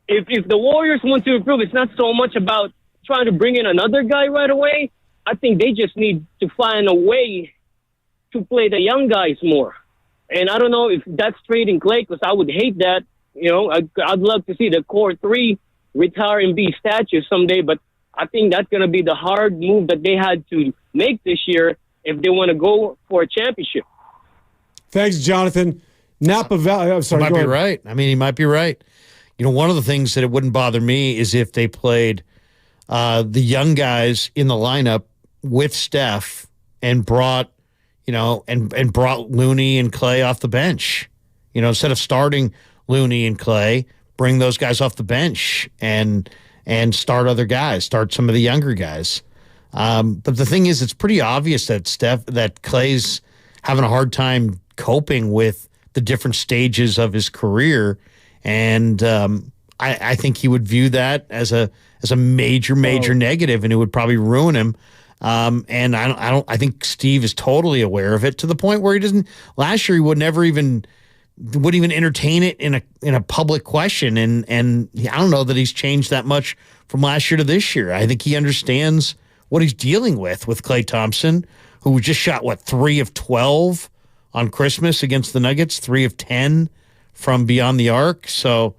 if the Warriors want to improve, it's not so much about trying to bring in another guy right away. I think they just need to find a way to play the young guys more. And I don't know if that's trading Clay because I would hate that. I'd love to see the core 3 retire and be statues someday, but I think that's going to be the hard move that they had to make this year if they want to go for a championship. Thanks, Jonathan. Napa Valley. I'm sorry. He might be right. I mean, he might be right. One of the things that it wouldn't bother me is if they played the young guys in the lineup with Steph and brought, and brought Looney and Clay off the bench. Instead of starting Looney and Clay, bring those guys off the bench and start other guys, start some of the younger guys. But the thing is, it's pretty obvious that Clay's having a hard time coping with the different stages of his career. And I think he would view that as a major negative, and it would probably ruin him. And I think Steve is totally aware of it, to the point where he doesn't. Last year, he wouldn't even entertain it in a public question, and I don't know that he's changed that much from last year to this year. I think he understands what he's dealing with Klay Thompson, who just shot 3 of 12 on Christmas against the Nuggets, 3 of 10 from beyond the arc. So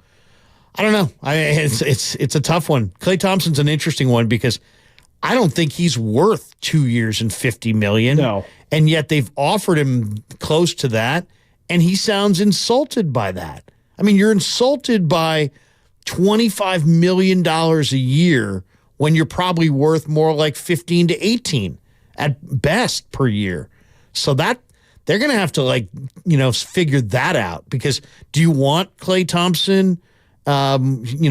I don't know. It's a tough one. Klay Thompson's an interesting one because I don't think he's worth 2 years and $50 million. No. And yet they've offered him close to that, and he sounds insulted by that. I mean, you're insulted by $25 million a year when you're probably worth more like 15 to 18 at best per year. So that they're going to have to figure that out, because do you want Klay Thompson,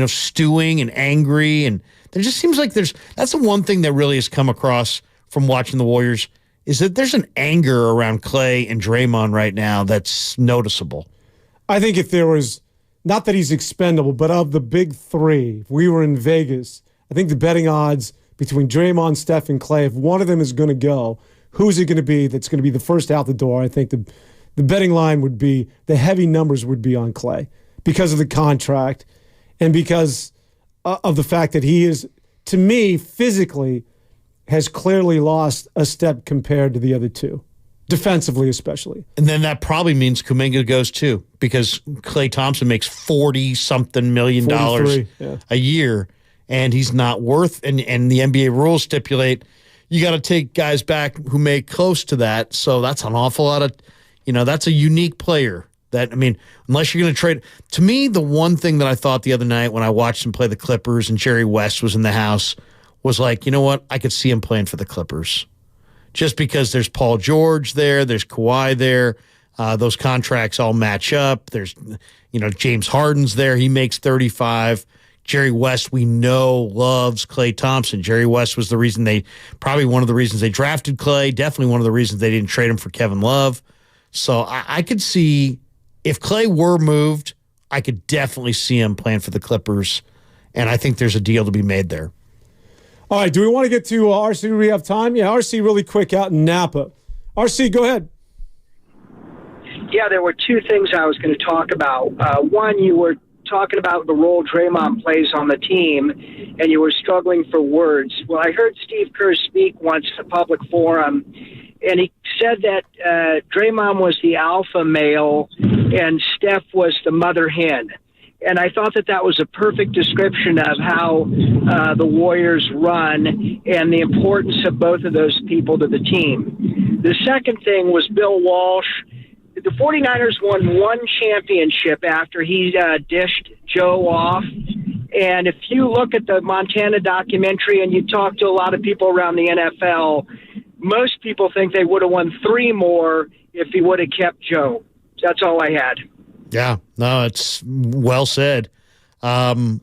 stewing and angry? And there just seems like that's the one thing that really has come across from watching the Warriors, is that there's an anger around Klay and Draymond right now that's noticeable. I think if there was, not that he's expendable, but of the big three, if we were in Vegas, I think the betting odds between Draymond, Steph, and Klay, if one of them is going to go, who's it going to be that's going to be the first out the door? I think the betting line would be, the heavy numbers would be on Klay because of the contract and because of the fact that he is, to me, physically, has clearly lost a step compared to the other two, defensively especially. And then that probably means Kuminga goes too, because Klay Thompson makes $40-something million a year, and he's not worth, and the NBA rules stipulate you got to take guys back who make close to that. So that's an awful lot of, that's a unique player. That, I mean, unless you're going to trade. To me, the one thing that I thought the other night when I watched him play the Clippers and Jerry West was in the house was like, you know what? I could see him playing for the Clippers. Just because there's Paul George there, there's Kawhi there, those contracts all match up. There's, James Harden's there. He makes 35. Jerry West, we know, loves Klay Thompson. Jerry West was probably one of the reasons they drafted Klay, definitely one of the reasons they didn't trade him for Kevin Love. So I could see, if Klay were moved, I could definitely see him playing for the Clippers, and I think there's a deal to be made there. All right, do we want to get to RC? Do we have time? Yeah, RC really quick out in Napa. RC, go ahead. Yeah, there were two things I was going to talk about. One, you were talking about the role Draymond plays on the team, and you were struggling for words. Well, I heard Steve Kerr speak once at a public forum, and he said that Draymond was the alpha male and Steph was the mother hen. And I thought that was a perfect description of how the Warriors run and the importance of both of those people to the team. The second thing was Bill Walsh. The 49ers won one championship after he dished Joe off. And if you look at the Montana documentary and you talk to a lot of people around the NFL, most people think they would have won 3 more if he would have kept Joe. That's all I had. Yeah, no, it's well said. And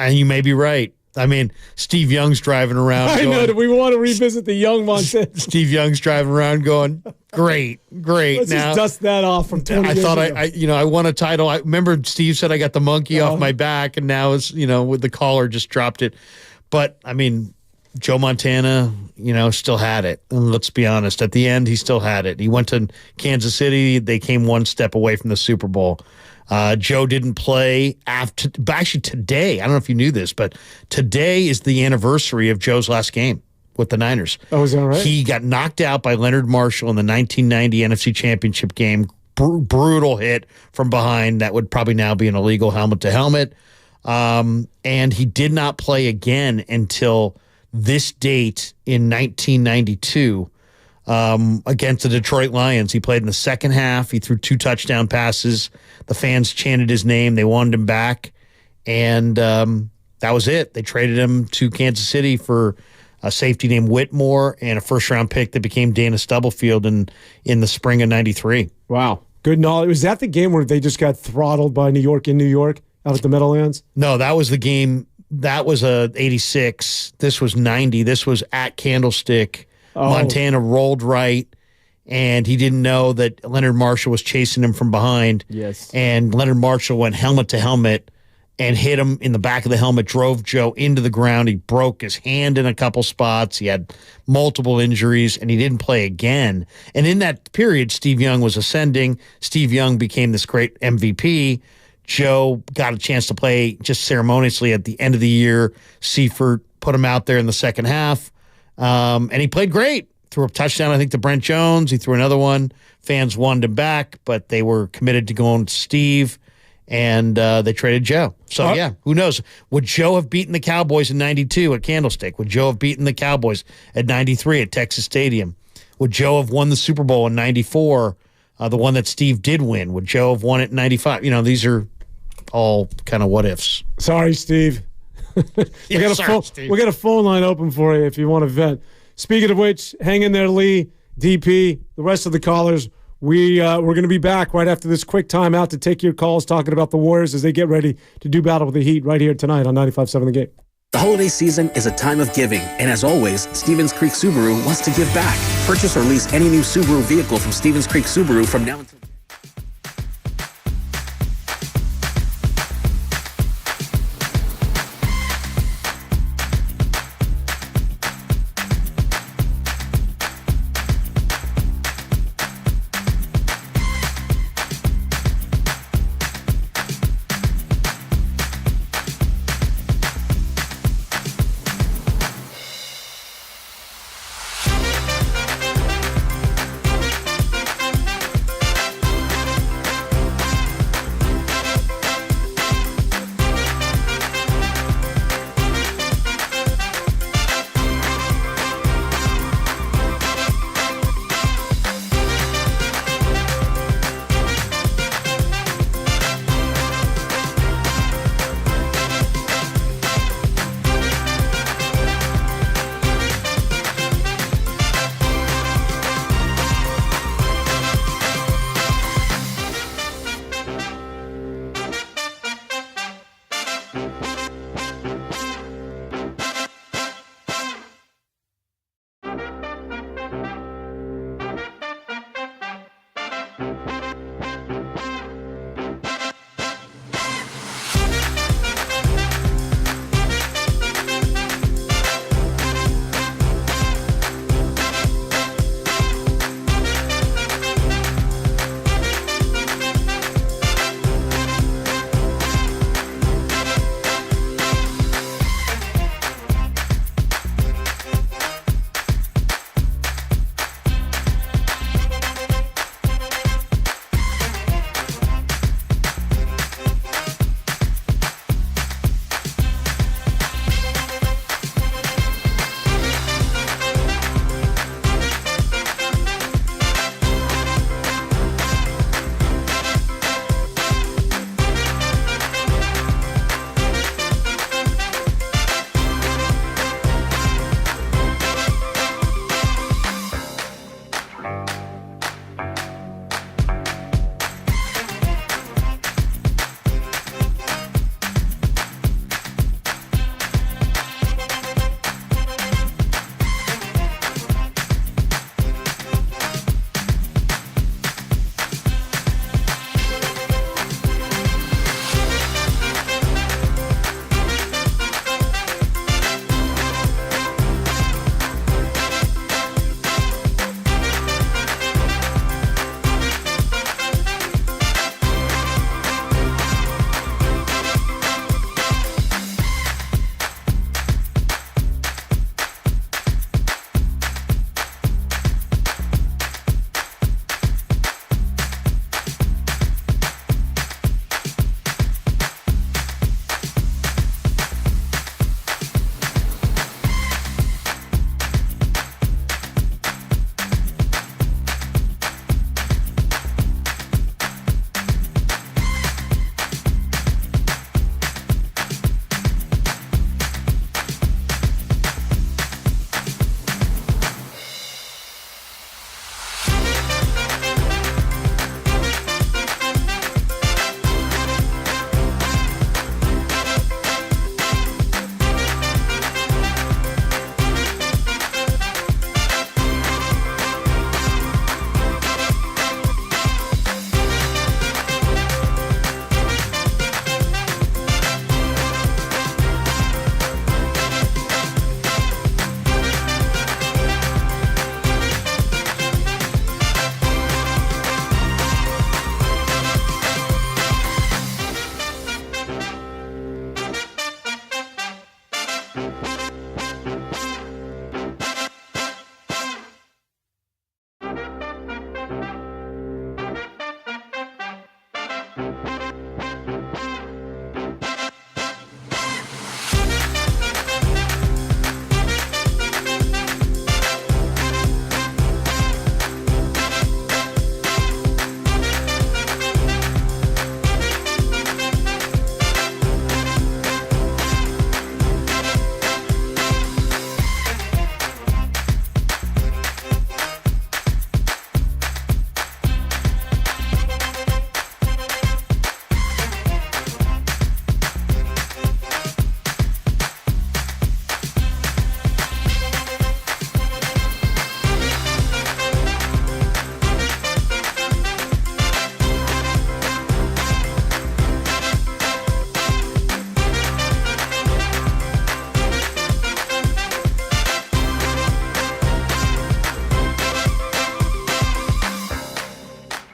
you may be right. I mean, Steve Young's driving around. I know. Do we want to revisit the Young Montana? Steve Young's driving around going, great. Let's just dust that off from 20 I years thought ago. I won a title. I remember Steve said I got the monkey off my back, and now it's, with the collar just dropped it. But, I mean, Joe Montana, still had it. And let's be honest, at the end, he still had it. He went to Kansas City. They came one step away from the Super Bowl. Joe didn't play actually today. I don't know if you knew this, but today is the anniversary of Joe's last game with the Niners. Oh, is that right? He got knocked out by Leonard Marshall in the 1990 NFC Championship game. Brutal hit from behind. That would probably now be an illegal helmet-to-helmet. And he did not play again until this date in 1992 against the Detroit Lions. He played in the second half. He threw 2 touchdown passes. The fans chanted his name. They wanted him back. And that was it. They traded him to Kansas City for a safety named Whitmore and a first-round pick that became Dana Stubblefield in the spring of 93. Wow. Good knowledge. Was that the game where they just got throttled by New York out at the Meadowlands? No, that was the game. That was 86. This was 90. This was at Candlestick. Oh. Montana rolled right, and he didn't know that Leonard Marshall was chasing him from behind. Yes. And Leonard Marshall went helmet to helmet and hit him in the back of the helmet, drove Joe into the ground. He broke his hand in a couple spots. He had multiple injuries, and he didn't play again. And in that period, Steve Young was ascending. Steve Young became this great MVP. Joe got a chance to play just ceremoniously at the end of the year. Seifert put him out there in the second half, and he played great. Threw a touchdown, I think, to Brent Jones. He threw another one. Fans wanted him back, but they were committed to going to Steve, and they traded Joe. So, yeah, who knows? Would Joe have beaten the Cowboys in 92 at Candlestick? Would Joe have beaten the Cowboys at 93 at Texas Stadium? Would Joe have won the Super Bowl in 94, the one that Steve did win? Would Joe have won it in 95? These are all kind of what-ifs. Sorry, Steve. We got a phone line open for you if you want to vent. Speaking of which, hang in there, Lee, DP, the rest of the callers. We're going to be back right after this quick timeout to take your calls talking about the Warriors as they get ready to do battle with the Heat right here tonight on 95.7 The Game. The holiday season is a time of giving, and as always, Stevens Creek Subaru wants to give back. Purchase or lease any new Subaru vehicle from Stevens Creek Subaru from now until...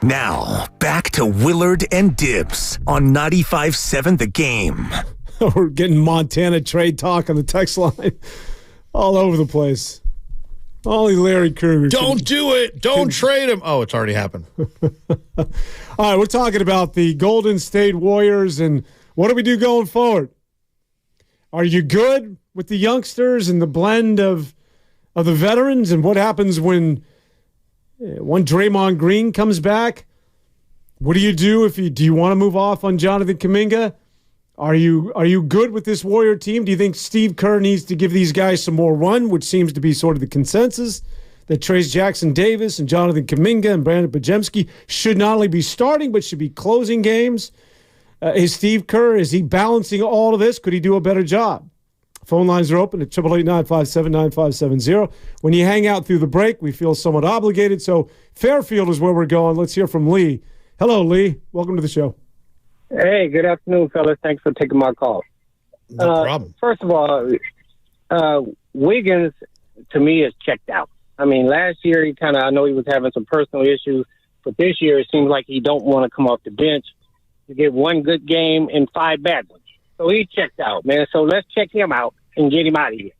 Now, back to Willard and Dibbs on 95.7 The Game. We're getting Montana trade talk on the text line all over the place. Only Larry Krueger. Don't do it. Don't trade him. Oh, it's already happened. All right, we're talking about the Golden State Warriors and what do we do going forward? Are you good with the youngsters and the blend of the veterans? And what happens when Draymond Green comes back? What do you do do you want to move off on Jonathan Kaminga? Are you good with this Warrior team? Do you think Steve Kerr needs to give these guys some more run, which seems to be sort of the consensus, that Trayce Jackson-Davis and Jonathan Kuminga and Brandon Podziemski should not only be starting but should be closing games? Is Steve Kerr, is he balancing all of this? Could he do a better job? Phone lines are open at 888-957-9570. When you hang out through the break, we feel somewhat obligated, so Fairfield is where we're going. Let's hear from Lee. Hello, Lee. Welcome to the show. Hey, good afternoon, fellas. Thanks for taking my call. No problem. First of all, Wiggins, to me, is checked out. I mean, last year, I know he was having some personal issues, but this year it seems like he don't want to come off the bench. You get one good game and 5 bad ones. So he checked out, man. So let's check him out and get him out of here.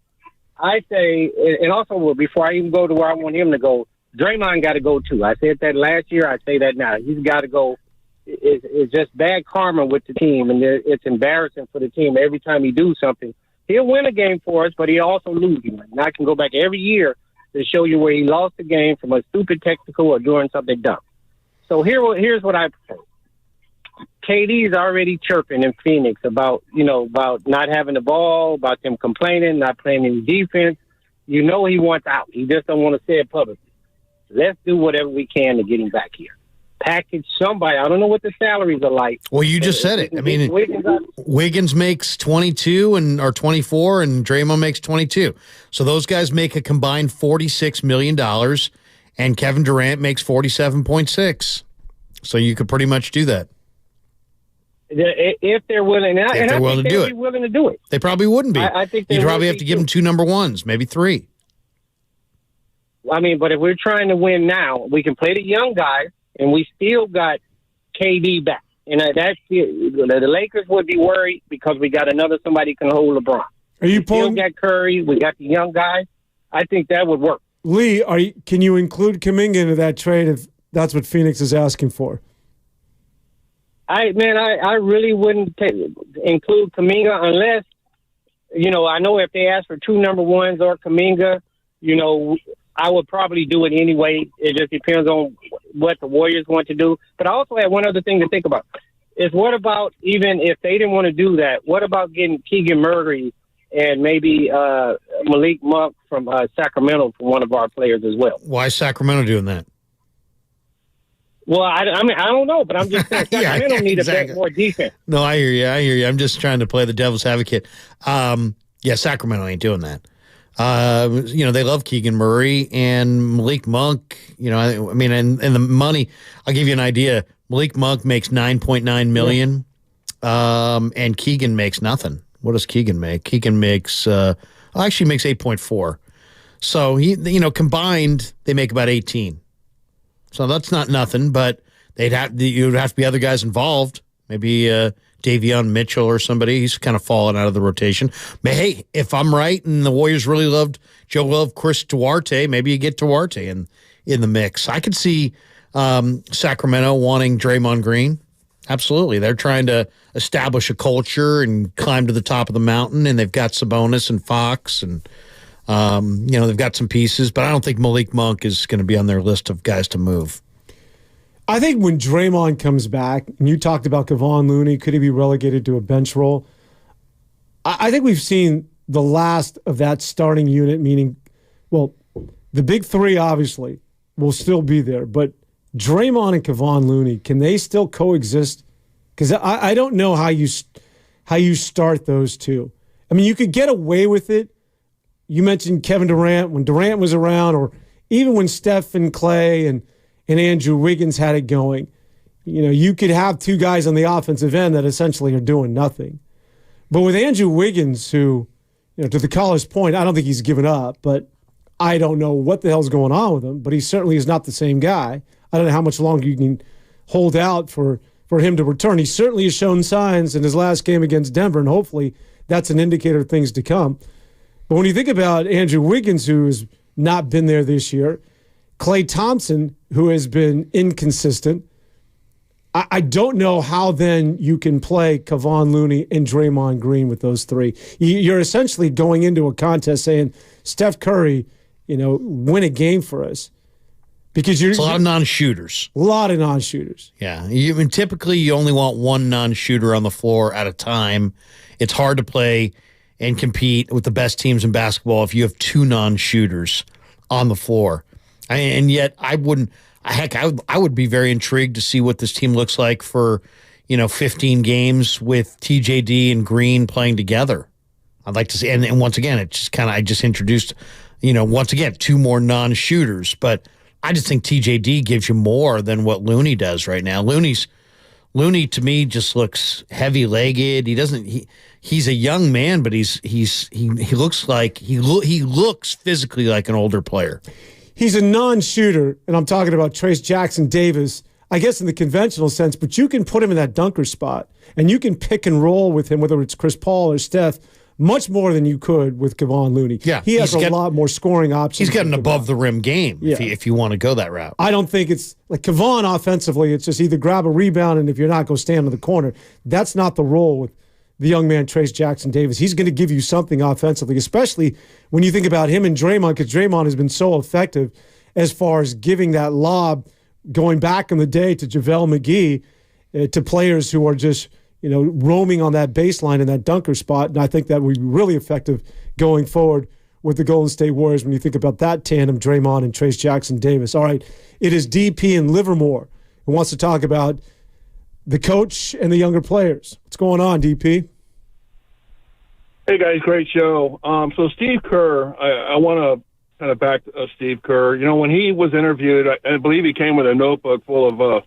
I say, and also before I even go to where I want him to go, Draymond got to go too. I said that last year. I say that now. He's got to go. It's just bad karma with the team, and it's embarrassing for the team every time he do something. He'll win a game for us, but he'll also lose him. And I can go back every year to show you where he lost the game from a stupid technical or doing something dumb. So here's what I propose. KD's already chirping in Phoenix about not having the ball, about them complaining, not playing any defense. You know he wants out. He just don't want to say it publicly. Let's do whatever we can to get him back here. Package somebody. I don't know what the salaries are like. Well, you just said it. I mean, Wiggins makes 22 or 24, and Draymond makes 22. So those guys make a combined $46 million, and Kevin Durant makes 47.6. So you could pretty much do that. If they're willing, if they're willing to do it. Willing to do it. They probably wouldn't be. I think you'd probably have to give them 2 number ones, maybe 3. I mean, but if we're trying to win now, we can play the young guys. And we still got KD back. And that's the Lakers would be worried because we got somebody can hold LeBron. Are you pulling? We still got Curry. We got the young guys. I think that would work. Lee, can you include Kuminga into that trade if that's what Phoenix is asking for? I really wouldn't include Kaminga unless, I know if they ask for 2 number ones or Kaminga, I would probably do it anyway. It just depends on what the Warriors want to do. But I also have one other thing to think about. Is what about, even if they didn't want to do that, what about getting Keegan Murray and maybe Malik Monk from Sacramento for one of our players as well? Why is Sacramento doing that? Well, I mean, I don't know, but I'm just saying Sacramento need a bit more defense. No, I hear you. I'm just trying to play the devil's advocate. Sacramento ain't doing that. They love Keegan Murray and Malik Monk. And the money. I'll give you an idea. Malik Monk makes $9.9 million, and Keegan makes nothing. What does Keegan make? Keegan makes actually makes 8.4. So combined they make about 18. So that's not nothing, but you'd have to be other guys involved. Maybe Davion Mitchell or somebody. He's kind of fallen out of the rotation. But hey, if I'm right and the Warriors really loved Chris Duarte, maybe you get Duarte in the mix. I could see Sacramento wanting Draymond Green. Absolutely. They're trying to establish a culture and climb to the top of the mountain, and they've got Sabonis and Fox, and they've got some pieces, but I don't think Malik Monk is going to be on their list of guys to move. I think when Draymond comes back, and you talked about Kevon Looney, could he be relegated to a bench role? I think we've seen the last of that starting unit, meaning, well, the big 3 obviously will still be there, but Draymond and Kevon Looney, can they still coexist? Because I don't know how you start those two. I mean, you could get away with it. You mentioned Kevin Durant when Durant was around, or even when Steph and Clay and Andrew Wiggins had it going. You could have 2 guys on the offensive end that essentially are doing nothing. But with Andrew Wiggins, who, to the caller's point, I don't think he's given up, but I don't know what the hell's going on with him, but he certainly is not the same guy. I don't know how much longer you can hold out for him to return. He certainly has shown signs in his last game against Denver, and hopefully that's an indicator of things to come. But when you think about Andrew Wiggins, who has not been there this year, Klay Thompson, who has been inconsistent, I don't know how then you can play Kevon Looney and Draymond Green with those three. You're essentially going into a contest saying, Steph Curry, win a game for us. Because it's a lot of non-shooters. A lot of non-shooters. Yeah. Typically, you only want one non-shooter on the floor at a time. It's hard to play and compete with the best teams in basketball if you have two non-shooters on the floor. And yet, I would be very intrigued to see what this team looks like for, 15 games with TJD and Green playing together. I'd like to see, and once again, I just introduced, once again, two more non-shooters, but I just think TJD gives you more than what Looney does right now. Looney to me just looks heavy-legged. He's a young man, but he looks physically like an older player. He's a non-shooter, and I'm talking about Trace Jackson Davis, I guess in the conventional sense, but you can put him in that dunker spot, and you can pick and roll with him, whether it's Chris Paul or Steph, much more than you could with Kevon Looney. Yeah, he has a lot more scoring options. He's got an above-the-rim game if you want to go that route. I don't think it's like Kevon offensively. It's just either grab a rebound, and if you're not, go stand in the corner. That's not the role with the young man, Trace Jackson Davis. He's going to give you something offensively, especially when you think about him and Draymond, because Draymond has been so effective as far as giving that lob going back in the day to JaVale McGee to players who are just roaming on that baseline in that dunker spot. And I think that would be really effective going forward with the Golden State Warriors when you think about that tandem, Draymond and Trace Jackson Davis. All right, it is DP in Livermore who wants to talk about the coach and the younger players. What's going on, DP? Hey, guys, great show. So Steve Kerr, I want to kind of back Steve Kerr. When he was interviewed, I believe he came with a notebook full of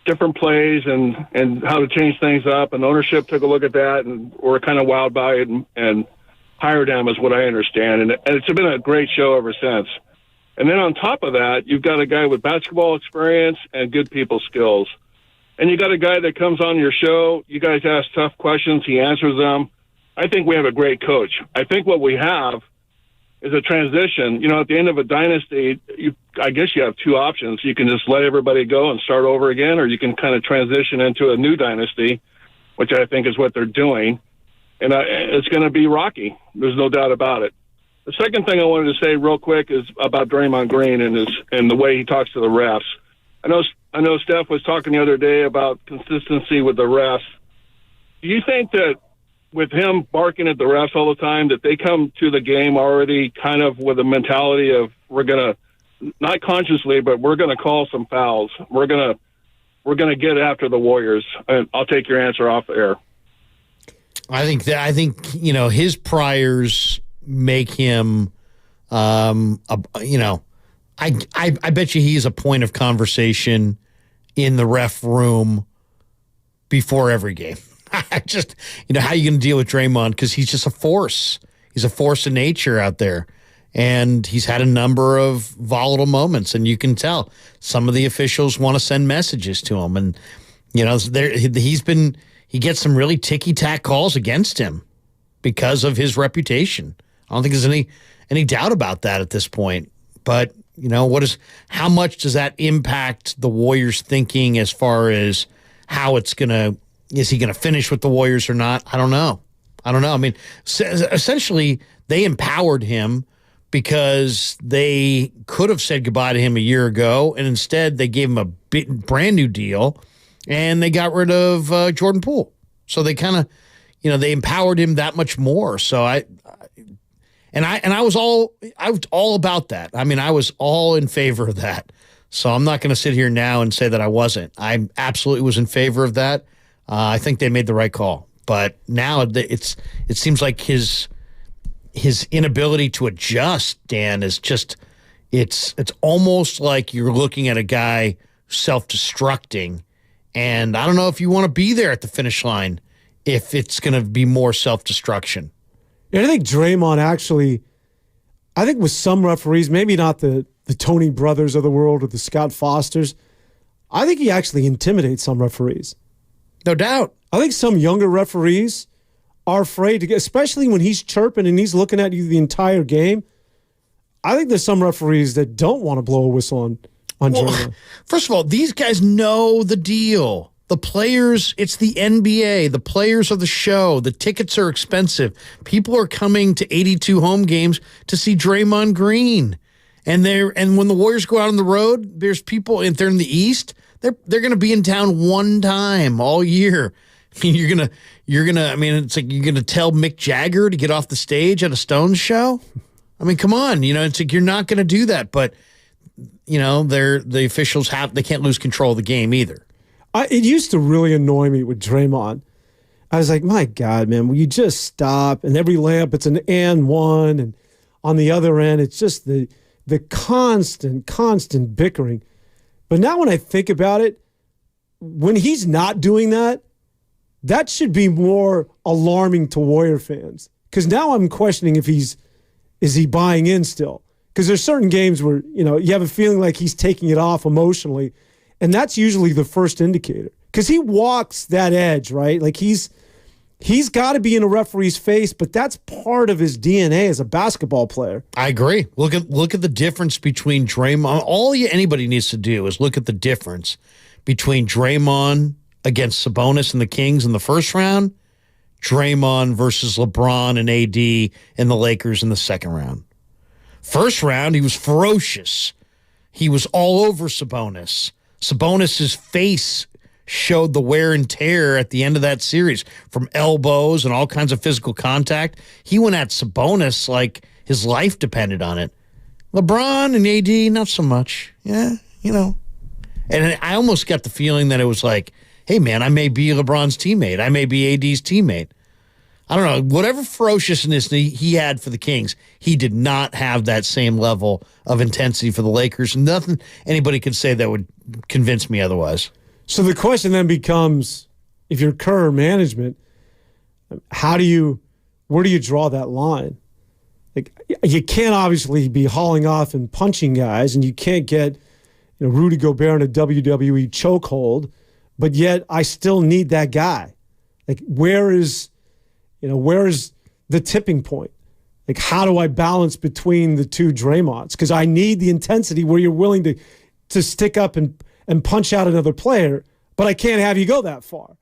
different plays and how to change things up, and ownership took a look at that and were kind of wowed by it and hired him, is what I understand. And it's been a great show ever since. And then on top of that, you've got a guy with basketball experience and good people skills. And you got a guy that comes on your show. You guys ask tough questions. He answers them. I think we have a great coach. I think what we have is a transition. At the end of a dynasty, I guess you have two options. You can just let everybody go and start over again, or you can kind of transition into a new dynasty, which I think is what they're doing. And it's going to be rocky. There's no doubt about it. The second thing I wanted to say real quick is about Draymond Green and the way he talks to the refs. I know Steph was talking the other day about consistency with the refs. Do you think that with him barking at the refs all the time, that they come to the game already kind of with a mentality of, we're going to, not consciously, but we're going to call some fouls. We're going to get after the Warriors. And I'll take your answer off the air. I think his priors make him I bet you he's a point of conversation in the ref room before every game. Just, how are you going to deal with Draymond? Because he's just a force. He's a force of nature out there. And he's had a number of volatile moments, and you can tell some of the officials want to send messages to him. And, he gets some really ticky-tack calls against him because of his reputation. I don't think there's any doubt about that at this point. But, how much does that impact the Warriors' thinking as far as how it's going to, is he going to finish with the Warriors or not? I don't know. I mean, essentially, they empowered him because they could have said goodbye to him a year ago, and instead they gave him a brand new deal, and they got rid of Jordan Poole. So they kind of, they empowered him that much more. So I was all about that. I mean, I was all in favor of that. So I'm not going to sit here now and say that I wasn't. I absolutely was in favor of that. I think they made the right call. But now it seems like his inability to adjust, Dan, is just it's almost like you're looking at a guy self-destructing, and I don't know if you want to be there at the finish line if it's going to be more self-destruction. And I think Draymond actually, with some referees, maybe not the Tony Brothers of the world or the Scott Fosters, I think he actually intimidates some referees. No doubt. I think some younger referees are afraid to get, especially when he's chirping and he's looking at you the entire game. I think there's some referees that don't want to blow a whistle on Draymond. First of all, these guys know the deal. The players, it's the NBA. The players are the show. The tickets are expensive. People are coming to 82 home games to see Draymond Green. And when the Warriors go out on the road, there's people, if they're in the East, they're going to be in town one time all year. I mean, it's like you're going to tell Mick Jagger to get off the stage at a Stones show? I mean, come on, it's like you're not going to do that, but the officials they can't lose control of the game either. It used to really annoy me with Draymond. I was like, my God, man, will you just stop? And every layup, it's an and one, and on the other end, it's just the constant bickering. But now when I think about it, when he's not doing that, that should be more alarming to Warrior fans. Because now I'm questioning if is he buying in still? Because there's certain games where, you have a feeling like he's taking it off emotionally. And that's usually the first indicator. Because he walks that edge, right? Like he's got to be in a referee's face, but that's part of his DNA as a basketball player. I agree. Look at the difference between Draymond. Anybody needs to do is look at the difference between Draymond against Sabonis and the Kings in the first round, Draymond versus LeBron and AD and the Lakers in the second round. First round, he was ferocious. He was all over Sabonis. Sabonis' face showed the wear and tear at the end of that series from elbows and all kinds of physical contact. He went at Sabonis like his life depended on it. LeBron and AD, not so much. Yeah, And I almost got the feeling that it was like, hey, man, I may be LeBron's teammate. I may be AD's teammate. I don't know. Whatever ferociousness he had for the Kings, he did not have that same level of intensity for the Lakers. Nothing anybody could say that would convince me otherwise. So the question then becomes, if you're Kerr management, where do you draw that line? Like, you can't obviously be hauling off and punching guys, and you can't get Rudy Gobert in a WWE chokehold, but yet I still need that guy. Like, where is the tipping point? Like, how do I balance between the two Draymonds? Because I need the intensity where you're willing to stick up and punch out another player, but I can't have you go that far.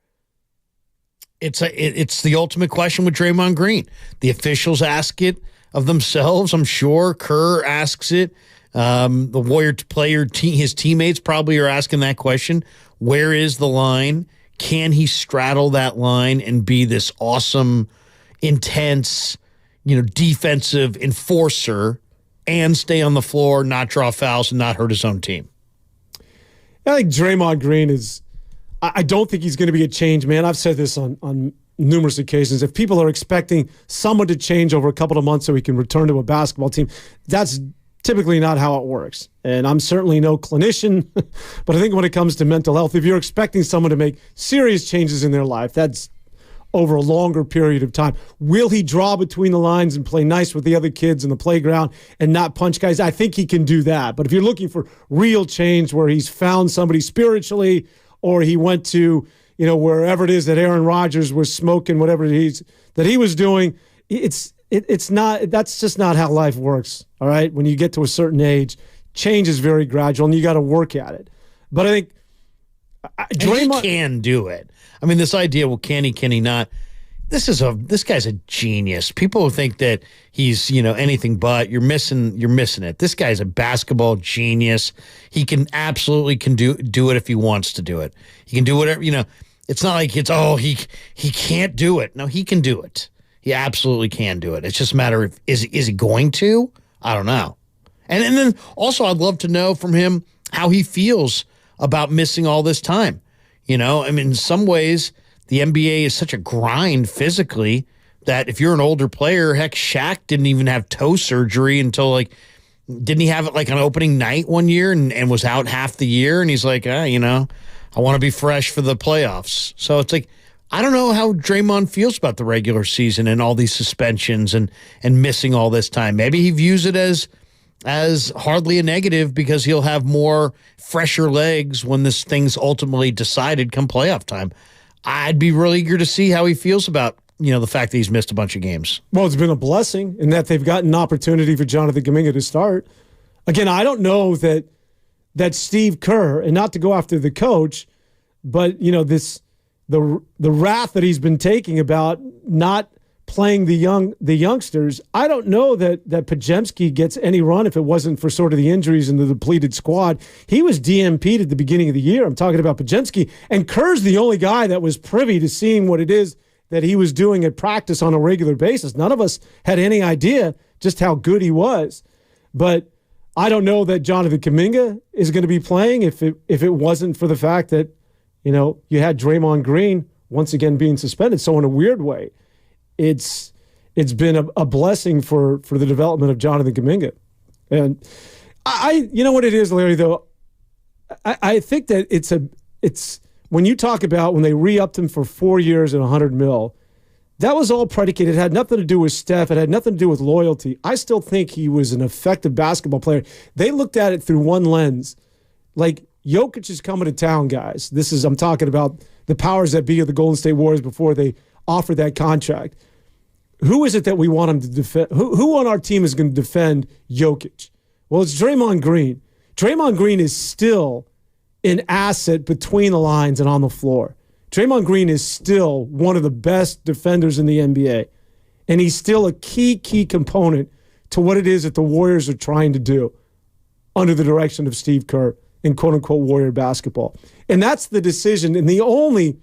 It's the ultimate question with Draymond Green. The officials ask it of themselves. I'm sure Kerr asks it. The Warrior player, his teammates probably are asking that question. Where is the line? Can he straddle that line and be this awesome, intense, defensive enforcer and stay on the floor, not draw fouls, and not hurt his own team? I think Draymond Green I don't think he's going to be a change man. I've said this on numerous occasions. If people are expecting someone to change over a couple of months so he can return to a basketball team, that's typically not how it works. And I'm certainly no clinician, but I think when it comes to mental health, if you're expecting someone to make serious changes in their life, that's over a longer period of time. Will he draw between the lines and play nice with the other kids in the playground and not punch guys? I think he can do that. But if you're looking for real change where he's found somebody spiritually, or he went to, wherever it is that Aaron Rodgers was smoking, whatever that he was doing, it's not. That's just not how life works. All right, when you get to a certain age, change is very gradual, and you got to work at it. But I think Draymond can do it. I mean, this idea, well, can he not? This guy's a genius. People think that he's, anything but. You're missing it. This guy's a basketball genius. He can absolutely do it if he wants to do it. He can do whatever, It's not like he can't do it. No, he can do it. He absolutely can do it. It's just a matter of is he going to? I don't know. And then also I'd love to know from him how he feels about missing all this time. In some ways, the NBA is such a grind physically that if you're an older player, heck, Shaq didn't even have toe surgery until didn't he have it on opening night one year and was out half the year? And he's like, I want to be fresh for the playoffs. So it's like, I don't know how Draymond feels about the regular season and all these suspensions and missing all this time. Maybe he views it as as hardly a negative because he'll have more fresher legs when this thing's ultimately decided come playoff time. I'd be really eager to see how he feels about, the fact that he's missed a bunch of games. Well, it's been a blessing in that they've gotten an opportunity for Jonathan Kuminga to start. Again, I don't know that Steve Kerr, and not to go after the coach, but the wrath that he's been taking about not playing the youngsters. I don't know that Pajemski gets any run if it wasn't for sort of the injuries and the depleted squad. He was DMP'd at the beginning of the year. I'm talking about Pajemski, and Kerr's the only guy that was privy to seeing what it is that he was doing at practice on a regular basis. None of us had any idea just how good he was. But I don't know that Jonathan Kaminga is going to be playing if it wasn't for the fact that, you had Draymond Green once again being suspended. So in a weird way, it's been a blessing for the development of Jonathan Kuminga. And I you know what it is, Larry, though? I think that it's when you talk about when they re-upped him for 4 years and $100 million, that was all predicated. It had nothing to do with Steph. It had nothing to do with loyalty. I still think he was an effective basketball player. They looked at it through one lens. Like, Jokic is coming to town, guys. I'm talking about the powers that be of the Golden State Warriors before they offered that contract. Who is it that we want him to defend? Who on our team is going to defend Jokic? Well, it's Draymond Green. Draymond Green is still an asset between the lines and on the floor. Draymond Green is still one of the best defenders in the NBA, and he's still a key component to what it is that the Warriors are trying to do under the direction of Steve Kerr in quote-unquote Warrior basketball. And that's the decision, and the only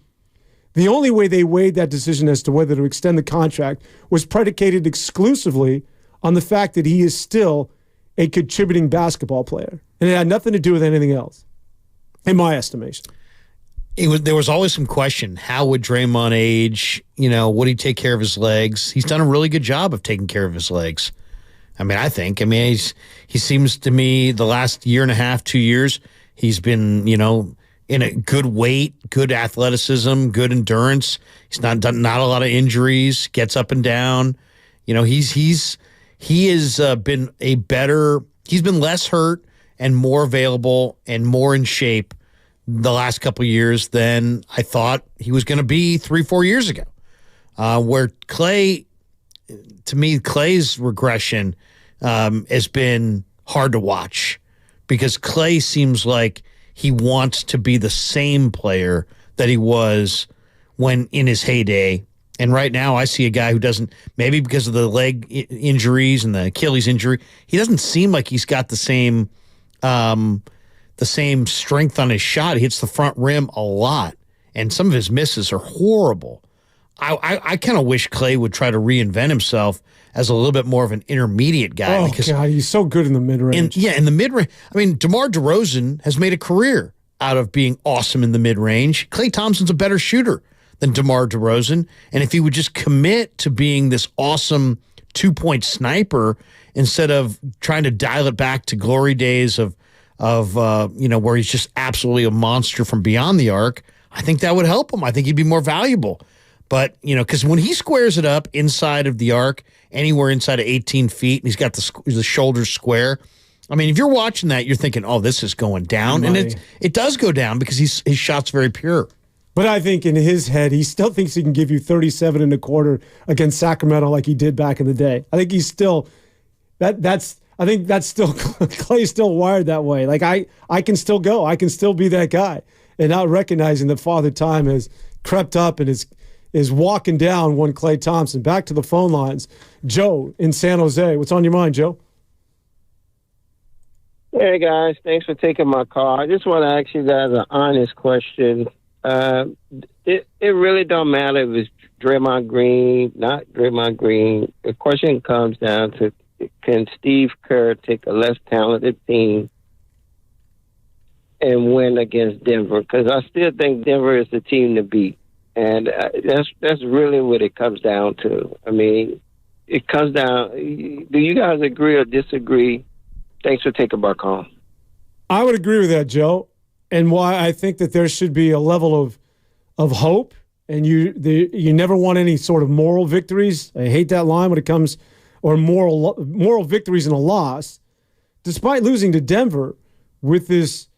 way they weighed that decision as to whether to extend the contract was predicated exclusively on the fact that he is still a contributing basketball player, and it had nothing to do with anything else, in my estimation. There was always some question. How would Draymond age? Would he take care of his legs? He's done a really good job of taking care of his legs. He seems to me the last year and a half, 2 years, he's been, in a good weight, good athleticism, good endurance. He's not a lot of injuries, gets up and down. He has been he's been less hurt and more available and more in shape the last couple of years than I thought he was going to be 3-4 years ago. Where Klay, to me, Klay's regression has been hard to watch because Klay seems like he wants to be the same player that he was when in his heyday. And right now I see a guy who doesn't, maybe because of the leg injuries and the Achilles injury, he doesn't seem like he's got the same strength on his shot. He hits the front rim a lot, and some of his misses are horrible. I kind of wish Klay would try to reinvent himself as a little bit more of an intermediate guy. Oh, God, he's so good in the mid-range. In the mid-range. DeMar DeRozan has made a career out of being awesome in the mid-range. Klay Thompson's a better shooter than DeMar DeRozan, and if he would just commit to being this awesome two-point sniper instead of trying to dial it back to glory days of where he's just absolutely a monster from beyond the arc, I think that would help him. I think he'd be more valuable. But, because when he squares it up inside of the arc, anywhere inside of 18 feet, and he's got the shoulders square, if you're watching that, you're thinking, oh, this is going down. And it does go down because his shot's very pure. But I think in his head, he still thinks he can give you 37 and a quarter against Sacramento like he did back in the day. I think he's still I think that's still Klay's still wired that way. Like I can still go. I can still be that guy. And not recognizing that Father Time has crept up and is walking down one Klay Thompson. Back to the phone lines. Joe in San Jose. What's on your mind, Joe? Hey, guys. Thanks for taking my call. I just want to ask you guys an honest question. It really don't matter if it's Draymond Green, not Draymond Green. The question comes down to, can Steve Kerr take a less talented team and win against Denver? Because I still think Denver is the team to beat. And that's really what it comes down to. It comes down. Do you guys agree or disagree? Thanks for taking my call. I would agree with that, Joe, and why I think that there should be a level of hope, and you never want any sort of moral victories. I hate that line when it comes, or moral victories and a loss. despite losing to Denver, with this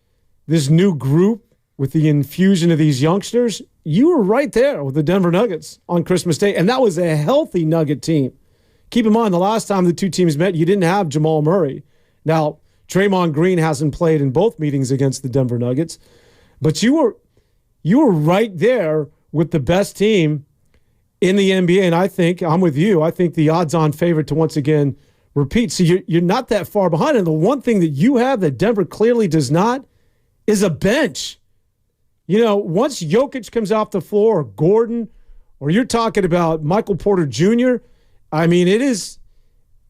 new group, with the infusion of these youngsters, you were right there with the Denver Nuggets on Christmas Day, and that was a healthy Nugget team. Keep in mind, the last time the two teams met, you didn't have Jamal Murray. Now, Draymond Green hasn't played in both meetings against the Denver Nuggets, but you were right there with the best team in the NBA, and I think, I'm with you, I think the odds-on favorite to once again repeat. So you're not that far behind, and the one thing that you have that Denver clearly does not is a bench. Once Jokic comes off the floor, or Gordon, or you're talking about Michael Porter Jr., I mean,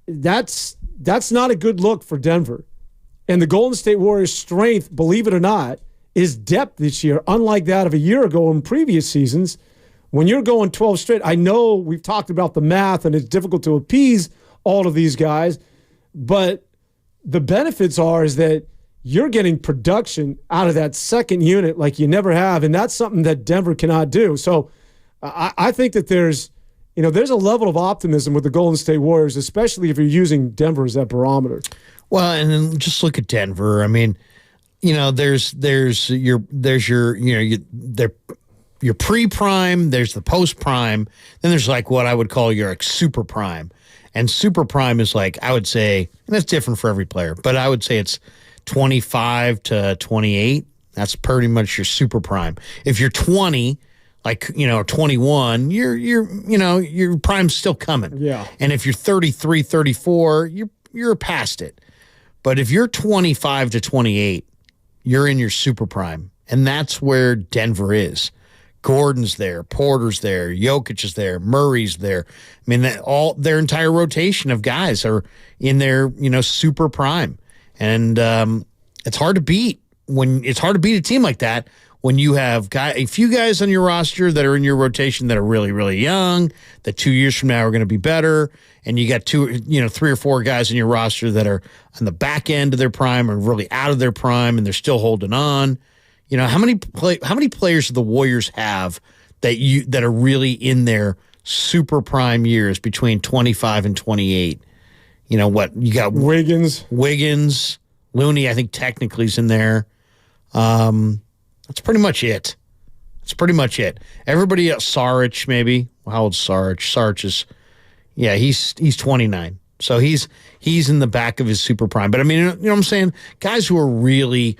that's not a good look for Denver. And the Golden State Warriors' strength, believe it or not, is depth this year, unlike that of a year ago in previous seasons. When you're going 12 straight, I know we've talked about the math, and it's difficult to appease all of these guys, but the benefits is that you're getting production out of that second unit like you never have, and that's something that Denver cannot do. So I think that there's a level of optimism with the Golden State Warriors, especially if you're using Denver as that barometer. Well, and then just look at Denver. I mean, there's your pre-prime, there's the post-prime, then there's like what I would call your super prime. And super prime is like, I would say, and that's different for every player, but I would say it's 25 to 28. That's pretty much your super prime. If you're 20, or 21, your prime's still coming. Yeah. And if you're 33, 34, you're past it. But if you're 25 to 28, you're in your super prime. And that's where Denver is. Gordon's there, Porter's there, Jokic is there, Murray's there. I mean, their entire rotation of guys are in their, super prime. And it's hard to beat a team like that when you have a few guys on your roster that are in your rotation that are really, really young, that 2 years from now are going to be better, and you got 3 or 4 guys in your roster that are on the back end of their prime or really out of their prime, and they're still holding on. How many players do the Warriors have that are really in their super prime years between 25 and 28? You got Wiggins, Looney, I think technically is in there. That's pretty much it. Everybody else, Saric maybe. How old's Saric? Saric is, he's 29. So he's in the back of his super prime. But I mean, you know what I'm saying? Guys who are really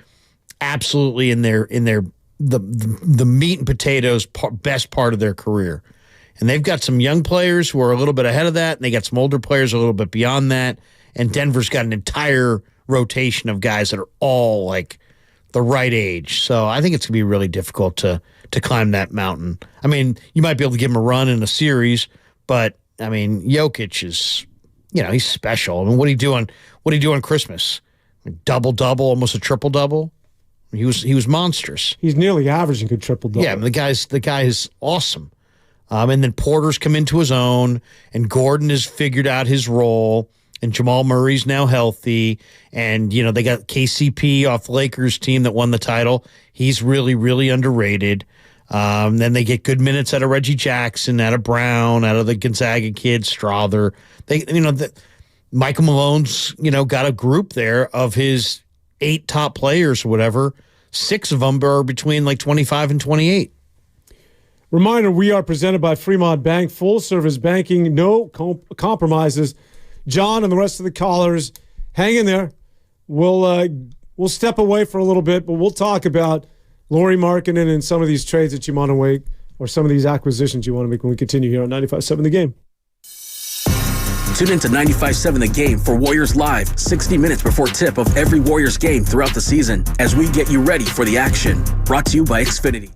absolutely in the meat and potatoes best part of their career. And they've got some young players who are a little bit ahead of that, and they got some older players a little bit beyond that. And Denver's got an entire rotation of guys that are all like the right age. So I think it's going to be really difficult to climb that mountain. I mean, you might be able to give him a run in a series, but I mean, Jokic is, he's special. I mean, what did he do on Christmas? Double-double, almost a triple-double. He was monstrous. He's nearly averaging a triple-double. Yeah, I mean, the guy is awesome. And then Porter's come into his own, and Gordon has figured out his role, and Jamal Murray's now healthy, and they got KCP off the Lakers team that won the title. He's really, really underrated. Then they get good minutes out of Reggie Jackson, out of Brown, out of the Gonzaga kid, Strother. Michael Malone's got a group there of his 8 top players or whatever. 6 of them are between like 25 and 28. Reminder, we are presented by Fremont Bank, full-service banking, no compromises. John and the rest of the callers, hang in there. We'll step away for a little bit, but we'll talk about Lauri Markkanen and some of these trades that you want to make, or some of these acquisitions you want to make when we continue here on 95.7 The Game. Tune in to 95.7 The Game for Warriors Live, 60 minutes before tip of every Warriors game throughout the season, as we get you ready for the action. Brought to you by Xfinity.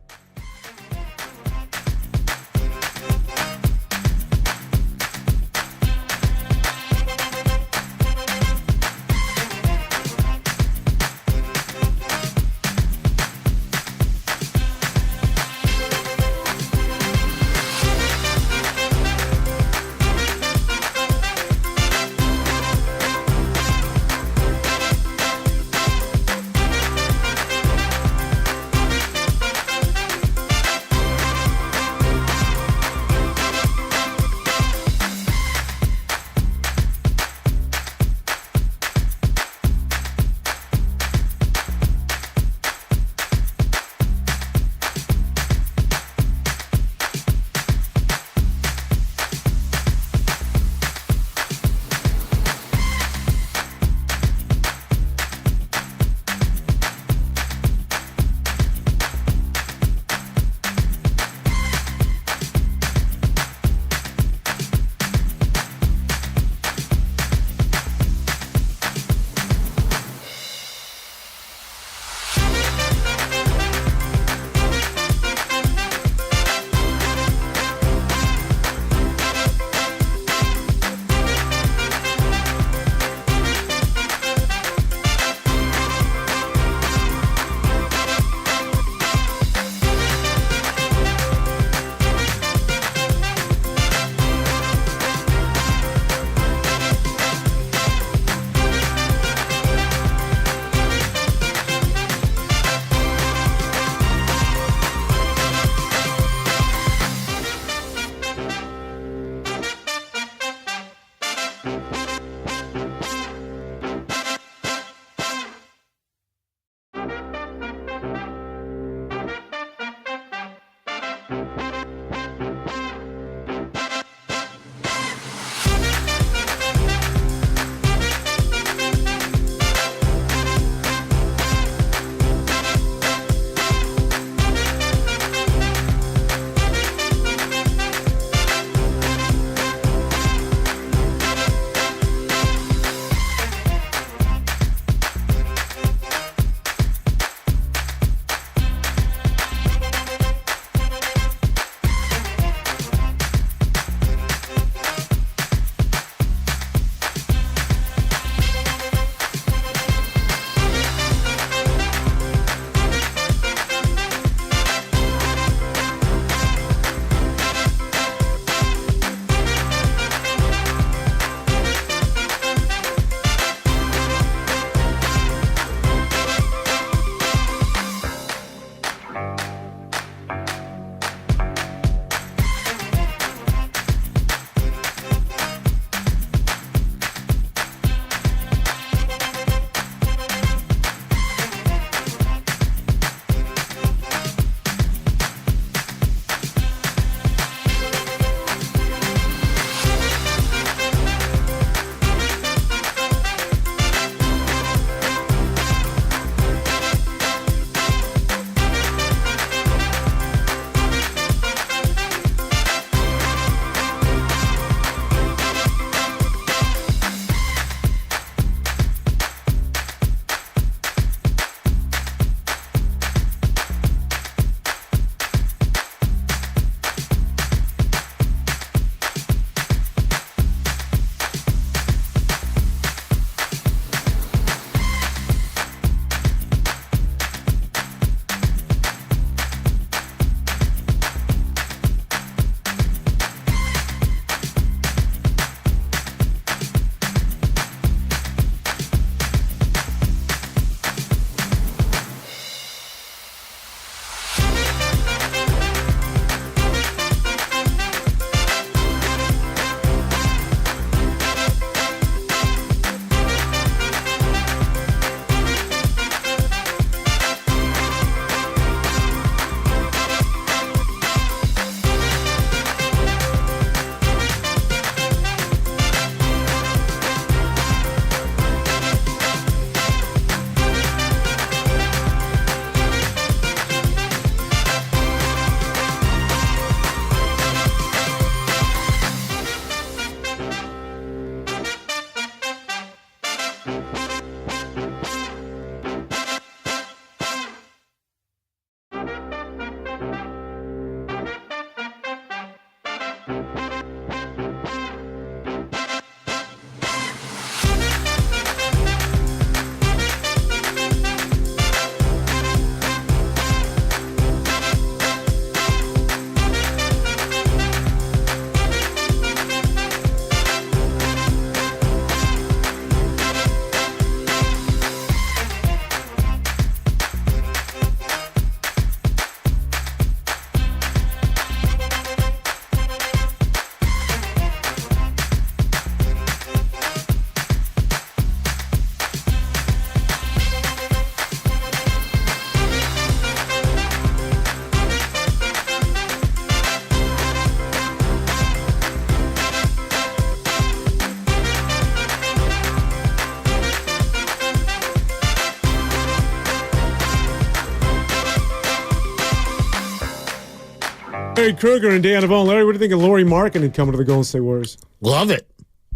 Larry Krueger and Dan Aban. Larry, what do you think of Lauri Markkanen coming to the Golden State Warriors? Love it.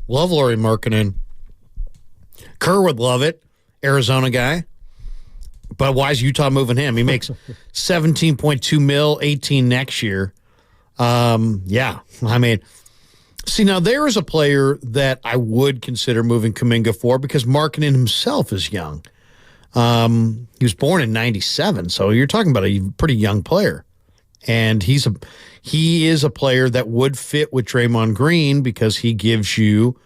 Love Lauri Markkanen. Kerr would love it. Arizona guy. But why is Utah moving him? He makes $17.2 million, 18 next year. Yeah, I mean, see, now there is a player that I would consider moving Kuminga for because Markkanen himself is young. He was born in 97, so you're talking about a pretty young player. And he is a player that would fit with Draymond Green because he gives you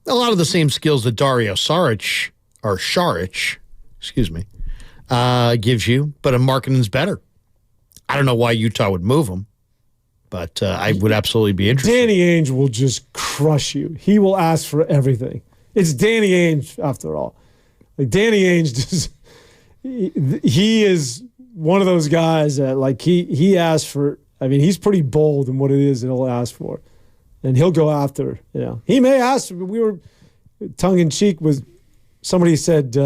a lot of the same skills that Dario Saric, gives you, but a Markkanen's better. I don't know why Utah would move him, but I would absolutely be interested. Danny Ainge will just crush you. He will ask for everything. It's Danny Ainge, after all. Like Danny Ainge, he is one of those guys that like he asks for. I mean, he's pretty bold in what it is that he'll ask for, and he'll go after. You know, he may ask. We were tongue in cheek with somebody said,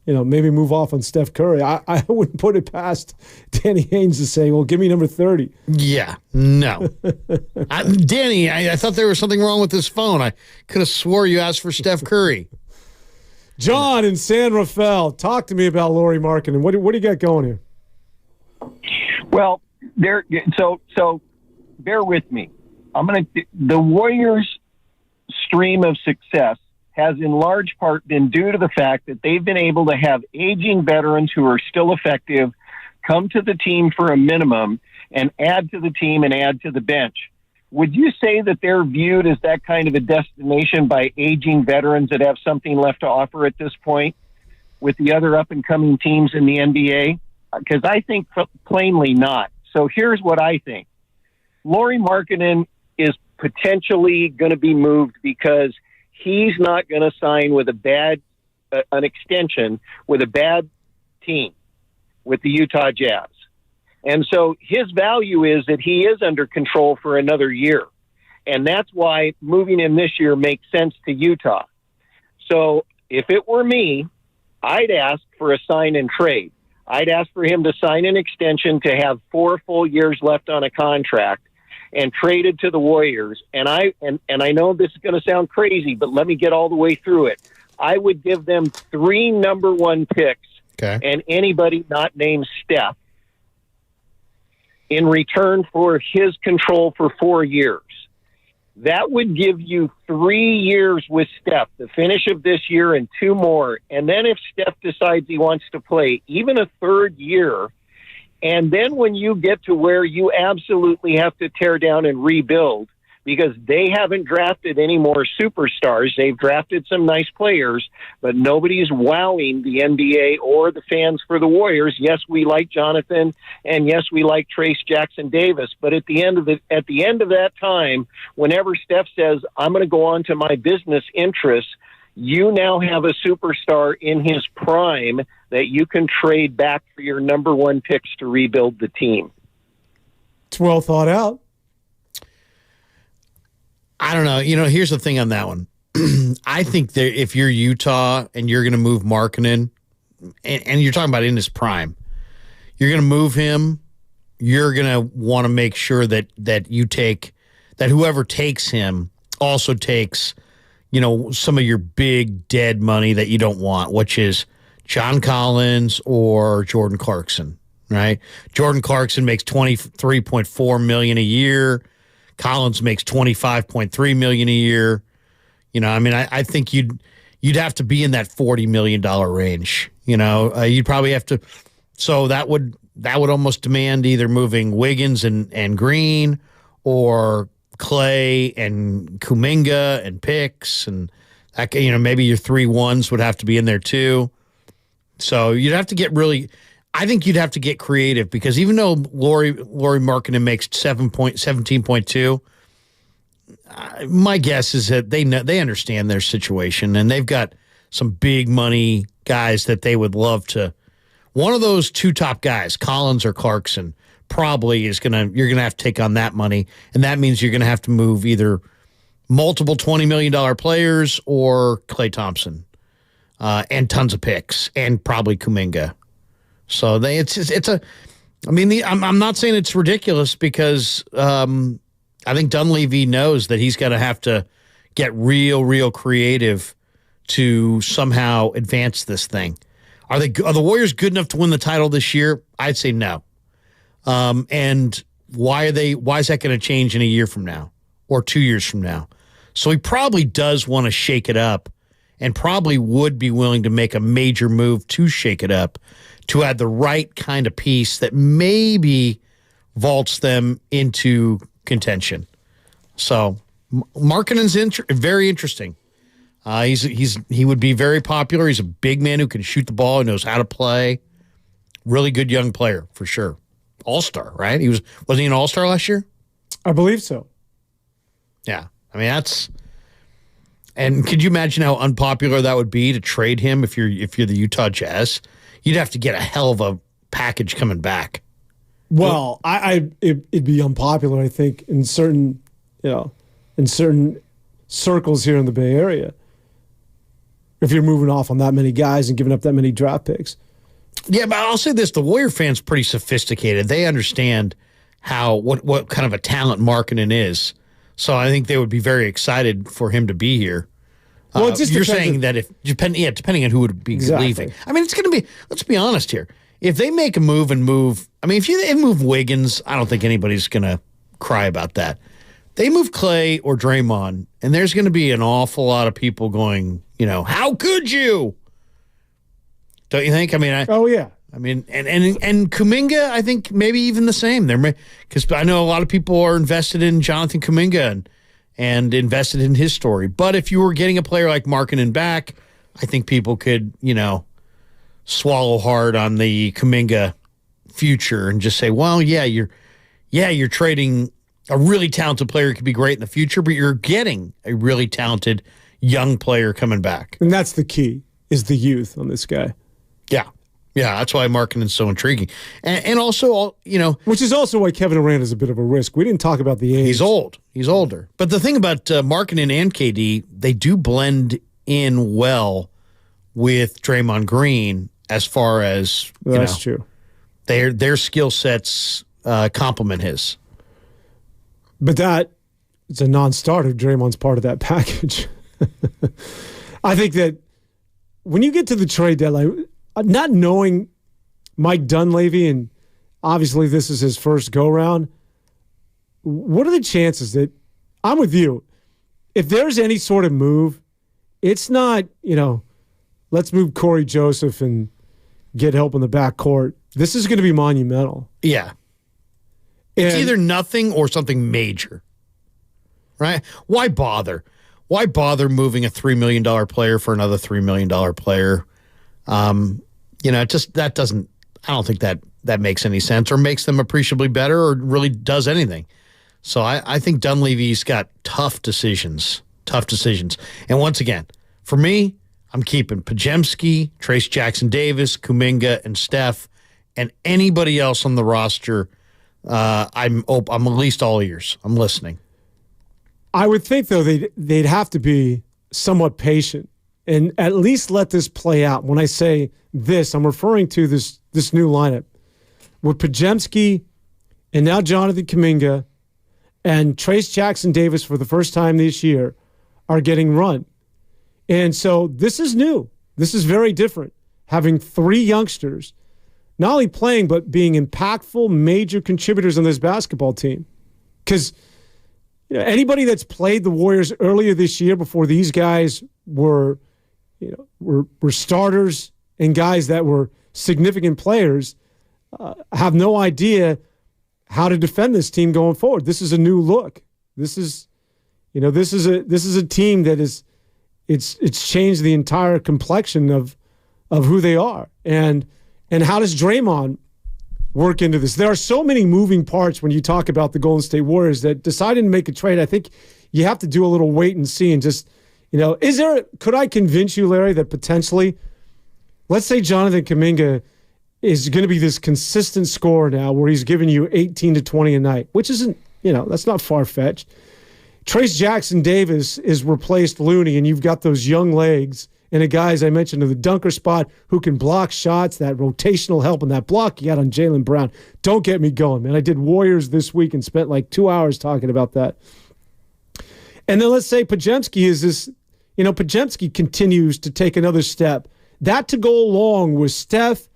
maybe move off on Steph Curry. I wouldn't put it past Danny Ainge to say, well, give me number 30. Yeah, no. Danny, I thought there was something wrong with this phone. I could have swore you asked for Steph Curry. John in San Rafael, talk to me about Lauri Markkanen. What do you got going here? Well, so bear with me. The Warriors' stream of success has in large part been due to the fact that they've been able to have aging veterans who are still effective come to the team for a minimum and add to the team and add to the bench. Would you say that they're viewed as that kind of a destination by aging veterans that have something left to offer at this point with the other up-and-coming teams in the NBA? Because I think plainly not. So here's what I think. Lauri Markkanen is potentially going to be moved because he's not going to sign with an extension with a bad team, with the Utah Jazz. And so his value is that he is under control for another year. And that's why moving him this year makes sense to Utah. So if it were me, I'd ask for a sign and trade. I'd ask for him to sign an extension to have 4 full years left on a contract and traded to the Warriors. And I know this is going to sound crazy, but let me get all the way through it. I would give them 3 number 1 picks and anybody not named Steph in return for his control for 4 years. That would give you 3 years with Steph, the finish of this year and 2 more. And then if Steph decides he wants to play, even a 3rd year. And then when you get to where you absolutely have to tear down and rebuild because they haven't drafted any more superstars. They've drafted some nice players, but nobody's wowing the NBA or the fans for the Warriors. Yes, we like Jonathan, and yes, we like Trace Jackson Davis. But at the end of that time, whenever Steph says, I'm going to go on to my business interests, you now have a superstar in his prime that you can trade back for your number 1 picks to rebuild the team. It's well thought out. I don't know. Here's the thing on that one. I think that if you're Utah and you're going to move Markkanen, and you're talking about in his prime, you're going to move him, you're going to want to make sure that whoever takes him also takes, some of your big dead money that you don't want, which is John Collins or Jordan Clarkson, right? Jordan Clarkson makes $23.4 million a year. Collins makes $25.3 million a year. You know, I mean, I think you'd have to be in that $40 million range. You know, you'd probably have to. So that would almost demand either moving Wiggins and Green, or Clay and Kuminga and Picks, and that, you know, maybe your 3-1s would have to be in there too. So you'd have to get really. I think you'd have to get creative, because even though Lauri Markkanen makes 17.2, my guess is that they understand their situation, and they've got some big money guys that they would love to. One of those two top guys, Collins or Clarkson, probably you're gonna have to take on that money, and that means you're gonna have to move either multiple $20 million players or Klay Thompson, and tons of picks, and probably Kuminga. So I'm not saying it's ridiculous, because I think Dunleavy knows that he's going to have to get real creative to somehow advance this thing. Are the Warriors good enough to win the title this year? I'd say no. And why is that going to change in a year from now or 2 years from now? So he probably does want to shake it up, and probably would be willing to make a major move to shake it up, to add the right kind of piece that maybe vaults them into contention. So Markkanen's very interesting. He would be very popular. He's a big man who can shoot the ball and knows how to play. Really good young player for sure. All-star, right? Wasn't he an all-star last year? I believe so. Yeah. I mean, and could you imagine how unpopular that would be to trade him if you're the Utah Jazz? You'd have to get a hell of a package coming back. Well, it'd be unpopular, I think, in certain circles here in the Bay Area, if you're moving off on that many guys and giving up that many draft picks. Yeah, but I'll say this: the Warrior fans pretty sophisticated. They understand what kind of a talent Markkanen is. So I think they would be very excited for him to be here. Well, you're saying that depending on who would be leaving. I mean, it's going to be. Let's be honest here. If they make a move and move, I mean, if they move Wiggins, I don't think anybody's going to cry about that. They move Clay or Draymond, and there's going to be an awful lot of people going, how could you? Don't you think? I mean, oh yeah. I mean, and Kuminga, I think maybe even the same. Because I know a lot of people are invested in Jonathan Kuminga and invested in his story. But if you were getting a player like Markkanen back, I think people could, swallow hard on the Kuminga future and just say, well, you're trading a really talented player who could be great in the future, but you're getting a really talented young player coming back. And that's the key, is the youth on this guy. Yeah. Yeah, that's why Markkanen's so intriguing. And also, which is also why Kevin Durant is a bit of a risk. We didn't talk about the age. He's old. He's older. But the thing about Markkanen and KD, they do blend in well with Draymond Green as far as, that's true. Their skill sets complement his. But that it's a non-starter. Draymond's part of that package. I think that when you get to the trade deadline, not knowing Mike Dunleavy, and obviously this is his first go-round, what are the chances that, I'm with you, if there's any sort of move, it's not, let's move Corey Joseph and get help in the backcourt. This is going to be monumental. Yeah. It's either nothing or something major, right? Why bother? Why bother moving a $3 million player for another $3 million player? That doesn't, I don't think that makes any sense or makes them appreciably better or really does anything. So I think Dunleavy's got tough decisions. And once again, for me, I'm keeping Podziemski, Trace Jackson-Davis, Kuminga, and Steph, and anybody else on the roster. I'm at least all ears. I'm listening. I would think, though, they'd have to be somewhat patient and at least let this play out. When I say this, I'm referring to this new lineup with Podziemski and now Jonathan Kaminga and Trace Jackson-Davis for the first time this year are getting run. And so this is new. This is very different. Having three youngsters not only playing but being impactful, major contributors on this basketball team. Because anybody that's played the Warriors earlier this year before these guys were starters and guys that were significant players have no idea how to defend this team going forward. This is a new look. This is a team that is it's changed the entire complexion of who they are. And how does Draymond work into this? There are so many moving parts when you talk about the Golden State Warriors that deciding to make a trade. I think you have to do a little wait and see and just, could I convince you, Larry, that potentially, let's say Jonathan Kaminga is going to be this consistent scorer now where he's giving you 18 to 20 a night, which isn't, that's not far-fetched. Trace Jackson Davis is replaced Looney, and you've got those young legs and a guy, as I mentioned, in the dunker spot who can block shots, that rotational help and that block you got on Jaylen Brown. Don't get me going, man. I did Warriors this week and spent like 2 hours talking about that. And then let's say Podziemski is this, Podziemski continues to take another step. That to go along with Steph.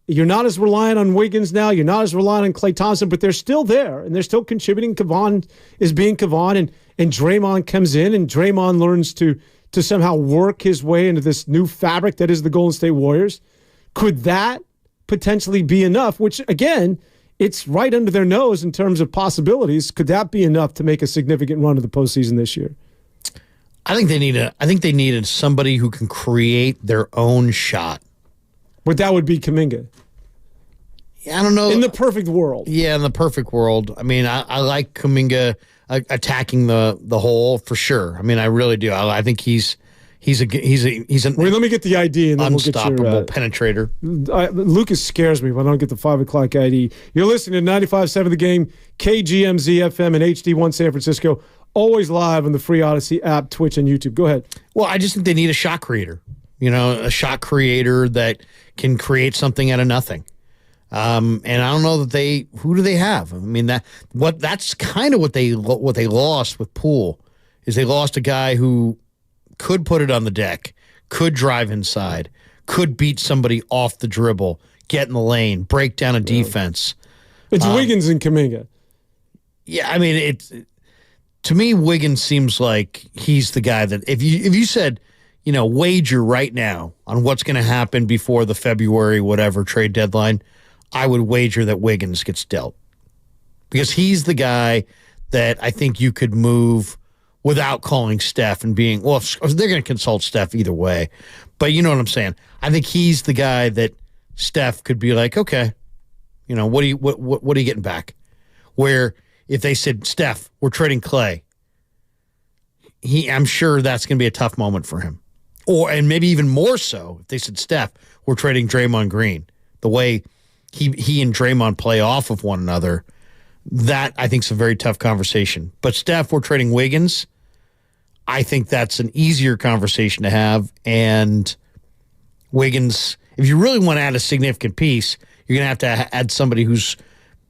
You're not as reliant on Wiggins now. You're not as reliant on Klay Thompson, but they're still there, and they're still contributing. Kevon is being Kevon, and Draymond comes in, and Draymond learns to somehow work his way into this new fabric that is the Golden State Warriors. Could that potentially be enough, which, again, it's right under their nose in terms of possibilities. Could that be enough to make a significant run to the postseason this year? I think they needed somebody who can create their own shot. But that would be Kuminga. I don't know. In the perfect world. Yeah, in the perfect world. I mean, I like Kuminga attacking the hole for sure. I mean, I really do. I think he's an let me get the ID and then unstoppable we'll get your, penetrator. Lucas scares me when I don't get the 5 o'clock ID. You're listening to 95.7 The Game, KGMZ FM and HD1 San Francisco. Always live on the free Odyssey app, Twitch, and YouTube. Go ahead. Well, I just think they need a shot creator. A shot creator that can create something out of nothing. And I don't know that who do they have? I mean, that's kind of what they lost with Poole, is they lost a guy who could put it on the deck, could drive inside, could beat somebody off the dribble, get in the lane, break down a defense. It's Wiggins and Kaminga. Yeah, I mean, to me, Wiggins seems like he's the guy that if you said, wager right now on what's going to happen before the February whatever trade deadline, I would wager that Wiggins gets dealt. Because he's the guy that I think you could move without calling Steph and being, well, they're going to consult Steph either way. But you know what I'm saying? I think he's the guy that Steph could be like, okay, what are you getting back? Where if they said, Steph, we're trading Klay, I'm sure that's going to be a tough moment for him. And maybe even more so if they said, Steph, we're trading Draymond Green. The way he and Draymond play off of one another, that I think is a very tough conversation. But Steph, we're trading Wiggins. I think that's an easier conversation to have. And Wiggins, if you really want to add a significant piece, you're going to have to add somebody who's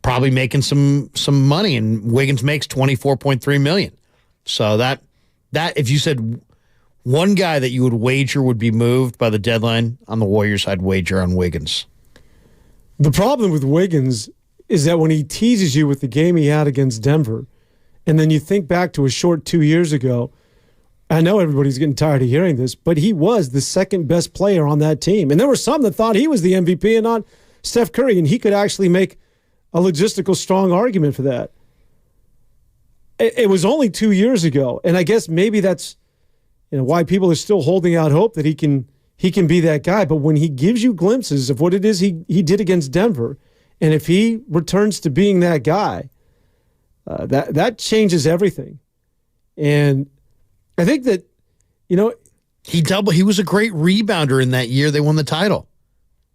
probably making some money, and Wiggins makes $24.3 million. So that if you said one guy that you would wager would be moved by the deadline on the Warriors, I'd wager on Wiggins. The problem with Wiggins is that when he teases you with the game he had against Denver, and then you think back to a short 2 years ago, I know everybody's getting tired of hearing this, but he was the second best player on that team. And there were some that thought he was the MVP and not Steph Curry, and he could actually make a logistical strong argument for that. It was only 2 years ago, and I guess maybe that's why people are still holding out hope that he can be that guy. But when he gives you glimpses of what it is he did against Denver, and if he returns to being that guy, that changes everything. And I think that he was a great rebounder in that year they won the title.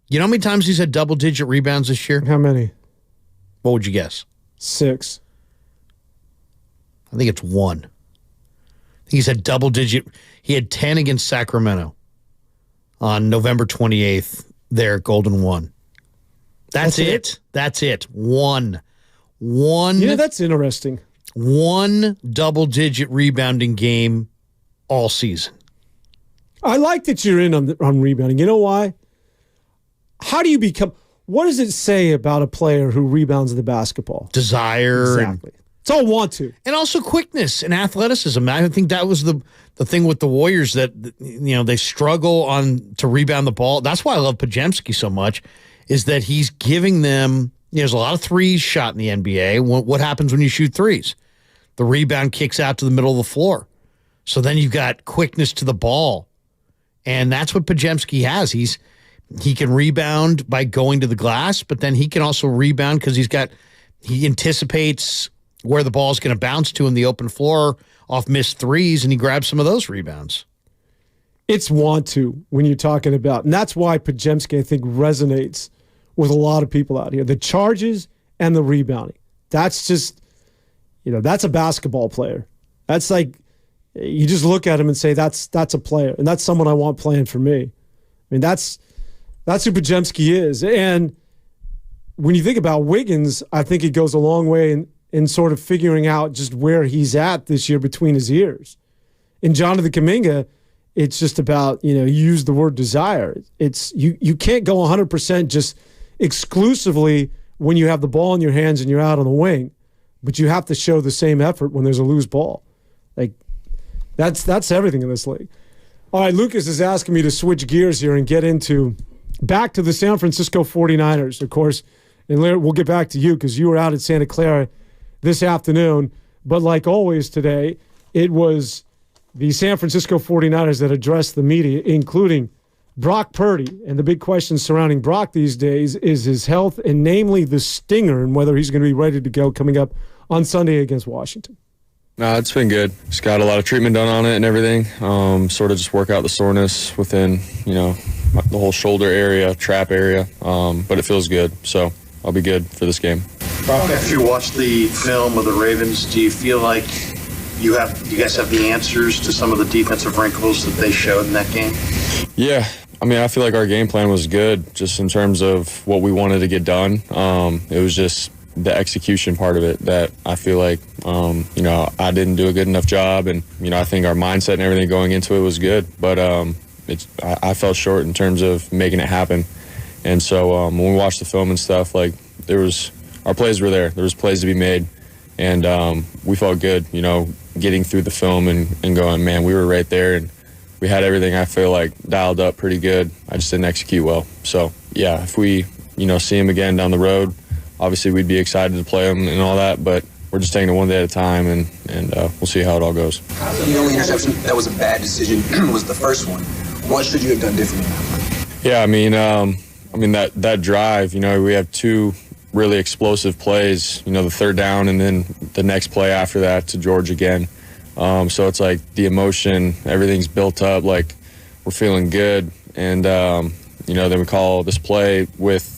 You know how many times he's had double-digit rebounds this year? How many? What would you guess? 6. I think it's 1. He's had double-digit. He had 10 against Sacramento on November 28th there at Golden 1. That's it. That's it. One. That's interesting. 1 double-digit rebounding game all season. I like that you're in on rebounding. You know why? How do you become... What does it say about a player who rebounds the basketball? Desire. Exactly. It's all want to. And also quickness and athleticism. I think that was the thing with the Warriors that, they struggle to rebound the ball. That's why I love Podziemski so much, is that he's giving them, there's a lot of threes shot in the NBA. What happens when you shoot threes? The rebound kicks out to the middle of the floor. So then you've got quickness to the ball. And that's what Podziemski has. He can rebound by going to the glass, but then he can also rebound because he anticipates where the ball is going to bounce to in the open floor off missed threes, and he grabs some of those rebounds. It's want to when you're talking about, and that's why Podziemski, I think, resonates with a lot of people out here. The charges and the rebounding. That's just, that's a basketball player. That's like, you just look at him and say, that's a player, and that's someone I want playing for me. I mean, that's who Podziemski is. And when you think about Wiggins, I think it goes a long way in sort of figuring out just where he's at this year between his ears. In Jonathan Kaminga, it's just about, you use the word desire. It's you can't go 100% just exclusively when you have the ball in your hands and you're out on the wing, but you have to show the same effort when there's a loose ball. Like, that's everything in this league. All right, Lucas is asking me to switch gears here and get back to the San Francisco 49ers, of course. And we'll get back to you because you were out at Santa Clara this afternoon. But like always today, it was the San Francisco 49ers that addressed the media, including Brock Purdy. And the big question surrounding Brock these days is his health, and namely the stinger, and whether he's going to be ready to go coming up on Sunday against Washington. No, it's been good. Just got a lot of treatment done on it and everything. Sort of just work out the soreness within, the whole shoulder area, trap area. But it feels good, so I'll be good for this game. After you watch the film of the Ravens, do you feel like you guys have the answers to some of the defensive wrinkles that they showed in that game? Yeah. I feel like our game plan was good just in terms of what we wanted to get done. It was just the execution part of it that I feel like, I didn't do a good enough job. And, I think our mindset and everything going into it was good. But I fell short in terms of making it happen. And so when we watched the film and stuff, like our plays were there. There was plays to be made. And we felt good, getting through the film and going, man, we were right there. And we had everything, I feel like, dialed up pretty good. I just didn't execute well. So, yeah, if we, see him again down the road, obviously we'd be excited to play him and all that. But we're just taking it one day at a time, and we'll see how it all goes. The only interception that was a bad decision was the first one. What should you have done differently? Yeah, that drive, we have two really explosive plays, the third down and then the next play after that to George again. So it's like the emotion, everything's built up, like we're feeling good. And, then we call this play with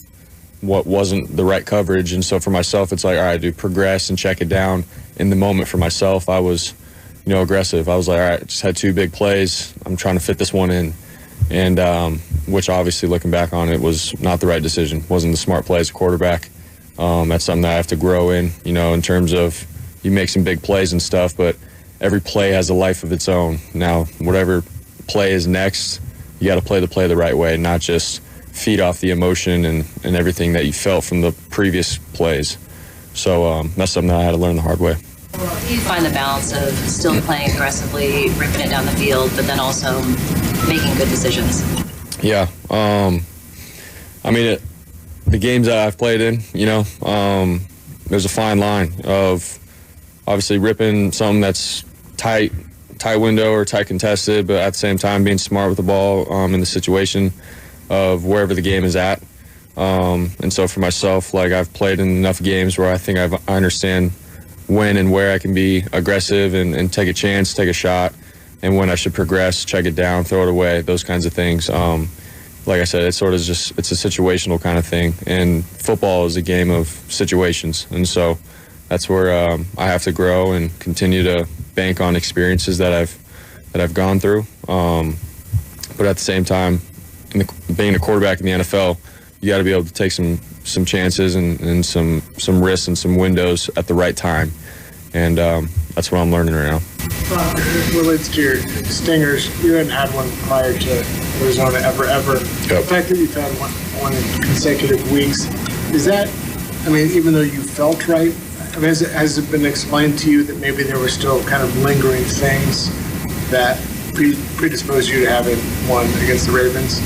what wasn't the right coverage. And so for myself, it's like, all right, dude, progress and check it down. In the moment for myself, I was, aggressive. I was like, all right, just had two big plays. I'm trying to fit this one in. And which obviously looking back on it was not the right decision. Wasn't the smart play as a quarterback. That's something that I have to grow in, in terms of you make some big plays and stuff, but every play has a life of its own. Now, whatever play is next, you got to play the right way, not just feed off the emotion and everything that you felt from the previous plays. So that's something that I had to learn the hard way. How do you find the balance of still playing aggressively, ripping it down the field, but then also making good decisions? Yeah. The games that I've played in, there's a fine line of obviously ripping something that's tight window or tight contested, but at the same time being smart with the ball in the situation of wherever the game is at. And so for myself, like I've played in enough games where I think I understand when and where I can be aggressive and take a chance, take a shot, and when I should progress, check it down, throw it away, those kinds of things. Like I said, it's a situational kind of thing, and football is a game of situations, and so that's where I have to grow and continue to bank on experiences that I've gone through. But at the same time, being a quarterback in the NFL, you got to be able to take some chances and some risks and some windows at the right time, and that's what I'm learning right now. It relates to your stingers. You hadn't had one prior to Arizona ever. Yep. The fact that you've had one in consecutive weeks, is that, even though you felt right, I mean, has it been explained to you that maybe there were still kind of lingering things that predisposed you to having one against the Ravens?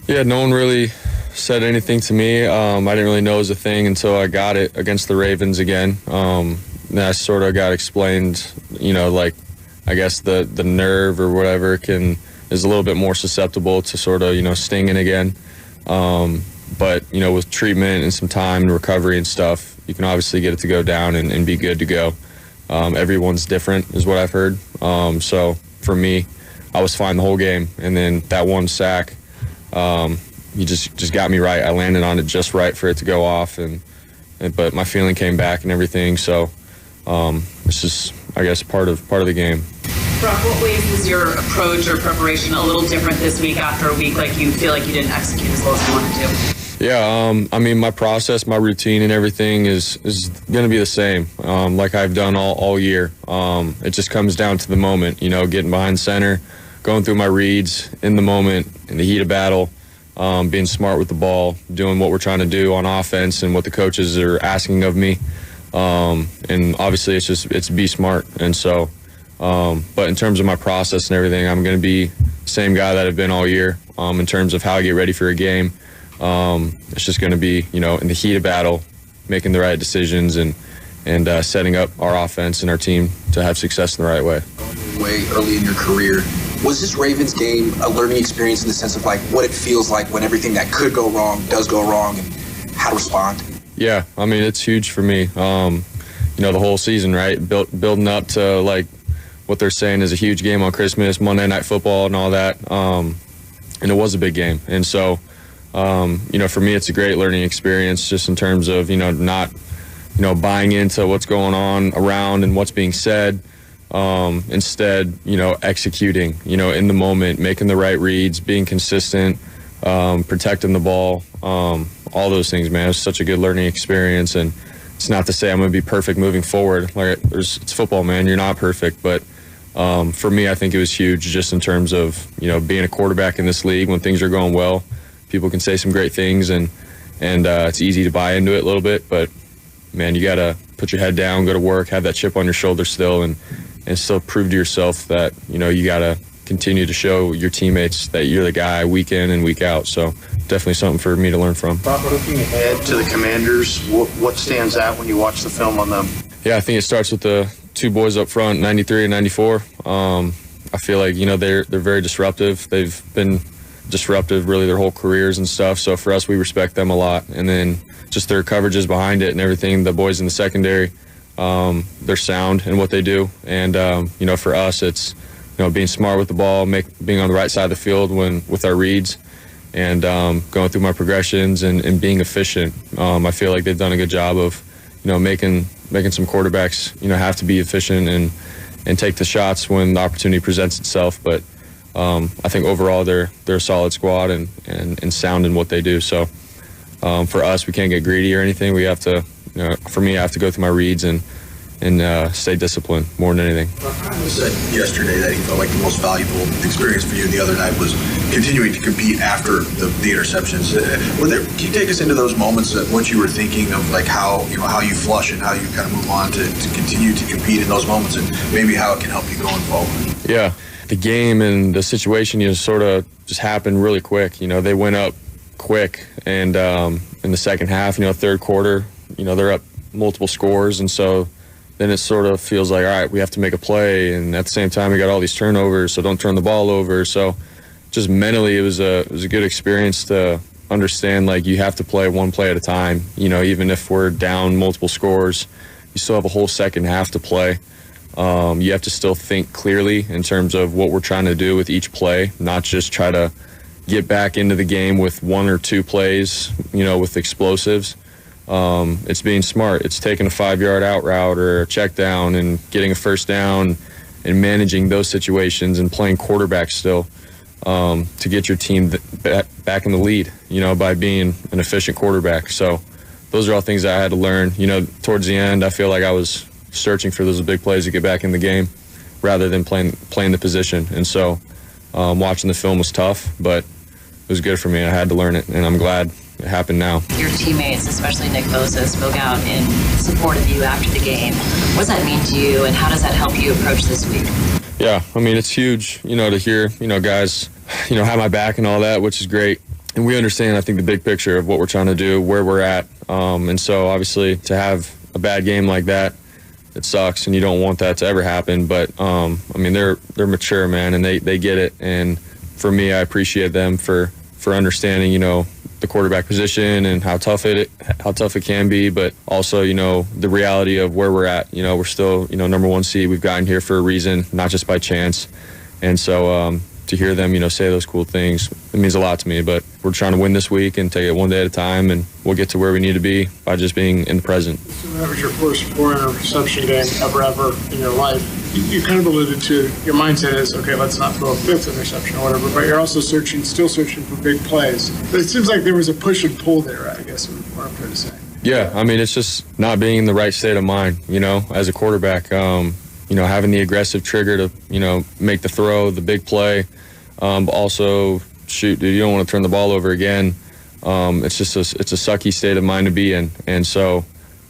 Yeah, no one really said anything to me. I didn't really know it was a thing until I got it against the Ravens again. Then I sort of got explained, like I guess the nerve or whatever is a little bit more susceptible to sort of, stinging again. But, with treatment and some time and recovery and stuff, you can obviously get it to go down and be good to go. Everyone's different is what I've heard. So for me, I was fine the whole game. And then that one sack, he just got me right. I landed on it just right for it to go off. But my feeling came back and everything. So it's just, I guess, part of the game. Brock, what ways is your approach or preparation a little different this week after a week like you feel like you didn't execute as well as you wanted to? Yeah, I mean, my process, my routine and everything is going to be the same, like I've done all year. It just comes down to the moment, getting behind center, going through my reads in the moment, in the heat of battle, being smart with the ball, doing what we're trying to do on offense and what the coaches are asking of me. And obviously it's be smart. And so, but in terms of my process and everything, I'm going to be the same guy that I've been all year in terms of how I get ready for a game. It's just going to be, in the heat of battle, making the right decisions and setting up our offense and our team to have success in the right way. Way early in your career, was this Ravens game a learning experience in the sense of like what it feels like when everything that could go wrong does go wrong and how to respond? Yeah, I mean, it's huge for me. The whole season, right? Building up to like what they're saying is a huge game on Christmas, Monday Night Football and all that. And it was a big game. And so, for me, it's a great learning experience just in terms of, not, buying into what's going on around and what's being said. Instead, executing, in the moment, making the right reads, being consistent, protecting the ball, all those things, man. It's such a good learning experience. And it's not to say I'm going to be perfect moving forward. Like it's football, man. You're not perfect. But for me, I think it was huge just in terms of, being a quarterback in this league when things are going well. People can say some great things and it's easy to buy into it a little bit. But, man, you got to put your head down, go to work, have that chip on your shoulder still and still prove to yourself that, you got to continue to show your teammates that you're the guy week in and week out. So definitely something for me to learn from. Bob, looking ahead to the Commanders, what stands out when you watch the film on them? Yeah, I think it starts with the two boys up front, 93 and 94. I feel like, they're very disruptive. They've been disruptive really their whole careers and stuff. So for us, we respect them a lot. And then just their coverages behind it and everything, the boys in the secondary, they're sound in what they do. And, for us, it's, being smart with the ball, being on the right side of the field with our reads and going through my progressions and being efficient. I feel like they've done a good job of, making some quarterbacks, have to be efficient and take the shots when the opportunity presents itself. But I think overall they're a solid squad and sound in what they do. So for us, we can't get greedy or anything. We have to, for me, I have to go through my reads and stay disciplined more than anything. You said yesterday that he felt like the most valuable experience for you the other night was continuing to compete after the interceptions. Can you take us into those moments of what you were thinking of, like how you flush and how you kind of move on to continue to compete in those moments and maybe how it can help you going forward? Yeah, the game and the situation sort of just happened really quick. They went up quick and in the second half, third quarter, they're up multiple scores and so then it sort of feels like, all right, we have to make a play. And at the same time, we got all these turnovers, so don't turn the ball over. So just mentally, it was a good experience to understand, like, you have to play one play at a time. Even if we're down multiple scores, you still have a whole second half to play. You have to still think clearly in terms of what we're trying to do with each play, not just try to get back into the game with one or two plays, with explosives. It's being smart. It's taking a 5-yard out route or a check down and getting a first down and managing those situations and playing quarterback still to get your team back in the lead, by being an efficient quarterback. So those are all things that I had to learn. Towards the end, I feel like I was searching for those big plays to get back in the game rather than playing the position. And so watching the film was tough, but it was good for me. I had to learn it, and I'm glad it happened now. Your teammates, especially Nick Bosa, spoke out in support of you after the game. What does that mean to you, and how does that help you approach this week? Yeah, I mean, it's huge, to hear, guys, have my back and all that, which is great. And we understand, I think, the big picture of what we're trying to do, where we're at. And so, obviously, to have a bad game like that, it sucks, and you don't want that to ever happen. But, they're mature, man, and they get it. And for me, I appreciate them for understanding, the quarterback position and how tough it can be, but also, the reality of where we're at. We're still, number one seed. We've gotten here for a reason, not just by chance. And so to hear them, say those cool things, it means a lot to me. But we're trying to win this week and take it one day at a time, and we'll get to where we need to be by just being in the present. So that was your first 4-interception game ever in your life. You kind of alluded to your mindset is, okay, let's not throw a 5th interception or whatever, but you're also still searching for big plays. But it seems like there was a push and pull there, I guess, is what I'm trying to say. Yeah, it's just not being in the right state of mind, as a quarterback. Having the aggressive trigger to, make the throw, the big play, but also, shoot, dude, you don't want to turn the ball over again. It's just it's a sucky state of mind to be in. And so,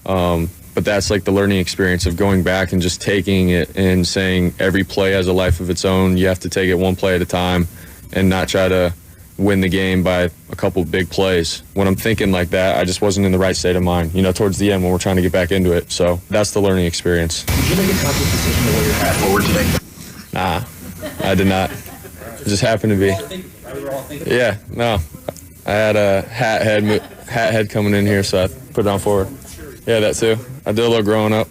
but that's like the learning experience of going back and just taking it and saying every play has a life of its own. You have to take it one play at a time and not try to win the game by a couple of big plays. When I'm thinking like that, I just wasn't in the right state of mind, towards the end when we're trying to get back into it. So that's the learning experience. Did you make a conscious decision to wear your hat forward today? Nah, I did not. It just happened to be. Yeah, no. I had a hat head coming in here, so I put it on forward. Yeah, that too. I did a little growing up.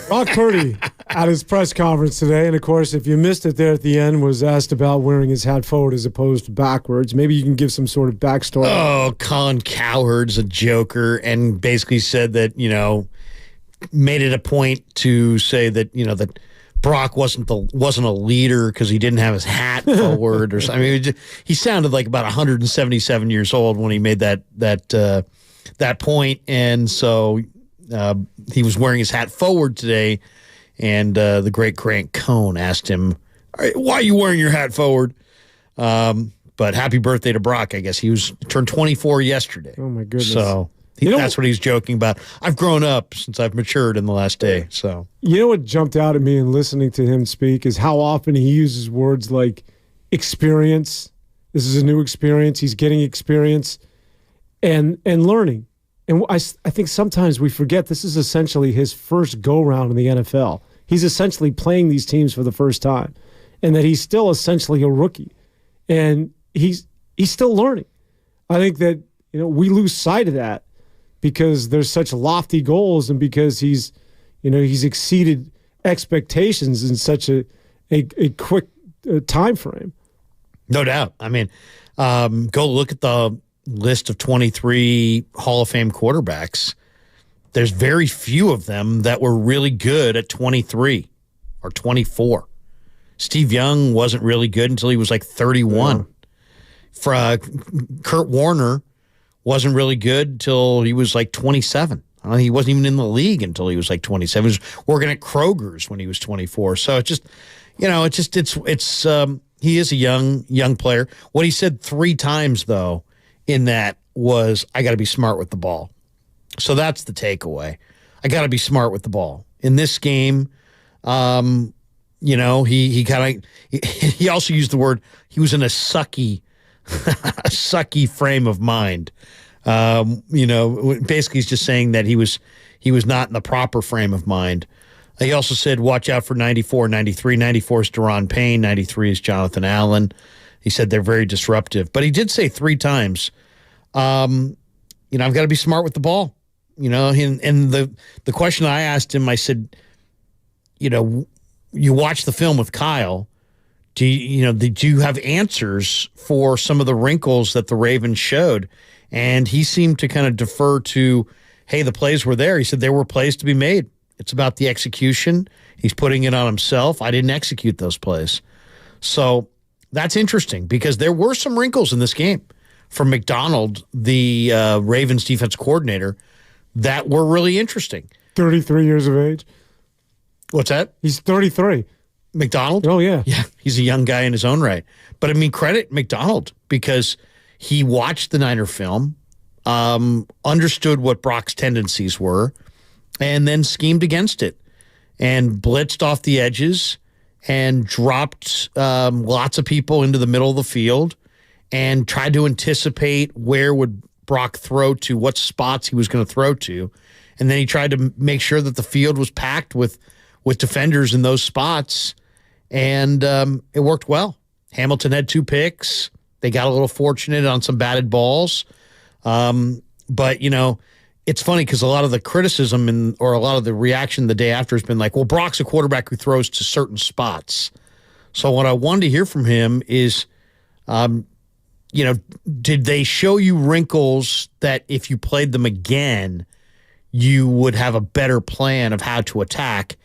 Brock Purdy at his press conference today, and of course, if you missed it there at the end, was asked about wearing his hat forward as opposed to backwards. Maybe you can give some sort of backstory. Oh, Colin Cowherd's a joker, and basically said that, made it a point to say that, that Brock wasn't a leader because he didn't have his hat forward or something. He sounded like about 177 years old when he made that point, and so he was wearing his hat forward today, and the great Grant Cohn asked him, why are you wearing your hat forward? But happy birthday to Brock, I guess. He turned 24 yesterday. Oh, my goodness. So that's what he's joking about. I've grown up since I've matured in the last day. So you know what jumped out at me in listening to him speak is how often he uses words like experience. This is a new experience. He's getting experience and learning. And I think sometimes we forget this is essentially his first go-round in the NFL. He's essentially playing these teams for the first time, and that he's still essentially a rookie. And he's still learning. I think that we lose sight of that because there's such lofty goals, and because he's exceeded expectations in such a quick time frame. No doubt. Go look at the list of 23 Hall of Fame quarterbacks. There's very few of them that were really good at 23 or 24. Steve Young wasn't really good until he was like 31. Kurt Warner wasn't really good until he was like 27. He wasn't even in the league until he was like 27. He was working at Kroger's when he was 24. So it's just, he is a young player. What he said 3 times though in that was, I got to be smart with the ball. So that's the takeaway. I got to be smart with the ball in this game. He also used the word, he was in a sucky frame of mind. Basically he's just saying that he was not in the proper frame of mind. He also said, watch out for 94, 93. 94 is Daron Payne. 93 is Jonathan Allen. He said they're very disruptive. But he did say 3 times, I've got to be smart with the ball. And the question I asked him, I said, you watch the film with Kyle. Did you have answers for some of the wrinkles that the Ravens showed? And he seemed to kind of defer to, hey, the plays were there. He said there were plays to be made. It's about the execution. He's putting it on himself. I didn't execute those plays. So that's interesting because there were some wrinkles in this game from McDonald, the Ravens defense coordinator, that were really interesting. 33 years of age. What's that? He's 33. McDonald? Oh, yeah. Yeah, he's a young guy in his own right. But, credit McDonald because he watched the Niner film, understood what Brock's tendencies were, and then schemed against it and blitzed off the edges and dropped lots of people into the middle of the field and tried to anticipate where would Brock throw to, what spots he was going to throw to. And then he tried to make sure that the field was packed with defenders in those spots, and it worked well. Hamilton had 2 picks. They got a little fortunate on some batted balls. But, you know, it's funny because a lot of the criticism or a lot of the reaction the day after has been like, well, Brock's a quarterback who throws to certain spots. So what I wanted to hear from him is, you know, did they show you wrinkles that if you played them again, you would have a better plan of how to attack?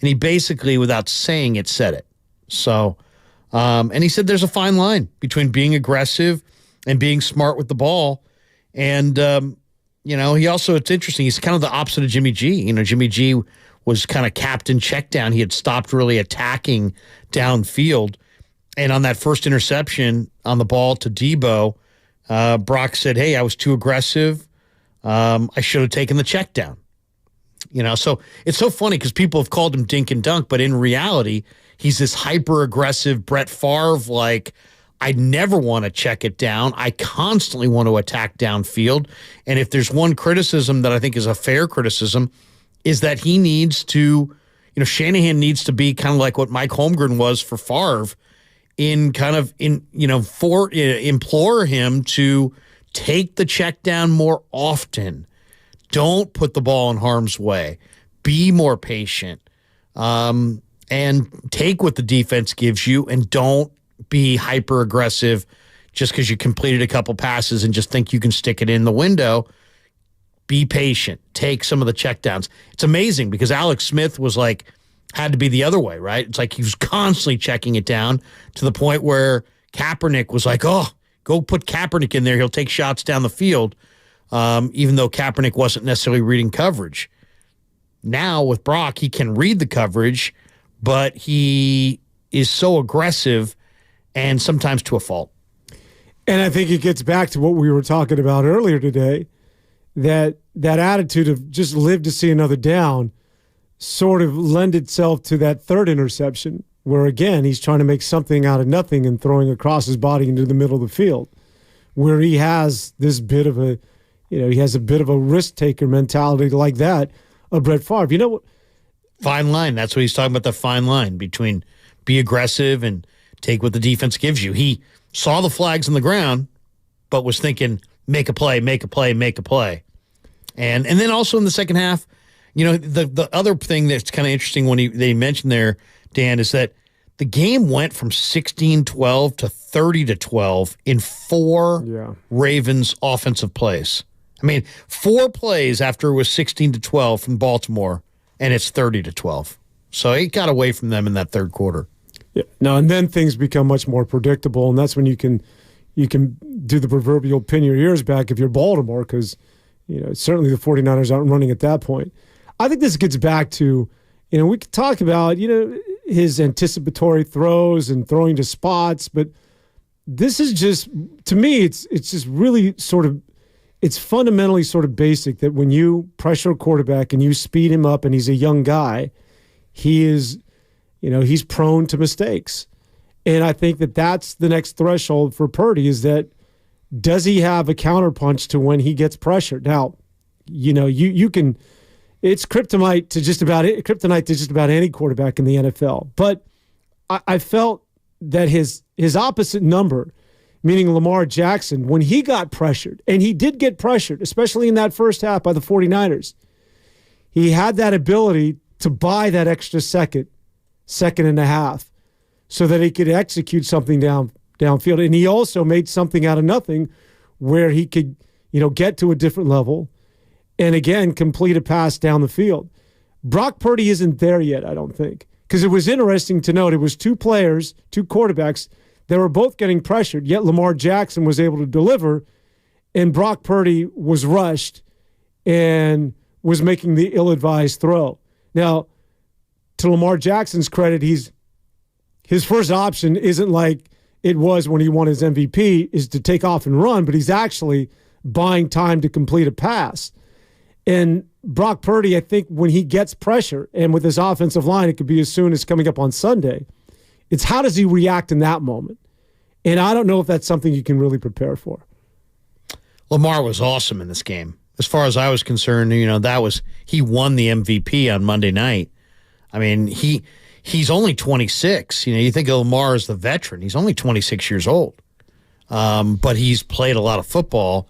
And he basically, without saying it, said it. So, and he said there's a fine line between being aggressive and being smart with the ball. And, you know, he also, it's interesting, he's kind of the opposite of Jimmy G. You know, Jimmy G was kind of captain check down. He had stopped really attacking downfield. And on that first interception on the ball to Debo, Brock said, hey, I was too aggressive. I should have taken the check down. You know, so it's so funny because people have called him dink and dunk, but in reality, he's this hyper-aggressive Brett Favre, like, I never want to check it down. I constantly want to attack downfield. And if there's one criticism that I think is a fair criticism, is that he needs to, you know, Shanahan needs to be kind of like what Mike Holmgren was for Favre implore him to take the check down more often. Don't put the ball in harm's way. Be more patient. And take what the defense gives you, and don't be hyper aggressive just because you completed a couple passes and just think you can stick it in the window. Be patient. Take some of the checkdowns. It's amazing because Alex Smith was like, had to be the other way, right? It's like he was constantly checking it down to the point where Kaepernick was like, oh, go put Kaepernick in there. He'll take shots down the field, even though Kaepernick wasn't necessarily reading coverage. Now with Brock, he can read the coverage, but he is so aggressive and sometimes to a fault. And I think it gets back to what we were talking about earlier today, that attitude of just live to see another down sort of lend itself to that third interception where, again, he's trying to make something out of nothing and throwing across his body into the middle of the field, where he has this bit of a, you know, he has a bit of a risk-taker mentality like that of Brett Favre. You know what? Fine line. That's what he's talking about, the fine line between be aggressive and take what the defense gives you. He saw the flags on the ground, but was thinking, make a play, make a play, make a play. And then also in the second half, you know, the other thing that's kind of interesting when they mentioned there, Dan, is that the game went from 16-12 to 30-12 in 4 Ravens offensive plays. I mean, 4 plays after it was 16-12 from Baltimore, and it's 30-12. So it got away from them in that third quarter. Yeah. No, and then things become much more predictable, and that's when you can do the proverbial pin your ears back if you're Baltimore, because, you know, certainly the 49ers aren't running at that point. I think this gets back to, you know, we could talk about, you know, his anticipatory throws and throwing to spots, but this is just, to me, it's just really sort of, it's fundamentally sort of basic that when you pressure a quarterback and you speed him up and he's a young guy, he is, you know, he's prone to mistakes. And I think that that's the next threshold for Purdy, is that does he have a counterpunch to when he gets pressured? Now, you know, you can, it's kryptonite to just about any quarterback in the NFL. But I felt that his opposite number, meaning Lamar Jackson, when he got pressured, and he did get pressured, especially in that first half by the 49ers, he had that ability to buy that extra second and a half so that he could execute something downfield. And he also made something out of nothing where he could, you know, get to a different level and, again, complete a pass down the field. Brock Purdy isn't there yet, I don't think, because it was interesting to note it was 2 players, 2 quarterbacks, they were both getting pressured, yet Lamar Jackson was able to deliver, and Brock Purdy was rushed and was making the ill-advised throw. Now, to Lamar Jackson's credit, his first option isn't like it was when he won his MVP, is to take off and run, but he's actually buying time to complete a pass. And Brock Purdy, I think when he gets pressure, and with his offensive line, it could be as soon as coming up on Sunday, it's how does he react in that moment? And I don't know if that's something you can really prepare for. Lamar was awesome in this game. As far as I was concerned, he won the MVP on Monday night. I mean, he's only 26. You think of Lamar as the veteran. He's only 26 years old. But he's played a lot of football.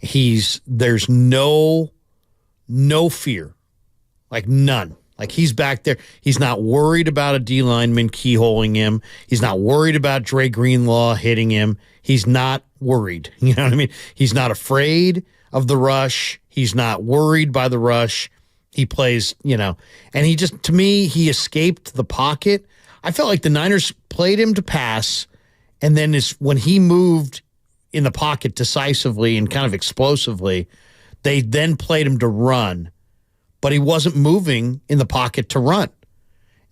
There's no fear. Like none. Like he's back there. He's not worried about a D lineman keyholing him. He's not worried about Dre Greenlaw hitting him. He's not worried. You know what I mean? He's not afraid of the rush. He's not worried by the rush. He plays, and he just, to me, he escaped the pocket. I felt like the Niners played him to pass, and then when he moved in the pocket decisively and kind of explosively, they then played him to run, but he wasn't moving in the pocket to run.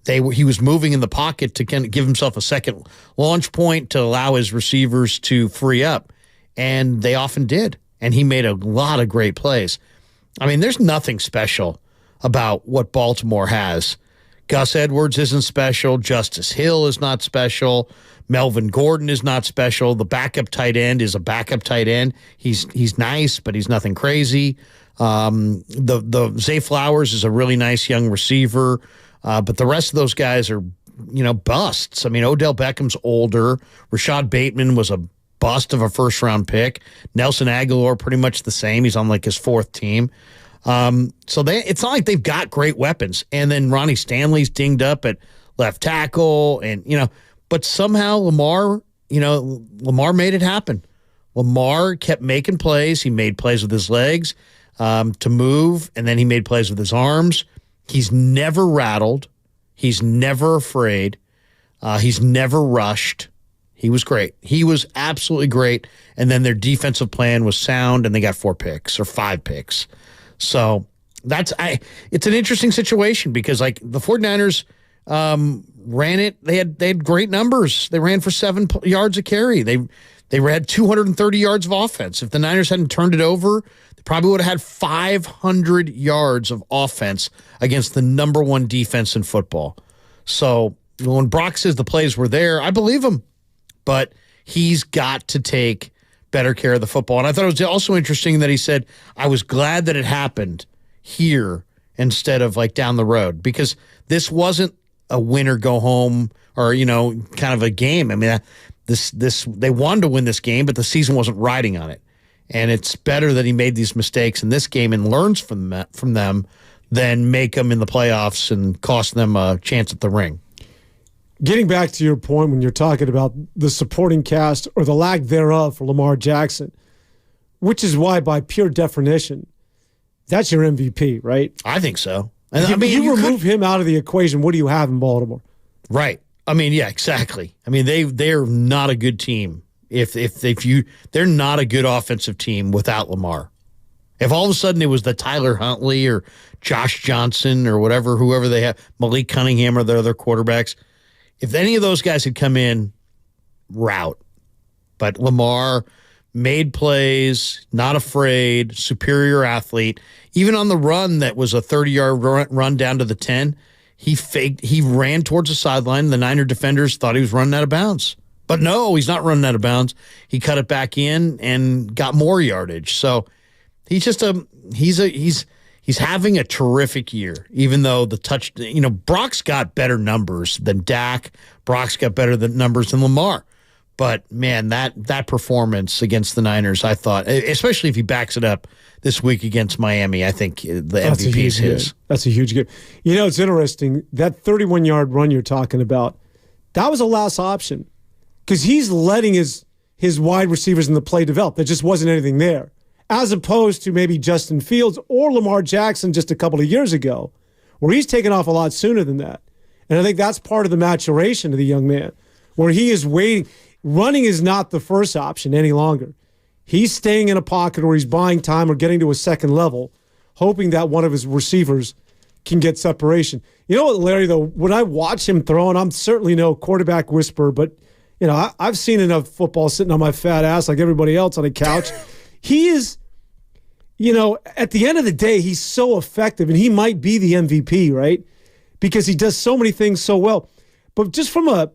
He was moving in the pocket to kind of give himself a second launch point to allow his receivers to free up, and they often did, and he made a lot of great plays. I mean, there's nothing special about what Baltimore has. Gus Edwards isn't special. Justice Hill is not special. Melvin Gordon is not special. The backup tight end is a backup tight end. He's nice, but he's nothing crazy. The Zay Flowers is a really nice young receiver, but the rest of those guys are, busts. I mean, Odell Beckham's older. Rashad Bateman was a bust of a first-round pick. Nelson Aguilar pretty much the same. He's on like his fourth team. So it's not like they've got great weapons. And then Ronnie Stanley's dinged up at left tackle, and but somehow Lamar made it happen. Lamar kept making plays. He made plays with his legs to move, and then he made plays with his arms. He's never rattled. He's never afraid. He's never rushed. He was great. He was absolutely great. And then their defensive plan was sound, and they got 4 picks or 5 picks. So it's an interesting situation because like the 49ers ran it. They had great numbers. They ran for 7 yards a carry. They had 230 yards of offense. If the Niners hadn't turned it over, they probably would have had 500 yards of offense against the number 1 defense in football. So when Brock says the plays were there, I believe him. But he's got to take better care of the football. And I thought it was also interesting that he said, I was glad that it happened here instead of like down the road, because this wasn't a win or go home or, kind of a game. I mean, they wanted to win this game, but the season wasn't riding on it. And it's better that he made these mistakes in this game and learns from them than make them in the playoffs and cost them a chance at the ring. Getting back to your point when you're talking about the supporting cast or the lack thereof for Lamar Jackson, which is why by pure definition, that's your MVP, right? I think so. And you remove him out of the equation, what do you have in Baltimore? Right. I mean, yeah, exactly. I mean, they're not a good team. They're not a good offensive team without Lamar. If all of a sudden it was the Tyler Huntley or Josh Johnson or whoever they have, Malik Cunningham or their other quarterbacks, if any of those guys had come in, rout. But Lamar made plays, not afraid, superior athlete. Even on the run that was a 30-yard run down to the 10, he ran towards the sideline. The Niner defenders thought he was running out of bounds. But no, he's not running out of bounds. He cut it back in and got more yardage. So he's just he's having a terrific year, even though Brock's got better numbers than Dak. Brock's got better numbers than Lamar. But, man, that performance against the Niners, I thought, especially if he backs it up this week against Miami, I think the MVP is his. That's a huge game. It's interesting. That 31-yard run you're talking about, that was a last option because he's letting his wide receivers in the play develop. There just wasn't anything there, as opposed to maybe Justin Fields or Lamar Jackson just a couple of years ago, where he's taken off a lot sooner than that. And I think that's part of the maturation of the young man, where he is waiting. Running is not the first option any longer. He's staying in a pocket or he's buying time or getting to a second level, hoping that one of his receivers can get separation. You know what, Larry, though, when I watch him throw, and I'm certainly no quarterback whisperer, but I've seen enough football sitting on my fat ass like everybody else on a couch. He is, at the end of the day, he's so effective, and he might be the MVP, right? Because he does so many things so well. But just from a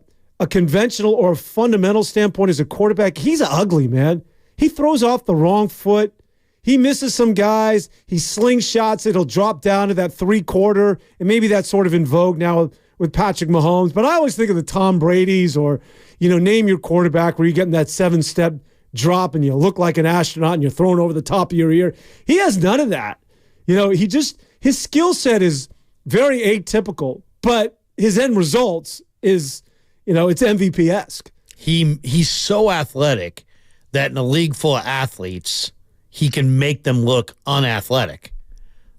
conventional or a fundamental standpoint as a quarterback, he's ugly, man. He throws off the wrong foot. He misses some guys. He slingshots it. He'll drop down to that 3-quarter, and maybe that's sort of in vogue now with Patrick Mahomes. But I always think of the Tom Brady's or, name your quarterback where you're getting that 7-step drop and you look like an astronaut and you're thrown over the top of your ear. He has none of that. His skill set is very atypical, but his end results is, it's MVP-esque. He's so athletic that in a league full of athletes, he can make them look unathletic.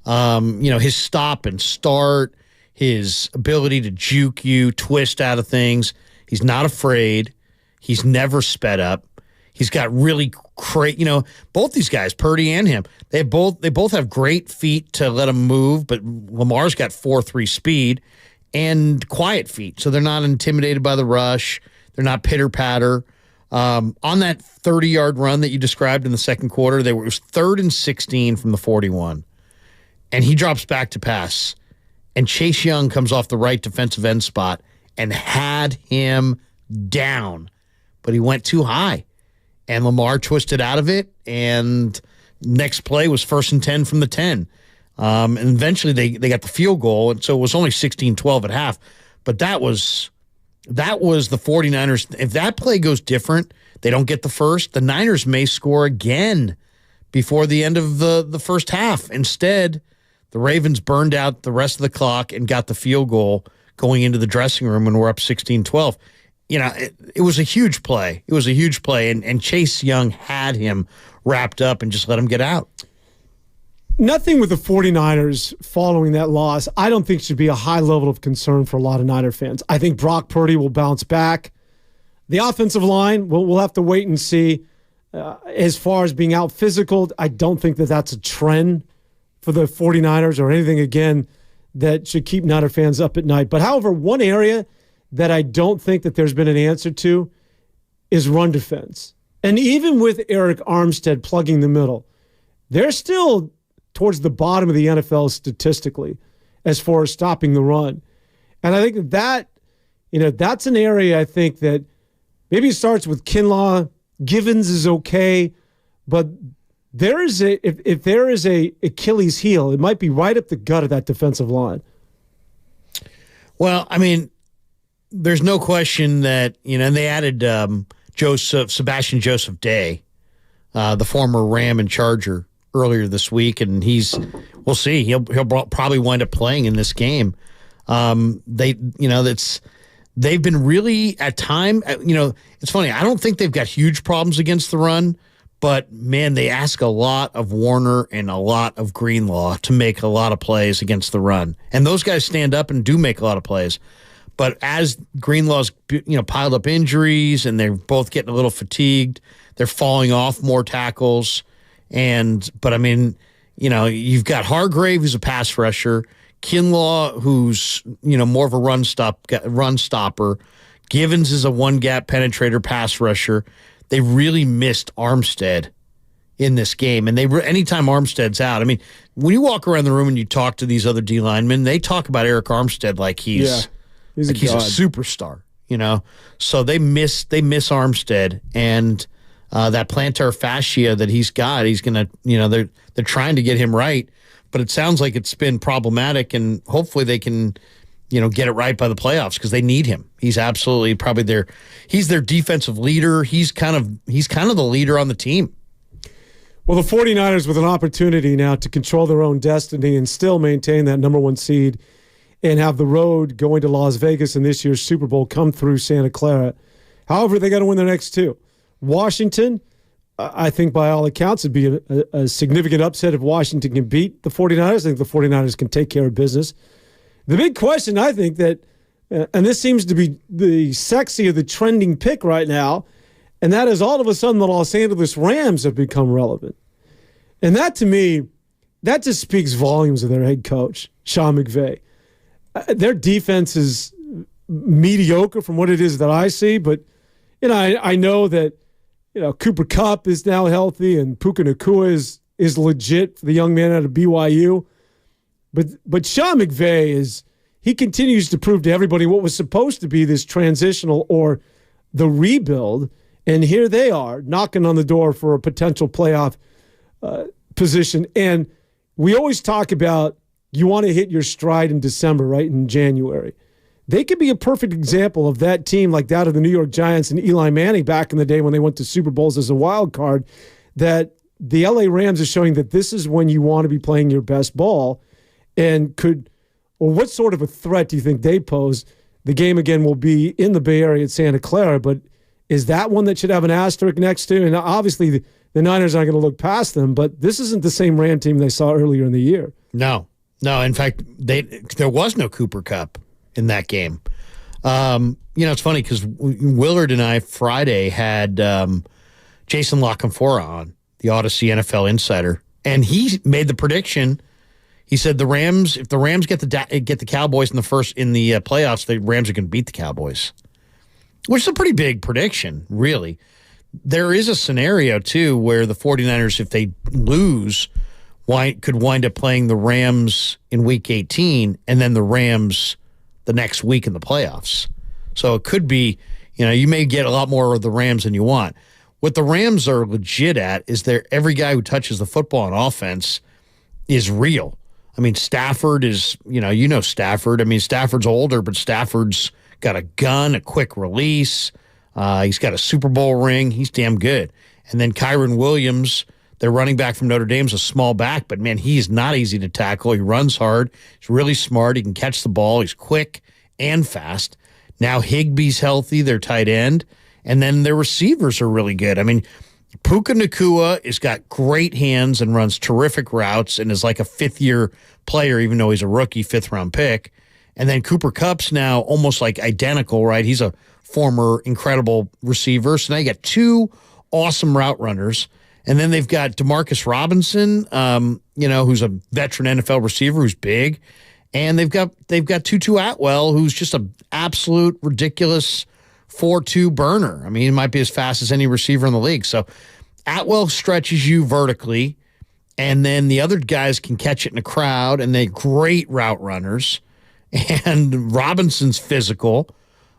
His stop and start, his ability to juke you, twist out of things. He's not afraid. He's never sped up. He's got really great, both these guys, Purdy and him, they both have great feet to let him move, but Lamar's got 4.3 speed and quiet feet, so they're not intimidated by the rush. They're not pitter-patter. On that 30-yard run that you described in the second quarter, it was 3rd and 16 from the 41, and he drops back to pass, and Chase Young comes off the right defensive end spot and had him down, but he went too high. And Lamar twisted out of it, and next play was 1st and 10 from the 10. And eventually they got the field goal, and so it was only 16-12 at half. But that was the 49ers. If that play goes different, they don't get the first, the Niners may score again before the end of the first half. Instead, the Ravens burned out the rest of the clock and got the field goal going into the dressing room when we're up 16-12. It was a huge play. It was a huge play, and Chase Young had him wrapped up and just let him get out. Nothing with the 49ers following that loss, I don't think should be a high level of concern for a lot of Niner fans. I think Brock Purdy will bounce back. The offensive line, we'll have to wait and see. As far as being out physical, I don't think that's a trend for the 49ers or anything, again, that should keep Niner fans up at night. But however, one area that I don't think that there's been an answer to is run defense. And even with Eric Armstead plugging the middle, they're still towards the bottom of the NFL statistically as far as stopping the run. And I think that, that's an area I think that maybe it starts with Kinlaw. Givens is okay, but there is if there is a Achilles heel, it might be right up the gut of that defensive line. Well, there's no question that, and they added Sebastian Joseph Day, the former Ram and Charger, earlier this week, and we'll see. He'll probably wind up playing in this game. They've been really at time. It's funny. I don't think they've got huge problems against the run, but man, they ask a lot of Warner and a lot of Greenlaw to make a lot of plays against the run, and those guys stand up and do make a lot of plays. But as Greenlaw's piled up injuries and they're both getting a little fatigued, they're falling off more tackles. But you've got Hargrave, who's a pass rusher, Kinlaw, who's more of a run stopper. Givens is a one-gap penetrator pass rusher. They really missed Armstead in this game, and anytime Armstead's out, when you walk around the room and you talk to these other D linemen, they talk about Eric Armstead like he's a superstar. So they miss Armstead, and that plantar fascia that he's got, he's gonna, they're trying to get him right, but it sounds like it's been problematic, and hopefully they can, get it right by the playoffs because they need him. He's absolutely he's their defensive leader. He's kind of the leader on the team. Well, the 49ers with an opportunity now to control their own destiny and still maintain that number 1 seed and have the road going to Las Vegas in this year's Super Bowl come through Santa Clara. However, they got to win their next 2. Washington, I think by all accounts, it'd be a significant upset if Washington can beat the 49ers. I think the 49ers can take care of business. The big question, I think that, and this seems to be the sexy or the trending pick right now, and that is all of a sudden the Los Angeles Rams have become relevant. And that, to me, that just speaks volumes of their head coach, Sean McVay. Their defense is mediocre from what it is that I see, but I know that, Cooper Kupp is now healthy and Puka Nacua is legit for the young man out of BYU. But Sean McVay he continues to prove to everybody what was supposed to be this transitional or the rebuild. And here they are knocking on the door for a potential playoff position. And we always talk about you want to hit your stride in December, right, in January. They could be a perfect example of that team like that of the New York Giants and Eli Manning back in the day when they went to Super Bowls as a wild card, that the LA Rams is showing that this is when you want to be playing your best ball. And what sort of a threat do you think they pose? The game, again, will be in the Bay Area at Santa Clara, but is that one that should have an asterisk next to? And obviously the Niners aren't going to look past them, but this isn't the same Ram team they saw earlier in the year. No. In fact, there was no Cooper Kupp in that game. It's funny because Willard and I Friday had Jason LaCanfora on, the Odyssey NFL insider, and he made the prediction. He said if the Rams get the Cowboys in the playoffs, the Rams are going to beat the Cowboys, which is a pretty big prediction, really. There is a scenario, too, where the 49ers, if they lose, could wind up playing the Rams in Week 18 and then the Rams the next week in the playoffs. So it could be, you may get a lot more of the Rams than you want. What the Rams are legit at is every guy who touches the football on offense is real. I mean, Stafford is, Stafford. I mean, Stafford's older, but Stafford's got a gun, a quick release. He's got a Super Bowl ring. He's damn good. And then Kyron Williams, their running back from Notre Dame's a small back, but, man, he's not easy to tackle. He runs hard. He's really smart. He can catch the ball. He's quick and fast. Now Higbee's healthy, their tight end. And then their receivers are really good. I mean, Puka Nacua has got great hands and runs terrific routes and is like a fifth-year player, even though he's a rookie fifth-round pick. And then Cooper Kupp's now almost like identical, right? He's a former incredible receiver. So now you got two awesome route runners. And then they've got Demarcus Robinson, who's a veteran NFL receiver who's big. And they've got Tutu Atwell, who's just an absolute ridiculous 4.2 burner. I mean, he might be as fast as any receiver in the league. So Atwell stretches you vertically, and then the other guys can catch it in a crowd, and they're great route runners. And Robinson's physical.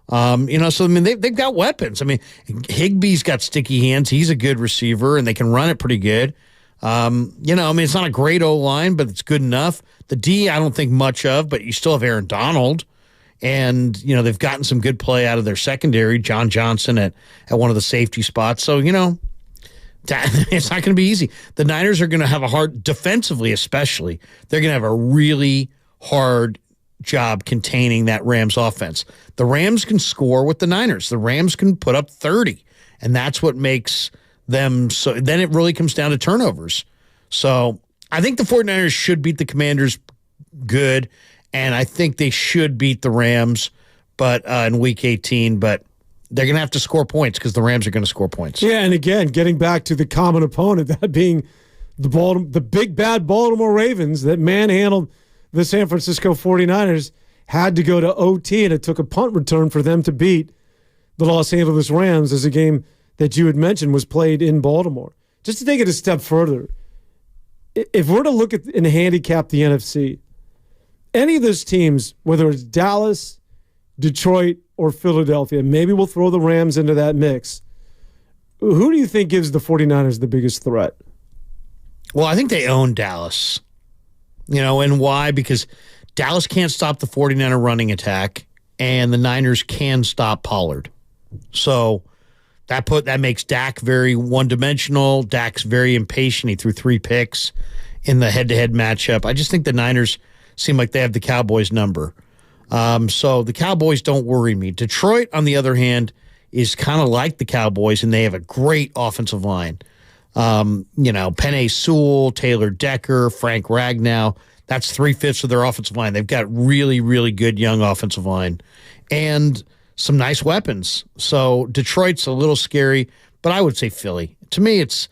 So, I mean, they've got weapons. I mean, Higbee's got sticky hands. He's a good receiver, and they can run it pretty good. It's not a great O-line, but it's good enough. The D, I don't think much of, but you still have Aaron Donald. And, they've gotten some good play out of their secondary, John Johnson at one of the safety spots. So, it's not going to be easy. The Niners are going to have a hard, defensively especially, they're going to have a really hard job containing that Rams offense. The Rams can score with the Niners. The Rams can put up 30, and that's what makes them so. Then it really comes down to turnovers. So I think the 49ers should beat the Commanders good, and I think they should beat the Rams but in Week 18, but they're going to have to score points because the Rams are going to score points. Yeah, and again, getting back to the common opponent, that being the big bad Baltimore Ravens that manhandled the San Francisco 49ers, had to go to OT, and it took a punt return for them to beat the Los Angeles Rams, as a game that you had mentioned was played in Baltimore. Just to take it a step further, if we're to look at and handicap the NFC, any of those teams, whether it's Dallas, Detroit, or Philadelphia, maybe we'll throw the Rams into that mix. Who do you think gives the 49ers the biggest threat? Well, I think they own Dallas. And why? Because Dallas can't stop the 49er running attack, and the Niners can stop Pollard. So that makes Dak very one-dimensional. Dak's very impatient. He threw 3 picks in the head-to-head matchup. I just think the Niners seem like they have the Cowboys' number. So the Cowboys don't worry me. Detroit, on the other hand, is kind of like the Cowboys, and they have a great offensive line. Penei Sewell, Taylor Decker, Frank Ragnow. That's 3/5 of their offensive line. They've got really, really good young offensive line and some nice weapons. So Detroit's a little scary, but I would say Philly. To me, it's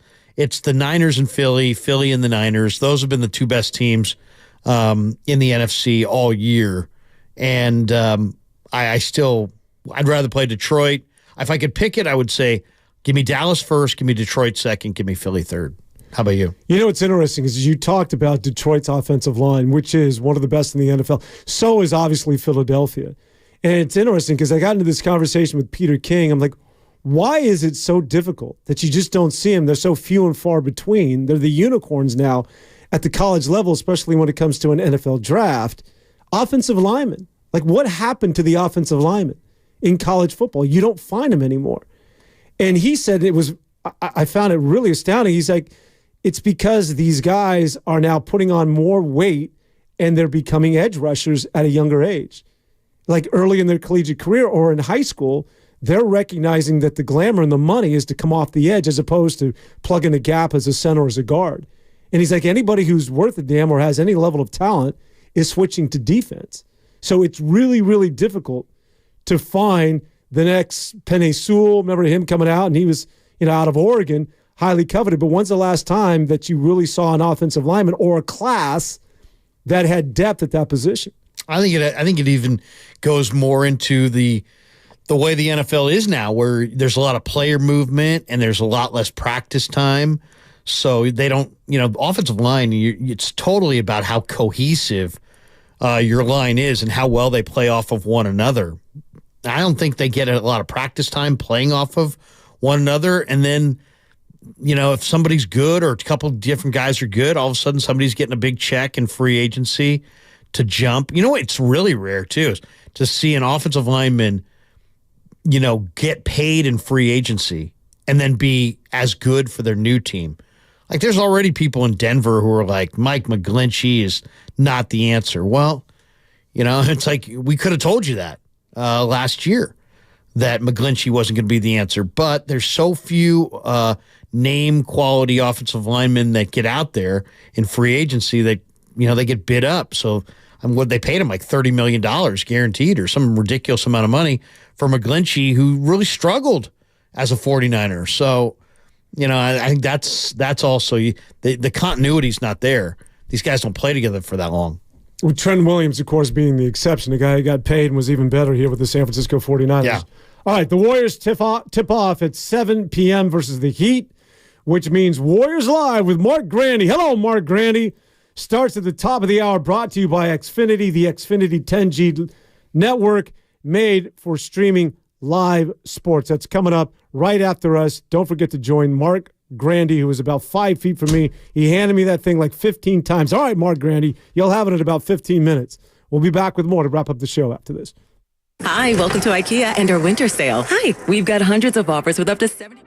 the Niners and Philly and the Niners. Those have been the two best teams in the NFC all year. And I'd rather play Detroit. if I could pick it, I would say, give me Dallas first, give me Detroit second, give me Philly third. How about you? You know what's interesting is you talked about Detroit's offensive line, which is one of the best in the NFL. So is obviously Philadelphia. And it's interesting because I got into this conversation with Peter King. I'm like, why is it so difficult that you just don't see them? They're so few and far between. They're the unicorns now at the college level, especially when it comes to an NFL draft. Offensive linemen. Like, what happened to the offensive linemen in college football? You don't find them anymore. And he said I found it really astounding. He's like, it's because these guys are now putting on more weight and they're becoming edge rushers at a younger age. Like early in their collegiate career or in high school, they're recognizing that the glamour and the money is to come off the edge as opposed to plug in a gap as a center or as a guard. And he's like, anybody who's worth a damn or has any level of talent is switching to defense. So it's really, really difficult to find the next Penei Sewell. Remember him coming out and he was, out of Oregon, highly coveted. But when's the last time that you really saw an offensive lineman or a class that had depth at that position? I think it even goes more into the way the NFL is now, where there's a lot of player movement and there's a lot less practice time. So they don't, offensive line, it's totally about how cohesive your line is and how well they play off of one another. I don't think they get a lot of practice time playing off of one another. And then, if somebody's good or a couple of different guys are good, all of a sudden somebody's getting a big check in free agency to jump. You know what? It's really rare, too, is to see an offensive lineman, get paid in free agency and then be as good for their new team. Like, there's already people in Denver who are like, Mike McGlinchey is not the answer. Well, it's like we could have told you that last year, that McGlinchey wasn't going to be the answer. But there's so few name quality offensive linemen that get out there in free agency that, they get bid up. So what they paid him like $30 million guaranteed or some ridiculous amount of money for McGlinchey, who really struggled as a 49er. So, I think that's also the continuity's not there. These guys don't play together for that long. With Trent Williams, of course, being the exception, the guy who got paid and was even better here with the San Francisco 49ers. Yeah. All right, the Warriors tip off at 7 p.m. versus the Heat, which means Warriors Live with Mark Grandy. Hello, Mark Grandy. Starts at the top of the hour, brought to you by Xfinity, the Xfinity 10G network made for streaming live sports. That's coming up right after us. Don't forget to join Mark Grandy, who is about 5 feet from me. He handed me that thing like 15 times. All right, Mark Grandy, you'll have it in about 15 minutes. We'll be back with more to wrap up the show after this. Hi, welcome to IKEA and our winter sale. Hi, we've got hundreds of offers with up to 70%.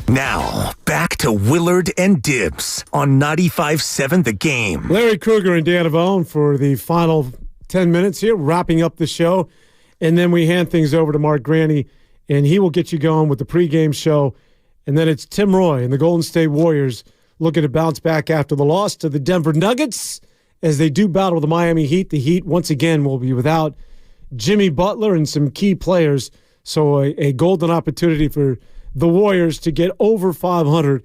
Now, back to Willard and Dibbs on 95.7 The Game. Larry Krueger and Dan Aban for the final 10 minutes here, wrapping up the show. And then we hand things over to Mark Graney, and he will get you going with the pregame show. And then it's Tim Roy and the Golden State Warriors looking to bounce back after the loss to the Denver Nuggets as they do battle the Miami Heat. The Heat, once again, will be without Jimmy Butler and some key players. So a golden opportunity for the Warriors to get over 500.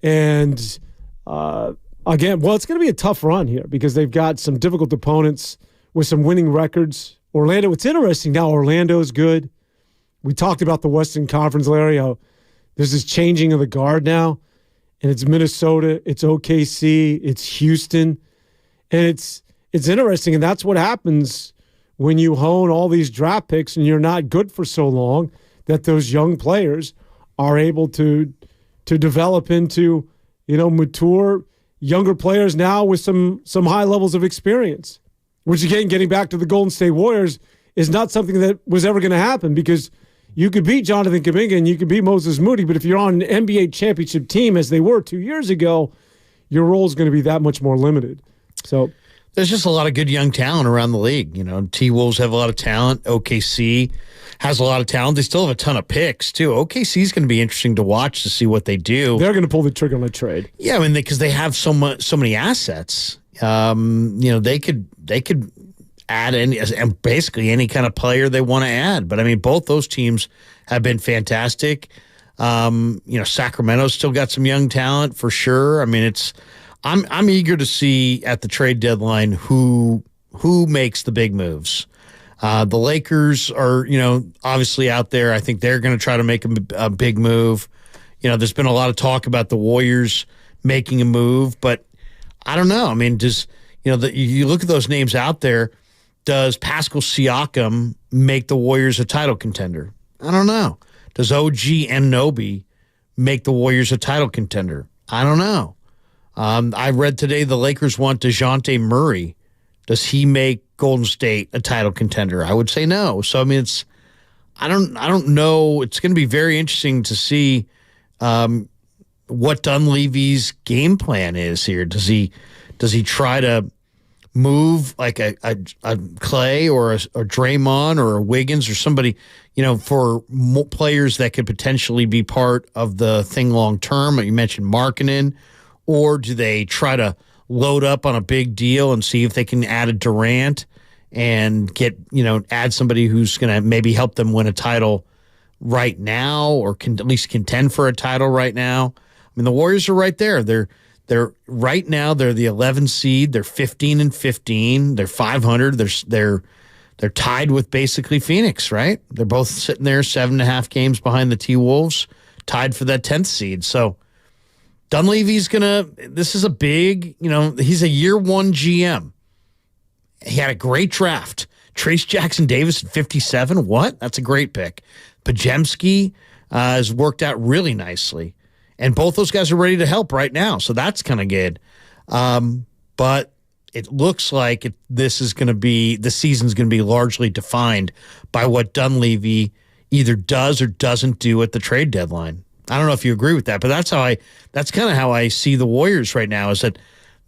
And again, well, it's going to be a tough run here because they've got some difficult opponents with some winning records. Orlando, it's interesting now, Orlando's good. We talked about the Western Conference, Larry, how there's this changing of the guard now. And it's Minnesota, it's OKC, it's Houston. And it's interesting, and that's what happens when you hone all these draft picks and you're not good for so long, that those young players are able to develop into, mature younger players now with some high levels of experience. Which, again, getting back to the Golden State Warriors, is not something that was ever going to happen because you could beat Jonathan Kaminga and you could beat Moses Moody, but if you're on an NBA championship team, as they were 2 years ago, your role is going to be that much more limited. So there's just a lot of good young talent around the league. T-Wolves have a lot of talent. OKC has a lot of talent. They still have a ton of picks, too. OKC is going to be interesting to watch to see what they do. They're going to pull the trigger on a trade. Yeah, I mean, because they have so many assets. They could add basically any kind of player they want to add. But I mean, both those teams have been fantastic. Sacramento's still got some young talent for sure. I mean, I'm eager to see at the trade deadline who makes the big moves. The Lakers are, obviously out there. I think they're going to try to make a big move. There's been a lot of talk about the Warriors making a move, but I don't know. I mean, you look at those names out there. Does Pascal Siakam make the Warriors a title contender? I don't know. Does OG Anunoby make the Warriors a title contender? I don't know. I read today the Lakers want DeJounte Murray. Does he make Golden State a title contender? I would say no. So I mean, I don't know. It's going to be very interesting to see what Dunleavy's game plan is here. Does he try to move like a Clay or a Draymond or a Wiggins or somebody, for players that could potentially be part of the thing long term? You mentioned Markkanen. Or do they try to load up on a big deal and see if they can add a Durant and get, add somebody who's going to maybe help them win a title right now, or can at least contend for a title right now? I mean, the Warriors are right there. They're right now. They're the 11 seed. They're 15-15. They're 500. They're tied with basically Phoenix, right? They're both sitting there 7.5 games behind the T-Wolves, tied for that 10th seed. So Dunleavy's this is a big, he's a year one GM. He had a great draft. Trace Jackson Davis at 57. What? That's a great pick. Pajemski has worked out really nicely. And both those guys are ready to help right now. So that's kind of good. But it looks like the season's going to be largely defined by what Dunleavy either does or doesn't do at the trade deadline. I don't know if you agree with that, but that's kind of how I see the Warriors right now, is that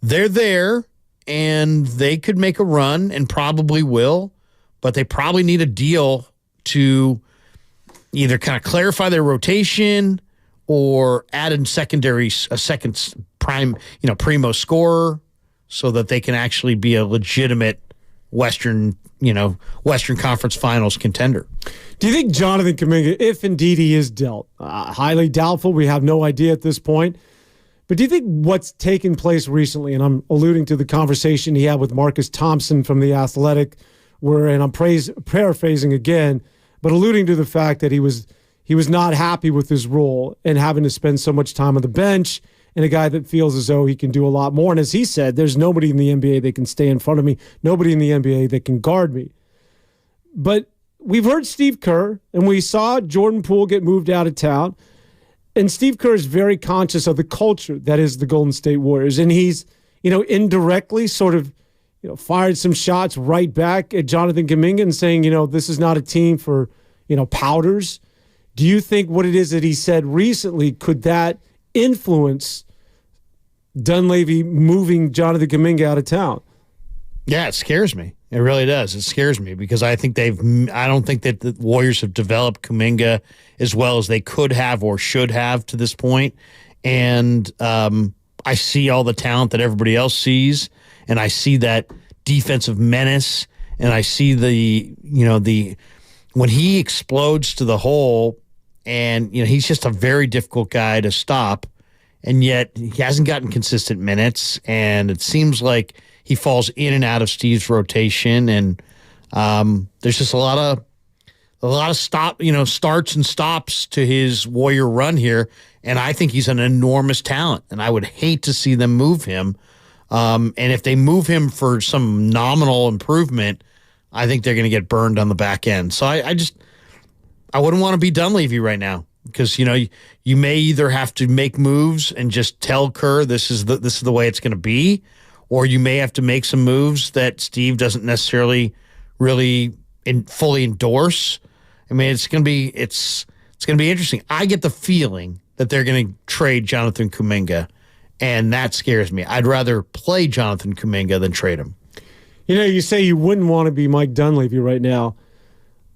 they're there and they could make a run and probably will, but they probably need a deal to either kind of clarify their rotation or add in a second prime, primo scorer, so that they can actually be a legitimate Western Conference Finals contender. Do you think Jonathan Kuminga, if indeed he is dealt, highly doubtful, we have no idea at this point, but do you think what's taken place recently, and I'm alluding to the conversation he had with Marcus Thompson from The Athletic, and I'm paraphrasing again, but alluding to the fact that he was not happy with his role and having to spend so much time on the bench, and a guy that feels as though he can do a lot more. And as he said, there's nobody in the NBA that can stay in front of me, nobody in the NBA that can guard me. But we've heard Steve Kerr, and we saw Jordan Poole get moved out of town. And Steve Kerr is very conscious of the culture that is the Golden State Warriors. And he's, indirectly sort of, fired some shots right back at Jonathan Kuminga and saying, this is not a team for, powders. Do you think what it is that he said recently, could that influence Dunleavy moving Jonathan Kuminga out of town? Yeah, it scares me. It really does. It scares me because I don't think that the Warriors have developed Kuminga as well as they could have or should have to this point. And I see all the talent that everybody else sees, and I see that defensive menace, and I see when he explodes to the hole, and he's just a very difficult guy to stop, and yet he hasn't gotten consistent minutes, and it seems like he falls in and out of Steve's rotation, and there's just a lot of starts and stops to his Warrior run here, and I think he's an enormous talent, and I would hate to see them move him. And if they move him for some nominal improvement, I think they're going to get burned on the back end. So I wouldn't want to be Dunleavy right now, because you may either have to make moves and just tell Kerr this is the way it's going to be, or you may have to make some moves that Steve doesn't necessarily really fully endorse. I mean, it's going to be interesting. I get the feeling that they're going to trade Jonathan Kuminga, and that scares me. I'd rather play Jonathan Kuminga than trade him. You say you wouldn't want to be Mike Dunleavy right now,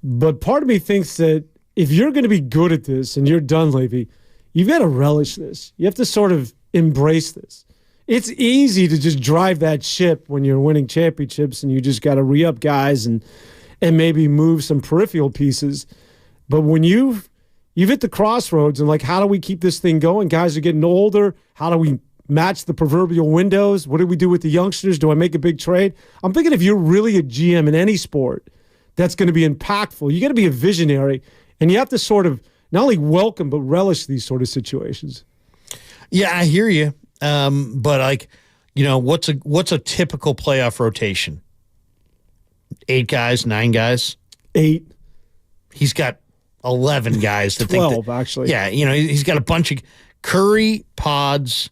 but part of me thinks that if you're going to be good at this and you're Dunleavy, you've got to relish this. You have to sort of embrace this. It's easy to just drive that ship when you're winning championships and you just got to re-up guys and maybe move some peripheral pieces. But when you've hit the crossroads and how do we keep this thing going? Guys are getting older. How do we match the proverbial windows? What do we do with the youngsters? Do I make a big trade? I'm thinking if you're really a GM in any sport that's going to be impactful, you got to be a visionary, and you have to sort of not only welcome but relish these sort of situations. Yeah, I hear you. But what's a typical playoff rotation? 8 guys, 9 guys? 8. He's got 11 guys that 12, think that, actually. Yeah, he's got a bunch of Curry, Pods,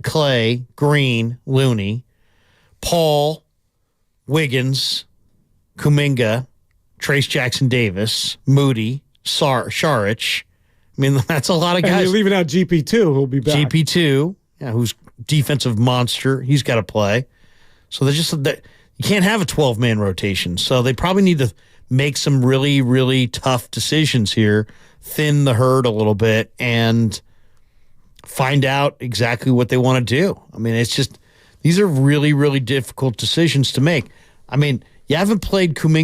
Clay, Green, Looney, Paul, Wiggins, Kuminga, Trace Jackson Davis, Moody, Saric. I mean, that's a lot of guys. And you're leaving out GP2, who'll be back. GP2, who's defensive monster. He's got to play. So you can't have a 12-man rotation. So they probably need to make some really, really tough decisions here, thin the herd a little bit, and find out exactly what they want to do. I mean, it's just, these are really, really difficult decisions to make. I mean, you haven't played Kuminga